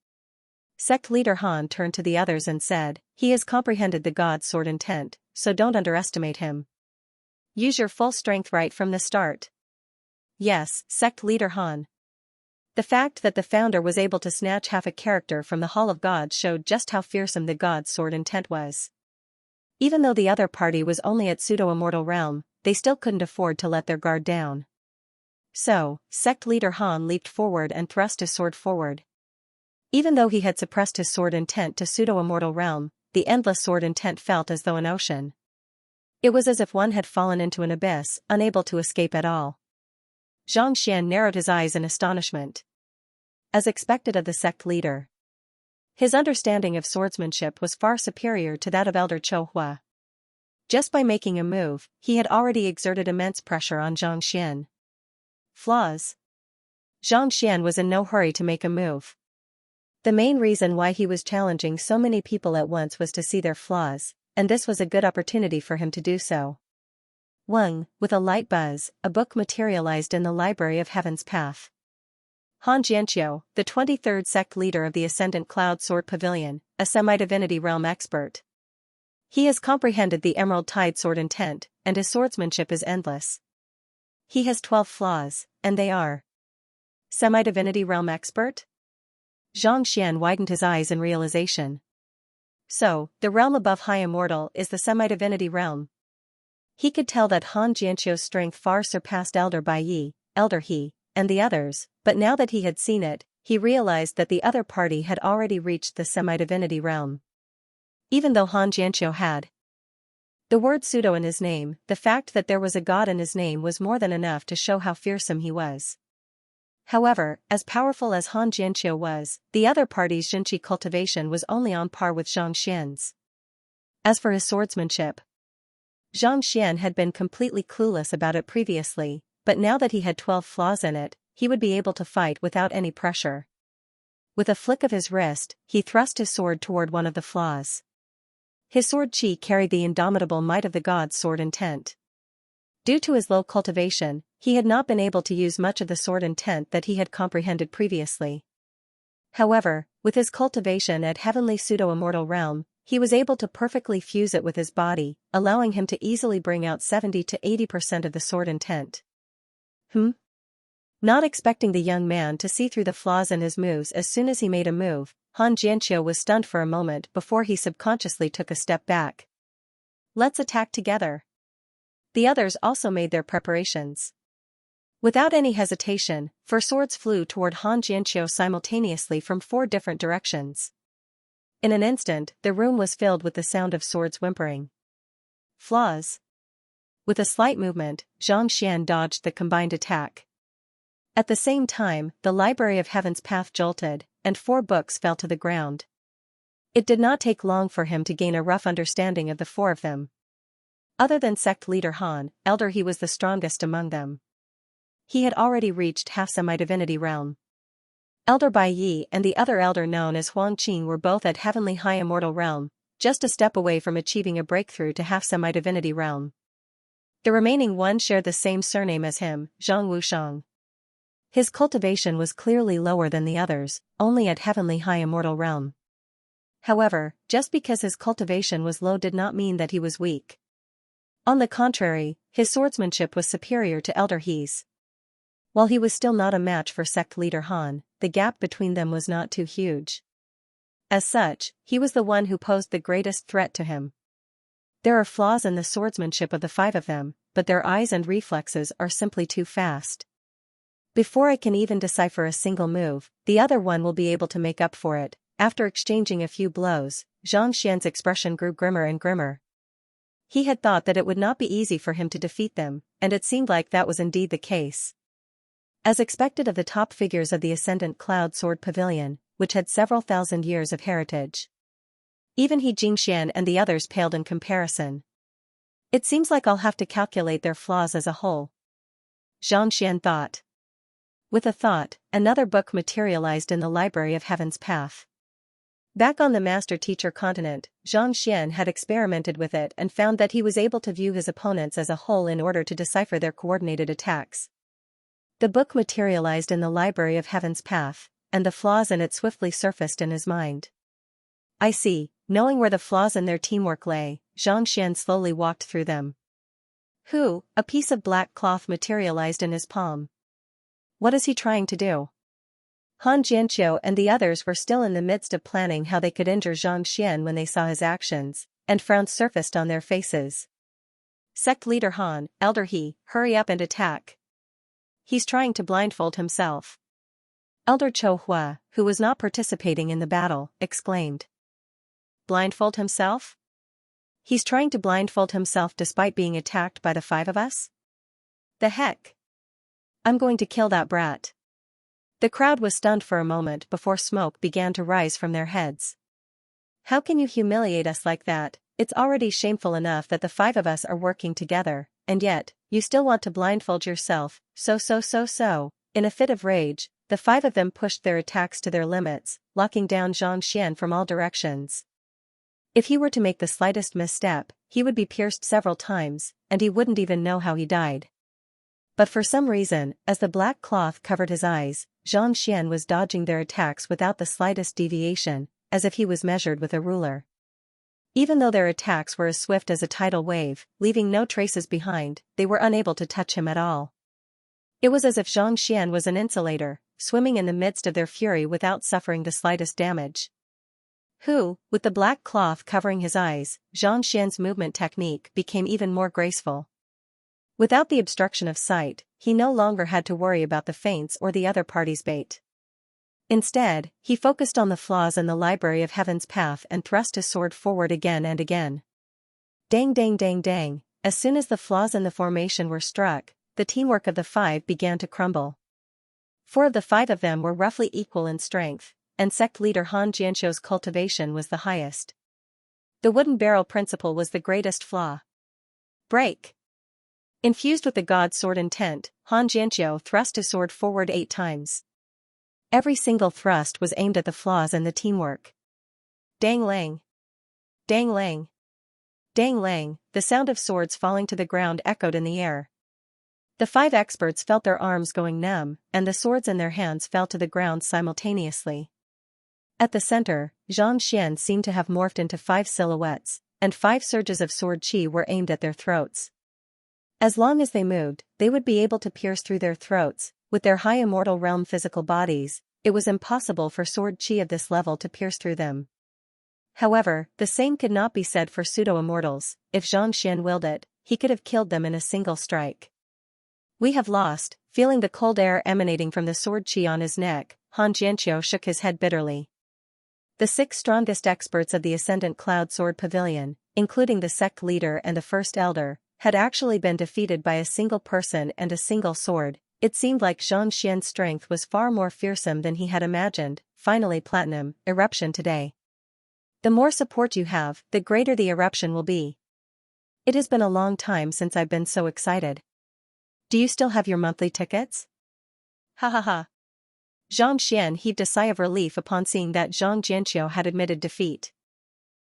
Sect leader Han turned to the others and said, he has comprehended the God's sword intent, so don't underestimate him. Use your full strength right from the start. Yes, sect leader Han. The fact that the founder was able to snatch half a character from the Hall of Gods showed just how fearsome the God's sword intent was. Even though the other party was only at pseudo-immortal realm, they still couldn't afford to let their guard down. So, sect leader Han leaped forward and thrust his sword forward. Even though he had suppressed his sword intent to pseudo-immortal realm, the endless sword intent felt as though an ocean. It was as if one had fallen into an abyss, unable to escape at all. Xianxia narrowed his eyes in astonishment. As expected of the sect leader, his understanding of swordsmanship was far superior to that of Elder Cho Hua. Just by making a move, he had already exerted immense pressure on Xianxia. Flaws. Xianxia was in no hurry to make a move. The main reason why he was challenging so many people at once was to see their flaws, and this was a good opportunity for him to do so. Weng, with a light buzz, a book materialized in the Library of Heaven's Path. Han Xianxia, the 23rd sect leader of the Ascendant Cloud Sword Pavilion, a semi-divinity realm expert. He has comprehended the Emerald Tide sword intent, and his swordsmanship is endless. He has 12 flaws, and they are. Semi-divinity realm expert? Xianxia widened his eyes in realization. So, the realm above High Immortal is the semi-divinity realm. He could tell that Han Xianxia's strength far surpassed Elder Bai Yi, Elder He, and the others, but now that he had seen it, he realized that the other party had already reached the semi-divinity realm. Even though Han Xianxia had the word pseudo in his name, the fact that there was a god in his name was more than enough to show how fearsome he was. However, as powerful as Han Xianxia was, the other party's Xinqi cultivation was only on par with Xianxia's. As for his swordsmanship, Xianxia had been completely clueless about it previously, but now that he had 12 flaws in it, he would be able to fight without any pressure. With a flick of his wrist, he thrust his sword toward one of the flaws. His sword chi carried the indomitable might of the god's sword intent. Due to his low cultivation, he had not been able to use much of the sword intent that he had comprehended previously. However, with his cultivation at heavenly pseudo-immortal realm, he was able to perfectly fuse it with his body, allowing him to easily bring out 70 to 80% of the sword intent. Not expecting the young man to see through the flaws in his moves as soon as he made a move, Han Xianxia was stunned for a moment before he subconsciously took a step back. Let's attack together. The others also made their preparations. Without any hesitation, 4 swords flew toward Han Xianxia simultaneously from 4 different directions. In an instant, the room was filled with the sound of swords whimpering. Flaws. With a slight movement, Xianxia dodged the combined attack. At the same time, the Library of Heaven's Path jolted, and 4 books fell to the ground. It did not take long for him to gain a rough understanding of the 4 of them. Other than sect leader Han, Elder He was the strongest among them. He had already reached half semi-divinity realm. Elder Bai Yi and the other elder known as Huang Qing were both at heavenly high immortal realm, just a step away from achieving a breakthrough to half semi-divinity realm. The remaining one shared the same surname as him, Zhang Wushang. His cultivation was clearly lower than the others, only at heavenly high immortal realm. However, just because his cultivation was low did not mean that he was weak. On the contrary, his swordsmanship was superior to Elder He's. While he was still not a match for sect leader Han, the gap between them was not too huge. As such, he was the one who posed the greatest threat to him. There are flaws in the swordsmanship of the five of them, but their eyes and reflexes are simply too fast. Before I can even decipher a single move, the other one will be able to make up for it. After exchanging a few blows, Xianxia's expression grew grimmer and grimmer. He had thought that it would not be easy for him to defeat them, and it seemed like that was indeed the case. As expected of the top figures of the Ascendant Cloud Sword Pavilion, which had several thousand years of heritage. Even He Jingxian and the others paled in comparison. It seems like I'll have to calculate their flaws as a whole. Xianxian thought. With a thought, another book materialized in the Library of Heaven's Path. Back on the Master-Teacher continent, Xianxian had experimented with it and found that he was able to view his opponents as a whole in order to decipher their coordinated attacks. The book materialized in the Library of Heaven's Path, and the flaws in it swiftly surfaced in his mind. I see, knowing where the flaws in their teamwork lay, Xianxian slowly walked through them. A piece of black cloth materialized in his palm. What is he trying to do? Han Jianqiu and the others were still in the midst of planning how they could injure Xianxian when they saw his actions, and frowns surfaced on their faces. Sect leader Han, Elder He, hurry up and attack. He's trying to blindfold himself. Elder Chou Hua, who was not participating in the battle, exclaimed. Blindfold himself? He's trying to blindfold himself despite being attacked by the five of us? The heck? I'm going to kill that brat. The crowd was stunned for a moment before smoke began to rise from their heads. How can you humiliate us like that? It's already shameful enough that the five of us are working together, and yet, you still want to blindfold yourself, so. In a fit of rage, the five of them pushed their attacks to their limits, locking down Xianxian from all directions. If he were to make the slightest misstep, he would be pierced several times, and he wouldn't even know how he died. But for some reason, as the black cloth covered his eyes, Xianxian was dodging their attacks without the slightest deviation, as if he was measured with a ruler. Even though their attacks were as swift as a tidal wave, leaving no traces behind, they were unable to touch him at all. It was as if Xianxian was an insulator, swimming in the midst of their fury without suffering the slightest damage. With the black cloth covering his eyes, Xianxian's movement technique became even more graceful. Without the obstruction of sight, he no longer had to worry about the feints or the other party's bait. Instead, he focused on the flaws in the Library of Heaven's Path and thrust his sword forward again and again. Dang dang dang dang, as soon as the flaws in the formation were struck, the teamwork of the five began to crumble. 4 of the 5 of them were roughly equal in strength, and sect leader Han Jianqiu's cultivation was the highest. The wooden barrel principle was the greatest flaw. Break! Infused with the god sword intent, Han Jianqiu thrust his sword forward 8 times. Every single thrust was aimed at the flaws in the teamwork. Dang lang! Dang lang! Dang lang! The sound of swords falling to the ground echoed in the air. The 5 experts felt their arms going numb, and the swords in their hands fell to the ground simultaneously. At the center, Xianxian seemed to have morphed into 5 silhouettes, and 5 surges of sword chi were aimed at their throats. As long as they moved, they would be able to pierce through their throats. With their high immortal realm physical bodies, it was impossible for sword chi of this level to pierce through them. However, the same could not be said for pseudo-immortals. If Xianxian willed it, he could have killed them in a single strike. We have lost. Feeling the cold air emanating from the sword chi on his neck, Han Jianqiu shook his head bitterly. The 6 strongest experts of the Ascendant Cloud Sword Pavilion, including the sect leader and the first elder, had actually been defeated by a single person and a single sword. It seemed like Xianxian's strength was far more fearsome than he had imagined. Finally, Platinum, eruption today. The more support you have, the greater the eruption will be. It has been a long time since I've been so excited. Do you still have your monthly tickets? Ha ha ha. Zhang Xian heaved a sigh of relief upon seeing that Zhang Jianqiu had admitted defeat.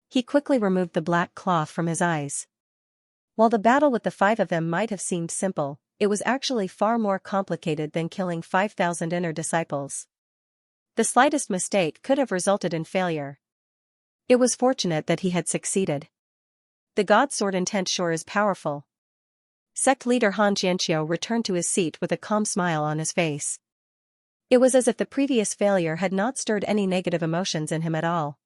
He quickly removed the black cloth from his eyes. While the battle with the 5 of them might have seemed simple, it was actually far more complicated than killing 5,000 inner disciples. The slightest mistake could have resulted in failure. It was fortunate that he had succeeded. The God sword intent sure is powerful. Sect leader Han Jianqiu returned to his seat with a calm smile on his face. It was as if the previous failure had not stirred any negative emotions in him at all.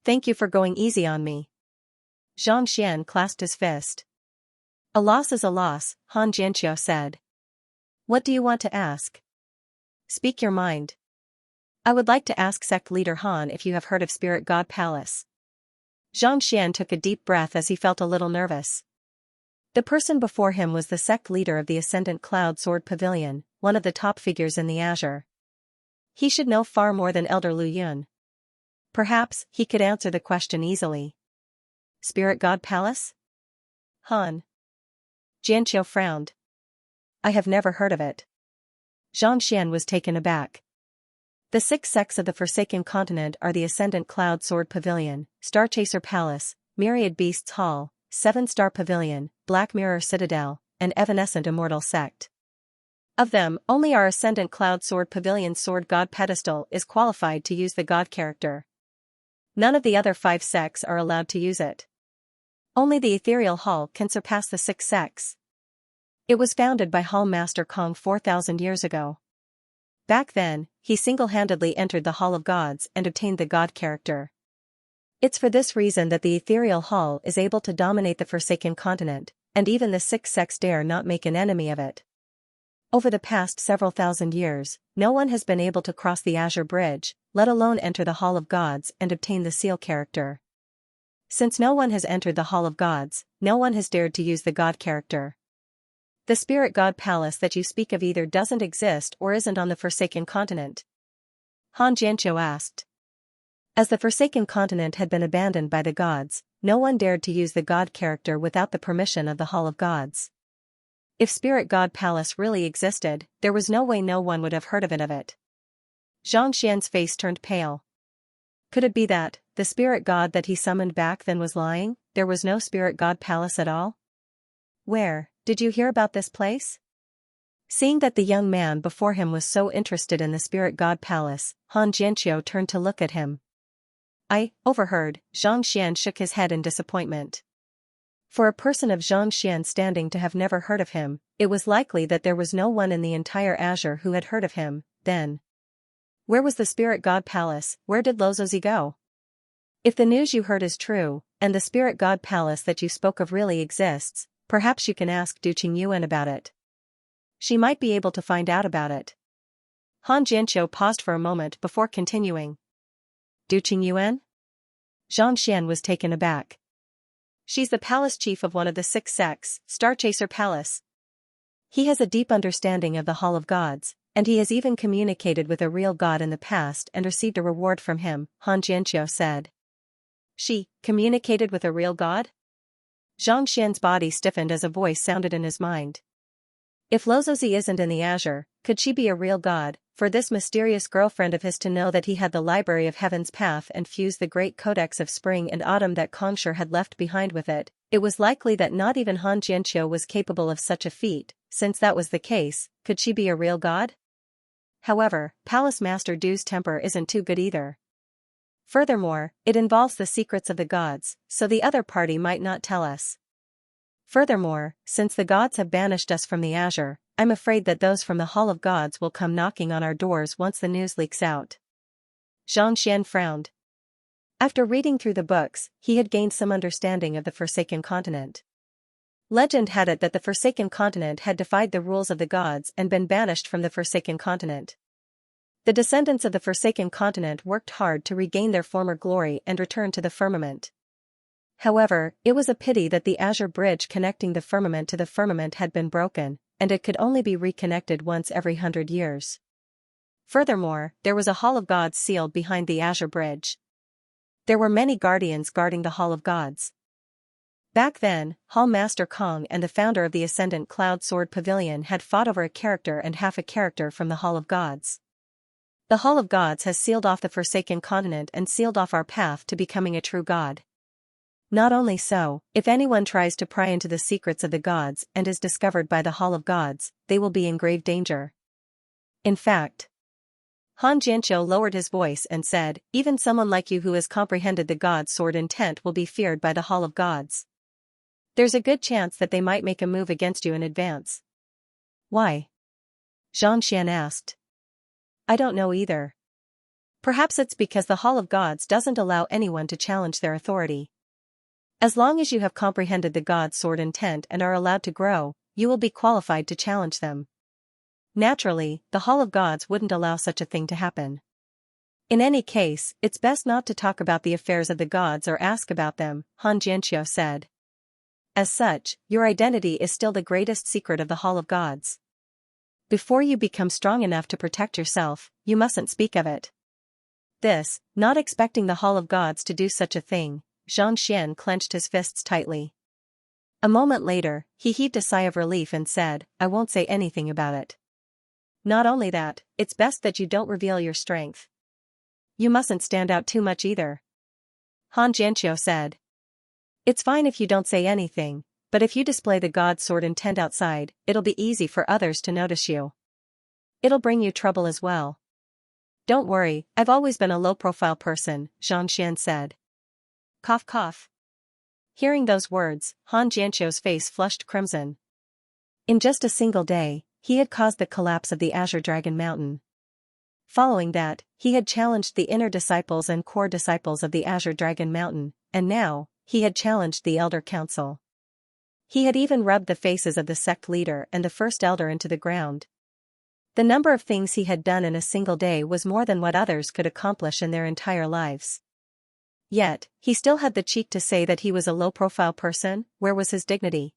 Thank you for going easy on me. Zhang Xian clasped his fist. A loss is a loss, Han Jianqiu said. What do you want to ask? Speak your mind. I would like to ask sect leader Han if you have heard of Spirit God Palace. Zhang Xian took a deep breath as he felt a little nervous. The person before him was the sect leader of the Ascendant Cloud Sword Pavilion, one of the top figures in the Azure. He should know far more than Elder Lu Yun. Perhaps he could answer the question easily. Spirit God Palace? Han Jianqiu frowned. I have never heard of it. Zhang Xian was taken aback. The 6 sects of the Forsaken Continent are the Ascendant Cloud Sword Pavilion, Star Chaser Palace, Myriad Beasts Hall, 7-Star Pavilion, Black Mirror Citadel, and Evanescent Immortal Sect. Of them, only our Ascendant Cloud Sword Pavilion's Sword God Pedestal is qualified to use the God character. None of the other 5 sects are allowed to use it. Only the Ethereal Hall can surpass the 6 sects. It was founded by Hall Master Kong 4,000 years ago. Back then, he single-handedly entered the Hall of Gods and obtained the God character. It's for this reason that the Ethereal Hall is able to dominate the Forsaken Continent, and even the 6 sects dare not make an enemy of it. Over the past several thousand years, no one has been able to cross the Azure Bridge, let alone enter the Hall of Gods and obtain the seal character. Since no one has entered the Hall of Gods, no one has dared to use the God character. The Spirit God Palace that you speak of either doesn't exist or isn't on the Forsaken Continent. Han Jianqiu asked. As the Forsaken Continent had been abandoned by the gods, no one dared to use the God character without the permission of the Hall of Gods. If Spirit God Palace really existed, there was no way no one would have heard of it. Zhang Xian's face turned pale. Could it be that, the Spirit God that he summoned back then was lying, there was no Spirit God Palace at all? Where did you hear about this place? Seeing that the young man before him was so interested in the Spirit God Palace, Han Jianqiu turned to look at him. I overheard. Zhang Xian shook his head in disappointment. For a person of Zhang Xian's standing to have never heard of him, it was likely that there was no one in the entire Azure who had heard of him, then. Where was the Spirit God Palace? Where did Lozozi go? If the news you heard is true, and the Spirit God Palace that you spoke of really exists, perhaps you can ask Du Qingyuan about it. She might be able to find out about it. Han Jianqiu paused for a moment before continuing. Du Qingyuan? Zhang Xian was taken aback. She's the palace chief of one of the 6 sects, Star Chaser Palace. He has a deep understanding of the Hall of Gods, and he has even communicated with a real god in the past and received a reward from him, Han Jianqiu said. She communicated with a real god? Zhang Xian's body stiffened as a voice sounded in his mind. If Lozozi isn't in the Azure, could she be a real god, for this mysterious girlfriend of his to know that he had the Library of Heaven's Path and fused the great codex of spring and autumn that Kongshur had left behind with it? It was likely that not even Han Jianqiu was capable of such a feat. Since that was the case, could she be a real god? However, Palace Master Du's temper isn't too good either. Furthermore, it involves the secrets of the gods, so the other party might not tell us. Furthermore, since the gods have banished us from the Azure, I'm afraid that those from the Hall of Gods will come knocking on our doors once the news leaks out. Zhang Xian frowned. After reading through the books, he had gained some understanding of the Forsaken Continent. Legend had it that the Forsaken Continent had defied the rules of the gods and been banished from the Forsaken Continent. The descendants of the Forsaken Continent worked hard to regain their former glory and return to the firmament. However, it was a pity that the Azure Bridge connecting the firmament to the firmament had been broken, and it could only be reconnected once every 100 years. Furthermore, there was a Hall of Gods sealed behind the Azure Bridge. There were many guardians guarding the Hall of Gods. Back then, Hall Master Kong and the founder of the Ascendant Cloud Sword Pavilion had fought over a character and half a character from the Hall of Gods. The Hall of Gods has sealed off the Forsaken Continent and sealed off our path to becoming a true god. Not only so, if anyone tries to pry into the secrets of the gods and is discovered by the Hall of Gods, they will be in grave danger. In fact, Han Jianqiu lowered his voice and said, even someone like you who has comprehended the god's sword intent will be feared by the Hall of Gods. There's a good chance that they might make a move against you in advance. Why? Xianxia asked. I don't know either. Perhaps it's because the Hall of Gods doesn't allow anyone to challenge their authority. As long as you have comprehended the god's sword intent and are allowed to grow, you will be qualified to challenge them. Naturally, the Hall of Gods wouldn't allow such a thing to happen. In any case, it's best not to talk about the affairs of the gods or ask about them, Han Jianqiu said. As such, your identity is still the greatest secret of the Hall of Gods. Before you become strong enough to protect yourself, you mustn't speak of it. This, not expecting the Hall of Gods to do such a thing, Xianxia clenched his fists tightly. A moment later, he heaved a sigh of relief and said, I won't say anything about it. Not only that, it's best that you don't reveal your strength. You mustn't stand out too much either. Han Jianqiu said. It's fine if you don't say anything, but if you display the god's sword intent outside, it'll be easy for others to notice you. It'll bring you trouble as well. Don't worry, I've always been a low-profile person, Xianxia said. Cough cough. Hearing those words, Han Jianqiu's face flushed crimson. In just a single day, he had caused the collapse of the Azure Dragon Mountain. Following that, he had challenged the inner disciples and core disciples of the Azure Dragon Mountain, and now, he had challenged the Elder Council. He had even rubbed the faces of the sect leader and the first elder into the ground. The number of things he had done in a single day was more than what others could accomplish in their entire lives. Yet, he still had the cheek to say that he was a low-profile person. Where was his dignity?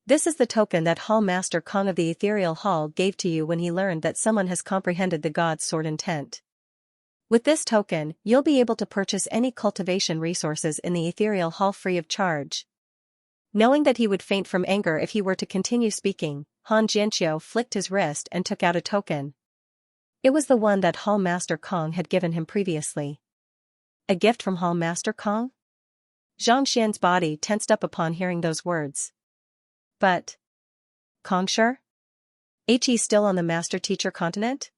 This is the token that Hall Master Kong of the Ethereal Hall gave to you when he learned that someone has comprehended the god's sword intent. With this token, you'll be able to purchase any cultivation resources in the Ethereal Hall free of charge. Knowing that he would faint from anger if he were to continue speaking, Han Jianqiu flicked his wrist and took out a token. It was the one that Hall Master Kong had given him previously. A gift from Hall Master Kong? Xianxia's body tensed up upon hearing those words. But Kongsher? He still on the Master-Teacher continent?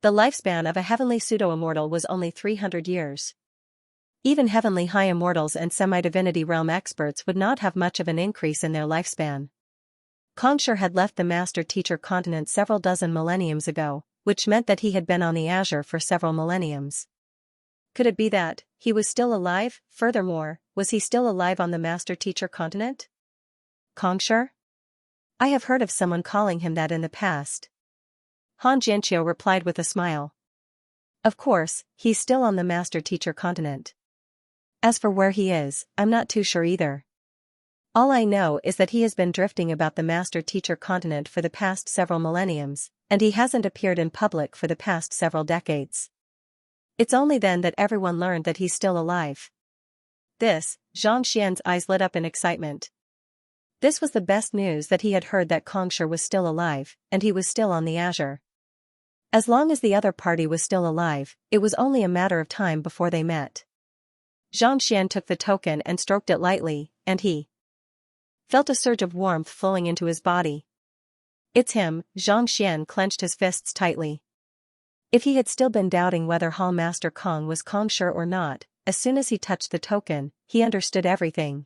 The lifespan of a heavenly pseudo-immortal was only 300 years. Even heavenly high immortals and semi-divinity realm experts would not have much of an increase in their lifespan. Kongsher had left the Master-Teacher continent several dozen millenniums ago, which meant that he had been on the Azure for several millenniums. Could it be that he was still alive? Furthermore, was he still alive on the Master-Teacher continent? Kongsher? I have heard of someone calling him that in the past. Han Jianqiu replied with a smile. Of course, he's still on the Master-Teacher continent. As for where he is, I'm not too sure either. All I know is that he has been drifting about the Master-Teacher continent for the past several millenniums, and he hasn't appeared in public for the past several decades. It's only then that everyone learned that he's still alive. This, Xianxia's eyes lit up in excitement. This was the best news that he had heard, that Kongsher was still alive, and he was still on the Azure. As long as the other party was still alive, it was only a matter of time before they met. Xianxia took the token and stroked it lightly, and he felt a surge of warmth flowing into his body. It's him. Xianxia clenched his fists tightly. If he had still been doubting whether Hall Master Kong was Kongsher or not, as soon as he touched the token, he understood everything.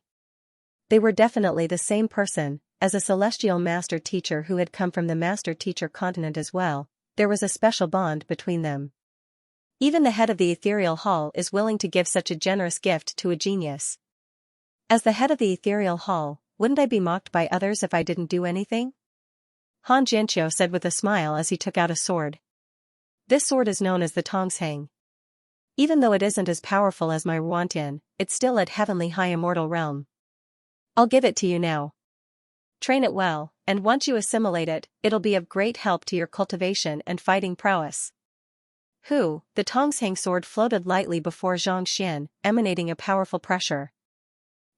They were definitely the same person. As a celestial master teacher who had come from the Master Teacher continent as well, there was a special bond between them. Even the head of the Ethereal Hall is willing to give such a generous gift to a genius. As the head of the Ethereal Hall, wouldn't I be mocked by others if I didn't do anything? Han Jianqiu said with a smile as he took out a sword. This sword is known as the Tongshang. Even though it isn't as powerful as my Ruantian, it's still at heavenly high immortal realm. I'll give it to you now. Train it well, and once you assimilate it, it'll be of great help to your cultivation and fighting prowess. The Tongshang sword floated lightly before Xianxia, emanating a powerful pressure.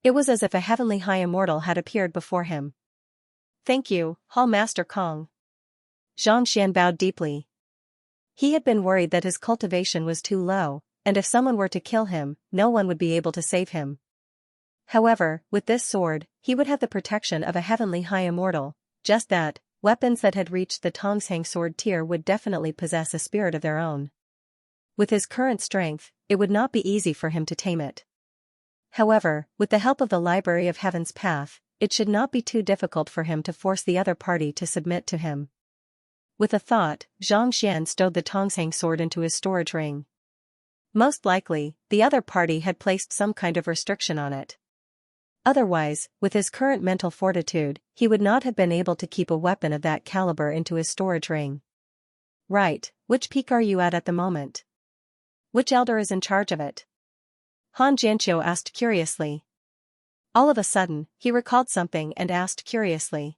It was as if a heavenly high immortal had appeared before him. "Thank you, Hall Master Kong." Xianxia bowed deeply. He had been worried that his cultivation was too low, and if someone were to kill him, no one would be able to save him. However, with this sword, he would have the protection of a heavenly high immortal. Just that, weapons that had reached the Tongshang sword tier would definitely possess a spirit of their own. With his current strength, it would not be easy for him to tame it. However, with the help of the Library of Heaven's Path, it should not be too difficult for him to force the other party to submit to him. With a thought, Xianxia stowed the Tongshang sword into his storage ring. Most likely, the other party had placed some kind of restriction on it. Otherwise, with his current mental fortitude, he would not have been able to keep a weapon of that caliber into his storage ring. Right, which peak are you at the moment? Which elder is in charge of it? Han Jianqiu asked curiously. All of a sudden, he recalled something and asked curiously.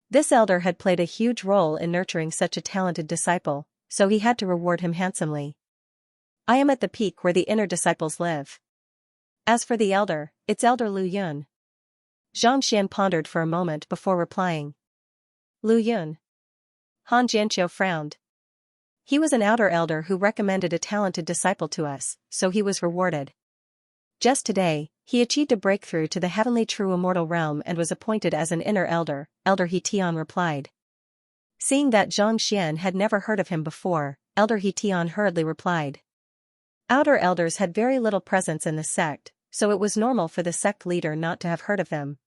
This elder had played a huge role in nurturing such a talented disciple, so he had to reward him handsomely. I am at the peak where the inner disciples live. As for the elder, it's Elder Lu Yun. Xianxia pondered for a moment before replying. Lu Yun. Han Jianqiu frowned. He was an outer elder who recommended a talented disciple to us, so he was rewarded. Just today, he achieved a breakthrough to the heavenly true immortal realm and was appointed as an inner elder, Elder He Tian replied. Seeing that Xianxia had never heard of him before, Elder He Tian hurriedly replied. Outer elders had very little presence in the sect, so it was normal for the sect leader not to have heard of them.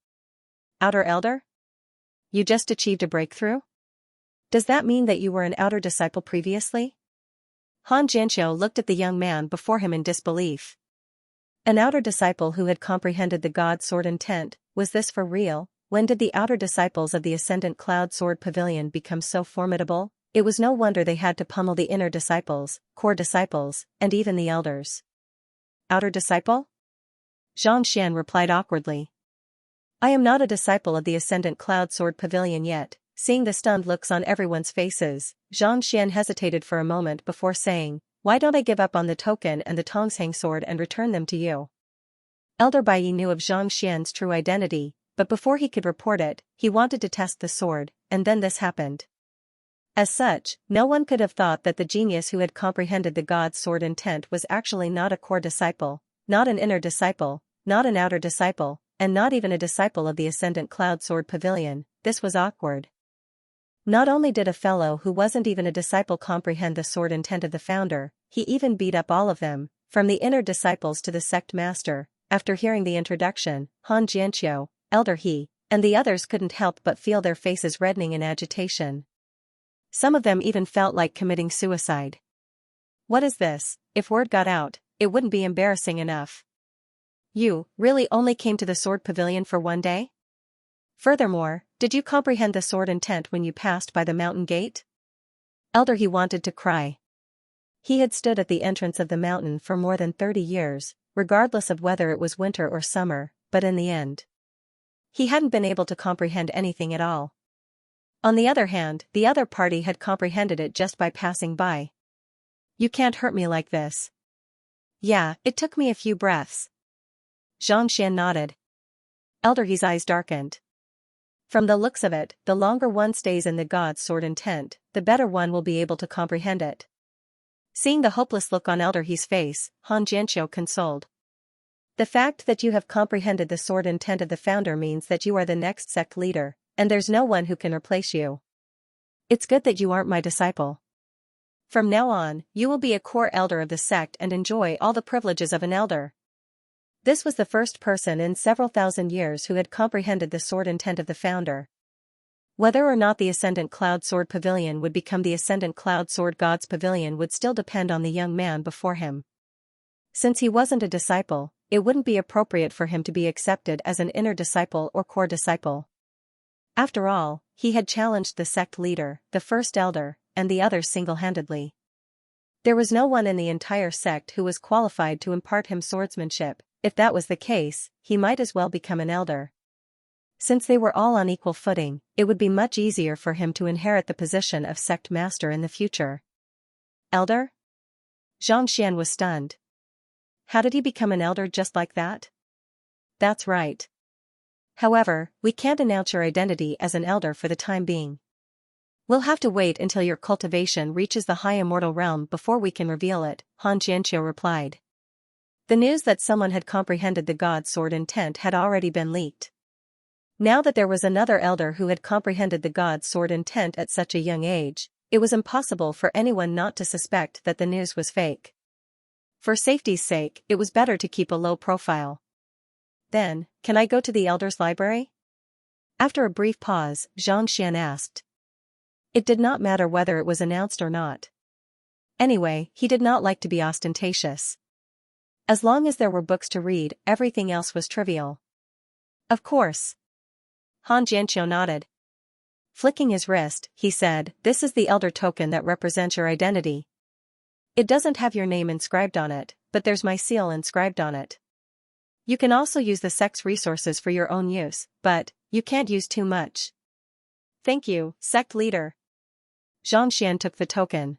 Outer elder? You just achieved a breakthrough? Does that mean that you were an outer disciple previously? Han Jianqiu looked at the young man before him in disbelief. An outer disciple who had comprehended the God Sword intent, was this for real? When did the outer disciples of the Ascendant Cloud Sword Pavilion become so formidable? It was no wonder they had to pummel the inner disciples, core disciples, and even the elders. Outer disciple? Xianxia replied awkwardly. I am not a disciple of the Ascendant Cloud Sword Pavilion yet. Seeing the stunned looks on everyone's faces, Xianxia hesitated for a moment before saying, why don't I give up on the token and the Tongshang sword and return them to you? Elder Baiyi knew of Xianxia's true identity, but before he could report it, he wanted to test the sword, and then this happened. As such, no one could have thought that the genius who had comprehended the God's sword intent was actually not a core disciple, not an inner disciple, not an outer disciple, and not even a disciple of the Ascendant Cloud Sword Pavilion. This was awkward. Not only did a fellow who wasn't even a disciple comprehend the sword intent of the founder, he even beat up all of them, from the inner disciples to the sect master. After hearing the introduction, Han Jianqiu, Elder He, and the others couldn't help but feel their faces reddening in agitation. Some of them even felt like committing suicide. What is this? If word got out, it wouldn't be embarrassing enough. You really only came to the sword pavilion for one day? Furthermore, did you comprehend the sword intent when you passed by the mountain gate? Elder He wanted to cry. He had stood at the entrance of the mountain for more than 30 years, regardless of whether it was winter or summer, but in the end, he hadn't been able to comprehend anything at all. On the other hand, the other party had comprehended it just by passing by. You can't hurt me like this. Yeah, it took me a few breaths. Xianxia nodded. Elder He's eyes darkened. From the looks of it, the longer one stays in the God's sword intent, the better one will be able to comprehend it. Seeing the hopeless look on Elder He's face, Han Jianqiu consoled. The fact that you have comprehended the sword intent of the founder means that you are the next sect leader, and there's no one who can replace you. It's good that you aren't my disciple. From now on, you will be a core elder of the sect and enjoy all the privileges of an elder. This was the first person in several thousand years who had comprehended the sword intent of the founder. Whether or not the Ascendant Cloud Sword Pavilion would become the Ascendant Cloud Sword God's Pavilion would still depend on the young man before him. Since he wasn't a disciple, it wouldn't be appropriate for him to be accepted as an inner disciple or core disciple. After all, he had challenged the sect leader, the first elder, and the others single-handedly. There was no one in the entire sect who was qualified to impart him swordsmanship. If that was the case, he might as well become an elder. Since they were all on equal footing, it would be much easier for him to inherit the position of sect master in the future. Elder? Xianxia was stunned. How did he become an elder just like that? That's right. However, we can't announce your identity as an elder for the time being. We'll have to wait until your cultivation reaches the high immortal realm before we can reveal it, Xianxia replied. The news that someone had comprehended the god's sword intent had already been leaked. Now that there was another elder who had comprehended the god's sword intent at such a young age, it was impossible for anyone not to suspect that the news was fake. For safety's sake, it was better to keep a low profile. Then, can I go to the elder's library? After a brief pause, Xianxia asked. It did not matter whether it was announced or not. Anyway, he did not like to be ostentatious. As long as there were books to read, everything else was trivial. Of course. Xianxia nodded. Flicking his wrist, he said, "This is the elder token that represents your identity. It doesn't have your name inscribed on it, but there's my seal inscribed on it. You can also use the sect's resources for your own use, but you can't use too much." Thank you, sect leader. Xianxia took the token.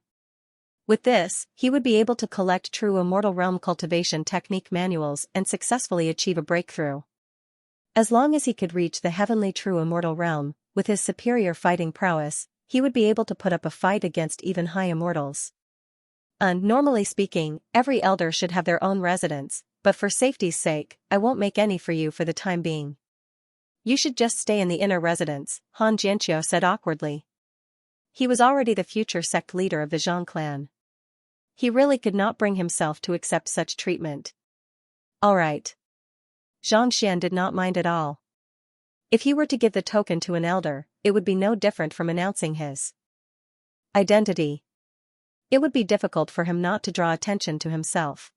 With this, he would be able to collect true immortal realm cultivation technique manuals and successfully achieve a breakthrough. As long as he could reach the heavenly true immortal realm, with his superior fighting prowess, he would be able to put up a fight against even high immortals. Normally speaking, every elder should have their own residence, but for safety's sake, I won't make any for you for the time being. You should just stay in the inner residence, Xianxia said awkwardly. He was already the future sect leader of the Zhang clan. He really could not bring himself to accept such treatment. All right. Xianxia did not mind at all. If he were to give the token to an elder, it would be no different from announcing his identity. It would be difficult for him not to draw attention to himself.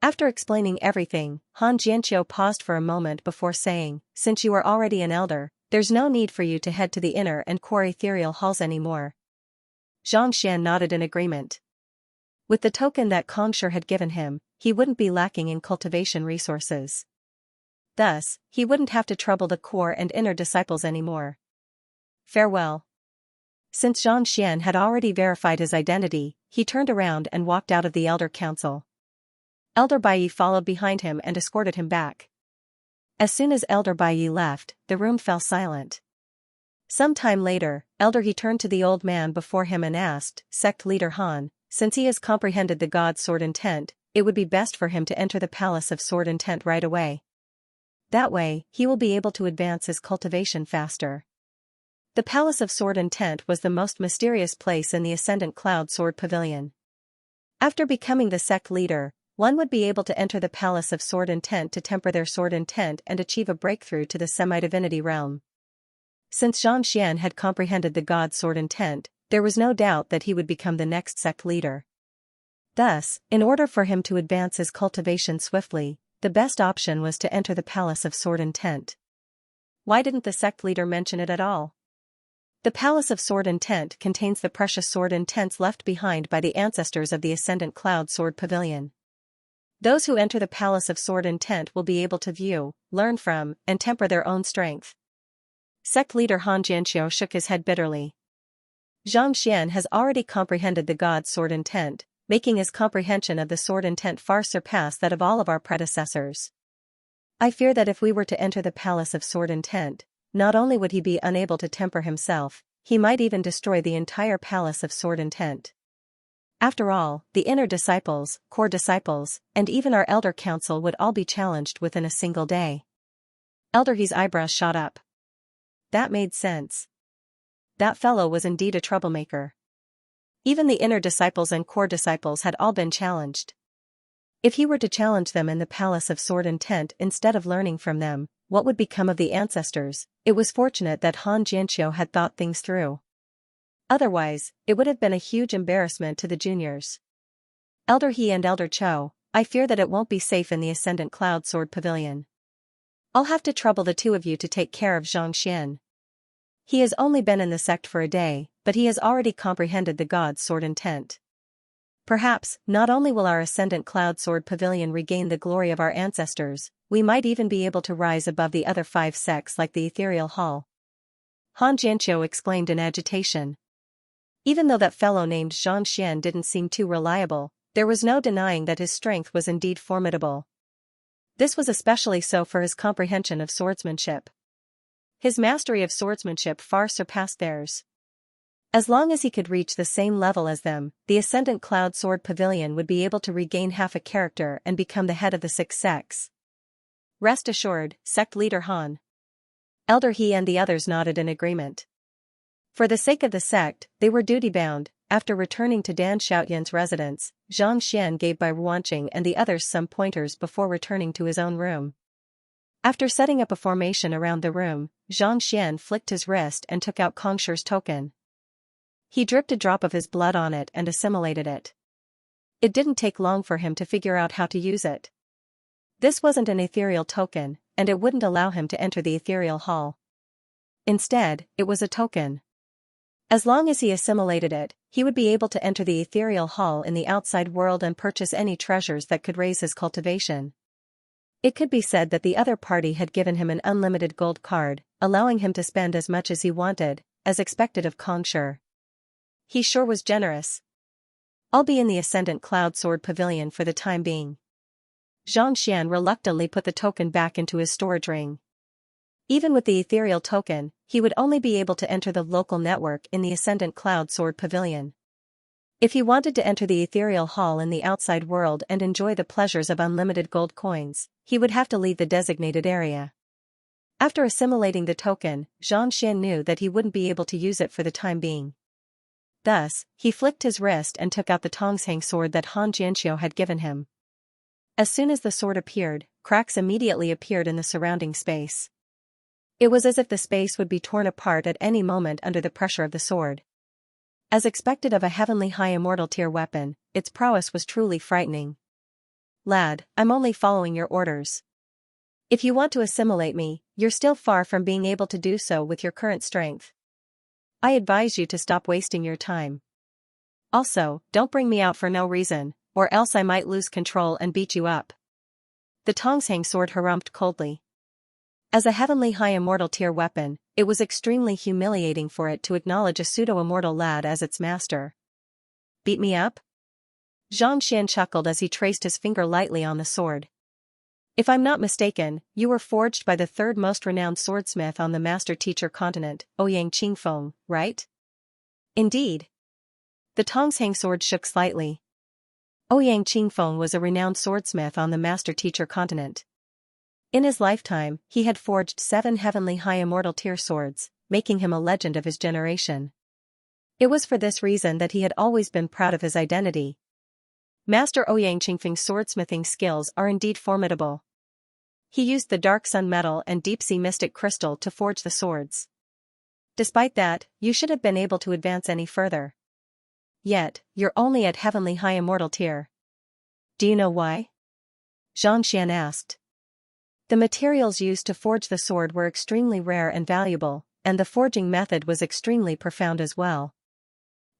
After explaining everything, Xianxia paused for a moment before saying, "Since you are already an elder, there's no need for you to head to the inner and core ethereal halls anymore." Xianxia nodded in agreement. With the token that Kongshur had given him, he wouldn't be lacking in cultivation resources. Thus, he wouldn't have to trouble the core and inner disciples anymore. Farewell. Since Xianxia had already verified his identity, he turned around and walked out of the Elder Council. Elder Baiyi followed behind him and escorted him back. As soon as Elder Baiyi left, the room fell silent. Some time later, Elder He turned to the old man before him and asked, "Sect leader Han, since he has comprehended the god's sword intent, it would be best for him to enter the palace of sword intent right away. That way, he will be able to advance his cultivation faster." The palace of sword intent was the most mysterious place in the Ascendant Cloud Sword Pavilion. After becoming the sect leader, one would be able to enter the palace of sword intent to temper their sword intent and achieve a breakthrough to the semi-divinity realm. Since Xianxia had comprehended the god's sword intent, there was no doubt that he would become the next sect leader. Thus, in order for him to advance his cultivation swiftly, the best option was to enter the palace of sword intent. Why didn't the sect leader mention it at all? The palace of sword intent contains the precious sword intents left behind by the ancestors of the Ascendant Cloud Sword Pavilion. Those who enter the palace of sword intent will be able to view, learn from, and temper their own strength. Sect leader Xianxia shook his head bitterly. Xianxia has already comprehended the god's sword intent, making his comprehension of the sword intent far surpass that of all of our predecessors. I fear that if we were to enter the palace of sword intent, not only would he be unable to temper himself, he might even destroy the entire palace of sword intent. After all, the inner disciples, core disciples, and even our elder council would all be challenged within a single day. Elder He's eyebrows shot up. That made sense. That fellow was indeed a troublemaker. Even the inner disciples and core disciples had all been challenged. If he were to challenge them in the palace of sword intent instead of learning from them, what would become of the ancestors? It was fortunate that Xianxia had thought things through. Otherwise, it would have been a huge embarrassment to the juniors. Elder He and Elder Cho, I fear that it won't be safe in the Ascendant Cloud Sword Pavilion. I'll have to trouble the two of you to take care of Xianxia. He has only been in the sect for a day, but he has already comprehended the god's sword intent. Perhaps, not only will our Ascendant Cloud Sword Pavilion regain the glory of our ancestors, we might even be able to rise above the other 5 sects like the Ethereal Hall. Xianxia exclaimed in agitation. Even though that fellow named Xianxia didn't seem too reliable, there was no denying that his strength was indeed formidable. This was especially so for his comprehension of swordsmanship. His mastery of swordsmanship far surpassed theirs. As long as he could reach the same level as them, the Ascendant Cloud Sword Pavilion would be able to regain half a character and become the head of the six sects. Rest assured, sect leader Han. Elder He and the others nodded in agreement. For the sake of the sect, they were duty-bound. After returning to Dan Xiaoyan's residence, Xianxia gave Bai Ruanqing and the others some pointers before returning to his own room. After setting up a formation around the room, Xianxia flicked his wrist and took out Kongshi's token. He dripped a drop of his blood on it and assimilated it. It didn't take long for him to figure out how to use it. This wasn't an ethereal token, and it wouldn't allow him to enter the ethereal hall. Instead, it was a token. As long as he assimilated it, he would be able to enter the ethereal hall in the outside world and purchase any treasures that could raise his cultivation. It could be said that the other party had given him an unlimited gold card, allowing him to spend as much as he wanted, as expected of Kongshi. He sure was generous. I'll be in the Ascendant Cloud Sword Pavilion for the time being. Xianxia reluctantly put the token back into his storage ring. Even with the ethereal token, he would only be able to enter the local network in the Ascendant Cloud Sword Pavilion. If he wanted to enter the ethereal hall in the outside world and enjoy the pleasures of unlimited gold coins, he would have to leave the designated area. After assimilating the token, Xianxia knew that he wouldn't be able to use it for the time being. Thus, he flicked his wrist and took out the Tongshang sword that Han Jianxiu had given him. As soon as the sword appeared, cracks immediately appeared in the surrounding space. It was as if the space would be torn apart at any moment under the pressure of the sword. As expected of a heavenly high immortal tier weapon, its prowess was truly frightening. Lad, I'm only following your orders. If you want to assimilate me, you're still far from being able to do so with your current strength. I advise you to stop wasting your time. Also, don't bring me out for no reason, or else I might lose control and beat you up. The Tongshang sword harumphed coldly. As a heavenly high immortal tier weapon, it was extremely humiliating for it to acknowledge a pseudo-immortal lad as its master. Beat me up? Xianxia chuckled as he traced his finger lightly on the sword. If I'm not mistaken, you were forged by the third most renowned swordsmith on the master-teacher continent, Ouyang Qingfeng, right? Indeed. The Tongshang sword shook slightly. Ouyang Qingfeng was a renowned swordsmith on the master-teacher continent. In his lifetime, he had forged 7 heavenly high immortal tier swords, making him a legend of his generation. It was for this reason that he had always been proud of his identity. Master Ouyang Qingfeng's swordsmithing skills are indeed formidable. He used the dark sun metal and deep-sea mystic crystal to forge the swords. Despite that, you should have been able to advance any further. Yet, you're only at heavenly high immortal tier. Do you know why? Xianxia asked. The materials used to forge the sword were extremely rare and valuable, and the forging method was extremely profound as well.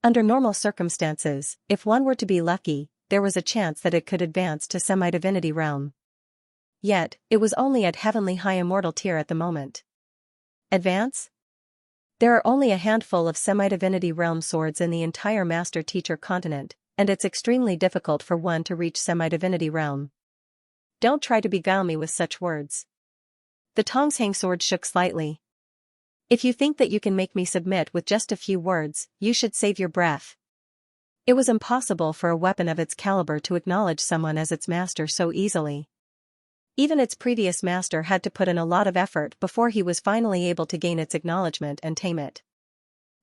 Under normal circumstances, if one were to be lucky, there was a chance that it could advance to semi-divinity realm. Yet, it was only at heavenly high immortal tier at the moment. Advance? There are only a handful of semi-divinity realm swords in the entire master-teacher continent, and it's extremely difficult for one to reach semi-divinity realm. Don't try to beguile me with such words. The Tongshang sword shook slightly. If you think that you can make me submit with just a few words, you should save your breath. It was impossible for a weapon of its caliber to acknowledge someone as its master so easily. Even its previous master had to put in a lot of effort before he was finally able to gain its acknowledgement and tame it.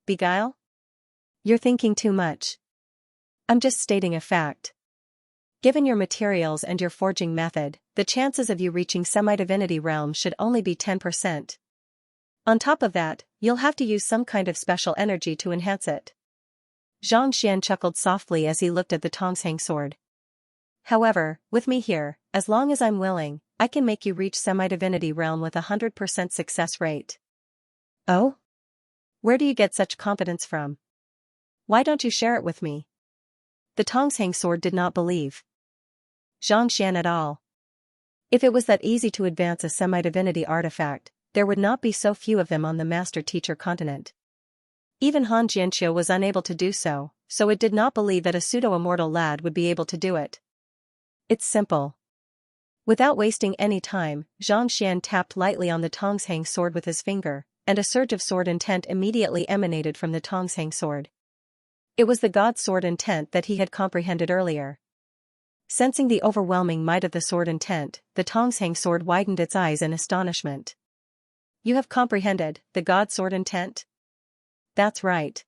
Beguile? You're thinking too much. I'm just stating a fact. Given your materials and your forging method, the chances of you reaching semi-divinity realm should only be 10%. On top of that, you'll have to use some kind of special energy to enhance it. Xianxia chuckled softly as he looked at the Tongshang sword. However, with me here, as long as I'm willing, I can make you reach semi-divinity realm with 100% success rate. Oh? Where do you get such confidence from? Why don't you share it with me? The Tongshang sword did not believe Xianxia at all. If it was that easy to advance a semi-divinity artifact, there would not be so few of them on the master-teacher continent. Even Han Jianxiu was unable to do so, so it did not believe that a pseudo-immortal lad would be able to do it. It's simple. Without wasting any time, Xianxia tapped lightly on the Tongshang sword with his finger, and a surge of sword intent immediately emanated from the Tongshang sword. It was the god sword intent that he had comprehended earlier. Sensing the overwhelming might of the sword intent, the Tongshang sword widened its eyes in astonishment. You have comprehended the god sword intent? That's right.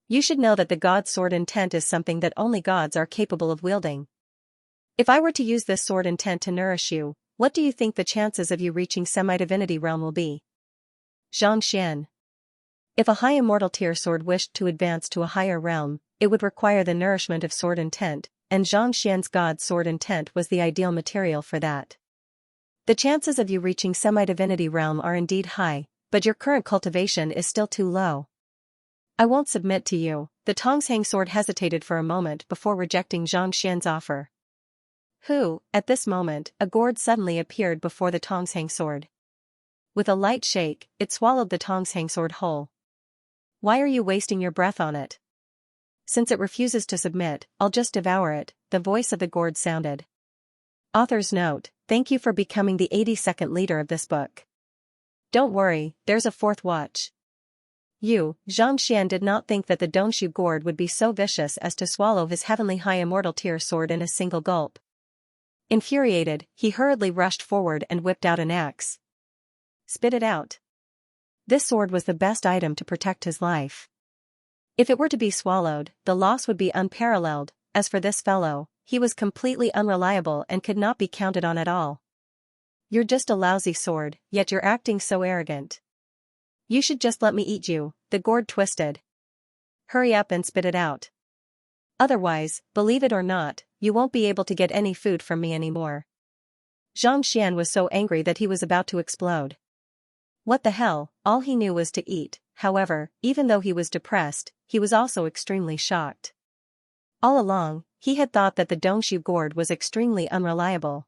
You should know that the god sword intent is something that only gods are capable of wielding. If I were to use this sword intent to nourish you, what do you think the chances of you reaching semi-divinity realm will be? Xianxia. If a high immortal tier sword wished to advance to a higher realm, it would require the nourishment of sword intent, and Xianxian's god sword intent was the ideal material for that. The chances of you reaching semi-divinity realm are indeed high, but your current cultivation is still too low. I won't submit to you. The Tongshang sword hesitated for a moment before rejecting Xianxian's offer. At this moment, a gourd suddenly appeared before the Tongshang sword. With a light shake, it swallowed the Tongshang sword whole. Why are you wasting your breath on it? Since it refuses to submit, I'll just devour it, the voice of the gourd sounded. Author's note: thank you for becoming the 82nd leader of this book. Don't worry, there's a fourth watch. Xianxia did not think that the Dongshu gourd would be so vicious as to swallow his heavenly high immortal tier sword in a single gulp. Infuriated, he hurriedly rushed forward and whipped out an axe. Spit it out. This sword was the best item to protect his life. If it were to be swallowed, the loss would be unparalleled. As for this fellow, he was completely unreliable and could not be counted on at all. You're just a lousy sword, yet you're acting so arrogant. You should just let me eat you, the gourd twisted. Hurry up and spit it out. Otherwise, believe it or not, you won't be able to get any food from me anymore. Xianxia was so angry that he was about to explode. What the hell, all he knew was to eat. However, even though he was depressed, he was also extremely shocked. All along, he had thought that the Dongshu gourd was extremely unreliable.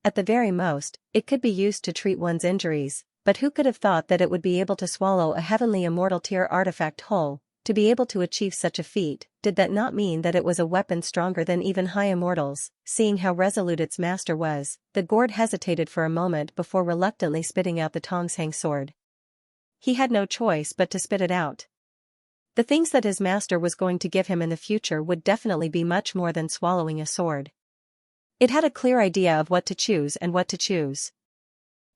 At the very most, it could be used to treat one's injuries, but who could have thought that it would be able to swallow a heavenly immortal tier artifact whole? To be able to achieve such a feat, did that not mean that it was a weapon stronger than even high immortals? Seeing how resolute its master was, the gourd hesitated for a moment before reluctantly spitting out the Tongshang sword. He had no choice but to spit it out. The things that his master was going to give him in the future would definitely be much more than swallowing a sword. It had a clear idea of what to choose and what to choose.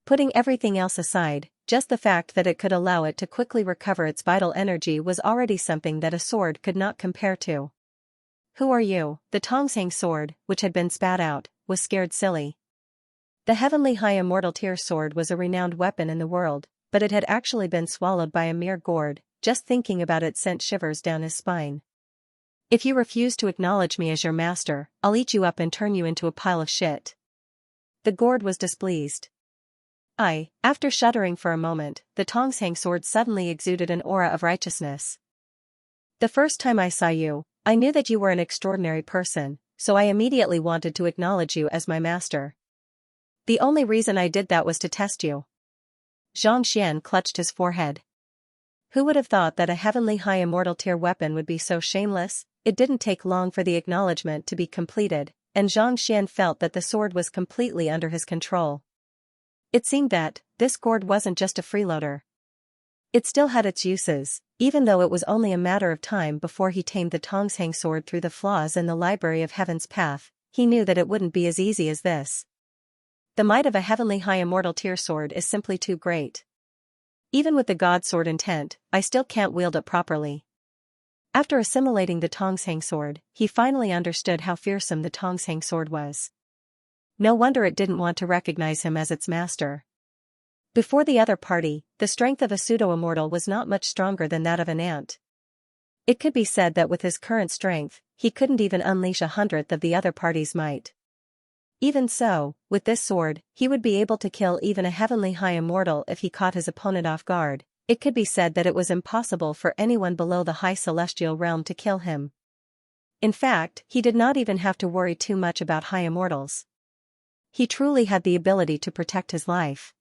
Putting everything else aside, just the fact that it could allow it to quickly recover its vital energy was already something that a sword could not compare to. Who are you? The Tongshang sword, which had been spat out, was scared silly. The heavenly high immortal tier sword was a renowned weapon in the world, but it had actually been swallowed by a mere gourd. Just thinking about it sent shivers down his spine. If you refuse to acknowledge me as your master, I'll eat you up and turn you into a pile of shit. The gourd was displeased. After shuddering for a moment, the Tongshang sword suddenly exuded an aura of righteousness. The first time I saw you, I knew that you were an extraordinary person, so I immediately wanted to acknowledge you as my master. The only reason I did that was to test you. Xianxia clutched his forehead. Who would have thought that a heavenly high immortal tier weapon would be so shameless? It didn't take long for the acknowledgement to be completed, and Xianxia felt that the sword was completely under his control. It seemed that this gourd wasn't just a freeloader. It still had its uses, even though it was only a matter of time before he tamed the Tongshang sword through the flaws in the library of Heaven's Path. He knew that it wouldn't be as easy as this. The might of a heavenly high immortal tier sword is simply too great. Even with the god sword intent, I still can't wield it properly. After assimilating the Tongshang sword, he finally understood how fearsome the Tongshang sword was. No wonder it didn't want to recognize him as its master. Before the other party, the strength of a pseudo-immortal was not much stronger than that of an ant. It could be said that with his current strength, he couldn't even unleash 1/100th of the other party's might. Even so, with this sword, he would be able to kill even a heavenly high immortal if he caught his opponent off guard. It could be said that it was impossible for anyone below the high celestial realm to kill him. In fact, he did not even have to worry too much about high immortals. He truly had the ability to protect his life.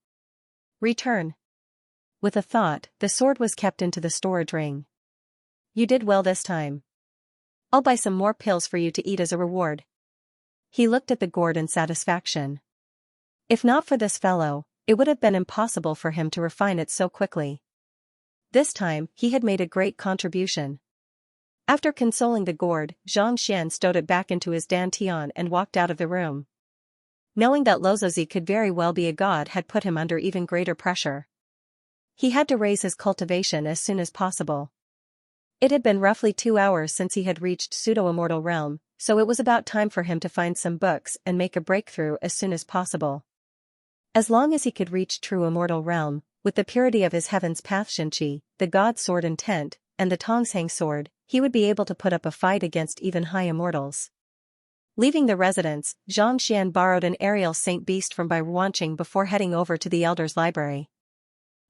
Return. With a thought, the sword was kept into the storage ring. You did well this time. I'll buy some more pills for you to eat as a reward. He looked at the gourd in satisfaction. If not for this fellow, it would have been impossible for him to refine it so quickly. This time, he had made a great contribution. After consoling the gourd, Xianxia stowed it back into his dantian and walked out of the room. Knowing that Lozozi could very well be a god had put him under even greater pressure. He had to raise his cultivation as soon as possible. It had been roughly 2 hours since he had reached pseudo-immortal realm, so it was about time for him to find some books and make a breakthrough as soon as possible. As long as he could reach true immortal realm, with the purity of his heaven's path Xianxia, the god sword intent, and the Tongshang sword, he would be able to put up a fight against even high immortals. Leaving the residence, Xianxia borrowed an aerial saint beast from Bai Ruanqing before heading over to the Elder's Library.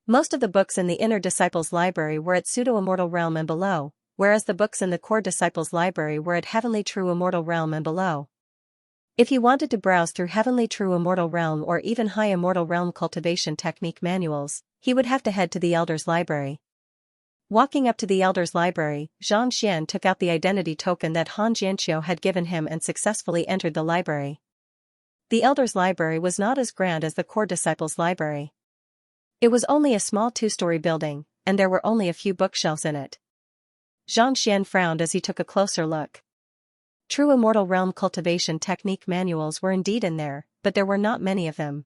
Most of the books in the Inner Disciples' Library were at pseudo-immortal realm and below, whereas the books in the Core Disciples' Library were at heavenly true immortal realm and below. If he wanted to browse through heavenly true immortal realm or even high immortal realm cultivation technique manuals, he would have to head to the Elder's Library. Walking up to the Elder's Library, Xianxia took out the identity token that Han Jianqiu had given him and successfully entered the library. The Elder's Library was not as grand as the Core Disciples' Library. It was only a small 2-story building, and there were only a few bookshelves in it. Xianxia frowned as he took a closer look. True immortal realm cultivation technique manuals were indeed in there, but there were not many of them.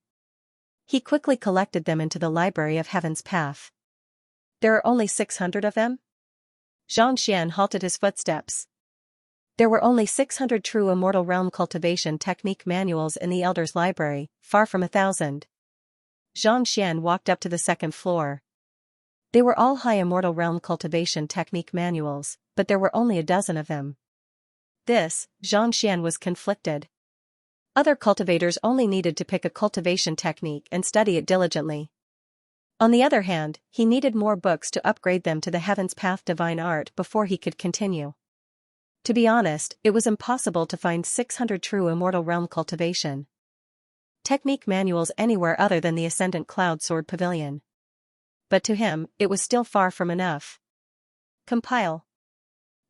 He quickly collected them into the Library of Heaven's Path. There are only 600 of them? Xianxia halted his footsteps. There were only 600 true immortal realm cultivation technique manuals in the Elder's Library, far from 1,000. Xianxia walked up to the second floor. They were all high immortal realm cultivation technique manuals, but there were only a dozen of them. Xianxia was conflicted. Other cultivators only needed to pick a cultivation technique and study it diligently. On the other hand, he needed more books to upgrade them to the Heaven's Path divine art before he could continue. To be honest, it was impossible to find 600 true immortal realm cultivation technique manuals anywhere other than the Ascendant Cloud Sword Pavilion. But to him, it was still far from enough. Compile.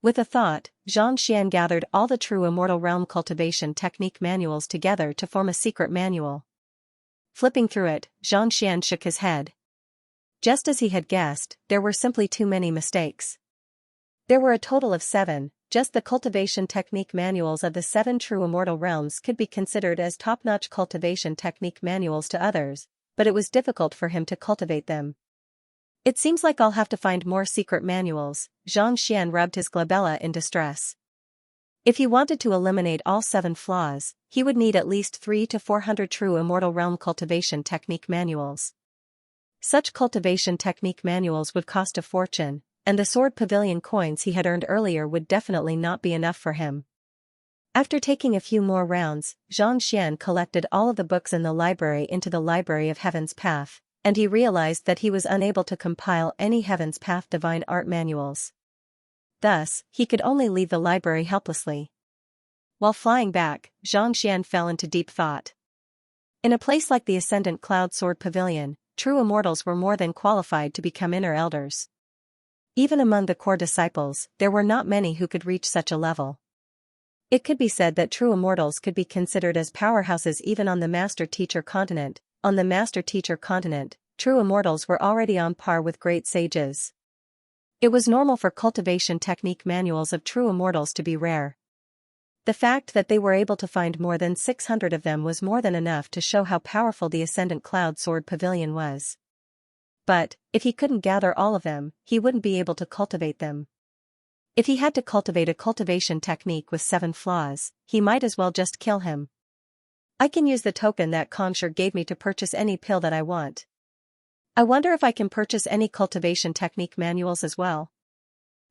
With a thought, Xianxia gathered all the true immortal realm cultivation technique manuals together to form a secret manual. Flipping through it, Xianxia shook his head. Just as he had guessed, there were simply too many mistakes. There were a total of 7, just the cultivation technique manuals of the 7 true immortal realms could be considered as top-notch cultivation technique manuals to others, but it was difficult for him to cultivate them. It seems like I'll have to find more secret manuals. Xianxia rubbed his glabella in distress. If he wanted to eliminate all 7 flaws, he would need at least 300 to 400 true immortal realm cultivation technique manuals. Such cultivation technique manuals would cost a fortune, and the sword pavilion coins he had earned earlier would definitely not be enough for him. After taking a few more rounds, Xianxia collected all of the books in the library into the Library of Heaven's Path, and he realized that he was unable to compile any Heaven's Path divine art manuals. Thus, he could only leave the library helplessly. While flying back, Xianxia fell into deep thought. In a place like the Ascendant Cloud Sword Pavilion, true immortals were more than qualified to become inner elders. Even among the core disciples, there were not many who could reach such a level. It could be said that true immortals could be considered as powerhouses even on the Master-Teacher continent. On the Master-Teacher continent, true immortals were already on par with great sages. It was normal for cultivation technique manuals of true immortals to be rare. The fact that they were able to find more than 600 of them was more than enough to show how powerful the Ascendant Cloud Sword Pavilion was. But, if he couldn't gather all of them, he wouldn't be able to cultivate them. If he had to cultivate a cultivation technique with 7 flaws, he might as well just kill him. I can use the token that Conshur gave me to purchase any pill that I want. I wonder if I can purchase any cultivation technique manuals as well.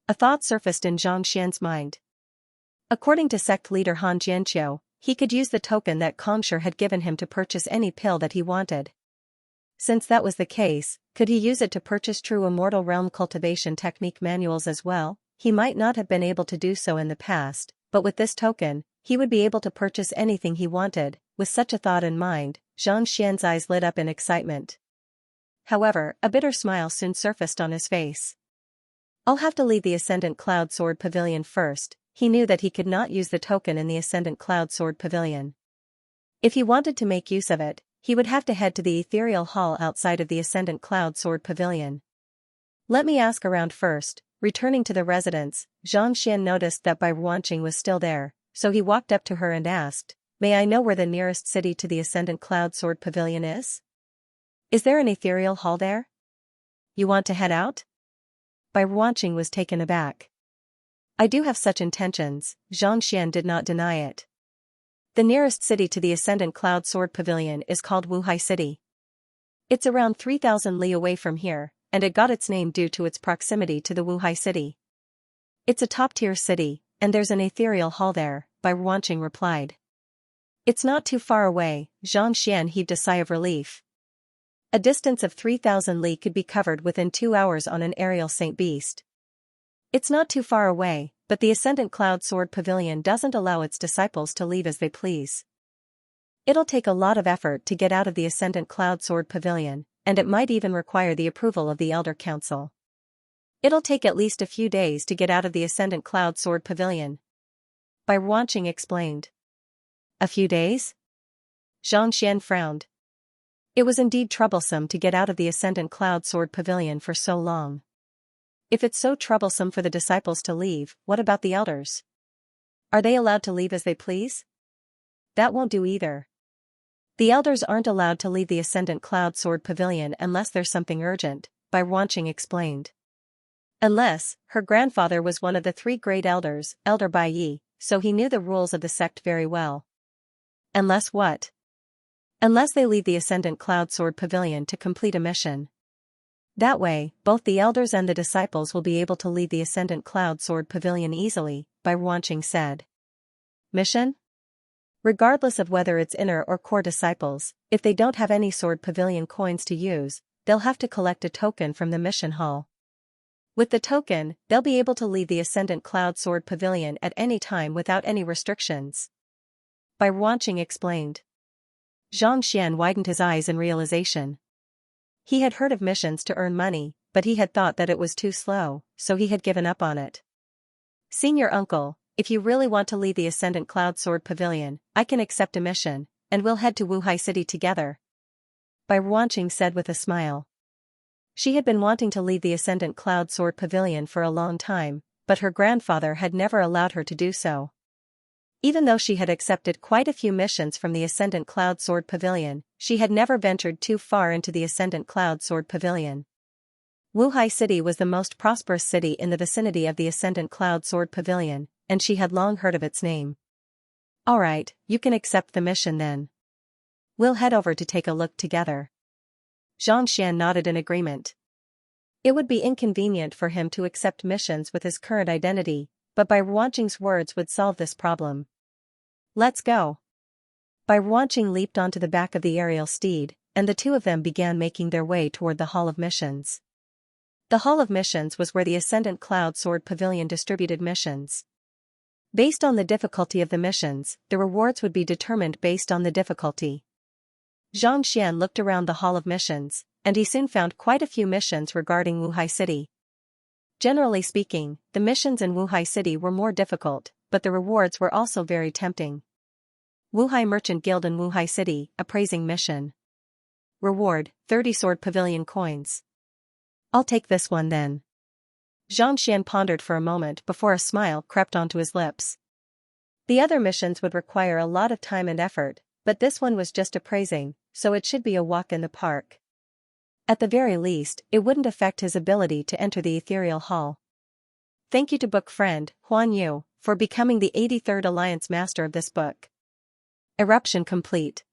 A thought surfaced in Xianxia's mind. According to sect leader Han Jianqiu, he could use the token that Conshur had given him to purchase any pill that he wanted. Since that was the case, could he use it to purchase true immortal realm cultivation technique manuals as well? He might not have been able to do so in the past, but with this token, he would be able to purchase anything he wanted. With such a thought in mind, Xianxia's eyes lit up in excitement. However, a bitter smile soon surfaced on his face. I'll have to leave the Ascendant Cloud Sword Pavilion first, he knew that he could not use the token in the Ascendant Cloud Sword Pavilion. If he wanted to make use of it, he would have to head to the ethereal hall outside of the Ascendant Cloud Sword Pavilion. Let me ask around first. Returning to the residence, Xianxia noticed that Bai Ruanqing was still there, so he walked up to her and asked, "May I know where the nearest city to the Ascendant Cloud Sword Pavilion is? Is there an ethereal hall there? You want to head out?" Bai Ruanqing was taken aback. "I do have such intentions," Xianxian did not deny it. The nearest city to the Ascendant Cloud Sword Pavilion is called Wuhai City. It's around 3,000 li away from here, and it got its name due to its proximity to the Wuhai City. It's a top-tier city, and there's an ethereal hall there, Bai Ruanqing replied. It's not too far away, Xianxian heaved a sigh of relief. A distance of 3,000 li could be covered within 2 hours on an aerial Saint Beast. It's not too far away, but the Ascendant Cloud Sword Pavilion doesn't allow its disciples to leave as they please. It'll take a lot of effort to get out of the Ascendant Cloud Sword Pavilion, and it might even require the approval of the Elder Council. It'll take at least a few days to get out of the Ascendant Cloud Sword Pavilion. Bai Ruanqing explained. A few days? Xianxian frowned. It was indeed troublesome to get out of the Ascendant Cloud Sword Pavilion for so long. If it's so troublesome for the disciples to leave, what about the elders? Are they allowed to leave as they please? That won't do either. The elders aren't allowed to leave the Ascendant Cloud Sword Pavilion unless there's something urgent, Bai Ruanqing explained. Unless, her grandfather was one of the 3 great elders, Elder Bai Yi, so he knew the rules of the sect very well. Unless what? Unless they leave the Ascendant Cloud Sword Pavilion to complete a mission. That way, both the elders and the disciples will be able to leave the Ascendant Cloud Sword Pavilion easily, Bai Ruanqing said. Mission? Regardless of whether it's inner or core disciples, if they don't have any Sword Pavilion coins to use, they'll have to collect a token from the mission hall. With the token, they'll be able to leave the Ascendant Cloud Sword Pavilion at any time without any restrictions. Bai Ruanqing explained. Xianxian widened his eyes in realization. He had heard of missions to earn money, but he had thought that it was too slow, so he had given up on it. Senior uncle, if you really want to leave the Ascendant Cloud Sword Pavilion, I can accept a mission, and we'll head to Wuhai City together. Bai Ruanqing said with a smile. She had been wanting to leave the Ascendant Cloud Sword Pavilion for a long time, but her grandfather had never allowed her to do so. Even though she had accepted quite a few missions from the Ascendant Cloud Sword Pavilion, she had never ventured too far into the Ascendant Cloud Sword Pavilion. Wuhai City was the most prosperous city in the vicinity of the Ascendant Cloud Sword Pavilion, and she had long heard of its name. Alright, you can accept the mission then. We'll head over to take a look together. Xianxian nodded in agreement. It would be inconvenient for him to accept missions with his current identity, but Bai Ruanqing's words would solve this problem. Let's go. Bai Ruanqing leaped onto the back of the aerial steed, and the two of them began making their way toward the Hall of Missions. The Hall of Missions was where the Ascendant Cloud Sword Pavilion distributed missions. Based on the difficulty of the missions, the rewards would be determined based on the difficulty. Xianxian looked around the Hall of Missions, and he soon found quite a few missions regarding Wuhai City. Generally speaking, the missions in Wuhai City were more difficult, but the rewards were also very tempting. Wuhai Merchant Guild in Wuhai City, Appraising Mission. Reward, 30 Sword Pavilion coins. I'll take this one then. Xianxian pondered for a moment before a smile crept onto his lips. The other missions would require a lot of time and effort, but this one was just appraising, so it should be a walk in the park. At the very least, it wouldn't affect his ability to enter the ethereal hall. Thank you to book friend, Huan Yu, for becoming the 83rd Alliance Master of this book. Eruption complete.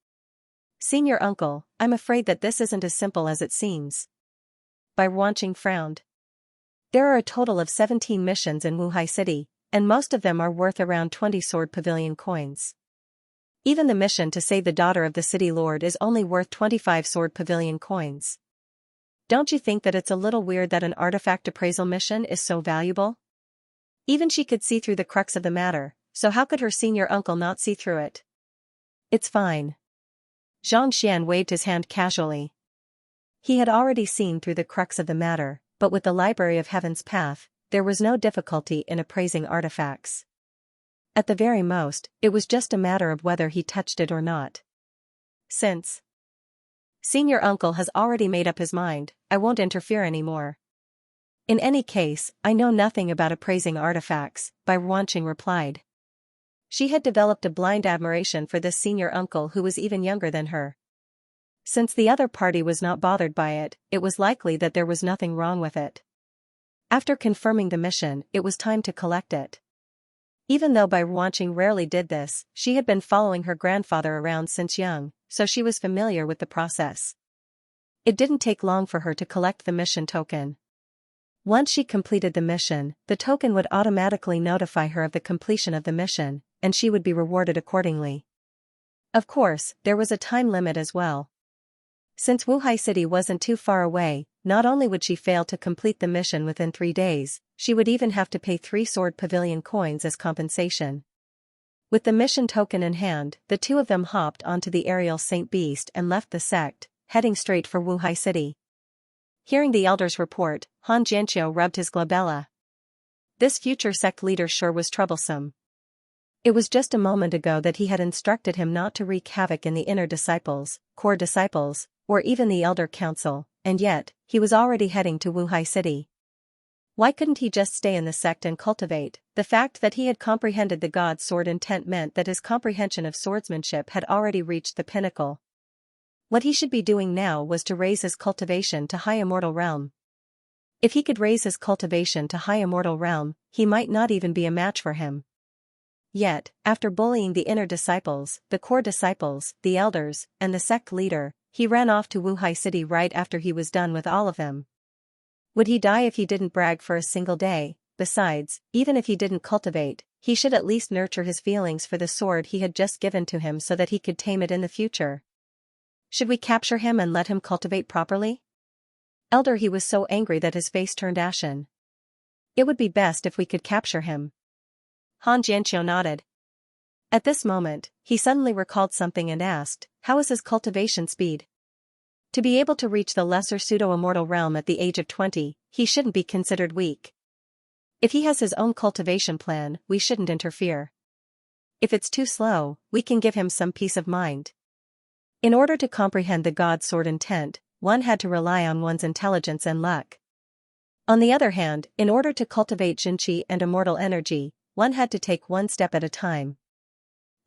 Senior uncle, I'm afraid that this isn't as simple as it seems. Bai Ruanqing frowned. There are a total of 17 missions in Wuhai City, and most of them are worth around 20 Sword Pavilion coins. Even the mission to save the daughter of the city lord is only worth 25 Sword Pavilion coins. Don't you think that it's a little weird that an artifact appraisal mission is so valuable? Even she could see through the crux of the matter, so how could her senior uncle not see through it? It's fine. Xianxian waved his hand casually. He had already seen through the crux of the matter, but with the Library of Heaven's Path, there was no difficulty in appraising artifacts. At the very most, it was just a matter of whether he touched it or not. Since Senior Uncle has already made up his mind, I won't interfere anymore. In any case, I know nothing about appraising artifacts, Bai Ruanqing replied. She had developed a blind admiration for this senior uncle who was even younger than her. Since the other party was not bothered by it, it was likely that there was nothing wrong with it. After confirming the mission, it was time to collect it. Even though Bai Ruanqing rarely did this, she had been following her grandfather around since young, so she was familiar with the process. It didn't take long for her to collect the mission token. Once she completed the mission, the token would automatically notify her of the completion of the mission, and she would be rewarded accordingly. Of course, there was a time limit as well. Since Wuhai City wasn't too far away, not only would she fail to complete the mission within 3 days, she would even have to pay 3 Sword Pavilion coins as compensation. With the mission token in hand, the two of them hopped onto the aerial Saint Beast and left the sect, heading straight for Wuhai City. Hearing the elder's report, Han Jianqiu rubbed his glabella. This future sect leader sure was troublesome. It was just a moment ago that he had instructed him not to wreak havoc in the inner disciples, core disciples, or even the elder council, and yet, he was already heading to Wuhai City. Why couldn't he just stay in the sect and cultivate? The fact that he had comprehended the god's sword intent meant that his comprehension of swordsmanship had already reached the pinnacle. What he should be doing now was to raise his cultivation to high immortal realm. If he could raise his cultivation to high immortal realm, he might not even be a match for him. Yet, after bullying the inner disciples, the core disciples, the elders, and the sect leader, he ran off to Wuhai City right after he was done with all of them. Would he die if he didn't brag for a single day? Besides, even if he didn't cultivate, he should at least nurture his feelings for the sword he had just given to him so that he could tame it in the future. Should we capture him and let him cultivate properly? Elder, he was so angry that his face turned ashen. It would be best if we could capture him. Han Jianqiu nodded. At this moment, he suddenly recalled something and asked, how is his cultivation speed? To be able to reach the lesser pseudo-immortal realm at the age of 20, he shouldn't be considered weak. If he has his own cultivation plan, we shouldn't interfere. If it's too slow, we can give him some peace of mind. In order to comprehend the god's sword intent, one had to rely on one's intelligence and luck. On the other hand, in order to cultivate Jinqi and immortal energy, one had to take one step at a time.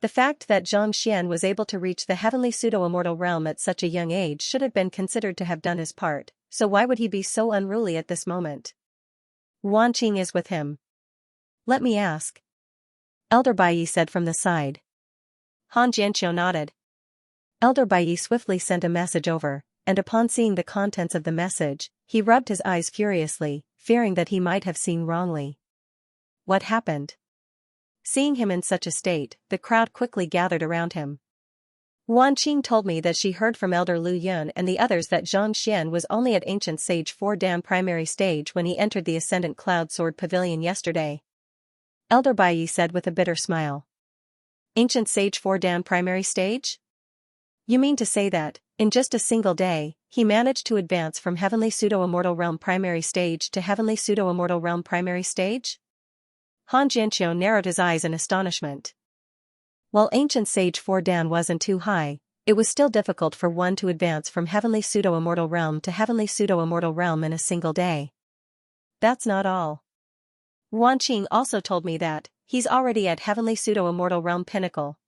The fact that Zhang Xian was able to reach the heavenly pseudo-immortal realm at such a young age should have been considered to have done his part, so why would he be so unruly at this moment? Ruanqing is with him. Let me ask. Elder Bai said from the side. Han Jianqiu nodded. Elder Bai swiftly sent a message over, and upon seeing the contents of the message, he rubbed his eyes furiously, fearing that he might have seen wrongly. What happened? Seeing him in such a state, the crowd quickly gathered around him. Ruanqing told me that she heard from Elder Lu Yun and the others that Zhang Xian was only at Ancient Sage 4 Dam primary stage when he entered the Ascendant Cloud Sword Pavilion yesterday. Elder Bai said with a bitter smile. Ancient Sage 4 Dam primary stage? You mean to say that, in just a single day, he managed to advance from Heavenly Pseudo-Immortal Realm primary stage to Heavenly Pseudo-Immortal Realm primary stage? Han Jianqiu narrowed his eyes in astonishment. While Ancient Sage 4 Dan wasn't too high, it was still difficult for one to advance from Heavenly Pseudo-Immortal Realm to Heavenly Pseudo-Immortal Realm in a single day. That's not all. Ruanqing also told me that, he's already at Heavenly Pseudo-Immortal Realm Pinnacle.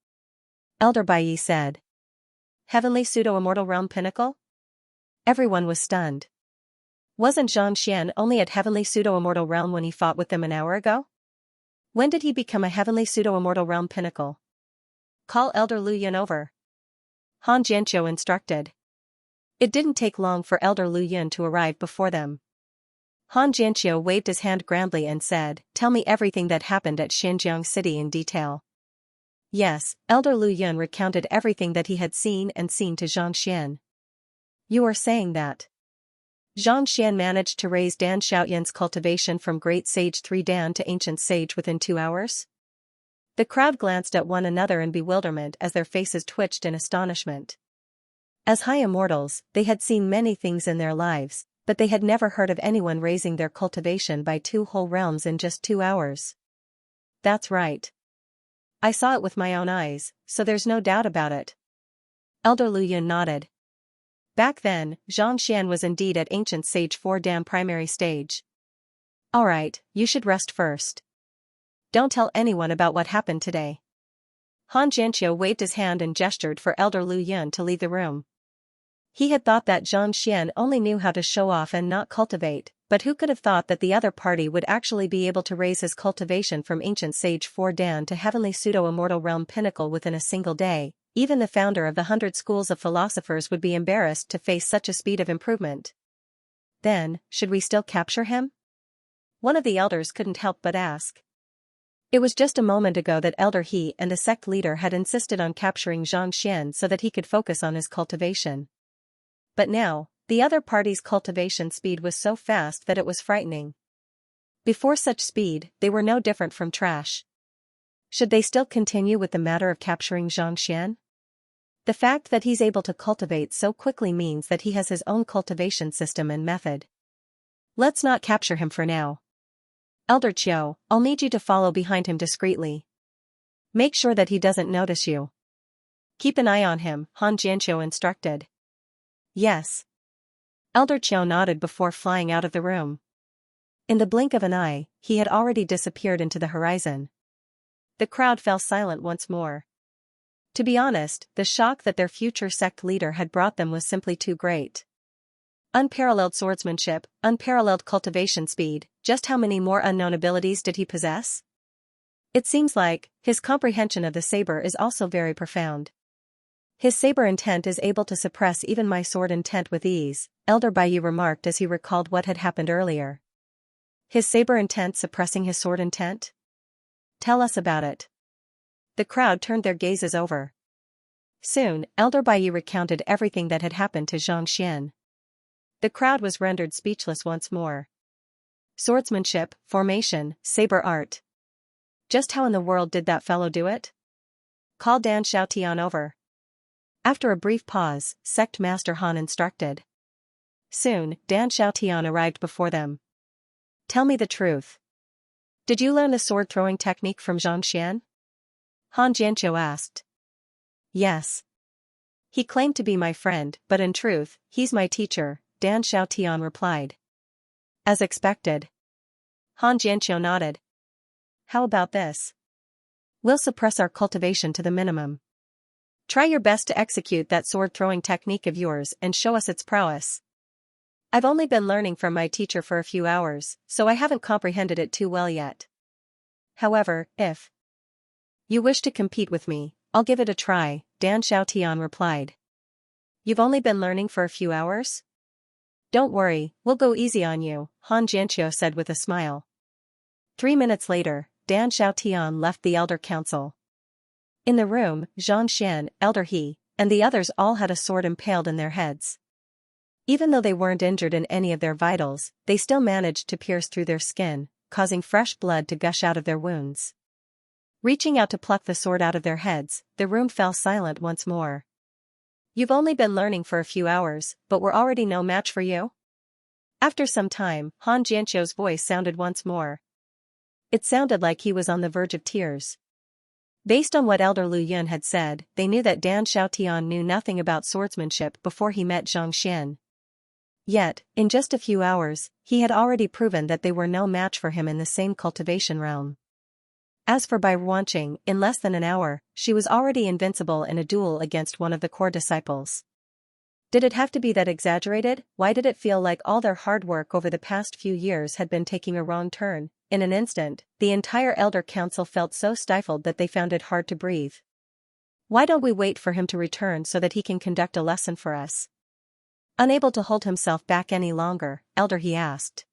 Elder Bai said. Heavenly Pseudo-Immortal Realm Pinnacle? Everyone was stunned. Wasn't Zhang Xian only at Heavenly Pseudo-Immortal Realm when he fought with them an hour ago? When did he become a Heavenly Pseudo-Immortal Realm Pinnacle? Call Elder Lu Yun over. Han Jianqiu instructed. It didn't take long for Elder Lu Yun to arrive before them. Han Jianqiu waved his hand grandly and said, Tell me everything that happened at Xinjiang City in detail. Yes, Elder Lu Yun recounted everything that he had seen to Zhang Xian. You are saying that Zhang Xian managed to raise Dan Xiaoyan's cultivation from Great Sage 3 Dan to Ancient Sage within 2 hours? The crowd glanced at one another in bewilderment as their faces twitched in astonishment. As high immortals, they had seen many things in their lives, but they had never heard of anyone raising their cultivation by 2 whole realms in just 2 hours. That's right. I saw it with my own eyes, so there's no doubt about it. Elder Lu Yun nodded. Back then, Xianxia was indeed at Ancient Sage 4 Dam primary stage. Alright, you should rest first. Don't tell anyone about what happened today. Han Jianqiu waved his hand and gestured for Elder Lu Yun to leave the room. He had thought that Zhang Xian only knew how to show off and not cultivate, but who could have thought that the other party would actually be able to raise his cultivation from Ancient Sage 4 Dan to Heavenly Pseudo-Immortal Realm Pinnacle within a single day. Even the founder of the 100 Schools of Philosophers would be embarrassed to face such a speed of improvement. Then, should we still capture him? One of the elders couldn't help but ask. It was just a moment ago that Elder He and the sect leader had insisted on capturing Zhang Xian so that he could focus on his cultivation. But now, the other party's cultivation speed was so fast that it was frightening. Before such speed, they were no different from trash. Should they still continue with the matter of capturing Zhang Xian? The fact that he's able to cultivate so quickly means that he has his own cultivation system and method. Let's not capture him for now. Elder Qiu, I'll need you to follow behind him discreetly. Make sure that he doesn't notice you. Keep an eye on him, Han Jianqiu instructed. Yes. Elder Qiu nodded before flying out of the room. In the blink of an eye, he had already disappeared into the horizon. The crowd fell silent once more. To be honest, the shock that their future sect leader had brought them was simply too great. Unparalleled swordsmanship, unparalleled cultivation speed, just how many more unknown abilities did he possess? It seems like, his comprehension of the saber is also very profound. His saber intent is able to suppress even my sword intent with ease, Elder Baiyu remarked as he recalled what had happened earlier. His saber intent suppressing his sword intent? Tell us about it. The crowd turned their gazes over. Soon, Elder Baiyu recounted everything that had happened to Zhang Xian. The crowd was rendered speechless once more. Swordsmanship, formation, saber art. Just how in the world did that fellow do it? Call Dan Xiaotian over. After a brief pause, Sect Master Han instructed. Soon, Dan Xiaotian arrived before them. Tell me the truth. Did you learn the sword-throwing technique from Zhang Xian? Han Jianqiu asked. Yes. He claimed to be my friend, but in truth, he's my teacher, Dan Xiaotian replied. As expected. Han Jianqiu nodded. How about this? We'll suppress our cultivation to the minimum. Try your best to execute that sword-throwing technique of yours and show us its prowess. I've only been learning from my teacher for a few hours, so I haven't comprehended it too well yet. However, if you wish to compete with me, I'll give it a try, Dan Xiaotian replied. You've only been learning for a few hours? Don't worry, we'll go easy on you, Han Jianqiu said with a smile. 3 minutes later, Dan Xiaotian left the Elder Council. In the room, Zhang Xian, Elder He, and the others all had a sword impaled in their heads. Even though they weren't injured in any of their vitals, they still managed to pierce through their skin, causing fresh blood to gush out of their wounds. Reaching out to pluck the sword out of their heads, the room fell silent once more. You've only been learning for a few hours, but we're already no match for you? After some time, Han Jianqiu's voice sounded once more. It sounded like he was on the verge of tears. Based on what Elder Lu Yun had said, they knew that Dan Xiaotian knew nothing about swordsmanship before he met Zhang Xian. Yet, in just a few hours, he had already proven that they were no match for him in the same cultivation realm. As for Bai Ruanqing, in less than an hour, she was already invincible in a duel against one of the core disciples. Did it have to be that exaggerated? Why did it feel like all their hard work over the past few years had been taking a wrong turn? In an instant, the entire Elder Council felt so stifled that they found it hard to breathe. Why don't we wait for him to return so that he can conduct a lesson for us? Unable to hold himself back any longer, Elder He asked.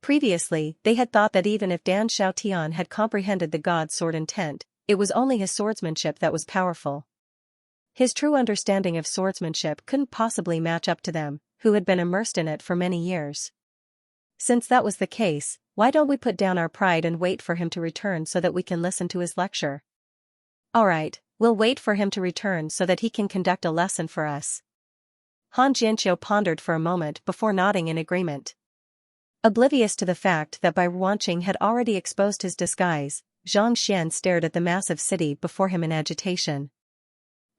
Previously, they had thought that even if Dan Xiaotian had comprehended the god sword intent, it was only his swordsmanship that was powerful. His true understanding of swordsmanship couldn't possibly match up to them, who had been immersed in it for many years. Since that was the case, why don't we put down our pride and wait for him to return so that we can listen to his lecture? Alright, we'll wait for him to return so that he can conduct a lesson for us. Han Jianqiu pondered for a moment before nodding in agreement. Oblivious to the fact that Bai Ruanqing had already exposed his disguise, Xianxia stared at the massive city before him in agitation.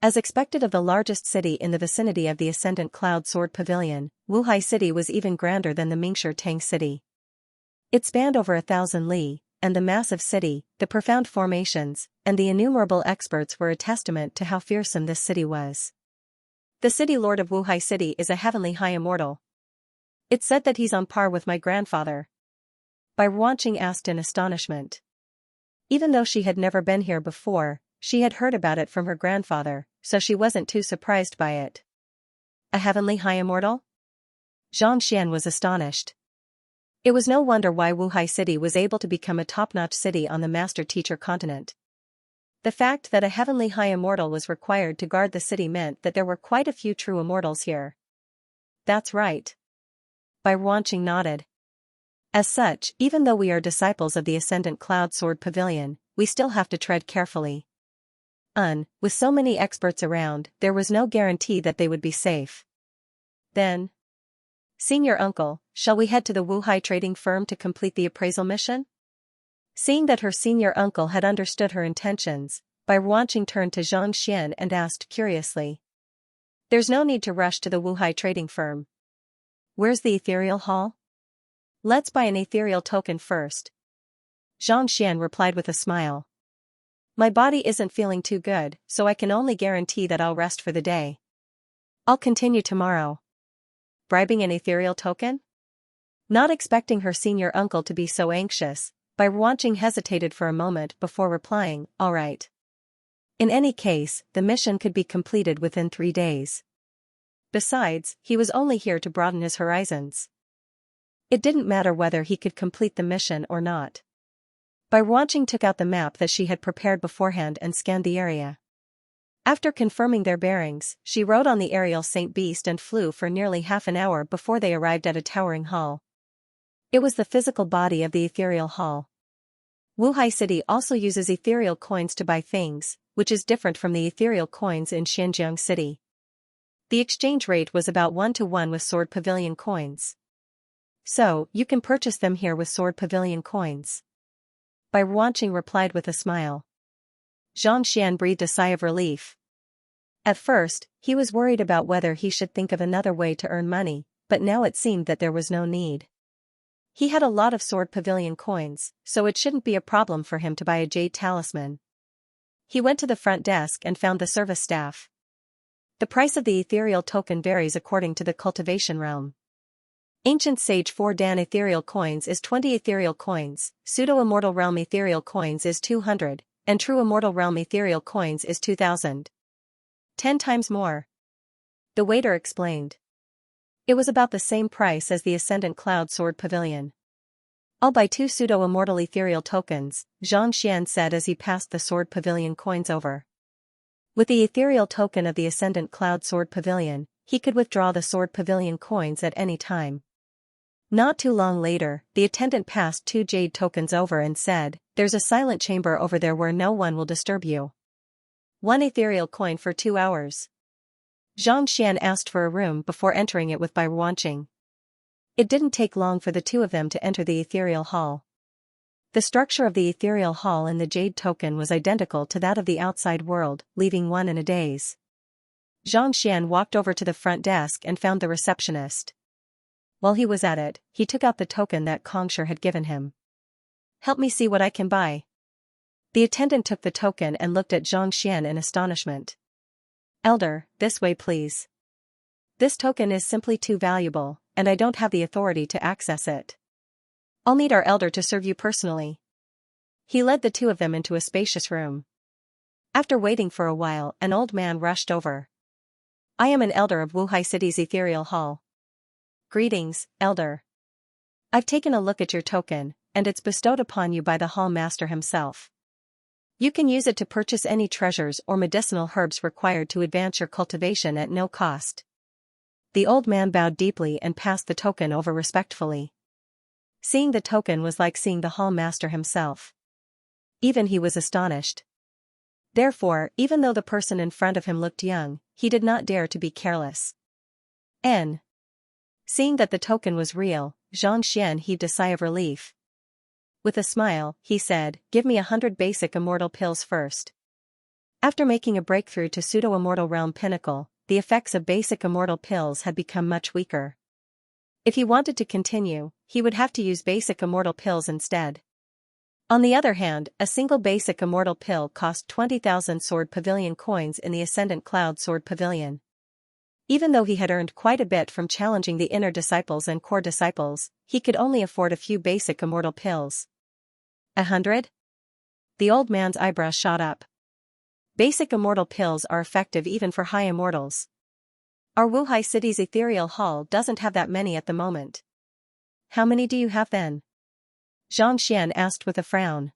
As expected of the largest city in the vicinity of the Ascendant Cloud Sword Pavilion, Wuhai City was even grander than the Mingshi Tang City. It spanned over 1,000 li, and the massive city, the profound formations, and the innumerable experts were a testament to how fearsome this city was. The city lord of Wuhai City is a heavenly high immortal. It's said that he's on par with my grandfather. Bai Ruanqing asked in astonishment. Even though she had never been here before, she had heard about it from her grandfather, so she wasn't too surprised by it. A heavenly high immortal? Xianxia was astonished. It was no wonder why Wuhai City was able to become a top-notch city on the master-teacher continent. The fact that a heavenly high immortal was required to guard the city meant that there were quite a few true immortals here. That's right. Bai Ruanqing nodded. As such, even though we are disciples of the Ascendant Cloud Sword Pavilion, we still have to tread carefully. With so many experts around, there was no guarantee that they would be safe. Then, Senior Uncle, shall we head to the Wuhai trading firm to complete the appraisal mission? Seeing that her senior uncle had understood her intentions, Bai Ruanqing turned to Xianxia and asked curiously. There's no need to rush to the Wuhai trading firm. Where's the ethereal hall? Let's buy an ethereal token first. Xianxia replied with a smile. My body isn't feeling too good, so I can only guarantee that I'll rest for the day. I'll continue tomorrow. Bribing an ethereal token? Not expecting her senior uncle to be so anxious, Bai Ruanqing hesitated for a moment before replying, all right. In any case, the mission could be completed within 3 days. Besides, he was only here to broaden his horizons. It didn't matter whether he could complete the mission or not. Bai Ruanqing took out the map that she had prepared beforehand and scanned the area. After confirming their bearings, she rode on the aerial Saint Beast and flew for nearly half an hour before they arrived at a towering hall. It was the physical body of the ethereal hall. Wuhai City also uses ethereal coins to buy things, which is different from the ethereal coins in Xinjiang City. The exchange rate was about 1-to-1 with Sword Pavilion coins. So, you can purchase them here with Sword Pavilion coins. Bai Ruanqing replied with a smile. Xianxia breathed a sigh of relief. At first, he was worried about whether he should think of another way to earn money, but now it seemed that there was no need. He had a lot of Sword Pavilion coins, so it shouldn't be a problem for him to buy a jade talisman. He went to the front desk and found the service staff. The price of the ethereal token varies according to the cultivation realm. Ancient Sage 4 Dan ethereal coins is 20 ethereal coins, Pseudo-Immortal Realm ethereal coins is 200, and True Immortal Realm ethereal coins is 2,000. 10 times more. The waiter explained. It was about the same price as the Ascendant Cloud Sword Pavilion. I'll buy 2 pseudo-immortal ethereal tokens, Xianxia said as he passed the Sword Pavilion coins over. With the ethereal token of the Ascendant Cloud Sword Pavilion, he could withdraw the Sword Pavilion coins at any time. Not too long later, the attendant passed 2 jade tokens over and said, there's a silent chamber over there where no one will disturb you. 1 ethereal coin for 2 hours. Xianxia asked for a room before entering it with Bai Ruanqing. It didn't take long for the two of them to enter the ethereal hall. The structure of the ethereal hall and the jade token was identical to that of the outside world, leaving one in a daze. Xianxia walked over to the front desk and found the receptionist. While he was at it, he took out the token that Kongsher had given him. Help me see what I can buy. The attendant took the token and looked at Xianxia in astonishment. Elder, this way please. This token is simply too valuable, and I don't have the authority to access it. I'll need our elder to serve you personally. He led the two of them into a spacious room. After waiting for a while, an old man rushed over. I am an elder of Wuhai City's ethereal hall. Greetings, elder. I've taken a look at your token, and it's bestowed upon you by the hall master himself. You can use it to purchase any treasures or medicinal herbs required to advance your cultivation at no cost. The old man bowed deeply and passed the token over respectfully. Seeing the token was like seeing the hall master himself. Even he was astonished. Therefore, even though the person in front of him looked young, he did not dare to be careless. Seeing that the token was real, Xianxia heaved a sigh of relief. With a smile, he said, "Give me 100 basic immortal pills first." After making a breakthrough to pseudo-immortal realm pinnacle, the effects of basic immortal pills had become much weaker. If he wanted to continue, he would have to use basic immortal pills instead. On the other hand, a single basic immortal pill cost 20,000 Sword Pavilion coins in the Ascendant Cloud Sword Pavilion. Even though he had earned quite a bit from challenging the inner disciples and core disciples, he could only afford a few basic immortal pills. 100? The old man's eyebrows shot up. Basic immortal pills are effective even for high immortals. Our Wuhai City's ethereal hall doesn't have that many at the moment. How many do you have then? Xianxia asked with a frown.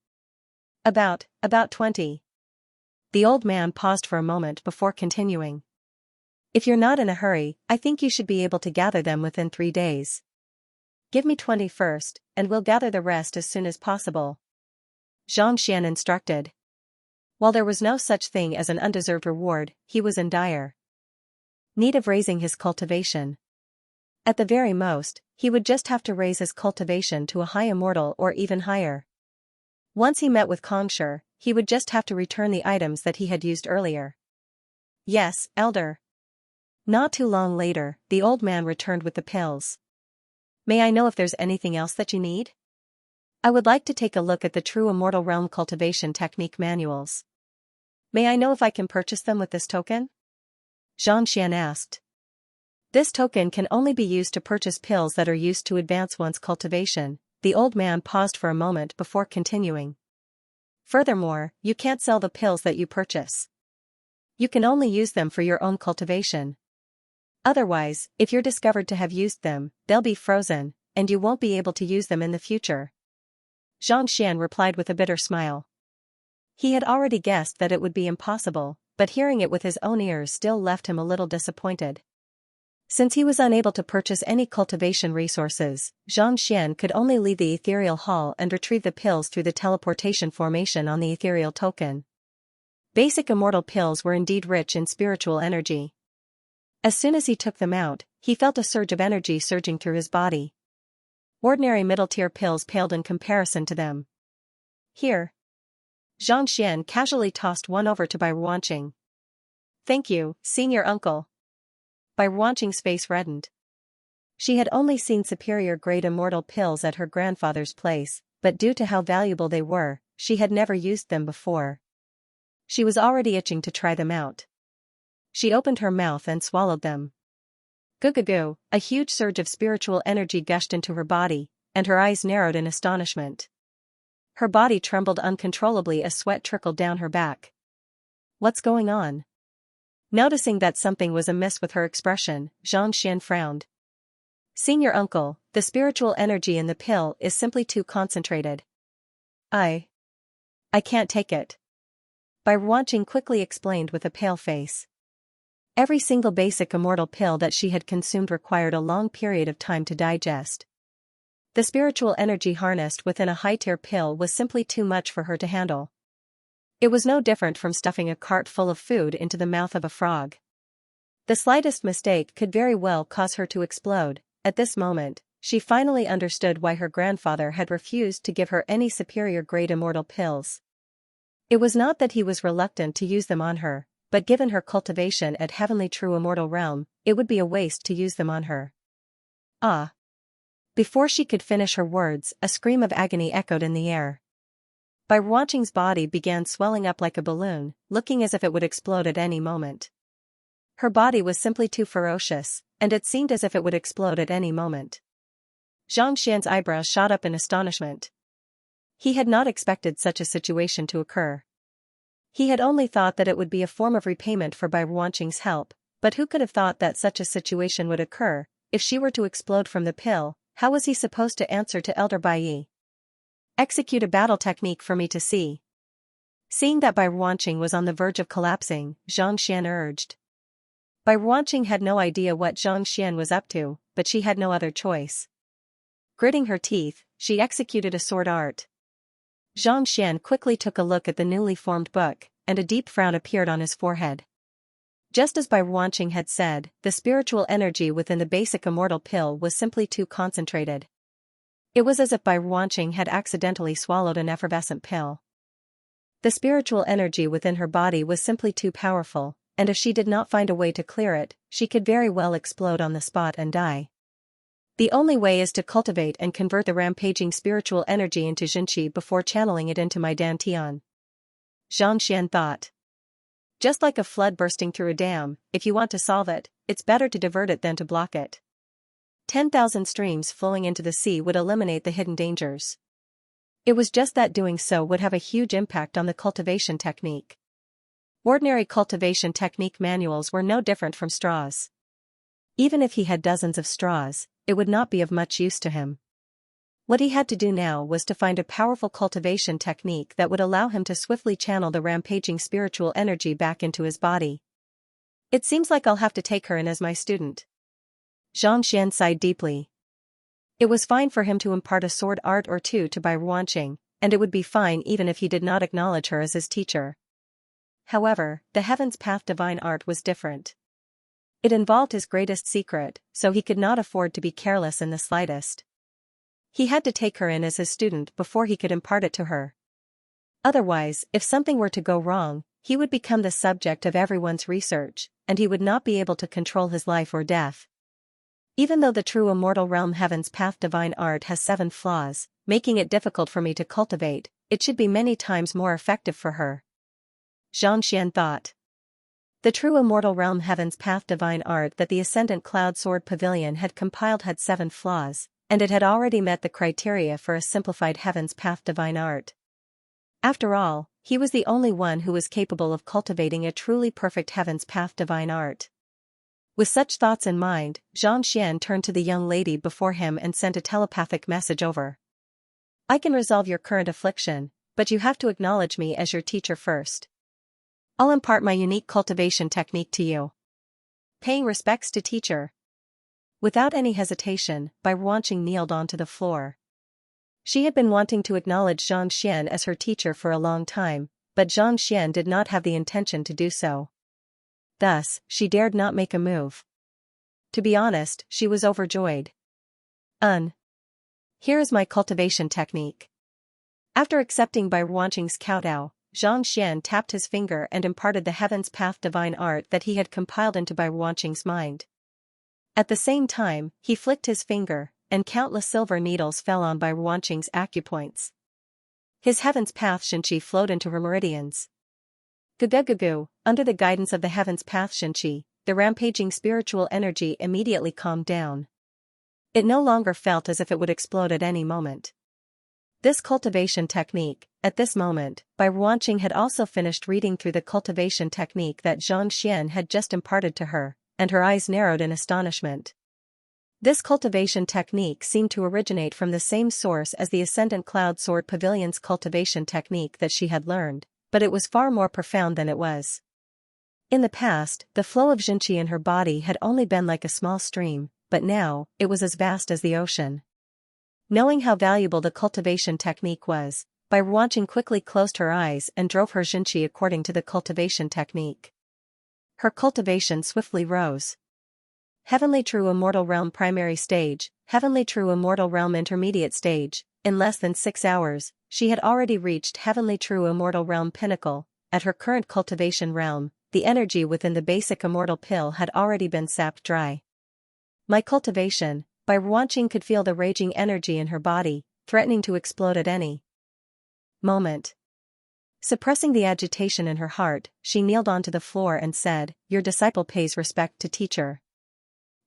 About 20. The old man paused for a moment before continuing. If you're not in a hurry, I think you should be able to gather them within 3 days. Give me 20 first, and we'll gather the rest as soon as possible. Xianxia instructed. While there was no such thing as an undeserved reward, he was in dire need of raising his cultivation. At the very most, he would just have to raise his cultivation to a high immortal or even higher. Once he met with Kongsher, he would just have to return the items that he had used earlier. Yes, Elder. Not too long later, the old man returned with the pills. May I know if there's anything else that you need? I would like to take a look at the true immortal realm cultivation technique manuals. May I know if I can purchase them with this token? Xianxia asked. This token can only be used to purchase pills that are used to advance one's cultivation. The old man paused for a moment before continuing. Furthermore, you can't sell the pills that you purchase. You can only use them for your own cultivation. Otherwise, if you're discovered to have used them, they'll be frozen, and you won't be able to use them in the future. Xianxia replied with a bitter smile. He had already guessed that it would be impossible, but hearing it with his own ears still left him a little disappointed. Since he was unable to purchase any cultivation resources, Xianxia could only leave the ethereal hall and retrieve the pills through the teleportation formation on the ethereal token. Basic immortal pills were indeed rich in spiritual energy. As soon as he took them out, he felt a surge of energy surging through his body. Ordinary middle-tier pills paled in comparison to them. Here. Xianxia casually tossed one over to Bai Ruanqing. Thank you, senior uncle. Bai Ruanqing's face reddened. She had only seen superior-grade immortal pills at her grandfather's place, but due to how valuable they were, she had never used them before. She was already itching to try them out. She opened her mouth and swallowed them. Goo-goo-goo, a huge surge of spiritual energy gushed into her body, and her eyes narrowed in astonishment. Her body trembled uncontrollably as sweat trickled down her back. What's going on? Noticing that something was amiss with her expression, Xianxia frowned. Senior uncle, the spiritual energy in the pill is simply too concentrated. I can't take it. Bai Ruanqing quickly explained with a pale face. Every single basic immortal pill that she had consumed required a long period of time to digest. The spiritual energy harnessed within a high-tier pill was simply too much for her to handle. It was no different from stuffing a cart full of food into the mouth of a frog. The slightest mistake could very well cause her to explode. At this moment, she finally understood why her grandfather had refused to give her any superior-grade immortal pills. It was not that he was reluctant to use them on her, but given her cultivation at Heavenly True Immortal Realm, it would be a waste to use them on her. Ah! Before she could finish her words, a scream of agony echoed in the air. Bai Ruanqing's body began swelling up like a balloon, looking as if it would explode at any moment. Her body was simply too ferocious, and it seemed as if it would explode at any moment. Xianxia's eyebrows shot up in astonishment. He had not expected such a situation to occur. He had only thought that it would be a form of repayment for Bai Ruanqing's help, but who could have thought that such a situation would occur? If she were to explode from the pill, how was he supposed to answer to Elder Bai Yi? Execute a battle technique for me to see. Seeing that Bai Ruanqing was on the verge of collapsing, Xianxia urged. Bai Ruanqing had no idea what Xianxia was up to, but she had no other choice. Gritting her teeth, she executed a sword art. Xianxia quickly took a look at the newly formed book, and a deep frown appeared on his forehead. Just as Bai Ruanqing had said, the spiritual energy within the basic immortal pill was simply too concentrated. It was as if Bai Ruanqing had accidentally swallowed an effervescent pill. The spiritual energy within her body was simply too powerful, and if she did not find a way to clear it, she could very well explode on the spot and die. The only way is to cultivate and convert the rampaging spiritual energy into Xianxia before channeling it into my dantian. Xianxia thought. Just like a flood bursting through a dam, if you want to solve it, it's better to divert it than to block it. 10,000 streams flowing into the sea would eliminate the hidden dangers. It was just that doing so would have a huge impact on the cultivation technique. Ordinary cultivation technique manuals were no different from straws. Even if he had dozens of straws, it would not be of much use to him. What he had to do now was to find a powerful cultivation technique that would allow him to swiftly channel the rampaging spiritual energy back into his body. It seems like I'll have to take her in as my student. Xianxia sighed deeply. It was fine for him to impart a sword art or two to Bai Ruanqing, and it would be fine even if he did not acknowledge her as his teacher. However, the Heaven's Path divine art was different. It involved his greatest secret, so he could not afford to be careless in the slightest. He had to take her in as his student before he could impart it to her. Otherwise, if something were to go wrong, he would become the subject of everyone's research, and he would not be able to control his life or death. Even though the true immortal realm Heaven's Path divine art has 7 flaws, making it difficult for me to cultivate, it should be many times more effective for her. Xianxia thought. The true immortal realm Heaven's Path divine art that the Ascendant Cloud Sword Pavilion had compiled had 7 flaws, and it had already met the criteria for a simplified Heaven's Path divine art. After all, he was the only one who was capable of cultivating a truly perfect Heaven's Path divine art. With such thoughts in mind, Xianxia turned to the young lady before him and sent a telepathic message over. I can resolve your current affliction, but you have to acknowledge me as your teacher first. I'll impart my unique cultivation technique to you. Paying respects to teacher. Without any hesitation, Bai Ruanqing kneeled onto the floor. She had been wanting to acknowledge Xianxia as her teacher for a long time, but Xianxia did not have the intention to do so. Thus, she dared not make a move. To be honest, she was overjoyed. Here is my cultivation technique. After accepting Bai Ruanqing's kowtow, Xianxia tapped his finger and imparted the Heaven's Path divine art that he had compiled into Bai Ruanqing's mind. At the same time, he flicked his finger, and countless silver needles fell on Bai Ruanqing's acupoints. His Heaven's Path Xianxia flowed into her meridians. Gugu, under the guidance of the Heaven's Path Xianxia, the rampaging spiritual energy immediately calmed down. It no longer felt as if it would explode at any moment. This cultivation technique, at this moment, Bai Ruanqing had also finished reading through the cultivation technique that Xianxia had just imparted to her, and her eyes narrowed in astonishment. This cultivation technique seemed to originate from the same source as the Ascendant Cloud Sword Pavilion's cultivation technique that she had learned, but it was far more profound than it was. In the past, the flow of Xianxia in her body had only been like a small stream, but now, it was as vast as the ocean. Knowing how valuable the cultivation technique was, Bai Ruanqing quickly closed her eyes and drove her Xianxia according to the cultivation technique. Her cultivation swiftly rose. Heavenly True Immortal Realm Primary Stage, Heavenly True Immortal Realm Intermediate Stage. In less than 6 hours, she had already reached Heavenly True Immortal Realm Pinnacle. At her current cultivation realm, the energy within the basic immortal pill had already been sapped dry. My cultivation, Bai Ruanqing could feel the raging energy in her body, threatening to explode at any moment. Suppressing the agitation in her heart, she kneeled onto the floor and said, "Your disciple pays respect to teacher.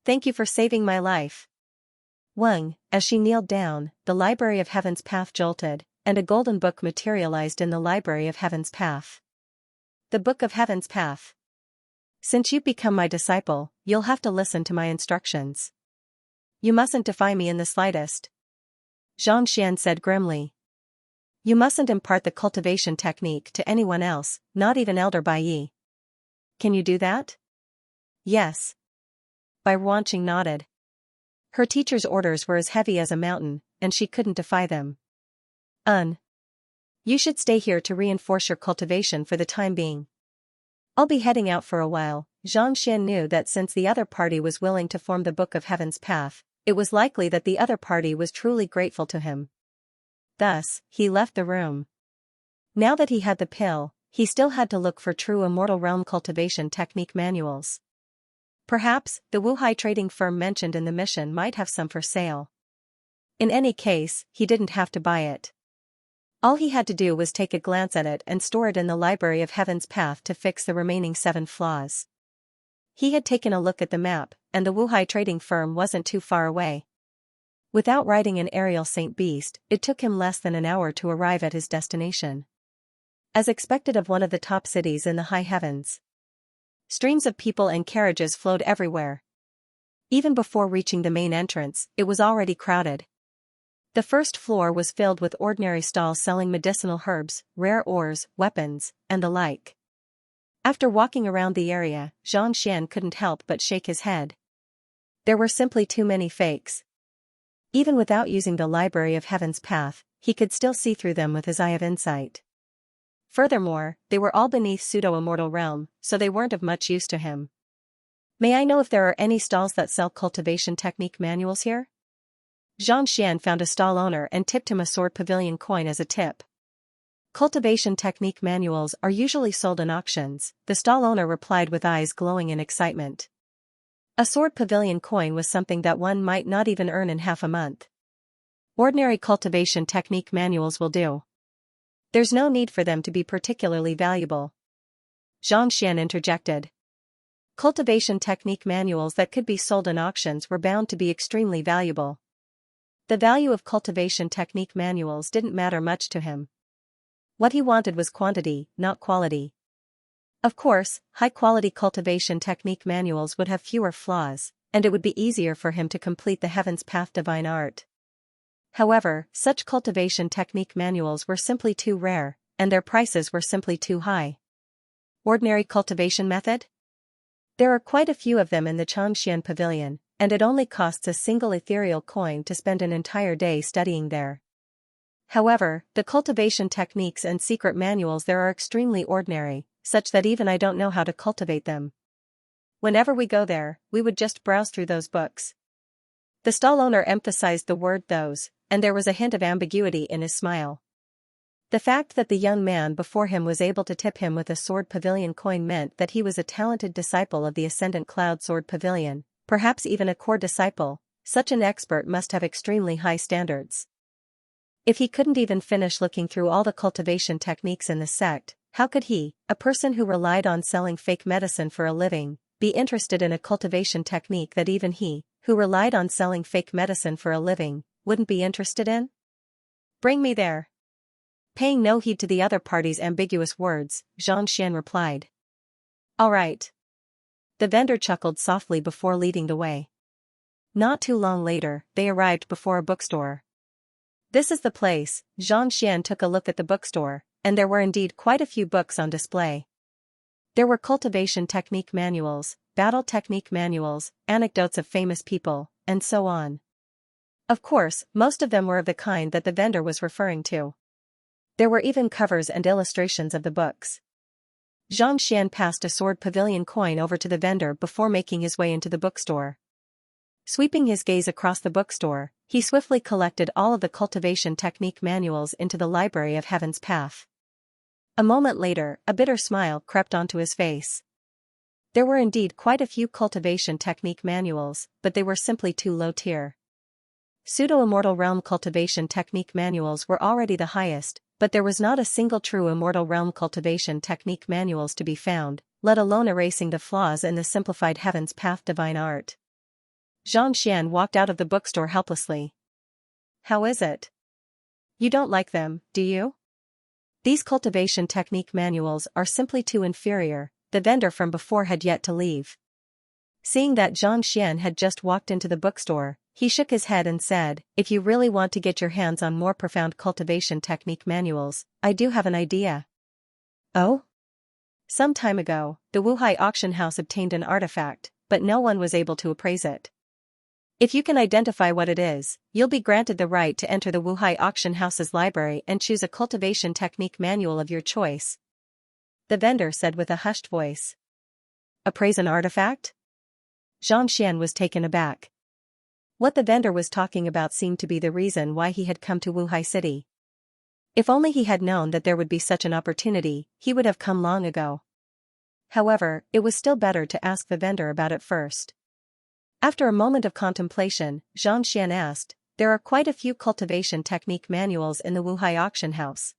Thank you for saving my life." As she kneeled down, the Library of Heaven's Path jolted, and a golden book materialized in the Library of Heaven's Path. The Book of Heaven's Path. Since you've become my disciple, you'll have to listen to my instructions. You mustn't defy me in the slightest. Xianxia said grimly. You mustn't impart the cultivation technique to anyone else, not even Elder Baiyi. Can you do that? Yes. Bai Ruanqing nodded. Her teacher's orders were as heavy as a mountain, and she couldn't defy them. You should stay here to reinforce your cultivation for the time being. I'll be heading out for a while. Xianxia knew that since the other party was willing to form the Book of Heaven's Path, it was likely that the other party was truly grateful to him. Thus, he left the room. Now that he had the pill, he still had to look for true immortal realm cultivation technique manuals. Perhaps, the Wuhai trading firm mentioned in the mission might have some for sale. In any case, he didn't have to buy it. All he had to do was take a glance at it and store it in the Library of Heaven's Path to fix the remaining 7 flaws. He had taken a look at the map, and the Wuhai trading firm wasn't too far away. Without riding an aerial Saint Beast, it took him less than an hour to arrive at his destination. As expected of one of the top cities in the high heavens, streams of people and carriages flowed everywhere. Even before reaching the main entrance, it was already crowded. The first floor was filled with ordinary stalls selling medicinal herbs, rare ores, weapons, and the like. After walking around the area, Xianxia couldn't help but shake his head. There were simply too many fakes. Even without using the Library of Heaven's Path, he could still see through them with his eye of insight. Furthermore, they were all beneath pseudo-immortal realm, so they weren't of much use to him. May I know if there are any stalls that sell cultivation technique manuals here? Xianxia found a stall owner and tipped him a sword pavilion coin as a tip. Cultivation technique manuals are usually sold in auctions, the stall owner replied with eyes glowing in excitement. A sword pavilion coin was something that one might not even earn in half a month. Ordinary cultivation technique manuals will do. There's no need for them to be particularly valuable. Xianxia interjected. Cultivation technique manuals that could be sold in auctions were bound to be extremely valuable. The value of cultivation technique manuals didn't matter much to him. What he wanted was quantity, not quality. Of course, high-quality cultivation technique manuals would have fewer flaws, and it would be easier for him to complete the Heaven's Path divine art. However, such cultivation technique manuals were simply too rare, and their prices were simply too high. Ordinary cultivation method? There are quite a few of them in the Xianxia Pavilion, and it only costs a single ethereal coin to spend an entire day studying there. However, the cultivation techniques and secret manuals there are extremely ordinary, such that even I don't know how to cultivate them. Whenever we go there, we would just browse through those books. The stall owner emphasized the word those, and there was a hint of ambiguity in his smile. The fact that the young man before him was able to tip him with a sword pavilion coin meant that he was a talented disciple of the Ascendant Cloud Sword Pavilion, perhaps even a core disciple. Such an expert must have extremely high standards. If he couldn't even finish looking through all the cultivation techniques in the sect, how could he, a person who relied on selling fake medicine for a living, be interested in a cultivation technique that even he, who relied on selling fake medicine for a living, wouldn't be interested in? Bring me there. Paying no heed to the other party's ambiguous words, Xianxia replied. All right. The vendor chuckled softly before leading the way. Not too long later, they arrived before a bookstore. This is the place. Xianxia took a look at the bookstore, and there were indeed quite a few books on display. There were cultivation technique manuals, battle technique manuals, anecdotes of famous people, and so on. Of course, most of them were of the kind that the vendor was referring to. There were even covers and illustrations of the books. Xianxia passed a sword pavilion coin over to the vendor before making his way into the bookstore. Sweeping his gaze across the bookstore, he swiftly collected all of the cultivation technique manuals into the Library of Heaven's Path. A moment later, a bitter smile crept onto his face. There were indeed quite a few cultivation technique manuals, but they were simply too low tier. Pseudo-immortal realm cultivation technique manuals were already the highest, but there was not a single true immortal realm cultivation technique manuals to be found, let alone erasing the flaws in the simplified Heaven's Path divine art. Xianxia walked out of the bookstore helplessly. How is it? You don't like them, do you? These cultivation technique manuals are simply too inferior. The vendor from before had yet to leave. Seeing that Xianxia had just walked into the bookstore, he shook his head and said, if you really want to get your hands on more profound cultivation technique manuals, I do have an idea. Oh? Some time ago, the Wuhai auction house obtained an artifact, but no one was able to appraise it. If you can identify what it is, you'll be granted the right to enter the Wuhai auction house's library and choose a cultivation technique manual of your choice. The vendor said with a hushed voice. Appraise an artifact? Xianxia was taken aback. What the vendor was talking about seemed to be the reason why he had come to Wuhai City. If only he had known that there would be such an opportunity, he would have come long ago. However, it was still better to ask the vendor about it first. After a moment of contemplation, Xianxia asked, "There are quite a few cultivation technique manuals in the Wuhai auction house.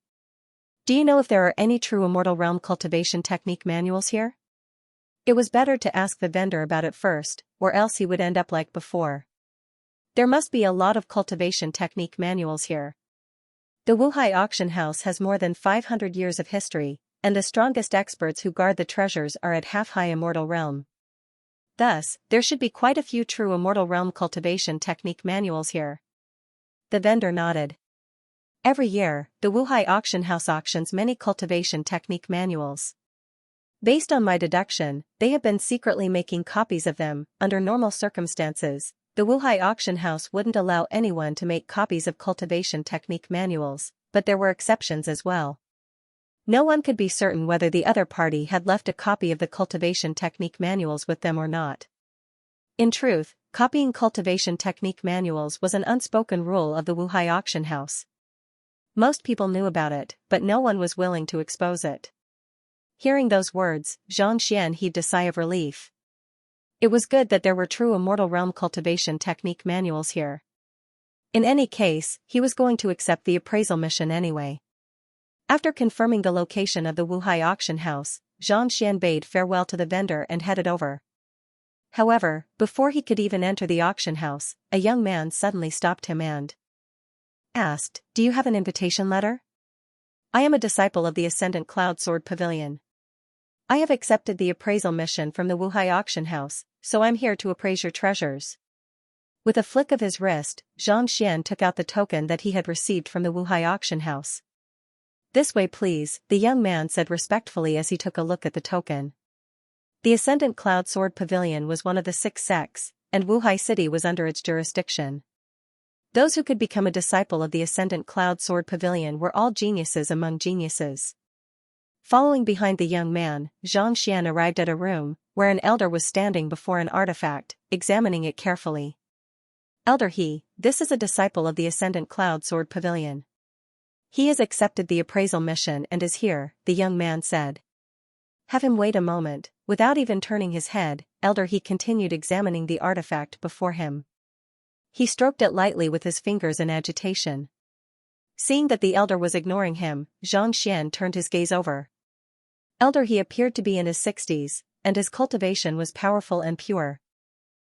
Do you know if there are any true Immortal Realm cultivation technique manuals here?" It was better to ask the vendor about it first, or else he would end up like before. There must be a lot of cultivation technique manuals here. The Wuhai auction house has more than 500 years of history, and the strongest experts who guard the treasures are at half-high Immortal Realm. Thus, there should be quite a few true Immortal Realm cultivation technique manuals here. The vendor nodded. Every year, the Wuhai auction house auctions many cultivation technique manuals. Based on my deduction, they have been secretly making copies of them. Under normal circumstances, the Wuhai auction house wouldn't allow anyone to make copies of cultivation technique manuals, but there were exceptions as well. No one could be certain whether the other party had left a copy of the cultivation technique manuals with them or not. In truth, copying cultivation technique manuals was an unspoken rule of the Wuhai auction house. Most people knew about it, but no one was willing to expose it. Hearing those words, Xianxia heaved a sigh of relief. It was good that there were true Immortal Realm cultivation technique manuals here. In any case, he was going to accept the appraisal mission anyway. After confirming the location of the Wuhai auction house, Xianxia bade farewell to the vendor and headed over. However, before he could even enter the auction house, a young man suddenly stopped him and asked, "Do you have an invitation letter? I am a disciple of the Ascendant Cloud Sword Pavilion. I have accepted the appraisal mission from the Wuhai auction house, so I'm here to appraise your treasures." With a flick of his wrist, Xianxia took out the token that he had received from the Wuhai auction house. "This way please," the young man said respectfully as he took a look at the token. The Ascendant Cloud Sword Pavilion was one of the 6 sects, and Wuhai City was under its jurisdiction. Those who could become a disciple of the Ascendant Cloud Sword Pavilion were all geniuses among geniuses. Following behind the young man, Xianxia arrived at a room, where an elder was standing before an artifact, examining it carefully. "Elder He, this is a disciple of the Ascendant Cloud Sword Pavilion. He has accepted the appraisal mission and is here," the young man said. "Have him wait a moment." Without even turning his head, Elder He continued examining the artifact before him. He stroked it lightly with his fingers in agitation. Seeing that the elder was ignoring him, Xianxia turned his gaze over. Elder He appeared to be in his 60s, and his cultivation was powerful and pure.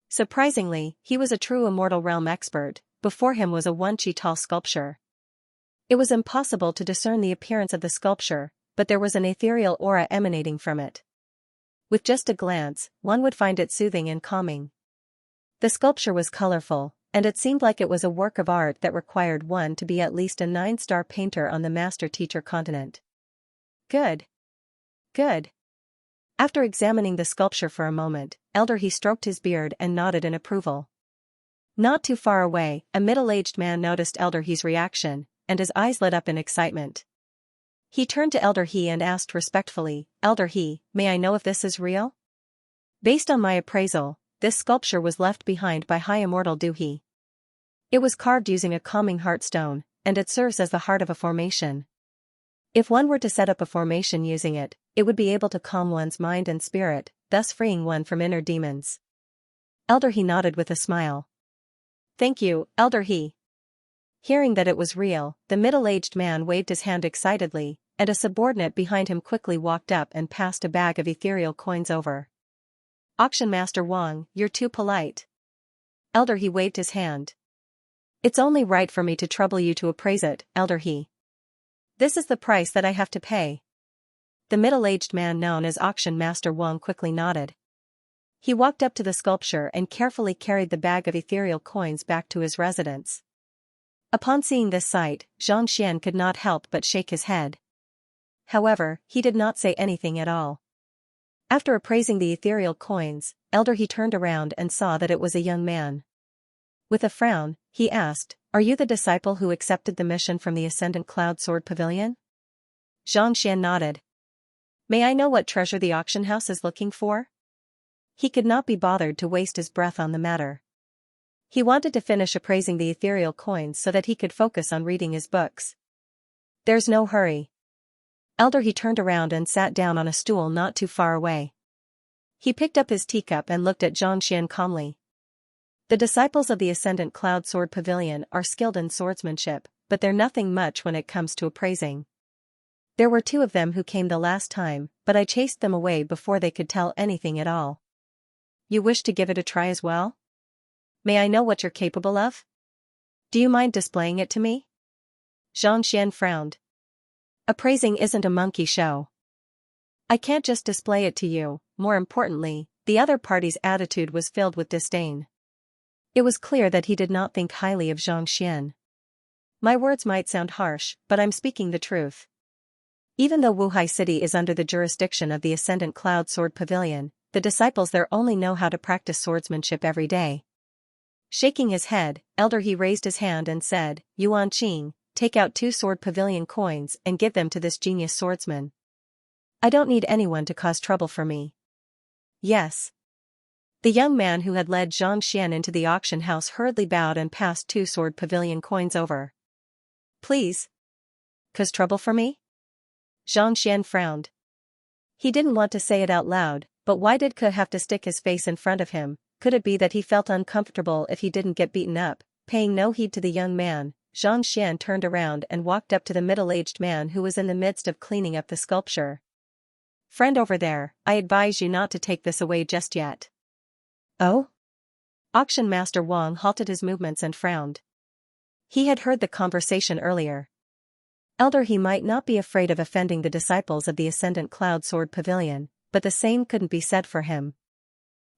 Surprisingly, he was a true Immortal Realm expert. Before him was a 1 chi tall sculpture. It was impossible to discern the appearance of the sculpture, but there was an ethereal aura emanating from it. With just a glance, one would find it soothing and calming. The sculpture was colorful, and it seemed like it was a work of art that required one to be at least a 9-star painter on the master-teacher continent. Good. Good. After examining the sculpture for a moment, Elder He stroked his beard and nodded in approval. Not too far away, a middle-aged man noticed Elder He's reaction, and his eyes lit up in excitement. He turned to Elder He and asked respectfully, "Elder He, may I know if this is real? Based on my appraisal, this sculpture was left behind by High Immortal Du He. It was carved using a calming heart stone, and it serves as the heart of a formation. If one were to set up a formation using it, it would be able to calm one's mind and spirit, thus freeing one from inner demons." Elder He nodded with a smile. "Thank you, Elder He." Hearing that it was real, the middle-aged man waved his hand excitedly, and a subordinate behind him quickly walked up and passed a bag of ethereal coins over. "Auction Master Wang, you're too polite." Elder He waved his hand. "It's only right for me to trouble you to appraise it, Elder He. This is the price that I have to pay." The middle-aged man known as Auction Master Wang quickly nodded. He walked up to the sculpture and carefully carried the bag of ethereal coins back to his residence. Upon seeing this sight, Xianxia could not help but shake his head. However, he did not say anything at all. After appraising the ethereal coins, Elder He turned around and saw that it was a young man. With a frown, he asked, "Are you the disciple who accepted the mission from the Ascendant Cloud Sword Pavilion?" Xianxia nodded. "May I know what treasure the auction house is looking for?" He could not be bothered to waste his breath on the matter. He wanted to finish appraising the ethereal coins so that he could focus on reading his books. There's no hurry. Elder, he turned around and sat down on a stool not too far away. He picked up his teacup and looked at Xianxia calmly. The disciples of the Ascendant Cloud Sword Pavilion are skilled in swordsmanship, but they're nothing much when it comes to appraising. There were 2 of them who came the last time, but I chased them away before they could tell anything at all. You wish to give it a try as well? May I know what you're capable of? Do you mind displaying it to me? Xianxia frowned. Appraising isn't a monkey show. I can't just display it to you. More importantly, the other party's attitude was filled with disdain. It was clear that he did not think highly of Xianxia. My words might sound harsh, but I'm speaking the truth. Even though Wuhai City is under the jurisdiction of the Ascendant Cloud Sword Pavilion, the disciples there only know how to practice swordsmanship every day. Shaking his head, Elder He raised his hand and said, Yuan Qing, take out 2 sword pavilion coins and give them to this genius swordsman. I don't need anyone to cause trouble for me. Yes. The young man who had led Xianxia into the auction house hurriedly bowed and passed 2 sword pavilion coins over. Please? Cause trouble for me? Xianxia frowned. He didn't want to say it out loud, but why did Ke have to stick his face in front of him? Could it be that he felt uncomfortable if he didn't get beaten up? Paying no heed to the young man, Xianxia turned around and walked up to the middle-aged man who was in the midst of cleaning up the sculpture. Friend over there, I advise you not to take this away just yet. Oh? Auction Master Wang halted his movements and frowned. He had heard the conversation earlier. Elder He might not be afraid of offending the disciples of the Ascendant Cloud Sword Pavilion, but the same couldn't be said for him.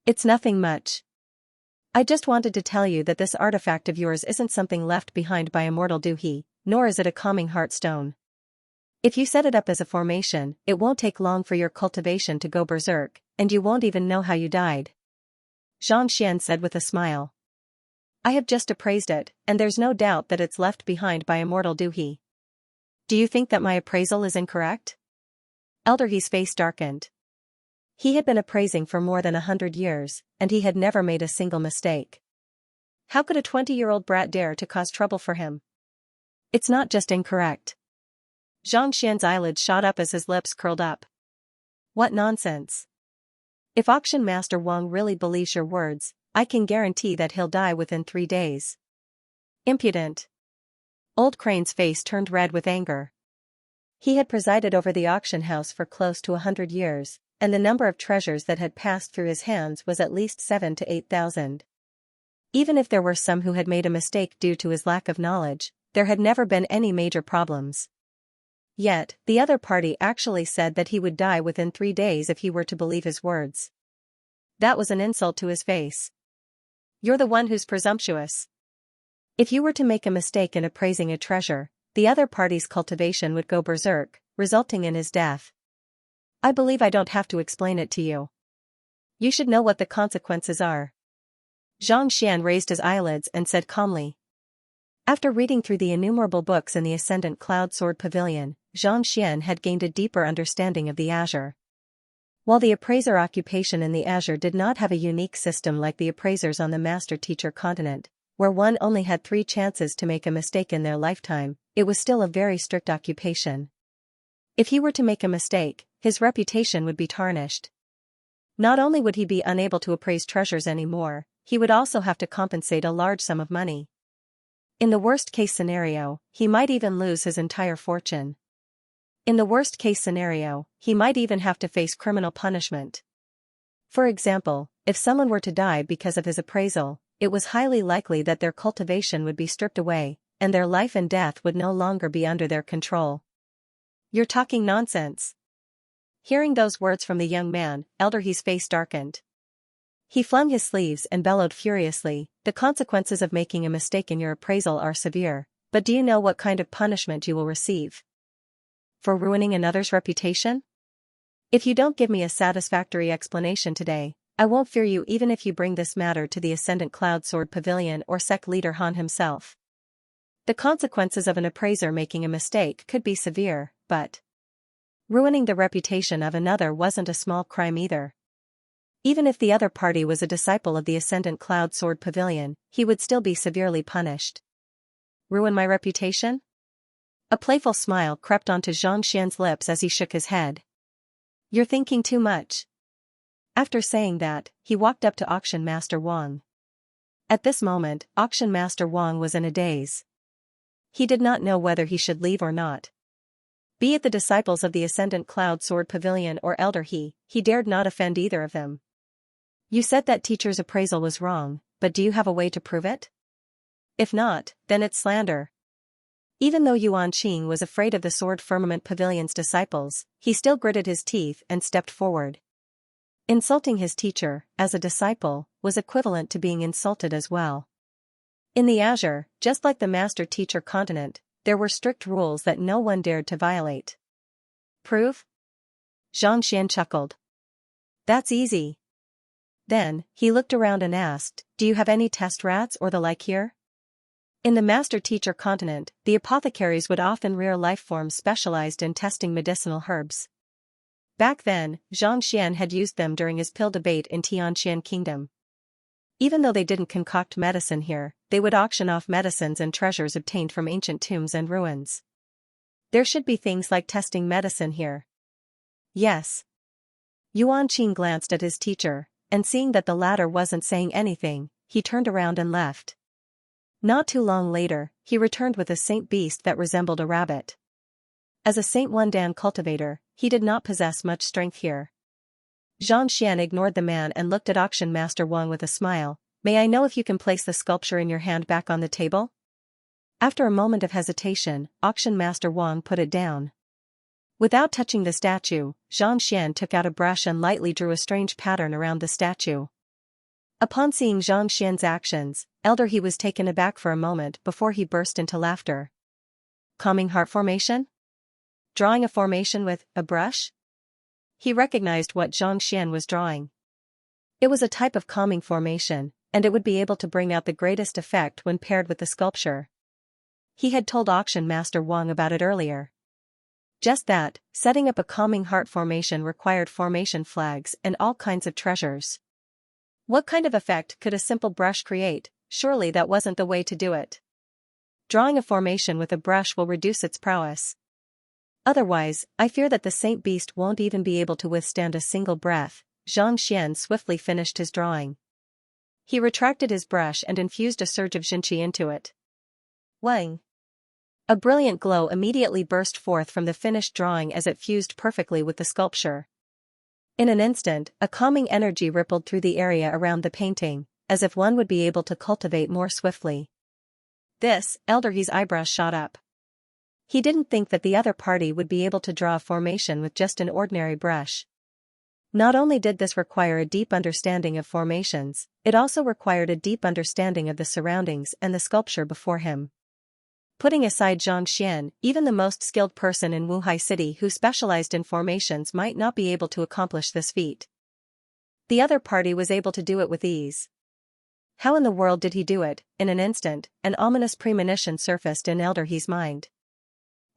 It's nothing much. I just wanted to tell you that this artifact of yours isn't something left behind by immortal Duhe, nor is it a calming heart stone. If you set it up as a formation, it won't take long for your cultivation to go berserk, and you won't even know how you died. Xianxia said with a smile. I have just appraised it, and there's no doubt that it's left behind by immortal Duhe. Do you think that my appraisal is incorrect? Elder He's face darkened. He had been appraising for more than 100 years, and he had never made a single mistake. How could a 20-year-old brat dare to cause trouble for him? It's not just incorrect. Xianxia's eyelids shot up as his lips curled up. What nonsense. If Auction Master Wang really believes your words, I can guarantee that he'll die within 3 days. Impudent. Old Crane's face turned red with anger. He had presided over the auction house for close to 100 years, and the number of treasures that had passed through his hands was at least 7,000 to 8,000. Even if there were some who had made a mistake due to his lack of knowledge, there had never been any major problems. Yet, the other party actually said that he would die within 3 days if he were to believe his words. That was an insult to his face. You're the one who's presumptuous. If you were to make a mistake in appraising a treasure, the other party's cultivation would go berserk, resulting in his death. I believe I don't have to explain it to you. You should know what the consequences are. Xianxia raised his eyelids and said calmly. After reading through the innumerable books in the Ascendant Cloud Sword Pavilion, Xianxia had gained a deeper understanding of the Azure. While the appraiser occupation in the Azure did not have a unique system like the appraisers on the Master-Teacher continent, where one only had 3 chances to make a mistake in their lifetime, it was still a very strict occupation. If he were to make a mistake, his reputation would be tarnished. Not only would he be unable to appraise treasures anymore, he would also have to compensate a large sum of money. In the worst-case scenario, he might even lose his entire fortune. In the worst-case scenario, he might even have to face criminal punishment. For example, if someone were to die because of his appraisal, it was highly likely that their cultivation would be stripped away, and their life and death would no longer be under their control. You're talking nonsense. Hearing those words from the young man, Elder He's face darkened. He flung his sleeves and bellowed furiously, the consequences of making a mistake in your appraisal are severe, but do you know what kind of punishment you will receive? For ruining another's reputation? If you don't give me a satisfactory explanation today, I won't fear you even if you bring this matter to the Ascendant Cloud Sword Pavilion or sect leader Han himself. The consequences of an appraiser making a mistake could be severe, but ruining the reputation of another wasn't a small crime either. Even if the other party was a disciple of the Ascendant Cloud Sword Pavilion, he would still be severely punished. Ruin my reputation? A playful smile crept onto Xianxia's lips as he shook his head. You're thinking too much. After saying that, he walked up to Auction Master Wang. At this moment, Auction Master Wang was in a daze. He did not know whether he should leave or not. Be it the disciples of the Ascendant Cloud Sword Pavilion or Elder he dared not offend either of them. You said that teacher's appraisal was wrong, but do you have a way to prove it? If not, then it's slander. Even though Yuan Qing was afraid of the Sword Firmament Pavilion's disciples, he still gritted his teeth and stepped forward. Insulting his teacher, as a disciple, was equivalent to being insulted as well. In the Azure, just like the Master-Teacher continent, there were strict rules that no one dared to violate. Prove? Xianxia chuckled. That's easy. Then, he looked around and asked, do you have any test rats or the like here? In the Master-Teacher continent, the apothecaries would often rear life forms specialized in testing medicinal herbs. Back then, Xianxia had used them during his pill debate in Tianqian Kingdom. Even though they didn't concoct medicine here, they would auction off medicines and treasures obtained from ancient tombs and ruins. There should be things like testing medicine here. Yes. Yuan Qing glanced at his teacher, and seeing that the latter wasn't saying anything, he turned around and left. Not too long later, he returned with a saint beast that resembled a rabbit. As a Saint Wendan cultivator, he did not possess much strength here. Xianxia ignored the man and looked at Auction Master Wang with a smile. May I know if you can place the sculpture in your hand back on the table? After a moment of hesitation, Auction Master Wang put it down. Without touching the statue, Xianxia took out a brush and lightly drew a strange pattern around the statue. Upon seeing Xianxia's actions, Elder he was taken aback for a moment before he burst into laughter. Calming heart formation? Drawing a formation with a brush? He recognized what Xianxia was drawing. It was a type of calming formation, and it would be able to bring out the greatest effect when paired with the sculpture. He had told Auction Master Wang about it earlier. Just that, setting up a calming heart formation required formation flags and all kinds of treasures. What kind of effect could a simple brush create? Surely that wasn't the way to do it. Drawing a formation with a brush will reduce its prowess. Otherwise, I fear that the Saint Beast won't even be able to withstand a single breath. Xianxia swiftly finished his drawing. He retracted his brush and infused a surge of Xinqi into it. Wang! A brilliant glow immediately burst forth from the finished drawing as it fused perfectly with the sculpture. In an instant, a calming energy rippled through the area around the painting, as if one would be able to cultivate more swiftly. This, Elder He's eyebrows shot up. He didn't think that the other party would be able to draw a formation with just an ordinary brush. Not only did this require a deep understanding of formations, it also required a deep understanding of the surroundings and the sculpture before him. Putting aside Xianxia, even the most skilled person in Wuhai City who specialized in formations might not be able to accomplish this feat. The other party was able to do it with ease. How in the world did he do it? In an instant, an ominous premonition surfaced in Elder He's mind.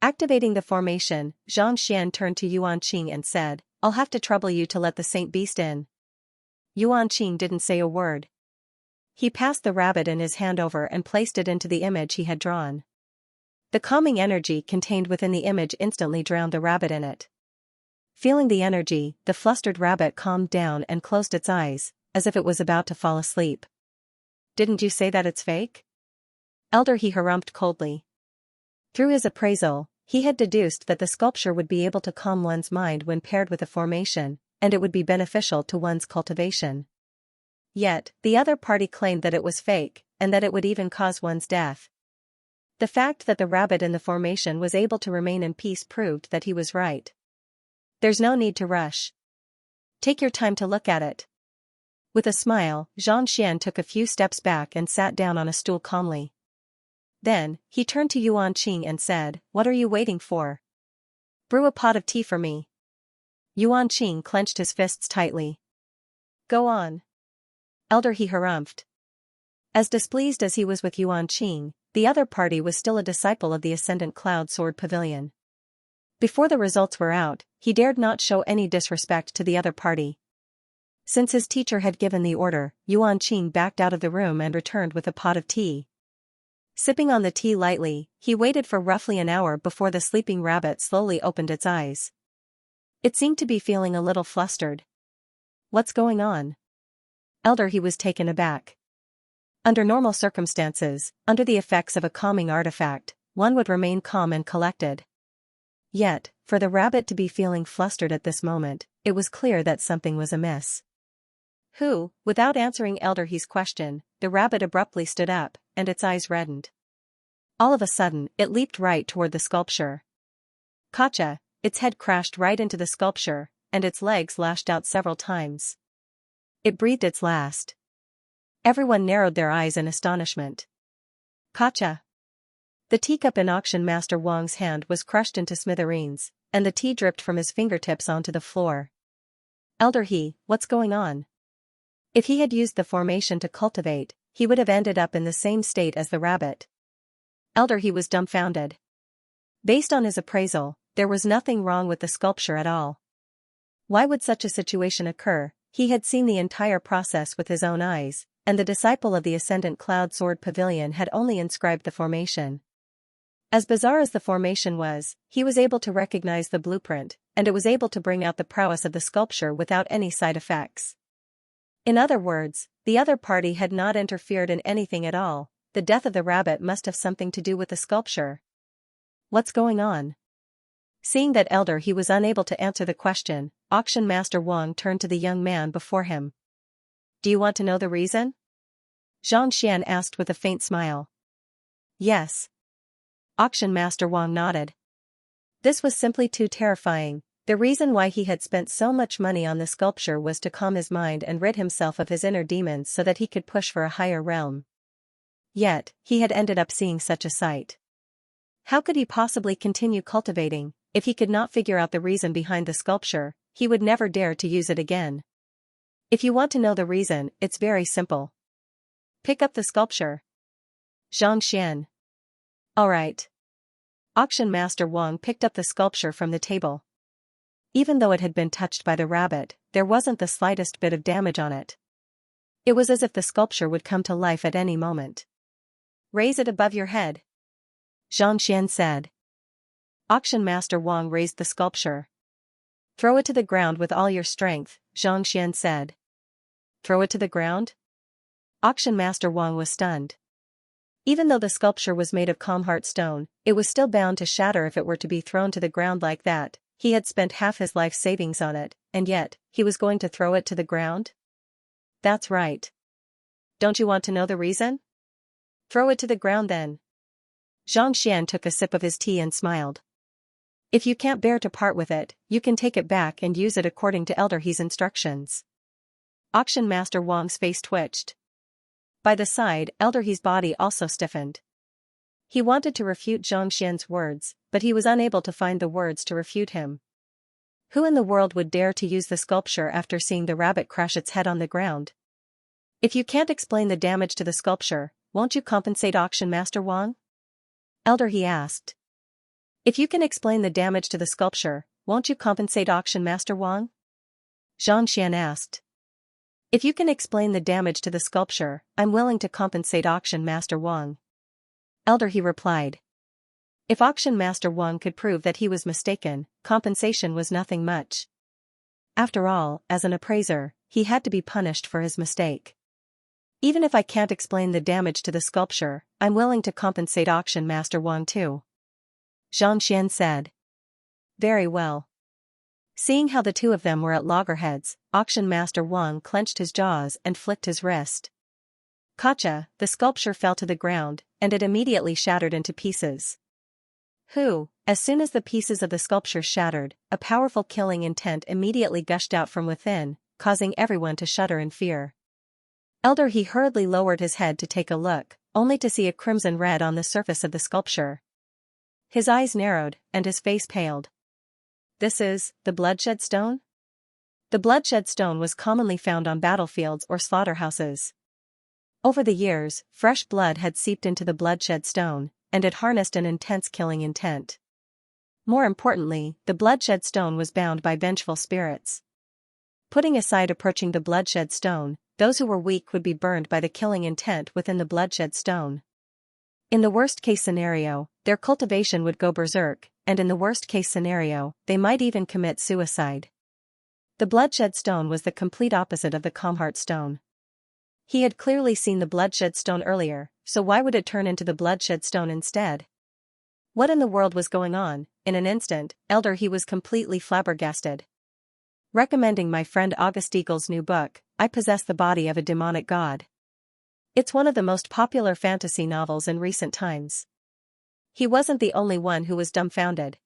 Activating the formation, Xianxia turned to Yuan Qing and said, I'll have to trouble you to let the Saint Beast in. Yuan Qing didn't say a word. He passed the rabbit in his hand over and placed it into the image he had drawn. The calming energy contained within the image instantly drowned the rabbit in it. Feeling the energy, the flustered rabbit calmed down and closed its eyes, as if it was about to fall asleep. Didn't you say that it's fake? Elder he harumphed coldly. Through his appraisal, he had deduced that the sculpture would be able to calm one's mind when paired with a formation, and it would be beneficial to one's cultivation. Yet, the other party claimed that it was fake, and that it would even cause one's death. The fact that the rabbit in the formation was able to remain in peace proved that he was right. There's no need to rush. Take your time to look at it. With a smile, Xianxia took a few steps back and sat down on a stool calmly. Then, he turned to Yuan Qing and said, What are you waiting for? Brew a pot of tea for me. Yuan Qing clenched his fists tightly. Go on. Elder he harumphed. As displeased as he was with Yuan Qing, the other party was still a disciple of the Ascendant Cloud Sword Pavilion. Before the results were out, he dared not show any disrespect to the other party. Since his teacher had given the order, Yuan Qing backed out of the room and returned with a pot of tea. Sipping on the tea lightly, he waited for roughly an hour before the sleeping rabbit slowly opened its eyes. It seemed to be feeling a little flustered. What's going on? Elder, he was taken aback. Under normal circumstances, under the effects of a calming artifact, one would remain calm and collected. Yet, for the rabbit to be feeling flustered at this moment, it was clear that something was amiss. Without answering Elder He's question, the rabbit abruptly stood up, and its eyes reddened. All of a sudden, it leaped right toward the sculpture. Gotcha! Its head crashed right into the sculpture, and its legs lashed out several times. It breathed its last. Everyone narrowed their eyes in astonishment. Gotcha! The teacup in Auction Master Wang's hand was crushed into smithereens, and the tea dripped from his fingertips onto the floor. Elder He, what's going on? If he had used the formation to cultivate, he would have ended up in the same state as the rabbit. Elder He was dumbfounded. Based on his appraisal, there was nothing wrong with the sculpture at all. Why would such a situation occur? He had seen the entire process with his own eyes, and the disciple of the Ascendant Cloud Sword Pavilion had only inscribed the formation. As bizarre as the formation was, he was able to recognize the blueprint, and it was able to bring out the prowess of the sculpture without any side effects. In other words, the other party had not interfered in anything at all. The death of the rabbit must have something to do with the sculpture. What's going on? Seeing that Elder He was unable to answer the question, Auction Master Wang turned to the young man before him. Do you want to know the reason? Xianxia asked with a faint smile. Yes. Auction Master Wang nodded. This was simply too terrifying. The reason why he had spent so much money on the sculpture was to calm his mind and rid himself of his inner demons so that he could push for a higher realm. Yet, he had ended up seeing such a sight. How could he possibly continue cultivating? If he could not figure out the reason behind the sculpture, he would never dare to use it again. If you want to know the reason, it's very simple. Pick up the sculpture. Xianxia. All right. Auction Master Wang picked up the sculpture from the table. Even though it had been touched by the rabbit, there wasn't the slightest bit of damage on it. It was as if the sculpture would come to life at any moment. Raise it above your head, Xianxia said. Auction Master Wang raised the sculpture. Throw it to the ground with all your strength, Xianxia said. Throw it to the ground? Auction Master Wang was stunned. Even though the sculpture was made of calm heart stone, it was still bound to shatter if it were to be thrown to the ground like that. He had spent half his life savings on it, and yet, he was going to throw it to the ground? That's right. Don't you want to know the reason? Throw it to the ground then. Xianxia took a sip of his tea and smiled. If you can't bear to part with it, you can take it back and use it according to Elder He's instructions. Auction Master Wang's face twitched. By the side, Elder He's body also stiffened. He wanted to refute Xianxia's words, but he was unable to find the words to refute him. Who in the world would dare to use the sculpture after seeing the rabbit crash its head on the ground? If you can't explain the damage to the sculpture, won't you compensate Auction Master Wang? Elder He asked. If you can explain the damage to the sculpture, won't you compensate Auction Master Wang? Xianxia asked. If you can explain the damage to the sculpture, I'm willing to compensate Auction Master Wang. Elder He replied. If Auction Master Wang could prove that he was mistaken, compensation was nothing much. After all, as an appraiser, he had to be punished for his mistake. Even if I can't explain the damage to the sculpture, I'm willing to compensate Auction Master Wang too. Xianxia said. Very well. Seeing how the two of them were at loggerheads, Auction Master Wang clenched his jaws and flicked his wrist. Gotcha! The sculpture fell to the ground, and it immediately shattered into pieces. As soon as the pieces of the sculpture shattered, a powerful killing intent immediately gushed out from within, causing everyone to shudder in fear. Elder He hurriedly lowered his head to take a look, only to see a crimson red on the surface of the sculpture. His eyes narrowed, and his face paled. This is the bloodshed stone? The bloodshed stone was commonly found on battlefields or slaughterhouses. Over the years, fresh blood had seeped into the bloodshed stone, and it harnessed an intense killing intent. More importantly, the bloodshed stone was bound by vengeful spirits. Putting aside approaching the bloodshed stone, those who were weak would be burned by the killing intent within the bloodshed stone. In the worst-case scenario, their cultivation would go berserk, and in the worst-case scenario, they might even commit suicide. The bloodshed stone was the complete opposite of the calm heart stone. He had clearly seen the bloodshed stone earlier, so why would it turn into the bloodshed stone instead? What in the world was going on? In an instant, Elder he was completely flabbergasted. Recommending my friend August Eagle's new book, I Possess the Body of a Demonic God. It's one of the most popular fantasy novels in recent times. He wasn't the only one who was dumbfounded.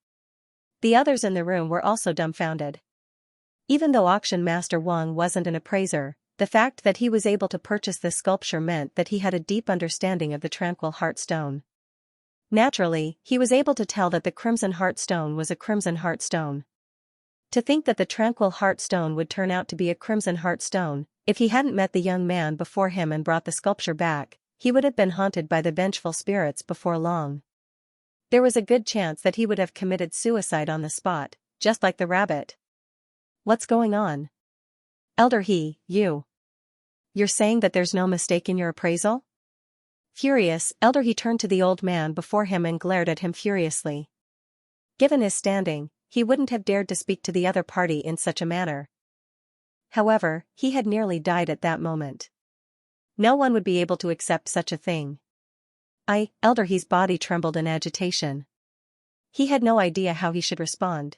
The others in the room were also dumbfounded. Even though auction master Wang wasn't an appraiser, the fact that he was able to purchase this sculpture meant that he had a deep understanding of the Tranquil Heart Stone. Naturally, he was able to tell that the Crimson Heart Stone was a Crimson Heart Stone. To think that the Tranquil Heart Stone would turn out to be a Crimson Heart Stone, if he hadn't met the young man before him and brought the sculpture back, he would have been haunted by the vengeful spirits before long. There was a good chance that he would have committed suicide on the spot, just like the rabbit. What's going on? Elder you're saying that there's no mistake in your appraisal? Furious, Elder he turned to the old man before him and glared at him furiously. Given his standing, he wouldn't have dared to speak to the other party in such a manner. However, he had nearly died at that moment. No one would be able to accept such a thing. Elder he's body trembled in agitation. He had no idea how he should respond.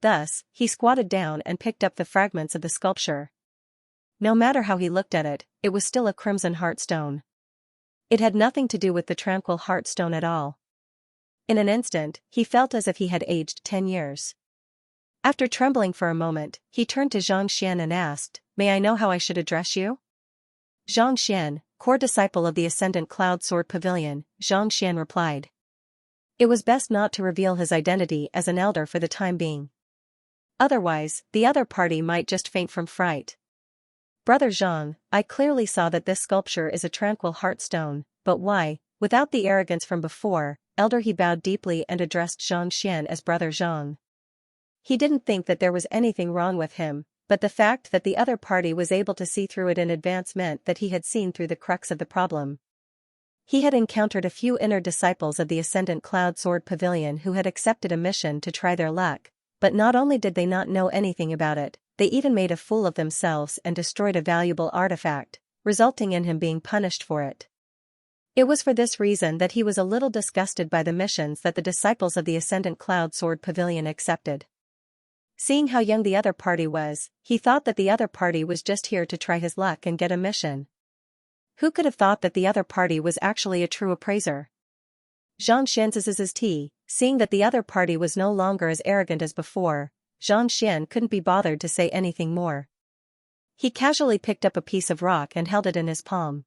Thus, he squatted down and picked up the fragments of the sculpture. No matter how he looked at it, it was still a Crimson Heart Stone. It had nothing to do with the Tranquil Heart Stone at all. In an instant, he felt as if he had aged 10 years. After trembling for a moment, he turned to Xianxia and asked, "May I know how I should address you?" Xianxia, core disciple of the Ascendant Cloud Sword Pavilion, Xianxia replied. It was best not to reveal his identity as an elder for the time being. Otherwise, the other party might just faint from fright. Brother Zhang, I clearly saw that this sculpture is a Tranquil Heart Stone, but why, without the arrogance from before, Elder he bowed deeply and addressed Xianxia as Brother Zhang. He didn't think that there was anything wrong with him, but the fact that the other party was able to see through it in advance meant that he had seen through the crux of the problem. He had encountered a few inner disciples of the Ascendant Cloud Sword Pavilion who had accepted a mission to try their luck, but not only did they not know anything about it, they even made a fool of themselves and destroyed a valuable artifact, resulting in him being punished for it. It was for this reason that he was a little disgusted by the missions that the disciples of the Ascendant Cloud Sword Pavilion accepted. Seeing how young the other party was, he thought that the other party was just here to try his luck and get a mission. Who could have thought that the other party was actually a true appraiser? Xianxia, seeing that the other party was no longer as arrogant as before, Xianxia couldn't be bothered to say anything more. He casually picked up a piece of rock and held it in his palm.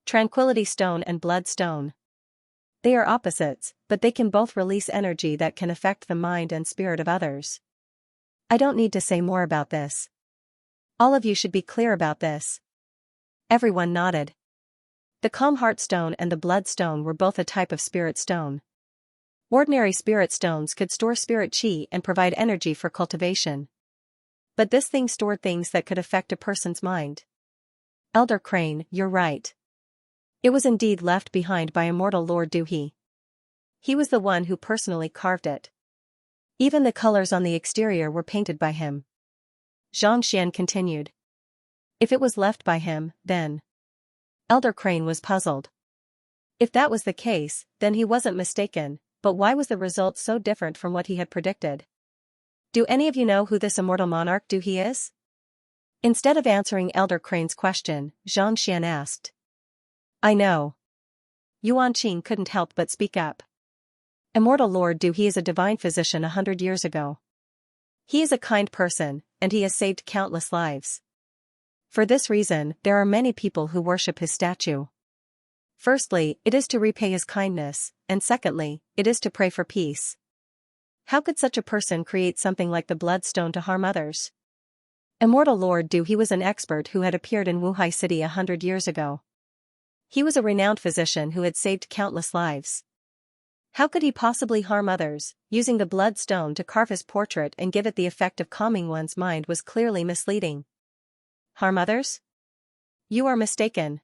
Tranquility Stone and Blood Stone. They are opposites, but they can both release energy that can affect the mind and spirit of others. I don't need to say more about this. All of you should be clear about this. Everyone nodded. The Calm Heart Stone and the Blood Stone were both a type of spirit stone. Ordinary spirit stones could store spirit chi and provide energy for cultivation. But this thing stored things that could affect a person's mind. Elder Crane, you're right. It was indeed left behind by immortal Lord Duhe. He was the one who personally carved it. Even the colors on the exterior were painted by him. Xianxia continued. If it was left by him, then... Elder Crane was puzzled. If that was the case, then he wasn't mistaken, but why was the result so different from what he had predicted? Do any of you know who this immortal monarch Duhe is? Instead of answering Elder Crane's question, Xianxia asked. I know. Yuan Qing couldn't help but speak up. Immortal Lord Duhe is a divine physician 100 years ago. He is a kind person, and he has saved countless lives. For this reason, there are many people who worship his statue. Firstly, it is to repay his kindness, and secondly, it is to pray for peace. How could such a person create something like the Bloodstone to harm others? Immortal Lord Duhe was an expert who had appeared in Wuhai City 100 years ago. He was a renowned physician who had saved countless lives. How could he possibly harm others? Using the bloodstone to carve his portrait and give it the effect of calming one's mind was clearly misleading. Harm others? You are mistaken.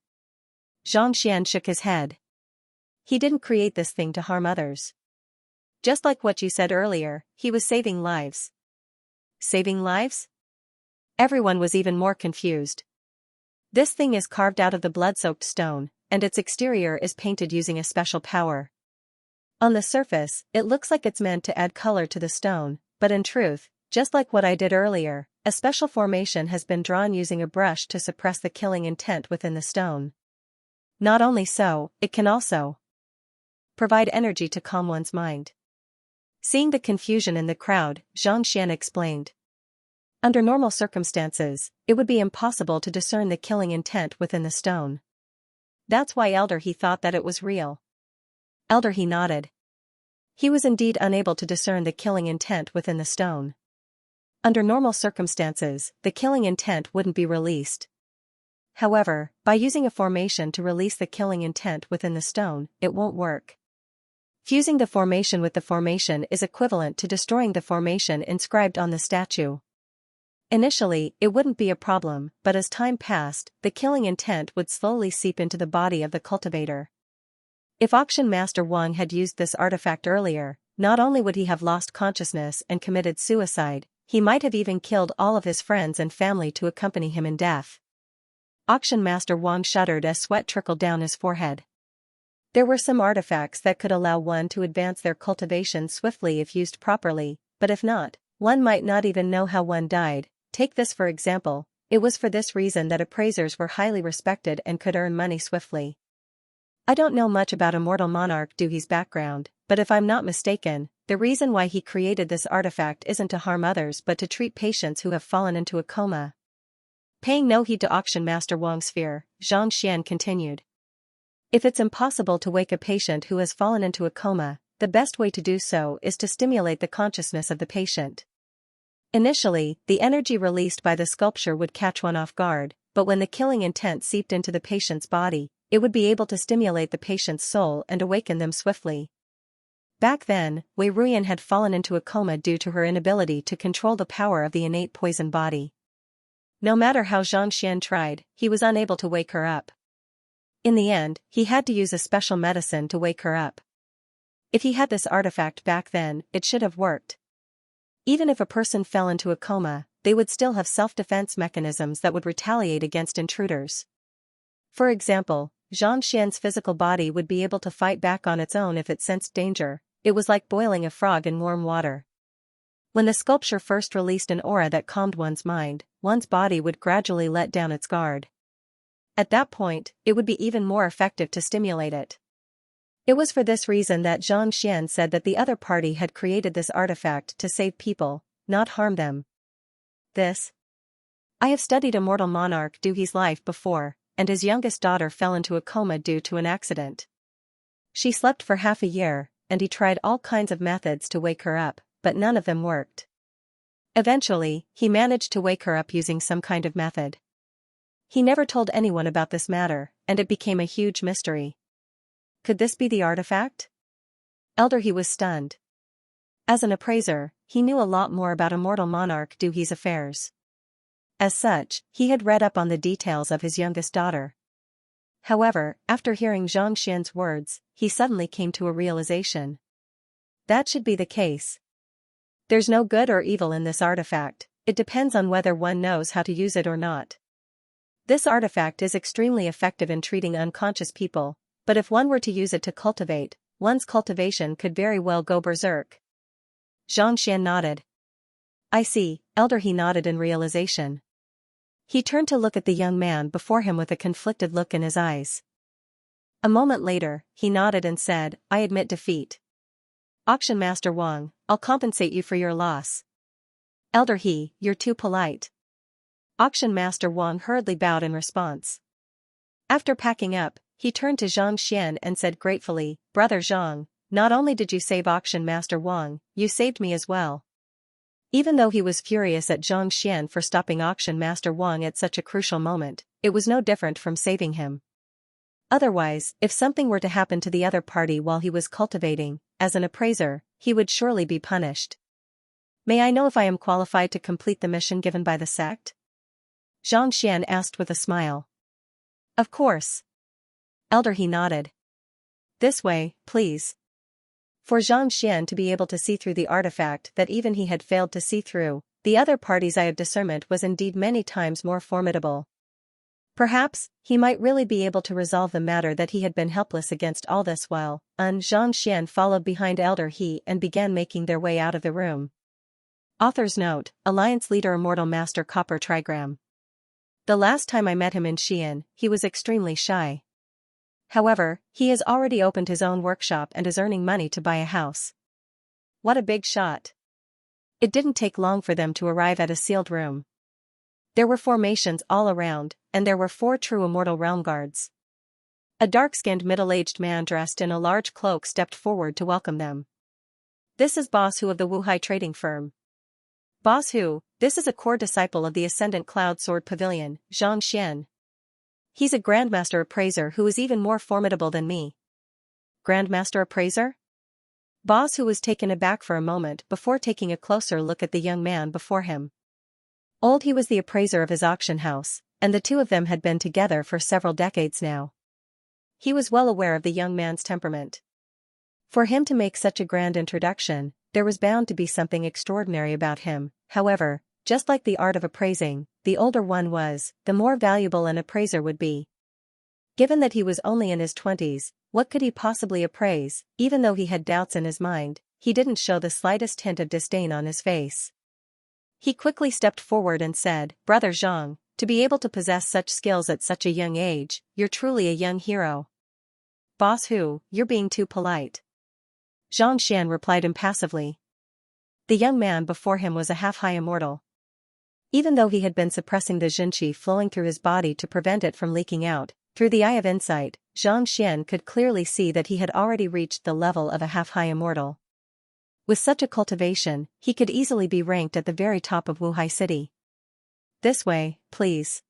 Xianxia shook his head. He didn't create this thing to harm others. Just like what you said earlier, he was saving lives. Saving lives? Everyone was even more confused. This thing is carved out of the blood-soaked stone, and its exterior is painted using a special power. On the surface, it looks like it's meant to add color to the stone, but in truth, just like what I did earlier, a special formation has been drawn using a brush to suppress the killing intent within the stone. Not only so, it can also provide energy to calm one's mind. Seeing the confusion in the crowd, Xianxia explained. Under normal circumstances, it would be impossible to discern the killing intent within the stone. That's why Elder He thought that it was real. Elder He nodded. He was indeed unable to discern the killing intent within the stone. Under normal circumstances, the killing intent wouldn't be released. However, by using a formation to release the killing intent within the stone, it won't work. Fusing the formation with the formation is equivalent to destroying the formation inscribed on the statue. Initially, it wouldn't be a problem, but as time passed, the killing intent would slowly seep into the body of the cultivator. If Auction Master Wang had used this artifact earlier, not only would he have lost consciousness and committed suicide, he might have even killed all of his friends and family to accompany him in death. Auction Master Wang shuddered as sweat trickled down his forehead. There were some artifacts that could allow one to advance their cultivation swiftly if used properly, but if not, one might not even know how one died. Take this for example, it was for this reason that appraisers were highly respected and could earn money swiftly. I don't know much about Immortal Monarch Duhi's background, but if I'm not mistaken, the reason why he created this artifact isn't to harm others but to treat patients who have fallen into a coma. Paying no heed to Auction Master Wang's fear, Xianxia continued. If it's impossible to wake a patient who has fallen into a coma, the best way to do so is to stimulate the consciousness of the patient. Initially, the energy released by the sculpture would catch one off guard, but when the killing intent seeped into the patient's body, it would be able to stimulate the patient's soul and awaken them swiftly. Back then, Wei Ruyan had fallen into a coma due to her inability to control the power of the innate poison body. No matter how Xianxia tried, he was unable to wake her up. In the end, he had to use a special medicine to wake her up. If he had this artifact back then, it should have worked. Even if a person fell into a coma, they would still have self-defense mechanisms that would retaliate against intruders. For example, Xianxia's physical body would be able to fight back on its own if it sensed danger. It was like boiling a frog in warm water. When the sculpture first released an aura that calmed one's mind, one's body would gradually let down its guard. At that point, it would be even more effective to stimulate it. It was for this reason that Xianxia said that the other party had created this artifact to save people, not harm them. I have studied Immortal Monarch Duhi's life before, and his youngest daughter fell into a coma due to an accident. She slept for half a year, and he tried all kinds of methods to wake her up, but none of them worked. Eventually, he managed to wake her up using some kind of method. He never told anyone about this matter, and it became a huge mystery. Could this be the artifact? Elder He was stunned. As an appraiser, he knew a lot more about Immortal Monarch Duhi's affairs. As such, he had read up on the details of his youngest daughter. However, after hearing Xianxia's words, he suddenly came to a realization. That should be the case. There's no good or evil in this artifact, it depends on whether one knows how to use it or not. This artifact is extremely effective in treating unconscious people, but if one were to use it to cultivate, one's cultivation could very well go berserk. Xianxia nodded. I see, Elder He nodded in realization. He turned to look at the young man before him with a conflicted look in his eyes. A moment later, he nodded and said, I admit defeat. Auction Master Wang, I'll compensate you for your loss. Elder He, you're too polite. Auction Master Wang hurriedly bowed in response. After packing up, he turned to Xianxia and said gratefully, Brother Zhang, not only did you save Auction Master Wang, you saved me as well. Even though he was furious at Xianxia for stopping Auction Master Wang at such a crucial moment, it was no different from saving him. Otherwise, if something were to happen to the other party while he was cultivating, as an appraiser, he would surely be punished. May I know if I am qualified to complete the mission given by the sect? Xianxia asked with a smile. Of course. Elder, he nodded. This way, please. For Xianxia to be able to see through the artifact that even he had failed to see through, the other party's eye of discernment was indeed many times more formidable. Perhaps, he might really be able to resolve the matter that he had been helpless against all this while. Xianxia followed behind Elder He and began making their way out of the room. Author's note, Alliance Leader Immortal Master Copper Trigram. The last time I met him in Xian, he was extremely shy. However, he has already opened his own workshop and is earning money to buy a house. What a big shot. It didn't take long for them to arrive at a sealed room. There were formations all around, and there were 4 true immortal realm guards. A dark-skinned middle-aged man dressed in a large cloak stepped forward to welcome them. This is Boss Hu of the Wuhai trading firm. Boss Hu, this is a core disciple of the Ascendant Cloud Sword Pavilion, Xianxia. He's a Grandmaster Appraiser who is even more formidable than me. Grandmaster Appraiser? Boss Hu was taken aback for a moment before taking a closer look at the young man before him. Old he was the appraiser of his auction house, and the two of them had been together for several decades now. He was well aware of the young man's temperament. For him to make such a grand introduction, there was bound to be something extraordinary about him. However, just like the art of appraising, the older one was, the more valuable an appraiser would be. Given that he was only in his 20s, what could he possibly appraise? Even though he had doubts in his mind, he didn't show the slightest hint of disdain on his face. He quickly stepped forward and said, Brother Zhang, to be able to possess such skills at such a young age, you're truly a young hero. Boss Hu, you're being too polite. Xianxia replied impassively. The young man before him was a half-high immortal. Even though he had been suppressing the Jinqi flowing through his body to prevent it from leaking out, through the eye of insight, Xianxia could clearly see that he had already reached the level of a half-high immortal. With such a cultivation, he could easily be ranked at the very top of Wuhai City. This way, please.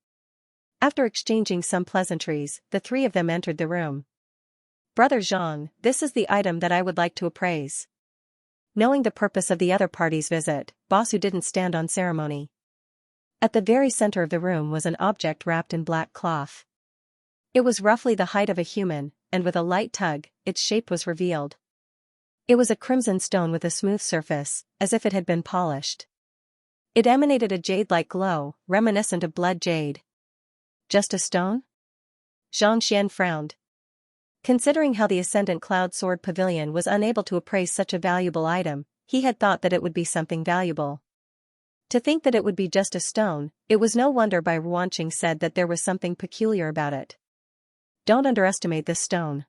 After exchanging some pleasantries, the 3 of them entered the room. Brother Zhang, this is the item that I would like to appraise. Knowing the purpose of the other party's visit, Boss Hu didn't stand on ceremony. At the very center of the room was an object wrapped in black cloth. It was roughly the height of a human, and with a light tug, its shape was revealed. It was a crimson stone with a smooth surface, as if it had been polished. It emanated a jade-like glow, reminiscent of blood jade. Just a stone? Xianxia frowned. Considering how the Ascendant Cloud Sword Pavilion was unable to appraise such a valuable item, he had thought that it would be something valuable. To think that it would be just a stone, it was no wonder Bai Ruanqing said that there was something peculiar about it. Don't underestimate this stone.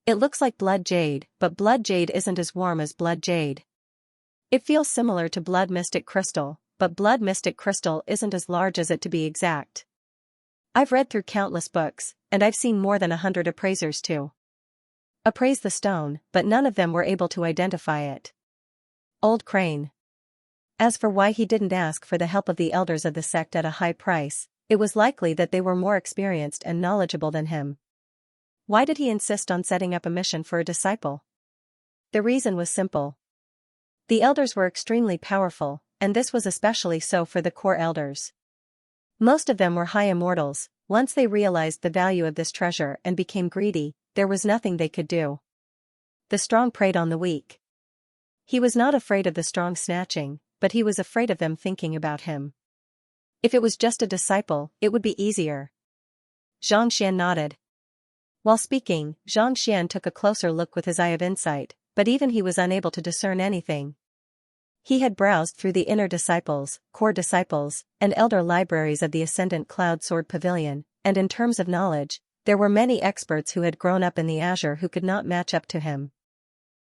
It looks like blood jade, but blood jade isn't as warm as blood jade. It feels similar to blood mystic crystal, but blood mystic crystal isn't as large as it to be exact. I've read through countless books, and I've seen more than 100 appraisers too. Appraise the stone, but none of them were able to identify it. Old Crane. As for why he didn't ask for the help of the elders of the sect at a high price, it was likely that they were more experienced and knowledgeable than him. Why did he insist on setting up a mission for a disciple? The reason was simple. The elders were extremely powerful, and this was especially so for the core elders. Most of them were high immortals. Once they realized the value of this treasure and became greedy, there was nothing they could do. The strong preyed on the weak. He was not afraid of the strong snatching, but he was afraid of them thinking about him. If it was just a disciple, it would be easier. Xianxia nodded. While speaking, Xianxia took a closer look with his eye of insight, but even he was unable to discern anything. He had browsed through the inner disciples, core disciples, and elder libraries of the Ascendant Cloud Sword Pavilion, and in terms of knowledge, there were many experts who had grown up in the Azure who could not match up to him.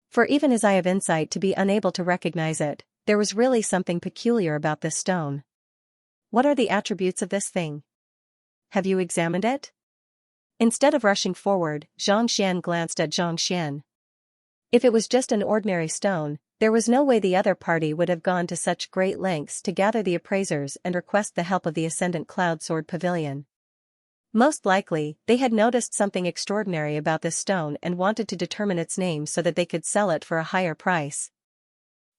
For even his eye of insight to be unable to recognize it, there was really something peculiar about this stone. What are the attributes of this thing? Have you examined it? Instead of rushing forward, Xianxia glanced at Xianxia. If it was just an ordinary stone, there was no way the other party would have gone to such great lengths to gather the appraisers and request the help of the Ascendant Cloud Sword Pavilion. Most likely, they had noticed something extraordinary about this stone and wanted to determine its name so that they could sell it for a higher price.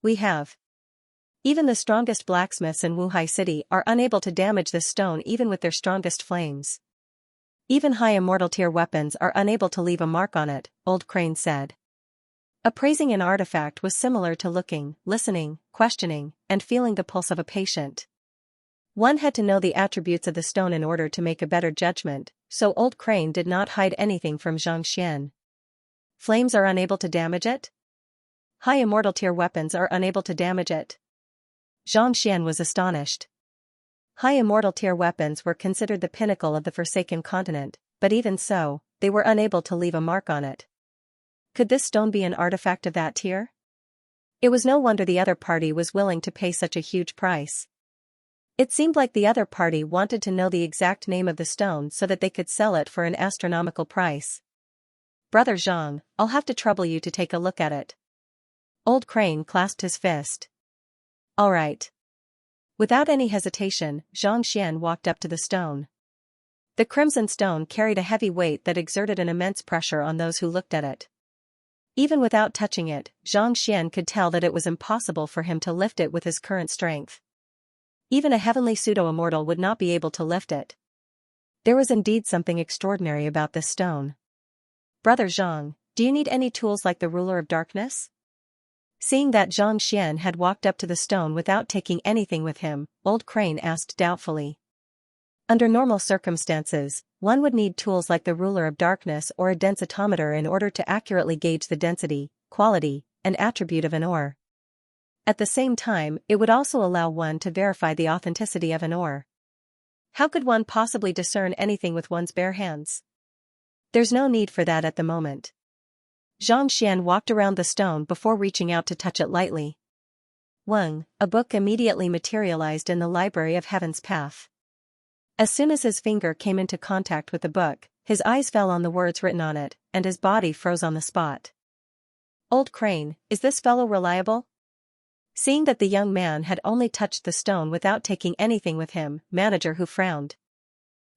We have. Even the strongest blacksmiths in Wuhai City are unable to damage this stone even with their strongest flames. Even high immortal tier weapons are unable to leave a mark on it, Old Crane said. Appraising an artifact was similar to looking, listening, questioning, and feeling the pulse of a patient. One had to know the attributes of the stone in order to make a better judgment, so Old Crane did not hide anything from Xianxia. Flames are unable to damage it? High immortal tier weapons are unable to damage it. Xianxia was astonished. High immortal tier weapons were considered the pinnacle of the Forsaken Continent, but even so, they were unable to leave a mark on it. Could this stone be an artifact of that tier? It was no wonder the other party was willing to pay such a huge price. It seemed like the other party wanted to know the exact name of the stone so that they could sell it for an astronomical price. Brother Zhang, I'll have to trouble you to take a look at it. Old Crane clasped his fist. All right. Without any hesitation, Xianxia walked up to the stone. The crimson stone carried a heavy weight that exerted an immense pressure on those who looked at it. Even without touching it, Xianxia could tell that it was impossible for him to lift it with his current strength. Even a heavenly pseudo-immortal would not be able to lift it. There was indeed something extraordinary about this stone. Brother Zhang, do you need any tools like the ruler of darkness? Seeing that Xianxia had walked up to the stone without taking anything with him, Old Crane asked doubtfully. Under normal circumstances, one would need tools like the ruler of darkness or a densitometer in order to accurately gauge the density, quality, and attribute of an ore. At the same time, it would also allow one to verify the authenticity of an ore. How could one possibly discern anything with one's bare hands? There's no need for that at the moment. Xianxia walked around the stone before reaching out to touch it lightly. Weng, a book immediately materialized in the Library of Heaven's Path. As soon as his finger came into contact with the book, his eyes fell on the words written on it, and his body froze on the spot. Old Crane, is this fellow reliable? Seeing that the young man had only touched the stone without taking anything with him, Manager Hu frowned.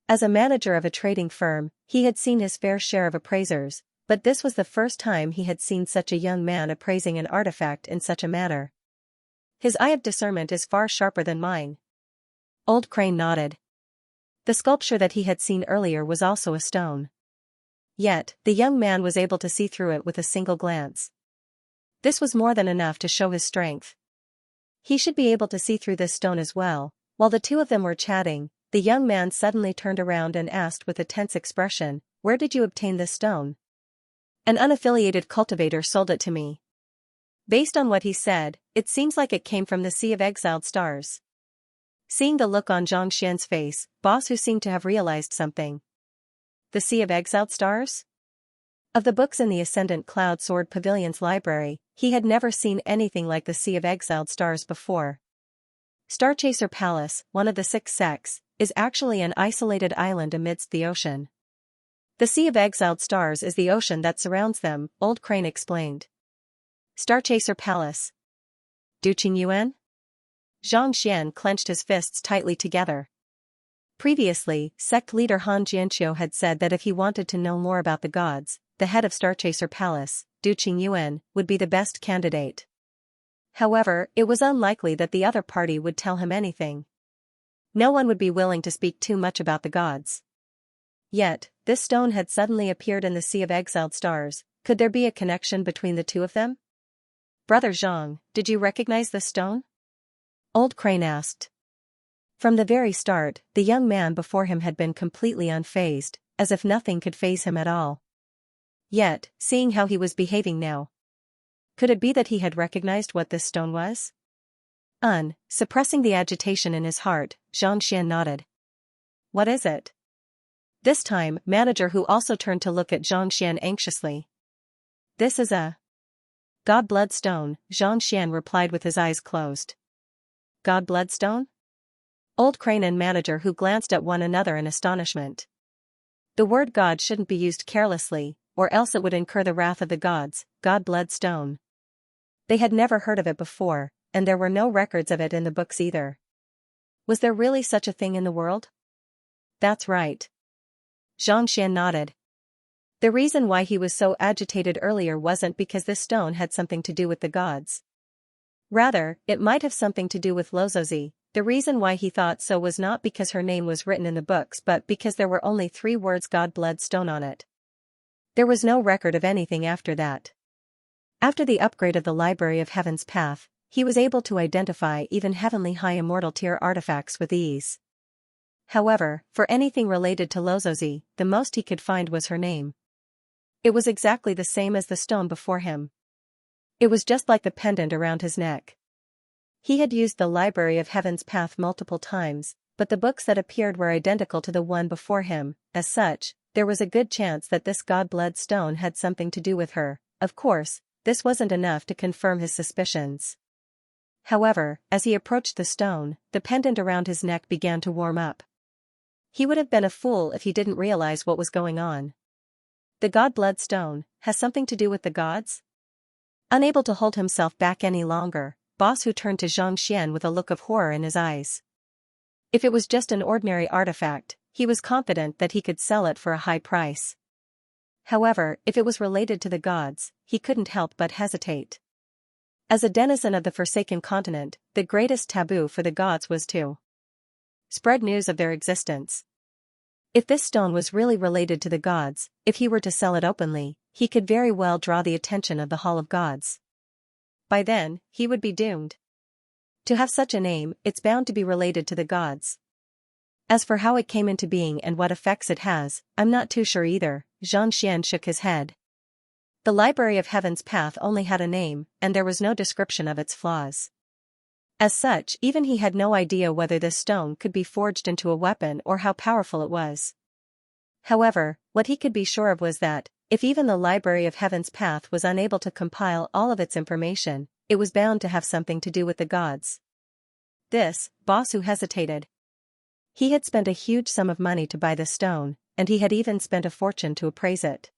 As a manager of a trading firm, he had seen his fair share of appraisers, but this was the first time he had seen such a young man appraising an artifact in such a manner. His eye of discernment is far sharper than mine. Old Crane nodded. The sculpture that he had seen earlier was also a stone. Yet, the young man was able to see through it with a single glance. This was more than enough to show his strength. He should be able to see through this stone as well. While the two of them were chatting, the young man suddenly turned around and asked with a tense expression, "Where did you obtain this stone?" "An unaffiliated cultivator sold it to me." Based on what he said, it seems like it came from the Sea of Exiled Stars. Seeing the look on Xianxia's face, Boss Hu seemed to have realized something. The Sea of Exiled Stars? Of the books in the Ascendant Cloud Sword Pavilion's library, he had never seen anything like the Sea of Exiled Stars before. Starchaser Palace, one of the 6 sects, is actually an isolated island amidst the ocean. The Sea of Exiled Stars is the ocean that surrounds them, Old Crane explained. Starchaser Palace. Duqing Yuan? Xianxia clenched his fists tightly together. Previously, sect leader Han Jianqiu had said that if he wanted to know more about the gods, the head of Starchaser Palace, Duqing Yuan, would be the best candidate. However, it was unlikely that the other party would tell him anything. No one would be willing to speak too much about the gods. Yet, this stone had suddenly appeared in the Sea of Exiled Stars. Could there be a connection between the two of them? Brother Zhang, did you recognize this stone? Old Crane asked. From the very start, the young man before him had been completely unfazed, as if nothing could faze him at all. Yet, seeing how he was behaving now, could it be that he had recognized what this stone was? Suppressing the agitation in his heart, Xianxia nodded. What is it? This time, Manager Hu also turned to look at Xianxia anxiously. This is a God Bloodstone, Xianxia replied with his eyes closed. God Bloodstone? Old Crane and Manager Hu glanced at one another in astonishment. The word God shouldn't be used carelessly, or else it would incur the wrath of the gods. God Bloodstone. They had never heard of it before, and there were no records of it in the books either. Was there really such a thing in the world? That's right. Xianxia nodded. The reason why he was so agitated earlier wasn't because this stone had something to do with the gods. Rather, it might have something to do with Lozozi. The reason why he thought so was not because her name was written in the books but because there were only 3 words God-blood stone on it. There was no record of anything after that. After the upgrade of the Library of Heaven's Path, he was able to identify even heavenly high immortal tier artifacts with ease. However, for anything related to Lozozi, the most he could find was her name. It was exactly the same as the stone before him. It was just like the pendant around his neck. He had used the Library of Heaven's Path multiple times, but the books that appeared were identical to the one before him. As such, there was a good chance that this God-blood stone had something to do with her. Of course, this wasn't enough to confirm his suspicions. However, as he approached the stone, the pendant around his neck began to warm up. He would have been a fool if he didn't realize what was going on. The God-blood stone has something to do with the gods? Unable to hold himself back any longer, Bosu turned to Xianxia with a look of horror in his eyes. If it was just an ordinary artifact, he was confident that he could sell it for a high price. However, if it was related to the gods, he couldn't help but hesitate. As a denizen of the Forsaken Continent, the greatest taboo for the gods was to spread news of their existence. If this stone was really related to the gods, if he were to sell it openly, he could very well draw the attention of the Hall of Gods. By then, he would be doomed. To have such a name, it's bound to be related to the gods. As for how it came into being and what effects it has, I'm not too sure either. Xianxia shook his head. The Library of Heaven's Path only had a name, and there was no description of its flaws. As such, even he had no idea whether this stone could be forged into a weapon or how powerful it was. However, what he could be sure of was that, if even the Library of Heaven's Path was unable to compile all of its information, it was bound to have something to do with the gods. Bosu hesitated. He had spent a huge sum of money to buy this stone, and he had even spent a fortune to appraise it.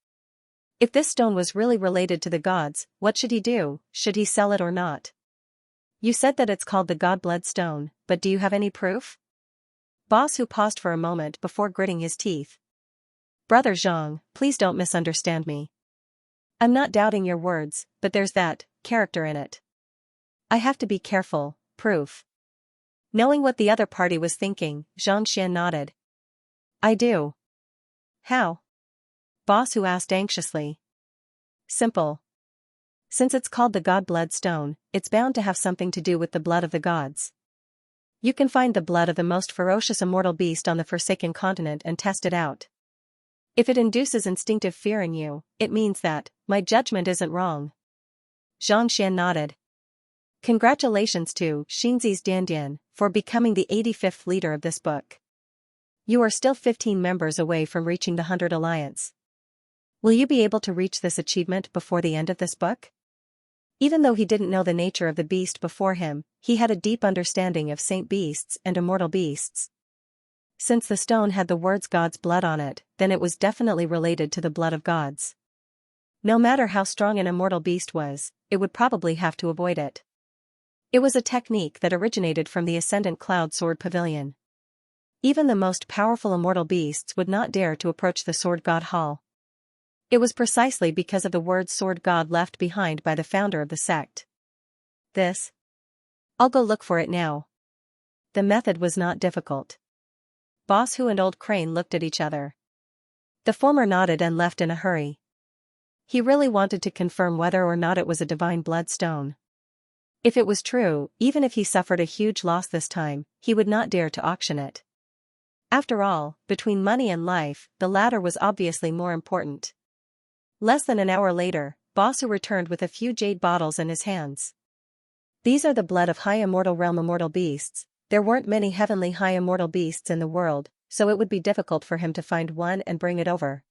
If this stone was really related to the gods, what should he do? Should he sell it or not? You said that it's called the God-blood stone, but do you have any proof? Bosu paused for a moment before gritting his teeth. Brother Zhang, please don't misunderstand me. I'm not doubting your words, but there's that character in it. I have to be careful. Proof. Knowing what the other party was thinking, Xianxia nodded. I do. How? Bosu asked anxiously. Simple. Since it's called the God-blood stone, it's bound to have something to do with the blood of the gods. You can find the blood of the most ferocious immortal beast on the Forsaken Continent and test it out. If it induces instinctive fear in you, it means that my judgment isn't wrong. Xianxia nodded. Congratulations to Xinzi's Diandian for becoming the 85th leader of this book. You are still 15 members away from reaching the 100 Alliance. Will you be able to reach this achievement before the end of this book? Even though he didn't know the nature of the beast before him, he had a deep understanding of saint beasts and immortal beasts. Since the stone had the words God's blood on it, then it was definitely related to the blood of gods. No matter how strong an immortal beast was, it would probably have to avoid it. It was a technique that originated from the Ascendant Cloud Sword Pavilion. Even the most powerful immortal beasts would not dare to approach the Sword God Hall. It was precisely because of the words Sword God left behind by the founder of the sect. I'll go look for it now. The method was not difficult. Bosu and Old Crane looked at each other. The former nodded and left in a hurry. He really wanted to confirm whether or not it was a divine bloodstone. If it was true, even if he suffered a huge loss this time, he would not dare to auction it. After all, between money and life, the latter was obviously more important. Less than an hour later, Bosu returned with a few jade bottles in his hands. These are the blood of high immortal realm immortal beasts. There weren't many heavenly high immortal beasts in the world, so it would be difficult for him to find one and bring it over.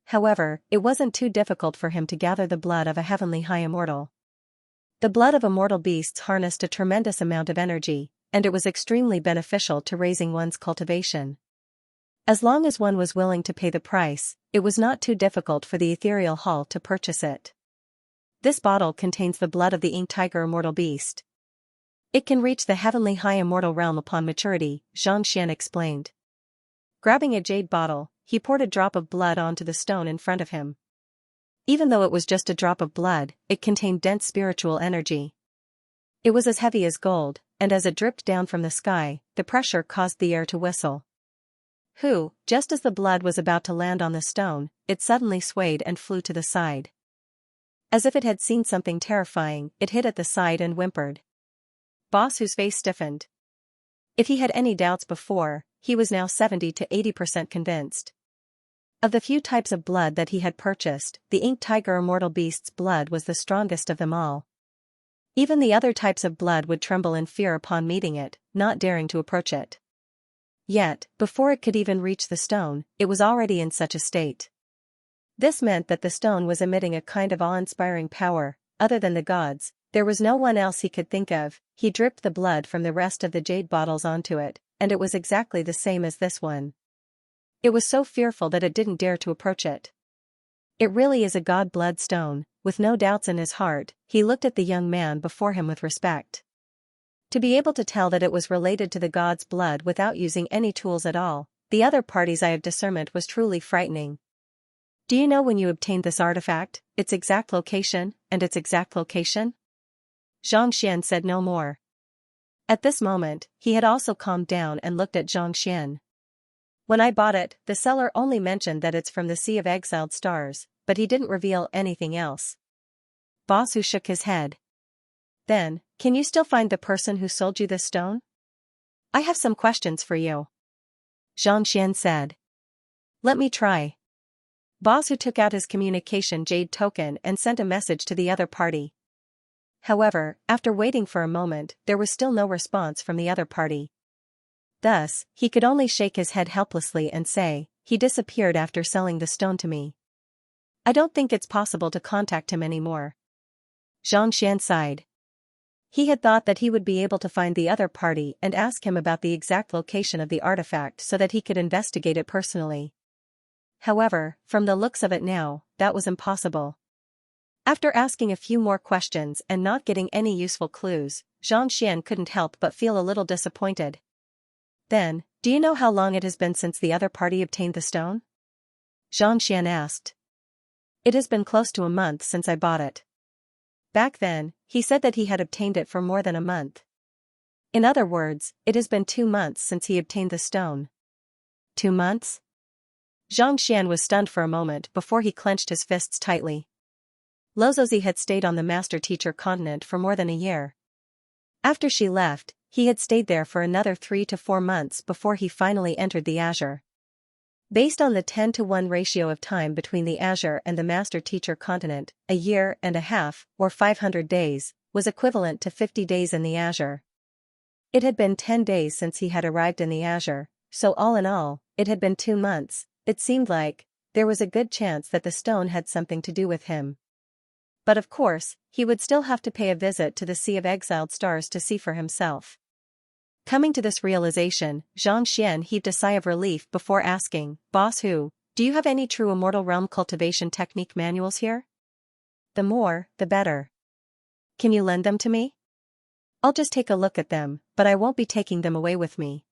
However, it wasn't too difficult for him to gather the blood of a heavenly high immortal. The blood of immortal beasts harnessed a tremendous amount of energy, and it was extremely beneficial to raising one's cultivation. As long as one was willing to pay the price, it was not too difficult for the ethereal hall to purchase it. This bottle contains the blood of the ink tiger immortal beast. It can reach the heavenly high immortal realm upon maturity, Xianxia explained. Grabbing a jade bottle, he poured a drop of blood onto the stone in front of him. Even though it was just a drop of blood, it contained dense spiritual energy. It was as heavy as gold, and as it dripped down from the sky, the pressure caused the air to whistle. Just as the blood was about to land on the stone, it suddenly swayed and flew to the side. As if it had seen something terrifying, it hit at the side and whimpered. Boss Hu's face stiffened. If he had any doubts before, he was now 70 to 80% convinced. Of the few types of blood that he had purchased, the ink tiger immortal beast's blood was the strongest of them all. Even the other types of blood would tremble in fear upon meeting it, not daring to approach it. Yet, before it could even reach the stone, it was already in such a state. This meant that the stone was emitting a kind of awe-inspiring power. Other than the gods, there was no one else he could think of. He dripped the blood from the rest of the jade bottles onto it, and it was exactly the same as this one. It was so fearful that it didn't dare to approach it. It really is a god blood stone. With no doubts in his heart, he looked at the young man before him with respect. To be able to tell that it was related to the god's blood without using any tools at all, the other party's eye of discernment was truly frightening. Do you know when you obtained this artifact, its exact location, and its exact location? Xianxia said no more. At this moment, he had also calmed down and looked at Xianxia. When I bought it, the seller only mentioned that it's from the Sea of Exiled Stars, but he didn't reveal anything else. Boss Hu shook his head. Then, can you still find the person who sold you this stone? I have some questions for you. Xianxia said. Let me try. Boss Hu took out his communication jade token and sent a message to the other party. However, after waiting for a moment, there was still no response from the other party. Thus, he could only shake his head helplessly and say, he disappeared after selling the stone to me. I don't think it's possible to contact him anymore. Xianxia sighed. He had thought that he would be able to find the other party and ask him about the exact location of the artifact so that he could investigate it personally. However, from the looks of it now, that was impossible. After asking a few more questions and not getting any useful clues, Xianxia couldn't help but feel a little disappointed. Then, do you know how long it has been since the other party obtained the stone? Xianxia asked. It has been close to a month since I bought it. Back then, he said that he had obtained it for more than a month. In other words, it has been 2 months since he obtained the stone. 2 months? Xianxia was stunned for a moment before he clenched his fists tightly. Lozozi had stayed on the master-teacher continent for more than a year. After she left, he had stayed there for another 3 to 4 months before he finally entered the Azure. Based on the 10-to-1 ratio of time between the Azure and the master-teacher continent, a year and a half, or 500 days, was equivalent to 50 days in the Azure. It had been 10 days since he had arrived in the Azure, so all in all, it had been 2 months. It seemed like there was a good chance that the stone had something to do with him. But of course, he would still have to pay a visit to the Sea of Exiled Stars to see for himself. Coming to this realization, Xianxia heaved a sigh of relief before asking, Boss Hu, do you have any true Immortal Realm cultivation technique manuals here? The more, the better. Can you lend them to me? I'll just take a look at them, but I won't be taking them away with me.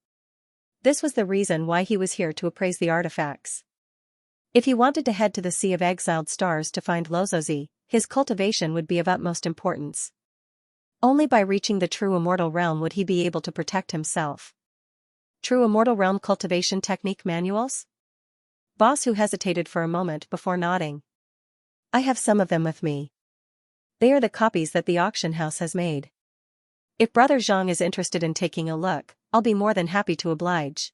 This was the reason why he was here to appraise the artifacts. If he wanted to head to the Sea of Exiled Stars to find Lozozi, his cultivation would be of utmost importance. Only by reaching the true Immortal Realm would he be able to protect himself. True Immortal Realm cultivation technique manuals? Boss Hu hesitated for a moment before nodding. I have some of them with me. They are the copies that the auction house has made. If Brother Zhang is interested in taking a look, I'll be more than happy to oblige.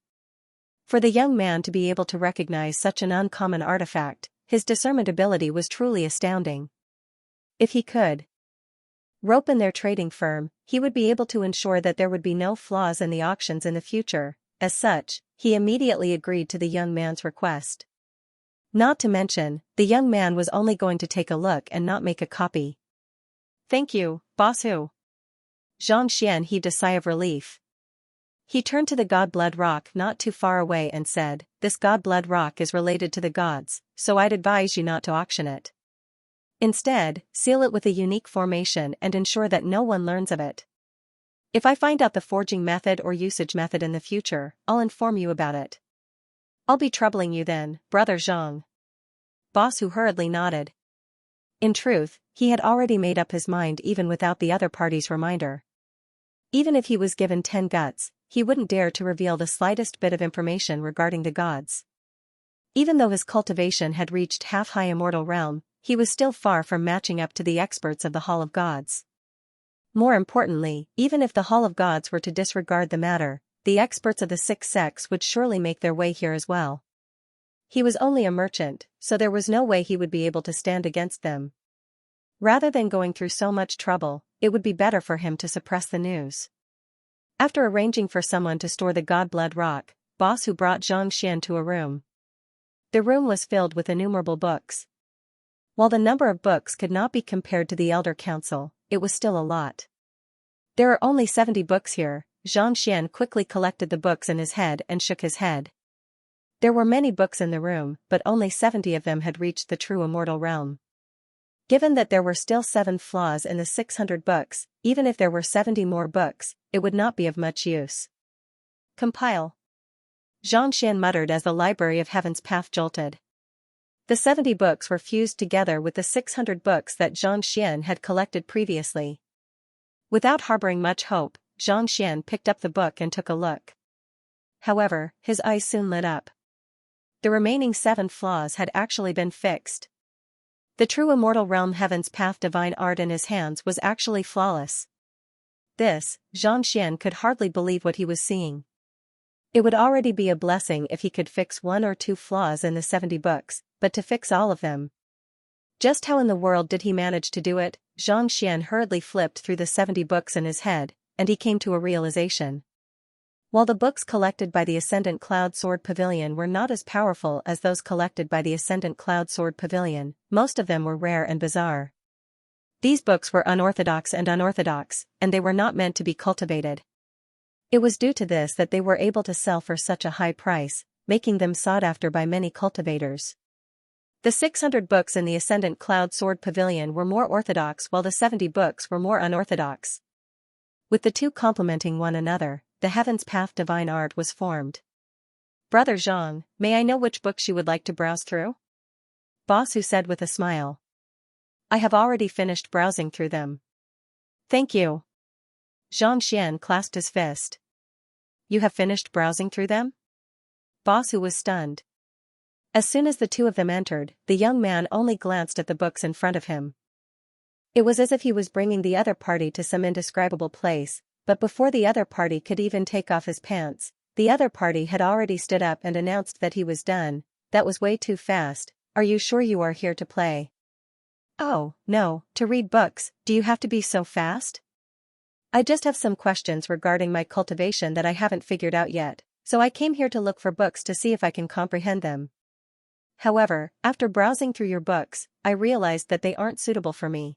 For the young man to be able to recognize such an uncommon artifact, his discernment ability was truly astounding. If he could rope in their trading firm, he would be able to ensure that there would be no flaws in the auctions in the future. As such, he immediately agreed to the young man's request. Not to mention, the young man was only going to take a look and not make a copy. Thank you, Boss Hu. Xianxia heaved a sigh of relief. He turned to the God-blood rock not too far away and said, This God-blood rock is related to the gods, so I'd advise you not to auction it. Instead, seal it with a unique formation and ensure that no one learns of it. If I find out the forging method or usage method in the future, I'll inform you about it. I'll be troubling you then, Brother Zhang. Boss Hu hurriedly nodded. In truth, he had already made up his mind even without the other party's reminder. Even if he was given 10 guts, he wouldn't dare to reveal the slightest bit of information regarding the gods. Even though his cultivation had reached half-high immortal realm, he was still far from matching up to the experts of the Hall of Gods. More importantly, even if the Hall of Gods were to disregard the matter, the experts of the six sects would surely make their way here as well. He was only a merchant, so there was no way he would be able to stand against them. Rather than going through so much trouble, it would be better for him to suppress the news. After arranging for someone to store the Godblood rock, Boss Hu brought Xianxia to a room. The room was filled with innumerable books. While the number of books could not be compared to the Elder Council, it was still a lot. There are only 70 books here. Xianxia quickly collected the books in his head and shook his head. There were many books in the room, but only 70 of them had reached the true immortal realm. Given that there were still 7 flaws in the 600 books, even if there were 70 more books, it would not be of much use. Compile. Xianxia muttered as the Library of Heaven's path jolted. The 70 books were fused together with the 600 books that Xianxia had collected previously. Without harboring much hope, Xianxia picked up the book and took a look. However, his eyes soon lit up. The remaining 7 flaws had actually been fixed. The true immortal realm Heaven's path divine art in his hands was actually flawless. This, Xianxia could hardly believe what he was seeing. It would already be a blessing if he could fix 1 or 2 flaws in the 70 books, but to fix all of them. Just how in the world did he manage to do it? Xianxia hurriedly flipped through the 70 books in his head, and he came to a realization. While the books collected by the Ascendant Cloud Sword Pavilion were not as powerful as those collected by the Ascendant Cloud Sword Pavilion, most of them were rare and bizarre. These books were unorthodox, and they were not meant to be cultivated. It was due to this that they were able to sell for such a high price, making them sought after by many cultivators. The 600 books in the Ascendant Cloud Sword Pavilion were more orthodox while the 70 books were more unorthodox. With the two complementing one another, the Heaven's Path divine art was formed. Brother Zhang, may I know which books you would like to browse through? Boss Hu said with a smile. I have already finished browsing through them. Thank you. Xianxia clasped his fist. You have finished browsing through them? Boss Hu was stunned. As soon as the two of them entered, the young man only glanced at the books in front of him. It was as if he was bringing the other party to some indescribable place, but before the other party could even take off his pants, the other party had already stood up and announced that he was done. That was way too fast. Are you sure you are here to play? Oh, no, to read books. Do you have to be so fast? I just have some questions regarding my cultivation that I haven't figured out yet, so I came here to look for books to see if I can comprehend them. However, after browsing through your books, I realized that they aren't suitable for me.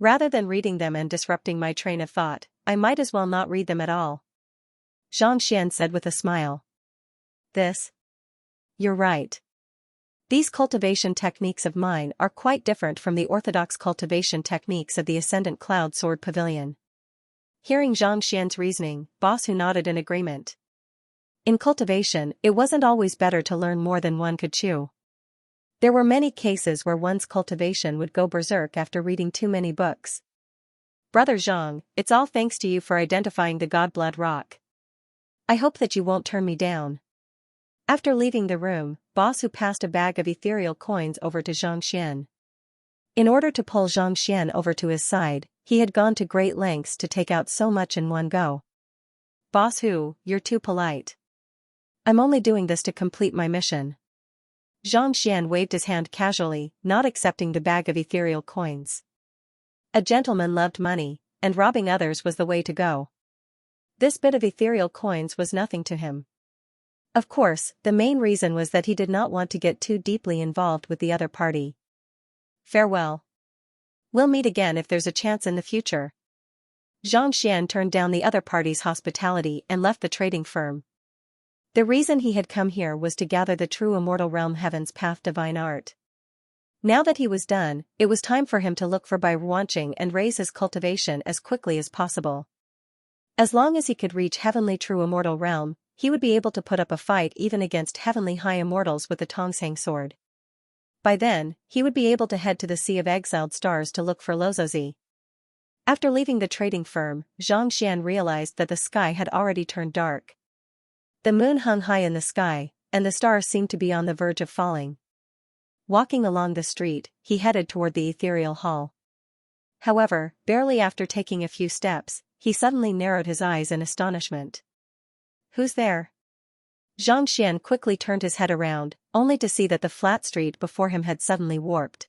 Rather than reading them and disrupting my train of thought, I might as well not read them at all. Xianxia said with a smile. You're right. These cultivation techniques of mine are quite different from the orthodox cultivation techniques of the Ascendant Cloud Sword Pavilion. Hearing Xianxia's reasoning, Boss Hu nodded in agreement. In cultivation, it wasn't always better to learn more than one could chew. There were many cases where one's cultivation would go berserk after reading too many books. Brother Zhang, it's all thanks to you for identifying the Godblood rock. I hope that you won't turn me down. After leaving the room, Boss Hu passed a bag of ethereal coins over to Xianxia. In order to pull Xianxia over to his side, he had gone to great lengths to take out so much in one go. Boss Hu, you're too polite. I'm only doing this to complete my mission. Xianxia waved his hand casually, not accepting the bag of ethereal coins. A gentleman loved money, and robbing others was the way to go. This bit of ethereal coins was nothing to him. Of course, the main reason was that he did not want to get too deeply involved with the other party. Farewell. We'll meet again if there's a chance in the future. Xianxia turned down the other party's hospitality and left the trading firm. The reason he had come here was to gather the true immortal realm Heaven's Path divine art. Now that he was done, it was time for him to look for Bai Ruanqing and raise his cultivation as quickly as possible. As long as he could reach heavenly true immortal realm, he would be able to put up a fight even against heavenly high immortals with the Tongsang sword. By then, he would be able to head to the Sea of Exiled Stars to look for Lozozi. After leaving the trading firm, Xianxia realized that the sky had already turned dark. The moon hung high in the sky, and the stars seemed to be on the verge of falling. Walking along the street, he headed toward the ethereal hall. However, barely after taking a few steps, he suddenly narrowed his eyes in astonishment. "Who's there?" Xianxia quickly turned his head around, only to see that the flat street before him had suddenly warped.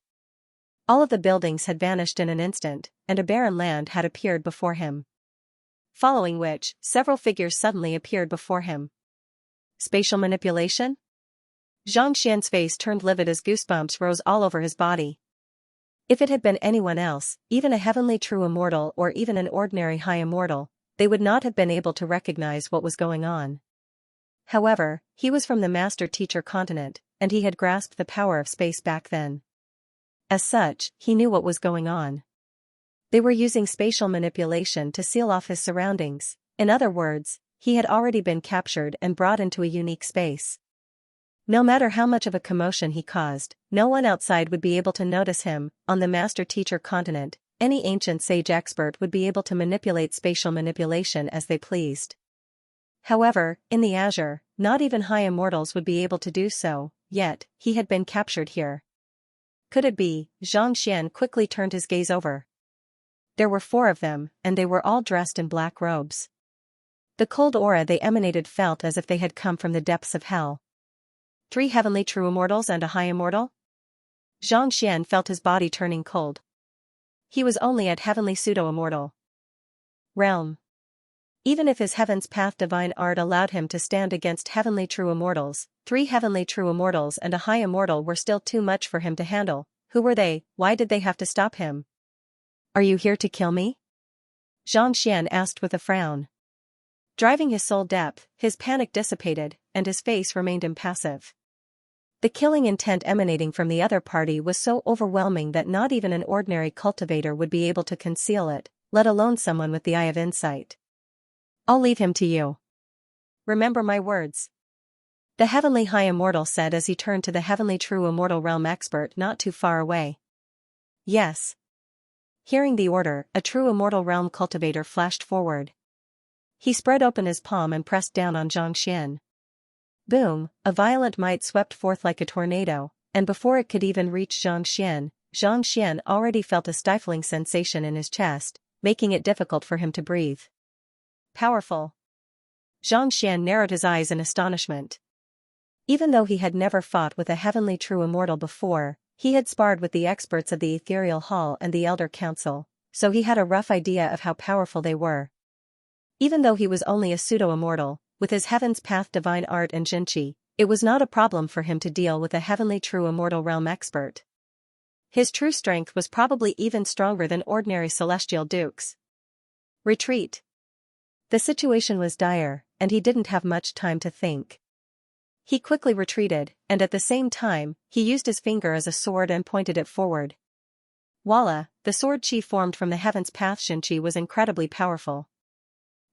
All of the buildings had vanished in an instant, and a barren land had appeared before him. Following which, several figures suddenly appeared before him. Spatial manipulation? Xianxia's face turned livid as goosebumps rose all over his body. If it had been anyone else, even a heavenly true immortal or even an ordinary high immortal, they would not have been able to recognize what was going on. However, he was from the Master Teacher continent, and he had grasped the power of space back then. As such, he knew what was going on. They were using spatial manipulation to seal off his surroundings. In other words, he had already been captured and brought into a unique space. No matter how much of a commotion he caused, no one outside would be able to notice him. On the Master Teacher continent, any ancient sage expert would be able to manipulate spatial manipulation as they pleased. However, in the Azure, not even high immortals would be able to do so, yet, he had been captured here. Could it be? Xianxia quickly turned his gaze over. There were 4 of them, and they were all dressed in black robes. The cold aura they emanated felt as if they had come from the depths of hell. 3 heavenly true immortals and a high immortal? Xianxia felt his body turning cold. He was only at heavenly pseudo-immortal realm. Even if his heaven's path divine art allowed him to stand against heavenly true immortals, 3 heavenly true immortals and a high immortal were still too much for him to handle. Who were they? Why did they have to stop him? "Are you here to kill me?" Xianxia asked with a frown. Driving his soul depth, his panic dissipated, and his face remained impassive. The killing intent emanating from the other party was so overwhelming that not even an ordinary cultivator would be able to conceal it, let alone someone with the eye of insight. "I'll leave him to you. Remember my words," the heavenly high immortal said as he turned to the heavenly true immortal realm expert not too far away. "Yes." Hearing the order, a true immortal realm cultivator flashed forward. He spread open his palm and pressed down on Xianxia. Boom, a violent might swept forth like a tornado, and before it could even reach Xianxia already felt a stifling sensation in his chest, making it difficult for him to breathe. Powerful. Xianxia narrowed his eyes in astonishment. Even though he had never fought with a heavenly true immortal before, he had sparred with the experts of the Ethereal Hall and the Elder Council, so he had a rough idea of how powerful they were. Even though he was only a pseudo-immortal, with his Heaven's Path divine art and Jinchi, it was not a problem for him to deal with a heavenly true immortal realm expert. His true strength was probably even stronger than ordinary celestial dukes. Retreat. The situation was dire, and he didn't have much time to think. He quickly retreated, and at the same time, he used his finger as a sword and pointed it forward. Voila, the sword chi formed from the Heaven's Path Shinchi was incredibly powerful.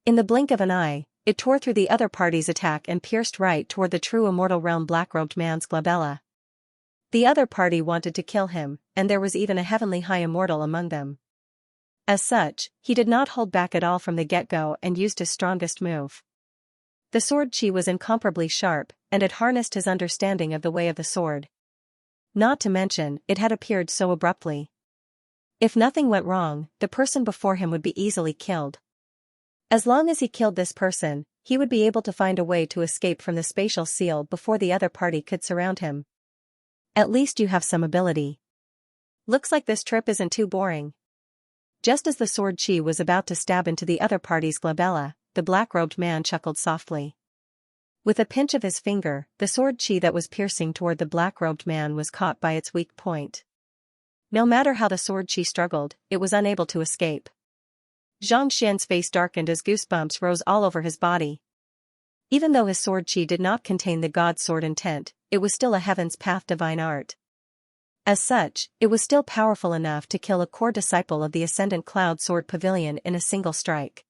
In the blink of an eye, it tore through the other party's attack and pierced right toward the true immortal realm black-robed man's glabella. The other party wanted to kill him, and there was even a heavenly high immortal among them. As such, he did not hold back at all from the get-go and used his strongest move. The sword chi was incomparably sharp, and it harnessed his understanding of the way of the sword. Not to mention, it had appeared so abruptly. If nothing went wrong, the person before him would be easily killed. As long as he killed this person, he would be able to find a way to escape from the spatial seal before the other party could surround him. At least you have some ability. Looks like this trip isn't too boring. Just as the sword chi was about to stab into the other party's glabella, the black-robed man chuckled softly. With a pinch of his finger, the sword chi that was piercing toward the black-robed man was caught by its weak point. No matter how the sword chi struggled, it was unable to escape. Xianxia's face darkened as goosebumps rose all over his body. Even though his sword chi did not contain the god sword intent, it was still a Heaven's Path divine art. As such, it was still powerful enough to kill a core disciple of the Ascendant Cloud Sword Pavilion in a single strike.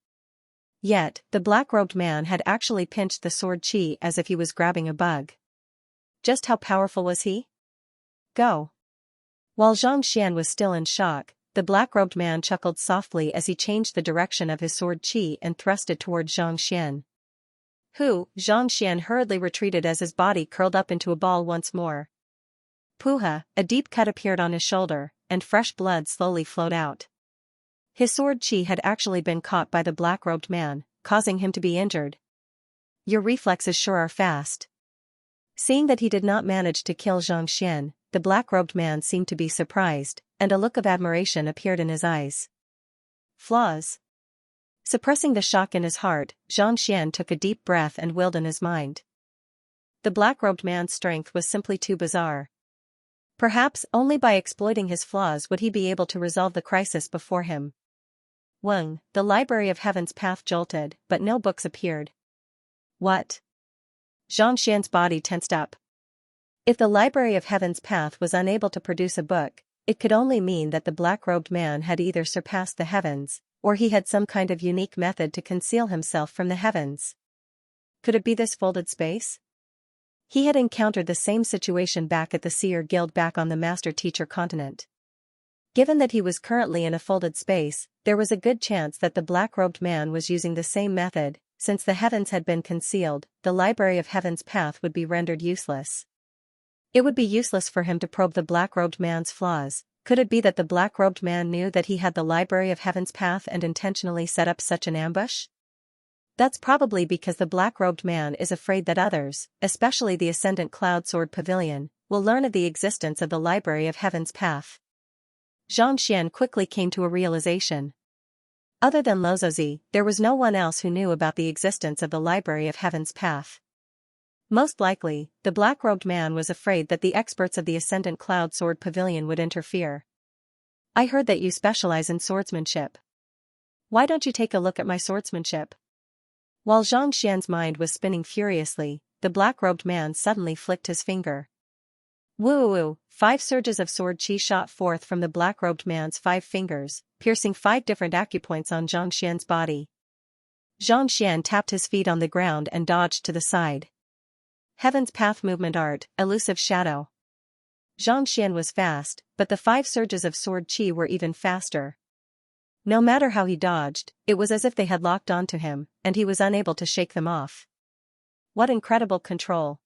Yet, the black-robed man had actually pinched the sword chi as if he was grabbing a bug. Just how powerful was he? Go. While Xianxia was still in shock, the black-robed man chuckled softly as he changed the direction of his sword chi and thrust it toward Xianxia. Xianxia hurriedly retreated as his body curled up into a ball once more. Puha, a deep cut appeared on his shoulder, and fresh blood slowly flowed out. His sword chi had actually been caught by the black-robed man, causing him to be injured. Your reflexes sure are fast. Seeing that he did not manage to kill Xianxia, the black-robed man seemed to be surprised, and a look of admiration appeared in his eyes. Flaws. Suppressing the shock in his heart, Xianxia took a deep breath and willed in his mind. The black-robed man's strength was simply too bizarre. Perhaps only by exploiting his flaws would he be able to resolve the crisis before him. Weng, the Library of Heaven's path jolted, but no books appeared. What? Xianxia's body tensed up. If the Library of Heaven's path was unable to produce a book, it could only mean that the black-robed man had either surpassed the heavens, or he had some kind of unique method to conceal himself from the heavens. Could it be this folded space? He had encountered the same situation back at the Seer Guild back on the Master-Teacher continent. Given that he was currently in a folded space, there was a good chance that the black-robed man was using the same method. Since the heavens had been concealed, the Library of Heaven's path would be rendered useless. It would be useless for him to probe the black-robed man's flaws. Could it be that the black-robed man knew that he had the Library of Heaven's path and intentionally set up such an ambush? That's probably because the black-robed man is afraid that others, especially the Ascendant Cloud Sword Pavilion, will learn of the existence of the Library of Heaven's path. Xianxia quickly came to a realization. Other than Lozozi, there was no one else who knew about the existence of the Library of Heaven's path. Most likely, the black-robed man was afraid that the experts of the Ascendant Cloud Sword Pavilion would interfere. I heard that you specialize in swordsmanship. Why don't you take a look at my swordsmanship? While Xianxia's mind was spinning furiously, the black-robed man suddenly flicked his finger. Woo-woo, 5 surges of sword chi shot forth from the black-robed man's 5 fingers, piercing 5 different acupoints on Xianxia's body. Xianxia tapped his feet on the ground and dodged to the side. Heaven's path movement art, elusive shadow. Xianxia was fast, but the 5 surges of sword chi were even faster. No matter how he dodged, it was as if they had locked onto him, and he was unable to shake them off. What incredible control!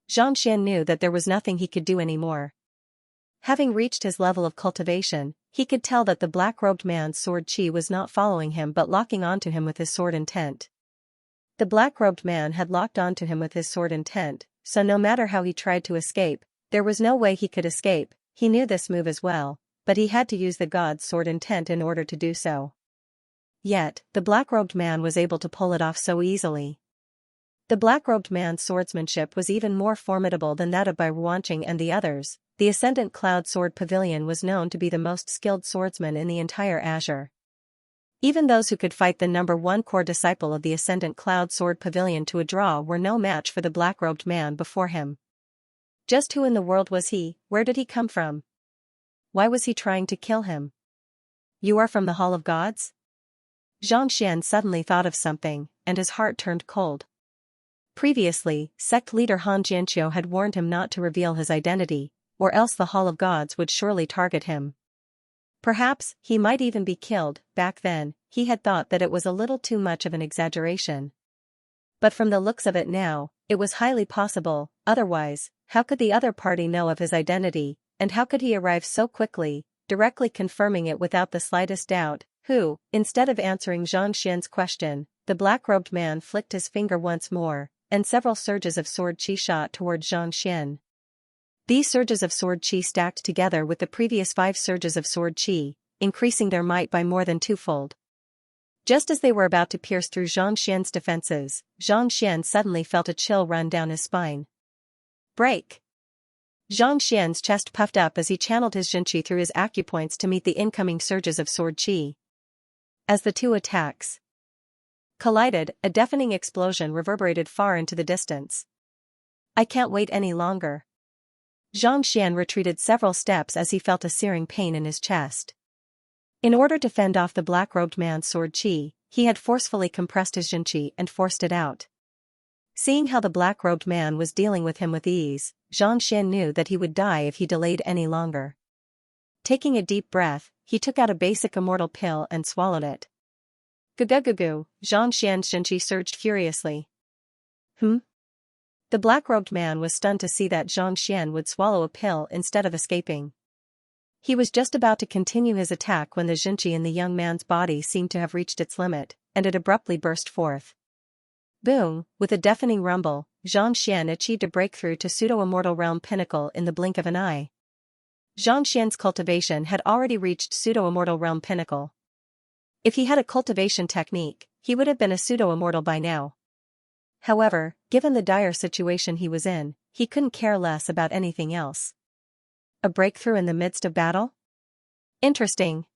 Xianxia knew that there was nothing he could do anymore. Having reached his level of cultivation, he could tell that the black-robed man's sword chi was not following him but locking onto him with his sword intent. The black-robed man had locked onto him with his sword intent, so no matter how he tried to escape, there was no way he could escape. He knew this move as well, but he had to use the god's sword intent in order to do so. Yet, the black-robed man was able to pull it off so easily. The black-robed man's swordsmanship was even more formidable than that of Bai Ruanqing and the others. The Ascendant Cloud Sword Pavilion was known to be the most skilled swordsman in the entire Azure. Even those who could fight the number 1 core disciple of the Ascendant Cloud Sword Pavilion to a draw were no match for the black-robed man before him. Just who in the world was he? Where did he come from? Why was he trying to kill him? You are from the Hall of Gods? Xianxia suddenly thought of something, and his heart turned cold. Previously, sect leader Han Jianqiu had warned him not to reveal his identity, or else the Hall of Gods would surely target him. Perhaps he might even be killed. Back then, he had thought that it was a little too much of an exaggeration. But from the looks of it now, it was highly possible. Otherwise, how could the other party know of his identity, and how could he arrive so quickly, directly confirming it without the slightest doubt? Instead of answering Xianxia's question, the black-robed man flicked his finger once more, and several surges of sword chi shot toward Xianxia. These surges of sword chi stacked together with the previous 5 surges of sword chi, increasing their might by more than 2-fold. Just as they were about to pierce through Xianxia's defenses, Xianxia suddenly felt a chill run down his spine. Break! Xianxia's chest puffed up as he channeled his Jinqi through his acupoints to meet the incoming surges of sword chi. As the 2 attacks collided, a deafening explosion reverberated far into the distance. I can't wait any longer. Xianxia retreated several steps as he felt a searing pain in his chest. In order to fend off the black-robed man's sword chi, he had forcefully compressed his Xianxia and forced it out. Seeing how the black-robed man was dealing with him with ease, Xianxia knew that he would die if he delayed any longer. Taking a deep breath, he took out a basic immortal pill and swallowed it. Gugugugu, Xianxia's Xianxia surged furiously. The black-robed man was stunned to see that Xianxia would swallow a pill instead of escaping. He was just about to continue his attack when the Xianxia in the young man's body seemed to have reached its limit, and it abruptly burst forth. Boom! With a deafening rumble, Xianxia achieved a breakthrough to pseudo-immortal realm pinnacle in the blink of an eye. Xianxia's cultivation had already reached pseudo-immortal realm pinnacle. If he had a cultivation technique, he would have been a pseudo-immortal by now. However, given the dire situation he was in, he couldn't care less about anything else. A breakthrough in the midst of battle? Interesting.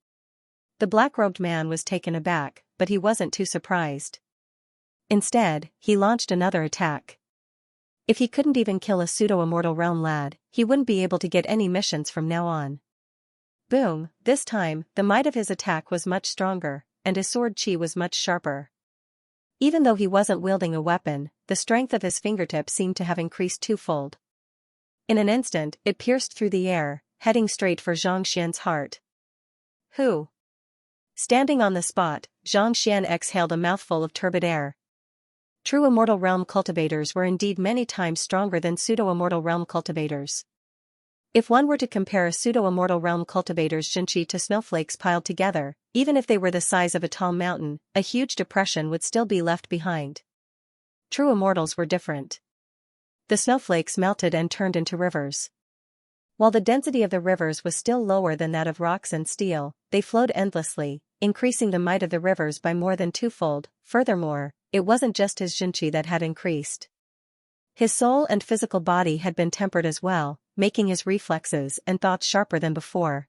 The black-robed man was taken aback, but he wasn't too surprised. Instead, he launched another attack. If he couldn't even kill a pseudo-immortal realm lad, he wouldn't be able to get any missions from now on. Boom! This time, the might of his attack was much stronger, and his sword chi was much sharper. Even though he wasn't wielding a weapon, the strength of his fingertips seemed to have increased twofold. In an instant, it pierced through the air, heading straight for Xianxia's heart. Who? Standing on the spot, Xianxia exhaled a mouthful of turbid air. True immortal realm cultivators were indeed many times stronger than pseudo-immortal realm cultivators. If one were to compare a pseudo-immortal realm cultivator's Xianxia to snowflakes piled together, even if they were the size of a tall mountain, a huge depression would still be left behind. True immortals were different. The snowflakes melted and turned into rivers. While the density of the rivers was still lower than that of rocks and steel, they flowed endlessly, increasing the might of the rivers by more than twofold. Furthermore, it wasn't just his Xianxia that had increased. His soul and physical body had been tempered as well, making his reflexes and thoughts sharper than before.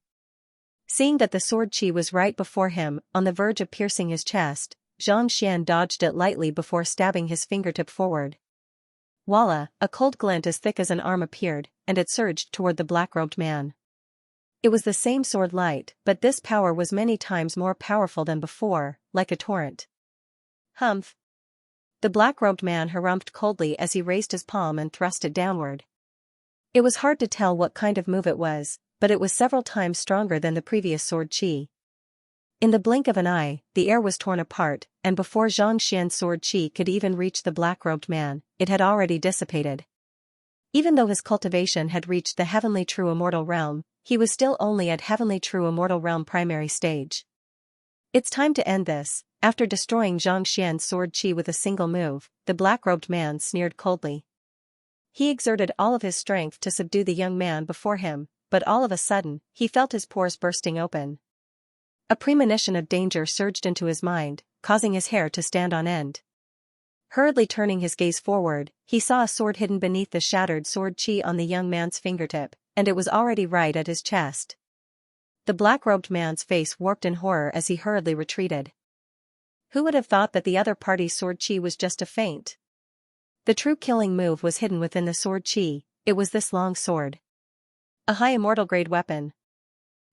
Seeing that the sword chi was right before him, on the verge of piercing his chest, Xianxia dodged it lightly before stabbing his fingertip forward. Voila! A cold glint as thick as an arm appeared, and it surged toward the black-robed man. It was the same sword light, but this power was many times more powerful than before, like a torrent. Humph! The black-robed man harumphed coldly as he raised his palm and thrust it downward. It was hard to tell what kind of move it was, but it was several times stronger than the previous sword chi. In the blink of an eye, the air was torn apart, and before Xianxia's sword chi could even reach the black-robed man, it had already dissipated. Even though his cultivation had reached the heavenly true immortal realm, he was still only at heavenly true immortal realm primary stage. It's time to end this. After destroying Xianxia's sword chi with a single move, the black-robed man sneered coldly. He exerted all of his strength to subdue the young man before him, but all of a sudden, he felt his pores bursting open. A premonition of danger surged into his mind, causing his hair to stand on end. Hurriedly turning his gaze forward, he saw a sword hidden beneath the shattered sword chi on the young man's fingertip, and it was already right at his chest. The black-robed man's face warped in horror as he hurriedly retreated. Who would have thought that the other party's sword chi was just a feint? The true killing move was hidden within the sword chi. It was this long sword. A high immortal grade weapon.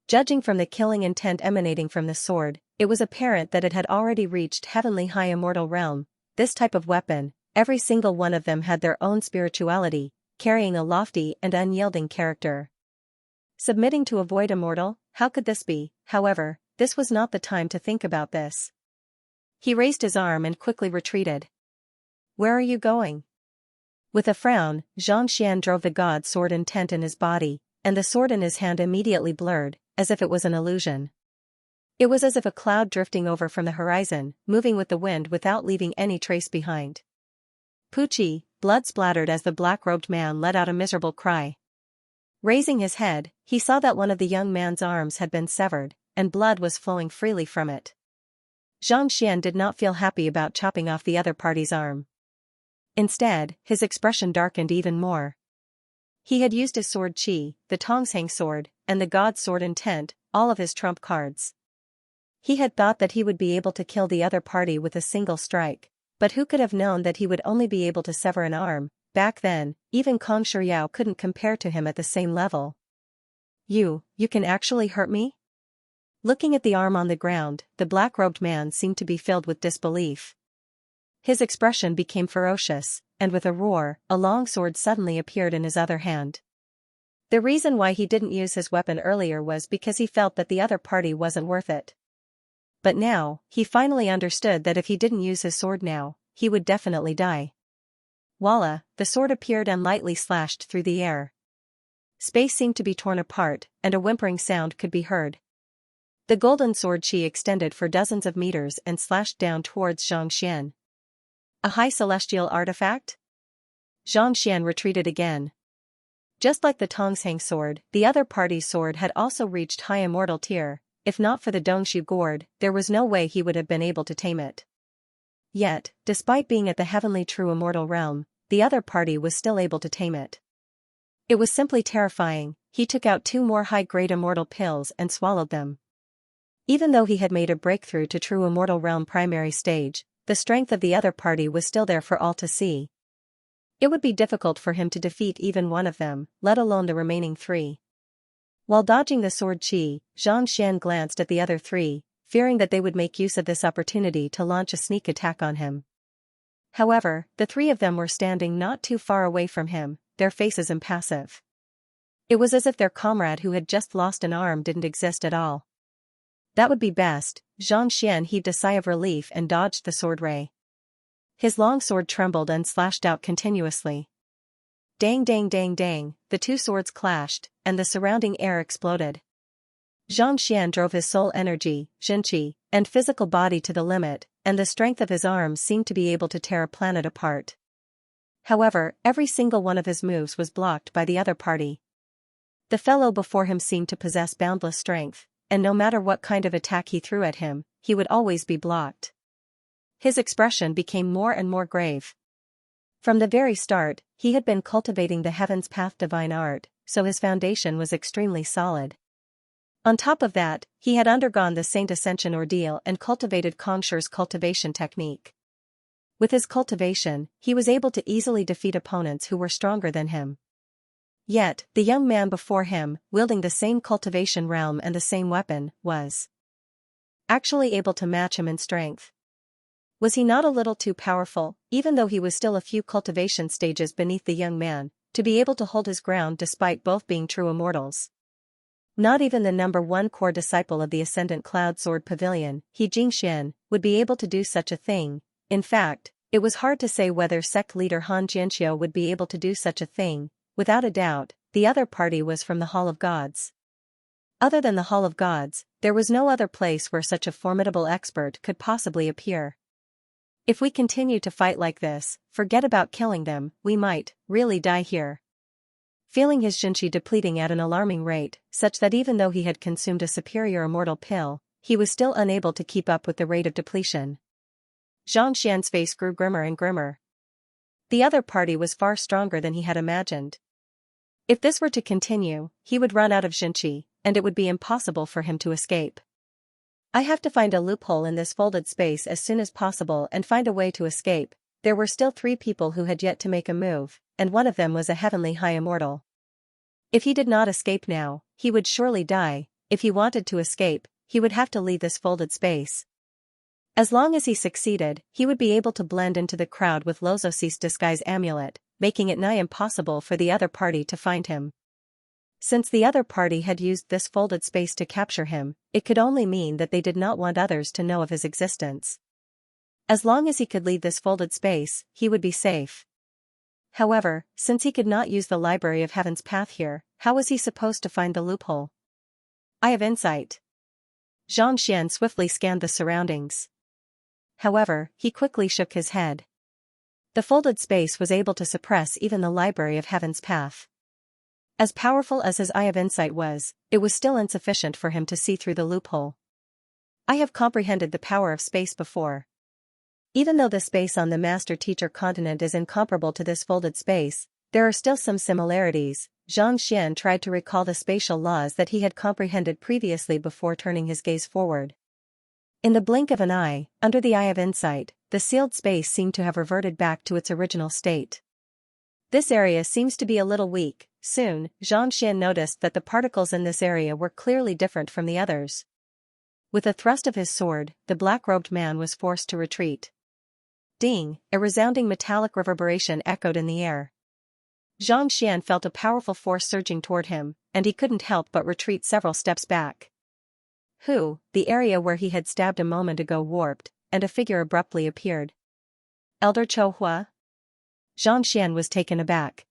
Judging from the killing intent emanating from the sword, it was apparent that it had already reached heavenly high immortal realm. This type of weapon, every single one of them had their own spirituality, carrying a lofty and unyielding character. Submitting to avoid immortal, how could this be? However, this was not the time to think about this. He raised his arm and quickly retreated. Where are you going? With a frown, Xianxia drove the god sword intent in his body, and the sword in his hand immediately blurred, as if it was an illusion. It was as if a cloud drifting over from the horizon, moving with the wind without leaving any trace behind. Poochie, blood splattered as the black-robed man let out a miserable cry. Raising his head, he saw that one of the young man's arms had been severed, and blood was flowing freely from it. Xianxia did not feel happy about chopping off the other party's arm. Instead, his expression darkened even more. He had used his sword chi, the Tongshang sword, and the god sword intent, all of his trump cards. He had thought that he would be able to kill the other party with a single strike, but who could have known that he would only be able to sever an arm? Back then, even Kong Shiyao couldn't compare to him at the same level. You can actually hurt me? Looking at the arm on the ground, the black-robed man seemed to be filled with disbelief. His expression became ferocious, and with a roar, a long sword suddenly appeared in his other hand. The reason why he didn't use his weapon earlier was because he felt that the other party wasn't worth it. But now, he finally understood that if he didn't use his sword now, he would definitely die. Voila, the sword appeared and lightly slashed through the air. Space seemed to be torn apart, and a whimpering sound could be heard. The golden sword she extended for dozens of meters and slashed down towards Xianxia. A high celestial artifact? Xianxia retreated again. Just like the Tongshang sword, the other party's sword had also reached high immortal tier. If not for the Dongshu gourd, there was no way he would have been able to tame it. Yet, despite being at the heavenly true immortal realm, the other party was still able to tame it. It was simply terrifying. He took out 2 more high-grade immortal pills and swallowed them. Even though he had made a breakthrough to true immortal realm primary stage, the strength of the other party was still there for all to see. It would be difficult for him to defeat even one of them, let alone the remaining 3. While dodging the sword chi, Xianxia glanced at the other 3, fearing that they would make use of this opportunity to launch a sneak attack on him. However, the 3 of them were standing not too far away from him, their faces impassive. It was as if their comrade who had just lost an arm didn't exist at all. That would be best. Xianxia heaved a sigh of relief and dodged the sword ray. His long sword trembled and slashed out continuously. Dang dang dang dang, the 2 swords clashed, and the surrounding air exploded. Xianxia drove his soul energy, Xinqi, and physical body to the limit, and the strength of his arms seemed to be able to tear a planet apart. However, every single one of his moves was blocked by the other party. The fellow before him seemed to possess boundless strength, and no matter what kind of attack he threw at him, he would always be blocked. His expression became more and more grave. From the very start, he had been cultivating the Heaven's Path divine art, so his foundation was extremely solid. On top of that, he had undergone the Saint Ascension ordeal and cultivated Kongshi's cultivation technique. With his cultivation, he was able to easily defeat opponents who were stronger than him. Yet, the young man before him, wielding the same cultivation realm and the same weapon, was actually able to match him in strength. Was he not a little too powerful, even though he was still a few cultivation stages beneath the young man, to be able to hold his ground despite both being true immortals? Not even the number 1 core disciple of the Ascendant Cloud Sword Pavilion, He Jingxian, would be able to do such a thing. In fact, it was hard to say whether sect leader Han Jianxiu would be able to do such a thing. Without a doubt, the other party was from the Hall of Gods. Other than the Hall of Gods, there was no other place where such a formidable expert could possibly appear. If we continue to fight like this, forget about killing them, we might really die here. Feeling his Xinqi depleting at an alarming rate, such that even though he had consumed a superior immortal pill, he was still unable to keep up with the rate of depletion. Xianxian's face grew grimmer and grimmer. The other party was far stronger than he had imagined. If this were to continue, he would run out of Xinqi, and it would be impossible for him to escape. I have to find a loophole in this folded space as soon as possible and find a way to escape. There were still 3 people who had yet to make a move, and one of them was a heavenly high immortal. If he did not escape now, he would surely die. If he wanted to escape, he would have to leave this folded space. As long as he succeeded, he would be able to blend into the crowd with Lozosi's disguise amulet, making it nigh impossible for the other party to find him. Since the other party had used this folded space to capture him, it could only mean that they did not want others to know of his existence. As long as he could leave this folded space, he would be safe. However, since he could not use the Library of Heaven's Path here, how was he supposed to find the loophole? I have insight. Xianxia swiftly scanned the surroundings. However, he quickly shook his head. The folded space was able to suppress even the Library of Heaven's Path. As powerful as his eye of insight was, it was still insufficient for him to see through the loophole. I have comprehended the power of space before. Even though the space on the Master Teacher continent is incomparable to this folded space, there are still some similarities. Xianxia tried to recall the spatial laws that he had comprehended previously before turning his gaze forward. In the blink of an eye, under the eye of insight, the sealed space seemed to have reverted back to its original state. This area seems to be a little weak. Soon, Xianxia noticed that the particles in this area were clearly different from the others. With a thrust of his sword, the black-robed man was forced to retreat. Ding! A resounding metallic reverberation echoed in the air. Xianxia felt a powerful force surging toward him, and he couldn't help but retreat several steps back. The area where he had stabbed a moment ago warped, and a figure abruptly appeared. Elder Chouhua? Xianxia was taken aback.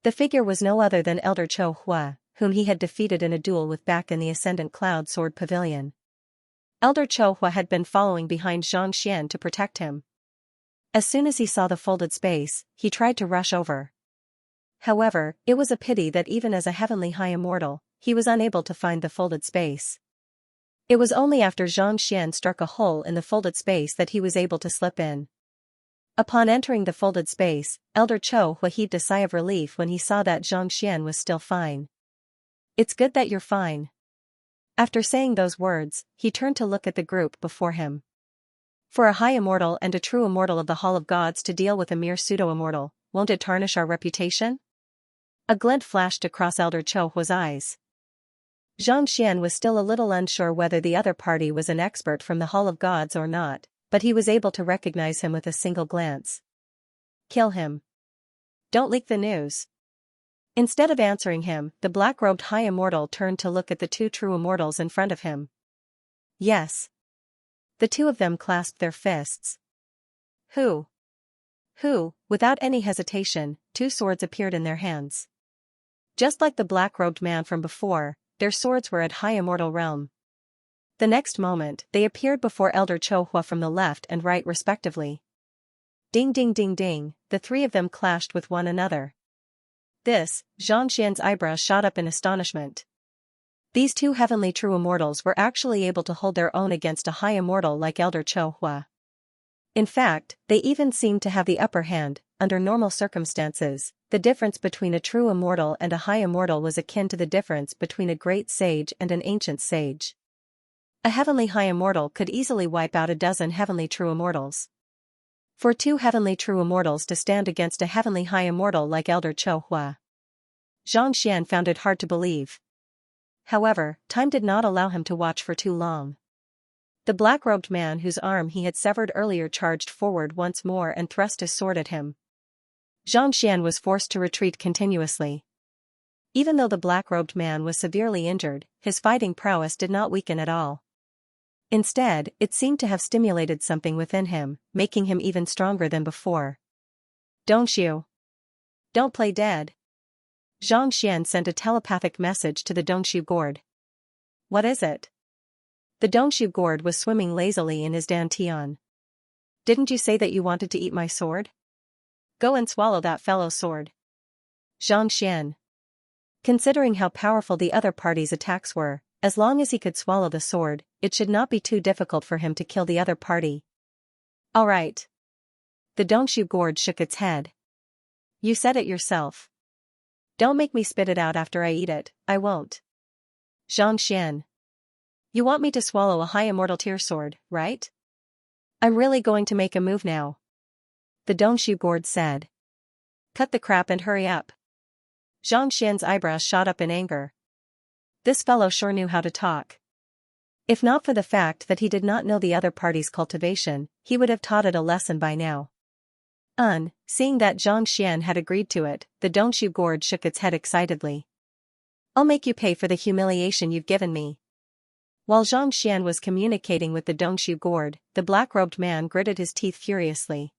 The figure was no other than Elder Chouhua, whom he had defeated in a duel with back in the Ascendant Cloud Sword Pavilion. Elder Chouhua had been following behind Xianxia to protect him. As soon as he saw the folded space, he tried to rush over. However, it was a pity that even as a heavenly high immortal, he was unable to find the folded space. It was only after Xianxia struck a hole in the folded space that he was able to slip in. Upon entering the folded space, Elder Chouhua heaved a sigh of relief when he saw that Xianxia was still fine. "It's good that you're fine." After saying those words, he turned to look at the group before him. For a high immortal and a true immortal of the Hall of Gods to deal with a mere pseudo-immortal, won't it tarnish our reputation? A glint flashed across Elder Chouhua's eyes. Xianxia was still a little unsure whether the other party was an expert from the Hall of Gods or not, but he was able to recognize him with a single glance. "Kill him. Don't leak the news." Instead of answering him, the black-robed high immortal turned to look at the two true immortals in front of him. "Yes." The two of them clasped their fists. Who? Without any hesitation, two swords appeared in their hands. Just like the black-robed man from before, their swords were at high immortal realm. The next moment, they appeared before Elder Chouhua from the left and right respectively. Ding ding ding ding, the three of them clashed with one another. Xianxia's eyebrows shot up in astonishment. These two heavenly true immortals were actually able to hold their own against a high immortal like Elder Chouhua. In fact, they even seemed to have the upper hand. Under normal circumstances, the difference between a true immortal and a high immortal was akin to the difference between a great sage and an ancient sage. A heavenly high immortal could easily wipe out a dozen heavenly true immortals. For two heavenly true immortals to stand against a heavenly high immortal like Elder Chouhua, Xianxia found it hard to believe. However, time did not allow him to watch for too long. The black-robed man whose arm he had severed earlier charged forward once more and thrust his sword at him. Xianxia was forced to retreat continuously. Even though the black-robed man was severely injured, his fighting prowess did not weaken at all. Instead, it seemed to have stimulated something within him, making him even stronger than before. Don't play dead." Xianxia sent a telepathic message to the Dongshu gourd. "What is it?" The Dongshu gourd was swimming lazily in his dantian. "Didn't you say that you wanted to eat my sword? Go and swallow that fellow's sword." Xianxia. Considering how powerful the other party's attacks were, as long as he could swallow the sword, it should not be too difficult for him to kill the other party. "All right." The Dongshu gourd shook its head. "You said it yourself. Don't make me spit it out after I eat it, I won't." Xianxia. "You want me to swallow a high immortal tier sword, right? I'm really going to make a move now." The Dongshu gourd said. "Cut the crap and hurry up." Xianxia's eyebrows shot up in anger. This fellow sure knew how to talk. If not for the fact that he did not know the other party's cultivation, he would have taught it a lesson by now. Seeing that Xianxia had agreed to it, the Dongshu gourd shook its head excitedly. "I'll make you pay for the humiliation you've given me." While Xianxia was communicating with the Dongshu gourd, the black-robed man gritted his teeth furiously.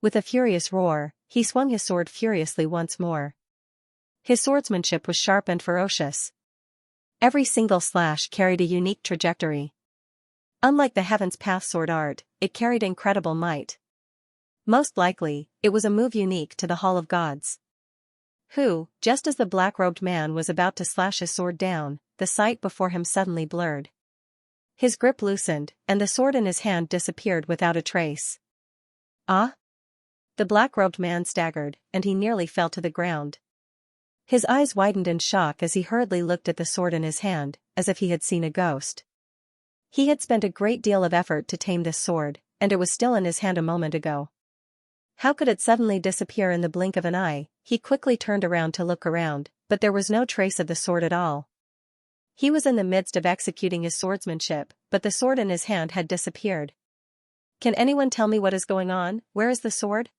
With a furious roar, he swung his sword furiously once more. His swordsmanship was sharp and ferocious. Every single slash carried a unique trajectory. Unlike the Heaven's Path sword art, it carried incredible might. Most likely, it was a move unique to the Hall of Gods. Just as the black-robed man was about to slash his sword down, the sight before him suddenly blurred. His grip loosened, and the sword in his hand disappeared without a trace. "Ah?" The black-robed man staggered, and he nearly fell to the ground. His eyes widened in shock as he hurriedly looked at the sword in his hand, as if he had seen a ghost. He had spent a great deal of effort to tame this sword, and it was still in his hand a moment ago. How could it suddenly disappear in the blink of an eye? He quickly turned around to look around, but there was no trace of the sword at all. He was in the midst of executing his swordsmanship, but the sword in his hand had disappeared. Can anyone tell me what is going on? Where is the sword?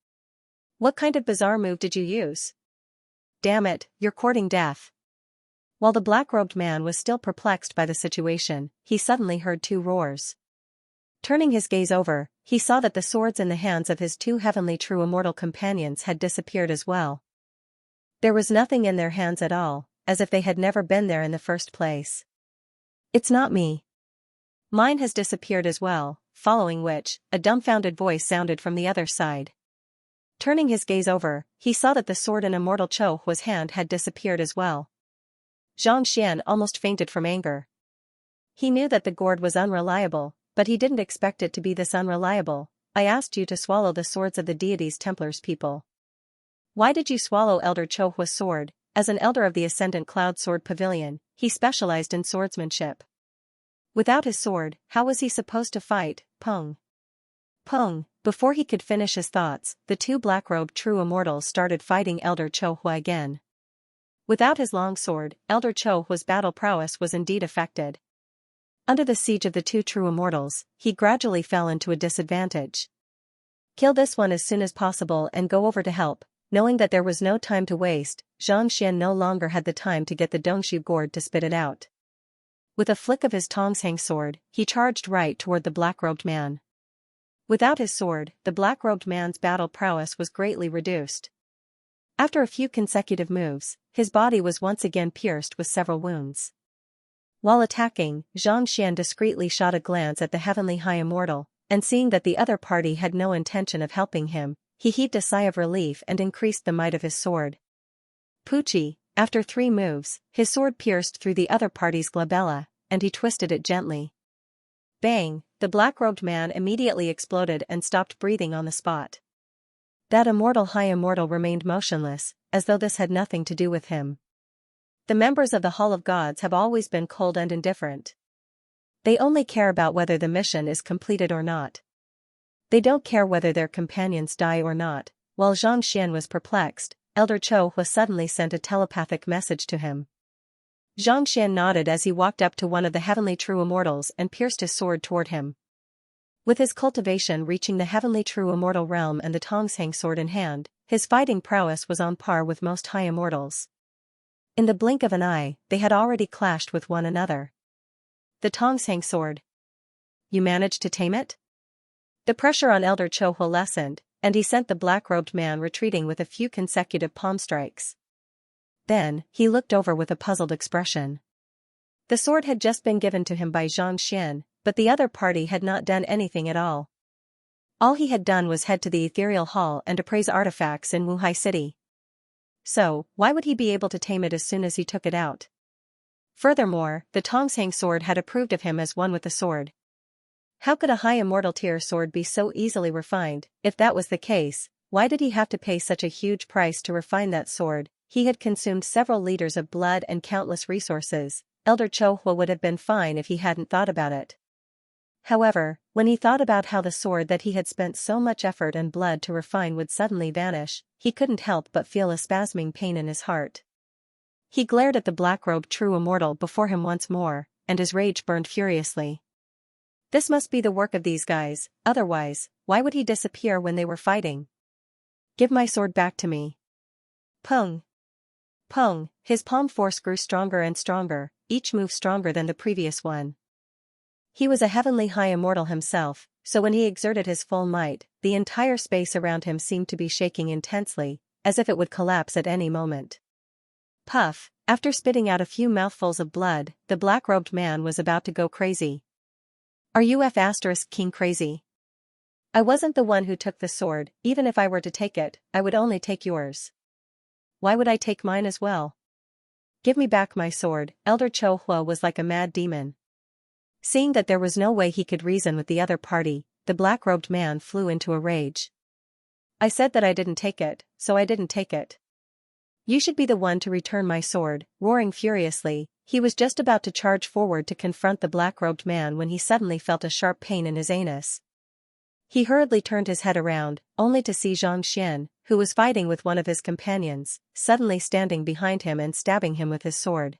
What kind of bizarre move did you use? Damn it, you're courting death. While the black-robed man was still perplexed by the situation, he suddenly heard two roars. Turning his gaze over, he saw that the swords in the hands of his two heavenly true immortal companions had disappeared as well. There was nothing in their hands at all, as if they had never been there in the first place. It's not me. Mine has disappeared as well, following which, a dumbfounded voice sounded from the other side. Turning his gaze over, he saw that the sword in immortal Cho Hua's hand had disappeared as well. Xianxia almost fainted from anger. He knew that the gourd was unreliable, but he didn't expect it to be this unreliable. I asked you to swallow the swords of the deities, Templars people. Why did you swallow Elder Cho Hua's sword? As an elder of the Ascendant Cloud Sword Pavilion, he specialized in swordsmanship. Without his sword, how was he supposed to fight? Pung. Pung. Before he could finish his thoughts, the two black-robed true immortals started fighting Elder Cho Hua again. Without his long sword, Elder Cho Hua's battle prowess was indeed affected. Under the siege of the two true immortals, he gradually fell into a disadvantage. Kill this one as soon as possible and go over to help. Knowing that there was no time to waste, Xianxia no longer had the time to get the Dongshu gourd to spit it out. With a flick of his Tonghang sword, he charged right toward the black-robed man. Without his sword, the black-robed man's battle prowess was greatly reduced. After a few consecutive moves, his body was once again pierced with several wounds. While attacking, Xianxia discreetly shot a glance at the heavenly high immortal, and seeing that the other party had no intention of helping him, he heaved a sigh of relief and increased the might of his sword. Poochie, after 3 moves, his sword pierced through the other party's glabella, and he twisted it gently. Bang! The black-robed man immediately exploded and stopped breathing on the spot. That immortal high immortal remained motionless, as though this had nothing to do with him. The members of the Hall of Gods have always been cold and indifferent. They only care about whether the mission is completed or not. They don't care whether their companions die or not. While Xianxia was perplexed, Elder Cho Hua suddenly sent a telepathic message to him. Xianxia nodded as he walked up to one of the heavenly true immortals and pierced his sword toward him. With his cultivation reaching the heavenly true immortal realm and the Tonghang sword in hand, his fighting prowess was on par with most high immortals. In the blink of an eye, they had already clashed with one another. The Tonghang sword. You managed to tame it? The pressure on Elder Cho Hua lessened, and he sent the black-robed man retreating with a few consecutive palm strikes. Then, he looked over with a puzzled expression. The sword had just been given to him by Xianxia, but the other party had not done anything at all. All he had done was head to the ethereal hall and appraise artifacts in Wuhai City. So, why would he be able to tame it as soon as he took it out? Furthermore, the Tonghang sword had approved of him as one with the sword. How could a high immortal tier sword be so easily refined? If that was the case, why did he have to pay such a huge price to refine that sword? He had consumed several liters of blood and countless resources. Elder Cho Hua would have been fine if he hadn't thought about it. However, when he thought about how the sword that he had spent so much effort and blood to refine would suddenly vanish, he couldn't help but feel a spasming pain in his heart. He glared at the black-robed true immortal before him once more, and his rage burned furiously. This must be the work of these guys, otherwise, why would he disappear when they were fighting? Give my sword back to me. Pung. Pung, his palm force grew stronger and stronger, each move stronger than the previous one. He was a heavenly high immortal himself, so when he exerted his full might, the entire space around him seemed to be shaking intensely, as if it would collapse at any moment. Puff, after spitting out a few mouthfuls of blood, the black-robed man was about to go crazy. Are you King crazy? I wasn't the one who took the sword. Even if I were to take it, I would only take yours. Why would I take mine as well? Give me back my sword. Elder Cho Hua was like a mad demon. Seeing that there was no way he could reason with the other party, the black-robed man flew into a rage. I said that I didn't take it, so I didn't take it. You should be the one to return my sword. Roaring furiously, he was just about to charge forward to confront the black-robed man when he suddenly felt a sharp pain in his anus. He hurriedly turned his head around, only to see Xianxia, who was fighting with one of his companions, suddenly standing behind him and stabbing him with his sword.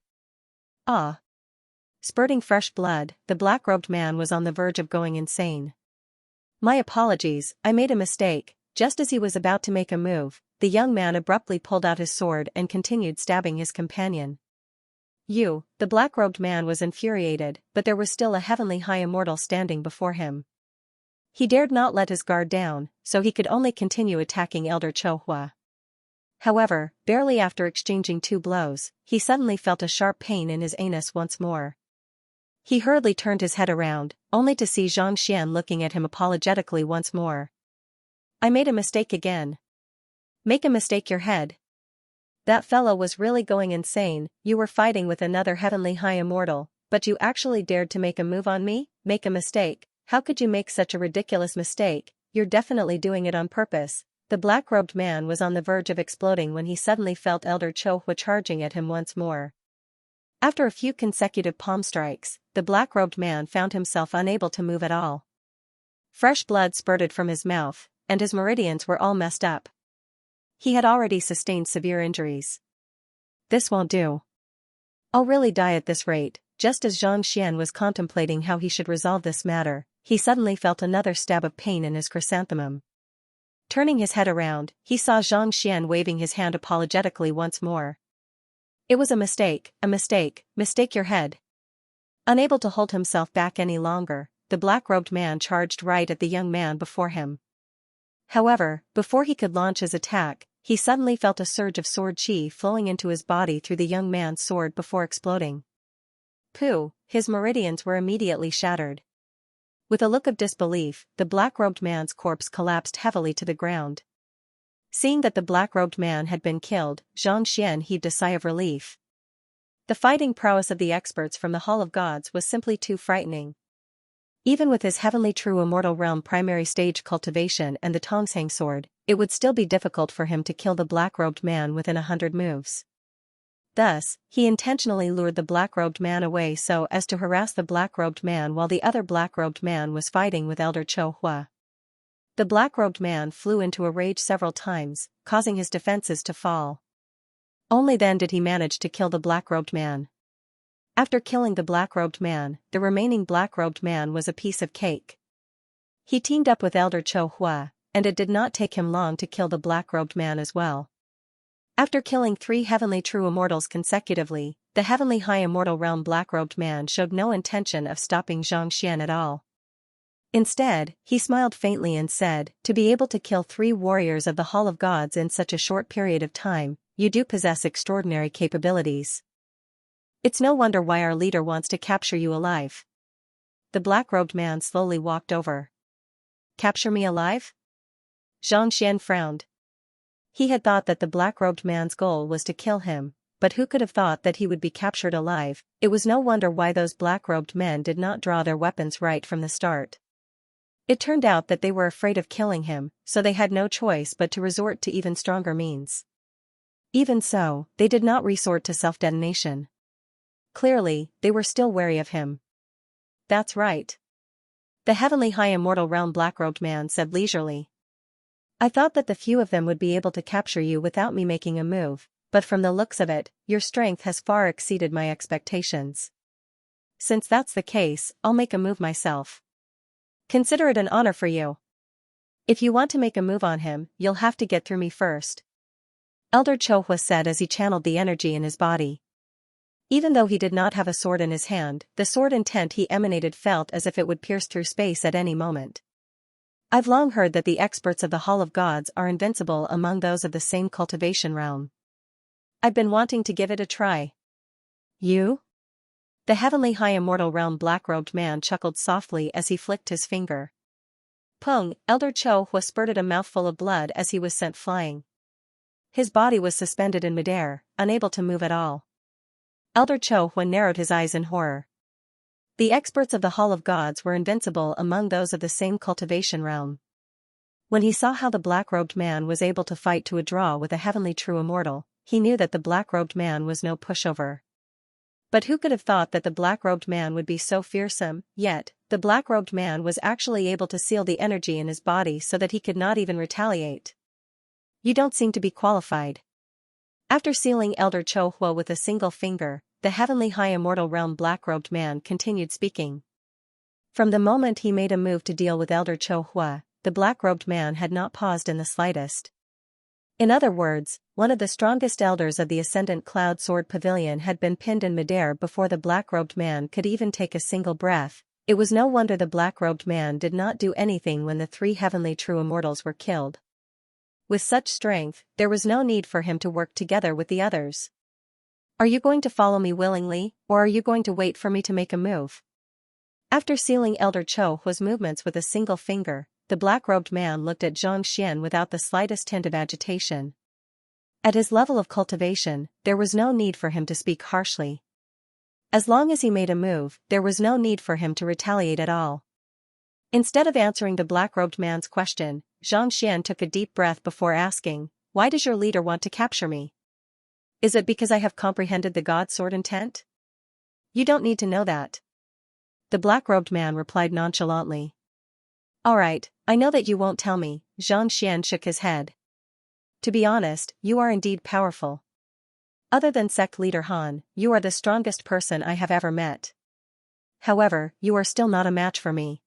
Ah! Spurting fresh blood, the black-robed man was on the verge of going insane. "My apologies, I made a mistake." Just as he was about to make a move, the young man abruptly pulled out his sword and continued stabbing his companion. The black-robed man was infuriated, but there was still a heavenly high immortal standing before him. He dared not let his guard down, so he could only continue attacking Elder Chohua. However, barely after exchanging 2 blows, he suddenly felt a sharp pain in his anus once more. He hurriedly turned his head around, only to see Xianxia looking at him apologetically once more. "I made a mistake again." "Make a mistake your head. That fellow was really going insane. You were fighting with another heavenly high immortal, but you actually dared to make a move on me? Make a mistake? How could you make such a ridiculous mistake? You're definitely doing it on purpose." The black-robed man was on the verge of exploding when he suddenly felt Elder Chohua charging at him once more. After a few consecutive palm strikes, the black-robed man found himself unable to move at all. Fresh blood spurted from his mouth, and his meridians were all messed up. He had already sustained severe injuries. "This won't do. I'll really die at this rate." Just as Xianxia was contemplating how he should resolve this matter, he suddenly felt another stab of pain in his chrysanthemum. Turning his head around, he saw Xianxia waving his hand apologetically once more. "It was a mistake, mistake your head." Unable to hold himself back any longer, the black-robed man charged right at the young man before him. However, before he could launch his attack, he suddenly felt a surge of sword chi flowing into his body through the young man's sword before exploding. Pooh, his meridians were immediately shattered. With a look of disbelief, the black-robed man's corpse collapsed heavily to the ground. Seeing that the black-robed man had been killed, Xianxia heaved a sigh of relief. The fighting prowess of the experts from the Hall of Gods was simply too frightening. Even with his heavenly true immortal realm primary stage cultivation and the Tongsang sword, it would still be difficult for him to kill the black-robed man within 100 moves. Thus, he intentionally lured the black-robed man away so as to harass the black-robed man while the other black-robed man was fighting with Elder Chohua. The black-robed man flew into a rage several times, causing his defenses to fall. Only then did he manage to kill the black-robed man. After killing the black-robed man, the remaining black-robed man was a piece of cake. He teamed up with Elder Chohua, and it did not take him long to kill the black-robed man as well. After killing 3 heavenly true immortals consecutively, the heavenly high immortal realm black-robed man showed no intention of stopping Xianxia at all. Instead, he smiled faintly and said, "To be able to kill 3 warriors of the Hall of Gods in such a short period of time, you do possess extraordinary capabilities. It's no wonder why our leader wants to capture you alive." The black-robed man slowly walked over. "Capture me alive?" Xianxia frowned. He had thought that the black-robed man's goal was to kill him, but who could have thought that he would be captured alive? It was no wonder why those black-robed men did not draw their weapons right from the start. It turned out that they were afraid of killing him, so they had no choice but to resort to even stronger means. Even so, they did not resort to self-detonation. Clearly, they were still wary of him. "That's right," the heavenly high immortal realm black-robed man said leisurely. "I thought that the few of them would be able to capture you without me making a move, but from the looks of it, your strength has far exceeded my expectations. Since that's the case, I'll make a move myself. Consider it an honor for you. If you want to make a move on him, you'll have to get through me first," Elder Chohua said as he channeled the energy in his body. Even though he did not have a sword in his hand, the sword intent he emanated felt as if it would pierce through space at any moment. "I've long heard that the experts of the Hall of Gods are invincible among those of the same cultivation realm. I've been wanting to give it a try." "You?" The heavenly high immortal realm black-robed man chuckled softly as he flicked his finger. Pung! Elder Chohua spurted a mouthful of blood as he was sent flying. His body was suspended in midair, unable to move at all. Elder Chohua narrowed his eyes in horror. The experts of the Hall of Gods were invincible among those of the same cultivation realm. When he saw how the black-robed man was able to fight to a draw with a heavenly true immortal, he knew that the black-robed man was no pushover. But who could have thought that the black-robed man would be so fearsome? Yet, the black-robed man was actually able to seal the energy in his body so that he could not even retaliate. "You don't seem to be qualified." After sealing Elder Chohua with a single finger, the heavenly high immortal realm black-robed man continued speaking. From the moment he made a move to deal with Elder Cho Hua, the black-robed man had not paused in the slightest. In other words, one of the strongest elders of the Ascendant Cloud Sword Pavilion had been pinned in midair before the black-robed man could even take a single breath. It was no wonder the black-robed man did not do anything when the three heavenly true immortals were killed. With such strength, there was no need for him to work together with the others. Are you going to follow me willingly, or are you going to wait for me to make a move? After sealing Elder Cho Hua's movements with a single finger, the black-robed man looked at Xianxia without the slightest hint of agitation. At his level of cultivation, there was no need for him to speak harshly. As long as he made a move, there was no need for him to retaliate at all. Instead of answering the black-robed man's question, Xianxia took a deep breath before asking, "Why does your leader want to capture me? Is it because I have comprehended the God Sword intent?" "You don't need to know that." The black-robed man replied nonchalantly. "Alright, I know that you won't tell me." Xianxia shook his head. "To be honest, you are indeed powerful. Other than sect leader Han, you are the strongest person I have ever met. However, you are still not a match for me.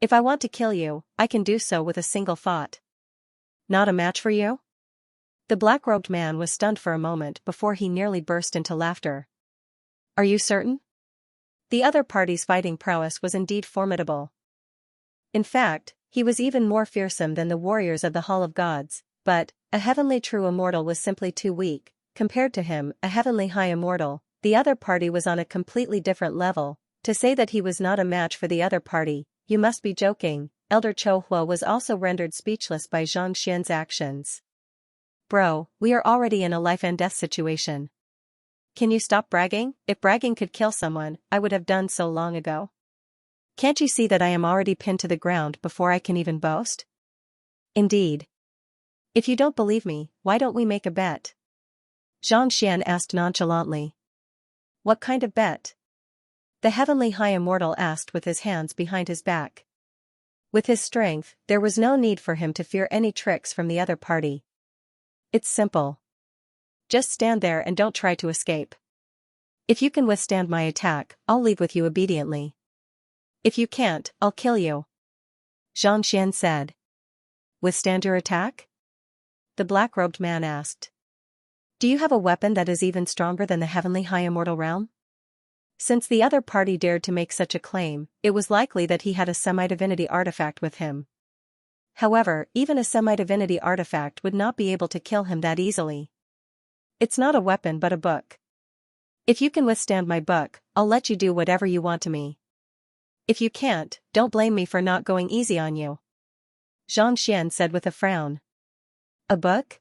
If I want to kill you, I can do so with a single thought." "Not a match for you?" The black-robed man was stunned for a moment before he nearly burst into laughter. "Are you certain?" The other party's fighting prowess was indeed formidable. In fact, he was even more fearsome than the warriors of the Hall of Gods, but a heavenly true immortal was simply too weak. Compared to him, a heavenly high immortal, the other party was on a completely different level. To say that he was not a match for the other party, you must be joking. Elder Cho Hua was also rendered speechless by Xianxia's actions. "Bro, we are already in a life-and-death situation. Can you stop bragging? If bragging could kill someone, I would have done so long ago. Can't you see that I am already pinned to the ground before I can even boast?" "Indeed. If you don't believe me, why don't we make a bet?" Xianxian asked nonchalantly. "What kind of bet?" The heavenly high immortal asked with his hands behind his back. With his strength, there was no need for him to fear any tricks from the other party. "It's simple. Just stand there and don't try to escape. If you can withstand my attack, I'll leave with you obediently. If you can't, I'll kill you," Xianxian said. "Withstand your attack?" the black-robed man asked. "Do you have a weapon that is even stronger than the heavenly high immortal realm?" Since the other party dared to make such a claim, it was likely that he had a semi-divinity artifact with him. However, even a semi-divinity artifact would not be able to kill him that easily. "It's not a weapon but a book. If you can withstand my book, I'll let you do whatever you want to me. If you can't, don't blame me for not going easy on you," Xianxian said with a frown. "A book?"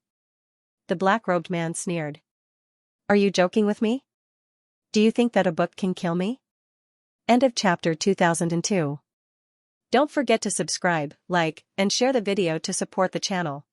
the black-robed man sneered. "Are you joking with me? Do you think that a book can kill me?" End of chapter 2002. Don't forget to subscribe, like, and share the video to support the channel.